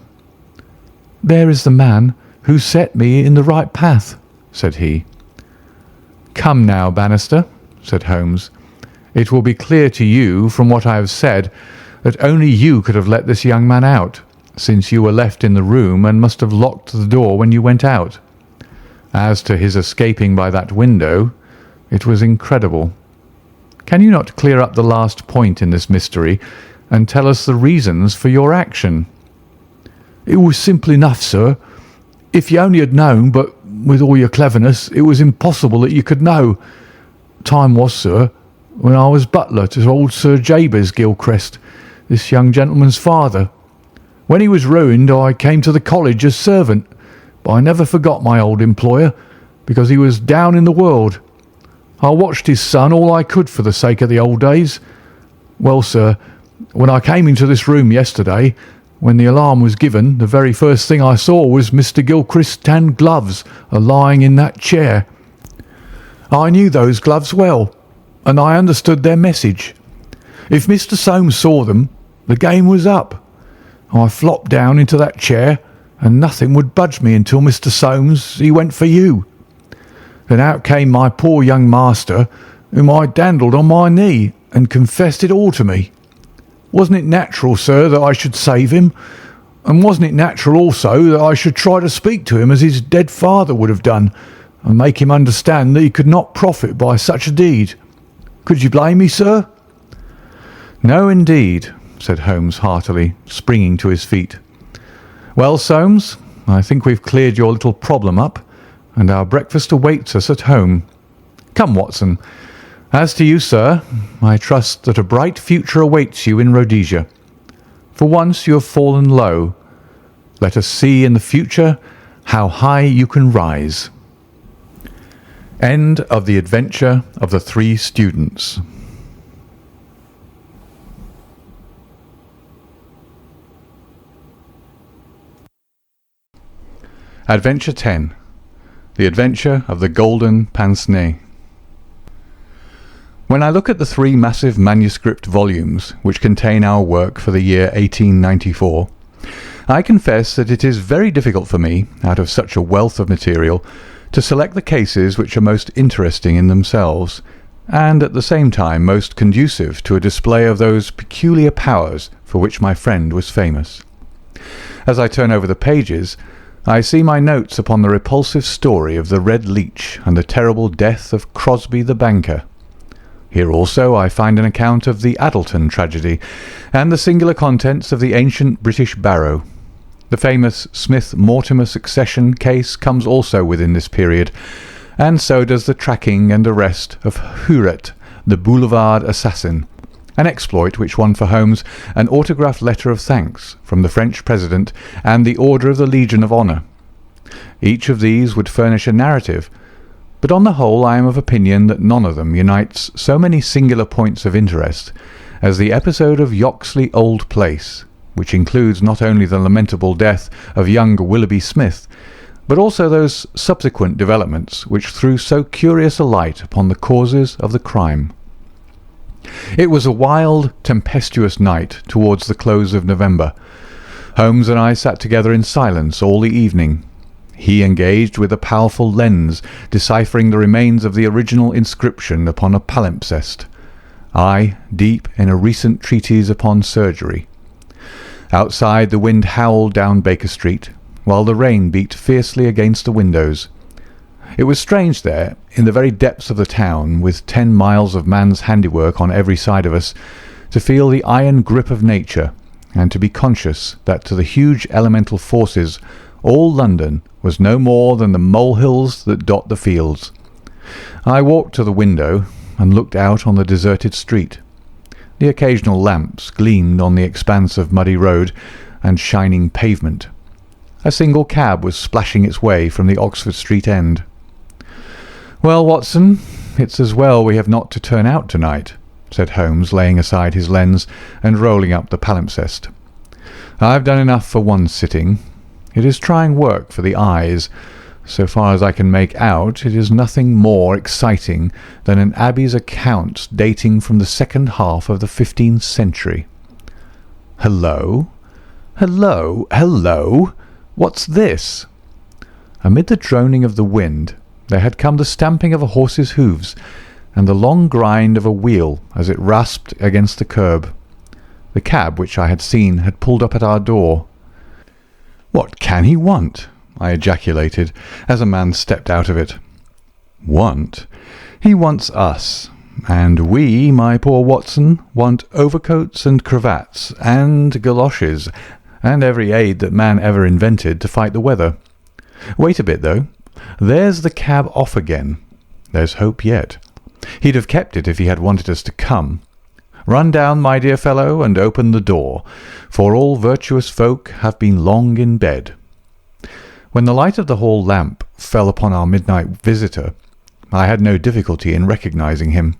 There is the man who set me in the right path, said he. Come now, Bannister, said Holmes. It will be clear to you from what I have said that only you could have let this young man out, since you were left in the room and must have locked the door when you went out. As to his escaping by that window, it was incredible. Can you not clear up the last point in this mystery and tell us the reasons for your action?" "It was simple enough, sir. If you only had known, but with all your cleverness, it was impossible that you could know. Time was, sir, when I was butler to old Sir Jabez Gilchrist, this young gentleman's father. When he was ruined, I came to the college as servant, but I never forgot my old employer, because he was down in the world. I watched his son all I could for the sake of the old days. Well, sir, when I came into this room yesterday, when the alarm was given, the very first thing I saw was Mr. Gilchrist's tan gloves lying in that chair. I knew those gloves well, and I understood their message. If Mr. Soames saw them, the game was up. I flopped down into that chair, and nothing would budge me until Mr. Soames, he went for you. Then out came my poor young master, whom I dandled on my knee, and confessed it all to me. Wasn't it natural, sir, that I should save him? And wasn't it natural also that I should try to speak to him as his dead father would have done, and make him understand that he could not profit by such a deed? Could you blame me, sir?" "No, indeed," said Holmes heartily, springing to his feet. "Well, Soames, I think we've cleared your little problem up, and our breakfast awaits us at home. Come, Watson. As to you, sir, I trust that a bright future awaits you in Rhodesia. For once you have fallen low. Let us see in the future how high you can rise." End of The Adventure of the Three Students. Adventure 10. The Adventure of the Golden Pince-Nez. When I look at the three massive manuscript volumes which contain our work for the year 1894, I confess that it is very difficult for me, out of such a wealth of material, to select the cases which are most interesting in themselves, and at the same time most conducive to a display of those peculiar powers for which my friend was famous. As I turn over the pages, I see my notes upon the repulsive story of the Red Leech and the terrible death of Crosby the banker. Here also I find an account of the Addleton tragedy, and the singular contents of the ancient British barrow. The famous Smith-Mortimer succession case comes also within this period, and so does the tracking and arrest of Huret, the boulevard assassin, an exploit which won for Holmes an autographed letter of thanks from the French President and the Order of the Legion of Honour. Each of these would furnish a narrative, but on the whole I am of opinion that none of them unites so many singular points of interest as the episode of Yoxley Old Place, which includes not only the lamentable death of young Willoughby Smith, but also those subsequent developments which threw so curious a light upon the causes of the crime. It was a wild, tempestuous night towards the close of November. Holmes and I sat together in silence all the evening. He engaged with a powerful lens, deciphering the remains of the original inscription upon a palimpsest. I, deep in a recent treatise upon surgery. Outside the wind howled down Baker Street, while the rain beat fiercely against the windows. It was strange there, in the very depths of the town, with 10 miles of man's handiwork on every side of us, to feel the iron grip of nature, and to be conscious that to the huge elemental forces all London was no more than the molehills that dot the fields. I walked to the window and looked out on the deserted street. The occasional lamps gleamed on the expanse of muddy road and shining pavement. A single cab was splashing its way from the Oxford Street end. "Well, Watson, it's as well we have not to turn out tonight," said Holmes, laying aside his lens and rolling up the palimpsest. "I've done enough for one sitting. It is trying work for the eyes. So far as I can make out, it is nothing more exciting than an abbey's accounts dating from the second half of the 15th century. Hello? Hello? Hello? What's this?" Amid the droning of the wind, there had come the stamping of a horse's hoofs, and the long grind of a wheel as it rasped against the curb. The cab which I had seen had pulled up at our door. "What can he want?" I ejaculated, as a man stepped out of it. "Want? He wants us. And we, my poor Watson, want overcoats and cravats and galoshes and every aid that man ever invented to fight the weather. Wait a bit, though. There's the cab off again. There's hope yet. He'd have kept it if he had wanted us to come. Run down, my dear fellow, and open the door, for all virtuous folk have been long in bed. When the light of the hall lamp fell upon our midnight visitor, I had no difficulty in recognizing him.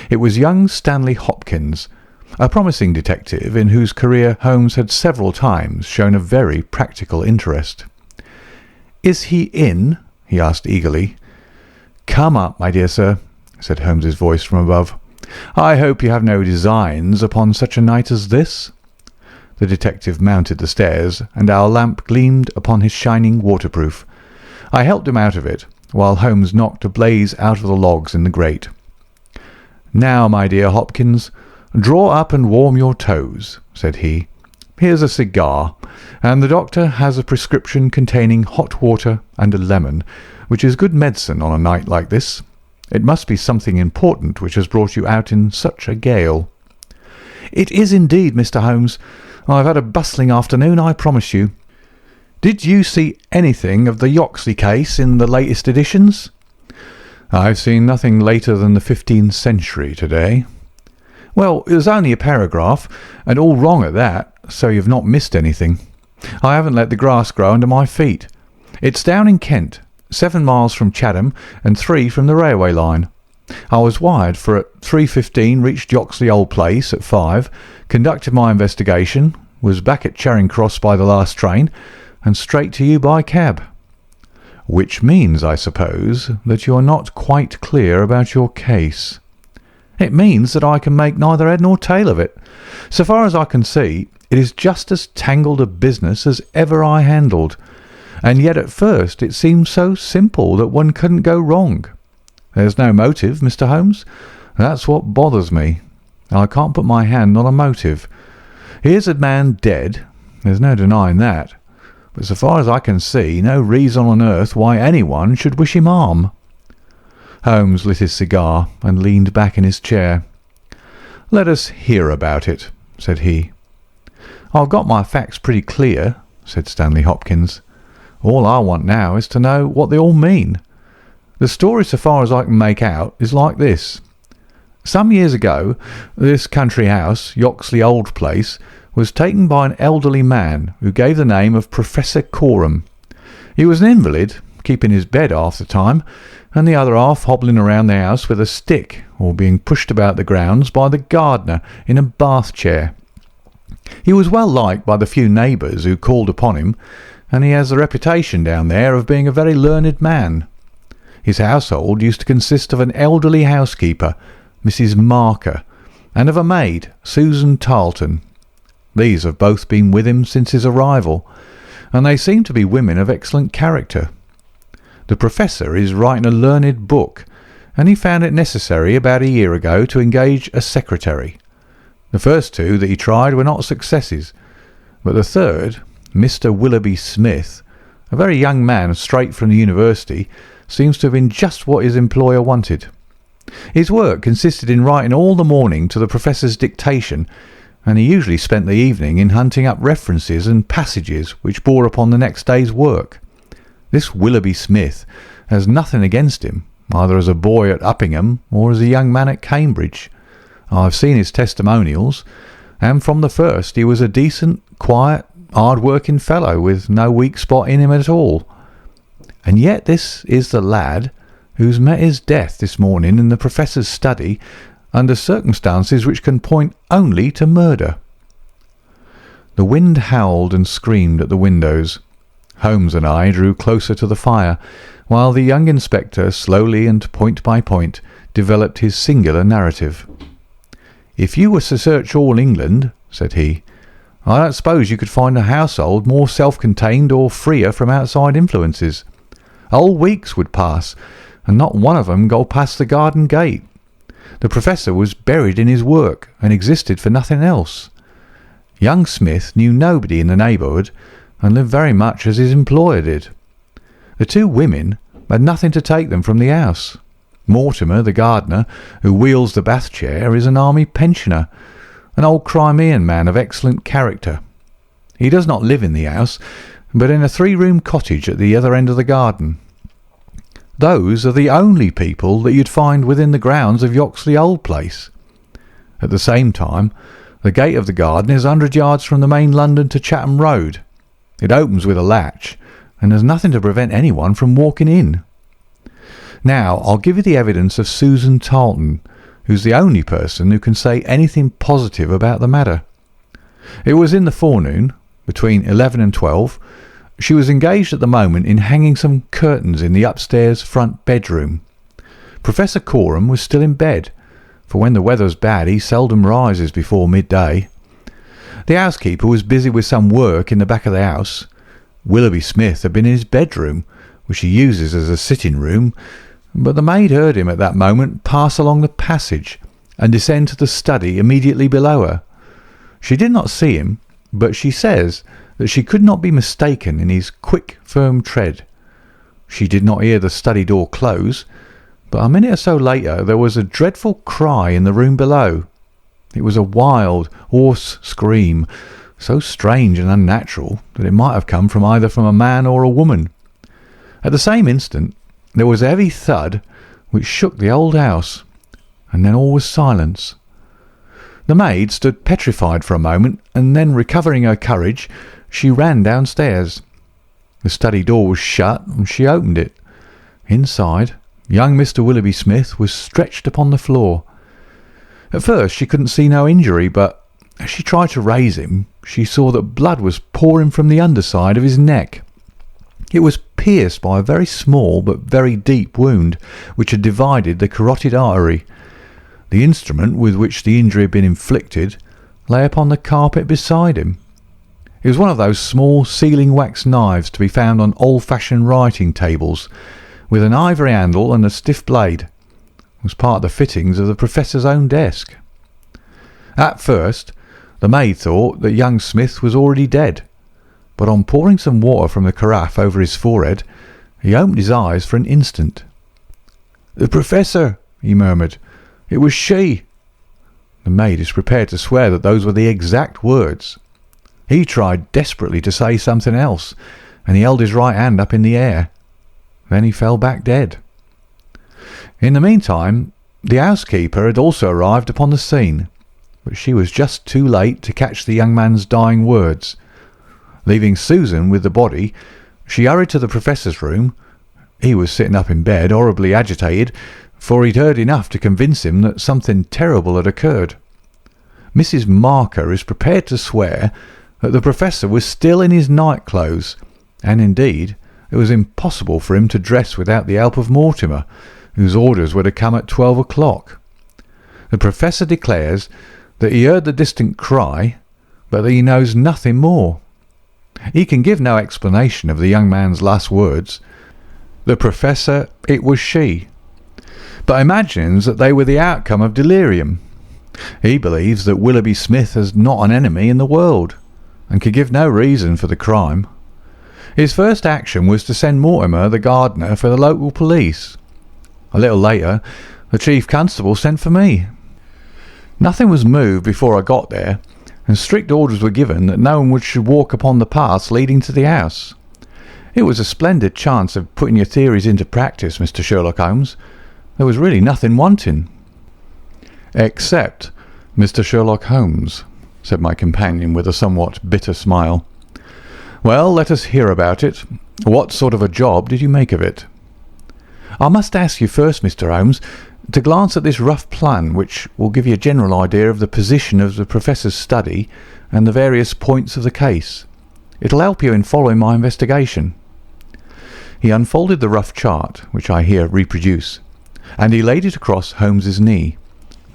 It was young Stanley Hopkins, a promising detective in whose career Holmes had several times shown a very practical interest. "Is he in?" he asked eagerly. "Come up, my dear sir," said Holmes's voice from above. "I hope you have no designs upon such a night as this?" The detective mounted the stairs, and our lamp gleamed upon his shining waterproof. I helped him out of it, while Holmes knocked a blaze out of the logs in the grate. "Now, my dear Hopkins, draw up and warm your toes," said he. "Here's a cigar, and the doctor has a prescription containing hot water and a lemon, which is good medicine on a night like this. It must be something important which has brought you out in such a gale." "It is indeed, Mr. Holmes. I've had a bustling afternoon, I promise you. Did you see anything of the Yoxley case in the latest editions?" "I've seen nothing later than the 15th century today." "Well, it was only a paragraph, and all wrong at that, so you've not missed anything. I haven't let the grass grow under my feet. It's down in Kent, 7 miles from Chatham and 3 from the railway line. I was wired for at 3:15, reached Yoxley Old Place at 5, conducted my investigation, was back at Charing Cross by the last train, and straight to you by cab." "Which means, I suppose, that you are not quite clear about your case." "It means that I can make neither head nor tail of it. So far as I can see, it is just as tangled a business as ever I handled. And yet at first it seemed so simple that one couldn't go wrong. There's no motive, Mr. Holmes. That's what bothers me. I can't put my hand on a motive. Here's a man dead. There's no denying that. But so far as I can see, no reason on earth why anyone should wish him harm." Holmes lit his cigar and leaned back in his chair. "Let us hear about it," said he. "I've got my facts pretty clear," said Stanley Hopkins. "All I want now is to know what they all mean. The story, so far as I can make out, is like this. Some years ago, this country house, Yoxley Old Place, was taken by an elderly man who gave the name of Professor Coram. He was an invalid, keeping his bed half the time, and the other half hobbling around the house with a stick or being pushed about the grounds by the gardener in a bath chair. He was well liked by the few neighbours who called upon him, and he has the reputation down there of being a very learned man. His household used to consist of an elderly housekeeper, Mrs. Marker, and of a maid, Susan Tarleton. These have both been with him since his arrival, and they seem to be women of excellent character. The professor is writing a learned book, and he found it necessary about a year ago to engage a secretary. The first 2 that he tried were not successes, but the third, Mr. Willoughby Smith, a very young man straight from the university, seems to have been just what his employer wanted. His work consisted in writing all the morning to the professor's dictation, and he usually spent the evening in hunting up references and passages which bore upon the next day's work. This Willoughby Smith has nothing against him, either as a boy at Uppingham or as a young man at Cambridge. I've seen his testimonials, and from the first he was a decent, quiet, hard-working fellow with no weak spot in him at all. And yet this is the lad who's met his death this morning in the professor's study under circumstances which can point only to murder." The wind howled and screamed at the windows. Holmes and I drew closer to the fire, while the young inspector slowly and point by point developed his singular narrative. "If you were to search all England," said he, "I don't suppose you could find a household more self-contained or freer from outside influences. Whole weeks would pass, and not one of them go past the garden gate. The professor was buried in his work, and existed for nothing else. Young Smith knew nobody in the neighbourhood, and lived very much as his employer did. The 2 women had nothing to take them from the house. Mortimer, the gardener, who wheels the bath chair, is an army pensioner, an old Crimean man of excellent character. He does not live in the house, but in a 3-room cottage at the other end of the garden. Those are the only people that you'd find within the grounds of Yoxley Old Place. At the same time, the gate of the garden is 100 yards from the main London to Chatham Road. It opens with a latch, and there's nothing to prevent anyone from walking in. Now, I'll give you the evidence of Susan Tarleton, who's the only person who can say anything positive about the matter. It was in the forenoon, between 11 and 12. She was engaged at the moment in hanging some curtains in the upstairs front bedroom. Professor Coram was still in bed, for when the weather's bad he seldom rises before midday. The housekeeper was busy with some work in the back of the house. Willoughby Smith had been in his bedroom, which he uses as a sitting room, but the maid heard him at that moment pass along the passage and descend to the study immediately below her. She did not see him, but she says that she could not be mistaken in his quick, firm tread. She did not hear the study door close, but a minute or so later there was a dreadful cry in the room below. It was a wild, hoarse scream, so strange and unnatural that it might have come from either a man or a woman. At the same instant there was a heavy thud which shook the old house, and then all was silence. The maid stood petrified for a moment, and then recovering her courage, she ran downstairs. The study door was shut, and she opened it. Inside, young Mr. Willoughby Smith was stretched upon the floor. At first she couldn't see no injury, but as she tried to raise him, she saw that blood was pouring from the underside of his neck. It was pierced by a very small but very deep wound, which had divided the carotid artery. The instrument with which the injury had been inflicted lay upon the carpet beside him. It was one of those small sealing wax knives to be found on old-fashioned writing tables, with an ivory handle and a stiff blade. It was part of the fittings of the professor's own desk. At first, the maid thought that young Smith was already dead, but on pouring some water from the carafe over his forehead, he opened his eyes for an instant. "The Professor," he murmured. "It was she." The maid is prepared to swear that those were the exact words. He tried desperately to say something else, and he held his right hand up in the air. Then he fell back dead. In the meantime, the housekeeper had also arrived upon the scene, but she was just too late to catch the young man's dying words. Leaving Susan with the body, she hurried to the Professor's room. He was sitting up in bed, horribly agitated, for he'd heard enough to convince him that something terrible had occurred. Mrs. Marker is prepared to swear that the Professor was still in his night clothes, and indeed it was impossible for him to dress without the help of Mortimer, whose orders were to come at 12 o'clock. The Professor declares that he heard the distant cry, but that he knows nothing more. He can give no explanation of the young man's last words. The Professor, it was she, but imagines that they were the outcome of delirium. He believes that Willoughby Smith has not an enemy in the world, and can give no reason for the crime. His first action was to send Mortimer, the gardener, for the local police. A little later, the chief constable sent for me. Nothing was moved before I got there, and strict orders were given that no one should walk upon the paths leading to the house. It was a splendid chance of putting your theories into practice, Mr. Sherlock Holmes. There was really nothing wanting. "Except Mr. Sherlock Holmes," said my companion with a somewhat bitter smile. "Well, let us hear about it. What sort of a job did you make of it?" "I must ask you first, Mr. Holmes, to glance at this rough plan, which will give you a general idea of the position of the Professor's study and the various points of the case. It'll help you in following my investigation." He unfolded the rough chart, which I here reproduce, and he laid it across Holmes's knee.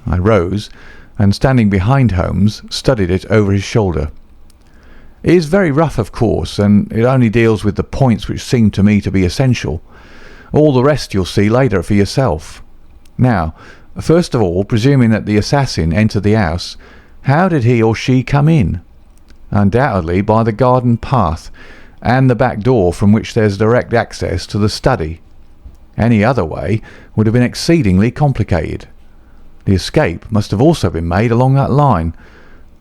I rose, and standing behind Holmes, studied it over his shoulder. It is very rough, of course, and it only deals with the points which seem to me to be essential. All the rest you'll see later for yourself. Now, first of all, presuming that the assassin entered the house, how did he or she come in? Undoubtedly by the garden path, and the back door from which there's direct access to the study. Any other way would have been exceedingly complicated. The escape must have also been made along that line,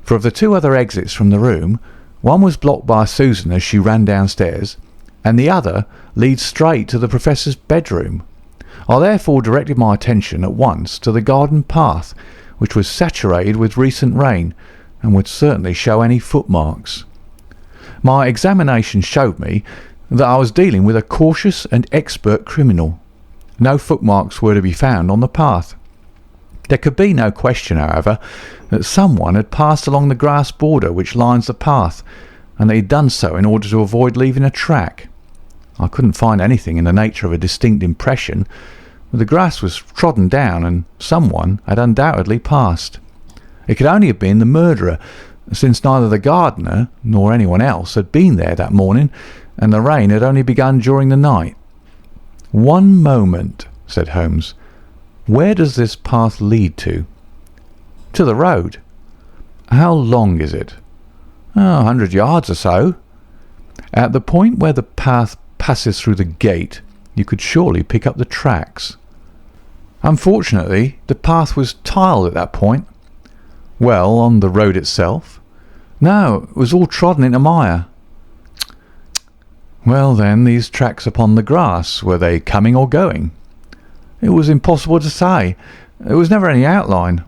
for of the two other exits from the room, one was blocked by Susan as she ran downstairs, and the other leads straight to the Professor's bedroom. I therefore directed my attention at once to the garden path, which was saturated with recent rain, and would certainly show any footmarks. My examination showed me that I was dealing with a cautious and expert criminal. No footmarks were to be found on the path. There could be no question, however, that someone had passed along the grass border which lines the path, and they had done so in order to avoid leaving a track. I couldn't find anything in the nature of a distinct impression, but the grass was trodden down and someone had undoubtedly passed. It could only have been the murderer, since neither the gardener nor anyone else had been there that morning, and the rain had only begun during the night. "One moment," said Holmes. "Where does this path lead to?" "To the road." "How long is it?" 100 yards or so." "At the point where the path passes through the gate, you could surely pick up the tracks." "Unfortunately, the path was tiled at that point." "Well, on the road itself?" "No, it was all trodden into mire." "Well then, these tracks upon the grass, were they coming or going?" "It was impossible to say. There was never any outline."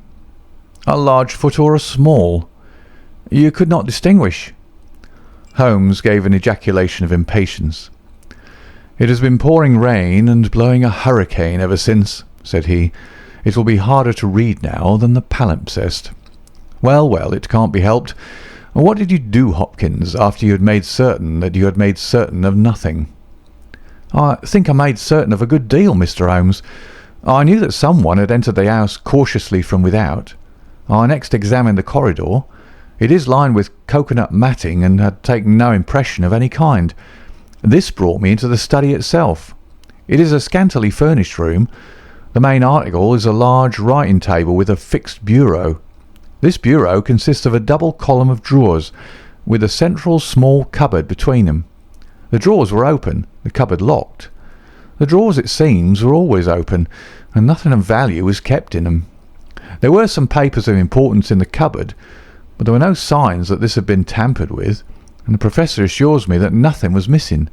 "A large foot or a small?" "You could not distinguish." Holmes gave an ejaculation of impatience. "It has been pouring rain and blowing a hurricane ever since," said he. "It will be harder to read now than the palimpsest. Well, well, it can't be helped. What did you do, Hopkins, after you had made certain that you had made certain of nothing?" "I think I made certain of a good deal, Mr. Holmes. I knew that someone had entered the house cautiously from without. I next examined the corridor. It is lined with coconut matting and had taken no impression of any kind. This brought me into the study itself. It is a scantily furnished room. The main article is a large writing table with a fixed bureau. This bureau consists of a double column of drawers, with a central small cupboard between them. The drawers were open, the cupboard locked. The drawers, it seems, were always open, and nothing of value was kept in them. There were some papers of importance in the cupboard, but there were no signs that this had been tampered with, and the Professor assures me that nothing was missing.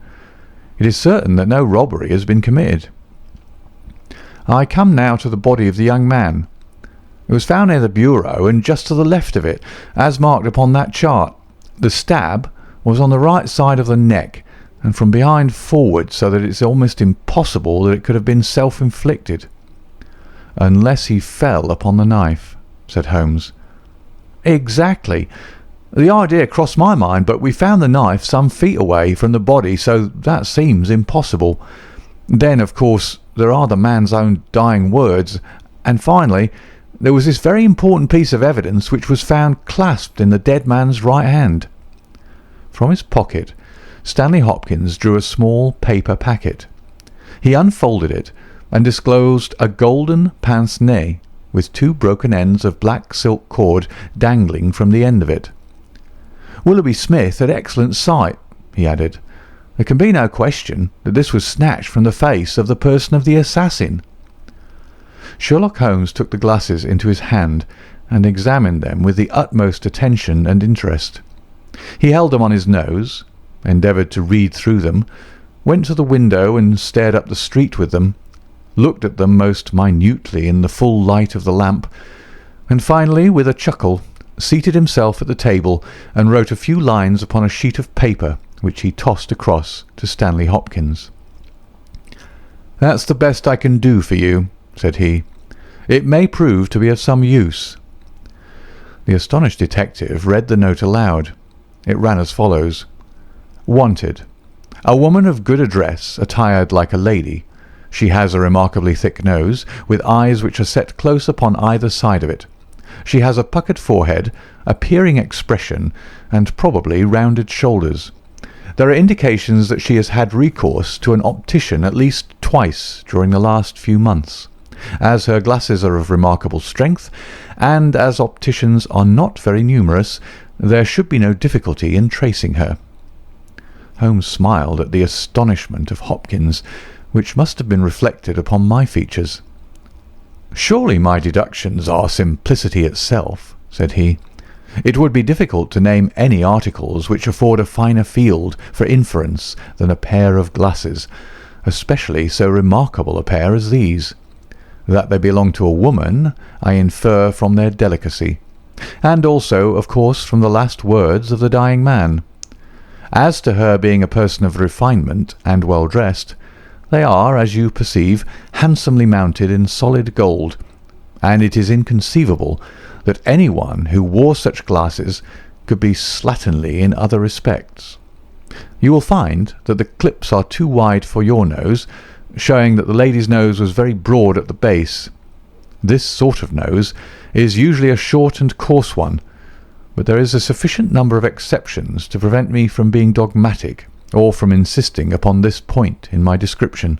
It is certain that no robbery has been committed. I come now to the body of the young man. It was found near the bureau and just to the left of it, as marked upon that chart. The stab was on the right side of the neck, and from behind forward, so that it's almost impossible that it could have been self-inflicted." "Unless he fell upon the knife," said Holmes. "Exactly. The idea crossed my mind, but we found the knife some feet away from the body, so that seems impossible. Then, of course, there are the man's own dying words, and finally, there was this very important piece of evidence which was found clasped in the dead man's right hand." From his pocket, Stanley Hopkins drew a small paper packet. He unfolded it and disclosed a golden pince-nez with 2 broken ends of black silk cord dangling from the end of it. "Willoughby Smith had excellent sight," he added. "There can be no question that this was snatched from the face of the person of the assassin." Sherlock Holmes took the glasses into his hand and examined them with the utmost attention and interest. He held them on his nose, endeavoured to read through them, went to the window and stared up the street with them, looked at them most minutely in the full light of the lamp, and finally, with a chuckle, seated himself at the table and wrote a few lines upon a sheet of paper which he tossed across to Stanley Hopkins. "That's the best I can do for you," said he. "It may prove to be of some use." The astonished detective read the note aloud. It ran as follows: "Wanted. A woman of good address, attired like a lady. She has a remarkably thick nose, with eyes which are set close upon either side of it. She has a puckered forehead, a peering expression, and probably rounded shoulders. There are indications that she has had recourse to an optician at least twice during the last few months. As her glasses are of remarkable strength, and as opticians are not very numerous, there should be no difficulty in tracing her." Holmes smiled at the astonishment of Hopkins, which must have been reflected upon my features. "Surely my deductions are simplicity itself," said he. "It would be difficult to name any articles which afford a finer field for inference than a pair of glasses, especially so remarkable a pair as these. That they belong to a woman I infer from their delicacy, and also, of course, from the last words of the dying man. As to her being a person of refinement and well dressed, they are, as you perceive, handsomely mounted in solid gold, and it is inconceivable that anyone who wore such glasses could be slatternly in other respects. You will find that the clips are too wide for your nose, showing that the lady's nose was very broad at the base. This sort of nose is usually a short and coarse one, but there is a sufficient number of exceptions to prevent me from being dogmatic or from insisting upon this point in my description.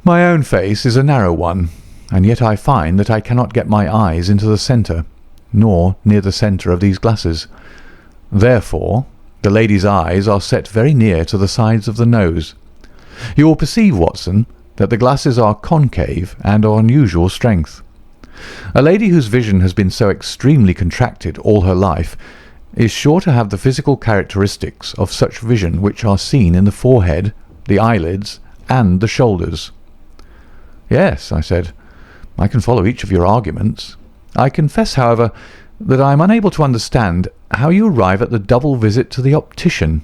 My own face is a narrow one, and yet I find that I cannot get my eyes into the centre, nor near the centre of these glasses. Therefore, the lady's eyes are set very near to the sides of the nose. You will perceive, Watson, that the glasses are concave and of unusual strength. A lady whose vision has been so extremely contracted all her life is sure to have the physical characteristics of such vision which are seen in the forehead, the eyelids, and the shoulders. "Yes," I said, "I can follow each of your arguments. I confess, however, that I am unable to understand how you arrive at the double visit to the optician."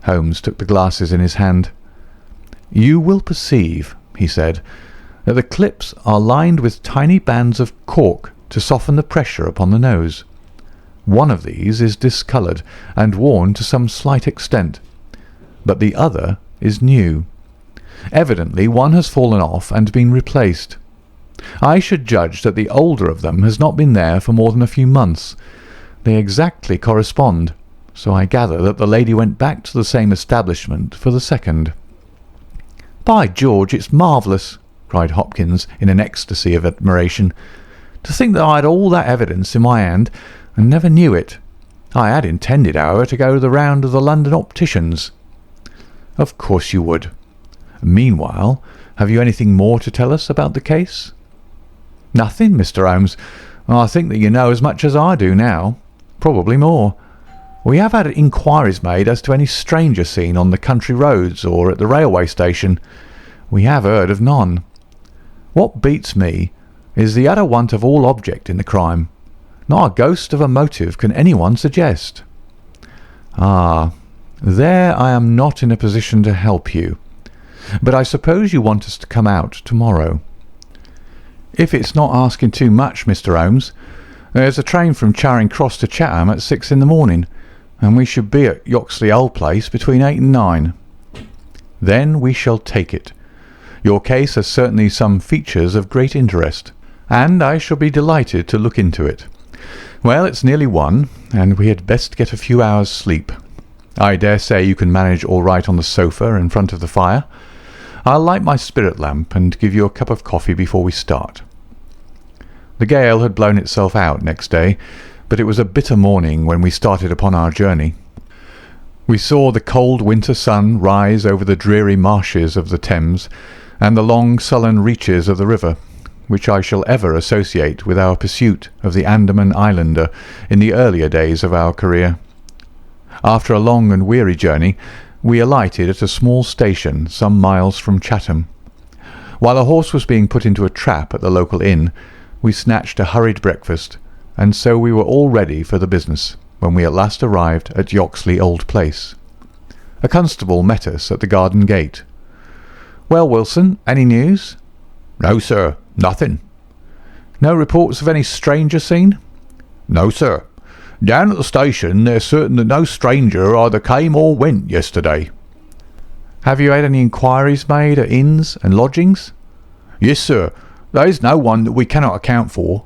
Holmes took the glasses in his hand. "You will perceive," he said, "that the clips are lined with tiny bands of cork to soften the pressure upon the nose. One of these is discoloured and worn to some slight extent, but the other is new. Evidently one has fallen off and been replaced. I should judge that the older of them has not been there for more than a few months. They exactly correspond, so I gather that the lady went back to the same establishment for the second." "By George, it's marvellous!" cried Hopkins in an ecstasy of admiration. "To think that I had all that evidence in my hand and never knew it. I had intended, however, to go the round of the London opticians." "Of course you would. Meanwhile, have you anything more to tell us about the case?" "Nothing, Mr. Holmes. I think that you know as much as I do now, probably more. We have had inquiries made as to any stranger seen on the country roads or at the railway station. We have heard of none. What beats me is the utter want of all object in the crime. Not a ghost of a motive can anyone suggest." "Ah, there I am not in a position to help you. But I suppose you want us to come out tomorrow." "If it's not asking too much, Mr. Holmes. There's a train from Charing Cross to Chatham at 6 in the morning, and we should be at Yoxley Old Place between 8 and 9. "Then we shall take it. Your case has certainly some features of great interest, and I shall be delighted to look into it. Well, it's nearly 1, and we had best get a few hours' sleep. I dare say you can manage all right on the sofa in front of the fire. I'll light my spirit lamp and give you a cup of coffee before we start." The gale had blown itself out next day, but it was a bitter morning when we started upon our journey. We saw the cold winter sun rise over the dreary marshes of the Thames and the long sullen reaches of the river, which I shall ever associate with our pursuit of the Andaman Islander in the earlier days of our career. After a long and weary journey, we alighted at a small station some miles from Chatham. While a horse was being put into a trap at the local inn, we snatched a hurried breakfast, and so we were all ready for the business when we at last arrived at Yoxley Old Place. A constable met us at the garden gate. "Well, Wilson, any news?" "No, sir, nothing." "No reports of any stranger seen?" "No, sir. Down at the station they're certain that no stranger either came or went yesterday." "Have you had any inquiries made at inns and lodgings?" "Yes, sir. There is no one that we cannot account for."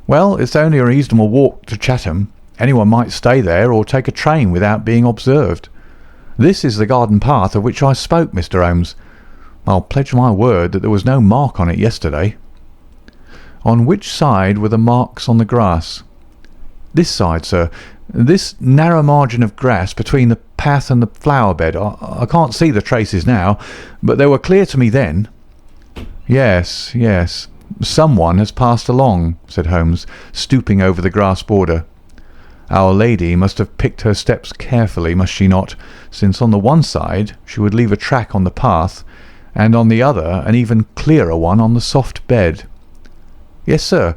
"Well, it's only a reasonable walk to Chatham. Anyone might stay there or take a train without being observed. This is the garden path of which I spoke, Mr. Holmes. I'll pledge my word that there was no mark on it yesterday." "On which side were the marks on the grass?" "This side, sir. This narrow margin of grass between the path and the flower bed. I can't see the traces now, but they were clear to me then." "Yes, yes. Someone has passed along," said Holmes, stooping over the grass border. "Our lady must have picked her steps carefully, must she not, since on the one side she would leave a track on the path, and on the other an even clearer one on the soft bed." "Yes, sir.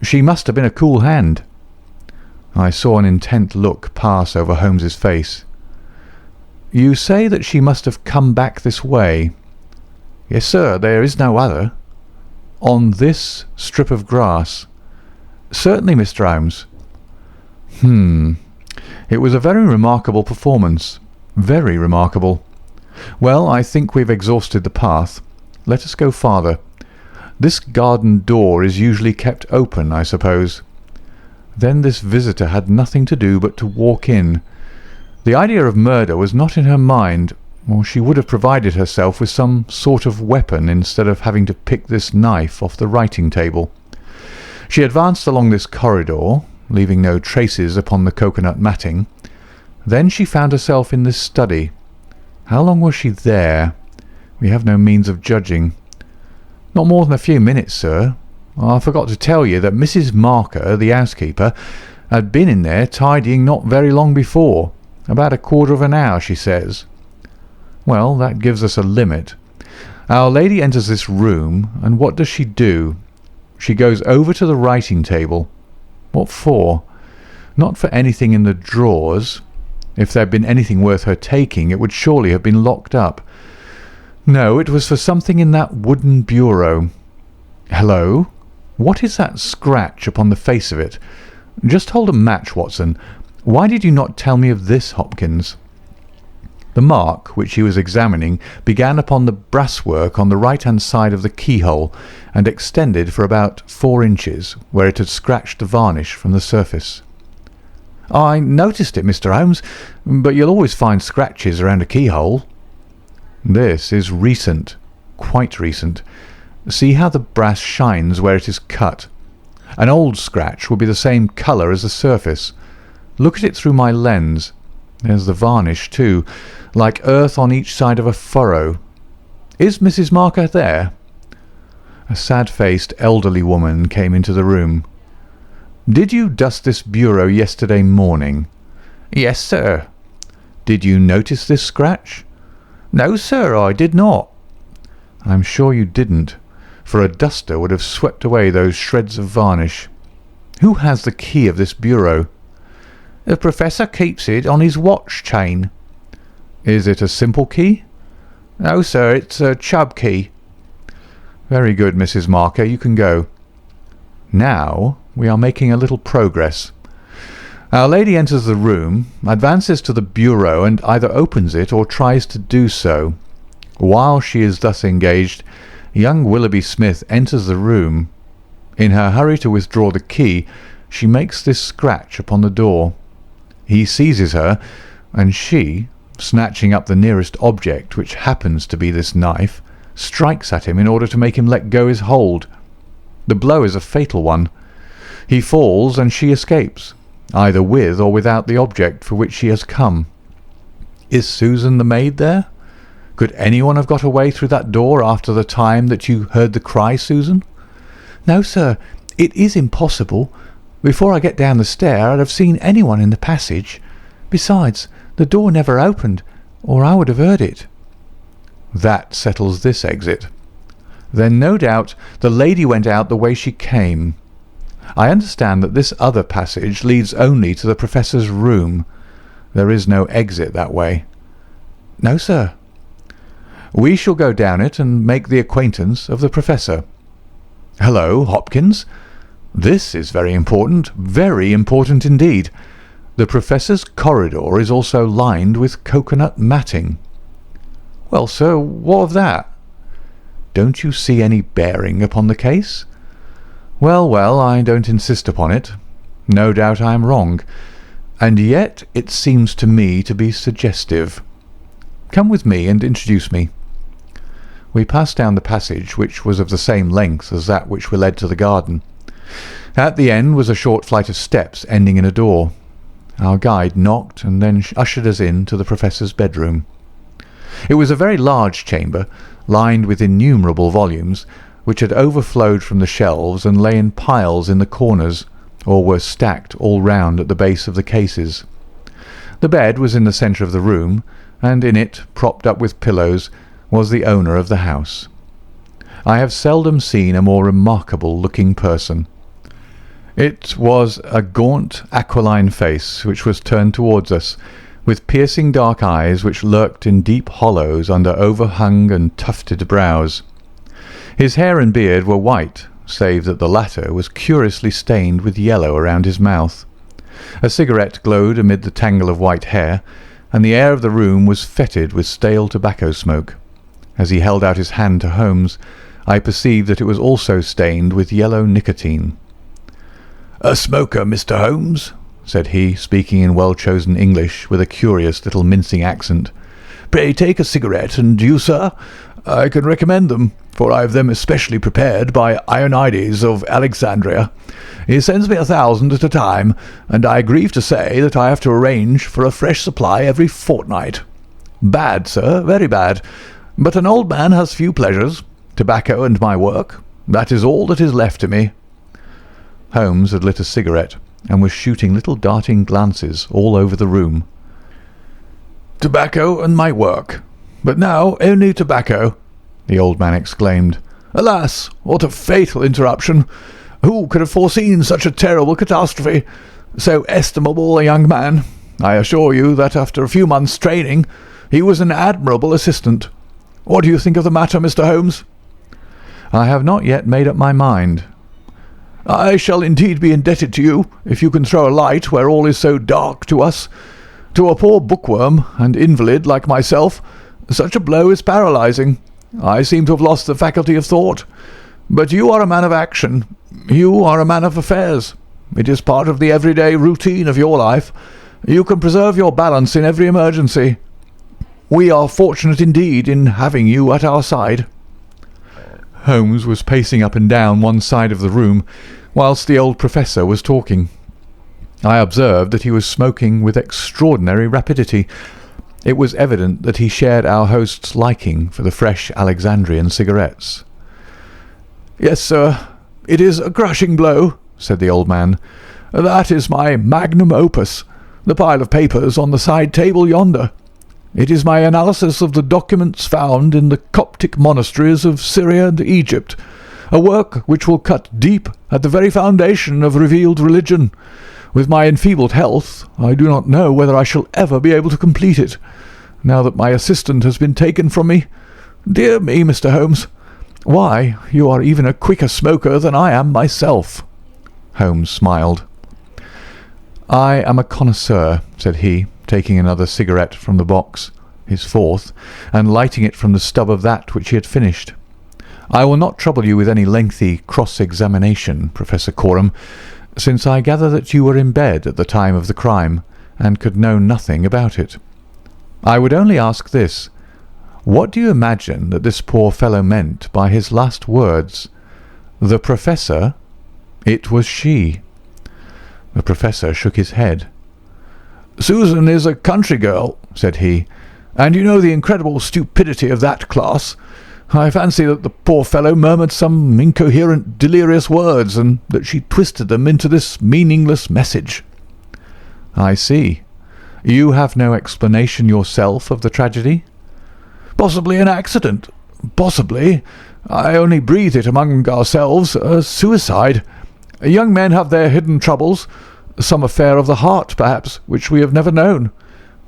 She must have been a cool hand." I saw an intent look pass over Holmes's face. "You say that she must have come back this way?" "Yes, sir. There is no other." "On this strip of grass?" "Certainly, Mr. Holmes." It was a very remarkable performance. Very remarkable. Well, I think we've exhausted the path. Let us go farther. This garden door is usually kept open, I suppose. Then this visitor had nothing to do but to walk in. The idea of murder was not in her mind, or she would have provided herself with some sort of weapon instead of having to pick this knife off the writing table. She advanced along this corridor, leaving no traces upon the coconut matting. Then she found herself in this study. How long was she there? We have no means of judging. "Not more than a few minutes, sir. I forgot to tell you that Mrs. Marker, the housekeeper, had been in there tidying not very long before. About a quarter of an hour, she says." "Well, that gives us a limit. Our lady enters this room, and what does she do? She goes over to the writing table. What for? Not for anything in the drawers. If there had been anything worth her taking, it would surely have been locked up. No, it was for something in that wooden bureau. Hello? What is that scratch upon the face of it? Just hold a match, Watson. Why did you not tell me of this, Hopkins?" The mark which he was examining began upon the brasswork on the right-hand side of the keyhole and extended for about 4 inches, where it had scratched the varnish from the surface. "I noticed it, Mr. Holmes, but you'll always find scratches around a keyhole." "This is recent, quite recent. See how the brass shines where it is cut. An old scratch would be the same colour as the surface. Look at it through my lens. There's the varnish, too, like earth on each side of a furrow. Is Mrs. Marker there?" A sad-faced elderly woman came into the room. "Did you dust this bureau yesterday morning?" "Yes, sir." "Did you notice this scratch?" "No, sir, I did not." "I'm sure you didn't, for a duster would have swept away those shreds of varnish. Who has the key of this bureau?" "The Professor keeps it on his watch chain." "Is it a simple key?" "No, sir, it's a Chubb key." "Very good, Mrs. Marker, you can go. Now we are making a little progress. Our lady enters the room, advances to the bureau, and either opens it or tries to do so. While she is thus engaged, young Willoughby Smith enters the room. In her hurry to withdraw the key, she makes this scratch upon the door. He seizes her, and she, snatching up the nearest object, which happens to be this knife, strikes at him in order to make him let go his hold. The blow is a fatal one. He falls, and she escapes, either with or without the object for which she has come. Is Susan the maid there? Could anyone have got away through that door after the time that you heard the cry, Susan?" "No, sir, it is impossible. Before I get down the stair I'd have seen anyone in the passage. Besides, the door never opened, or I would have heard it." "That settles this exit. Then no doubt the lady went out the way she came. I understand that this other passage leads only to the Professor's room. There is no exit that way." "No, sir." "We shall go down it and make the acquaintance of the Professor. Hello, Hopkins. This is very important indeed. The Professor's corridor is also lined with coconut matting." "Well, sir, what of that?" "Don't you see any bearing upon the case?" Well, I don't insist upon it. No doubt I am wrong, and yet it seems to me to be suggestive. Come with me and introduce me." We passed down the passage, which was of the same length as that which led to the garden. At the end was a short flight of steps ending in a door. Our guide knocked and then ushered us in to the Professor's bedroom. It was a very large chamber, lined with innumerable volumes, which had overflowed from the shelves and lay in piles in the corners, or were stacked all round at the base of the cases. The bed was in the centre of the room, and in it, propped up with pillows, was the owner of the house. I have seldom seen a more remarkable-looking person. It was a gaunt, aquiline face which was turned towards us, with piercing dark eyes which lurked in deep hollows under overhung and tufted brows. His hair and beard were white, save that the latter was curiously stained with yellow around his mouth. A cigarette glowed amid the tangle of white hair, and the air of the room was fetid with stale tobacco smoke. As he held out his hand to Holmes, I perceived that it was also stained with yellow nicotine. "A smoker, Mr. Holmes?" said he, speaking in well-chosen English with a curious little mincing accent. "Pray take a cigarette, and you, sir? I can recommend them, for I have them especially prepared by Ionides of Alexandria. He sends me 1,000 at a time, and I grieve to say that I have to arrange for a fresh supply every fortnight. Bad, sir, very bad. But an old man has few pleasures. Tobacco and my work. That is all that is left to me." Holmes had lit a cigarette, and was shooting little darting glances all over the room. "Tobacco and my work. But now only tobacco," the old man exclaimed. "Alas, what a fatal interruption! Who could have foreseen such a terrible catastrophe? So estimable a young man. I assure you that after a few months' training he was an admirable assistant. What do you think of the matter, Mr. Holmes?" "I have not yet made up my mind." "I shall indeed be indebted to you if you can throw a light where all is so dark to us. To a poor bookworm and invalid like myself, such a blow is paralysing. I seem to have lost the faculty of thought. But you are a man of action. You are a man of affairs. It is part of the everyday routine of your life. You can preserve your balance in every emergency. We are fortunate indeed in having you at our side." Holmes was pacing up and down one side of the room, whilst the old professor was talking. I observed that he was smoking with extraordinary rapidity. It was evident that he shared our host's liking for the fresh Alexandrian cigarettes. "Yes, sir, it is a crushing blow," said the old man. "That is my magnum opus, the pile of papers on the side table yonder. It is my analysis of the documents found in the Coptic monasteries of Syria and Egypt, a work which will cut deep at the very foundation of revealed religion. With my enfeebled health, I do not know whether I shall ever be able to complete it, now that my assistant has been taken from me. Dear me, Mr. Holmes! Why, you are even a quicker smoker than I am myself." Holmes smiled. "I am a connoisseur," said he, taking another cigarette from the box, his fourth, and lighting it from the stub of that which he had finished. "I will not trouble you with any lengthy cross-examination, Professor Coram, since I gather that you were in bed at the time of the crime, and could know nothing about it. I would only ask this. What do you imagine that this poor fellow meant by his last words? The Professor? It was she." The Professor shook his head. "Susan is a country girl," said he, "and you know the incredible stupidity of that class. I fancy that the poor fellow murmured some incoherent, delirious words, and that she twisted them into this meaningless message." "I see. You have no explanation yourself of the tragedy?" "Possibly an accident. Possibly. I only breathe it among ourselves. A suicide. Young men have their hidden troubles. Some affair of the heart, perhaps, which we have never known.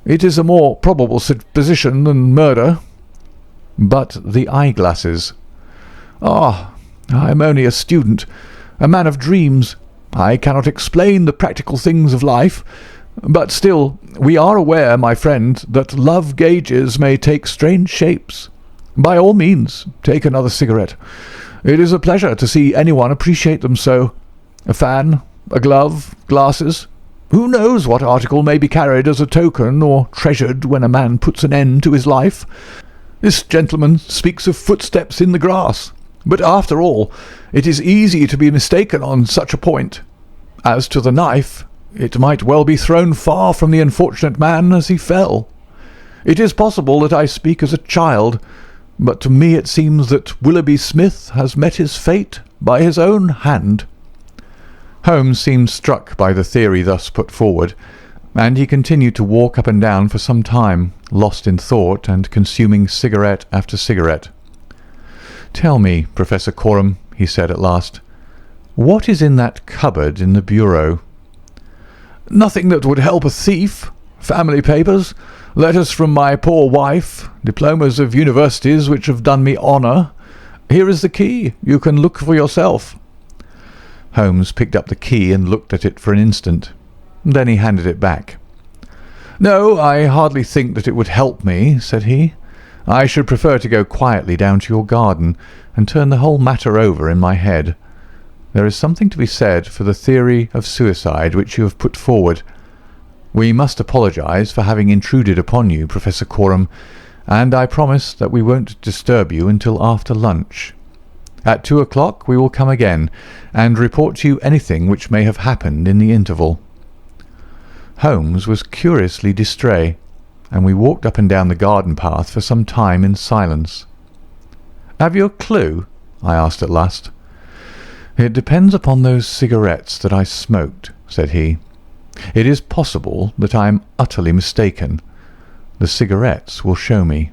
It is a more probable supposition than murder." "But the eyeglasses?" "Ah, I am only a student, a man of dreams. I cannot explain the practical things of life. But still, we are aware, my friend, that love gauges may take strange shapes. By all means, take another cigarette. It is a pleasure to see anyone appreciate them so. A fan, a glove, glasses. Who knows what article may be carried as a token or treasured when a man puts an end to his life? This gentleman speaks of footsteps in the grass, but after all, it is easy to be mistaken on such a point. As to the knife, It might well be thrown far from the unfortunate man as he fell. It is possible that I speak as a child, but to me it seems that Willoughby Smith has met his fate by his own hand." Holmes seemed struck by the theory thus put forward, and he continued to walk up and down for some time, lost in thought and consuming cigarette after cigarette. "Tell me, Professor Coram," he said at last, "what is in that cupboard in the bureau?" "Nothing that would help a thief. Family papers, letters from my poor wife, diplomas of universities which have done me honour. Here is the key. You can look for yourself." Holmes picked up the key and looked at it for an instant. Then he handed it back. "No, I hardly think that it would help me," said he. "I should prefer to go quietly down to your garden and turn the whole matter over in my head. There is something to be said for the theory of suicide which you have put forward. We must apologize for having intruded upon you, Professor Coram, and I promise that we won't disturb you until after lunch. At 2 o'clock we will come again and report to you anything which may have happened in the interval." Holmes was curiously distrait, and we walked up and down the garden path for some time in silence. "Have you a clue?" I asked at last. "It depends upon those cigarettes that I smoked," said he. "It is possible that I am utterly mistaken. The cigarettes will show me."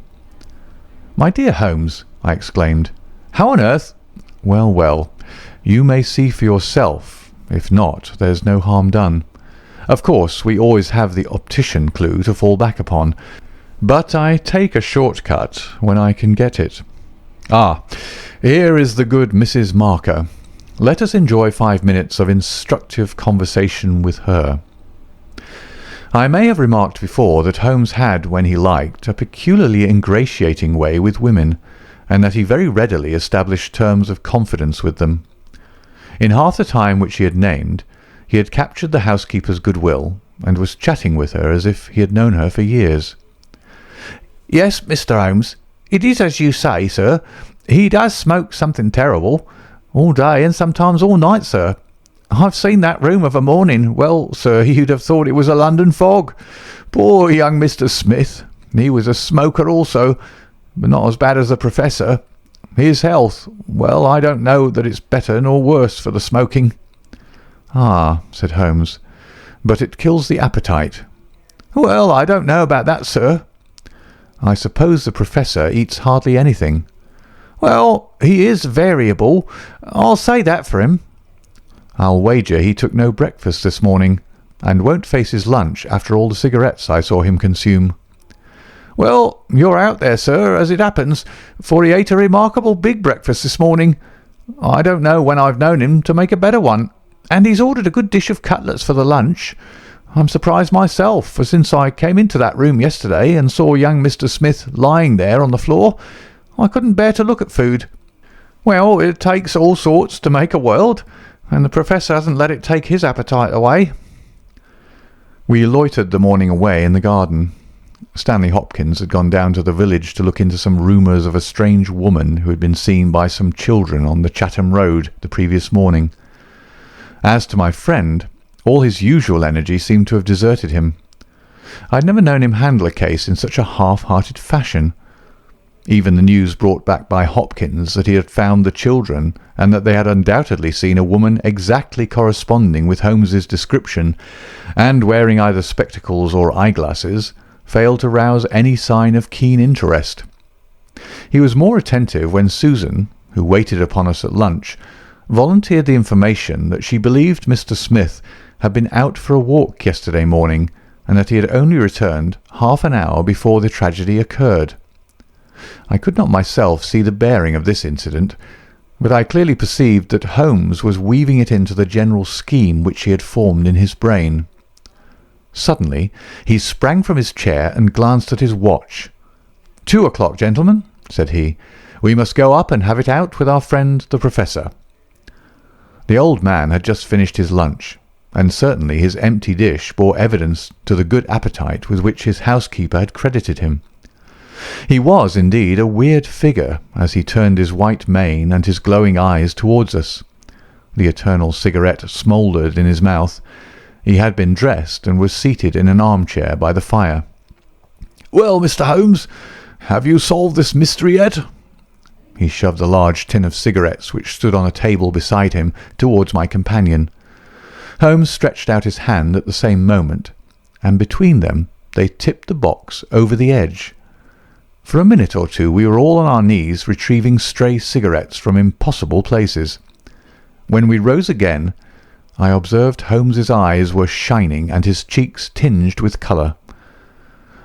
"My dear Holmes," I exclaimed, "how on earth—" "Well, well, you may see for yourself. If not, there's no harm done. Of course, we always have the optician clue to fall back upon, but I take a short cut when I can get it. Ah, here is the good Mrs. Marker. Let us enjoy 5 minutes of instructive conversation with her." I may have remarked before that Holmes had, when he liked, a peculiarly ingratiating way with women, and that he very readily established terms of confidence with them. In half the time which he had named, he had captured the housekeeper's goodwill, and was chatting with her as if he had known her for years. "Yes, Mr. Holmes, it is as you say, sir. He does smoke something terrible. All day and sometimes all night, sir. I've seen that room of a morning. Well, sir, you'd have thought it was a London fog. Poor young Mr. Smith. He was a smoker also, but not as bad as the Professor. His health, well, I don't know that it's better nor worse for the smoking." "Ah," said Holmes, "but it kills the appetite." "Well, I don't know about that, sir." "I suppose the Professor eats hardly anything." "Well, he is variable. I'll say that for him." "I'll wager he took no breakfast this morning, and won't face his lunch after all the cigarettes I saw him consume." "Well, you're out there, sir, as it happens, for he ate a remarkable big breakfast this morning. I don't know when I've known him to make a better one, and he's ordered a good dish of cutlets for the lunch. I'm surprised myself, for since I came into that room yesterday and saw young Mr. Smith lying there on the floor, I couldn't bear to look at food. Well, it takes all sorts to make a world, and the Professor hasn't let it take his appetite away." We loitered the morning away in the garden. Stanley Hopkins had gone down to the village to look into some rumours of a strange woman who had been seen by some children on the Chatham Road the previous morning. As to my friend, all his usual energy seemed to have deserted him. I had never known him handle a case in such a half-hearted fashion. Even the news brought back by Hopkins that he had found the children, and that they had undoubtedly seen a woman exactly corresponding with Holmes's description, and wearing either spectacles or eyeglasses, failed to rouse any sign of keen interest. He was more attentive when Susan, who waited upon us at lunch, volunteered the information that she believed Mr. Smith had been out for a walk yesterday morning, and that he had only returned half an hour before the tragedy occurred. I could not myself see the bearing of this incident, but I clearly perceived that Holmes was weaving it into the general scheme which he had formed in his brain. Suddenly he sprang from his chair and glanced at his watch. 2 o'clock, gentlemen," said he. "We must go up and have it out with our friend the Professor." The old man had just finished his lunch, and certainly his empty dish bore evidence to the good appetite with which his housekeeper had credited him. He was, indeed, a weird figure as he turned his white mane and his glowing eyes towards us. The eternal cigarette smouldered in his mouth, He had been dressed and was seated in an armchair by the fire. "Well, Mr. Holmes, have you solved this mystery yet?" He shoved a large tin of cigarettes which stood on a table beside him towards my companion. Holmes stretched out his hand at the same moment, and between them they tipped the box over the edge. For a minute or two we were all on our knees retrieving stray cigarettes from impossible places. When we rose again, I observed Holmes's eyes were shining and his cheeks tinged with colour.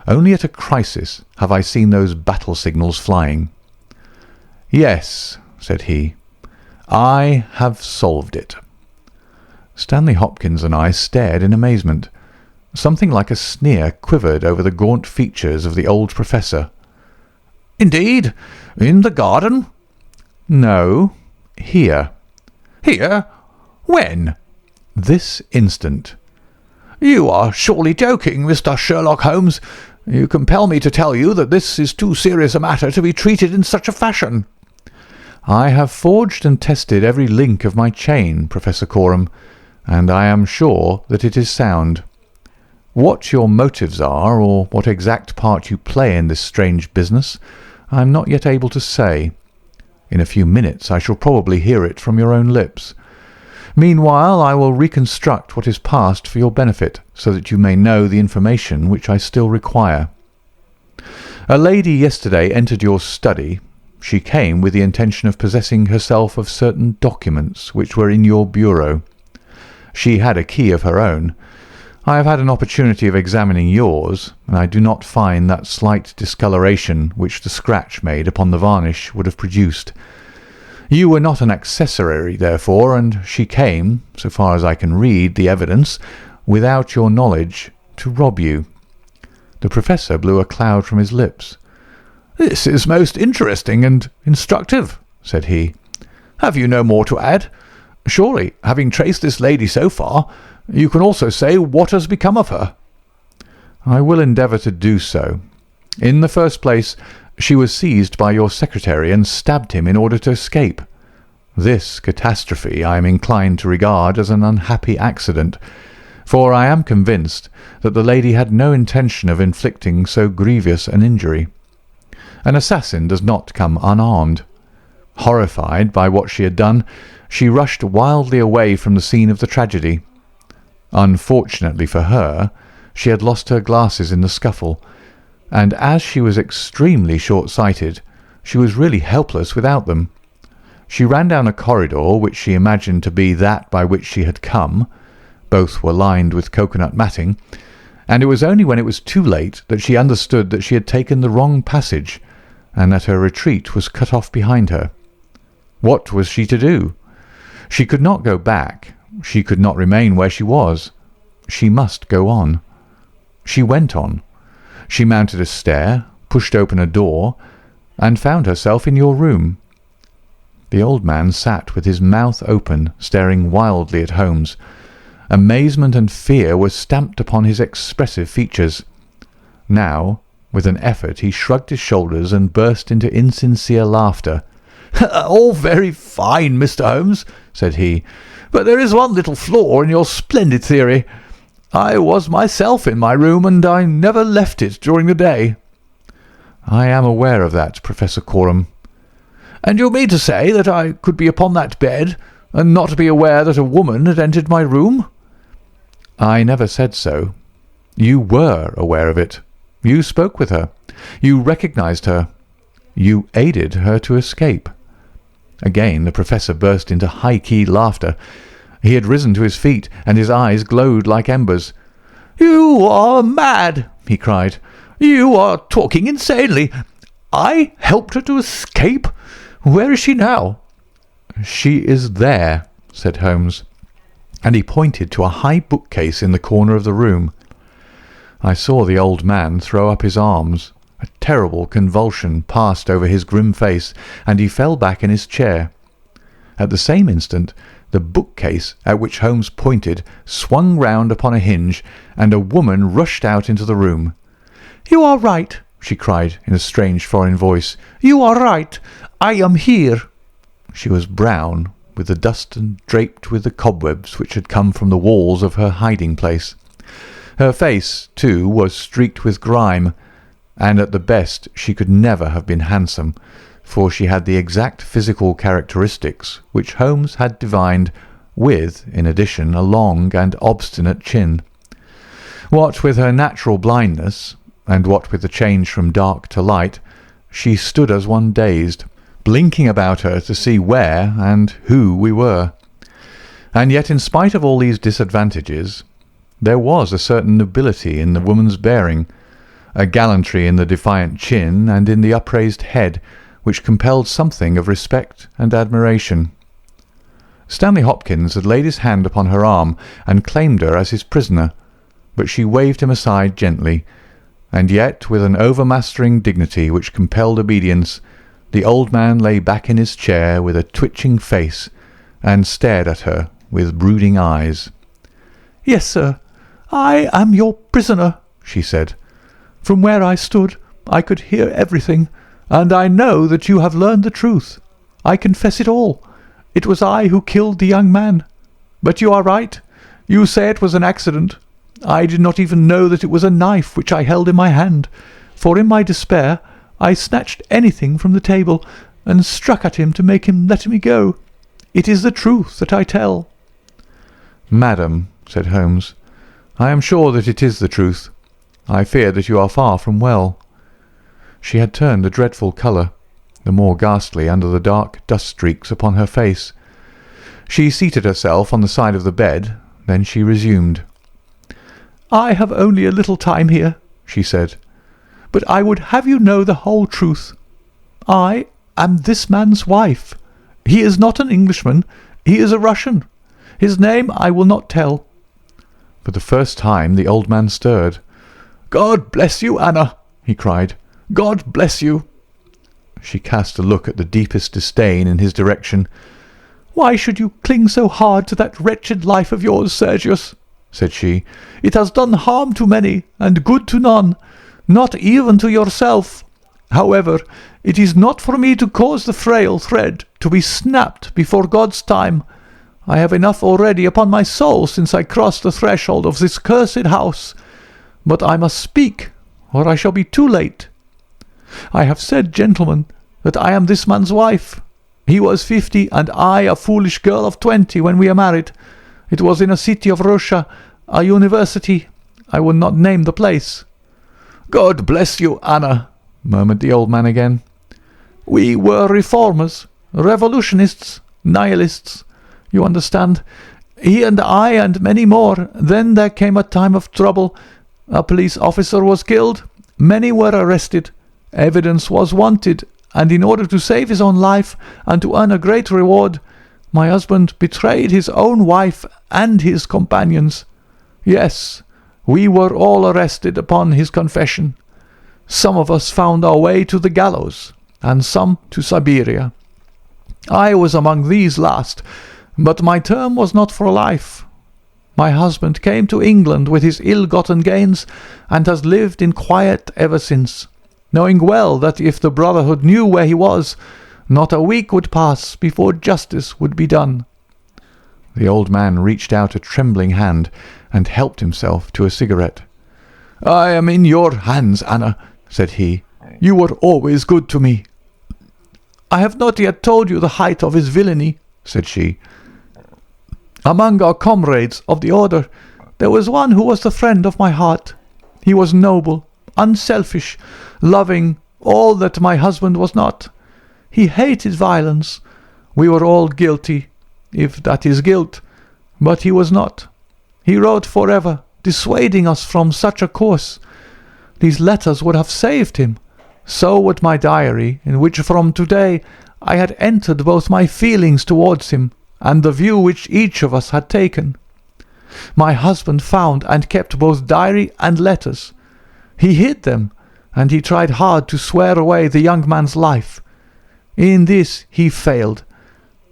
Only at a crisis have I seen those battle signals flying. "Yes," said he, "I have solved it." Stanley Hopkins and I stared in amazement. Something like a sneer quivered over the gaunt features of the old professor. "Indeed? In the garden?" "No, here." "Here? When?" "This instant." "You are surely joking, Mr. Sherlock Holmes. You compel me to tell you that this is too serious a matter to be treated in such a fashion." "I have forged and tested every link of my chain, Professor Coram, and I am sure that it is sound. What your motives are, or what exact part you play in this strange business, I am not yet able to say. In a few minutes I shall probably hear it from your own lips. Meanwhile I will reconstruct what is past for your benefit, so that you may know the information which I still require. A lady yesterday entered your study. She came with the intention of possessing herself of certain documents which were in your bureau. She had a key of her own. I have had an opportunity of examining yours, and I do not find that slight discoloration which the scratch made upon the varnish would have produced. You were not an accessory, therefore, and she came, so far as I can read the evidence, without your knowledge, to rob you." The Professor blew a cloud from his lips. "This is most interesting and instructive," said he. "Have you no more to add? Surely, having traced this lady so far, you can also say what has become of her." "I will endeavour to do so. In the first place, she was seized by your secretary and stabbed him in order to escape. This catastrophe I am inclined to regard as an unhappy accident, for I am convinced that the lady had no intention of inflicting so grievous an injury. An assassin does not come unarmed. Horrified by what she had done, she rushed wildly away from the scene of the tragedy. Unfortunately for her, she had lost her glasses in the scuffle, and as she was extremely short-sighted, she was really helpless without them. She ran down a corridor which she imagined to be that by which she had come. Both were lined with coconut matting, and it was only when it was too late that she understood that she had taken the wrong passage, and that her retreat was cut off behind her. What was she to do? She could not go back. She could not remain where she was. She must go on. She went on. She mounted a stair, pushed open a door, and found herself in your room." The old man sat with his mouth open, staring wildly at Holmes. Amazement and fear were stamped upon his expressive features. Now, with an effort, he shrugged his shoulders and burst into insincere laughter. "All very fine, Mr. Holmes," said he, "but there is one little flaw in your splendid theory. I was myself in my room, and I never left it during the day." "I am aware of that, Professor Coram." "And you mean to say that I could be upon that bed, and not be aware that a woman had entered my room?" "I never said so. You were aware of it. You spoke with her. You recognized her. You aided her to escape." Again the Professor burst into high-keyed laughter. He had risen to his feet, and his eyes glowed like embers. "You are mad!" he cried. "You are talking insanely. I helped her to escape? Where is she now?" "She is there," said Holmes, and he pointed to a high bookcase in the corner of the room. I saw the old man throw up his arms. A terrible convulsion passed over his grim face, and he fell back in his chair. At the same instant, the bookcase at which Holmes pointed swung round upon a hinge, and a woman rushed out into the room. "You are right," she cried in a strange foreign voice. "You are right. I am here." She was brown, with the dust and draped with the cobwebs which had come from the walls of her hiding-place. Her face, too, was streaked with grime, and at the best she could never have been handsome, for she had the exact physical characteristics which Holmes had divined, with, in addition, a long and obstinate chin. What with her natural blindness, and what with the change from dark to light, she stood as one dazed, blinking about her to see where and who we were. And yet, in spite of all these disadvantages, there was a certain nobility in the woman's bearing, a gallantry in the defiant chin and in the upraised head, which compelled something of respect and admiration. Stanley Hopkins had laid his hand upon her arm and claimed her as his prisoner, but she waved him aside gently, and yet with an overmastering dignity which compelled obedience. The old man lay back in his chair with a twitching face and stared at her with brooding eyes. "Yes, sir, I am your prisoner," she said. "From where I stood I could hear everything, and I know that you have learned the truth. I confess it all. It was I who killed the young man. But you are right. You say it was an accident. I did not even know that it was a knife which I held in my hand, for in my despair I snatched anything from the table and struck at him to make him let me go. It is the truth that I tell." "Madam," said Holmes, "I am sure that it is the truth. I fear that you are far from well." She had turned a dreadful colour, the more ghastly under the dark dust streaks upon her face. She seated herself on the side of the bed, then she resumed. "I have only a little time here," she said, "but I would have you know the whole truth. I am this man's wife. He is not an Englishman. He is a Russian. His name I will not tell." For the first time the old man stirred. "God bless you, Anna!" he cried. "God bless you!" She cast a look at the deepest disdain in his direction. "Why should you cling so hard to that wretched life of yours, Sergius?" said she. "It has done harm to many, and good to none, not even to yourself. However, it is not for me to cause the frail thread to be snapped before God's time. I have enough already upon my soul since I crossed the threshold of this cursed house. But I must speak, or I shall be too late. I have said, gentlemen, that I am this man's wife. He was 50, and I a foolish girl of 20 when we are married. It was in a city of Russia, a university. I will not name the place." "God bless you, Anna," murmured the old man again. "We were reformers, revolutionists, nihilists. You understand. He and I and many more. Then there came a time of trouble. A police officer was killed. Many were arrested. Evidence was wanted, and in order to save his own life and to earn a great reward, my husband betrayed his own wife and his companions. Yes, we were all arrested upon his confession. Some of us found our way to the gallows, and some to Siberia. I was among these last, but my term was not for life. My husband came to England with his ill-gotten gains, and has lived in quiet ever since, knowing well that if the Brotherhood knew where he was, not a week would pass before justice would be done." The old man reached out a trembling hand and helped himself to a cigarette. "I am in your hands, Anna," said he. "You were always good to me." "I have not yet told you the height of his villainy," said she. "Among our comrades of the order, there was one who was the friend of my heart. He was noble, unselfish, loving, all that my husband was not. He hated violence. We were all guilty, if that is guilt, but he was not. He wrote forever, dissuading us from such a course. These letters would have saved him. So would my diary, in which from today I had entered both my feelings towards him and the view which each of us had taken. My husband found and kept both diary and letters. He hid them, and he tried hard to swear away the young man's life. In this he failed.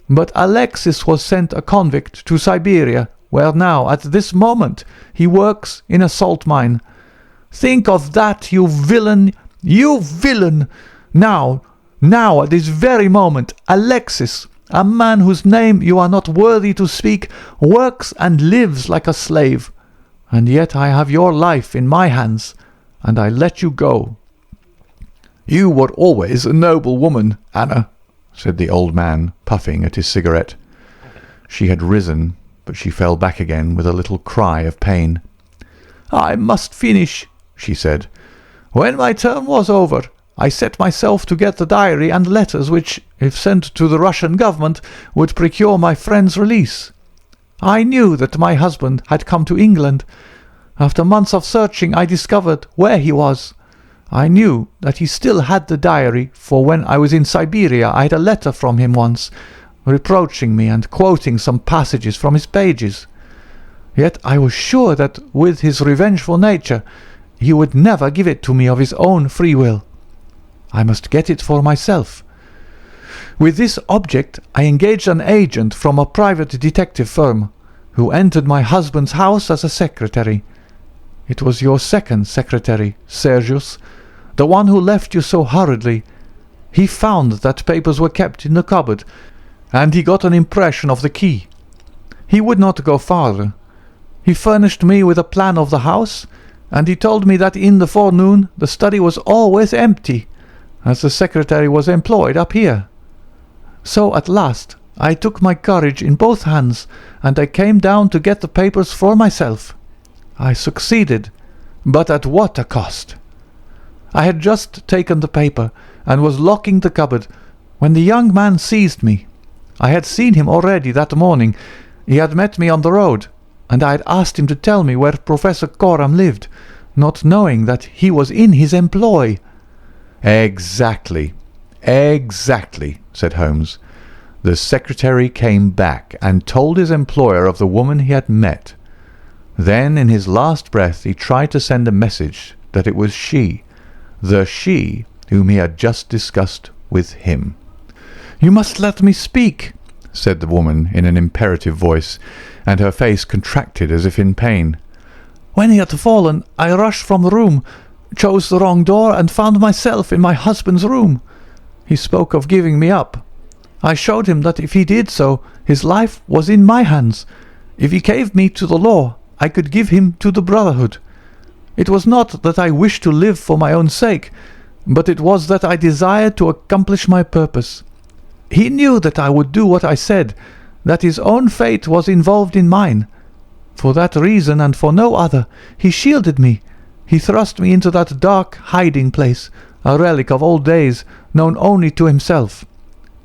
But Alexis was sent a convict to Siberia, where now, at this moment, he works in a salt mine. Think of that, you villain! You villain! Now, at this very moment, Alexis A man whose name you are not worthy to speak works and lives like a slave. And yet I have your life in my hands, and I let you go." "You were always a noble woman, Anna," said the old man, puffing at his cigarette. She had risen, but she fell back again with a little cry of pain. "I must finish," she said. "When my term was over, I set myself to get the diary and letters which, if sent to the Russian government, would procure my friend's release. I knew that my husband had come to England. After months of searching, I discovered where he was. I knew that he still had the diary, for when I was in Siberia I had a letter from him once, reproaching me and quoting some passages from his pages. Yet I was sure that, with his revengeful nature, he would never give it to me of his own free will. I must get it for myself. With this object I engaged an agent from a private detective firm, who entered my husband's house as a secretary. It was your second secretary, Sergius, the one who left you so hurriedly. He found that papers were kept in the cupboard, and he got an impression of the key. He would not go farther. He furnished me with a plan of the house, and he told me that in the forenoon the study was always empty, as the secretary was employed up here. So at last I took my courage in both hands, and I came down to get the papers for myself. I succeeded, but at what a cost! I had just taken the paper, and was locking the cupboard, when the young man seized me. I had seen him already that morning. He had met me on the road, and I had asked him to tell me where Professor Coram lived, not knowing that he was in his employ. Exactly, said Holmes. The secretary came back and told his employer of the woman he had met. Then, in his last breath, he tried to send a message that it was she, the she whom he had just discussed with him. "You must let me speak," said the woman in an imperative voice, and her face contracted as if in pain. "When he had fallen, I rushed from the room, chose the wrong door, and found myself in my husband's room. He spoke of giving me up. I showed him that if he did so, his life was in my hands. If he gave me to the law, I could give him to the brotherhood. It was not that I wished to live for my own sake, but it was that I desired to accomplish my purpose. He knew that I would do what I said, that his own fate was involved in mine. For that reason, and for no other, he shielded me. He thrust me into that dark hiding place, a relic of old days, known only to himself.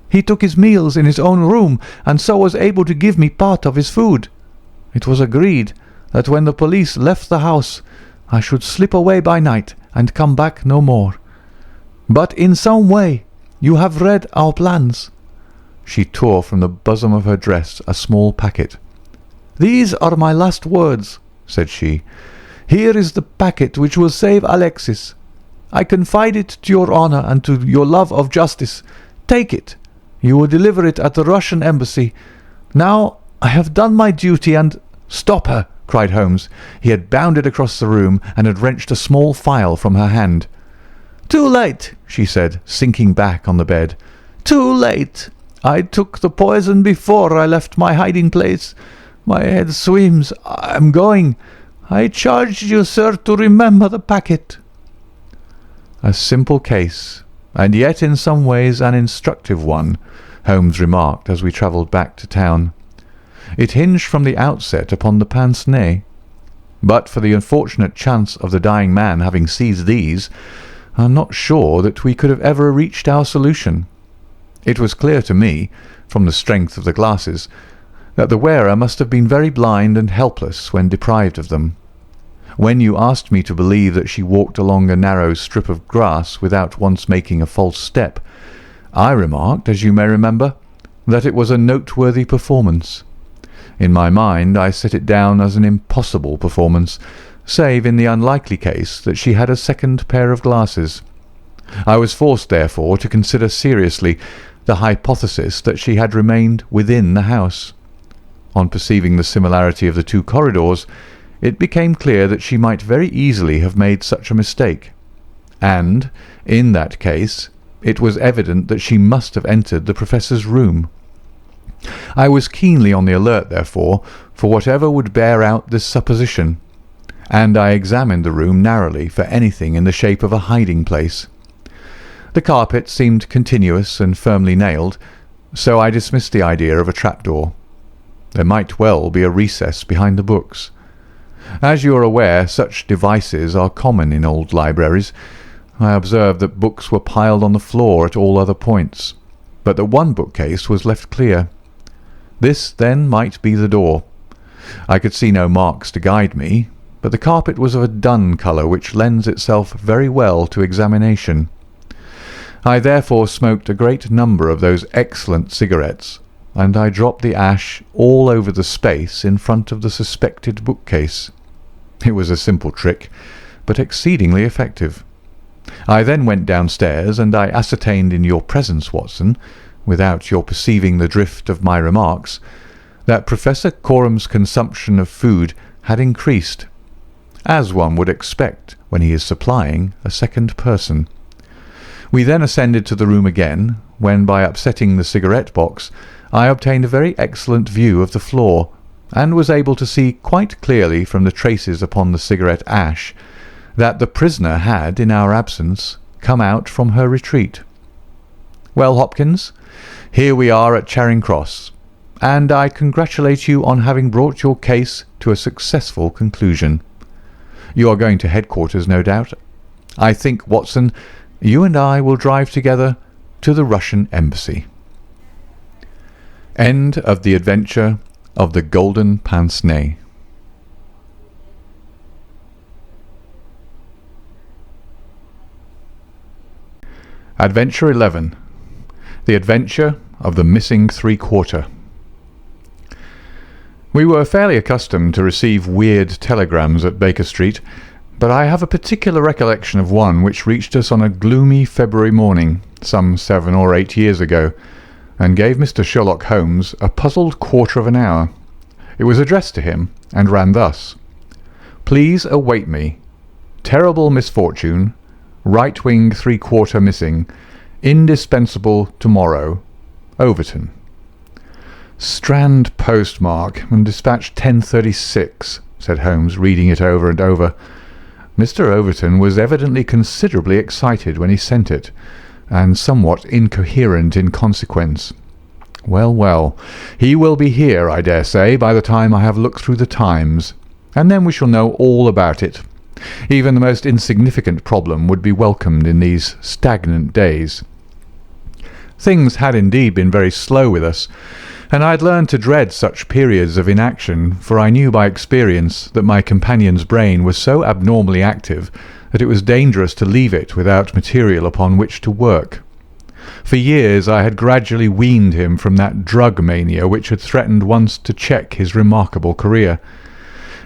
He took his meals in his own room, and so was able to give me part of his food. It was agreed that when the police left the house, I should slip away by night and come back no more. But in some way you have read our plans." She tore from the bosom of her dress a small packet. "These are my last words," said she. "Here is the packet which will save Alexis. I confide it to your honour and to your love of justice. Take it. You will deliver it at the Russian embassy. Now I have done my duty and—" "Stop her!" cried Holmes. He had bounded across the room and had wrenched a small file from her hand. "Too late," she said, sinking back on the bed. "Too late. I took the poison before I left my hiding place. My head swims. I am going. I charge you, sir, to remember the packet." A simple case, and yet in some ways an instructive one, Holmes remarked as we travelled back to town. It hinged from the outset upon the pince-nez. But for the unfortunate chance of the dying man having seized these, I am not sure that we could have ever reached our solution. It was clear to me, from the strength of the glasses, that the wearer must have been very blind and helpless when deprived of them. When you asked me to believe that she walked along a narrow strip of grass without once making a false step, I remarked, as you may remember, that it was a noteworthy performance. In my mind I set it down as an impossible performance, save in the unlikely case that she had a second pair of glasses. I was forced, therefore, to consider seriously the hypothesis that she had remained within the house. On perceiving the similarity of the two corridors, it became clear that she might very easily have made such a mistake, and, in that case, it was evident that she must have entered the professor's room. I was keenly on the alert, therefore, for whatever would bear out this supposition, and I examined the room narrowly for anything in the shape of a hiding place. The carpet seemed continuous and firmly nailed, so I dismissed the idea of a trapdoor. There might well be a recess behind the books. As you are aware, such devices are common in old libraries. I observed that books were piled on the floor at all other points, but that one bookcase was left clear. This, then, might be the door. I could see no marks to guide me, but the carpet was of a dun colour which lends itself very well to examination. I therefore smoked a great number of those excellent cigarettes, and I dropped the ash all over the space in front of the suspected bookcase. It was a simple trick, but exceedingly effective. I then went downstairs, and I ascertained in your presence, Watson, without your perceiving the drift of my remarks, that Professor Coram's consumption of food had increased, as one would expect when he is supplying a second person. We then ascended to the room again, when by upsetting the cigarette box I obtained a very excellent view of the floor, and was able to see quite clearly from the traces upon the cigarette ash that the prisoner had, in our absence, come out from her retreat. Well, Hopkins, here we are at Charing Cross, and I congratulate you on having brought your case to a successful conclusion. You are going to headquarters, no doubt. I think, Watson, you and I will drive together to the Russian embassy. End of the adventure of the Golden Pince-Nez. Adventure 11. The Adventure of the Missing Three-Quarter. We were fairly accustomed to receive weird telegrams at Baker Street, but I have a particular recollection of one which reached us on a gloomy February morning, some 7 or 8 years ago, and gave Mr. Sherlock Holmes a puzzled quarter of an hour. It was addressed to him, and ran thus: "Please await me. Terrible misfortune. Right wing 3/4 missing. Indispensable tomorrow. Overton." "Strand postmark, and dispatched 10:36, said Holmes, reading it over and over. Mr. Overton was evidently considerably excited when he sent it, and somewhat incoherent in consequence. Well, well, he will be here, I dare say, by the time I have looked through the Times, and then we shall know all about it. Even the most insignificant problem would be welcomed in these stagnant days." Things had indeed been very slow with us, and I had learned to dread such periods of inaction, for I knew by experience that my companion's brain was so abnormally active that it was dangerous to leave it without material upon which to work. For years I had gradually weaned him from that drug mania which had threatened once to check his remarkable career.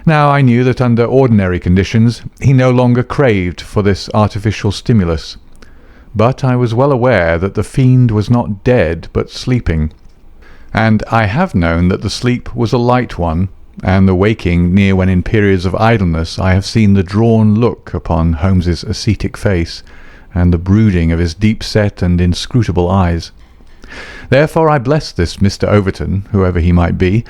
Now I knew that under ordinary conditions he no longer craved for this artificial stimulus, but I was well aware that the fiend was not dead but sleeping, and I have known that the sleep was a light one, and the waking near when in periods of idleness I have seen the drawn look upon Holmes's ascetic face, and the brooding of his deep-set and inscrutable eyes. Therefore I blessed this Mr. Overton, whoever he might be,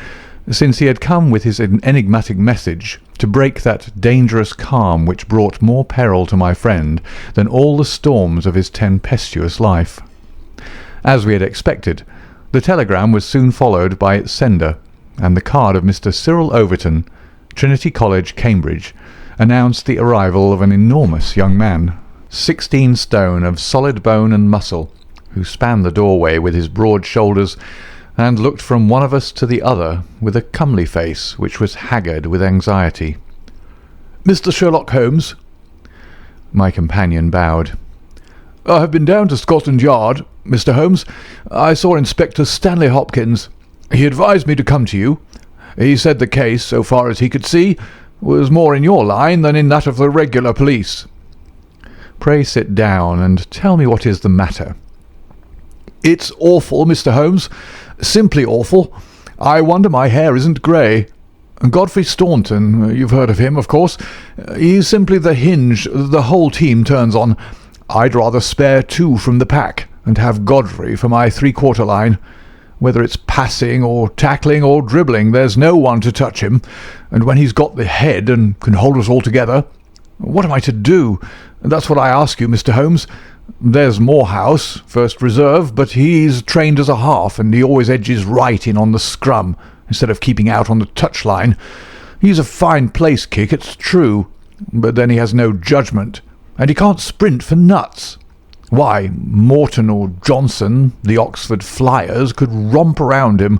since he had come with his enigmatic message to break that dangerous calm which brought more peril to my friend than all the storms of his tempestuous life. As we had expected, the telegram was soon followed by its sender, and the card of Mr. Cyril Overton, Trinity College, Cambridge, announced the arrival of an enormous young man, 16 stone of solid bone and muscle, who spanned the doorway with his broad shoulders, and looked from one of us to the other with a comely face which was haggard with anxiety. "Mr. Sherlock Holmes?" My companion bowed. "I have been down to Scotland Yard, Mr. Holmes. I saw Inspector Stanley Hopkins. He advised me to come to you. He said the case, so far as he could see, was more in your line than in that of the regular police." "Pray sit down and tell me what is the matter." "It's awful, Mr. Holmes. Simply awful. I wonder my hair isn't grey. Godfrey Staunton, you've heard of him, of course. He's simply the hinge the whole team turns on. I'd rather spare 2 from the pack and have Godfrey for my 3/4 line. Whether it's passing or tackling or dribbling, there's no one to touch him, and when he's got the head and can hold us all together, what am I to do? That's what I ask you, Mr. Holmes. There's Morehouse, first reserve, but he's trained as a half, and he always edges right in on the scrum, instead of keeping out on the touchline. He's a fine place kick, it's true, but then he has no judgment, and he can't sprint for nuts. Why, Morton or Johnson, the Oxford Flyers, could romp around him.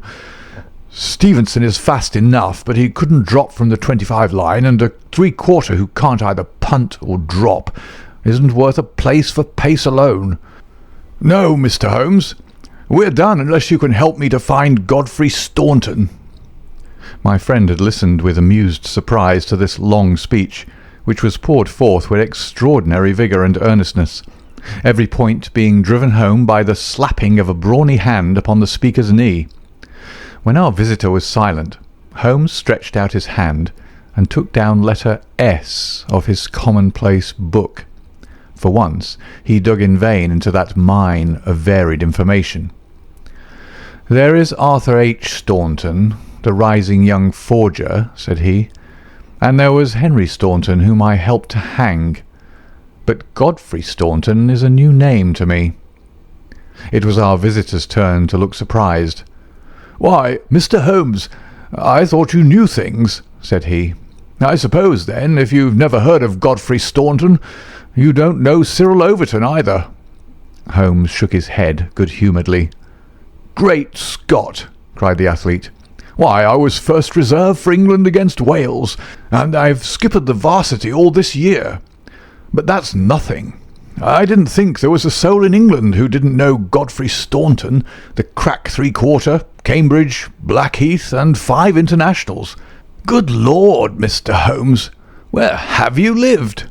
Stevenson is fast enough, but he couldn't drop from the 25 line, and a three-quarter who can't either punt or drop isn't worth a place for pace alone. No, Mr. Holmes, we're done unless you can help me to find Godfrey Staunton." My friend had listened with amused surprise to this long speech, which was poured forth with extraordinary vigour and earnestness, every point being driven home by the slapping of a brawny hand upon the speaker's knee. When our visitor was silent, Holmes stretched out his hand and took down letter S of his commonplace book. For once he dug in vain into that mine of varied information. "There is Arthur H. Staunton, the rising young forger," said he, "and there was Henry Staunton, whom I helped to hang. But Godfrey Staunton is a new name to me." It was our visitor's turn to look surprised. "Why, Mr. Holmes, I thought you knew things," said he. "I suppose, then, if you've never heard of Godfrey Staunton, you don't know Cyril Overton either." Holmes shook his head good-humouredly. "Great Scott!" cried the athlete. "Why, I was first reserve for England against Wales, and I've skippered the varsity all this year. But that's nothing. I didn't think there was a soul in England who didn't know Godfrey Staunton, the crack three-quarter, Cambridge, Blackheath, and 5 internationals. Good Lord, Mr. Holmes, where have you lived?"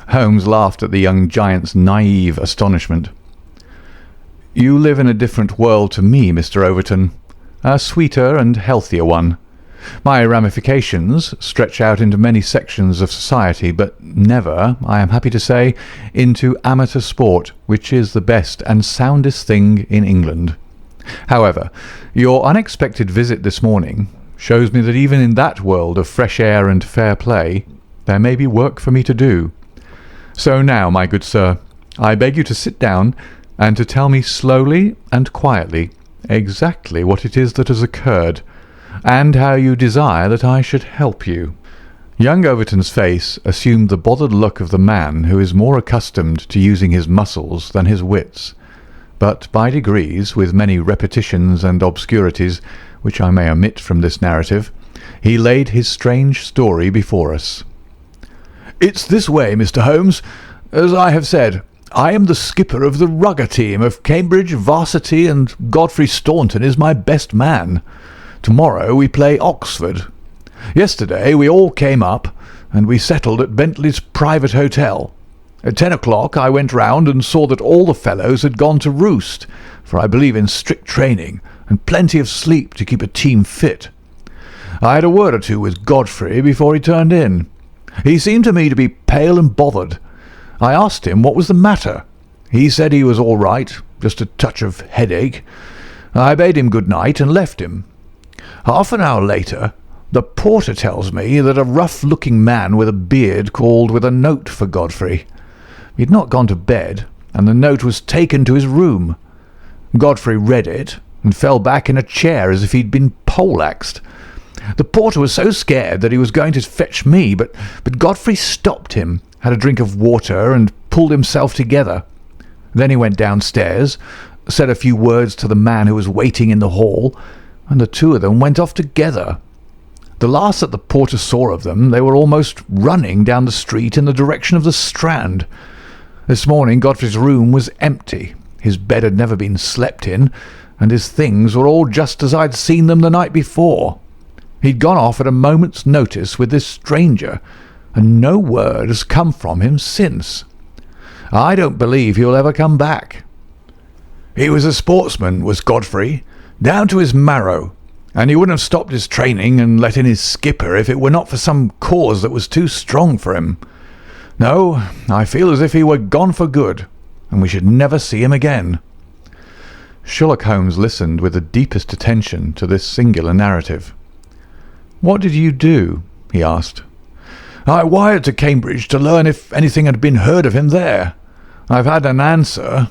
Holmes laughed at the young giant's naive astonishment. "You live in a different world to me, Mr. Overton, a sweeter and healthier one. My ramifications stretch out into many sections of society, but never, I am happy to say, into amateur sport, which is the best and soundest thing in England. However, your unexpected visit this morning shows me that even in that world of fresh air and fair play, there may be work for me to do. So now, my good sir, I beg you to sit down and to tell me slowly and quietly exactly what it is that has occurred, and how you desire that I should help you." Young Overton's face assumed the bothered look of the man who is more accustomed to using his muscles than his wits, but by degrees, with many repetitions and obscurities, which I may omit from this narrative, he laid his strange story before us. "It's this way, Mr. Holmes. As I have said, I am the skipper of the rugger team of Cambridge varsity, and Godfrey Staunton is my best man. Tomorrow we play Oxford. Yesterday we all came up, and we settled at Bentley's private hotel. At 10 o'clock I went round and saw that all the fellows had gone to roost, for I believe in strict training, and plenty of sleep to keep a team fit. I had a word or two with Godfrey before he turned in. He seemed to me to be pale and bothered. I asked him what was the matter. He said he was all right, just a touch of headache. I bade him good night and left him. Half an hour later, the porter tells me that a rough-looking man with a beard called with a note for Godfrey. He had not gone to bed, and the note was taken to his room. Godfrey read it and fell back in a chair as if he'd been poleaxed. The porter was so scared that he was going to fetch me, but Godfrey stopped him, had a drink of water, and pulled himself together. Then he went downstairs, said a few words to the man who was waiting in the hall, and the two of them went off together. The last that the porter saw of them, they were almost running down the street in the direction of the Strand. This morning Godfrey's room was empty. His bed had never been slept in, and his things were all just as I'd seen them the night before. He'd gone off at a moment's notice with this stranger, and no word has come from him since. I don't believe he'll ever come back. He was a sportsman, was Godfrey, down to his marrow, and he wouldn't have stopped his training and let in his skipper if it were not for some cause that was too strong for him. No, I feel as if he were gone for good, and we should never see him again. Sherlock Holmes listened with the deepest attention to this singular narrative. "What did you do?" he asked. "I wired to Cambridge to learn if anything had been heard of him there. I've had an answer.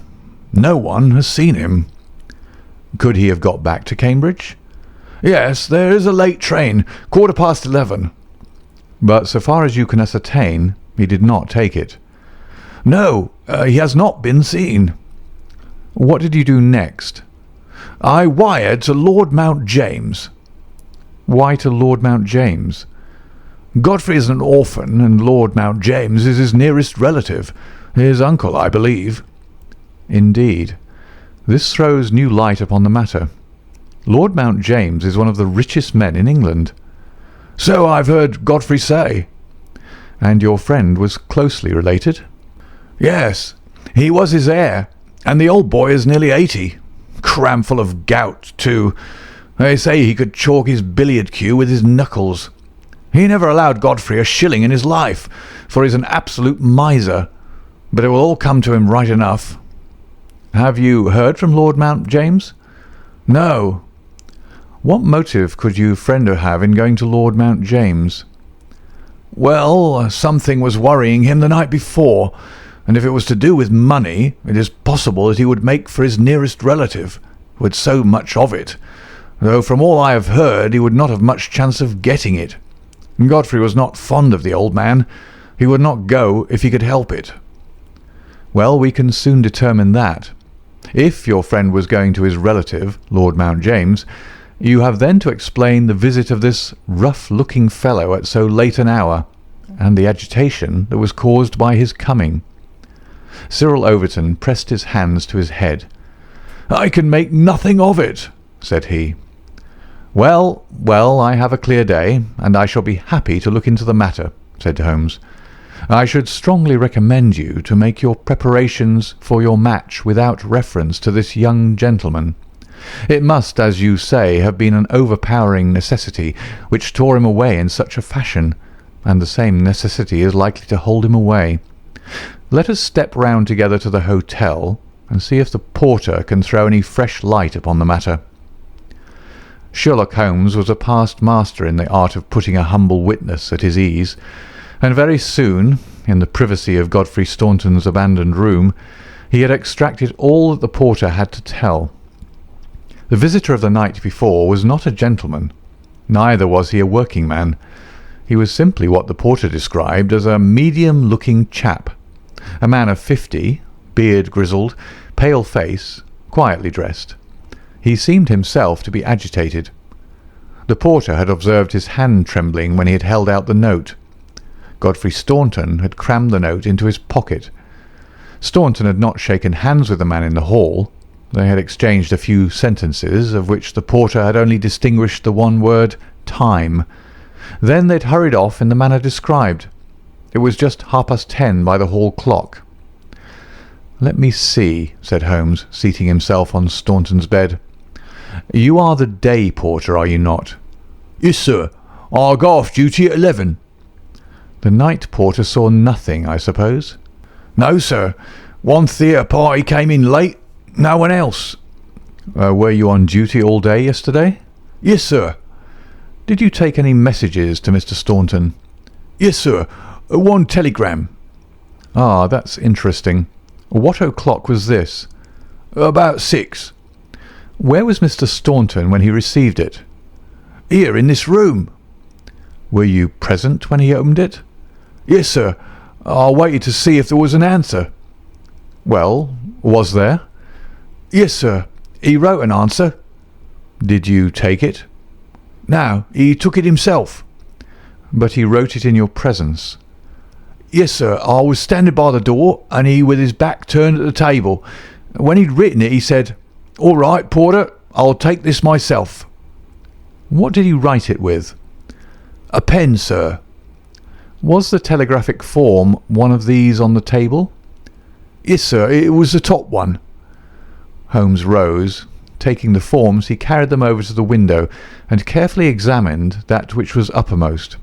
No one has seen him." "Could he have got back to Cambridge?" "Yes, there is a late train, 11:15. "But so far as you can ascertain, he did not take it." "No, he has not been seen." "What did you do next?" "I wired to Lord Mount James." "Why to Lord Mount James?" "Godfrey is an orphan, and Lord Mount James is his nearest relative, his uncle, I believe." "Indeed. This throws new light upon the matter. Lord Mount James is one of the richest men in England." "So I've heard Godfrey say." "And your friend was closely related?" "Yes, he was his heir, and the old boy is nearly 80. Cram full of gout, too. They say he could chalk his billiard cue with his knuckles. He never allowed Godfrey a shilling in his life, for he's an absolute miser. But it will all come to him right enough." "Have you heard from Lord Mount James?" "No." "What motive could your friend have in going to Lord Mount James?" "Well, something was worrying him the night before, and if it was to do with money, it is possible that he would make for his nearest relative, who had so much of it, though from all I have heard he would not have much chance of getting it. Godfrey was not fond of the old man. He would not go if he could help it." "Well, we can soon determine that. If your friend was going to his relative, Lord Mount James, you have then to explain the visit of this rough-looking fellow at so late an hour, and the agitation that was caused by his coming." Cyril Overton pressed his hands to his head. "I can make nothing of it," said he. "Well, well, I have a clear day, and I shall be happy to look into the matter," said Holmes. "I should strongly recommend you to make your preparations for your match without reference to this young gentleman. It must, as you say, have been an overpowering necessity which tore him away in such a fashion, and the same necessity is likely to hold him away. Let us step round together to the hotel, and see if the porter can throw any fresh light upon the matter." Sherlock Holmes was a past master in the art of putting a humble witness at his ease, and very soon, in the privacy of Godfrey Staunton's abandoned room, he had extracted all that the porter had to tell. The visitor of the night before was not a gentleman, neither was he a working man. He was simply what the porter described as a medium-looking chap, a man of 50, beard grizzled, pale face, quietly dressed. He seemed himself to be agitated. The porter had observed his hand trembling when he had held out the note. Godfrey Staunton had crammed the note into his pocket. Staunton had not shaken hands with the man in the hall. They had exchanged a few sentences, of which the porter had only distinguished the one word, time. Then they had hurried off in the manner described. It was just 10:30 by the hall clock. "Let me see," said Holmes, seating himself on Staunton's bed. "You are the day porter, are you not?" "Yes, sir. I go off duty at 11. "The night porter saw nothing, I suppose?" "No, sir. One theatre party came in late. No one else." "Were you on duty all day yesterday?" "Yes, sir." "Did you take any messages to Mr. Staunton?" "Yes, sir. One telegram." "Ah, that's interesting. What o'clock was this?" "About 6. "Where was Mr. Staunton when he received it?" "Here, in this room." "Were you present when he opened it?" "Yes, sir. I waited to see if there was an answer." "Well, was there?" "Yes, sir. He wrote an answer." "Did you take it?" "No, he took it himself." "But he wrote it in your presence?" "Yes, sir. I was standing by the door, and he with his back turned at the table. When he'd written it, he said, 'All right, porter, I'll take this myself.'" "What did he write it with?" "A pen, sir." "Was the telegraphic form one of these on the table?" "Yes, sir. It was the top one." Holmes rose. Taking the forms, he carried them over to the window and carefully examined that which was uppermost.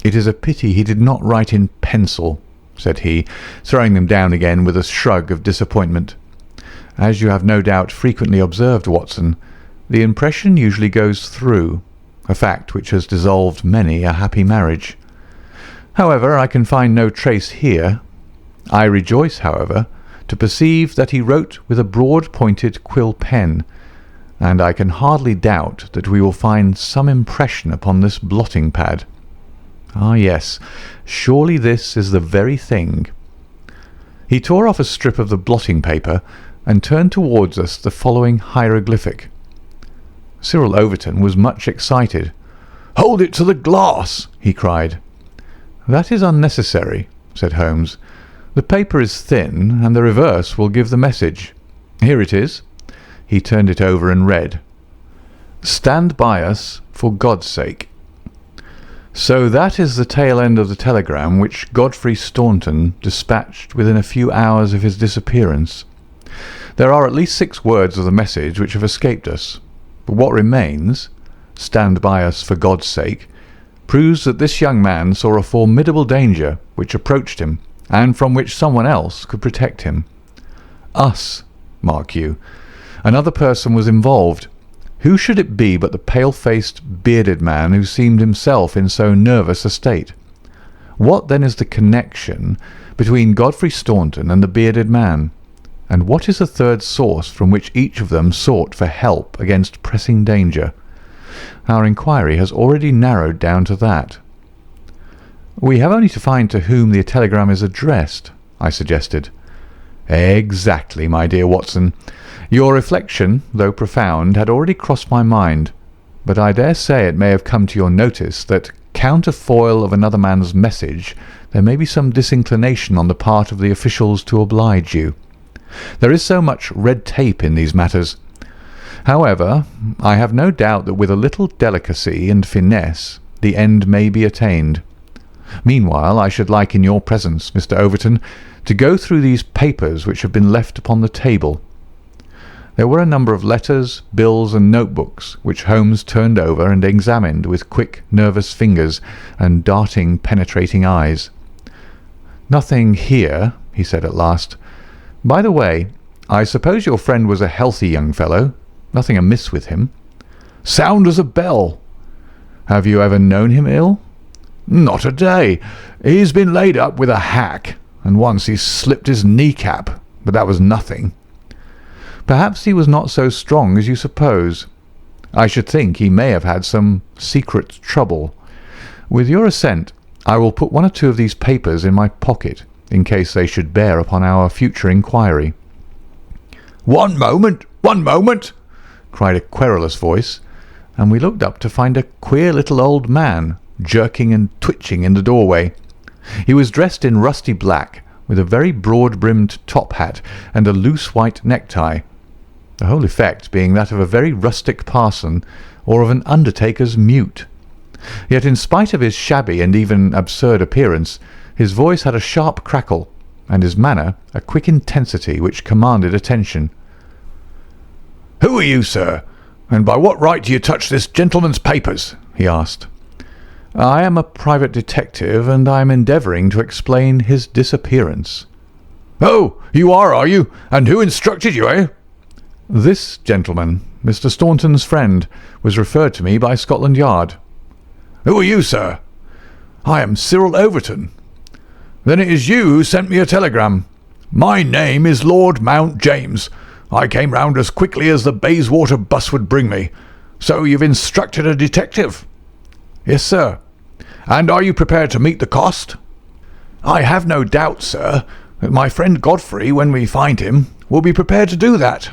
"It is a pity he did not write in pencil," said he, throwing them down again with a shrug of disappointment. As you have no doubt frequently observed, Watson, the impression usually goes through, a fact which has dissolved many a happy marriage. However, I can find no trace here. I rejoice, however, to perceive that he wrote with a broad-pointed quill pen, and I can hardly doubt that we will find some impression upon this blotting pad. Ah, yes, surely this is the very thing. He tore off a strip of the blotting paper and turned towards us the following hieroglyphic. Cyril Overton was much excited. "Hold it to the glass!" he cried. "That is unnecessary," said Holmes. "The paper is thin, and the reverse will give the message. Here it is." He turned it over and read, "Stand by us, for God's sake." So that is the tail end of the telegram which Godfrey Staunton dispatched within a few hours of his disappearance. There are at least 6 words of the message which have escaped us, but what remains, "Stand by us, for God's sake," proves that this young man saw a formidable danger which approached him, and from which someone else could protect him. Us, mark you. Another person was involved. Who should it be but the pale-faced, bearded man who seemed himself in so nervous a state? What then is the connection between Godfrey Staunton and the bearded man? And what is the third source from which each of them sought for help against pressing danger? Our inquiry has already narrowed down to that. "We have only to find to whom the telegram is addressed," I suggested. "Exactly, my dear Watson. Your reflection, though profound, had already crossed my mind, but I dare say it may have come to your notice that, counterfoil of another man's message, there may be some disinclination on the part of the officials to oblige you. There is so much red tape in these matters. However, I have no doubt that with a little delicacy and finesse the end may be attained. Meanwhile, I should like in your presence, Mr. Overton, to go through these papers which have been left upon the table." There were a number of letters, bills, and notebooks, which Holmes turned over and examined with quick, nervous fingers and darting, penetrating eyes. "Nothing here," he said at last. "By the way, I suppose your friend was a healthy young fellow. Nothing amiss with him?" "Sound as a bell." "Have you ever known him ill?" "Not a day. He's been laid up with a hack, and once he slipped his kneecap, but that was nothing." "Perhaps he was not so strong as you suppose. I should think he may have had some secret trouble. With your assent, I will put 1 or 2 of these papers in my pocket, in case they should bear upon our future inquiry." "One moment, cried a querulous voice, and we looked up to find a queer little old man jerking and twitching in the doorway. He was dressed in rusty black, with a very broad-brimmed top hat and a loose white necktie, the whole effect being that of a very rustic parson or of an undertaker's mute. Yet in spite of his shabby and even absurd appearance, his voice had a sharp crackle, and his manner a quick intensity which commanded attention. "Who are you, sir, and by what right do you touch this gentleman's papers?" he asked. "I am a private detective, and I am endeavouring to explain his disappearance." "Oh, you are you? And who instructed you, eh?" "This gentleman, Mr. Staunton's friend, was referred to me by Scotland Yard." "Who are you, sir?" "I am Cyril Overton." "Then it is you who sent me a telegram. My name is Lord Mount James. I came round as quickly as the Bayswater bus would bring me. So you've instructed a detective?" "Yes, sir." "And are you prepared to meet the cost?" "I have no doubt, sir, that my friend Godfrey, when we find him, will be prepared to do that."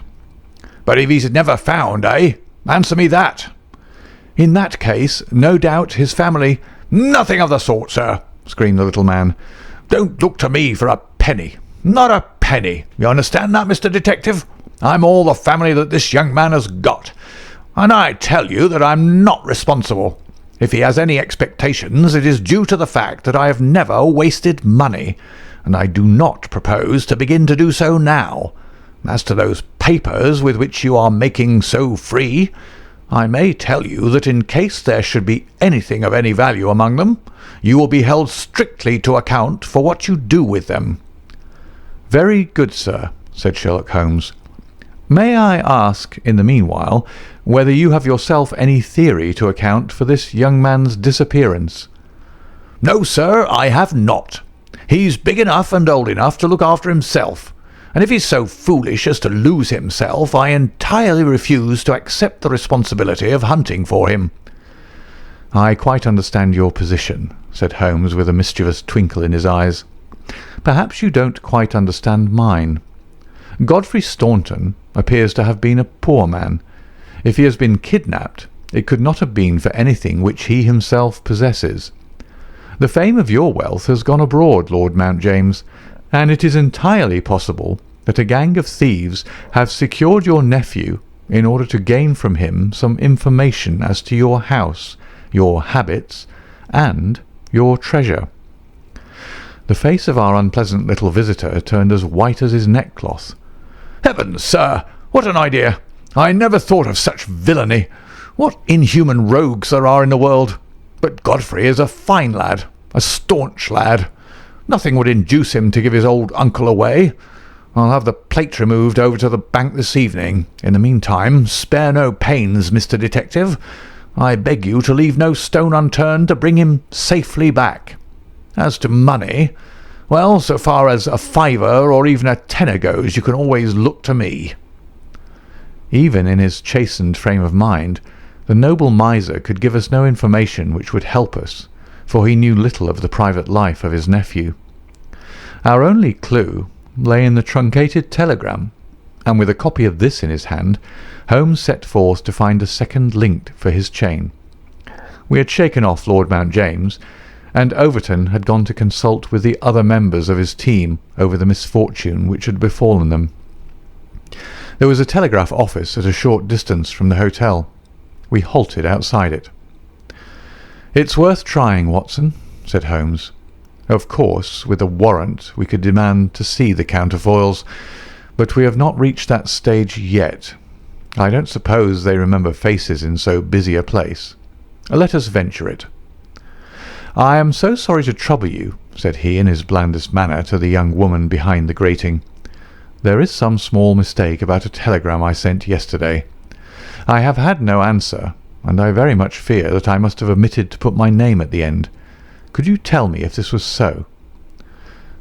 "But if he's never found, eh? Answer me that." "In that case, no doubt his family—" "Nothing of the sort, sir," screamed the little man. "Don't look to me for a penny. Not a penny. You understand that, Mr. Detective? I'm all the family that this young man has got, and I tell you that I'm not responsible. If he has any expectations, it is due to the fact that I have never wasted money, and I do not propose to begin to do so now. As to those papers with which you are making so free, I may tell you that in case there should be anything of any value among them, you will be held strictly to account for what you do with them." "Very good, sir," said Sherlock Holmes. May I ask, in the meanwhile, whether you have yourself any theory to account for this young man's disappearance?" "No, sir, I have not. He's big enough and old enough to look after himself, and if he's so foolish as to lose himself, I entirely refuse to accept the responsibility of hunting for him." "I quite understand your position," said Holmes with a mischievous twinkle in his eyes. "Perhaps you don't quite understand mine. Godfrey Staunton appears to have been a poor man. If he has been kidnapped, it could not have been for anything which he himself possesses. The fame of your wealth has gone abroad, Lord Mount James, and it is entirely possible that a gang of thieves have secured your nephew in order to gain from him some information as to your house, your habits, and your treasure." The face of our unpleasant little visitor turned as white as his neckcloth. "Heavens, sir, what an idea! I never thought of such villainy. What inhuman rogues there are in the world! But Godfrey is a fine lad, a staunch lad. Nothing would induce him to give his old uncle away. I'll have the plate removed over to the bank this evening. In the meantime, spare no pains, Mr. Detective. I beg you to leave no stone unturned to bring him safely back. As to money, well, so far as a fiver or even a tenner goes, you can always look to me." Even in his chastened frame of mind, the noble miser could give us no information which would help us, for he knew little of the private life of his nephew. Our only clue lay in the truncated telegram, and with a copy of this in his hand, Holmes set forth to find a second link for his chain. We had shaken off Lord Mount James, and Overton had gone to consult with the other members of his team over the misfortune which had befallen them. There was a telegraph office at a short distance from the hotel. We halted outside it. "It's worth trying, Watson," said Holmes. "Of course, with a warrant we could demand to see the counterfoils, but we have not reached that stage yet. I don't suppose they remember faces in so busy a place. Let us venture it." "I am so sorry to trouble you," said he in his blandest manner to the young woman behind the grating. "There is some small mistake about a telegram I sent yesterday. I have had no answer, and I very much fear that I must have omitted to put my name at the end. Could you tell me if this was so?"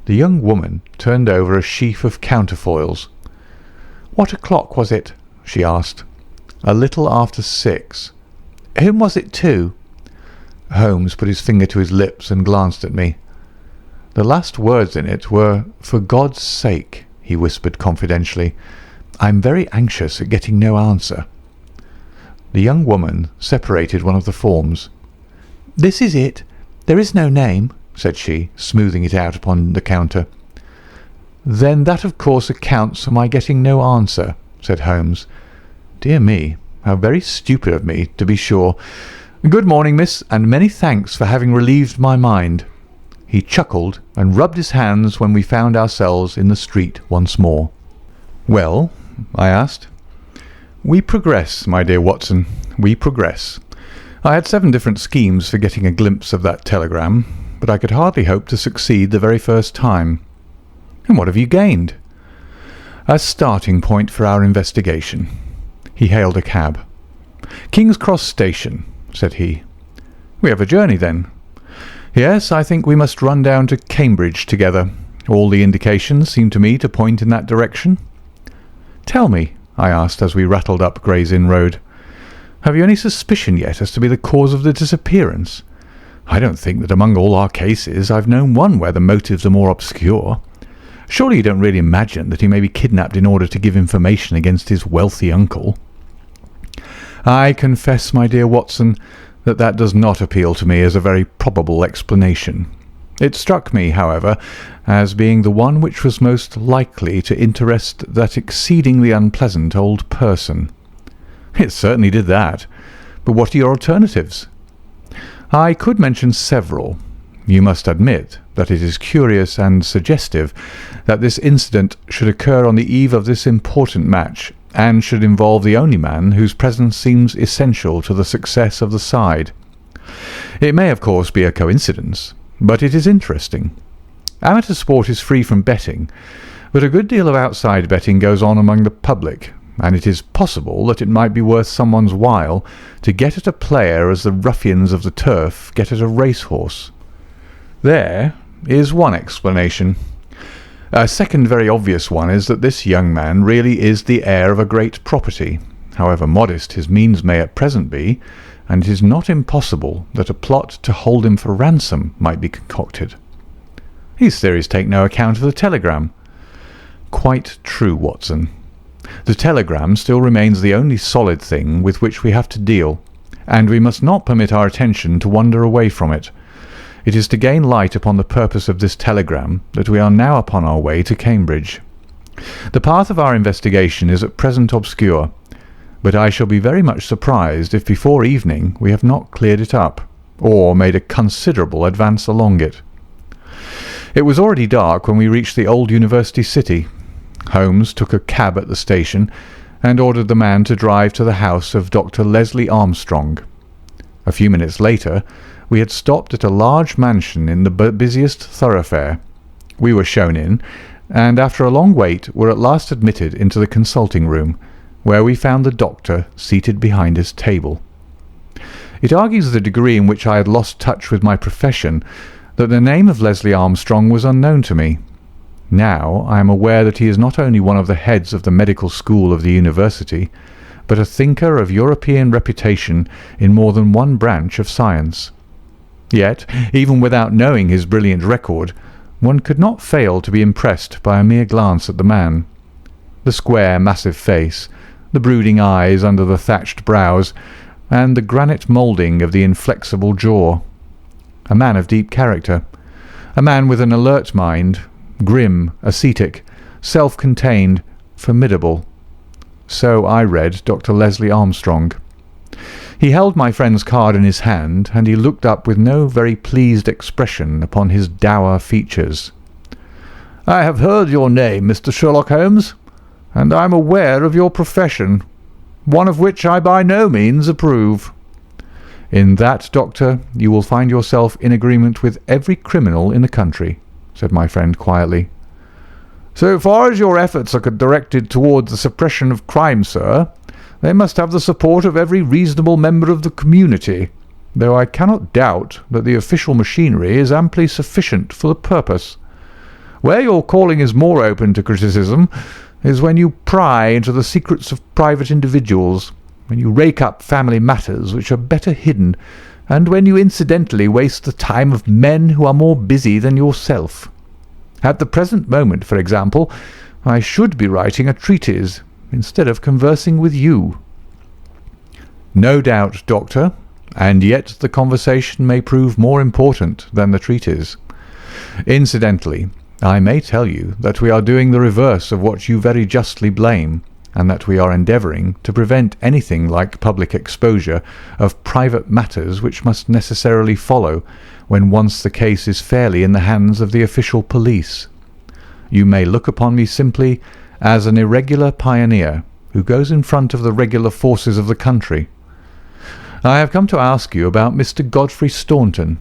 The young woman turned over a sheaf of counterfoils. "What o'clock was it?" she asked. "A little after 6. Whom was it to?" Holmes put his finger to his lips and glanced at me. "The last words in it were, 'For God's sake,'" he whispered confidentially. "I'm very anxious at getting no answer." The young woman separated one of the forms. "This is it. There is no name," said she, smoothing it out upon the counter. "Then that of course accounts for my getting no answer," said Holmes. "Dear me, how very stupid of me, to be sure. Good morning, miss, and many thanks for having relieved my mind." He chuckled and rubbed his hands when we found ourselves in the street once more. "Well?" I asked. "We progress, my dear Watson, we progress. I had 7 different schemes for getting a glimpse of that telegram, but I could hardly hope to succeed the very first time." "And what have you gained?" "A starting point for our investigation." He hailed a cab. "King's Cross Station," said he. "We have a journey, then?" "Yes, I think we must run down to Cambridge together. All the indications seem to me to point in that direction." "Tell me," I asked as we rattled up Gray's Inn Road, "have you any suspicion yet as to be the cause of the disappearance? I don't think that among all our cases I've known one where the motives are more obscure. Surely you don't really imagine that he may be kidnapped in order to give information against his wealthy uncle?" "I confess, my dear Watson, that does not appeal to me as a very probable explanation. It struck me, however, as being the one which was most likely to interest that exceedingly unpleasant old person." "It certainly did that. But what are your alternatives?" "I could mention several. You must admit that it is curious and suggestive that this incident should occur on the eve of this important match, and should involve the only man whose presence seems essential to the success of the side. It may, of course, be a coincidence, but it is interesting. Amateur sport is free from betting, but a good deal of outside betting goes on among the public, and it is possible that it might be worth someone's while to get at a player as the ruffians of the turf get at a racehorse. There is one explanation. A second very obvious one is that this young man really is the heir of a great property, however modest his means may at present be, and it is not impossible that a plot to hold him for ransom might be concocted. These theories take no account of the telegram. Quite true, Watson. The telegram still remains the only solid thing with which we have to deal, and we must not permit our attention to wander away from it. It is to gain light upon the purpose of this telegram that we are now upon our way to Cambridge. The path of our investigation is at present obscure, but I shall be very much surprised if before evening we have not cleared it up, or made a considerable advance along it. It was already dark when we reached the old university city. Holmes took a cab at the station and ordered the man to drive to the house of Dr. Leslie Armstrong. A few minutes later, we had stopped at a large mansion in the busiest thoroughfare. We were shown in, and after a long wait were at last admitted into the consulting room, where we found the doctor seated behind his table. It argues the degree in which I had lost touch with my profession that the name of Leslie Armstrong was unknown to me. Now I am aware that he is not only one of the heads of the medical school of the university, but a thinker of European reputation in more than one branch of science. Yet, even without knowing his brilliant record, one could not fail to be impressed by a mere glance at the man. The square, massive face, the brooding eyes under the thatched brows, and the granite moulding of the inflexible jaw. A man of deep character, a man with an alert mind, grim, ascetic, self-contained, formidable. So I read Dr. Leslie Armstrong. He held my friend's card in his hand, and he looked up with no very pleased expression upon his dour features. "I have heard your name, Mr. Sherlock Holmes, and I am aware of your profession, one of which I by no means approve." "In that, Doctor, you will find yourself in agreement with every criminal in the country," said my friend quietly. "So far as your efforts are directed towards the suppression of crime, sir, they must have the support of every reasonable member of the community, though I cannot doubt that the official machinery is amply sufficient for the purpose. Where your calling is more open to criticism is when you pry into the secrets of private individuals, when you rake up family matters which are better hidden, and when you incidentally waste the time of men who are more busy than yourself. At the present moment, for example, I should be writing a treatise instead of conversing with you." "No doubt, Doctor, and yet the conversation may prove more important than the treatise. Incidentally, I may tell you that we are doing the reverse of what you very justly blame, and that we are endeavouring to prevent anything like public exposure of private matters which must necessarily follow when once the case is fairly in the hands of the official police. You may look upon me simply as an irregular pioneer who goes in front of the regular forces of the country. I have come to ask you about Mr. Godfrey Staunton."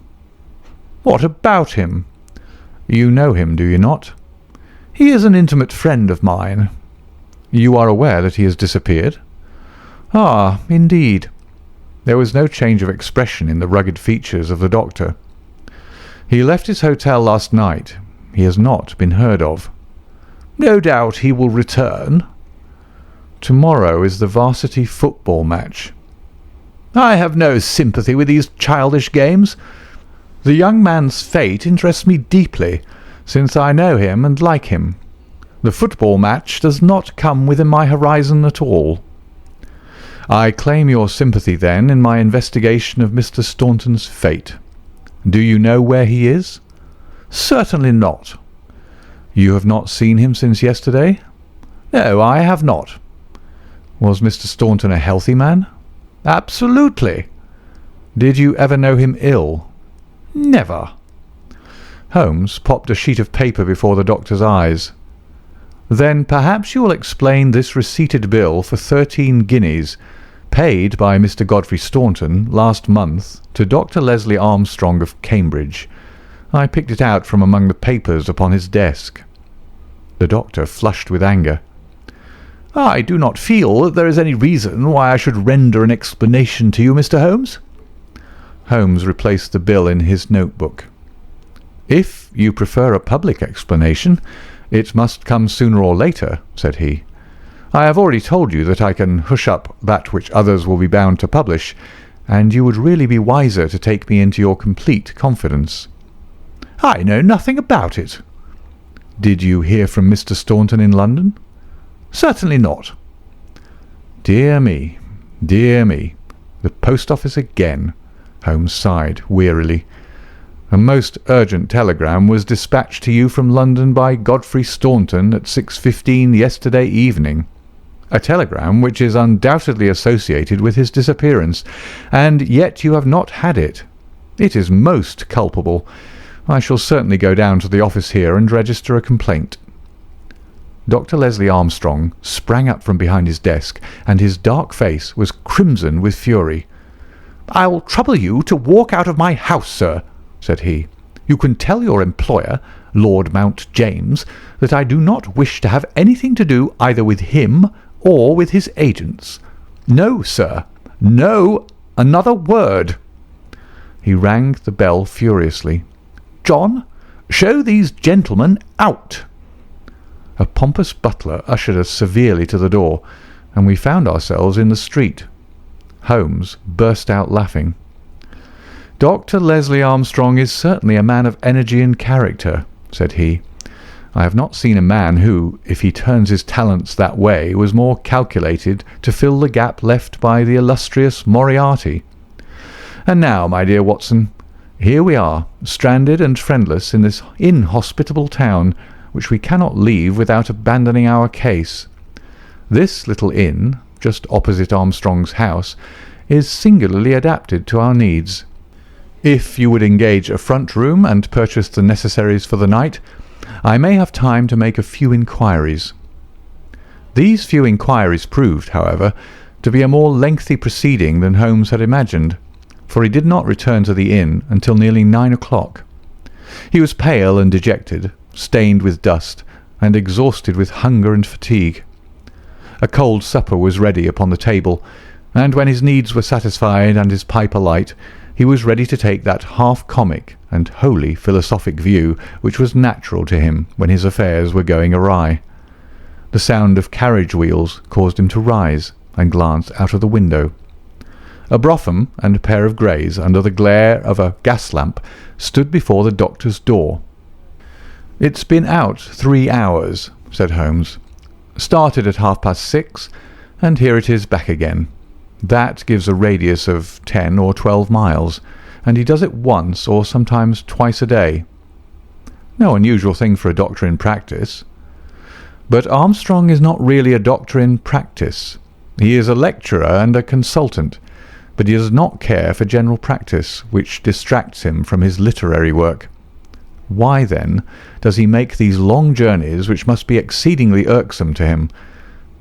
"What about him?" "You know him, do you not?" "He is an intimate friend of mine." "You are aware that he has disappeared?" "Ah, indeed." There was no change of expression in the rugged features of the doctor. "He left his hotel last night. He has not been heard of." "No doubt he will return." "Tomorrow is the varsity football match." "I have no sympathy with these childish games. The young man's fate interests me deeply, since I know him and like him. The football match does not come within my horizon at all." "I claim your sympathy, then, in my investigation of Mr. Staunton's fate. Do you know where he is?" "Certainly not." "You have not seen him since yesterday?" "No, I have not." "Was Mr. Staunton a healthy man?" "Absolutely." "Did you ever know him ill?" "Never." Holmes popped a sheet of paper before the doctor's eyes. "Then perhaps you will explain this receipted bill for 13 guineas, paid by Mr. Godfrey Staunton last month to Dr. Leslie Armstrong of Cambridge. I picked it out from among the papers upon his desk." The doctor flushed with anger. I do not feel that there is any reason why I should render an explanation to you, Mr. Holmes." Holmes replaced the bill in his notebook. "If you prefer a public explanation, it must come sooner or later," said he. "I have already told you that I can hush up that which others will be bound to publish, and you would really be wiser to take me into your complete confidence." "I know nothing about it." "Did you hear from Mr. Staunton in London?" "Certainly not." Dear me, dear me. The post office again." Holmes sighed wearily. "A most urgent telegram was dispatched to you from London by Godfrey Staunton at 6:15 yesterday evening. A telegram which is undoubtedly associated with his disappearance, and yet you have not had it. It is most culpable. I shall certainly go down to the office here and register a complaint." Dr. Leslie Armstrong sprang up from behind his desk, and his dark face was crimson with fury. "I'll trouble you to walk out of my house, sir," said he. "You can tell your employer, Lord Mount James, that I do not wish to have anything to do either with him or with his agents. No, sir, no, another word." He rang the bell furiously. "John, show these gentlemen out." A pompous butler ushered us severely to the door, and we found ourselves in the street. Holmes burst out laughing. "Dr. Leslie Armstrong is certainly a man of energy and character," said he. "I have not seen a man who, if he turns his talents that way, was more calculated to fill the gap left by the illustrious Moriarty. And now, my dear Watson, here we are, stranded and friendless in this inhospitable town, which we cannot leave without abandoning our case. This little inn, just opposite Armstrong's house, is singularly adapted to our needs. If you would engage a front room and purchase the necessaries for the night, I may have time to make a few inquiries." These few inquiries proved, however, to be a more lengthy proceeding than Holmes had imagined, for he did not return to the inn until nearly 9 o'clock. He was pale and dejected, stained with dust, and exhausted with hunger and fatigue. A cold supper was ready upon the table, and when his needs were satisfied and his pipe alight, he was ready to take that half-comic and wholly philosophic view which was natural to him when his affairs were going awry. The sound of carriage wheels caused him to rise and glance out of the window. A brougham and a pair of greys, under the glare of a gas lamp, stood before the doctor's door. "It's been out 3 hours," said Holmes. "Started at 6:30, and here it is back again. That gives a radius of 10 or 12 miles, and he does it once or sometimes twice a day. No unusual thing for a doctor in practice. But Armstrong is not really a doctor in practice. He is a lecturer and a consultant, but he does not care for general practice, which distracts him from his literary work. Why, then, does he make these long journeys which must be exceedingly irksome to him?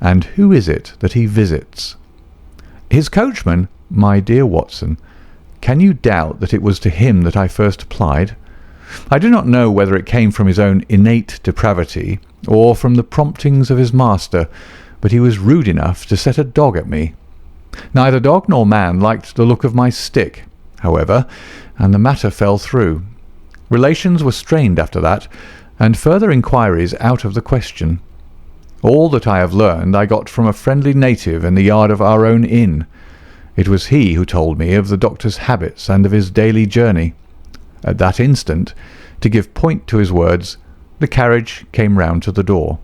And who is it that he visits? His coachman, my dear Watson, can you doubt that it was to him that I first applied? I do not know whether it came from his own innate depravity or from the promptings of his master, but he was rude enough to set a dog at me. Neither dog nor man liked the look of my stick, however, and the matter fell through. Relations were strained after that, and further inquiries out of the question. All that I have learned I got from a friendly native in the yard of our own inn. It was he who told me of the doctor's habits and of his daily journey. At that instant, to give point to his words, the carriage came round to the door.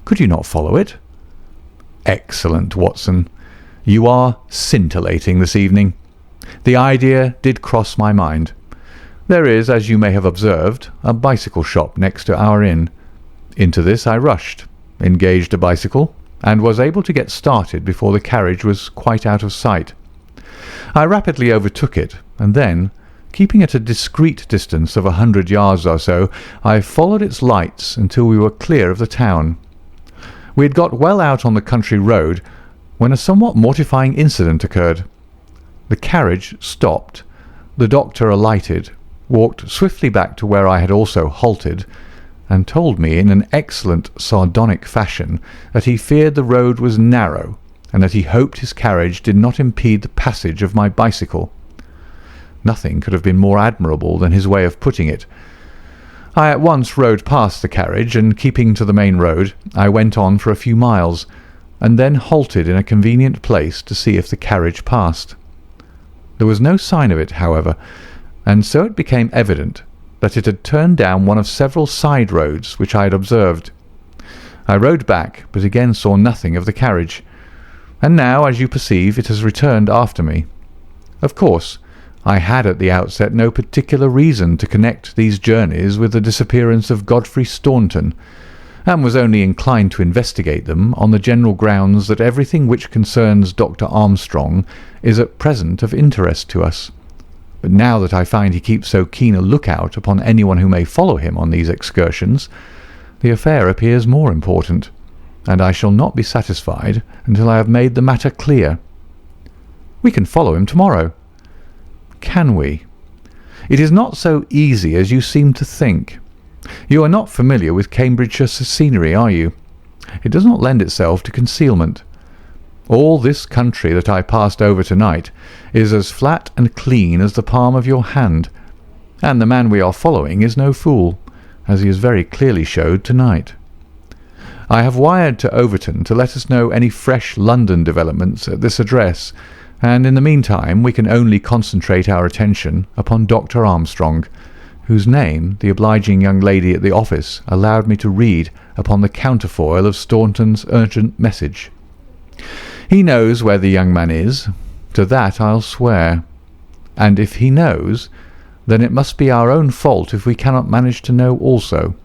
Could you not follow it? Excellent, Watson. You are scintillating this evening. The idea did cross my mind. There is, as you may have observed, a bicycle shop next to our inn. Into this I rushed, engaged a bicycle, and was able to get started before the carriage was quite out of sight. I rapidly overtook it, and then, keeping at a discreet distance of 100 yards or so, I followed its lights until we were clear of the town. We had got well out on the country road when a somewhat mortifying incident occurred. The carriage stopped, the doctor alighted, walked swiftly back to where I had also halted, and told me in an excellent sardonic fashion that he feared the road was narrow, and that he hoped his carriage did not impede the passage of my bicycle. Nothing could have been more admirable than his way of putting it. I at once rode past the carriage, and keeping to the main road, I went on for a few miles, and then halted in a convenient place to see if the carriage passed. There was no sign of it, however, and so it became evident that it had turned down one of several side roads which I had observed. I rode back, but again saw nothing of the carriage, and now, as you perceive, it has returned after me. Of course, I had at the outset no particular reason to connect these journeys with the disappearance of Godfrey Staunton, and was only inclined to investigate them on the general grounds that everything which concerns Dr. Armstrong is at present of interest to us. But now that I find he keeps so keen a lookout upon anyone who may follow him on these excursions, the affair appears more important, and I shall not be satisfied until I have made the matter clear. We can follow him tomorrow. Can we? It is not so easy as you seem to think. You are not familiar with Cambridgeshire scenery, are you? It does not lend itself to concealment. All this country that I passed over tonight is as flat and clean as the palm of your hand, and the man we are following is no fool, as he has very clearly showed tonight. I have wired to Overton to let us know any fresh London developments at this address, and in the meantime we can only concentrate our attention upon Dr. Armstrong, whose name the obliging young lady at the office allowed me to read upon the counterfoil of Staunton's urgent message. He knows where the young man is, to that I'll swear, and if he knows, then it must be our own fault if we cannot manage to know also.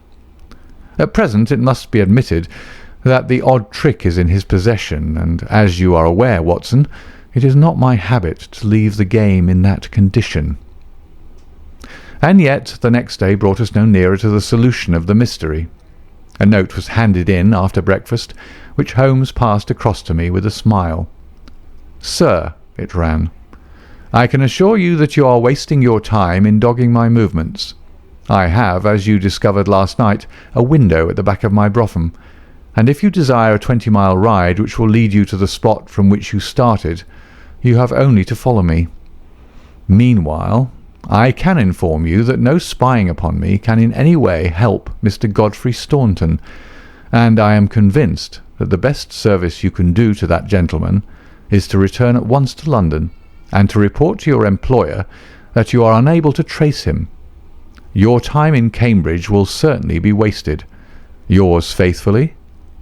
At present it must be admitted that the odd trick is in his possession, and as you are aware, Watson, it is not my habit to leave the game in that condition. And yet the next day brought us no nearer to the solution of the mystery. A note was handed in after breakfast, which Holmes passed across to me with a smile. "Sir," it ran, "I can assure you that you are wasting your time in dogging my movements. I have, as you discovered last night, a window at the back of my brougham, and if you desire a 20-mile ride which will lead you to the spot from which you started, you have only to follow me. Meanwhile, I can inform you that no spying upon me can in any way help Mr. Godfrey Staunton, and I am convinced that the best service you can do to that gentleman is to return at once to London and to report to your employer that you are unable to trace him. Your time in Cambridge will certainly be wasted. Yours faithfully,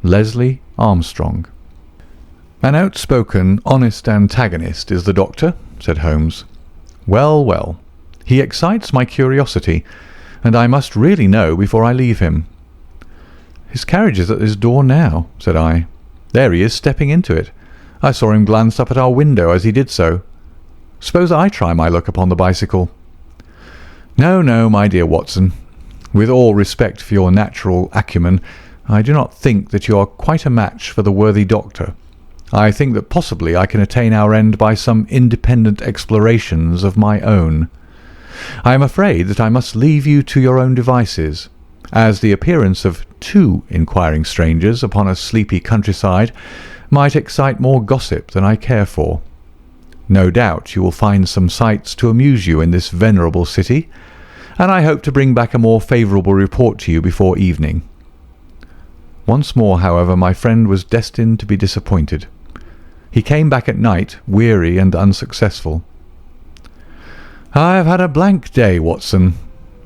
Leslie Armstrong." "An outspoken, honest antagonist is the doctor," said Holmes. "Well, well. He excites my curiosity, and I must really know before I leave him." "His carriage is at his door now," said I. "There he is stepping into it. I saw him glance up at our window as he did so. Suppose I try my luck upon the bicycle?" "No, no, my dear Watson. With all respect for your natural acumen, I do not think that you are quite a match for the worthy doctor. I think that possibly I can attain our end by some independent explorations of my own. I am afraid that I must leave you to your own devices, as the appearance of two inquiring strangers upon a sleepy countryside might excite more gossip than I care for. No doubt you will find some sights to amuse you in this venerable city, and I hope to bring back a more favourable report to you before evening." Once more, however, my friend was destined to be disappointed. He came back at night, weary and unsuccessful. "I have had a blank day, Watson.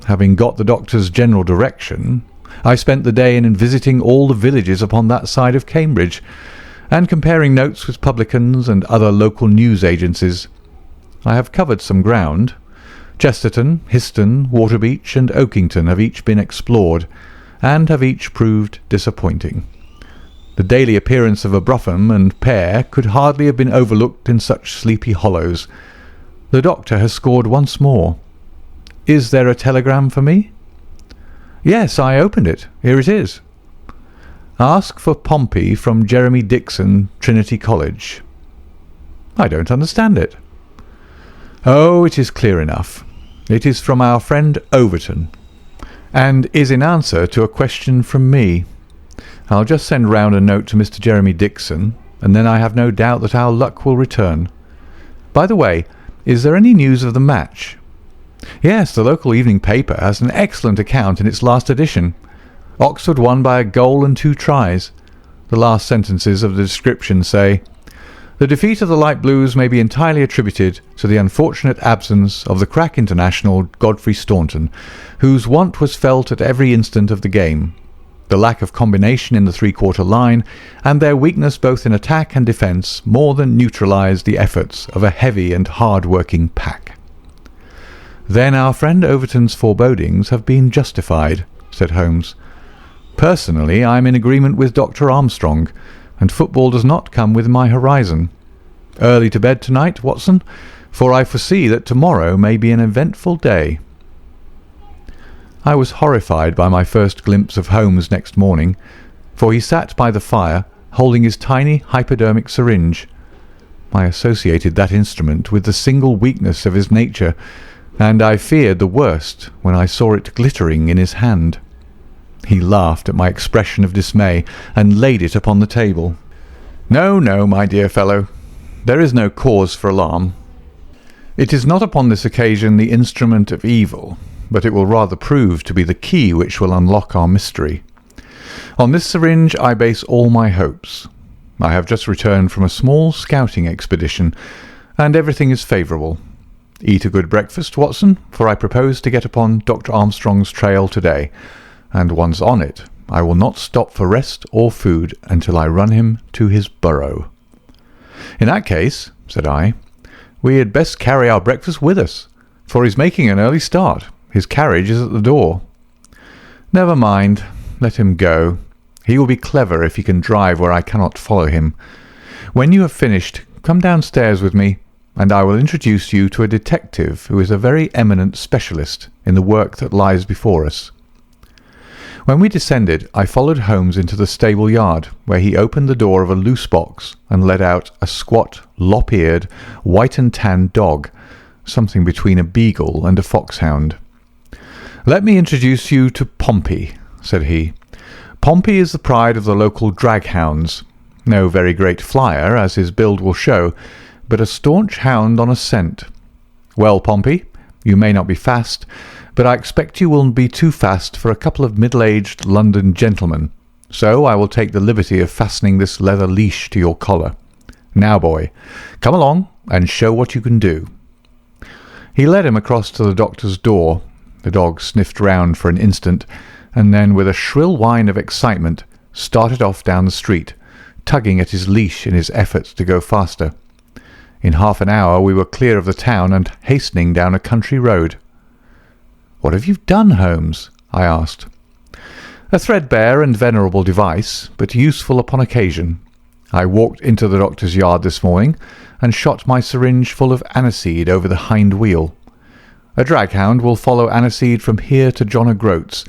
Having got the doctor's general direction, I spent the day in visiting all the villages upon that side of Cambridge, and comparing notes with publicans and other local news agencies. I have covered some ground. Chesterton, Histon, Waterbeach, and Oakington have each been explored, and have each proved disappointing. The daily appearance of a brougham and pair could hardly have been overlooked in such sleepy hollows. The doctor has scored once more. Is there a telegram for me? Yes, I opened it. Here it is. Ask for Pompey from Jeremy Dixon, Trinity College. I don't understand it. Oh, it is clear enough. It is from our friend Overton. and is in answer to a question from me. I'll just send round a note to Mr. Jeremy Dixon, and then I have no doubt that our luck will return. By the way, is there any news of the match? Yes, the local evening paper has an excellent account in its last edition. Oxford won by a goal and 2 tries. The last sentences of the description say, "The defeat of the Light Blues may be entirely attributed to the unfortunate absence of the crack international Godfrey Staunton, whose want was felt at every instant of the game. The lack of combination in the three-quarter line and their weakness both in attack and defence more than neutralised the efforts of a heavy and hard-working pack." "Then our friend Overton's forebodings have been justified," said Holmes. "Personally, I am in agreement with Dr. Armstrong, and football does not come within my horizon. Early to bed tonight, Watson, for I foresee that tomorrow may be an eventful day." I was horrified by my first glimpse of Holmes next morning, for he sat by the fire holding his tiny hypodermic syringe. I associated that instrument with the single weakness of his nature, and I feared the worst when I saw it glittering in his hand. He laughed at my expression of dismay and laid it upon the table. "No, no, my dear fellow, there is no cause for alarm. It is not upon this occasion the instrument of evil, but it will rather prove to be the key which will unlock our mystery. On this syringe I base all my hopes. I have just returned from a small scouting expedition, and everything is favourable. Eat a good breakfast, Watson, for I propose to get upon Dr. Armstrong's trail today, and once on it, I will not stop for rest or food until I run him to his burrow." "In that case," said I, "we had best carry our breakfast with us, for he's making an early start. His carriage is at the door." "Never mind, let him go. He will be clever if he can drive where I cannot follow him. When you have finished, come downstairs with me, and I will introduce you to a detective who is a very eminent specialist in the work that lies before us." When we descended, I followed Holmes into the stable yard, where he opened the door of a loose box and let out a squat, lop-eared, white and tan dog, something between a beagle and a foxhound. "Let me introduce you to Pompey," said he. "Pompey is the pride of the local drag-hounds. No very great flyer, as his build will show, but a staunch hound on a scent. Well, Pompey, you may not be fast, but I expect you won't be too fast for a couple of middle-aged London gentlemen, so I will take the liberty of fastening this leather leash to your collar. Now, boy, come along and show what you can do." He led him across to the doctor's door. The dog sniffed round for an instant, and then, with a shrill whine of excitement, started off down the street, tugging at his leash in his efforts to go faster. In half an hour we were clear of the town and hastening down a country road. "What have you done, Holmes?" I asked. "A threadbare and venerable device, but useful upon occasion. I walked into the doctor's yard this morning and shot my syringe full of aniseed over the hind wheel. A draghound will follow aniseed from here to John O'Groats,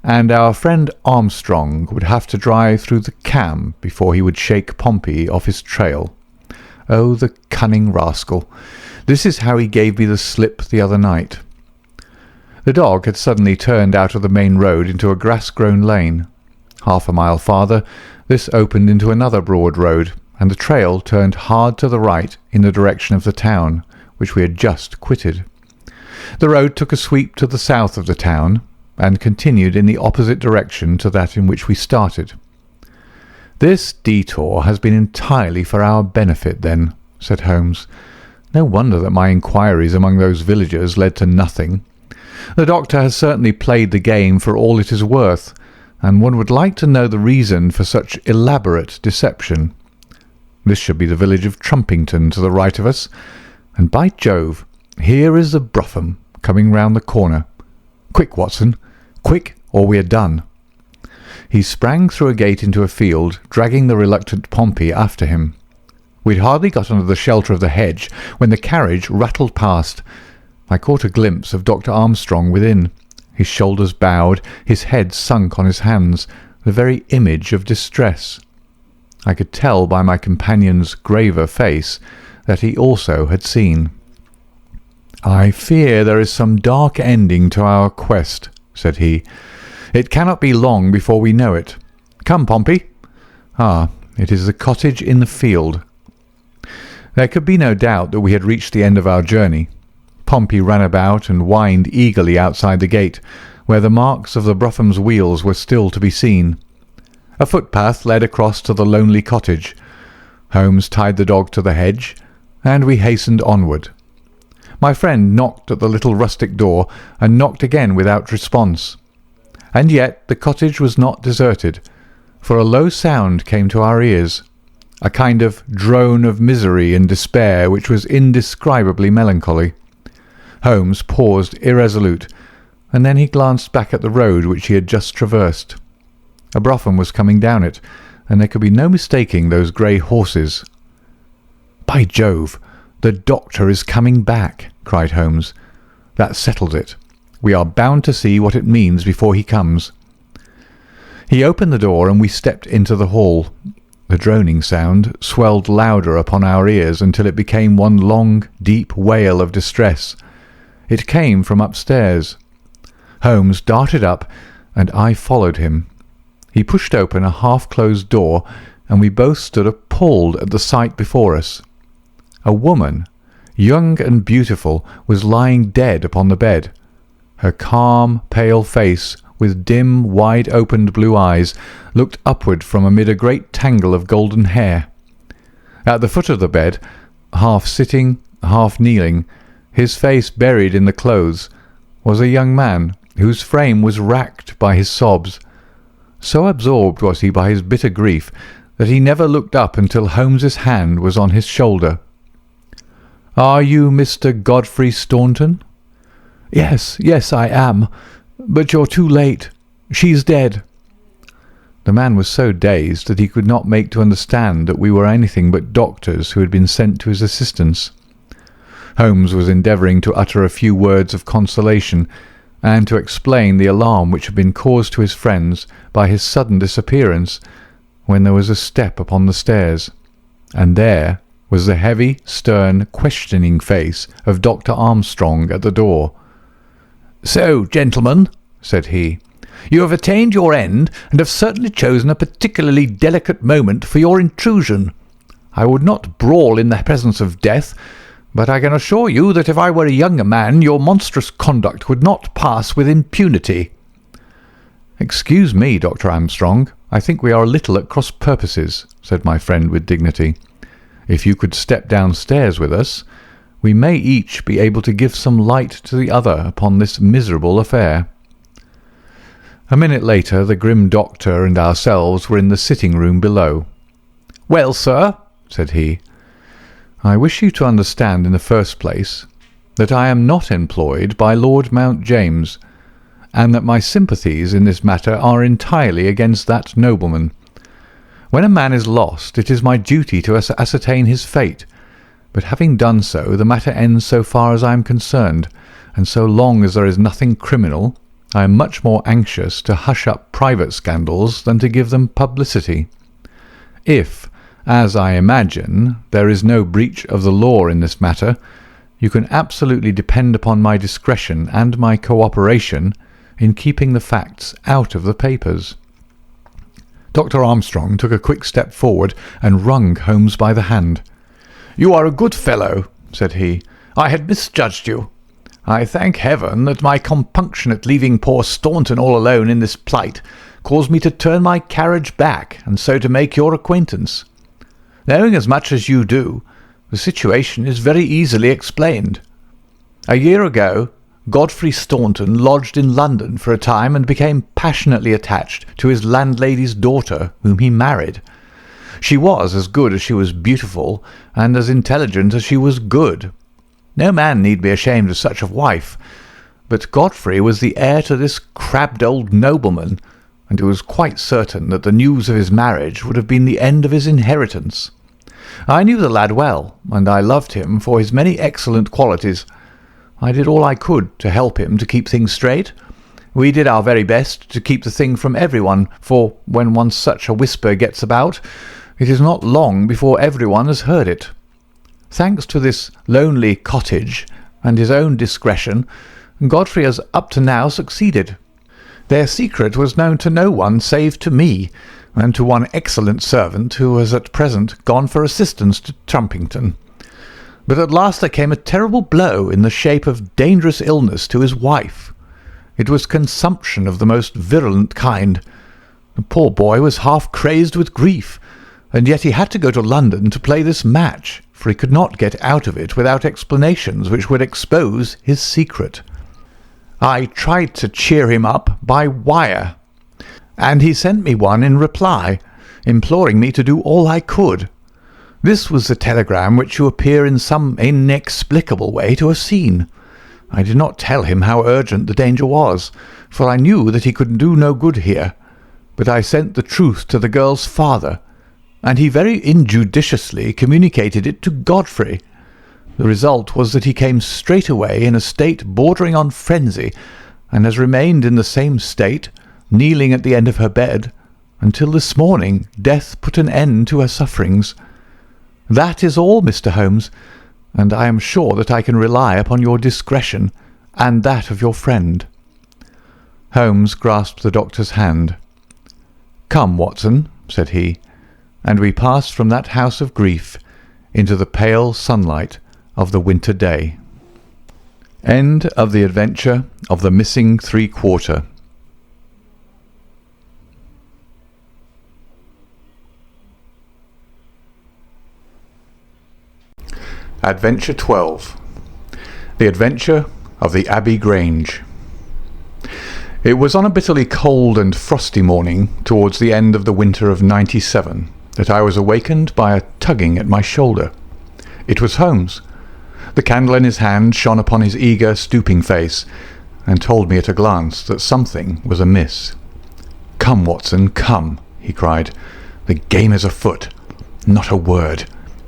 and our friend Armstrong would have to drive through the Cam before he would shake Pompey off his trail. Oh, the cunning rascal! This is how he gave me the slip the other night." The dog had suddenly turned out of the main road into a grass-grown lane. Half a mile farther, this opened into another broad road, and the trail turned hard to the right in the direction of the town, which we had just quitted. The road took a sweep to the south of the town, and continued in the opposite direction to that in which we started. "This detour has been entirely for our benefit, then," said Holmes. "No wonder that my inquiries among those villagers led to nothing. The doctor has certainly played the game for all it is worth, and one would like to know the reason for such elaborate deception. This should be the village of Trumpington to the right of us, and by Jove, here is the brougham coming round the corner. Quick, Watson, quick, or we are done." He sprang through a gate into a field, dragging the reluctant Pompey after him. We'd hardly got under the shelter of the hedge when the carriage rattled past. I caught a glimpse of Dr. Armstrong within, his shoulders bowed, his head sunk on his hands, the very image of distress. I could tell by my companion's graver face that he also had seen. "I fear there is some dark ending to our quest," said he. "It cannot be long before we know it. Come, Pompey. Ah, it is the cottage in the field." There could be no doubt that we had reached the end of our journey. Pompey ran about and whined eagerly outside the gate, where the marks of the broughams' wheels were still to be seen. A footpath led across to the lonely cottage. Holmes tied the dog to the hedge, and we hastened onward. My friend knocked at the little rustic door, and knocked again without response. And yet the cottage was not deserted, for a low sound came to our ears, a kind of drone of misery and despair which was indescribably melancholy. Holmes paused irresolute, and then he glanced back at the road which he had just traversed. A brougham was coming down it, and there could be no mistaking those grey horses. "By Jove, the doctor is coming back," cried Holmes. "That settles it. We are bound to see what it means before he comes." He opened the door, and we stepped into the hall. The droning sound swelled louder upon our ears until it became one long, deep wail of distress. It came from upstairs. Holmes darted up, and I followed him. He pushed open a half-closed door, and we both stood appalled at the sight before us. A woman, young and beautiful, was lying dead upon the bed. Her calm, pale face, with dim, wide-opened blue eyes, looked upward from amid a great tangle of golden hair. At the foot of the bed, half sitting, half kneeling, his face buried in the clothes, was a young man whose frame was racked by his sobs. So absorbed was he by his bitter grief that he never looked up until Holmes's hand was on his shoulder. "Are you Mr. Godfrey Staunton?" Yes, I am. But you're too late. She's dead." The man was so dazed that he could not make to understand that we were anything but doctors who had been sent to his assistance. Holmes was endeavouring to utter a few words of consolation, and to explain the alarm which had been caused to his friends by his sudden disappearance, when there was a step upon the stairs, and there was the heavy, stern, questioning face of Dr. Armstrong at the door. "So, gentlemen," said he, "you have attained your end, and have certainly chosen a particularly delicate moment for your intrusion. I would not brawl in the presence of death, but I can assure you that if I were a younger man, your monstrous conduct would not pass with impunity." "Excuse me, Dr. Armstrong, I think we are a little at cross purposes," said my friend with dignity. "If you could step downstairs with us, we may each be able to give some light to the other upon this miserable affair." A minute later the grim doctor and ourselves were in the sitting-room below. "Well, sir," said he, "I wish you to understand in the first place that I am not employed by Lord Mount James, and that my sympathies in this matter are entirely against that nobleman. When a man is lost, it is my duty to ascertain his fate, but having done so, the matter ends so far as I am concerned, and so long as there is nothing criminal, I am much more anxious to hush up private scandals than to give them publicity. If, as I imagine, there is no breach of the law in this matter, you can absolutely depend upon my discretion and my cooperation in keeping the facts out of the papers." Dr. Armstrong took a quick step forward and wrung Holmes by the hand. "You are a good fellow," said he. "I had misjudged you. I thank heaven that my compunction at leaving poor Staunton all alone in this plight caused me to turn my carriage back, and so to make your acquaintance. Knowing as much as you do, the situation is very easily explained. A year ago, Godfrey Staunton lodged in London for a time and became passionately attached to his landlady's daughter, whom he married. She was as good as she was beautiful, and as intelligent as she was good. No man need be ashamed of such a wife, but Godfrey was the heir to this crabbed old nobleman, and it was quite certain that the news of his marriage would have been the end of his inheritance. I knew the lad well, and I loved him for his many excellent qualities. I did all I could to help him to keep things straight. We did our very best to keep the thing from everyone, for when once such a whisper gets about, it is not long before everyone has heard it. Thanks to this lonely cottage and his own discretion, Godfrey has up to now succeeded. Their secret was known to no one save to me, and to one excellent servant who has at present gone for assistance to Trumpington. But at last there came a terrible blow in the shape of dangerous illness to his wife. It was consumption of the most virulent kind. The poor boy was half crazed with grief, and yet he had to go to London to play this match, for he could not get out of it without explanations which would expose his secret. I tried to cheer him up by wire, and he sent me one in reply, imploring me to do all I could. This was the telegram which you appear in some inexplicable way to have seen. I did not tell him how urgent the danger was, for I knew that he could do no good here, but I sent the truth to the girl's father, and he very injudiciously communicated it to Godfrey. The result was that he came straight away in a state bordering on frenzy, and has remained in the same state, kneeling at the end of her bed, until this morning death put an end to her sufferings. That is all, Mr. Holmes, and I am sure that I can rely upon your discretion and that of your friend." Holmes grasped the doctor's hand. "Come, Watson," said he, and we passed from that house of grief into the pale sunlight of the winter day. End of the adventure of the missing three-quarter. Adventure 12. The Adventure of the Abbey Grange. It was on a bitterly cold and frosty morning towards the end of the winter of '97 that I was awakened by a tugging at my shoulder. It was Holmes. The candle in his hand shone upon his eager, stooping face, and told me at a glance that something was amiss. "Come, Watson, come," he cried. "The game is afoot. Not a word.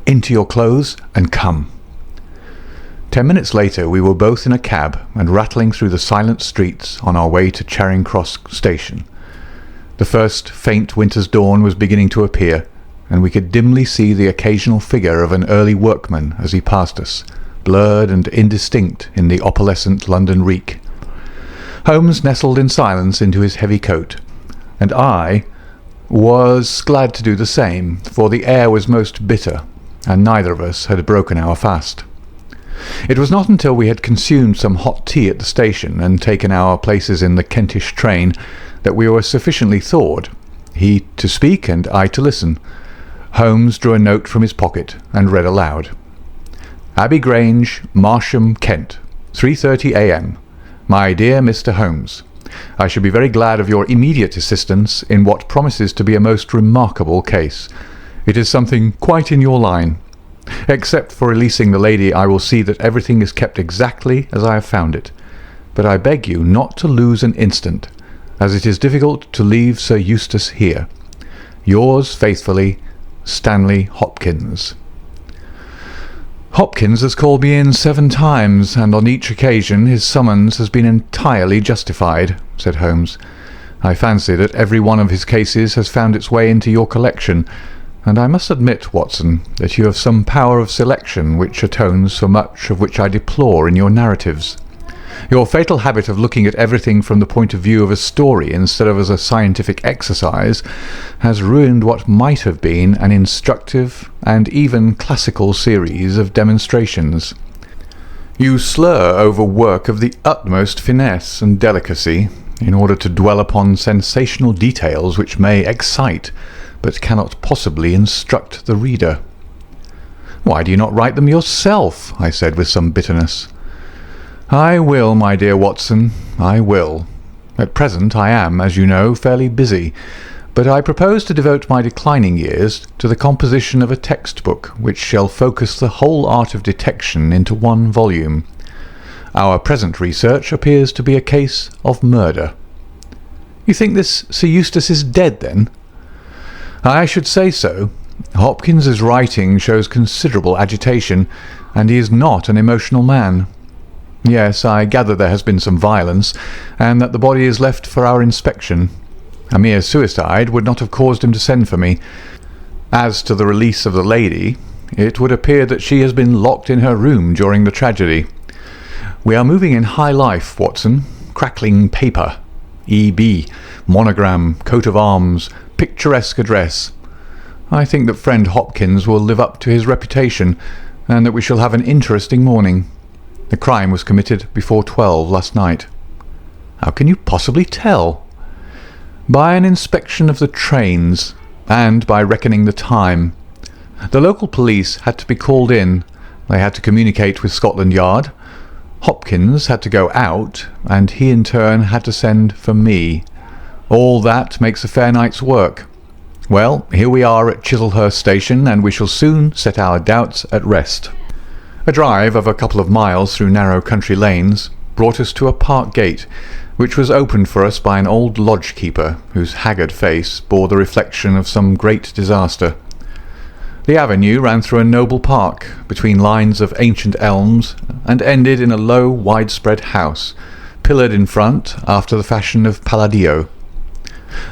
Into your clothes and come." 10 minutes later we were both in a cab and rattling through the silent streets on our way to Charing Cross station. The first faint winter's dawn was beginning to appear, and we could dimly see the occasional figure of an early workman as he passed us, blurred and indistinct in the opalescent London reek. Holmes nestled in silence into his heavy coat, and I was glad to do the same, for the air was most bitter, and neither of us had broken our fast. It was not until we had consumed some hot tea at the station and taken our places in the Kentish train that we were sufficiently thawed, he to speak and I to listen. Holmes drew a note from his pocket and read aloud. "Abbey Grange, Marsham, Kent, 3:30 a.m. My dear Mr. Holmes, I should be very glad of your immediate assistance in what promises to be a most remarkable case. It is something quite in your line. Except for releasing the lady, I will see that everything is kept exactly as I have found it. But I beg you not to lose an instant, as it is difficult to leave Sir Eustace here. Yours faithfully, Stanley Hopkins." "Hopkins has called me in 7 times, and on each occasion his summons has been entirely justified," said Holmes. "I fancy that every one of his cases has found its way into your collection, and I must admit, Watson, that you have some power of selection which atones for much of which I deplore in your narratives. Your fatal habit of looking at everything from the point of view of a story instead of as a scientific exercise has ruined what might have been an instructive and even classical series of demonstrations. You slur over work of the utmost finesse and delicacy in order to dwell upon sensational details which may excite but cannot possibly instruct the reader." "Why do you not write them yourself?" I said with some bitterness. "I will, my dear Watson, I will. At present I am, as you know, fairly busy, but I propose to devote my declining years to the composition of a textbook which shall focus the whole art of detection into one volume. Our present research appears to be a case of murder." "You think this Sir Eustace is dead, then?" "I should say so. Hopkins's writing shows considerable agitation, and he is not an emotional man. Yes, I gather there has been some violence, and that the body is left for our inspection. A mere suicide would not have caused him to send for me. As to the release of the lady, it would appear that she has been locked in her room during the tragedy. We are moving in high life, Watson, crackling paper. E.B., monogram, coat of arms, picturesque address. I think that friend Hopkins will live up to his reputation, and that we shall have an interesting morning. The crime was committed before 12 last night." "How can you possibly tell?" "By an inspection of the trains, and by reckoning the time. The local police had to be called in. They had to communicate with Scotland Yard. Hopkins had to go out, and he in turn had to send for me. All that makes a fair night's work. Well, here we are at Chislehurst Station, and we shall soon set our doubts at rest." A drive of a couple of miles through narrow country lanes brought us to a park gate, which was opened for us by an old lodge-keeper, whose haggard face bore the reflection of some great disaster. The avenue ran through a noble park, between lines of ancient elms, and ended in a low, widespread house, pillared in front after the fashion of Palladio.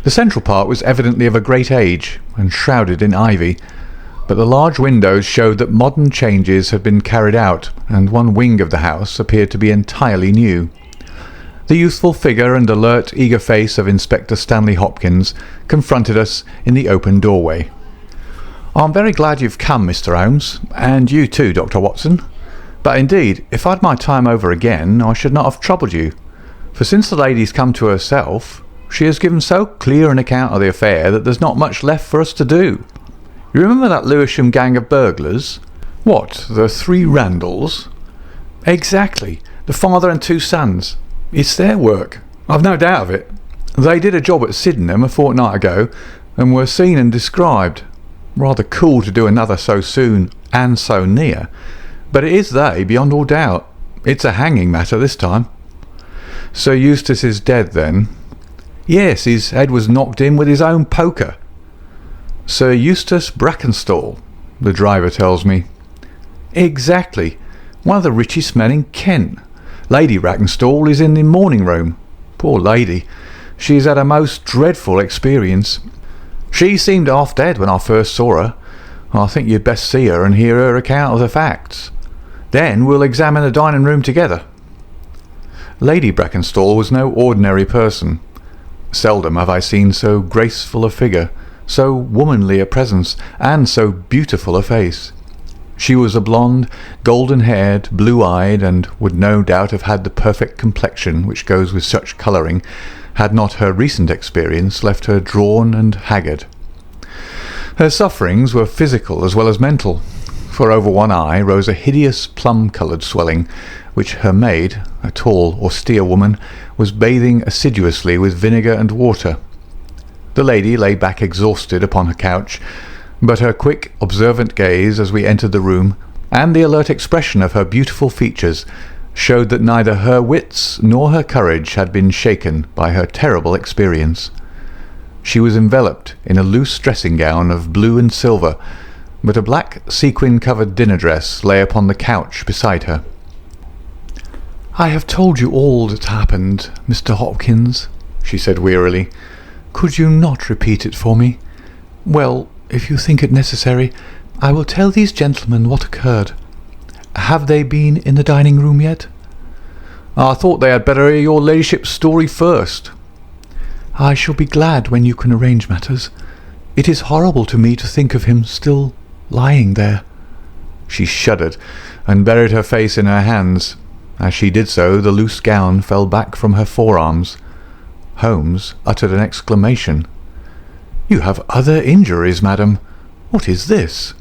The central part was evidently of a great age, and shrouded in ivy, but the large windows showed that modern changes had been carried out, and one wing of the house appeared to be entirely new. The youthful figure and alert, eager face of Inspector Stanley Hopkins confronted us in the open doorway. "I'm very glad you've come, Mr. Holmes, and you too, Dr. Watson. But indeed, if I'd my time over again, I should not have troubled you. For since the lady's come to herself, she has given so clear an account of the affair that there's not much left for us to do. You remember that Lewisham gang of burglars?" "What, the three Randalls?" "Exactly, the father and two sons. It's their work, I've no doubt of it. They did a job at Sydenham a fortnight ago, and were seen and described. Rather cool to do another so soon and so near, but it is they beyond all doubt. It's a hanging matter this time." "Sir Eustace is dead, then?" "Yes, his head was knocked in with his own poker." "Sir Eustace Brackenstall, the driver tells me." "Exactly, one of the richest men in Kent. Lady Brackenstall is in the morning room. Poor lady, she has had a most dreadful experience. She seemed half dead when I first saw her. I think you'd best see her and hear her account of the facts. Then we'll examine the dining room together." Lady Brackenstall was no ordinary person. Seldom have I seen so graceful a figure, so womanly a presence, and so beautiful a face. She was a blonde, golden-haired, blue-eyed, and would no doubt have had the perfect complexion which goes with such colouring, had not her recent experience left her drawn and haggard. Her sufferings were physical as well as mental, for over one eye rose a hideous plum-coloured swelling, which her maid, a tall, austere woman, was bathing assiduously with vinegar and water. The lady lay back exhausted upon her couch, but her quick, observant gaze as we entered the room, and the alert expression of her beautiful features, showed that neither her wits nor her courage had been shaken by her terrible experience. She was enveloped in a loose dressing-gown of blue and silver, but a black sequin-covered dinner-dress lay upon the couch beside her. "I have told you all that happened, Mr. Hopkins," she said wearily. "Could you not repeat it for me? Well, if you think it necessary, I will tell these gentlemen what occurred. Have they been in the dining-room yet?" "I thought they had better hear your ladyship's story first." "I shall be glad when you can arrange matters. It is horrible to me to think of him still lying there." She shuddered, and buried her face in her hands. As she did so, the loose gown fell back from her forearms. Holmes uttered an exclamation. "You have other injuries, madam. What is this?"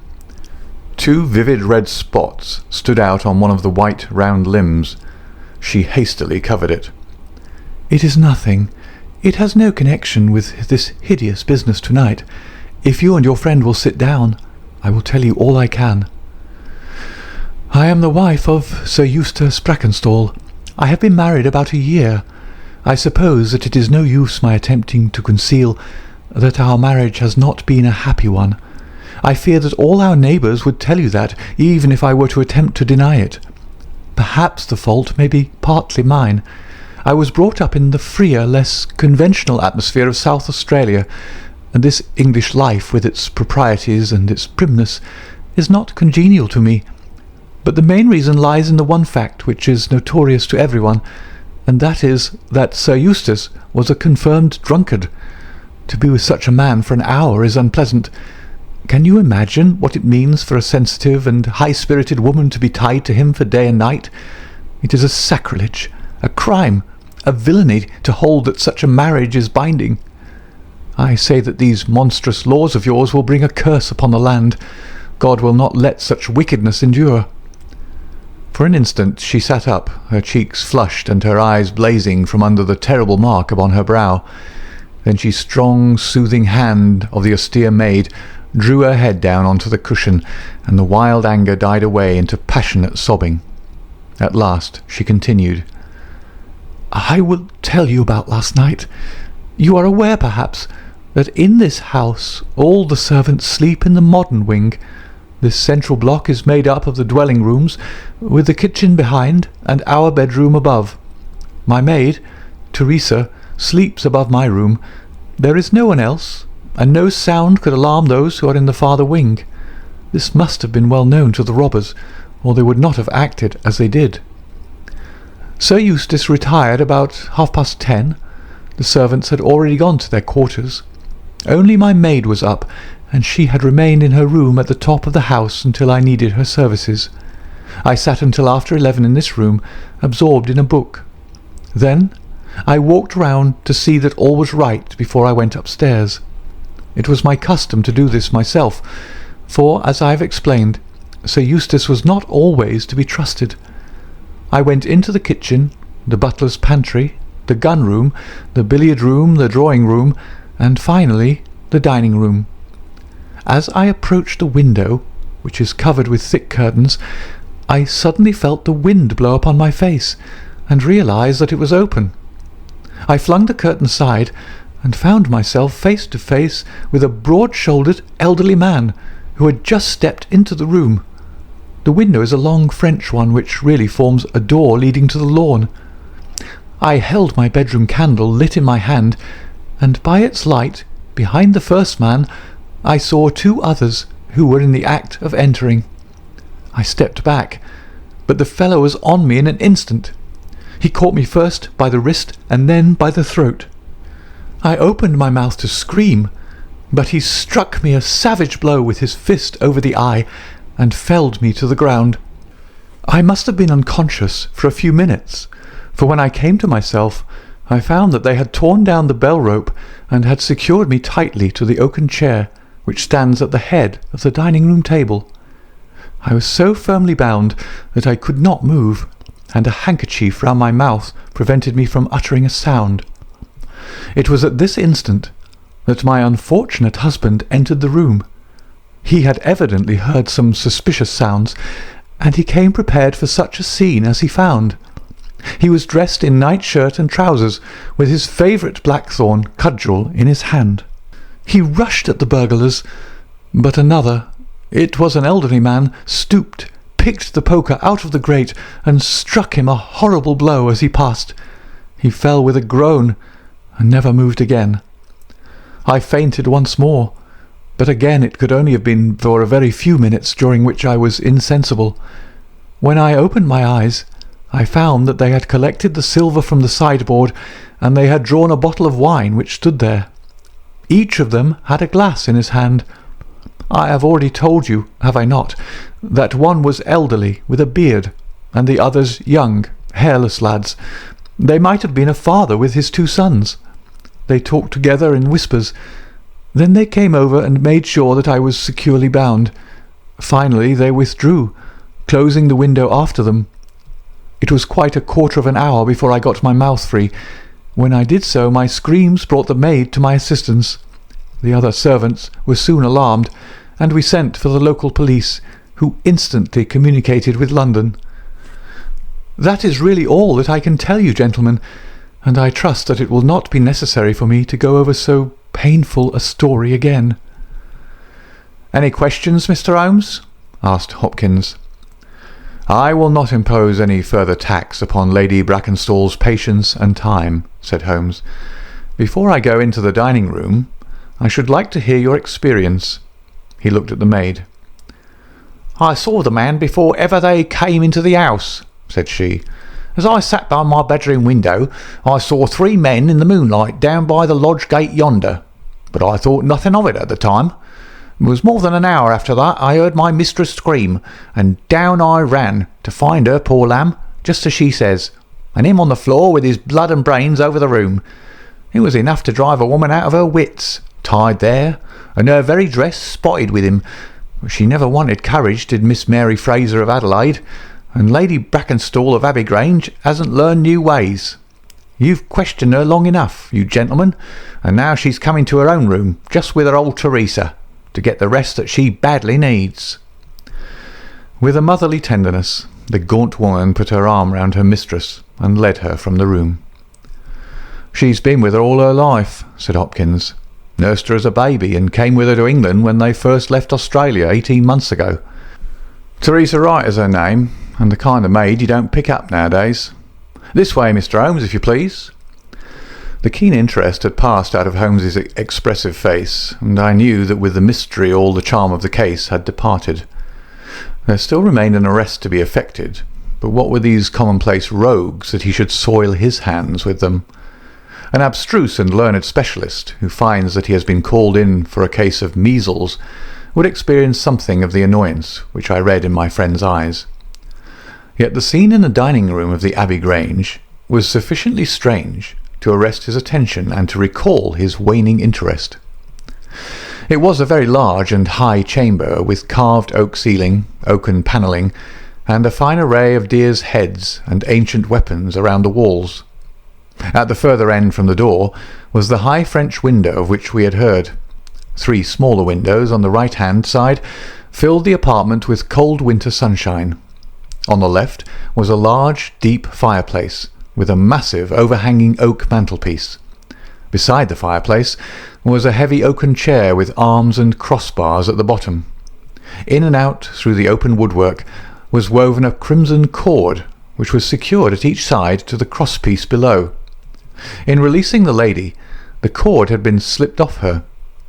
Two vivid red spots stood out on one of the white round limbs. She hastily covered it. "It is nothing. It has no connection with this hideous business tonight. If you and your friend will sit down, I will tell you all I can. I am the wife of Sir Eustace Brackenstall. I have been married about a year. I suppose that it is no use my attempting to conceal that our marriage has not been a happy one. I fear that all our neighbours would tell you that, even if I were to attempt to deny it. Perhaps the fault may be partly mine. I was brought up in the freer, less conventional atmosphere of South Australia, and this English life, with its proprieties and its primness, is not congenial to me. But the main reason lies in the one fact which is notorious to everyone, and that is that Sir Eustace was a confirmed drunkard. To be with such a man for an hour is unpleasant. Can you imagine what it means for a sensitive and high-spirited woman to be tied to him for day and night? It is a sacrilege, a crime, a villainy to hold that such a marriage is binding. I say that these monstrous laws of yours will bring a curse upon the land. God will not let such wickedness endure." For an instant she sat up, her cheeks flushed and her eyes blazing from under the terrible mark upon her brow. Then she strong, soothing hand of the austere maid drew her head down onto the cushion, and the wild anger died away into passionate sobbing. At last she continued, "I will tell you about last night. You are aware, perhaps, that in this house all the servants sleep in the modern wing. This central block is made up of the dwelling rooms, with the kitchen behind and our bedroom above. My maid, Teresa, sleeps above my room. There is no one else, and no sound could alarm those who are in the farther wing. This must have been well known to the robbers, or they would not have acted as they did. Sir Eustace retired about 10:30. The servants had already gone to their quarters. Only my maid was up, and she had remained in her room at the top of the house until I needed her services. I sat until after 11 in this room, absorbed in a book. Then I walked round to see that all was right before I went upstairs. It was my custom to do this myself, for, as I have explained, Sir Eustace was not always to be trusted. I went into the kitchen, the butler's pantry, the gun-room, the billiard-room, the drawing-room, and finally the dining-room. As I approached the window, which is covered with thick curtains, I suddenly felt the wind blow upon my face, and realized that it was open. I flung the curtain aside, and found myself face to face with a broad-shouldered elderly man, who had just stepped into the room. The window is a long French one, which really forms a door leading to the lawn. I held my bedroom candle lit in my hand, and by its light, behind the first man, I saw two others who were in the act of entering. I stepped back, but the fellow was on me in an instant. He caught me first by the wrist and then by the throat. I opened my mouth to scream, but he struck me a savage blow with his fist over the eye and felled me to the ground. I must have been unconscious for a few minutes, for when I came to myself, I found that they had torn down the bell rope and had secured me tightly to the oaken chair which stands at the head of the dining-room table. I was so firmly bound that I could not move, and a handkerchief round my mouth prevented me from uttering a sound. It was at this instant that my unfortunate husband entered the room. He had evidently heard some suspicious sounds, and he came prepared for such a scene as he found. He was dressed in nightshirt and trousers, with his favourite blackthorn cudgel in his hand. He rushed at the burglars, but another, it was an elderly man, stooped, picked the poker out of the grate, and struck him a horrible blow as he passed. He fell with a groan, and never moved again. I fainted once more, but again it could only have been for a very few minutes, during which I was insensible. When I opened my eyes, I found that they had collected the silver from the sideboard, and they had drawn a bottle of wine which stood there. Each of them had a glass in his hand. I have already told you, have I not, that one was elderly, with a beard, and the others young, hairless lads. They might have been a father with his two sons. They talked together in whispers. Then they came over and made sure that I was securely bound. Finally they withdrew, closing the window after them. It was quite a quarter of an hour before I got my mouth free. When I did so, my screams brought the maid to my assistance. The other servants were soon alarmed, and we sent for the local police, who instantly communicated with London. That is really all that I can tell you, gentlemen, and I trust that it will not be necessary for me to go over so painful a story again." "Any questions, Mr. Holmes?" asked Hopkins. "I will not impose any further tax upon Lady Brackenstall's patience and time," said Holmes. "Before I go into the dining-room, I should like to hear your experience." He looked at the maid. "I saw the man before ever they came into the house," said she, As I sat by my bedroom window, I saw 3 men in the moonlight down by the lodge gate yonder, but I thought nothing of it at the time. It was more than an hour after that I heard my mistress scream, and down I ran to find her, poor lamb, just as she says, and him on the floor with his blood and brains over the room. It was enough to drive a woman out of her wits, tied there, and her very dress spotted with him. She never wanted courage, did Miss Mary Fraser of Adelaide, and Lady Brackenstall of Abbeygrange hasn't learned new ways. You've questioned her long enough, you gentlemen, and now she's coming to her own room, just with her old Teresa, to get the rest that she badly needs." With a motherly tenderness, the gaunt woman put her arm round her mistress and led her from the room. "She's been with her all her life," said Hopkins. "Nursed her as a baby and came with her to England when they first left Australia 18 months ago. Teresa Wright is her name, and the kind of maid you don't pick up nowadays. This way, Mr. Holmes, if you please." The keen interest had passed out of Holmes's expressive face, and I knew that with the mystery all the charm of the case had departed. There still remained an arrest to be effected, but what were these commonplace rogues that he should soil his hands with them? An abstruse and learned specialist, who finds that he has been called in for a case of measles, would experience something of the annoyance which I read in my friend's eyes. Yet the scene in the dining room of the Abbey Grange was sufficiently strange to arrest his attention and to recall his waning interest. It was a very large and high chamber, with carved oak ceiling, oaken panelling, and a fine array of deer's heads and ancient weapons around the walls. At the further end from the door was the high French window of which we had heard. 3 smaller windows on the right-hand side filled the apartment with cold winter sunshine. On the left was a large, deep fireplace, with a massive overhanging oak mantelpiece. Beside the fireplace was a heavy oaken chair with arms and crossbars at the bottom. In and out through the open woodwork was woven a crimson cord, which was secured at each side to the crosspiece below. In releasing the lady, the cord had been slipped off her,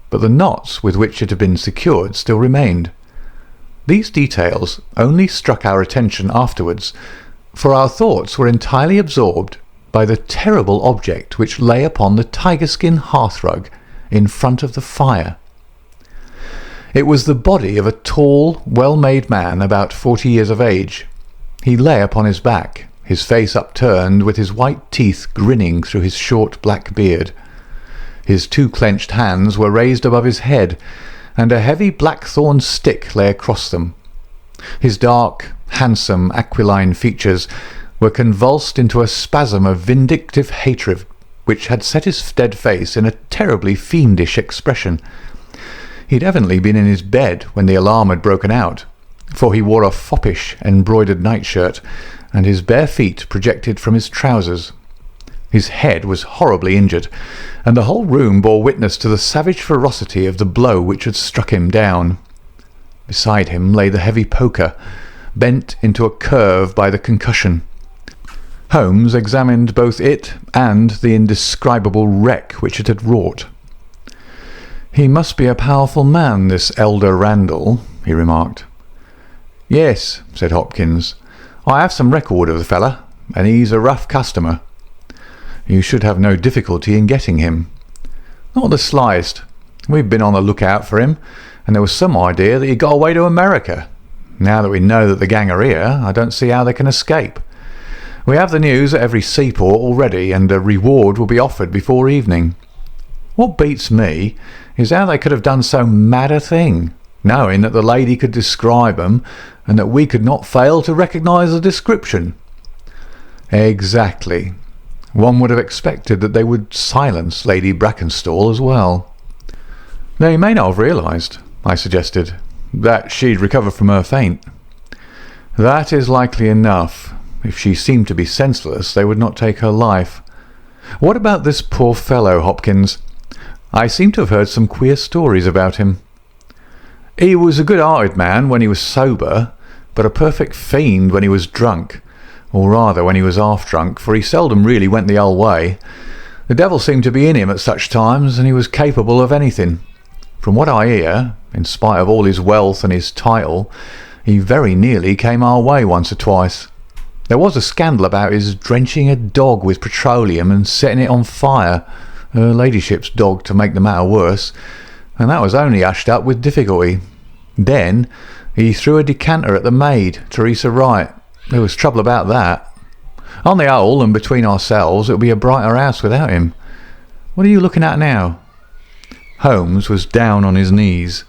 but the knots with which it had been secured still remained. These details only struck our attention afterwards, for our thoughts were entirely absorbed by the terrible object which lay upon the tiger-skin hearthrug in front of the fire. It was the body of a tall, well-made man about 40 years of age. He lay upon his back, his face upturned, with his white teeth grinning through his short black beard. His 2 clenched hands were raised above his head, and a heavy blackthorn stick lay across them. His dark, handsome, aquiline features were convulsed into a spasm of vindictive hatred, which had set his dead face in a terribly fiendish expression. He had evidently been in his bed when the alarm had broken out, for he wore a foppish embroidered nightshirt, and his bare feet projected from his trousers. His head was horribly injured, and the whole room bore witness to the savage ferocity of the blow which had struck him down. Beside him lay the heavy poker, bent into a curve by the concussion. Holmes examined both it and the indescribable wreck which it had wrought. "He must be a powerful man, this elder Randall," he remarked. "Yes," said Hopkins. "I have some record of the fella, and he's a rough customer. You should have no difficulty in getting him." "Not the slightest. We've been on the lookout for him, and there was some idea that he got away to America. Now that we know that the gang are here, I don't see how they can escape. We have the news at every seaport already, and a reward will be offered before evening. What beats me is how they could have done so mad a thing, knowing that the lady could describe them, and that we could not fail to recognise the description." "Exactly. One would have expected that they would silence Lady Brackenstall as well." "They may not have realised," I suggested, "that she'd recovered from her faint." "That is likely enough. If she seemed to be senseless, they would not take her life. What about this poor fellow, Hopkins? I seem to have heard some queer stories about him." "He was a good-hearted man when he was sober, but a perfect fiend when he was drunk, or rather when he was half-drunk, for he seldom really went the whole way. The devil seemed to be in him at such times, and he was capable of anything. From what I hear, in spite of all his wealth and his title, he very nearly came our way once or twice. There was a scandal about his drenching a dog with petroleum and setting it on fire, her ladyship's dog to make the matter worse, and that was only hushed up with difficulty. Then he threw a decanter at the maid, Teresa Wright. There was trouble about that. On the whole, and between ourselves, it would be a brighter house without him. What are you looking at now?" Holmes was down on his knees,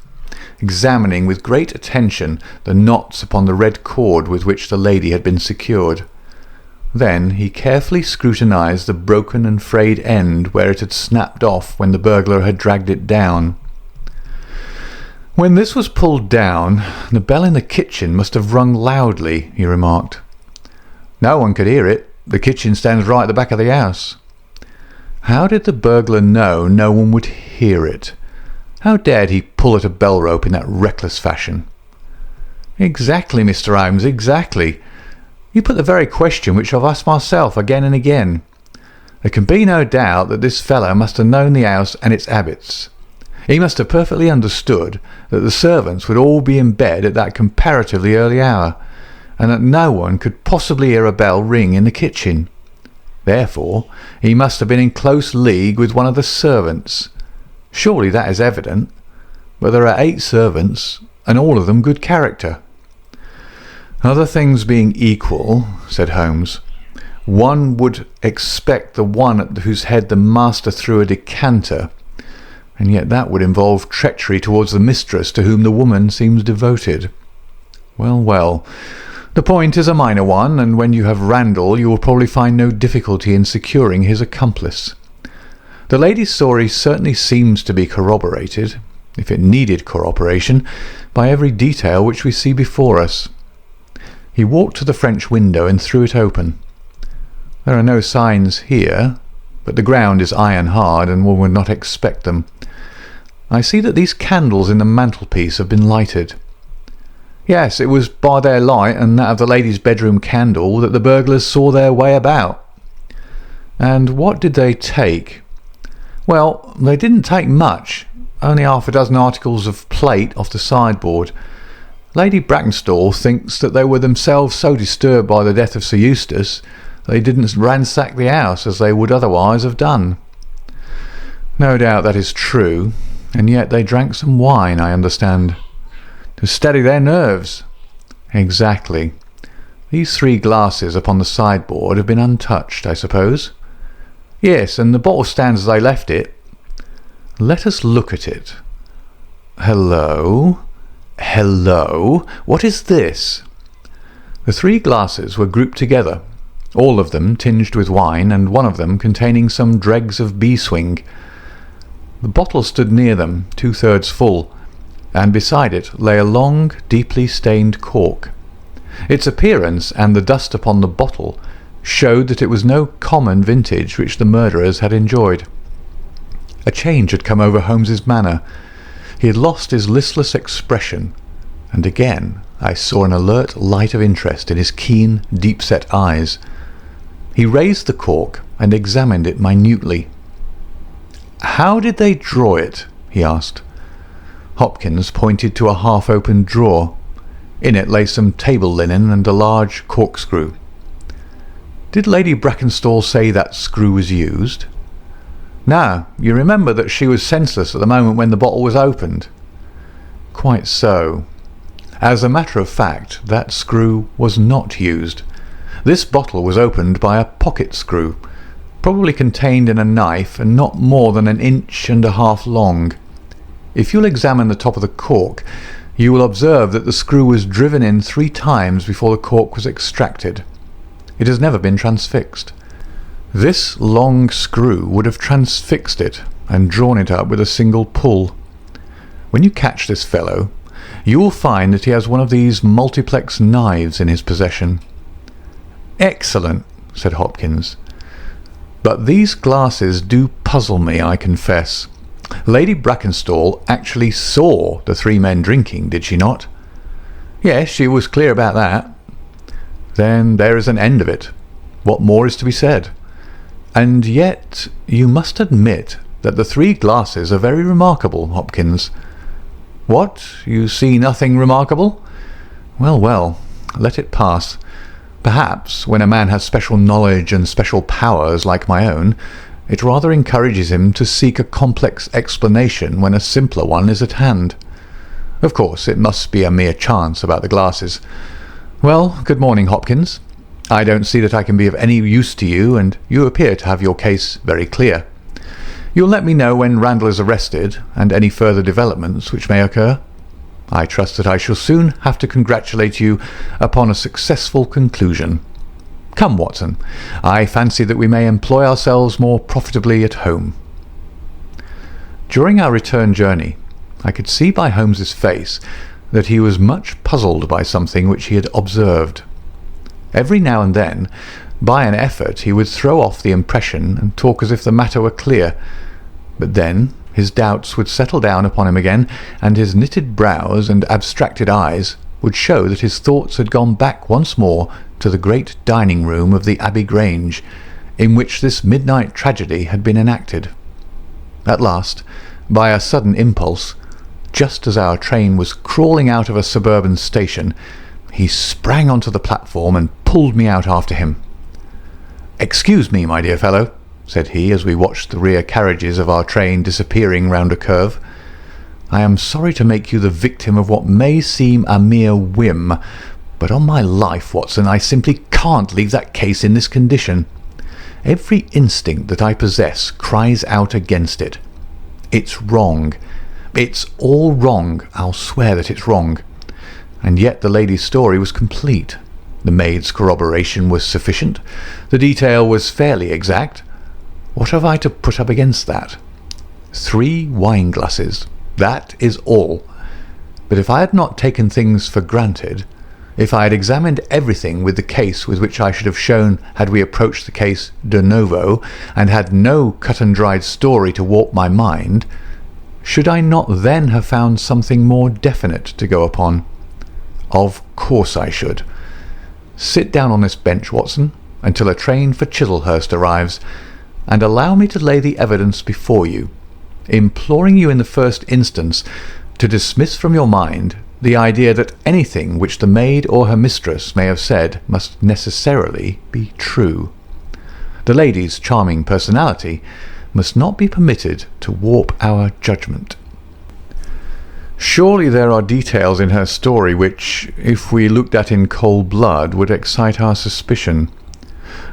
examining with great attention the knots upon the red cord with which the lady had been secured. Then he carefully scrutinised the broken and frayed end where it had snapped off when the burglar had dragged it down. "When this was pulled down, the bell in the kitchen must have rung loudly," he remarked. "No one could hear it. The kitchen stands right at the back of the house." How did the burglar know no one would hear it? How dared he pull at a bell rope in that reckless fashion? "Exactly, Mr. Holmes, exactly. You put the very question which I've asked myself again and again. There can be no doubt that this fellow must have known the house and its habits. He must have perfectly understood that the servants would all be in bed at that comparatively early hour, and that no one could possibly hear a bell ring in the kitchen. Therefore, he must have been in close league with one of the servants. Surely that is evident. But there are 8 servants, and all of them good character." "Other things being equal," said Holmes, "one would expect the one at whose head the master threw a decanter, and yet that would involve treachery towards the mistress to whom the woman seems devoted. Well, well. The point is a minor one, and when you have Randall you will probably find no difficulty in securing his accomplice. The lady's story certainly seems to be corroborated, if it needed corroboration, by every detail which we see before us." He walked to the French window and threw it open. "There are no signs here, but the ground is iron hard, and one would not expect them. I see that these candles in the mantelpiece have been lighted. Yes, it was by their light and that of the lady's bedroom candle that the burglars saw their way about. And what did they take? Well, they didn't take much, only half a dozen articles of plate off the sideboard. Lady Brackenstall thinks that they were themselves so disturbed by the death of Sir Eustace they didn't ransack the house as they would otherwise have done. No doubt that is true, and yet they drank some wine, I understand. To steady their nerves." "Exactly. These 3 glasses upon the sideboard have been untouched, I suppose?" "Yes, and the bottle stands as they left it." "Let us look at it. Hello? Hello? What is this?" The 3 glasses were grouped together, all of them tinged with wine, and one of them containing some dregs of beeswing. The bottle stood near them, 2/3 full, and beside it lay a long, deeply stained cork. Its appearance and the dust upon the bottle showed that it was no common vintage which the murderers had enjoyed. A change had come over Holmes's manner. He had lost his listless expression, and again I saw an alert light of interest in his keen, deep-set eyes. He raised the cork and examined it minutely. "How did they draw it?" he asked. Hopkins pointed to a half-opened drawer. In it lay some table linen and a large corkscrew. "Did Lady Brackenstall say that screw was used?" "No. You remember that she was senseless at the moment when the bottle was opened?" "Quite so. As a matter of fact, that screw was not used. This bottle was opened by a pocket screw, probably contained in a knife and not more than 1.5 inches long. If you'll examine the top of the cork, you will observe that the screw was driven in 3 times before the cork was extracted. It has never been transfixed. This long screw would have transfixed it and drawn it up with a single pull. When you catch this fellow, you will find that he has one of these multiplex knives in his possession." "Excellent," said Hopkins. "But these glasses do puzzle me, I confess. Lady Brackenstall actually saw the 3 men drinking, did she not?" "Yes, she was clear about that." "Then there is an end of it. What more is to be said? And yet you must admit that the 3 glasses are very remarkable, Hopkins." "What? You see nothing remarkable?" "Well, well, let it pass. Perhaps, when a man has special knowledge and special powers like my own, it rather encourages him to seek a complex explanation when a simpler one is at hand. Of course, it must be a mere chance about the glasses. Well, good morning, Hopkins. I don't see that I can be of any use to you, and you appear to have your case very clear. You'll let me know when Randall is arrested, and any further developments which may occur. I trust that I shall soon have to congratulate you upon a successful conclusion. Come, Watson, I fancy that we may employ ourselves more profitably at home. During our return journey, I could see by Holmes's face that he was much puzzled by something which he had observed. Every now and then, by an effort, he would throw off the impression and talk as if the matter were clear, but then his doubts would settle down upon him again, and his knitted brows and abstracted eyes would show that his thoughts had gone back once more to the great dining-room of the Abbey Grange, in which this midnight tragedy had been enacted. At last, by a sudden impulse, just as our train was crawling out of a suburban station, he sprang onto the platform and pulled me out after him. "Excuse me, my dear fellow," said he, as we watched the rear carriages of our train disappearing round a curve. "I am sorry to make you the victim of what may seem a mere whim, but on my life, Watson, I simply can't leave that case in this condition. Every instinct that I possess cries out against it. It's wrong. It's all wrong. I'll swear that it's wrong. And yet the lady's story was complete. The maid's corroboration was sufficient. The detail was fairly exact. What have I to put up against that? 3 wine glasses. That is all. But if I had not taken things for granted, if I had examined everything with the case with which I should have shown had we approached the case de novo, and had no cut-and-dried story to warp my mind, should I not then have found something more definite to go upon? Of course I should. Sit down on this bench, Watson, until a train for Chislehurst arrives, and allow me to lay the evidence before you, imploring you in the first instance to dismiss from your mind the idea that anything which the maid or her mistress may have said must necessarily be true. The lady's charming personality must not be permitted to warp our judgment. Surely there are details in her story which, if we looked at in cold blood, would excite our suspicion.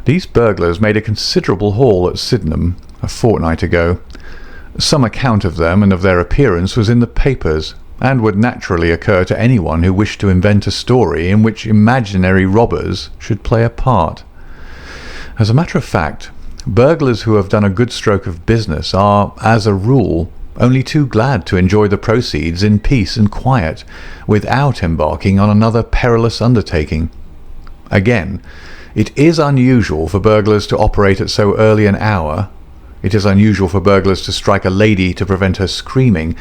These burglars made a considerable haul at Sydenham a fortnight ago. Some account of them and of their appearance was in the papers, and would naturally occur to anyone who wished to invent a story in which imaginary robbers should play a part. As a matter of fact, burglars who have done a good stroke of business are, as a rule, only too glad to enjoy the proceeds in peace and quiet, without embarking on another perilous undertaking. Again, it is unusual for burglars to operate at so early an hour. It is unusual for burglars to strike a lady to prevent her screaming,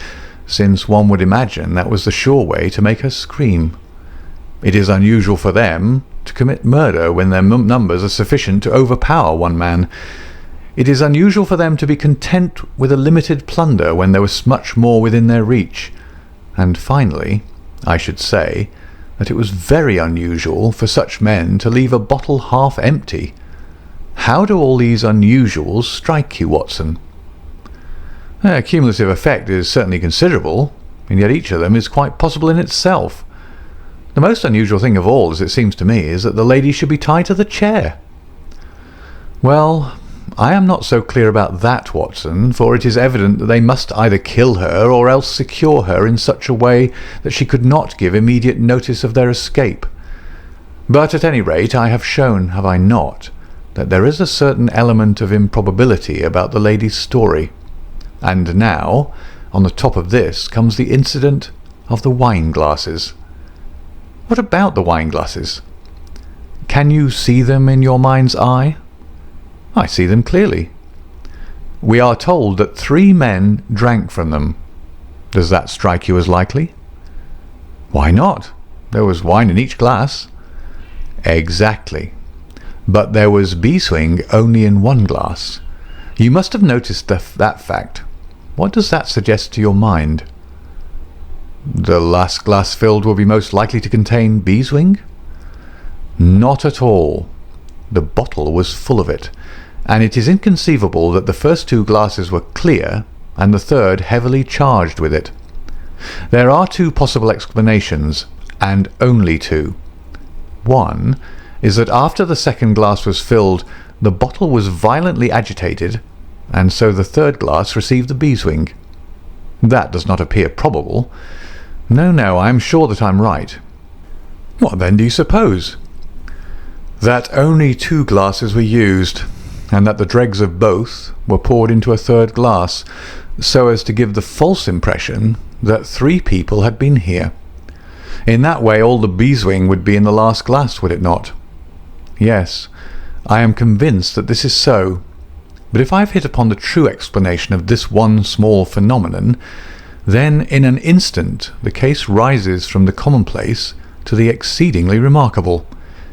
since one would imagine that was the sure way to make her scream. It is unusual for them to commit murder when their numbers are sufficient to overpower one man. It is unusual for them to be content with a limited plunder when there was much more within their reach. And finally, I should say that it was very unusual for such men to leave a bottle half empty. How do all these unusuals strike you, Watson? Their cumulative effect is certainly considerable, and yet each of them is quite possible in itself. The most unusual thing of all, as it seems to me, is that the lady should be tied to the chair. Well, I am not so clear about that, Watson, for it is evident that they must either kill her or else secure her in such a way that she could not give immediate notice of their escape. But at any rate I have shown, have I not, that there is a certain element of improbability about the lady's story. And now, on the top of this comes the incident of the wine glasses. What about the wine glasses? Can you see them in your mind's eye? I see them clearly. We are told that 3 men drank from them. Does that strike you as likely? Why not? There was wine in each glass. Exactly. But there was beeswing only in 1 glass. You must have noticed that fact. What does that suggest to your mind? The last glass filled will be most likely to contain beeswing? Not at all. The bottle was full of it, and it is inconceivable that the first 2 glasses were clear and the third heavily charged with it. There are 2 possible explanations, and only 2. One is that after the second glass was filled, the bottle was violently agitated, and so the third glass received the beeswing. That does not appear probable. No, I am sure that I'm right. What then do you suppose? That only 2 glasses were used, and that the dregs of both were poured into a third glass, so as to give the false impression that 3 people had been here. In that way all the beeswing would be in the last glass, would it not? Yes, I am convinced that this is so. But if I have hit upon the true explanation of this one small phenomenon, then in an instant the case rises from the commonplace to the exceedingly remarkable,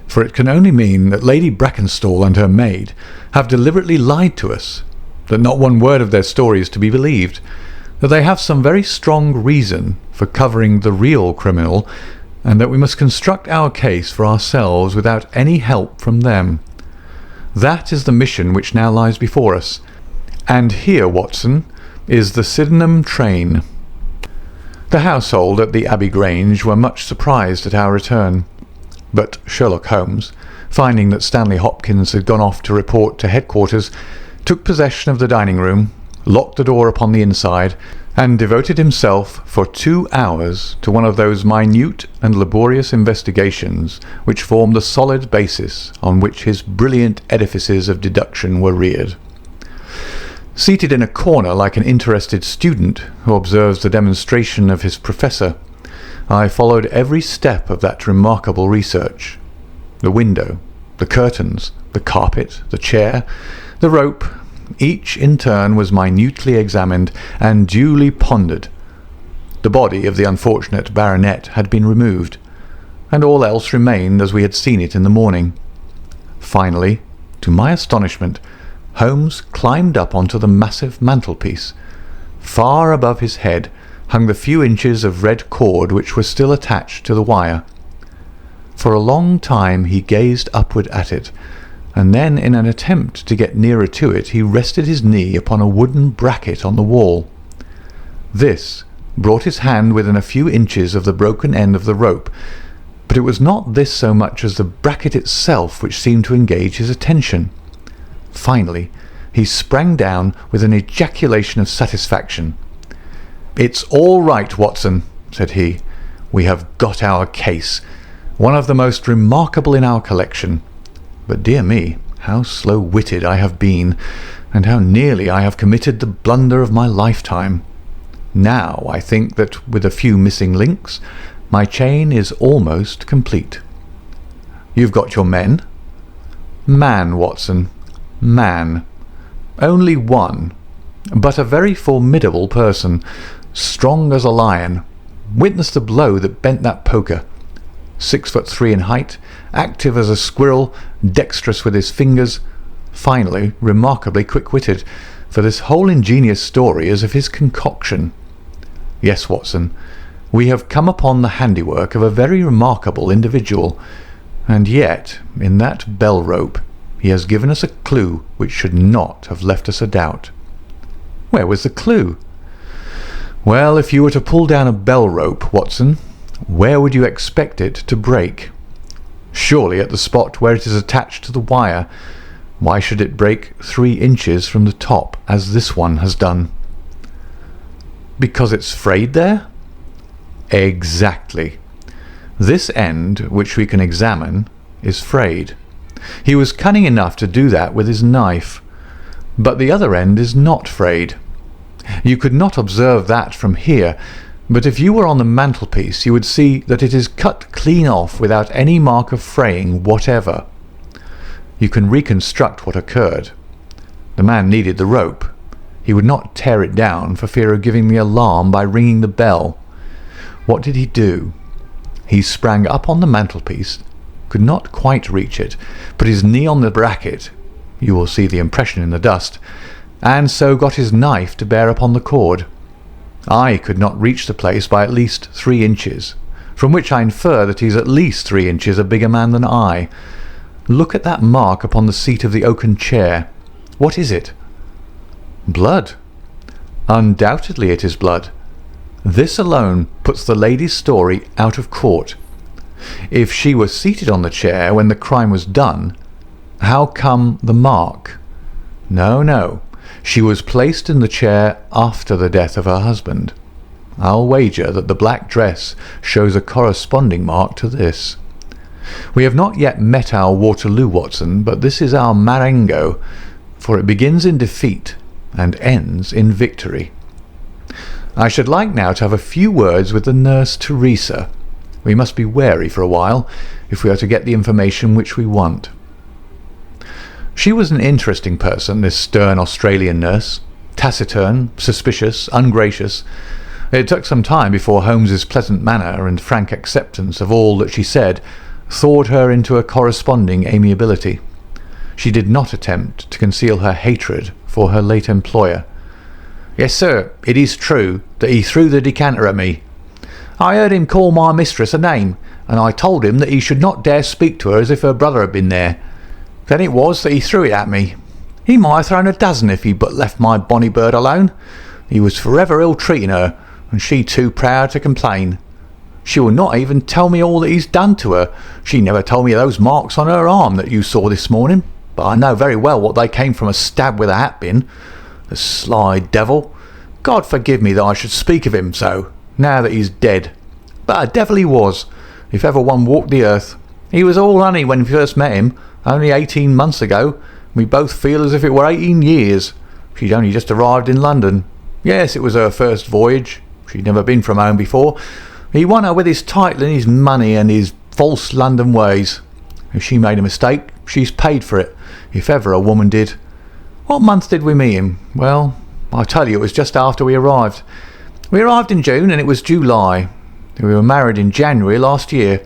for it can only mean that Lady Brackenstall and her maid have deliberately lied to us, that not one word of their story is to be believed, that they have some very strong reason for covering the real criminal, and that we must construct our case for ourselves without any help from them. That is the mission which now lies before us. And here, Watson, is the Sydenham train. The household at the Abbey Grange were much surprised at our return, but Sherlock Holmes, finding that Stanley Hopkins had gone off to report to headquarters, took possession of the dining room, locked the door upon the inside, and devoted himself for 2 hours to one of those minute and laborious investigations which form the solid basis on which his brilliant edifices of deduction were reared. Seated in a corner like an interested student who observes the demonstration of his professor, I followed every step of that remarkable research. The window, the curtains, the carpet, the chair, the rope, each in turn was minutely examined and duly pondered. The body of the unfortunate baronet had been removed, and all else remained as we had seen it in the morning. Finally, to my astonishment, Holmes climbed up onto the massive mantelpiece. Far above his head hung the few inches of red cord which were still attached to the wire. For a long time he gazed upward at it, and then in an attempt to get nearer to it he rested his knee upon a wooden bracket on the wall. This brought his hand within a few inches of the broken end of the rope, but it was not this so much as the bracket itself which seemed to engage his attention. Finally he sprang down with an ejaculation of satisfaction. "It's all right, Watson," said he. "We have got our case, one of the most remarkable in our collection. But dear me, how slow-witted I have been, and how nearly I have committed the blunder of my lifetime. Now I think that with a few missing links, my chain is almost complete. You've got your men?" "Man, Watson, man. Only one, but a very formidable person, strong as a lion. Witness the blow that bent that poker. 6'3" in height, active as a squirrel, dexterous with his fingers, finally remarkably quick-witted, for this whole ingenious story is of his concoction. Yes, Watson, we have come upon the handiwork of a very remarkable individual, and yet in that bell-rope he has given us a clue which should not have left us a doubt." "Where was the clue?" "Well, if you were to pull down a bell-rope, Watson, where would you expect it to break? Surely at the spot where it is attached to the wire. Why should it break 3 inches from the top, as this one has done?" "Because it's frayed there?" "Exactly. This end, which we can examine, is frayed. He was cunning enough to do that with his knife. But the other end is not frayed. You could not observe that from here, but if you were on the mantelpiece you would see that it is cut clean off without any mark of fraying whatever. You can reconstruct what occurred. The man needed the rope. He would not tear it down for fear of giving the alarm by ringing the bell. What did he do? He sprang up on the mantelpiece, could not quite reach it, put his knee on the bracket, you will see the impression in the dust, and so got his knife to bear upon the cord. I could not reach the place by at least 3 inches, from which I infer that he's at least 3 inches a bigger man than I. Look at that mark upon the seat of the oaken chair. What is it? Blood. Undoubtedly it is blood. This alone puts the lady's story out of court. If she was seated on the chair when the crime was done, how come the mark? No. She was placed in the chair after the death of her husband. I'll wager that the black dress shows a corresponding mark to this. We have not yet met our Waterloo, Watson, but this is our Marengo, for it begins in defeat and ends in victory. I should like now to have a few words with the nurse Teresa. We must be wary for a while if we are to get the information which we want. She was an interesting person, this stern Australian nurse, taciturn, suspicious, ungracious. It took some time before Holmes's pleasant manner and frank acceptance of all that she said thawed her into a corresponding amiability. She did not attempt to conceal her hatred for her late employer. "Yes, sir, it is true that he threw the decanter at me. I heard him call my mistress a name, and I told him that he should not dare speak to her as if her brother had been there. Then it was that he threw it at me. He might have thrown a dozen if he but left my bonny bird alone. He was forever ill-treating her, and she too proud to complain. She will not even tell me all that he's done to her. She never told me of those marks on her arm that you saw this morning, but I know very well what they came from a stab with a hat-pin. The sly devil! God forgive me that I should speak of him so, now that he's dead. But a devil he was, if ever one walked the earth. He was all honey when we first met him, only 18 months ago. We both feel as if it were 18 years. She'd only just arrived in London. Yes, it was her first voyage. She'd never been from home before. He won her with his title and his money and his false London ways. If she made a mistake, she's paid for it, if ever a woman did. What month did we meet him? Well, I tell you, it was just after we arrived. We arrived in June and it was July. We were married in January last year.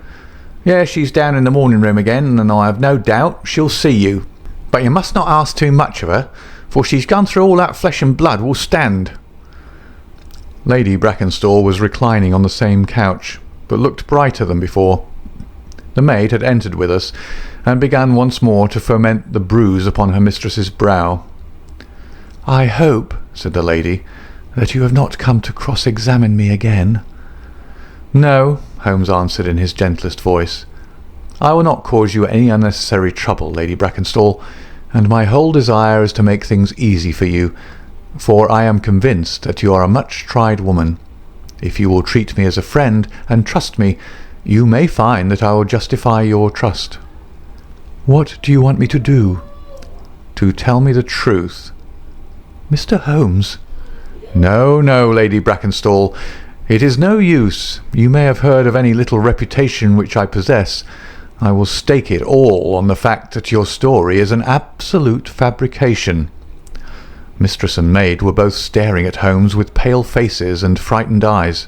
Yeah, she's down in the morning room again, and I have no doubt she'll see you. But you must not ask too much of her, for she's gone through all that flesh and blood will stand." Lady Brackenstall was reclining on the same couch, but looked brighter than before. The maid had entered with us, and began once more to foment the bruise upon her mistress's brow. "I hope," said the lady, "that you have not come to cross-examine me again." "No," Holmes answered in his gentlest voice. "I will not cause you any unnecessary trouble, Lady Brackenstall, and my whole desire is to make things easy for you, for I am convinced that you are a much-tried woman. If you will treat me as a friend and trust me, you may find that I will justify your trust." "What do you want me to do?" "To tell me the truth." "Mr. Holmes." No, Lady Brackenstall. It is no use. You may have heard of any little reputation which I possess. I will stake it all on the fact that your story is an absolute fabrication." Mistress and maid were both staring at Holmes with pale faces and frightened eyes.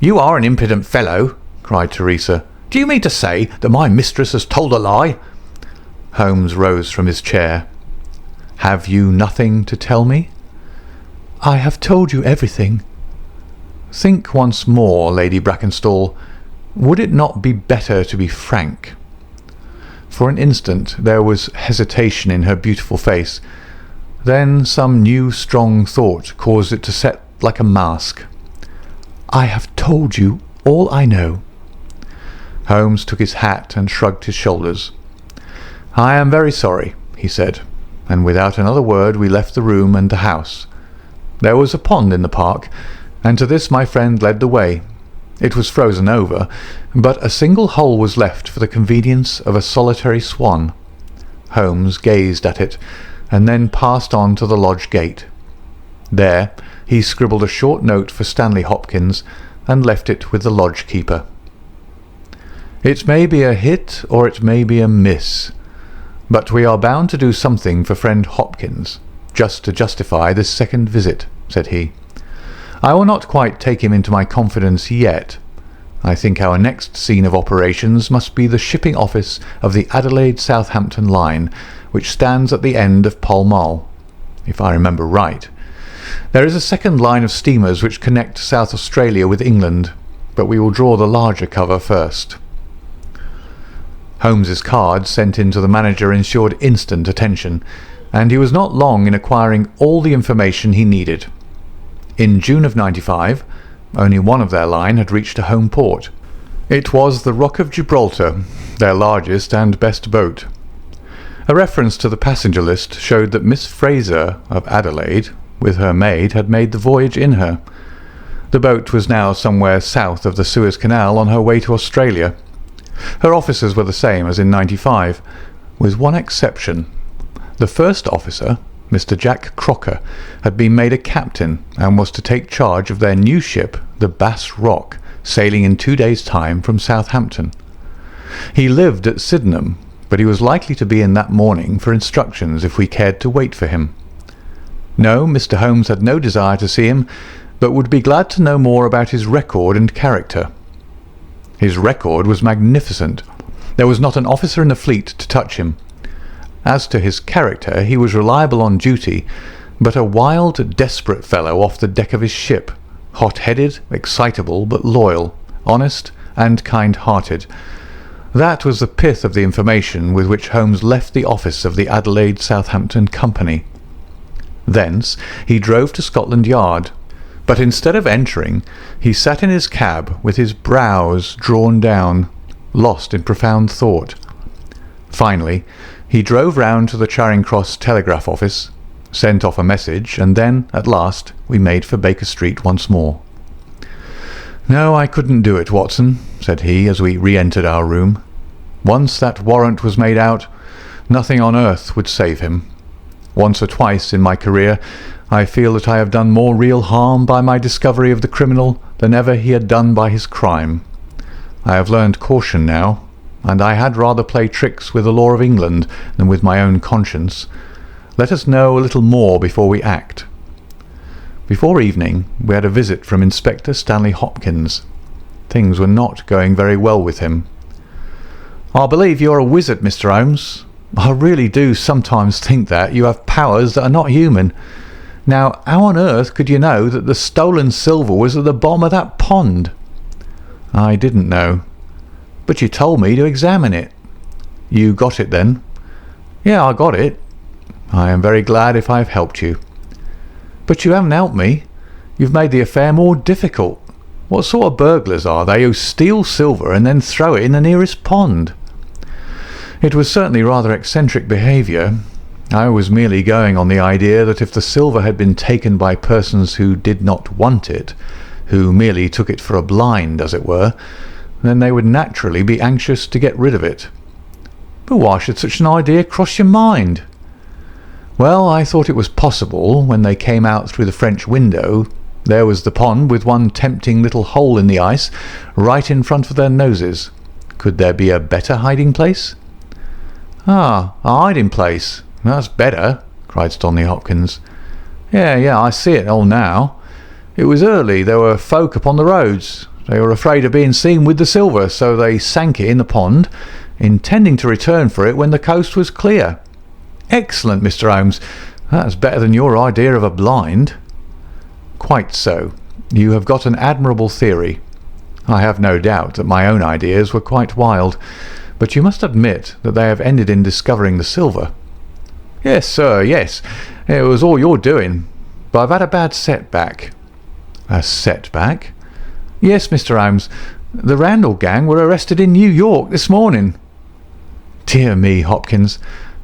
"You are an impudent fellow," cried Teresa. "Do you mean to say that my mistress has told a lie?" Holmes rose from his chair. "Have you nothing to tell me?" "I have told you everything." "Think once more, Lady Brackenstall. Would it not be better to be frank?" For an instant there was hesitation in her beautiful face. Then some new strong thought caused it to set like a mask. "I have told you all I know." Holmes took his hat and shrugged his shoulders. "I am very sorry," he said, and without another word we left the room and the house. There was a pond in the park, and to this my friend led the way. It was frozen over, but a single hole was left for the convenience of a solitary swan. Holmes gazed at it, and then passed on to the lodge gate. There he scribbled a short note for Stanley Hopkins, and left it with the lodge keeper. "It may be a hit or it may be a miss, but we are bound to do something for friend Hopkins, just to justify this second visit," said he. "I will not quite take him into my confidence yet. I think our next scene of operations must be the shipping office of the Adelaide-Southampton line, which stands at the end of Pall Mall, if I remember right. There is a second line of steamers which connect South Australia with England. but we will draw the larger cover first. Holmes's card sent in to the manager ensured instant attention, and he was not long in acquiring all the information he needed. In June of '95, only one of their line had reached a home port. It was the Rock of Gibraltar, their largest and best boat. A reference to the passenger list showed that Miss Fraser of Adelaide, with her maid, had made the voyage in her. The boat was now somewhere south of the Suez Canal on her way to Australia. Her officers were the same as in '95, with one exception. The first officer, Mr. Jack Crocker, had been made a captain and was to take charge of their new ship, the Bass Rock, sailing in 2 days' time from Southampton. He lived at Sydenham, but he was likely to be in that morning for instructions if we cared to wait for him. No, Mr. Holmes had no desire to see him, but would be glad to know more about his record and character. His record was magnificent. There was not an officer in the fleet to touch him. As to his character, he was reliable on duty, but a wild, desperate fellow off the deck of his ship, hot-headed, excitable, but loyal, honest, and kind-hearted. That was the pith of the information with which Holmes left the office of the Adelaide Southampton Company. Thence he drove to Scotland Yard, but instead of entering, he sat in his cab with his brows drawn down, lost in profound thought. Finally, he drove round to the Charing Cross telegraph office, sent off a message, and then, at last, we made for Baker Street once more. "No, I couldn't do it, Watson," said he, as we re-entered our room. "Once that warrant was made out, nothing on earth would save him. Once or twice in my career I feel that I have done more real harm by my discovery of the criminal than ever he had done by his crime. I have learned caution now, and I had rather play tricks with the law of England than with my own conscience. Let us know a little more before we act." Before evening we had a visit from Inspector Stanley Hopkins. Things were not going very well with him. "I believe you're a wizard, Mr. Holmes. I really do sometimes think that you have powers that are not human. Now, how on earth could you know that the stolen silver was at the bottom of that pond?" "I didn't know." "But you told me to examine it." "You got it then?" "Yeah, I got it." "I am very glad if I have helped you." "But you haven't helped me. You've made the affair more difficult. What sort of burglars are they who steal silver and then throw it in the nearest pond?" It was certainly rather eccentric behaviour. I was merely going on the idea that if the silver had been taken by persons who did not want it, who merely took it for a blind, as it were, then they would naturally be anxious to get rid of it. "But why should such an idea cross your mind?" "Well, I thought it was possible when they came out through the French window. There was the pond with one tempting little hole in the ice right in front of their noses. Could there be a better hiding place?" "Ah, a hiding place. That's better," cried Stanley Hopkins. Yeah, I see it all now. It was early. There were folk upon the roads. They were afraid of being seen with the silver, so they sank it in the pond, intending to return for it when the coast was clear." "Excellent, Mr. Holmes. That's better than your idea of a blind." "Quite so. You have got an admirable theory. I have no doubt that my own ideas were quite wild, but you must admit that they have ended in discovering the silver." "Yes, sir, yes. It was all your doing. But I've had a bad setback." "A setback?" "Yes, Mr. Holmes. The Randall gang were arrested in New York this morning." "Dear me, Hopkins,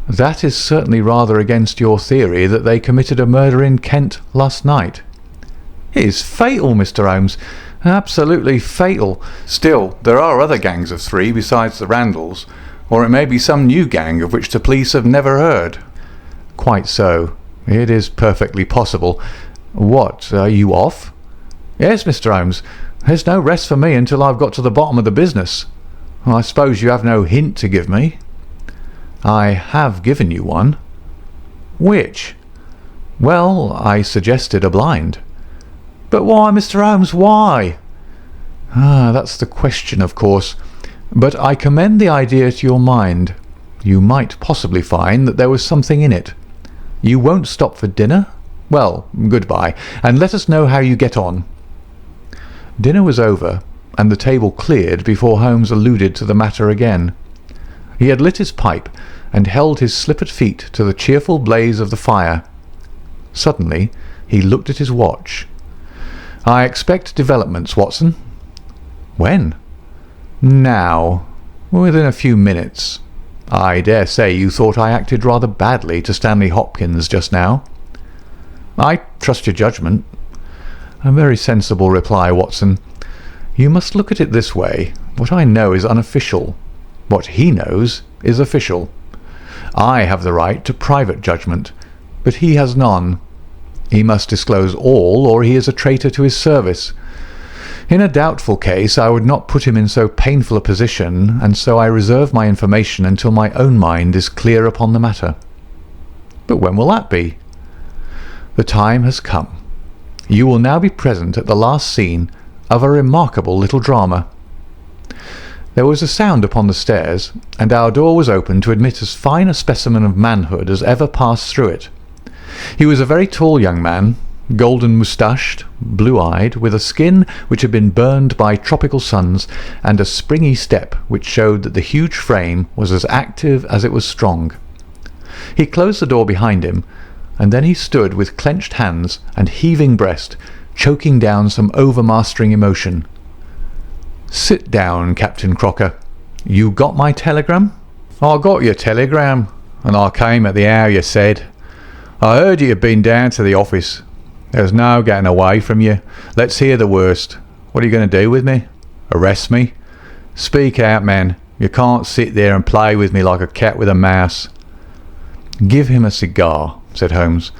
that is certainly rather against your theory that they committed a murder in Kent last night." "It is fatal, Mr. Holmes. Absolutely fatal. Still, there are other gangs of three besides the Randalls, or it may be some new gang of which the police have never heard." "Quite so. It is perfectly possible. What, are you off?" "Yes, Mr. Holmes. There's no rest for me until I've got to the bottom of the business. I suppose you have no hint to give me?" "I have given you one." "Which?" "Well, I suggested a blind." "But why, Mr. Holmes, why?" That's the question, of course. But I commend the idea to your mind. You might possibly find that there was something in it. You won't stop for dinner? Well, goodbye, and let us know how you get on." Dinner was over, and the table cleared before Holmes alluded to the matter again. He had lit his pipe and held his slippered feet to the cheerful blaze of the fire. Suddenly he looked at his watch. "I expect developments, Watson." "When?" "Now. Within a few minutes. I dare say you thought I acted rather badly to Stanley Hopkins just now." "I trust your judgment." "A very sensible reply, Watson. You must look at it this way. What I know is unofficial. What he knows is official. I have the right to private judgment, but he has none. He must disclose all, or he is a traitor to his service. In a doubtful case, I would not put him in so painful a position, and so I reserve my information until my own mind is clear upon the matter." "But when will that be?" "The time has come. You will now be present at the last scene of a remarkable little drama." There was a sound upon the stairs, and our door was opened to admit as fine a specimen of manhood as ever passed through it. He was a very tall young man, golden-moustached, blue-eyed, with a skin which had been burned by tropical suns, and a springy step which showed that the huge frame was as active as it was strong. He closed the door behind him, and then he stood with clenched hands and heaving breast, choking down some overmastering emotion. "Sit down, Captain Crocker. You got my telegram?" "I got your telegram, and I came at the hour you said. I heard you had been down to the office. There's no getting away from you. Let's hear the worst. What are you going to do with me? Arrest me? Speak out, man. You can't sit there and play with me like a cat with a mouse." "Give him a cigar," said Holmes.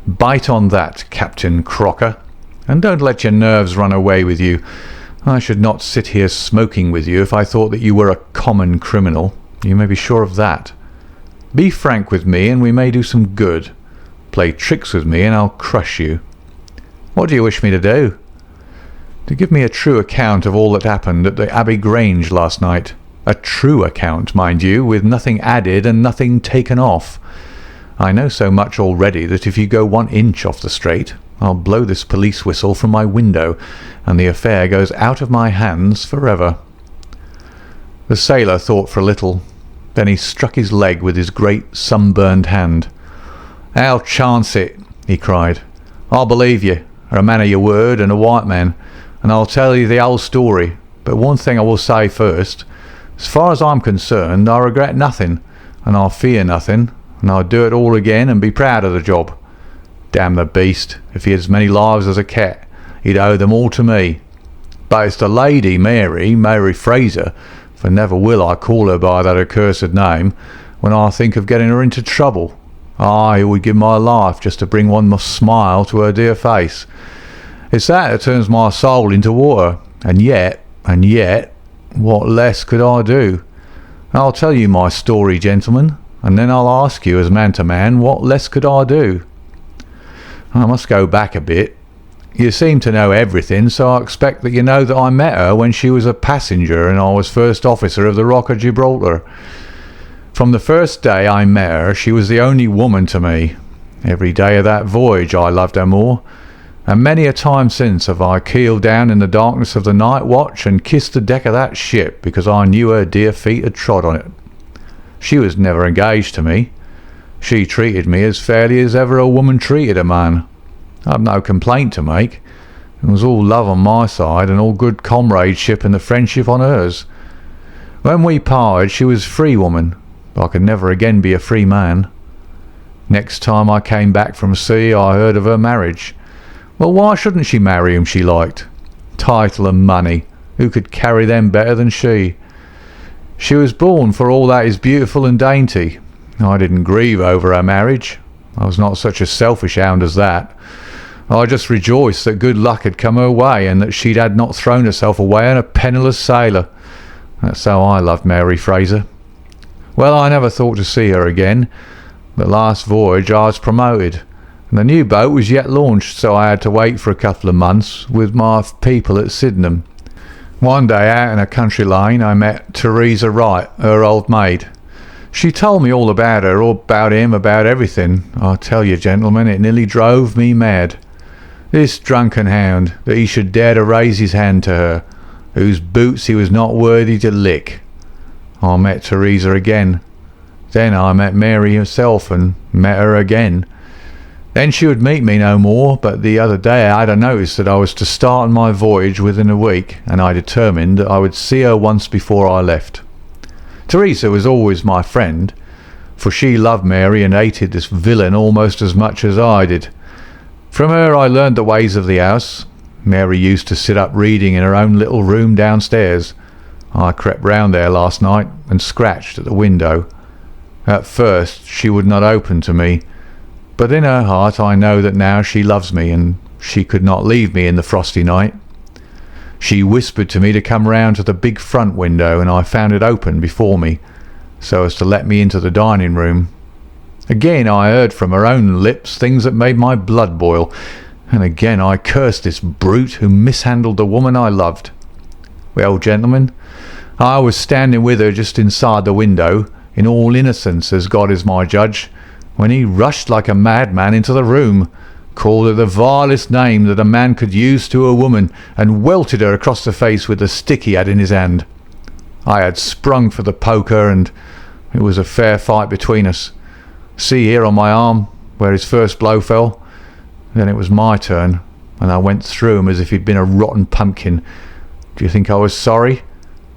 "Bite on that, Captain Crocker, and don't let your nerves run away with you. I should not sit here smoking with you if I thought that you were a common criminal. You may be sure of that. Be frank with me, and we may do some good. Play tricks with me, and I'll crush you. What do you wish me to do?" "To give me a true account of all that happened at the Abbey Grange last night. A true account, mind you, with nothing added and nothing taken off. I know so much already that if you go 1 inch off the straight, I'll blow this police whistle from my window, and the affair goes out of my hands forever." The sailor thought for a little. Then he struck his leg with his great sunburned hand. "I'll chance it," he cried. "I'll believe you, are a man of your word and a white man, and I'll tell you the whole story. But one thing I will say first. As far as I'm concerned, I regret nothing, and I fear nothing, and I'd do it all again and be proud of the job. Damn the beast, if he had as many lives as a cat, he'd owe them all to me. But it's the lady Mary Fraser, for never will I call her by that accursed name, when I think of getting her into trouble. I would give my life just to bring one smile to her dear face. It's that turns my soul into water, and yet, what less could I do? I'll tell you my story, gentlemen, and then I'll ask you as man to man, what less could I do? I must go back a bit. You seem to know everything, so I expect that you know that I met her when she was a passenger and I was first officer of the Rock of Gibraltar. From the first day I met her, she was the only woman to me. Every day of that voyage I loved her more, and many a time since have I keeled down in the darkness of the night watch and kissed the deck of that ship because I knew her dear feet had trod on it. She was never engaged to me. She treated me as fairly as ever a woman treated a man. I've no complaint to make. It was all love on my side and all good comradeship and the friendship on hers. When we parted, she was a free woman, but I could never again be a free man. Next time I came back from sea, I heard of her marriage. Well, why shouldn't she marry whom she liked? Title and money, who could carry them better than she? She was born for all that is beautiful and dainty. I didn't grieve over her marriage. I was not such a selfish hound as that. I just rejoiced that good luck had come her way and that she had not thrown herself away on a penniless sailor. That's how I loved Mary Fraser. Well, I never thought to see her again, but last voyage I was promoted, and the new boat was yet launched, so I had to wait for a couple of months with my people at Sydenham. One day out in a country lane I met Teresa Wright, her old maid. She told me all about her, all about him, about everything. I tell you, gentlemen, it nearly drove me mad. This drunken hound, that he should dare to raise his hand to her. whose boots he was not worthy to lick. I met Teresa again. Then I met Mary herself and met her again. Then she would meet me no more, but the other day I had a notice that I was to start on my voyage within a week, and I determined that I would see her once before I left. Teresa was always my friend, for she loved Mary and hated this villain almost as much as I did. From her I learned the ways of the house. Mary used to sit up reading in her own little room downstairs. I crept round there last night and scratched at the window. At first she would not open to me, but in her heart I know that now she loves me, and she could not leave me in the frosty night. She whispered to me to come round to the big front window, and I found it open before me, so as to let me into the dining room. Again I heard from her own lips things that made my blood boil, and again I cursed this brute who mishandled the woman I loved. Well, gentlemen, I was standing with her just inside the window, in all innocence as God is my judge, when he rushed like a madman into the room, called her the vilest name that a man could use to a woman, and welted her across the face with the stick he had in his hand. I had sprung for the poker, and it was a fair fight between us. See here on my arm, where his first blow fell. Then it was my turn, and I went through him as if he'd been a rotten pumpkin. Do you think I was sorry?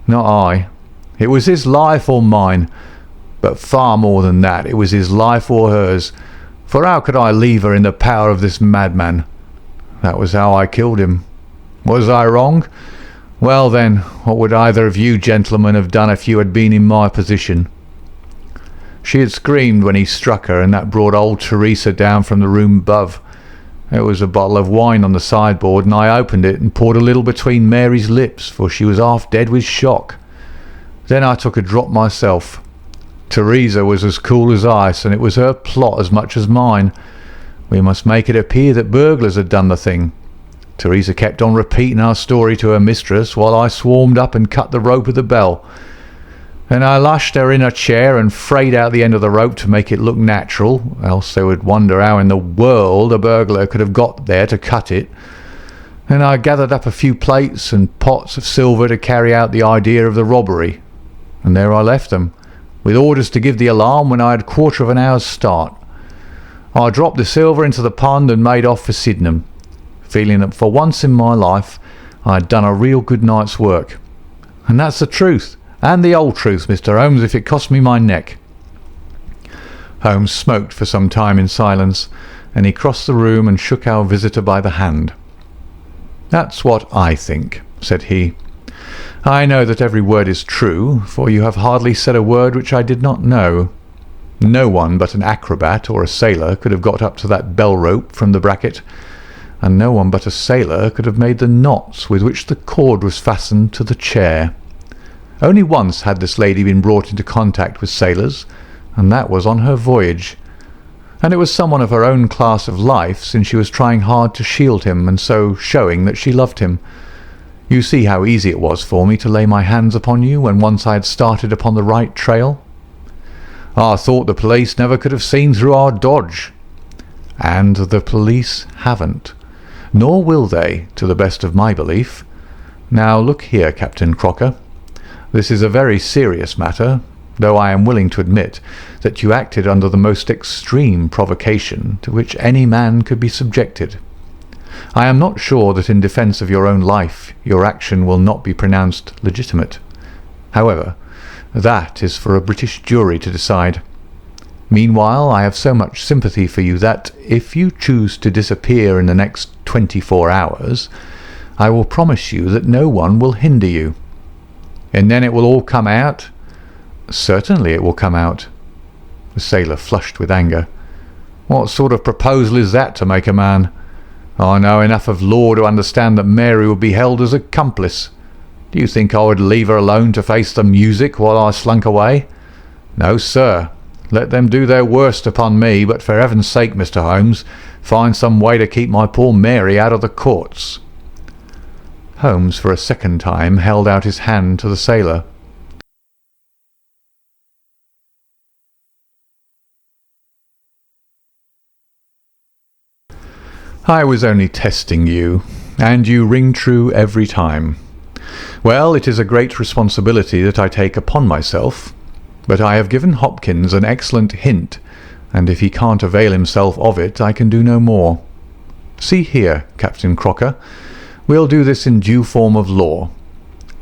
Not I. It was his life or mine, but far more than that, it was his life or hers, for how could I leave her in the power of this madman? That was how I killed him. Was I wrong? Well then, what would either of you gentlemen have done if you had been in my position? She had screamed when he struck her, and that brought old Teresa down from the room above. There was a bottle of wine on the sideboard, and I opened it and poured a little between Mary's lips, for she was half dead with shock. Then I took a drop myself. Teresa was as cool as ice, and it was her plot as much as mine. We must make it appear that burglars had done the thing. Teresa kept on repeating our story to her mistress, while I swarmed up and cut the rope of the bell. Then I lashed her in a chair and frayed out the end of the rope to make it look natural, else they would wonder how in the world a burglar could have got there to cut it. Then I gathered up a few plates and pots of silver to carry out the idea of the robbery, and there I left them, with orders to give the alarm when I had a quarter of an hour's start. I dropped the silver into the pond and made off for Sydenham, feeling that for once in my life I had done a real good night's work. And that's the truth, and the old truth, Mr. Holmes, if it cost me my neck. Holmes smoked for some time in silence, and he crossed the room and shook our visitor by the hand. "That's what I think," said he. "I know that every word is true, for you have hardly said a word which I did not know. No one but an acrobat or a sailor could have got up to that bell rope from the bracket, and no one but a sailor could have made the knots with which the cord was fastened to the chair. Only once had this lady been brought into contact with sailors, and that was on her voyage. And it was someone of her own class of life, since she was trying hard to shield him, and so showing that she loved him. You see how easy it was for me to lay my hands upon you when once I had started upon the right trail. I thought the police never could have seen through our dodge. And the police haven't, nor will they, to the best of my belief. Now look here, Captain Crocker. This is a very serious matter, though I am willing to admit that you acted under the most extreme provocation to which any man could be subjected. I am not sure that in defence of your own life your action will not be pronounced legitimate. However, that is for a British jury to decide. Meanwhile, I have so much sympathy for you that, if you choose to disappear in the next 24 hours, I will promise you that no one will hinder you. And then it will all come out? Certainly it will come out. The sailor flushed with anger. What sort of proposal is that to make a man? I know enough of law to understand that Mary would be held as accomplice. Do you think I would leave her alone to face the music while I slunk away? No, sir. Let them do their worst upon me, but for heaven's sake, Mr. Holmes, find some way to keep my poor Mary out of the courts. Holmes for a second time held out his hand to the sailor. I was only testing you, and you ring true every time. Well, it is a great responsibility that I take upon myself, but I have given Hopkins an excellent hint, and if he can't avail himself of it, I can do no more. See here, Captain Crocker, we'll do this in due form of law.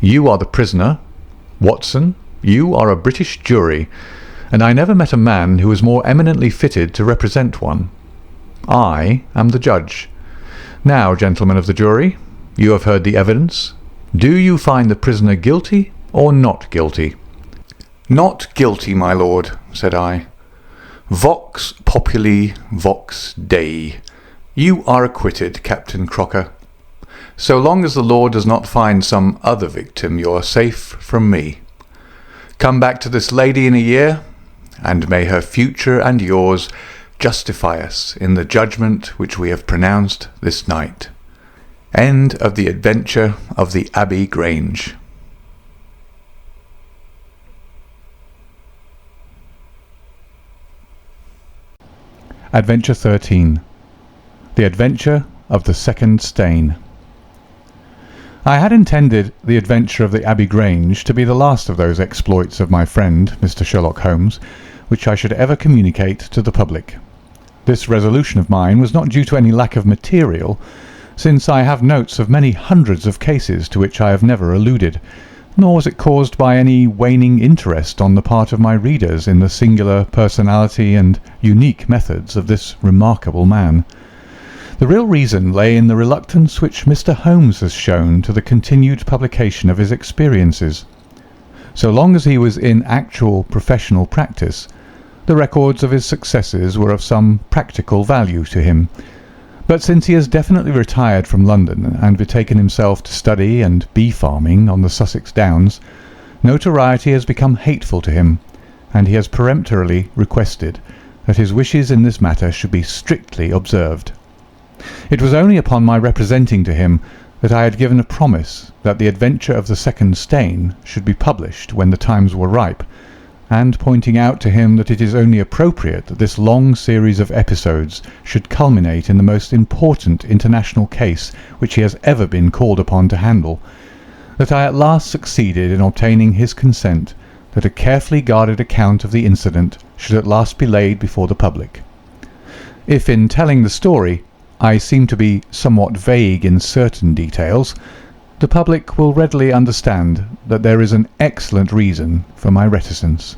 You are the prisoner. Watson, you are a British jury, and I never met a man who was more eminently fitted to represent one. I am the judge. Now, gentlemen of the jury, you have heard the evidence. Do you find the prisoner guilty or not guilty?" "Not guilty, my lord," said I. "Vox populi, vox Dei. You are acquitted, Captain Crocker. So long as the law does not find some other victim, you are safe from me. Come back to this lady in a year, and may her future and yours justify us in the judgment which we have pronounced this night." End of the adventure of the Abbey Grange. Adventure 13. The Adventure of the Second Stain. I had intended the adventure of the Abbey Grange to be the last of those exploits of my friend, Mr. Sherlock Holmes, which I should ever communicate to the public. This resolution of mine was not due to any lack of material, since I have notes of many hundreds of cases to which I have never alluded, nor was it caused by any waning interest on the part of my readers in the singular personality and unique methods of this remarkable man. The real reason lay in the reluctance which Mr. Holmes has shown to the continued publication of his experiences. So long as he was in actual professional practice, the records of his successes were of some practical value to him. But since he has definitely retired from London and betaken himself to study and bee farming on the Sussex Downs, notoriety has become hateful to him, and he has peremptorily requested that his wishes in this matter should be strictly observed. It was only upon my representing to him that I had given a promise that the adventure of the Second Stain should be published when the times were ripe, and pointing out to him that it is only appropriate that this long series of episodes should culminate in the most important international case which he has ever been called upon to handle, that I at last succeeded in obtaining his consent that a carefully guarded account of the incident should at last be laid before the public. If in telling the story I seem to be somewhat vague in certain details, the public will readily understand that there is an excellent reason for my reticence.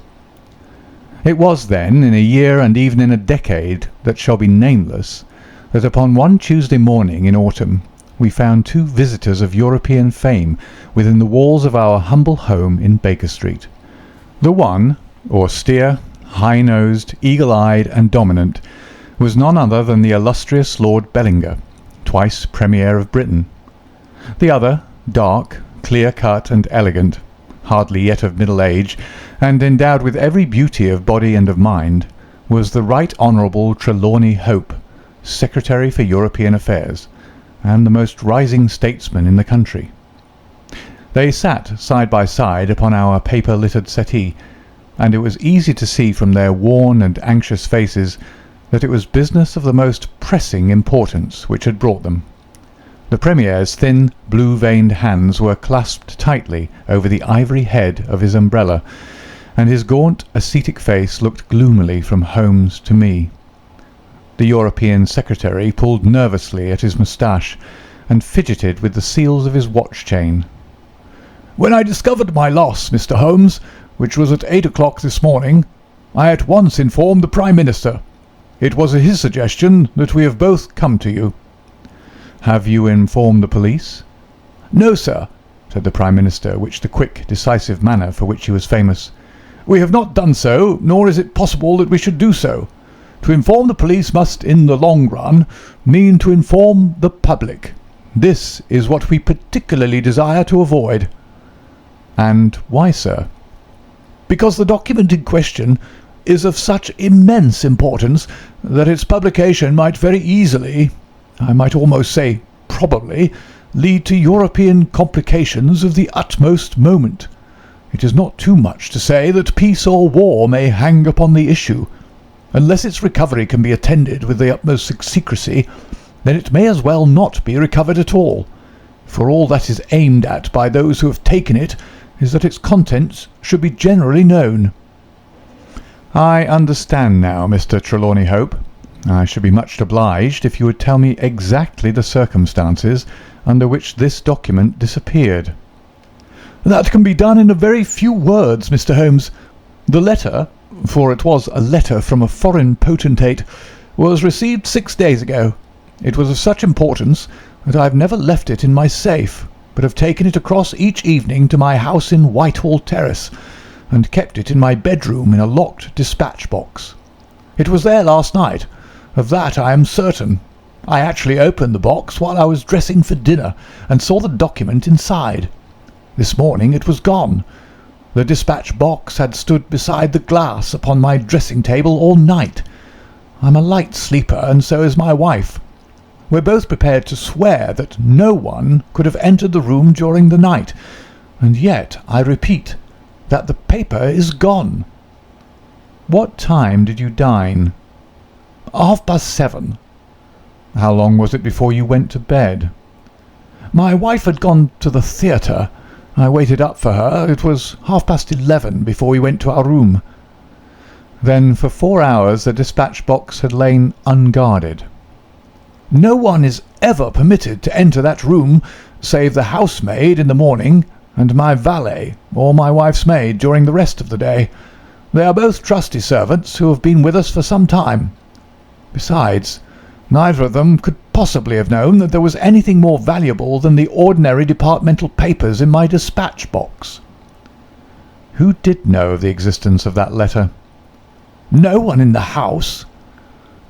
It was then, in a year and even in a decade that shall be nameless, that upon one Tuesday morning in autumn we found two visitors of European fame within the walls of our humble home in Baker Street. The one, austere, high-nosed, eagle-eyed and dominant, was none other than the illustrious Lord Bellinger, twice Premier of Britain. The other, dark, clear-cut and elegant, hardly yet of middle age, and endowed with every beauty of body and of mind, was the Right Honourable Trelawney Hope, Secretary for European Affairs, and the most rising statesman in the country. They sat side by side upon our paper-littered settee, and it was easy to see from their worn and anxious faces that it was business of the most pressing importance which had brought them. The Premier's thin, blue-veined hands were clasped tightly over the ivory head of his umbrella, and his gaunt, ascetic face looked gloomily from Holmes to me. The European Secretary pulled nervously at his moustache, and fidgeted with the seals of his watch-chain. "When I discovered my loss, Mr. Holmes, which was at 8 o'clock this morning, I at once informed the Prime Minister. It was at his suggestion that we have both come to you." "Have you informed the police?" "No, sir," said the Prime Minister, with the quick, decisive manner for which he was famous. "We have not done so, nor is it possible that we should do so. To inform the police must, in the long run, mean to inform the public. This is what we particularly desire to avoid." "And why, sir?" "Because the document in question is of such immense importance that its publication might very easily, I might almost say probably, lead to European complications of the utmost moment. It is not too much to say that peace or war may hang upon the issue. Unless its recovery can be attended with the utmost secrecy, then it may as well not be recovered at all. for all that is aimed at by those who have taken it is that its contents should be generally known." "I understand now, Mr. Trelawney Hope. I should be much obliged if you would tell me exactly the circumstances under which this document disappeared." "That can be done in a very few words, Mr. Holmes. The letter, for it was a letter from a foreign potentate, was received 6 days ago. It was of such importance that I have never left it in my safe, but have taken it across each evening to my house in Whitehall Terrace, and kept it in my bedroom in a locked dispatch box. It was there last night. Of that I am certain. I actually opened the box while I was dressing for dinner, and saw the document inside. This morning it was gone. The dispatch box had stood beside the glass upon my dressing table all night. I'm a light sleeper, and so is my wife. We're both prepared to swear that no one could have entered the room during the night, and yet I repeat that the paper is gone." "What time did you dine?" 7:30. "How long was it before you went to bed?" "My wife had gone to the theatre. I waited up for her. It was 11:30 before we went to our room." "Then for 4 hours the dispatch box had lain unguarded?" "No one is ever permitted to enter that room save the housemaid in the morning and my valet or my wife's maid during the rest of the day. They are both trusty servants who have been with us for some time. Besides, neither of them could possibly have known that there was anything more valuable than the ordinary departmental papers in my dispatch box." "Who did know of the existence of that letter?" "No one in the house."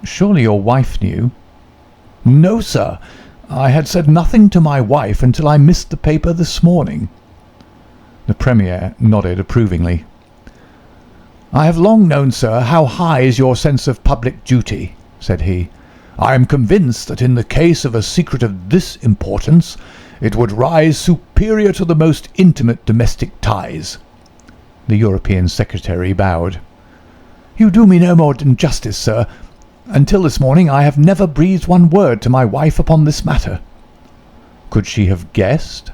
"Surely your wife knew?" "No, sir. I had said nothing to my wife until I missed the paper this morning." The Premier nodded approvingly. "I have long known, sir, how high is your sense of public duty," said he. "I am convinced that in the case of a secret of this importance it would rise superior to the most intimate domestic ties." The European Secretary bowed. "You do me no more than justice, sir. Until this morning I have never breathed one word to my wife upon this matter." "Could she have guessed?"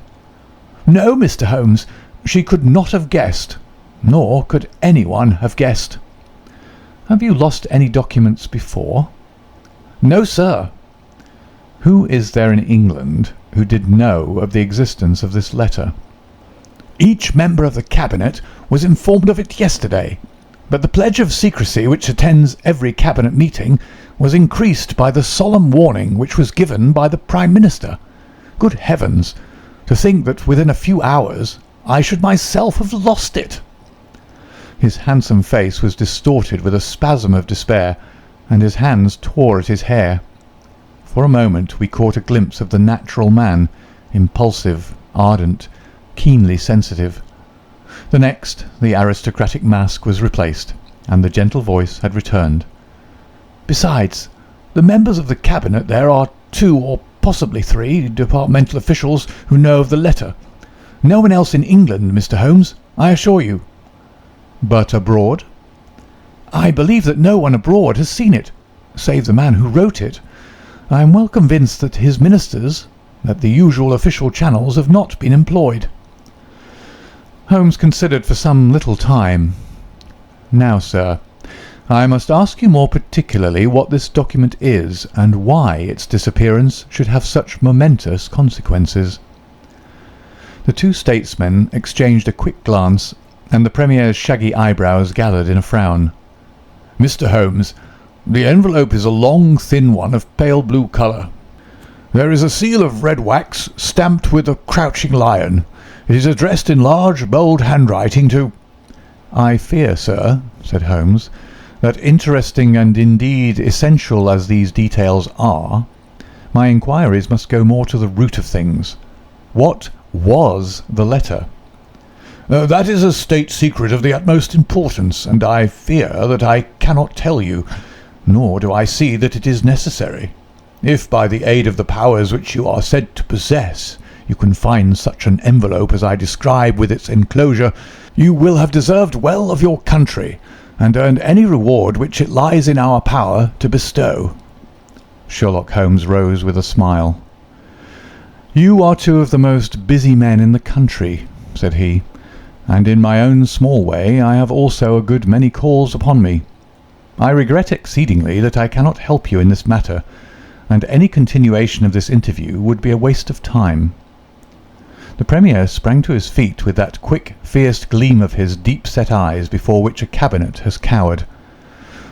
"No, Mr. Holmes, she could not have guessed, nor could anyone have guessed." "Have you lost any documents before?" "No, sir." "Who is there in England who did know of the existence of this letter?" "Each member of the Cabinet was informed of it yesterday, but the pledge of secrecy which attends every Cabinet meeting was increased by the solemn warning which was given by the Prime Minister. Good heavens! To think that within a few hours I should myself have lost it!" His handsome face was distorted with a spasm of despair, and his hands tore at his hair. For a moment we caught a glimpse of the natural man, impulsive, ardent, keenly sensitive. The next, the aristocratic mask was replaced, and the gentle voice had returned. "Besides, the members of the Cabinet there are 2 or possibly 3 departmental officials who know of the letter. No one else in England, Mr. Holmes, I assure you." "But abroad?" "I believe that no one abroad has seen it, save the man who wrote it. I am well convinced that his ministers, that the usual official channels have not been employed." Holmes considered for some little time. "Now, sir, I must ask you more particularly what this document is, and why its disappearance should have such momentous consequences." The two statesmen exchanged a quick glance, and the Premier's shaggy eyebrows gathered in a frown. "Mr. Holmes, the envelope is a long, thin one of pale blue colour. There is a seal of red wax stamped with a crouching lion. It is addressed in large, bold handwriting to—" "I fear, sir," said Holmes, "that interesting and indeed essential as these details are, my inquiries must go more to the root of things. What was the letter?" That is a state secret of the utmost importance, and I fear that I cannot tell you, nor do I see that it is necessary. If by the aid of the powers which you are said to possess you can find such an envelope as I describe with its enclosure, you will have deserved well of your country, and earned any reward which it lies in our power to bestow." Sherlock Holmes rose with a smile. "You are two of the most busy men in the country," said he, "and in my own small way I have also a good many calls upon me. I regret exceedingly that I cannot help you in this matter, and any continuation of this interview would be a waste of time." The Premier sprang to his feet with that quick, fierce gleam of his deep-set eyes before which a cabinet has cowered.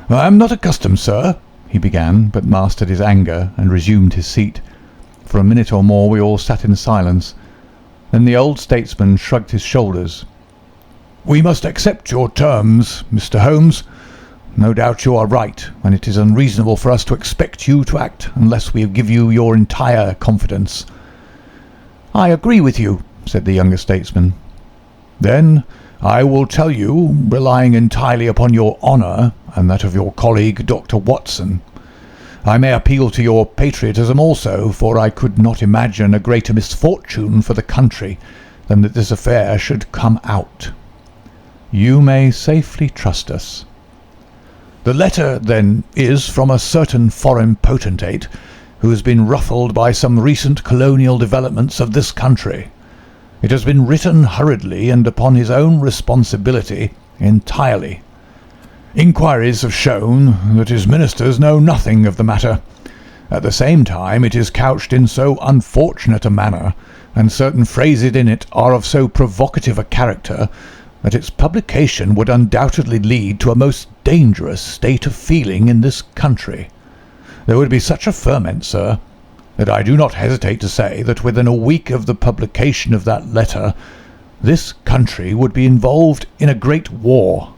"I am not accustomed, sir," he began, but mastered his anger and resumed his seat. For a minute or more we all sat in silence. Then the old statesman shrugged his shoulders. "We must accept your terms, Mr. Holmes. No doubt you are right, and it is unreasonable for us to expect you to act unless we give you your entire confidence." "I agree with you," said the younger statesman. "Then I will tell you, relying entirely upon your honour and that of your colleague Dr. Watson. I may appeal to your patriotism also, for I could not imagine a greater misfortune for the country than that this affair should come out." "You may safely trust us." "The letter, then, is from a certain foreign potentate who has been ruffled by some recent colonial developments of this country. It has been written hurriedly and upon his own responsibility entirely. Inquiries have shown that his ministers know nothing of the matter. At the same time, it is couched in so unfortunate a manner, and certain phrases in it are of so provocative a character, that its publication would undoubtedly lead to a most dangerous state of feeling in this country. There would be such a ferment, sir, that I do not hesitate to say that within a week of the publication of that letter, this country would be involved in a great war."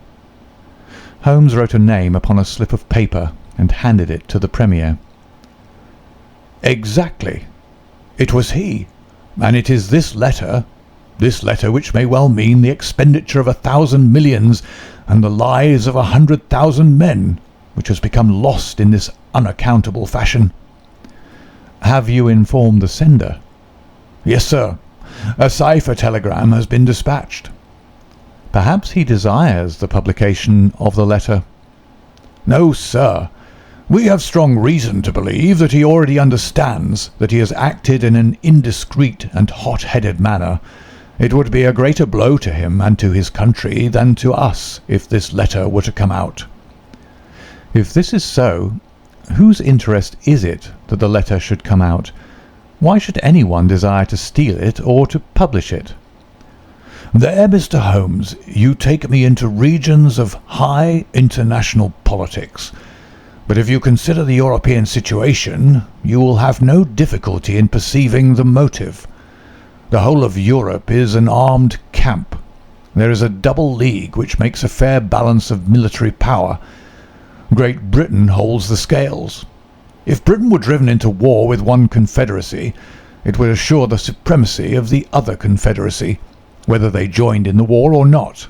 Holmes wrote a name upon a slip of paper and handed it to the Premier. "Exactly. It was he, and it is this letter which may well mean the expenditure of 1,000 millions and the lives of 100,000 men, which has become lost in this unaccountable fashion." "Have you informed the sender?" "Yes, sir. A cipher telegram has been dispatched." "Perhaps he desires the publication of the letter." "No, sir. We have strong reason to believe that he already understands that he has acted in an indiscreet and hot-headed manner. It would be a greater blow to him and to his country than to us if this letter were to come out." "If this is so, whose interest is it that the letter should come out? Why should anyone desire to steal it or to publish it?" "There, Mr. Holmes, you take me into regions of high international politics. But if you consider the European situation, you will have no difficulty in perceiving the motive. The whole of Europe is an armed camp. There is a double league which makes a fair balance of military power. Great Britain holds the scales. If Britain were driven into war with one confederacy, it would assure the supremacy of the other confederacy, whether they joined in the war or not.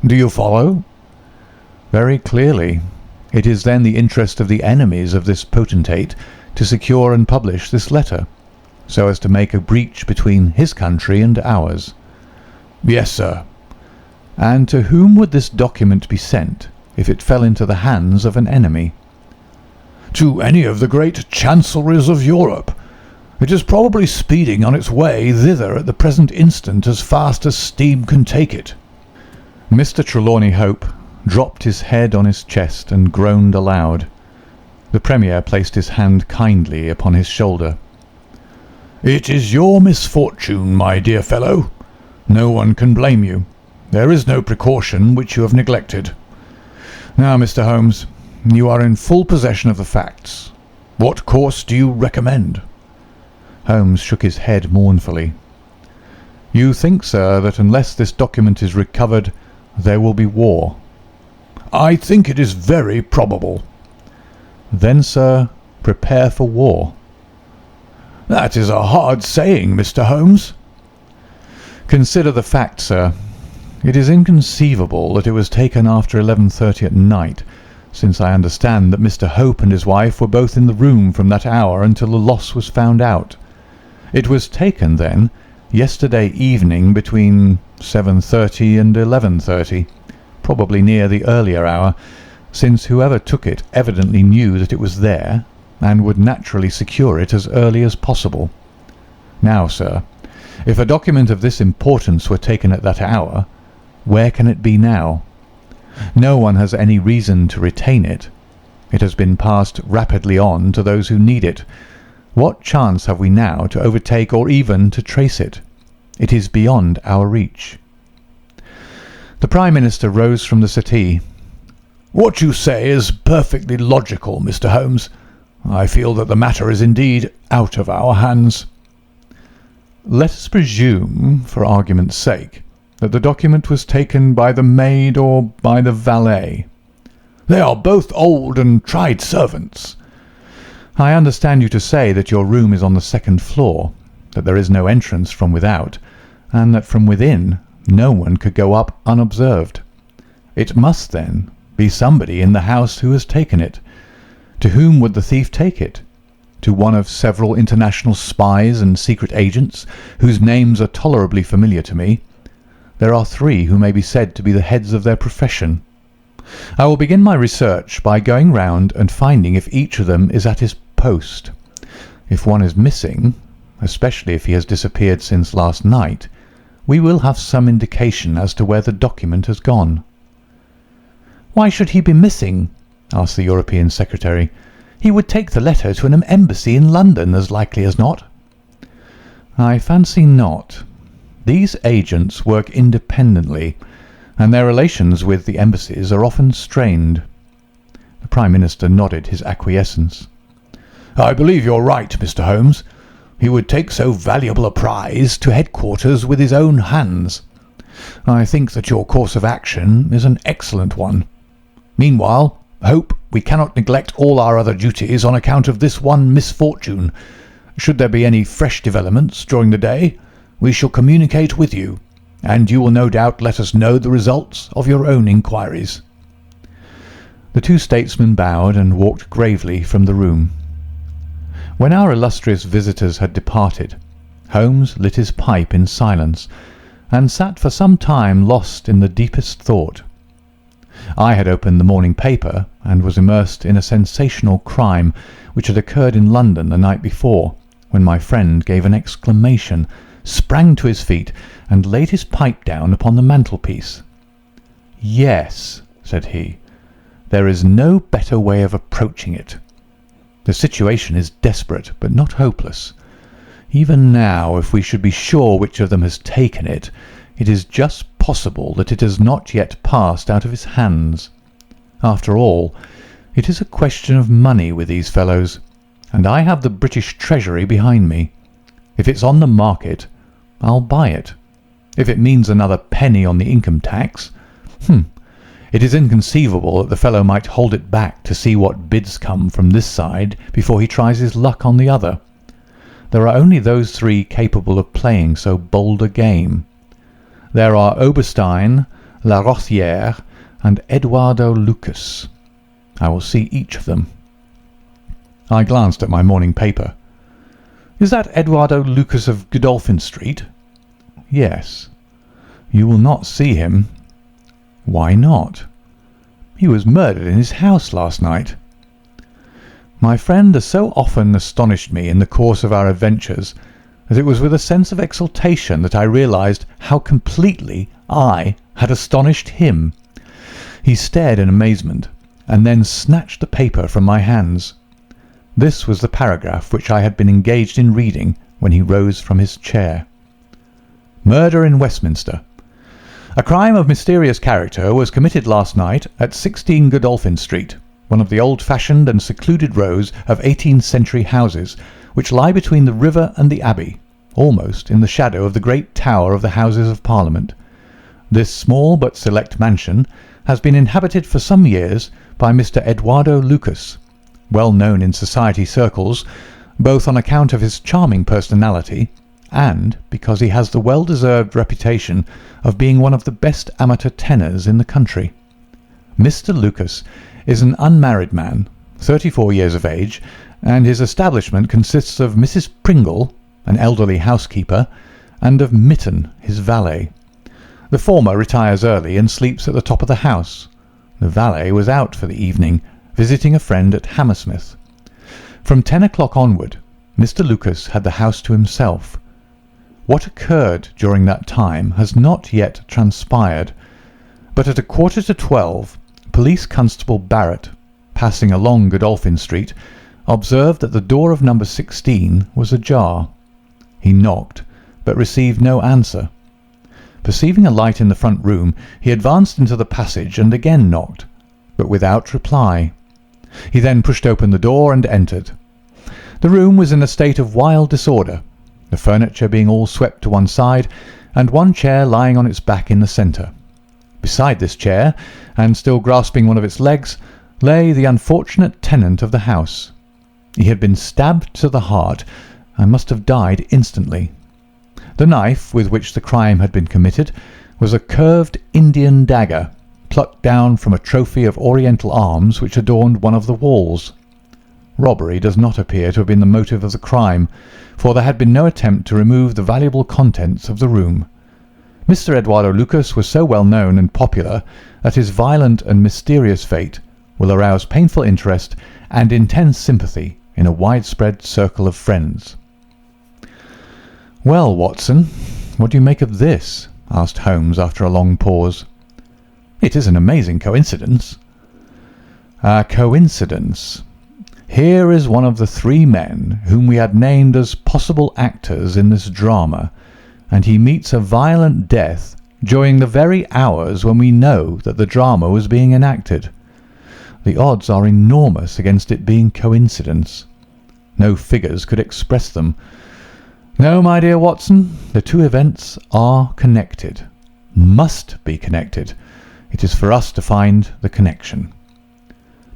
Do you follow?" "Very clearly. It is then the interest of the enemies of this potentate to secure and publish this letter, so as to make a breach between his country and ours." "Yes, sir." "And to whom would this document be sent if it fell into the hands of an enemy?" "To any of the great chancelleries of Europe. It is probably speeding on its way thither at the present instant as fast as steam can take it." Mr. Trelawney Hope dropped his head on his chest and groaned aloud. The Premier placed his hand kindly upon his shoulder. "It is your misfortune, my dear fellow. No one can blame you. There is no precaution which you have neglected. Now, Mr. Holmes, you are in full possession of the facts. What course do you recommend?" Holmes shook his head mournfully. "You think, sir, that unless this document is recovered, there will be war?" "I think it is very probable." "Then, sir, prepare for war." "That is a hard saying, Mr. Holmes." "Consider the fact, sir. It is inconceivable that it was taken after 11:30 at night, since I understand that Mr. Hope and his wife were both in the room from that hour until the loss was found out. It was taken, then, yesterday evening between 7:30 and 11:30, probably near the earlier hour, since whoever took it evidently knew that it was there, and would naturally secure it as early as possible. Now, sir, if a document of this importance were taken at that hour, where can it be now? No one has any reason to retain it. It has been passed rapidly on to those who need it. What chance have we now to overtake or even to trace it? It is beyond our reach." The Prime Minister rose from the settee. "What you say is perfectly logical, Mr. Holmes. I feel that the matter is indeed out of our hands." "Let us presume, for argument's sake, that the document was taken by the maid or by the valet." "They are both old and tried servants." "I understand you to say that your room is on the second floor, that there is no entrance from without, and that from within no one could go up unobserved. It must, then, be somebody in the house who has taken it. To whom would the thief take it? To one of several international spies and secret agents, whose names are tolerably familiar to me. There are 3 who may be said to be the heads of their profession. I will begin my research by going round and finding if each of them is at his post. If one is missing, especially if he has disappeared since last night, we will have some indication as to where the document has gone." "Why should he be missing?" asked the European Secretary. "He would take the letter to an embassy in London as likely as not." "I fancy not. These agents work independently, and their relations with the embassies are often strained." The Prime Minister nodded his acquiescence. "I believe you're right, Mr. Holmes. He would take so valuable a prize to headquarters with his own hands. I think that your course of action is an excellent one. Meanwhile, hope we cannot neglect all our other duties on account of this one misfortune. Should there be any fresh developments during the day, we shall communicate with you, and you will no doubt let us know the results of your own inquiries." The 2 statesmen bowed and walked gravely from the room. When our illustrious visitors had departed, Holmes lit his pipe in silence, and sat for some time lost in the deepest thought. I had opened the morning paper, and was immersed in a sensational crime which had occurred in London the night before, when my friend gave an exclamation, sprang to his feet, and laid his pipe down upon the mantelpiece. "Yes," said he, "there is no better way of approaching it. The situation is desperate, but not hopeless. Even now, if we should be sure which of them has taken it, it is just possible that it has not yet passed out of his hands. After all, it is a question of money with these fellows, and I have the British Treasury behind me. If it's on the market, I'll buy it. If it means another penny on the income tax, it is inconceivable that the fellow might hold it back to see what bids come from this side before he tries his luck on the other. There are only those 3 capable of playing so bold a game. There are Oberstein, La Rothière, and Eduardo Lucas. I will see each of them." I glanced at my morning paper. "Is that Eduardo Lucas of Godolphin Street?" "Yes." "You will not see him." "Why not?" "He was murdered in his house last night." My friend has so often astonished me in the course of our adventures that it was with a sense of exultation that I realized how completely I had astonished him. He stared in amazement, and then snatched the paper from my hands. This was the paragraph which I had been engaged in reading when he rose from his chair. "Murder in Westminster. A crime of mysterious character was committed last night at 16 Godolphin Street, one of the old-fashioned and secluded rows of 18th century houses which lie between the river and the Abbey, almost in the shadow of the great tower of the Houses of Parliament. This small but select mansion has been inhabited for some years by Mr. Eduardo Lucas, well known in society circles, both on account of his charming personality and because he has the well-deserved reputation of being one of the best amateur tenors in the country. Mr. Lucas is an unmarried man, 34 years of age, and his establishment consists of Mrs. Pringle, an elderly housekeeper, and of Mitten, his valet. The former retires early and sleeps at the top of the house. The valet was out for the evening, visiting a friend at Hammersmith. From 10 o'clock onward, Mr. Lucas had the house to himself, What occurred during that time has not yet transpired, but at 11:45, Police Constable Barrett, passing along Godolphin Street, observed that the door of number 16 was ajar. He knocked, but received no answer. Perceiving a light in the front room, he advanced into the passage and again knocked, but without reply. He then pushed open the door and entered. The room was in a state of wild disorder, the furniture being all swept to one side, and one chair lying on its back in the centre. Beside this chair, and still grasping one of its legs, lay the unfortunate tenant of the house. He had been stabbed to the heart, and must have died instantly. The knife with which the crime had been committed was a curved Indian dagger, plucked down from a trophy of Oriental arms which adorned one of the walls. Robbery does not appear to have been the motive of the crime, for there had been no attempt to remove the valuable contents of the room. Mr. Eduardo Lucas was so well known and popular that his violent and mysterious fate will arouse painful interest and intense sympathy in a widespread circle of friends. "Well, Watson, what do you make of this?" asked Holmes after a long pause. "It is an amazing coincidence." "A coincidence. Here is one of the three men whom we had named as possible actors in this drama, and he meets a violent death during the very hours when we know that the drama was being enacted. The odds are enormous against it being coincidence. No figures could express them. No, my dear Watson, the two events are connected. Must be connected. It is for us to find the connection."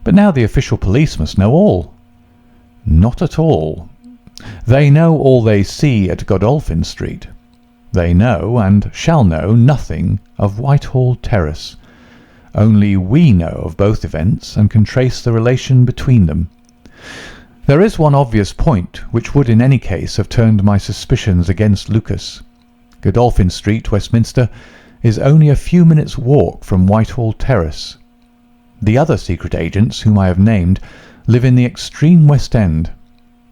"But now the official police must know all." "Not at all. They know all they see at Godolphin Street. They know, and shall know, nothing of Whitehall Terrace. Only we know of both events and can trace the relation between them. There is one obvious point which would in any case have turned my suspicions against Lucas. Godolphin Street, Westminster, is only a few minutes' walk from Whitehall Terrace. The other secret agents whom I have named live in the extreme West End.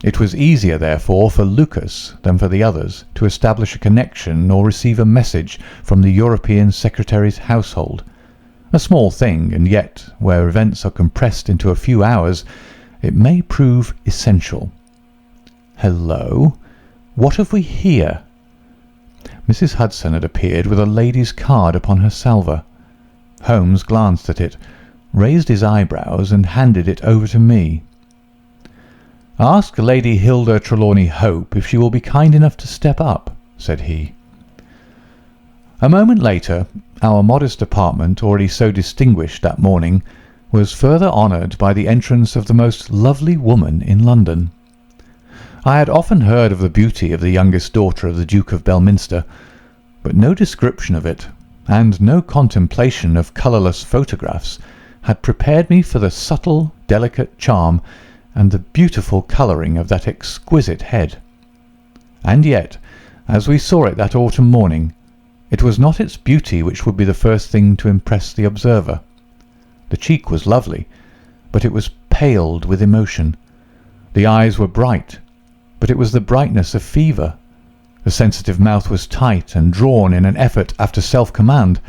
It was easier, therefore, for Lucas than for the others to establish a connection or receive a message from the European Secretary's household. A small thing, and yet, where events are compressed into a few hours, it may prove essential. Hello, what have we here?" Mrs. Hudson had appeared with a lady's card upon her salver. Holmes glanced at it, raised his eyebrows, and handed it over to me. "Ask Lady Hilda Trelawney Hope if she will be kind enough to step up," said he. A moment later, our modest apartment, already so distinguished that morning, was further honoured by the entrance of the most lovely woman in London. I had often heard of the beauty of the youngest daughter of the Duke of Belminster, but no description of it, and no contemplation of colourless photographs, had prepared me for the subtle, delicate charm and the beautiful colouring of that exquisite head. And yet, as we saw it that autumn morning, it was not its beauty which would be the first thing to impress the observer. The cheek was lovely, but it was paled with emotion. The eyes were bright, but it was the brightness of fever. The sensitive mouth was tight and drawn in an effort after self-command.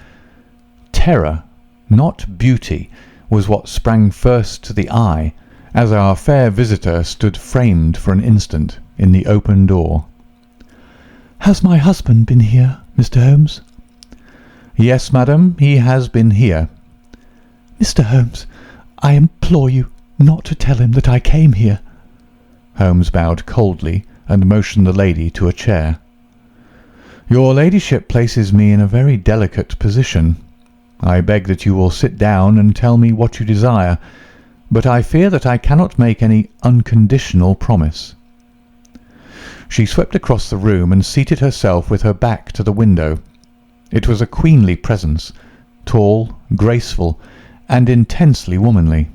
Terror, not beauty, was what sprang first to the eye as our fair visitor stood framed for an instant in the open door. "Has my husband been here, Mr. Holmes?" "Yes, madam, he has been here." "Mr. Holmes, I implore you not to tell him that I came here." Holmes bowed coldly and motioned the lady to a chair. "Your ladyship places me in a very delicate position. I beg that you will sit down and tell me what you desire, but I fear that I cannot make any unconditional promise." She swept across the room and seated herself with her back to the window. It was a queenly presence, tall, graceful, and intensely womanly.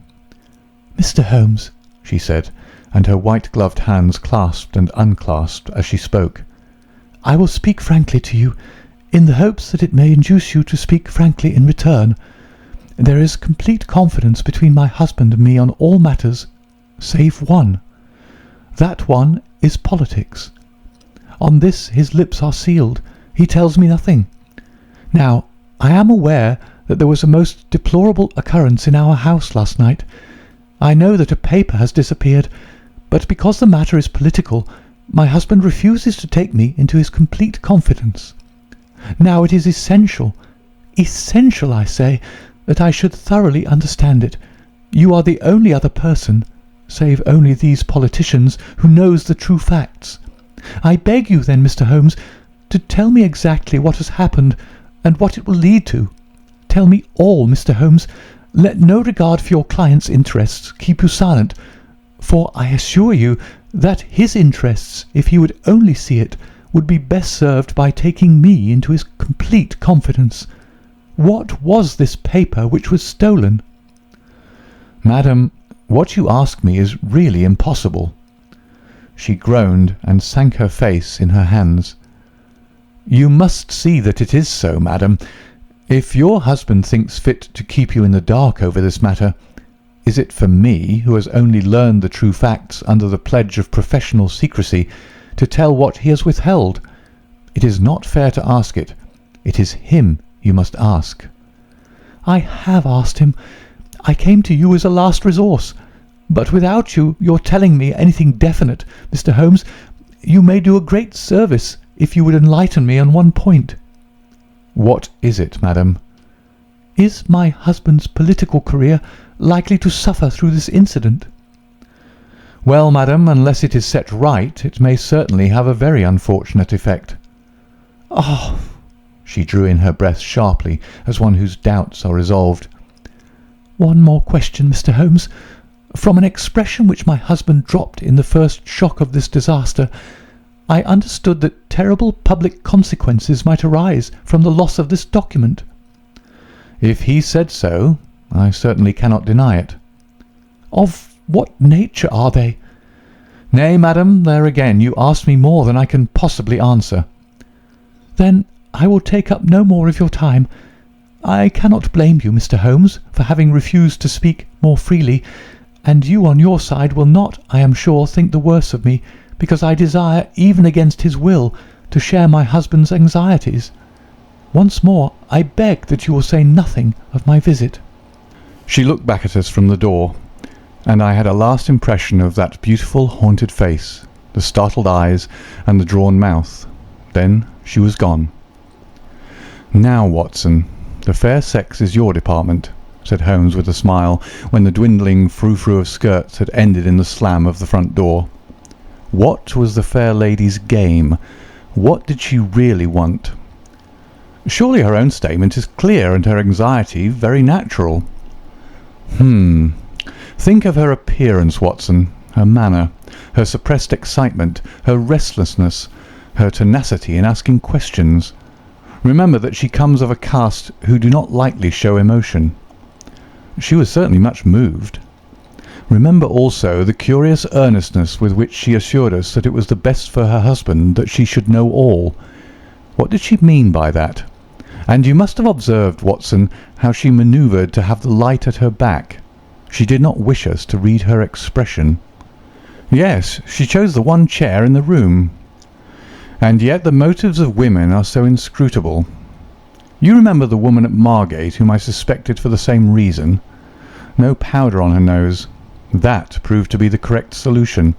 "Mr. Holmes," she said, and her white-gloved hands clasped and unclasped as she spoke, "I will speak frankly to you, in the hopes that it may induce you to speak frankly in return. There is complete confidence between my husband and me on all matters, save one. That one is politics. On this his lips are sealed. He tells me nothing. Now, I am aware that there was a most deplorable occurrence in our house last night. I know that a paper has disappeared, but because the matter is political, my husband refuses to take me into his complete confidence. Now it is essential, I say, that I should thoroughly understand it. You are the only other person, save only these politicians, who knows the true facts. I beg you then, Mr. Holmes, to tell me exactly what has happened and what it will lead to. Tell me all, Mr. Holmes. Let no regard for your client's interests keep you silent, for I assure you that his interests, if he would only see it, would be best served by taking me into his complete confidence. What was this paper which was stolen?" "Madam, what you ask me is really impossible." She groaned and sank her face in her hands. "You must see that it is so, madam. If your husband thinks fit to keep you in the dark over this matter, is it for me, who has only learned the true facts under the pledge of professional secrecy, to tell what he has withheld? It is not fair to ask it. It is him you must ask." "I have asked him. I came to you as a last resource. But without your telling me anything definite, Mr. Holmes, you may do a great service if you would enlighten me on one point." "What is it, madam?" "Is my husband's political career likely to suffer through this incident?" "Well, madam, unless it is set right, it may certainly have a very unfortunate effect." "Oh!" She drew in her breath sharply, as one whose doubts are resolved. "One more question, Mr. Holmes. From an expression which my husband dropped in the first shock of this disaster, I understood that terrible public consequences might arise from the loss of this document." "If he said so, I certainly cannot deny it." "Of what nature are they?" "Nay, madam, there again you ask me more than I can possibly answer." "Then I will take up no more of your time. I cannot blame you, Mr. Holmes, for having refused to speak more freely, and you on your side will not, I am sure, think the worse of me, because I desire, even against his will, to share my husband's anxieties. Once more, I beg that you will say nothing of my visit." She looked back at us from the door, and I had a last impression of that beautiful haunted face, the startled eyes, and the drawn mouth. Then she was gone. "Now, Watson, the fair sex is your department," said Holmes with a smile, when the dwindling frou-frou of skirts had ended in the slam of the front door. "What was the fair lady's game? What did she really want? Surely her own statement is clear and her anxiety very natural." Think of her appearance, Watson, her manner, her suppressed excitement, her restlessness, her tenacity in asking questions. Remember that she comes of a caste who do not lightly show emotion. She was certainly much moved. Remember also the curious earnestness with which she assured us that it was the best for her husband that she should know all. What did she mean by that? And you must have observed, Watson, how she manoeuvred to have the light at her back. She did not wish us to read her expression. Yes, she chose the one chair in the room. And yet the motives of women are so inscrutable. You remember the woman at Margate whom I suspected for the same reason? No powder on her nose. That proved to be the correct solution.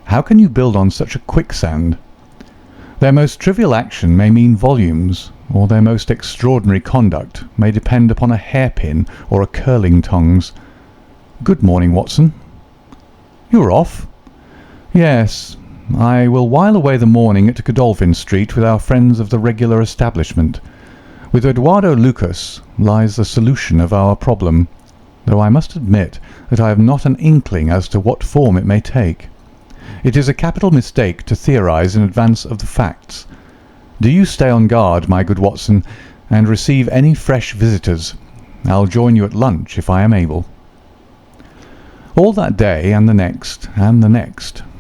How can you build on such a quicksand? Their most trivial action may mean volumes, or their most extraordinary conduct may depend upon a hairpin or a curling tongs. Good morning, Watson. You're off? Yes, I will while away the morning at Godolphin Street with our friends of the regular establishment. With Eduardo Lucas lies the solution of our problem, though I must admit that I have not an inkling as to what form it may take. It is a capital mistake to theorize in advance of the facts. Do you stay on guard, my good Watson, and receive any fresh visitors. I'll join you at lunch if I am able. All that day and the next,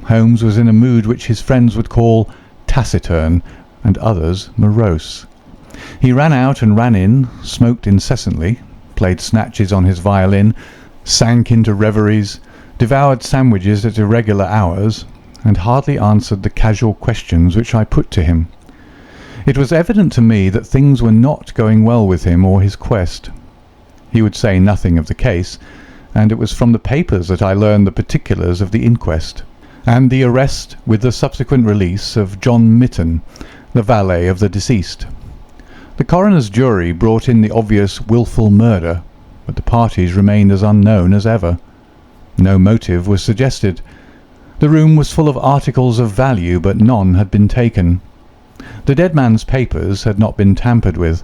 Holmes was in a mood which his friends would call taciturn, and others morose. He ran out and ran in, smoked incessantly, played snatches on his violin, sank into reveries, devoured sandwiches at irregular hours, and hardly answered the casual questions which I put to him. It was evident to me that things were not going well with him or his quest. He would say nothing of the case, and it was from the papers that I learned the particulars of the inquest, and the arrest with the subsequent release of John Mitten, the valet of the deceased. The coroner's jury brought in the obvious wilful murder, but the parties remained as unknown as ever. No motive was suggested. The room was full of articles of value, but none had been taken. The dead man's papers had not been tampered with.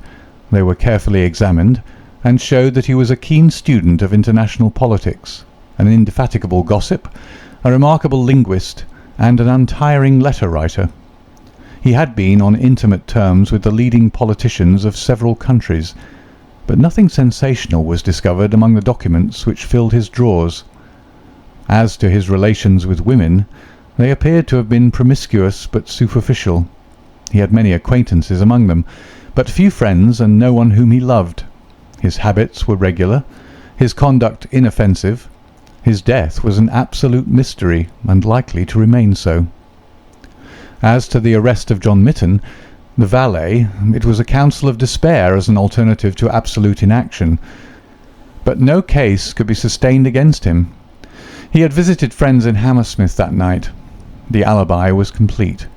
They were carefully examined, and showed that he was a keen student of international politics, an indefatigable gossip, a remarkable linguist, and an untiring letter writer. He had been on intimate terms with the leading politicians of several countries, but nothing sensational was discovered among the documents which filled his drawers. As to his relations with women, they appeared to have been promiscuous but superficial. He had many acquaintances among them, but few friends and no one whom he loved. His habits were regular, his conduct inoffensive. His death was an absolute mystery, and likely to remain so. As to the arrest of John Mitten, the valet, it was a counsel of despair as an alternative to absolute inaction. But no case could be sustained against him. He had visited friends in Hammersmith that night. The alibi was complete.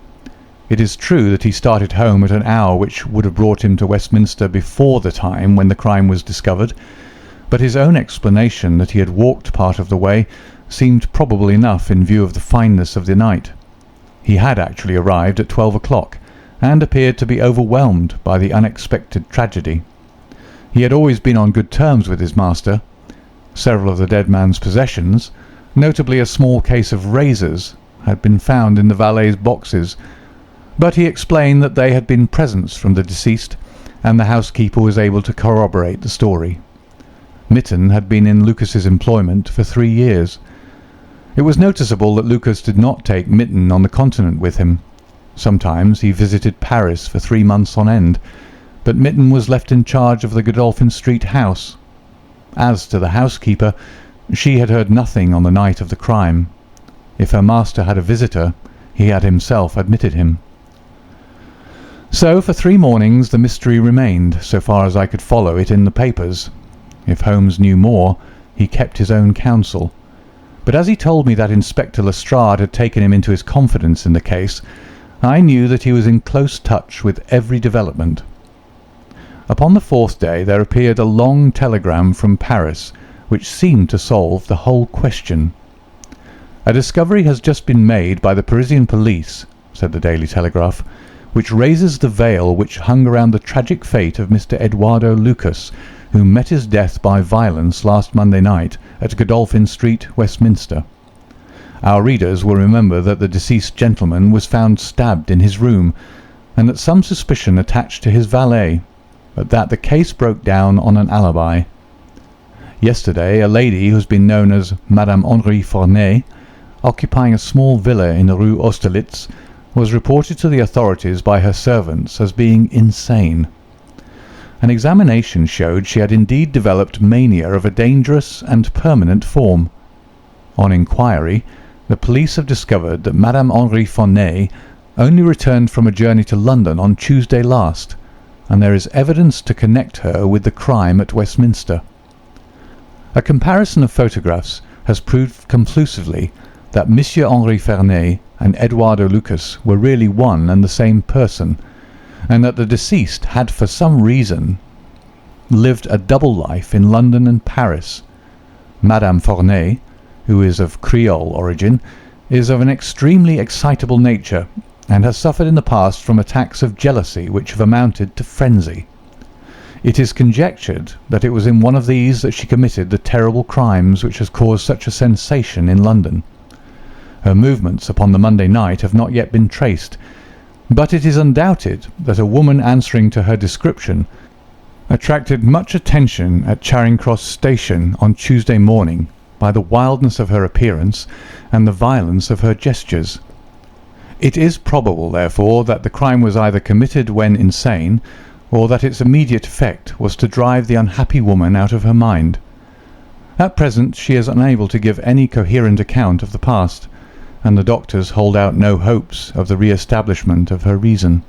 It is true that he started home at an hour which would have brought him to Westminster before the time when the crime was discovered, but his own explanation that he had walked part of the way seemed probable enough in view of the fineness of the night. He had actually arrived at 12 o'clock, and appeared to be overwhelmed by the unexpected tragedy. He had always been on good terms with his master. Several of the dead man's possessions, notably a small case of razors, had been found in the valet's boxes, but he explained that they had been presents from the deceased, and the housekeeper was able to corroborate the story. Mitten had been in Lucas's employment for 3 years. It was noticeable that Lucas did not take Mitten on the continent with him. Sometimes he visited Paris for 3 months on end, but Mitten was left in charge of the Godolphin Street house. As to the housekeeper, she had heard nothing on the night of the crime. If her master had a visitor, he had himself admitted him. So for 3 mornings the mystery remained, so far as I could follow it in the papers. If Holmes knew more, he kept his own counsel. But as he told me that Inspector Lestrade had taken him into his confidence in the case, I knew that he was in close touch with every development. Upon the 4th day there appeared a long telegram from Paris, which seemed to solve the whole question. "A discovery has just been made by the Parisian police," said the Daily Telegraph, "which raises the veil which hung around the tragic fate of Mr. Eduardo Lucas, who met his death by violence last Monday night at Godolphin Street, Westminster. Our readers will remember that the deceased gentleman was found stabbed in his room, and that some suspicion attached to his valet, but that the case broke down on an alibi. Yesterday a lady who has been known as Madame Henri Forney, occupying a small villa in the Rue Austerlitz, was reported to the authorities by her servants as being insane. An examination showed she had indeed developed mania of a dangerous and permanent form. On inquiry, the police have discovered that Madame Henri Forney only returned from a journey to London on Tuesday last, and there is evidence to connect her with the crime at Westminster. A comparison of photographs has proved conclusively that Monsieur Henri Forney and Eduardo Lucas were really one and the same person, and that the deceased had for some reason lived a double life in London and Paris. Madame Forney, who is of Creole origin, is of an extremely excitable nature, and has suffered in the past from attacks of jealousy which have amounted to frenzy. It is conjectured that it was in one of these that she committed the terrible crimes which has caused such a sensation in London. Her movements upon the Monday night have not yet been traced, but it is undoubted that a woman answering to her description attracted much attention at Charing Cross Station on Tuesday morning by the wildness of her appearance and the violence of her gestures. It is probable, therefore, that the crime was either committed when insane, or that its immediate effect was to drive the unhappy woman out of her mind. At present she is unable to give any coherent account of the past, and the doctors hold out no hopes of the re-establishment of her reason.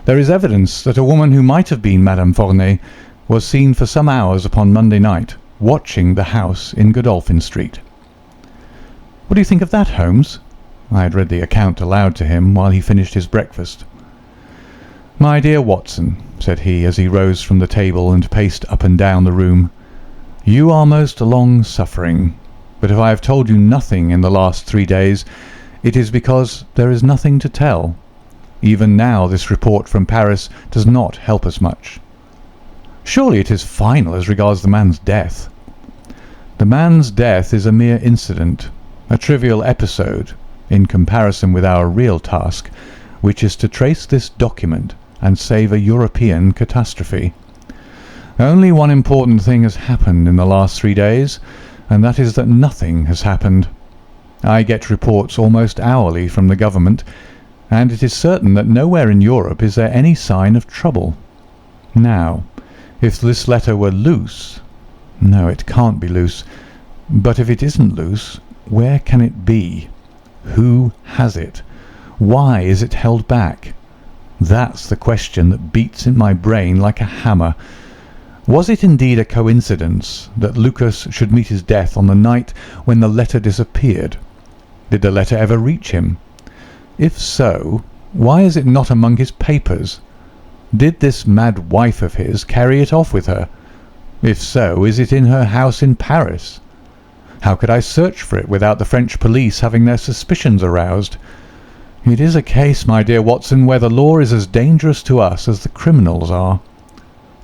There is evidence that a woman who might have been Madame Fournet was seen for some hours upon Monday night watching the house in Godolphin Street. What do you think of that, Holmes? I had read the account aloud to him while he finished his breakfast. My dear Watson, said he as he rose from the table and paced up and down the room, you are most long-suffering, but if I have told you nothing in the last 3 days, it is because there is nothing to tell. Even now this report from Paris does not help us much. Surely it is final as regards the man's death. The man's death is a mere incident, a trivial episode, in comparison with our real task, which is to trace this document and save a European catastrophe. Only one important thing has happened in the last 3 days, and that is that nothing has happened. I get reports almost hourly from the government, and it is certain that nowhere in Europe is there any sign of trouble. Now, if this letter were loose— no, it can't be loose. But if it isn't loose, where can it be? Who has it? Why is it held back? That's the question that beats in my brain like a hammer. Was it indeed a coincidence that Lucas should meet his death on the night when the letter disappeared? Did the letter ever reach him? If so, why is it not among his papers? Did this mad wife of his carry it off with her? If so, is it in her house in Paris? How could I search for it without the French police having their suspicions aroused? It is a case, my dear Watson, where the law is as dangerous to us as the criminals are.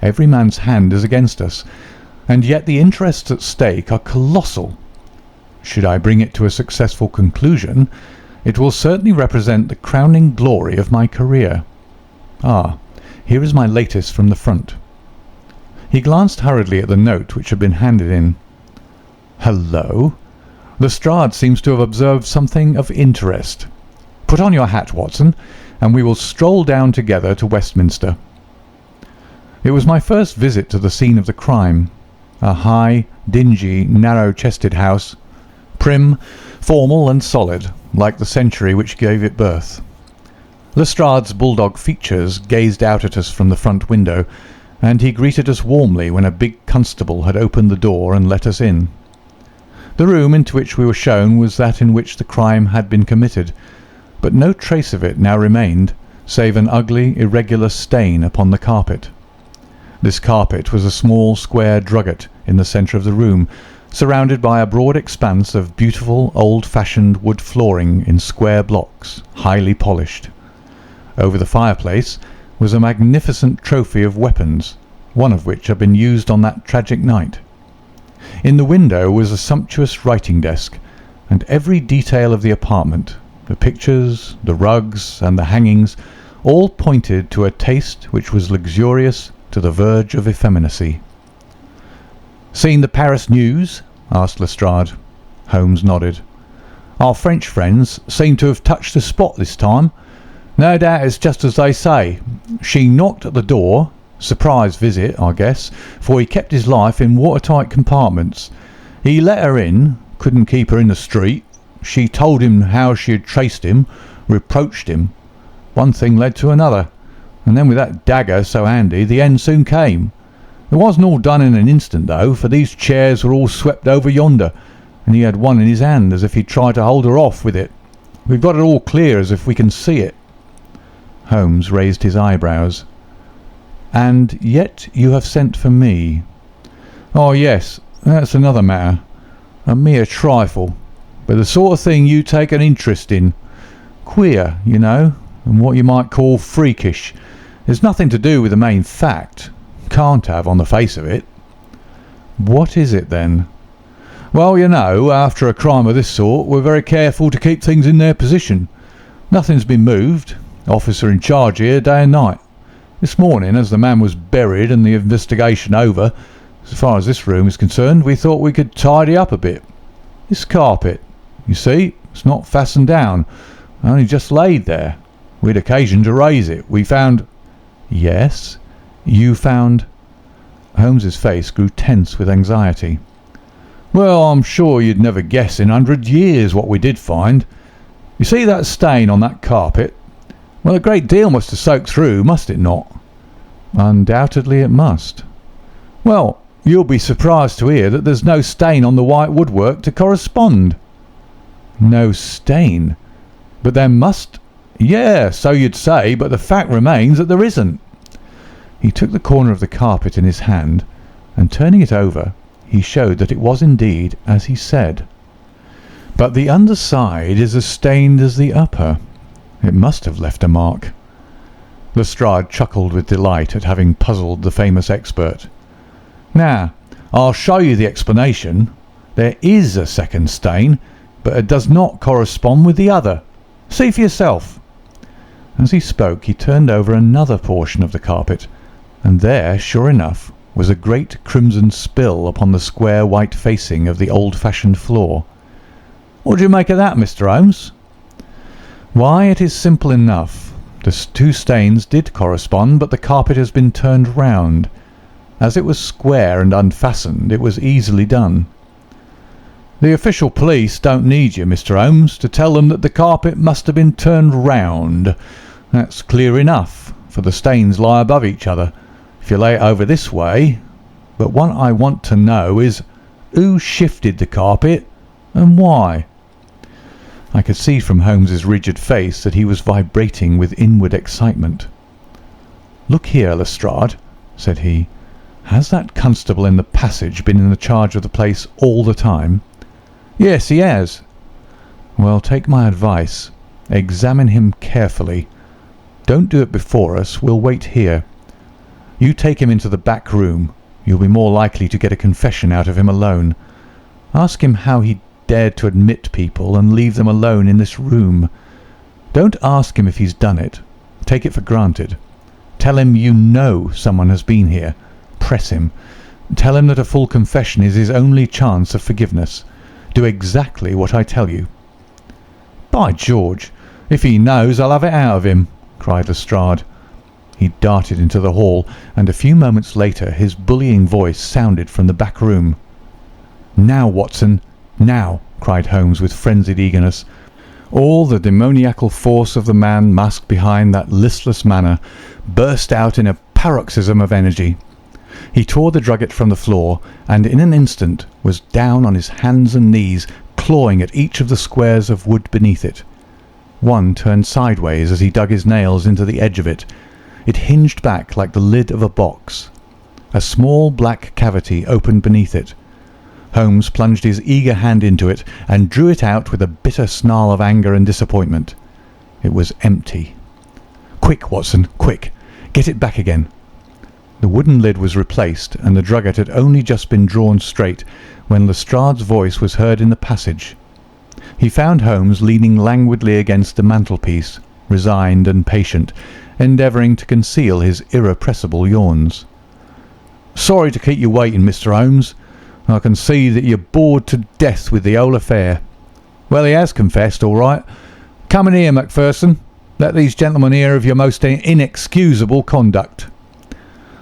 Every man's hand is against us, and yet the interests at stake are colossal. Should I bring it to a successful conclusion, it will certainly represent the crowning glory of my career. Ah, here is my latest from the front. He glanced hurriedly at the note which had been handed in. Hello! Lestrade seems to have observed something of interest. Put on your hat, Watson, and we will stroll down together to Westminster. It was my first visit to the scene of the crime, a high, dingy, narrow-chested house, prim, formal and solid, like the century which gave it birth. Lestrade's bulldog features gazed out at us from the front window, and he greeted us warmly when a big constable had opened the door and let us in. The room into which we were shown was that in which the crime had been committed, but no trace of it now remained, save an ugly, irregular stain upon the carpet. This carpet was a small square drugget in the centre of the room, surrounded by a broad expanse of beautiful old-fashioned wood flooring in square blocks, highly polished. Over the fireplace was a magnificent trophy of weapons, one of which had been used on that tragic night. In the window was a sumptuous writing desk, and every detail of the apartment, the pictures, the rugs, and the hangings, all pointed to a taste which was luxurious to the verge of effeminacy. "Seen the Paris news?" asked Lestrade. Holmes nodded. "Our French friends seem to have touched the spot this time. No doubt it's just as they say. She knocked at the door. Surprise visit, I guess, for he kept his life in watertight compartments. He let her in, couldn't keep her in the street. She told him how she had traced him, reproached him. One thing led to another, and then with that dagger so handy, the end soon came. It wasn't all done in an instant, though, for these chairs were all swept over yonder, and he had one in his hand as if he'd tried to hold her off with it. We've got it all clear as if we can see it." Holmes raised his eyebrows. "And yet you have sent for me." "Oh, yes, that's another matter. A mere trifle, but the sort of thing you take an interest in. Queer, you know, and what you might call freakish. There's nothing to do with the main fact. Can't have on the face of it." "What is it, then?" "Well, you know, after a crime of this sort, we're very careful to keep things in their position. Nothing's been moved. Officer in charge here day and night. This morning, as the man was buried and the investigation over, as far as this room is concerned, we thought we could tidy up a bit. This carpet, you see, it's not fastened down, only just laid there. We'd occasion to raise it. We found—" "Yes, you found—" Holmes's face grew tense with anxiety. "Well, I'm sure you'd never guess in 100 years what we did find. You see that stain on that carpet? Well, a great deal must have soaked through, must it not? Undoubtedly it must. Well, you'll be surprised to hear that there's no stain on the white woodwork to correspond. No stain? But there must... Yeah, so you'd say, but the fact remains that there isn't. He took the corner of the carpet in his hand, and turning it over, he showed that it was indeed as he said. But the underside is as stained as the upper. It must have left a mark. Lestrade chuckled with delight at having puzzled the famous expert. Now, I'll show you the explanation. There is a second stain, but it does not correspond with the other. See for yourself. As he spoke, he turned over another portion of the carpet, and there, sure enough, was a great crimson spill upon the square white facing of the old-fashioned floor. What do you make of that, Mr. Holmes? Why, it is simple enough. The two stains did correspond, but the carpet has been turned round. As it was square and unfastened, it was easily done. The official police don't need you, Mr. Holmes, to tell them that the carpet must have been turned round. That's clear enough, for the stains lie above each other, if you lay it over this way. But what I want to know is, who shifted the carpet, and why? I could see from Holmes's rigid face that he was vibrating with inward excitement. "Look here, Lestrade," said he. "Has that constable in the passage been in the charge of the place all the time?" "Yes, he has." "Well, take my advice. Examine him carefully. Don't do it before us. We'll wait here. You take him into the back room. You'll be more likely to get a confession out of him alone. Ask him how he dared to admit people and leave them alone in this room. Don't ask him if he's done it. Take it for granted. Tell him you know someone has been here. Press him. Tell him that a full confession is his only chance of forgiveness. Do exactly what I tell you." "By George, if he knows, I'll have it out of him," cried Lestrade. He darted into the hall, and a few moments later his bullying voice sounded from the back room. "Now, Watson, now!" cried Holmes with frenzied eagerness. All the demoniacal force of the man masked behind that listless manner burst out in a paroxysm of energy. He tore the drugget from the floor, and in an instant was down on his hands and knees, clawing at each of the squares of wood beneath it. One turned sideways as he dug his nails into the edge of it. It hinged back like the lid of a box. A small black cavity opened beneath it. Holmes plunged his eager hand into it and drew it out with a bitter snarl of anger and disappointment. It was empty. "Quick, Watson, quick! Get it back again!" The wooden lid was replaced, and the drugget had only just been drawn straight when Lestrade's voice was heard in the passage. He found Holmes leaning languidly against the mantelpiece, resigned and patient, endeavouring to conceal his irrepressible yawns. "Sorry to keep you waiting, Mr. Holmes. I can see that you're bored to death with the whole affair. Well, he has confessed, all right. Come in here, Macpherson. Let these gentlemen hear of your most inexcusable conduct."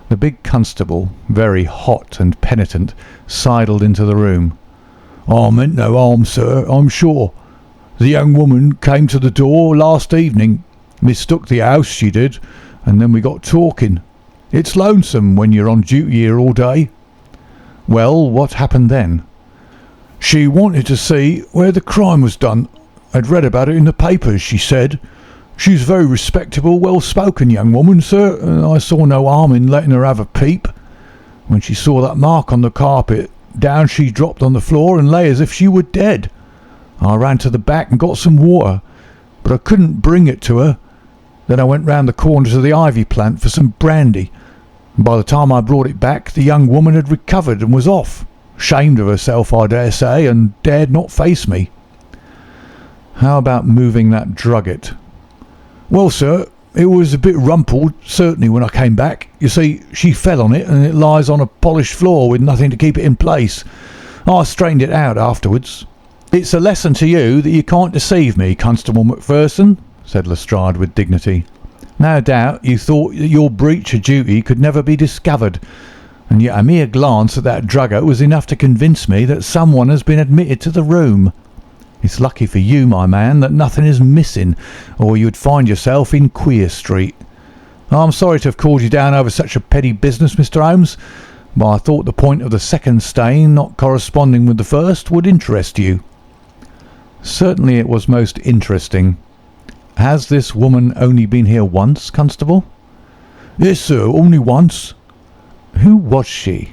The big constable, very hot and penitent, sidled into the room. "I meant no harm, sir, I'm sure. The young woman came to the door last evening, mistook the house, she did, and then we got talking. It's lonesome when you're on duty here all day." "Well, what happened then?" "She wanted to see where the crime was done. I'd read about it in the papers, she said. She's a very respectable, well-spoken young woman, sir, and I saw no harm in letting her have a peep. When she saw that mark on the carpet, down she dropped on the floor and lay as if she were dead. I ran to the back and got some water, but I couldn't bring it to her. Then I went round the corner to the ivy plant for some brandy, and by the time I brought it back, the young woman had recovered and was off, ashamed of herself, I dare say, and dared not face me." "How about moving that drugget?" "Well, sir, it was a bit rumpled, certainly, when I came back. You see, she fell on it, and it lies on a polished floor with nothing to keep it in place. I straightened it out afterwards." "It's a lesson to you that you can't deceive me, Constable Macpherson," said Lestrade with dignity. "No doubt you thought that your breach of duty could never be discovered, and yet a mere glance at that drugget was enough to convince me that someone has been admitted to the room. It's lucky for you, my man, that nothing is missing, or you'd find yourself in Queer Street. I'm sorry to have called you down over such a petty business, Mr. Holmes, but I thought the point of the second stain not corresponding with the first would interest you." "Certainly it was most interesting. Has this woman only been here once, Constable?" "Yes, sir, only once." "Who was she?"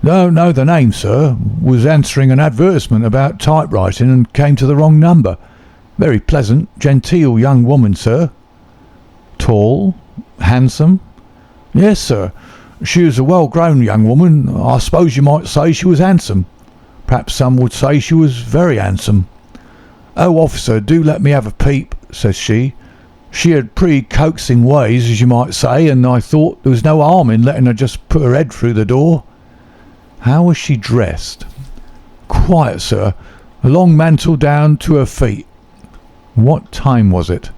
"Don't know the name, sir. Was answering an advertisement about typewriting and came to the wrong number. Very pleasant, genteel young woman, sir." "Tall? Handsome?" "Yes, sir. She was a well-grown young woman. I suppose you might say she was handsome. Perhaps some would say she was very handsome. 'Oh, officer, do let me have a peep,' says she. She had pretty coaxing ways, as you might say, and I thought there was no harm in letting her just put her head through the door." "How was she dressed?" "Quiet, sir. A long mantle down to her feet." "What time was it?"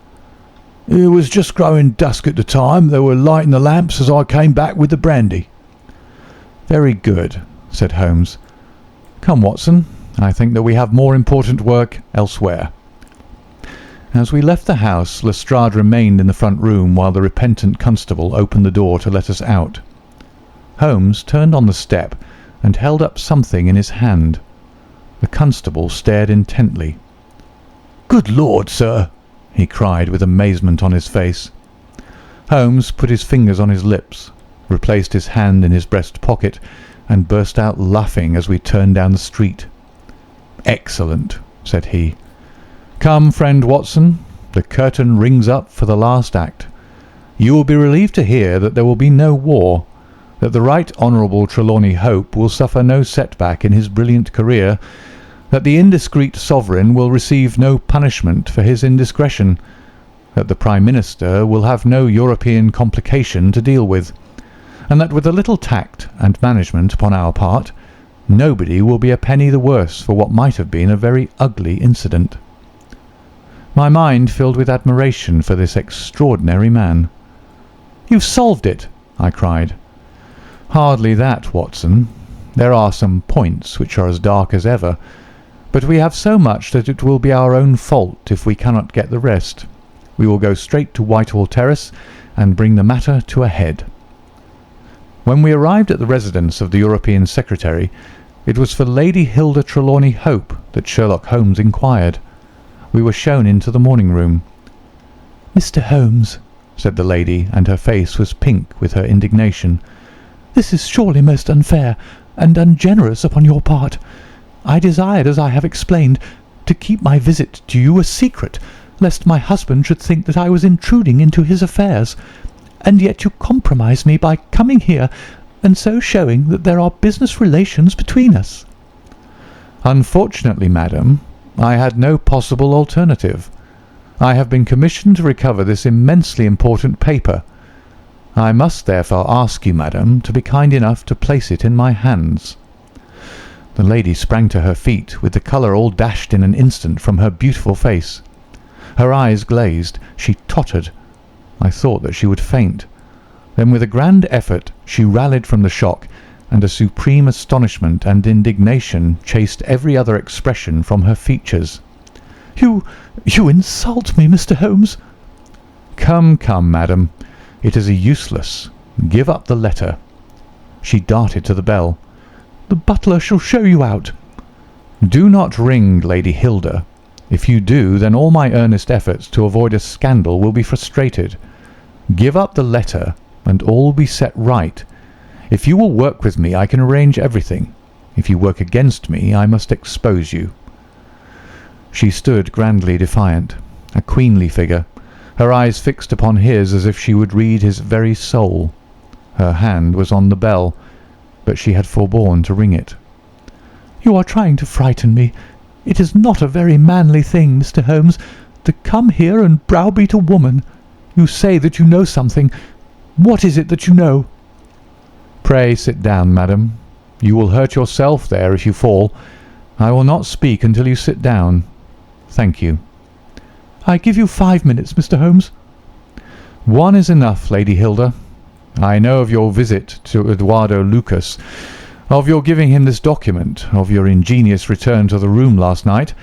"It was just growing dusk at the time. They were lighting the lamps as I came back with the brandy." "Very good," said Holmes. "Come, Watson, I think that we have more important work elsewhere." As we left the house, Lestrade remained in the front room while the repentant constable opened the door to let us out. Holmes turned on the step and held up something in his hand. The constable stared intently. "Good Lord, sir!" he cried with amazement on his face. Holmes put his fingers on his lips, replaced his hand in his breast pocket, and burst out laughing as we turned down the street. "Excellent," said he. "Come, friend Watson, the curtain rings up for the last act. You will be relieved to hear that there will be no war, that the Right Honourable Trelawney Hope will suffer no setback in his brilliant career, that the indiscreet sovereign will receive no punishment for his indiscretion, that the Prime Minister will have no European complication to deal with, and that with a little tact and management upon our part, nobody will be a penny the worse for what might have been a very ugly incident." My mind filled with admiration for this extraordinary man. "You've solved it!" I cried. "Hardly that, Watson. There are some points which are as dark as ever, but we have so much that it will be our own fault if we cannot get the rest. We will go straight to Whitehall Terrace and bring the matter to a head." When we arrived at the residence of the European Secretary, it was for Lady Hilda Trelawney Hope that Sherlock Holmes inquired. We were shown into the morning room. "Mr. Holmes," said the lady, and her face was pink with her indignation, "this is surely most unfair and ungenerous upon your part. I desired, as I have explained, to keep my visit to you a secret, lest my husband should think that I was intruding into his affairs, and yet you compromise me by coming here and so showing that there are business relations between us." "Unfortunately, madam, I had no possible alternative. I have been commissioned to recover this immensely important paper. I must therefore ask you, madam, to be kind enough to place it in my hands." The lady sprang to her feet, with the colour all dashed in an instant from her beautiful face. Her eyes glazed. She tottered. I thought that she would faint. Then with a grand effort she rallied from the shock, and a supreme astonishment and indignation chased every other expression from her features. You insult me, Mr. Holmes." Come, madam. It is useless. Give up the letter." She darted to the bell. "The butler shall show you out." "Do not ring, Lady Hilda. If you do, then all my earnest efforts to avoid a scandal will be frustrated. Give up the letter, and all will be set right. If you will work with me, I can arrange everything. If you work against me, I must expose you." She stood grandly defiant, a queenly figure, her eyes fixed upon his as if she would read his very soul. Her hand was on the bell, but she had forborne to ring it. "You are trying to frighten me. It is not a very manly thing, Mr. Holmes, to come here and browbeat a woman. You say that you know something. What is it that you know?" "Pray sit down, madam. You will hurt yourself there if you fall. I will not speak until you sit down. Thank you." "I give you 5 minutes, Mr. Holmes." "One is enough, Lady Hilda. I know of your visit to Eduardo Lucas, of your giving him this document, of your ingenious return to the room last night,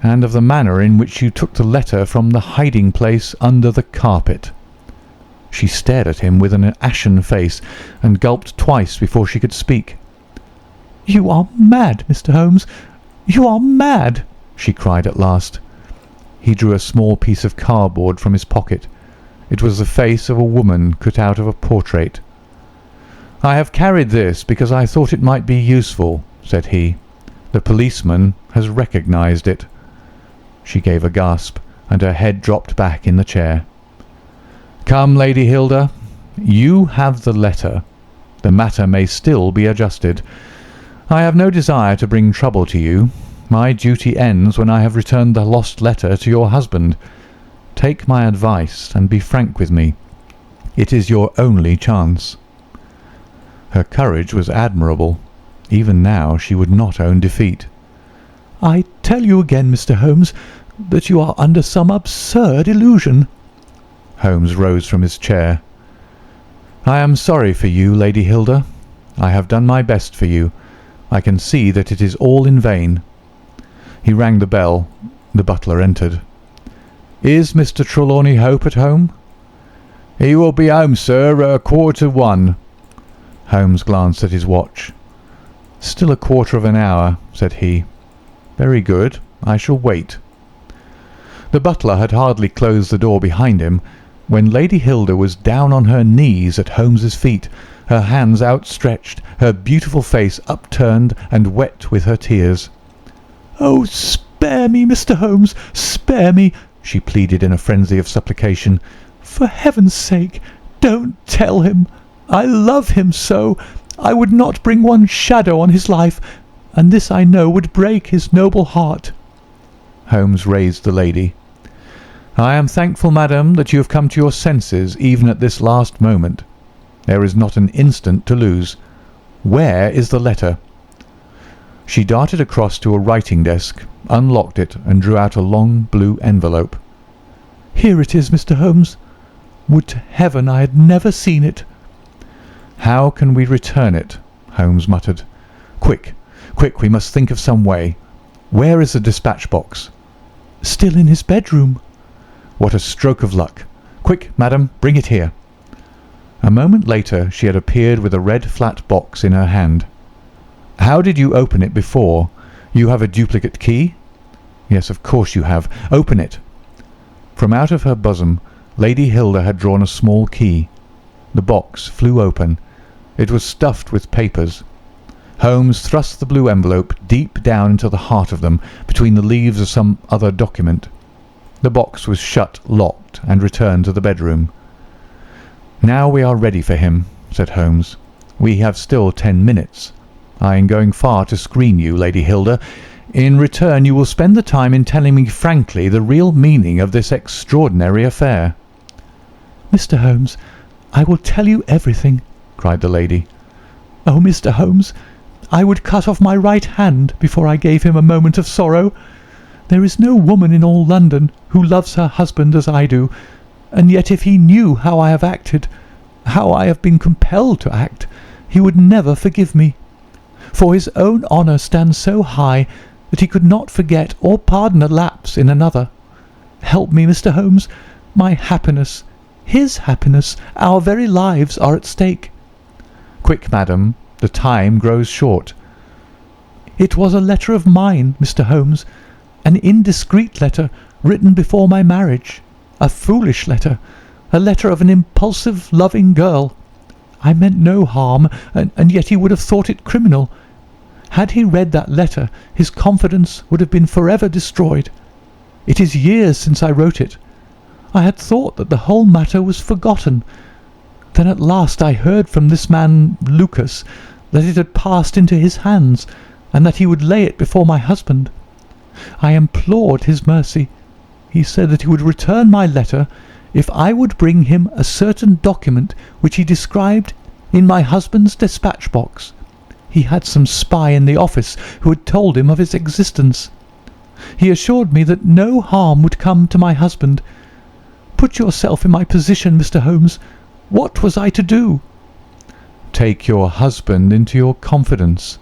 and of the manner in which you took the letter from the hiding place under the carpet." She stared at him with an ashen face and gulped twice before she could speak. "You are mad, Mr. Holmes! You are mad!" she cried at last. He drew a small piece of cardboard from his pocket. It was the face of a woman cut out of a portrait. "I have carried this because I thought it might be useful," said he. "The policeman has recognized it." She gave a gasp, and her head dropped back in the chair. "Come, Lady Hilda, you have the letter. The matter may still be adjusted. I have no desire to bring trouble to you. My duty ends when I have returned the lost letter to your husband. Take my advice and be frank with me. It is your only chance." Her courage was admirable. Even now she would not own defeat. "I tell you again, Mr. Holmes, that you are under some absurd illusion." Holmes rose from his chair. "I am sorry for you, Lady Hilda. I have done my best for you. I can see that it is all in vain." He rang the bell. The butler entered. "Is Mr. Trelawney Hope at home?" "He will be home, sir, 1:15. Holmes glanced at his watch. "Still a quarter of an hour," said he. "Very good. I shall wait." The butler had hardly closed the door behind him when Lady Hilda was down on her knees at Holmes's feet, her hands outstretched, her beautiful face upturned and wet with her tears. "Oh, spare me, Mr. Holmes, spare me!" she pleaded in a frenzy of supplication. "For heaven's sake, don't tell him! I love him so! I would not bring one shadow on his life, and this I know would break his noble heart." Holmes raised the lady. "I am thankful, madam, that you have come to your senses even at this last moment. There is not an instant to lose. Where is the letter?" She darted across to a writing desk, unlocked it, and drew out a long blue envelope. "Here it is, Mr. Holmes. Would to heaven I had never seen it." "How can we return it?" Holmes muttered. "Quick, quick, we must think of some way. Where is the dispatch box?" "Still in his bedroom." "What a stroke of luck! Quick, madam, bring it here." A moment later she had appeared with a red flat box in her hand. "How did you open it before? You have a duplicate key?" "Yes, of course you have. Open it." From out of her bosom Lady Hilda had drawn a small key. The box flew open. It was stuffed with papers. Holmes thrust the blue envelope deep down into the heart of them, between the leaves of some other document. The box was shut, locked, and returned to the bedroom. "Now we are ready for him," said Holmes. "We have still 10 minutes. I am going far to screen you, Lady Hilda. In return you will spend the time in telling me frankly the real meaning of this extraordinary affair." "Mr. Holmes, I will tell you everything," cried the lady. "Oh, Mr. Holmes, I would cut off my right hand before I gave him a moment of sorrow. There is no woman in all London who loves her husband as I do, and yet if he knew how I have acted, how I have been compelled to act, he would never forgive me. For his own honour stands so high that he could not forget or pardon a lapse in another. Help me, Mr. Holmes. My happiness, his happiness, our very lives are at stake." "Quick, madam, the time grows short." "It was a letter of mine, Mr. Holmes, an indiscreet letter written before my marriage, a foolish letter, a letter of an impulsive, loving girl. I meant no harm, and yet he would have thought it criminal. Had he read that letter, his confidence would have been forever destroyed. It is years since I wrote it. I had thought that the whole matter was forgotten. Then at last I heard from this man Lucas that it had passed into his hands, and that he would lay it before my husband. I implored his mercy. He said that he would return my letter if I would bring him a certain document which he described in my husband's dispatch box. He had some spy in the office who had told him of its existence. He assured me that no harm would come to my husband. Put yourself in my position, Mr. Holmes. What was I to do?" "Take your husband into your confidence."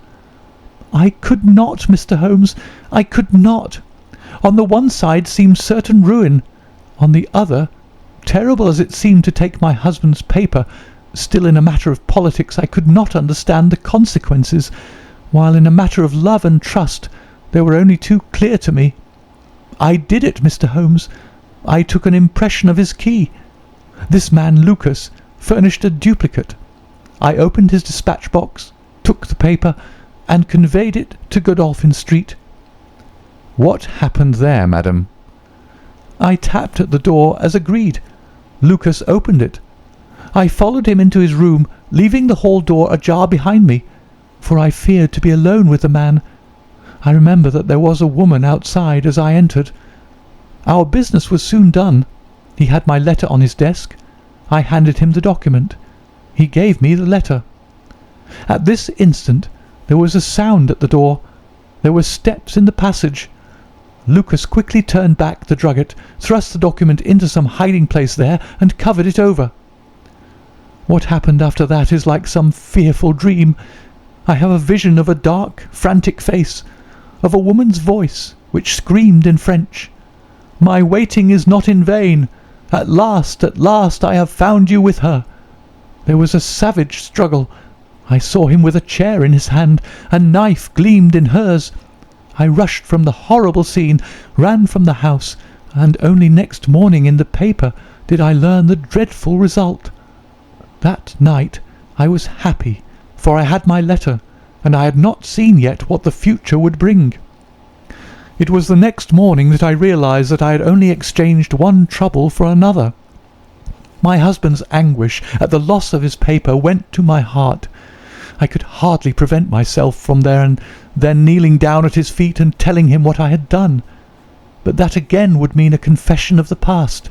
"I could not, Mr. Holmes. I could not. On the one side seemed certain ruin. On the other, terrible as it seemed to take my husband's paper, still in a matter of politics I could not understand the consequences, while in a matter of love and trust they were only too clear to me. I did it, Mr. Holmes. I took an impression of his key. This man, Lucas, furnished a duplicate. I opened his dispatch box, took the paper, and conveyed it to Godolphin Street. What happened there, madam? I tapped at the door as agreed. Lucas opened it. I followed him into his room, leaving the hall door ajar behind me, for I feared to be alone with the man. I remember that there was a woman outside as I entered. Our business was soon done. He had my letter on his desk. I handed him the document. He gave me the letter. At this instant there was a sound at the door. There were steps in the passage. Lucas quickly turned back the drugget, thrust the document into some hiding place there, and covered it over. What happened after that is like some fearful dream. I have a vision of a dark, frantic face, of a woman's voice which screamed in French, "My waiting is not in vain. At last, I have found you with her." There was a savage struggle. I saw him with a chair in his hand. A knife gleamed in hers. I rushed from the horrible scene, ran from the house, and only next morning in the paper did I learn the dreadful result. That night I was happy, for I had my letter, and I had not seen yet what the future would bring. It was the next morning that I realized that I had only exchanged one trouble for another. My husband's anguish at the loss of his paper went to my heart. I could hardly prevent myself from there and then kneeling down at his feet and telling him what I had done. But that again would mean a confession of the past.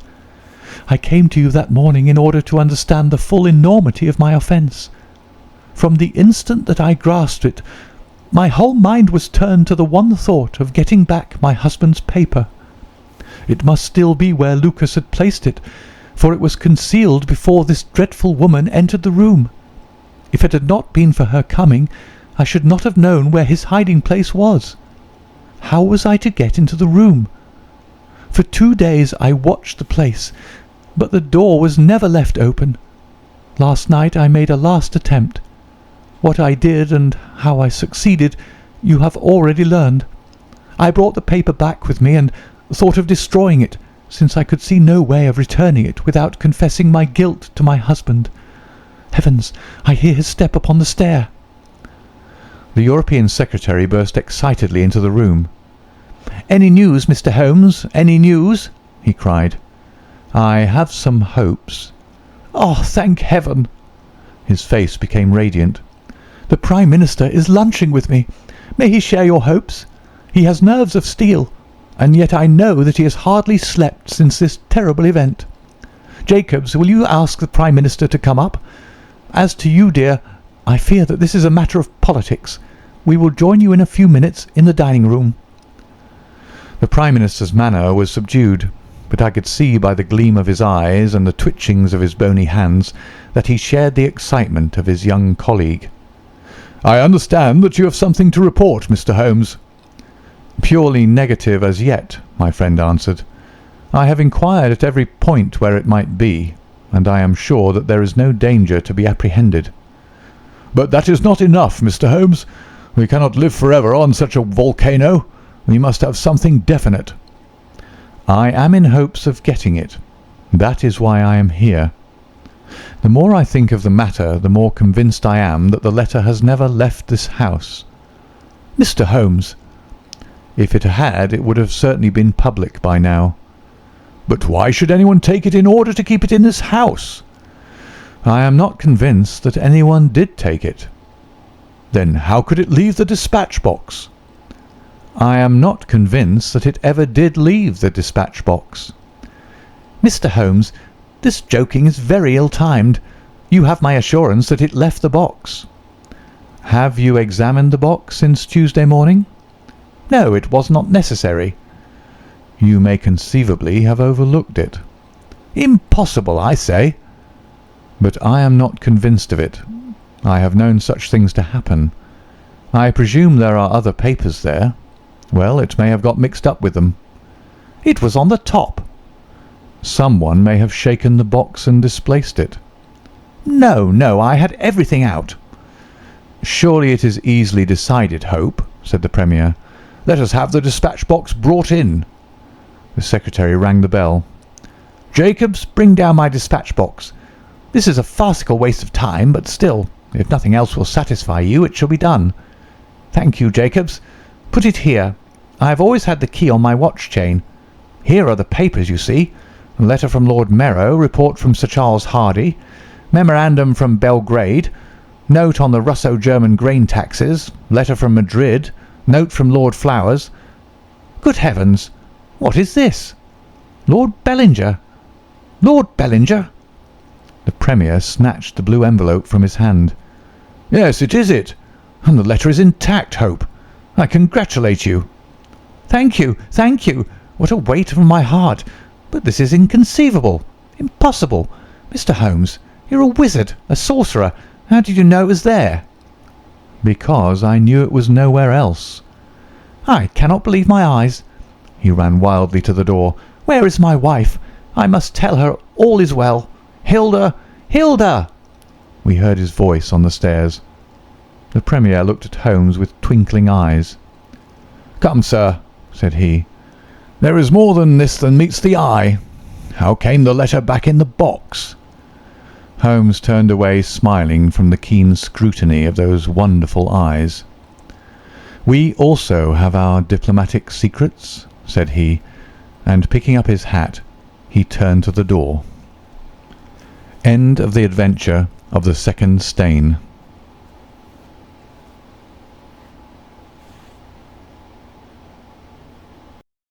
I came to you that morning in order to understand the full enormity of my offence. From the instant that I grasped it, my whole mind was turned to the one thought of getting back my husband's paper. It must still be where Lucas had placed it, for it was concealed before this dreadful woman entered the room. If it had not been for her coming, I should not have known where his hiding place was. How was I to get into the room? For 2 days I watched the place, but the door was never left open. Last night I made a last attempt. What I did and how I succeeded you have already learned. I brought the paper back with me and thought of destroying it, since I could see no way of returning it without confessing my guilt to my husband. Heavens, I hear his step upon the stair. The European secretary burst excitedly into the room. "Any news, Mr. Holmes? Any news?" he cried. "I have some hopes." "Oh, thank heaven!" His face became radiant. "The Prime Minister is lunching with me. May he share your hopes? He has nerves of steel, and yet I know that he has hardly slept since this terrible event. Jacobs, will you ask the Prime Minister to come up? As to you, dear, I fear that this is a matter of politics. We will join you in a few minutes in the dining-room." The Prime Minister's manner was subdued, but I could see by the gleam of his eyes and the twitchings of his bony hands that he shared the excitement of his young colleague. "I understand that you have something to report, Mr. Holmes." "Purely negative as yet," my friend answered. "I have inquired at every point where it might be, and I am sure that there is no danger to be apprehended." "But that is not enough, Mr. Holmes. We cannot live forever on such a volcano. We must have something definite." "I am in hopes of getting it. That is why I am here. The more I think of the matter, the more convinced I am that the letter has never left this house." "Mr. Holmes!" "If it had, it would have certainly been public by now." "But why should anyone take it in order to keep it in this house?" "I am not convinced that anyone did take it." "Then how could it leave the dispatch box?" "I am not convinced that it ever did leave the dispatch box." "Mr. Holmes, this joking is very ill-timed. You have my assurance that it left the box." "Have you examined the box since Tuesday morning?" "No, it was not necessary." "You may conceivably have overlooked it." "Impossible, I say." "But I am not convinced of it. I have known such things to happen. I presume there are other papers there. Well, it may have got mixed up with them. It was on the top." "Someone may have shaken the box and displaced it." "No, no, I had everything out." "Surely it is easily decided, Hope," said the Premier. "Let us have the dispatch box brought in." The secretary rang the bell. "Jacobs, bring down my dispatch box. This is a farcical waste of time, but still, if nothing else will satisfy you, it shall be done. Thank you, Jacobs. Put it here. I have always had the key on my watch chain. Here are the papers, you see. A letter from Lord Merrow, report from Sir Charles Hardy, memorandum from Belgrade, note on the Russo-German grain taxes, letter from Madrid, note from Lord Flowers. Good heavens! What is this? Lord Bellinger! Lord Bellinger!" The Premier snatched the blue envelope from his hand. "Yes, it is it. And the letter is intact, Hope. I congratulate you." "Thank you, thank you. What a weight from my heart. But this is inconceivable. Impossible. Mr. Holmes, you're a wizard, a sorcerer. How did you know it was there?" "Because I knew it was nowhere else." "I cannot believe my eyes." He ran wildly to the door. "Where is my wife? I must tell her all is well. Hilda! Hilda!" We heard his voice on the stairs. The Premier looked at Holmes with twinkling eyes. "Come, sir," said he. "There is more than this than meets the eye. How came the letter back in the box?" Holmes turned away smiling from the keen scrutiny of those wonderful eyes. "We also have our diplomatic secrets," said he, and picking up his hat, he turned to the door. End of the adventure of the second stain.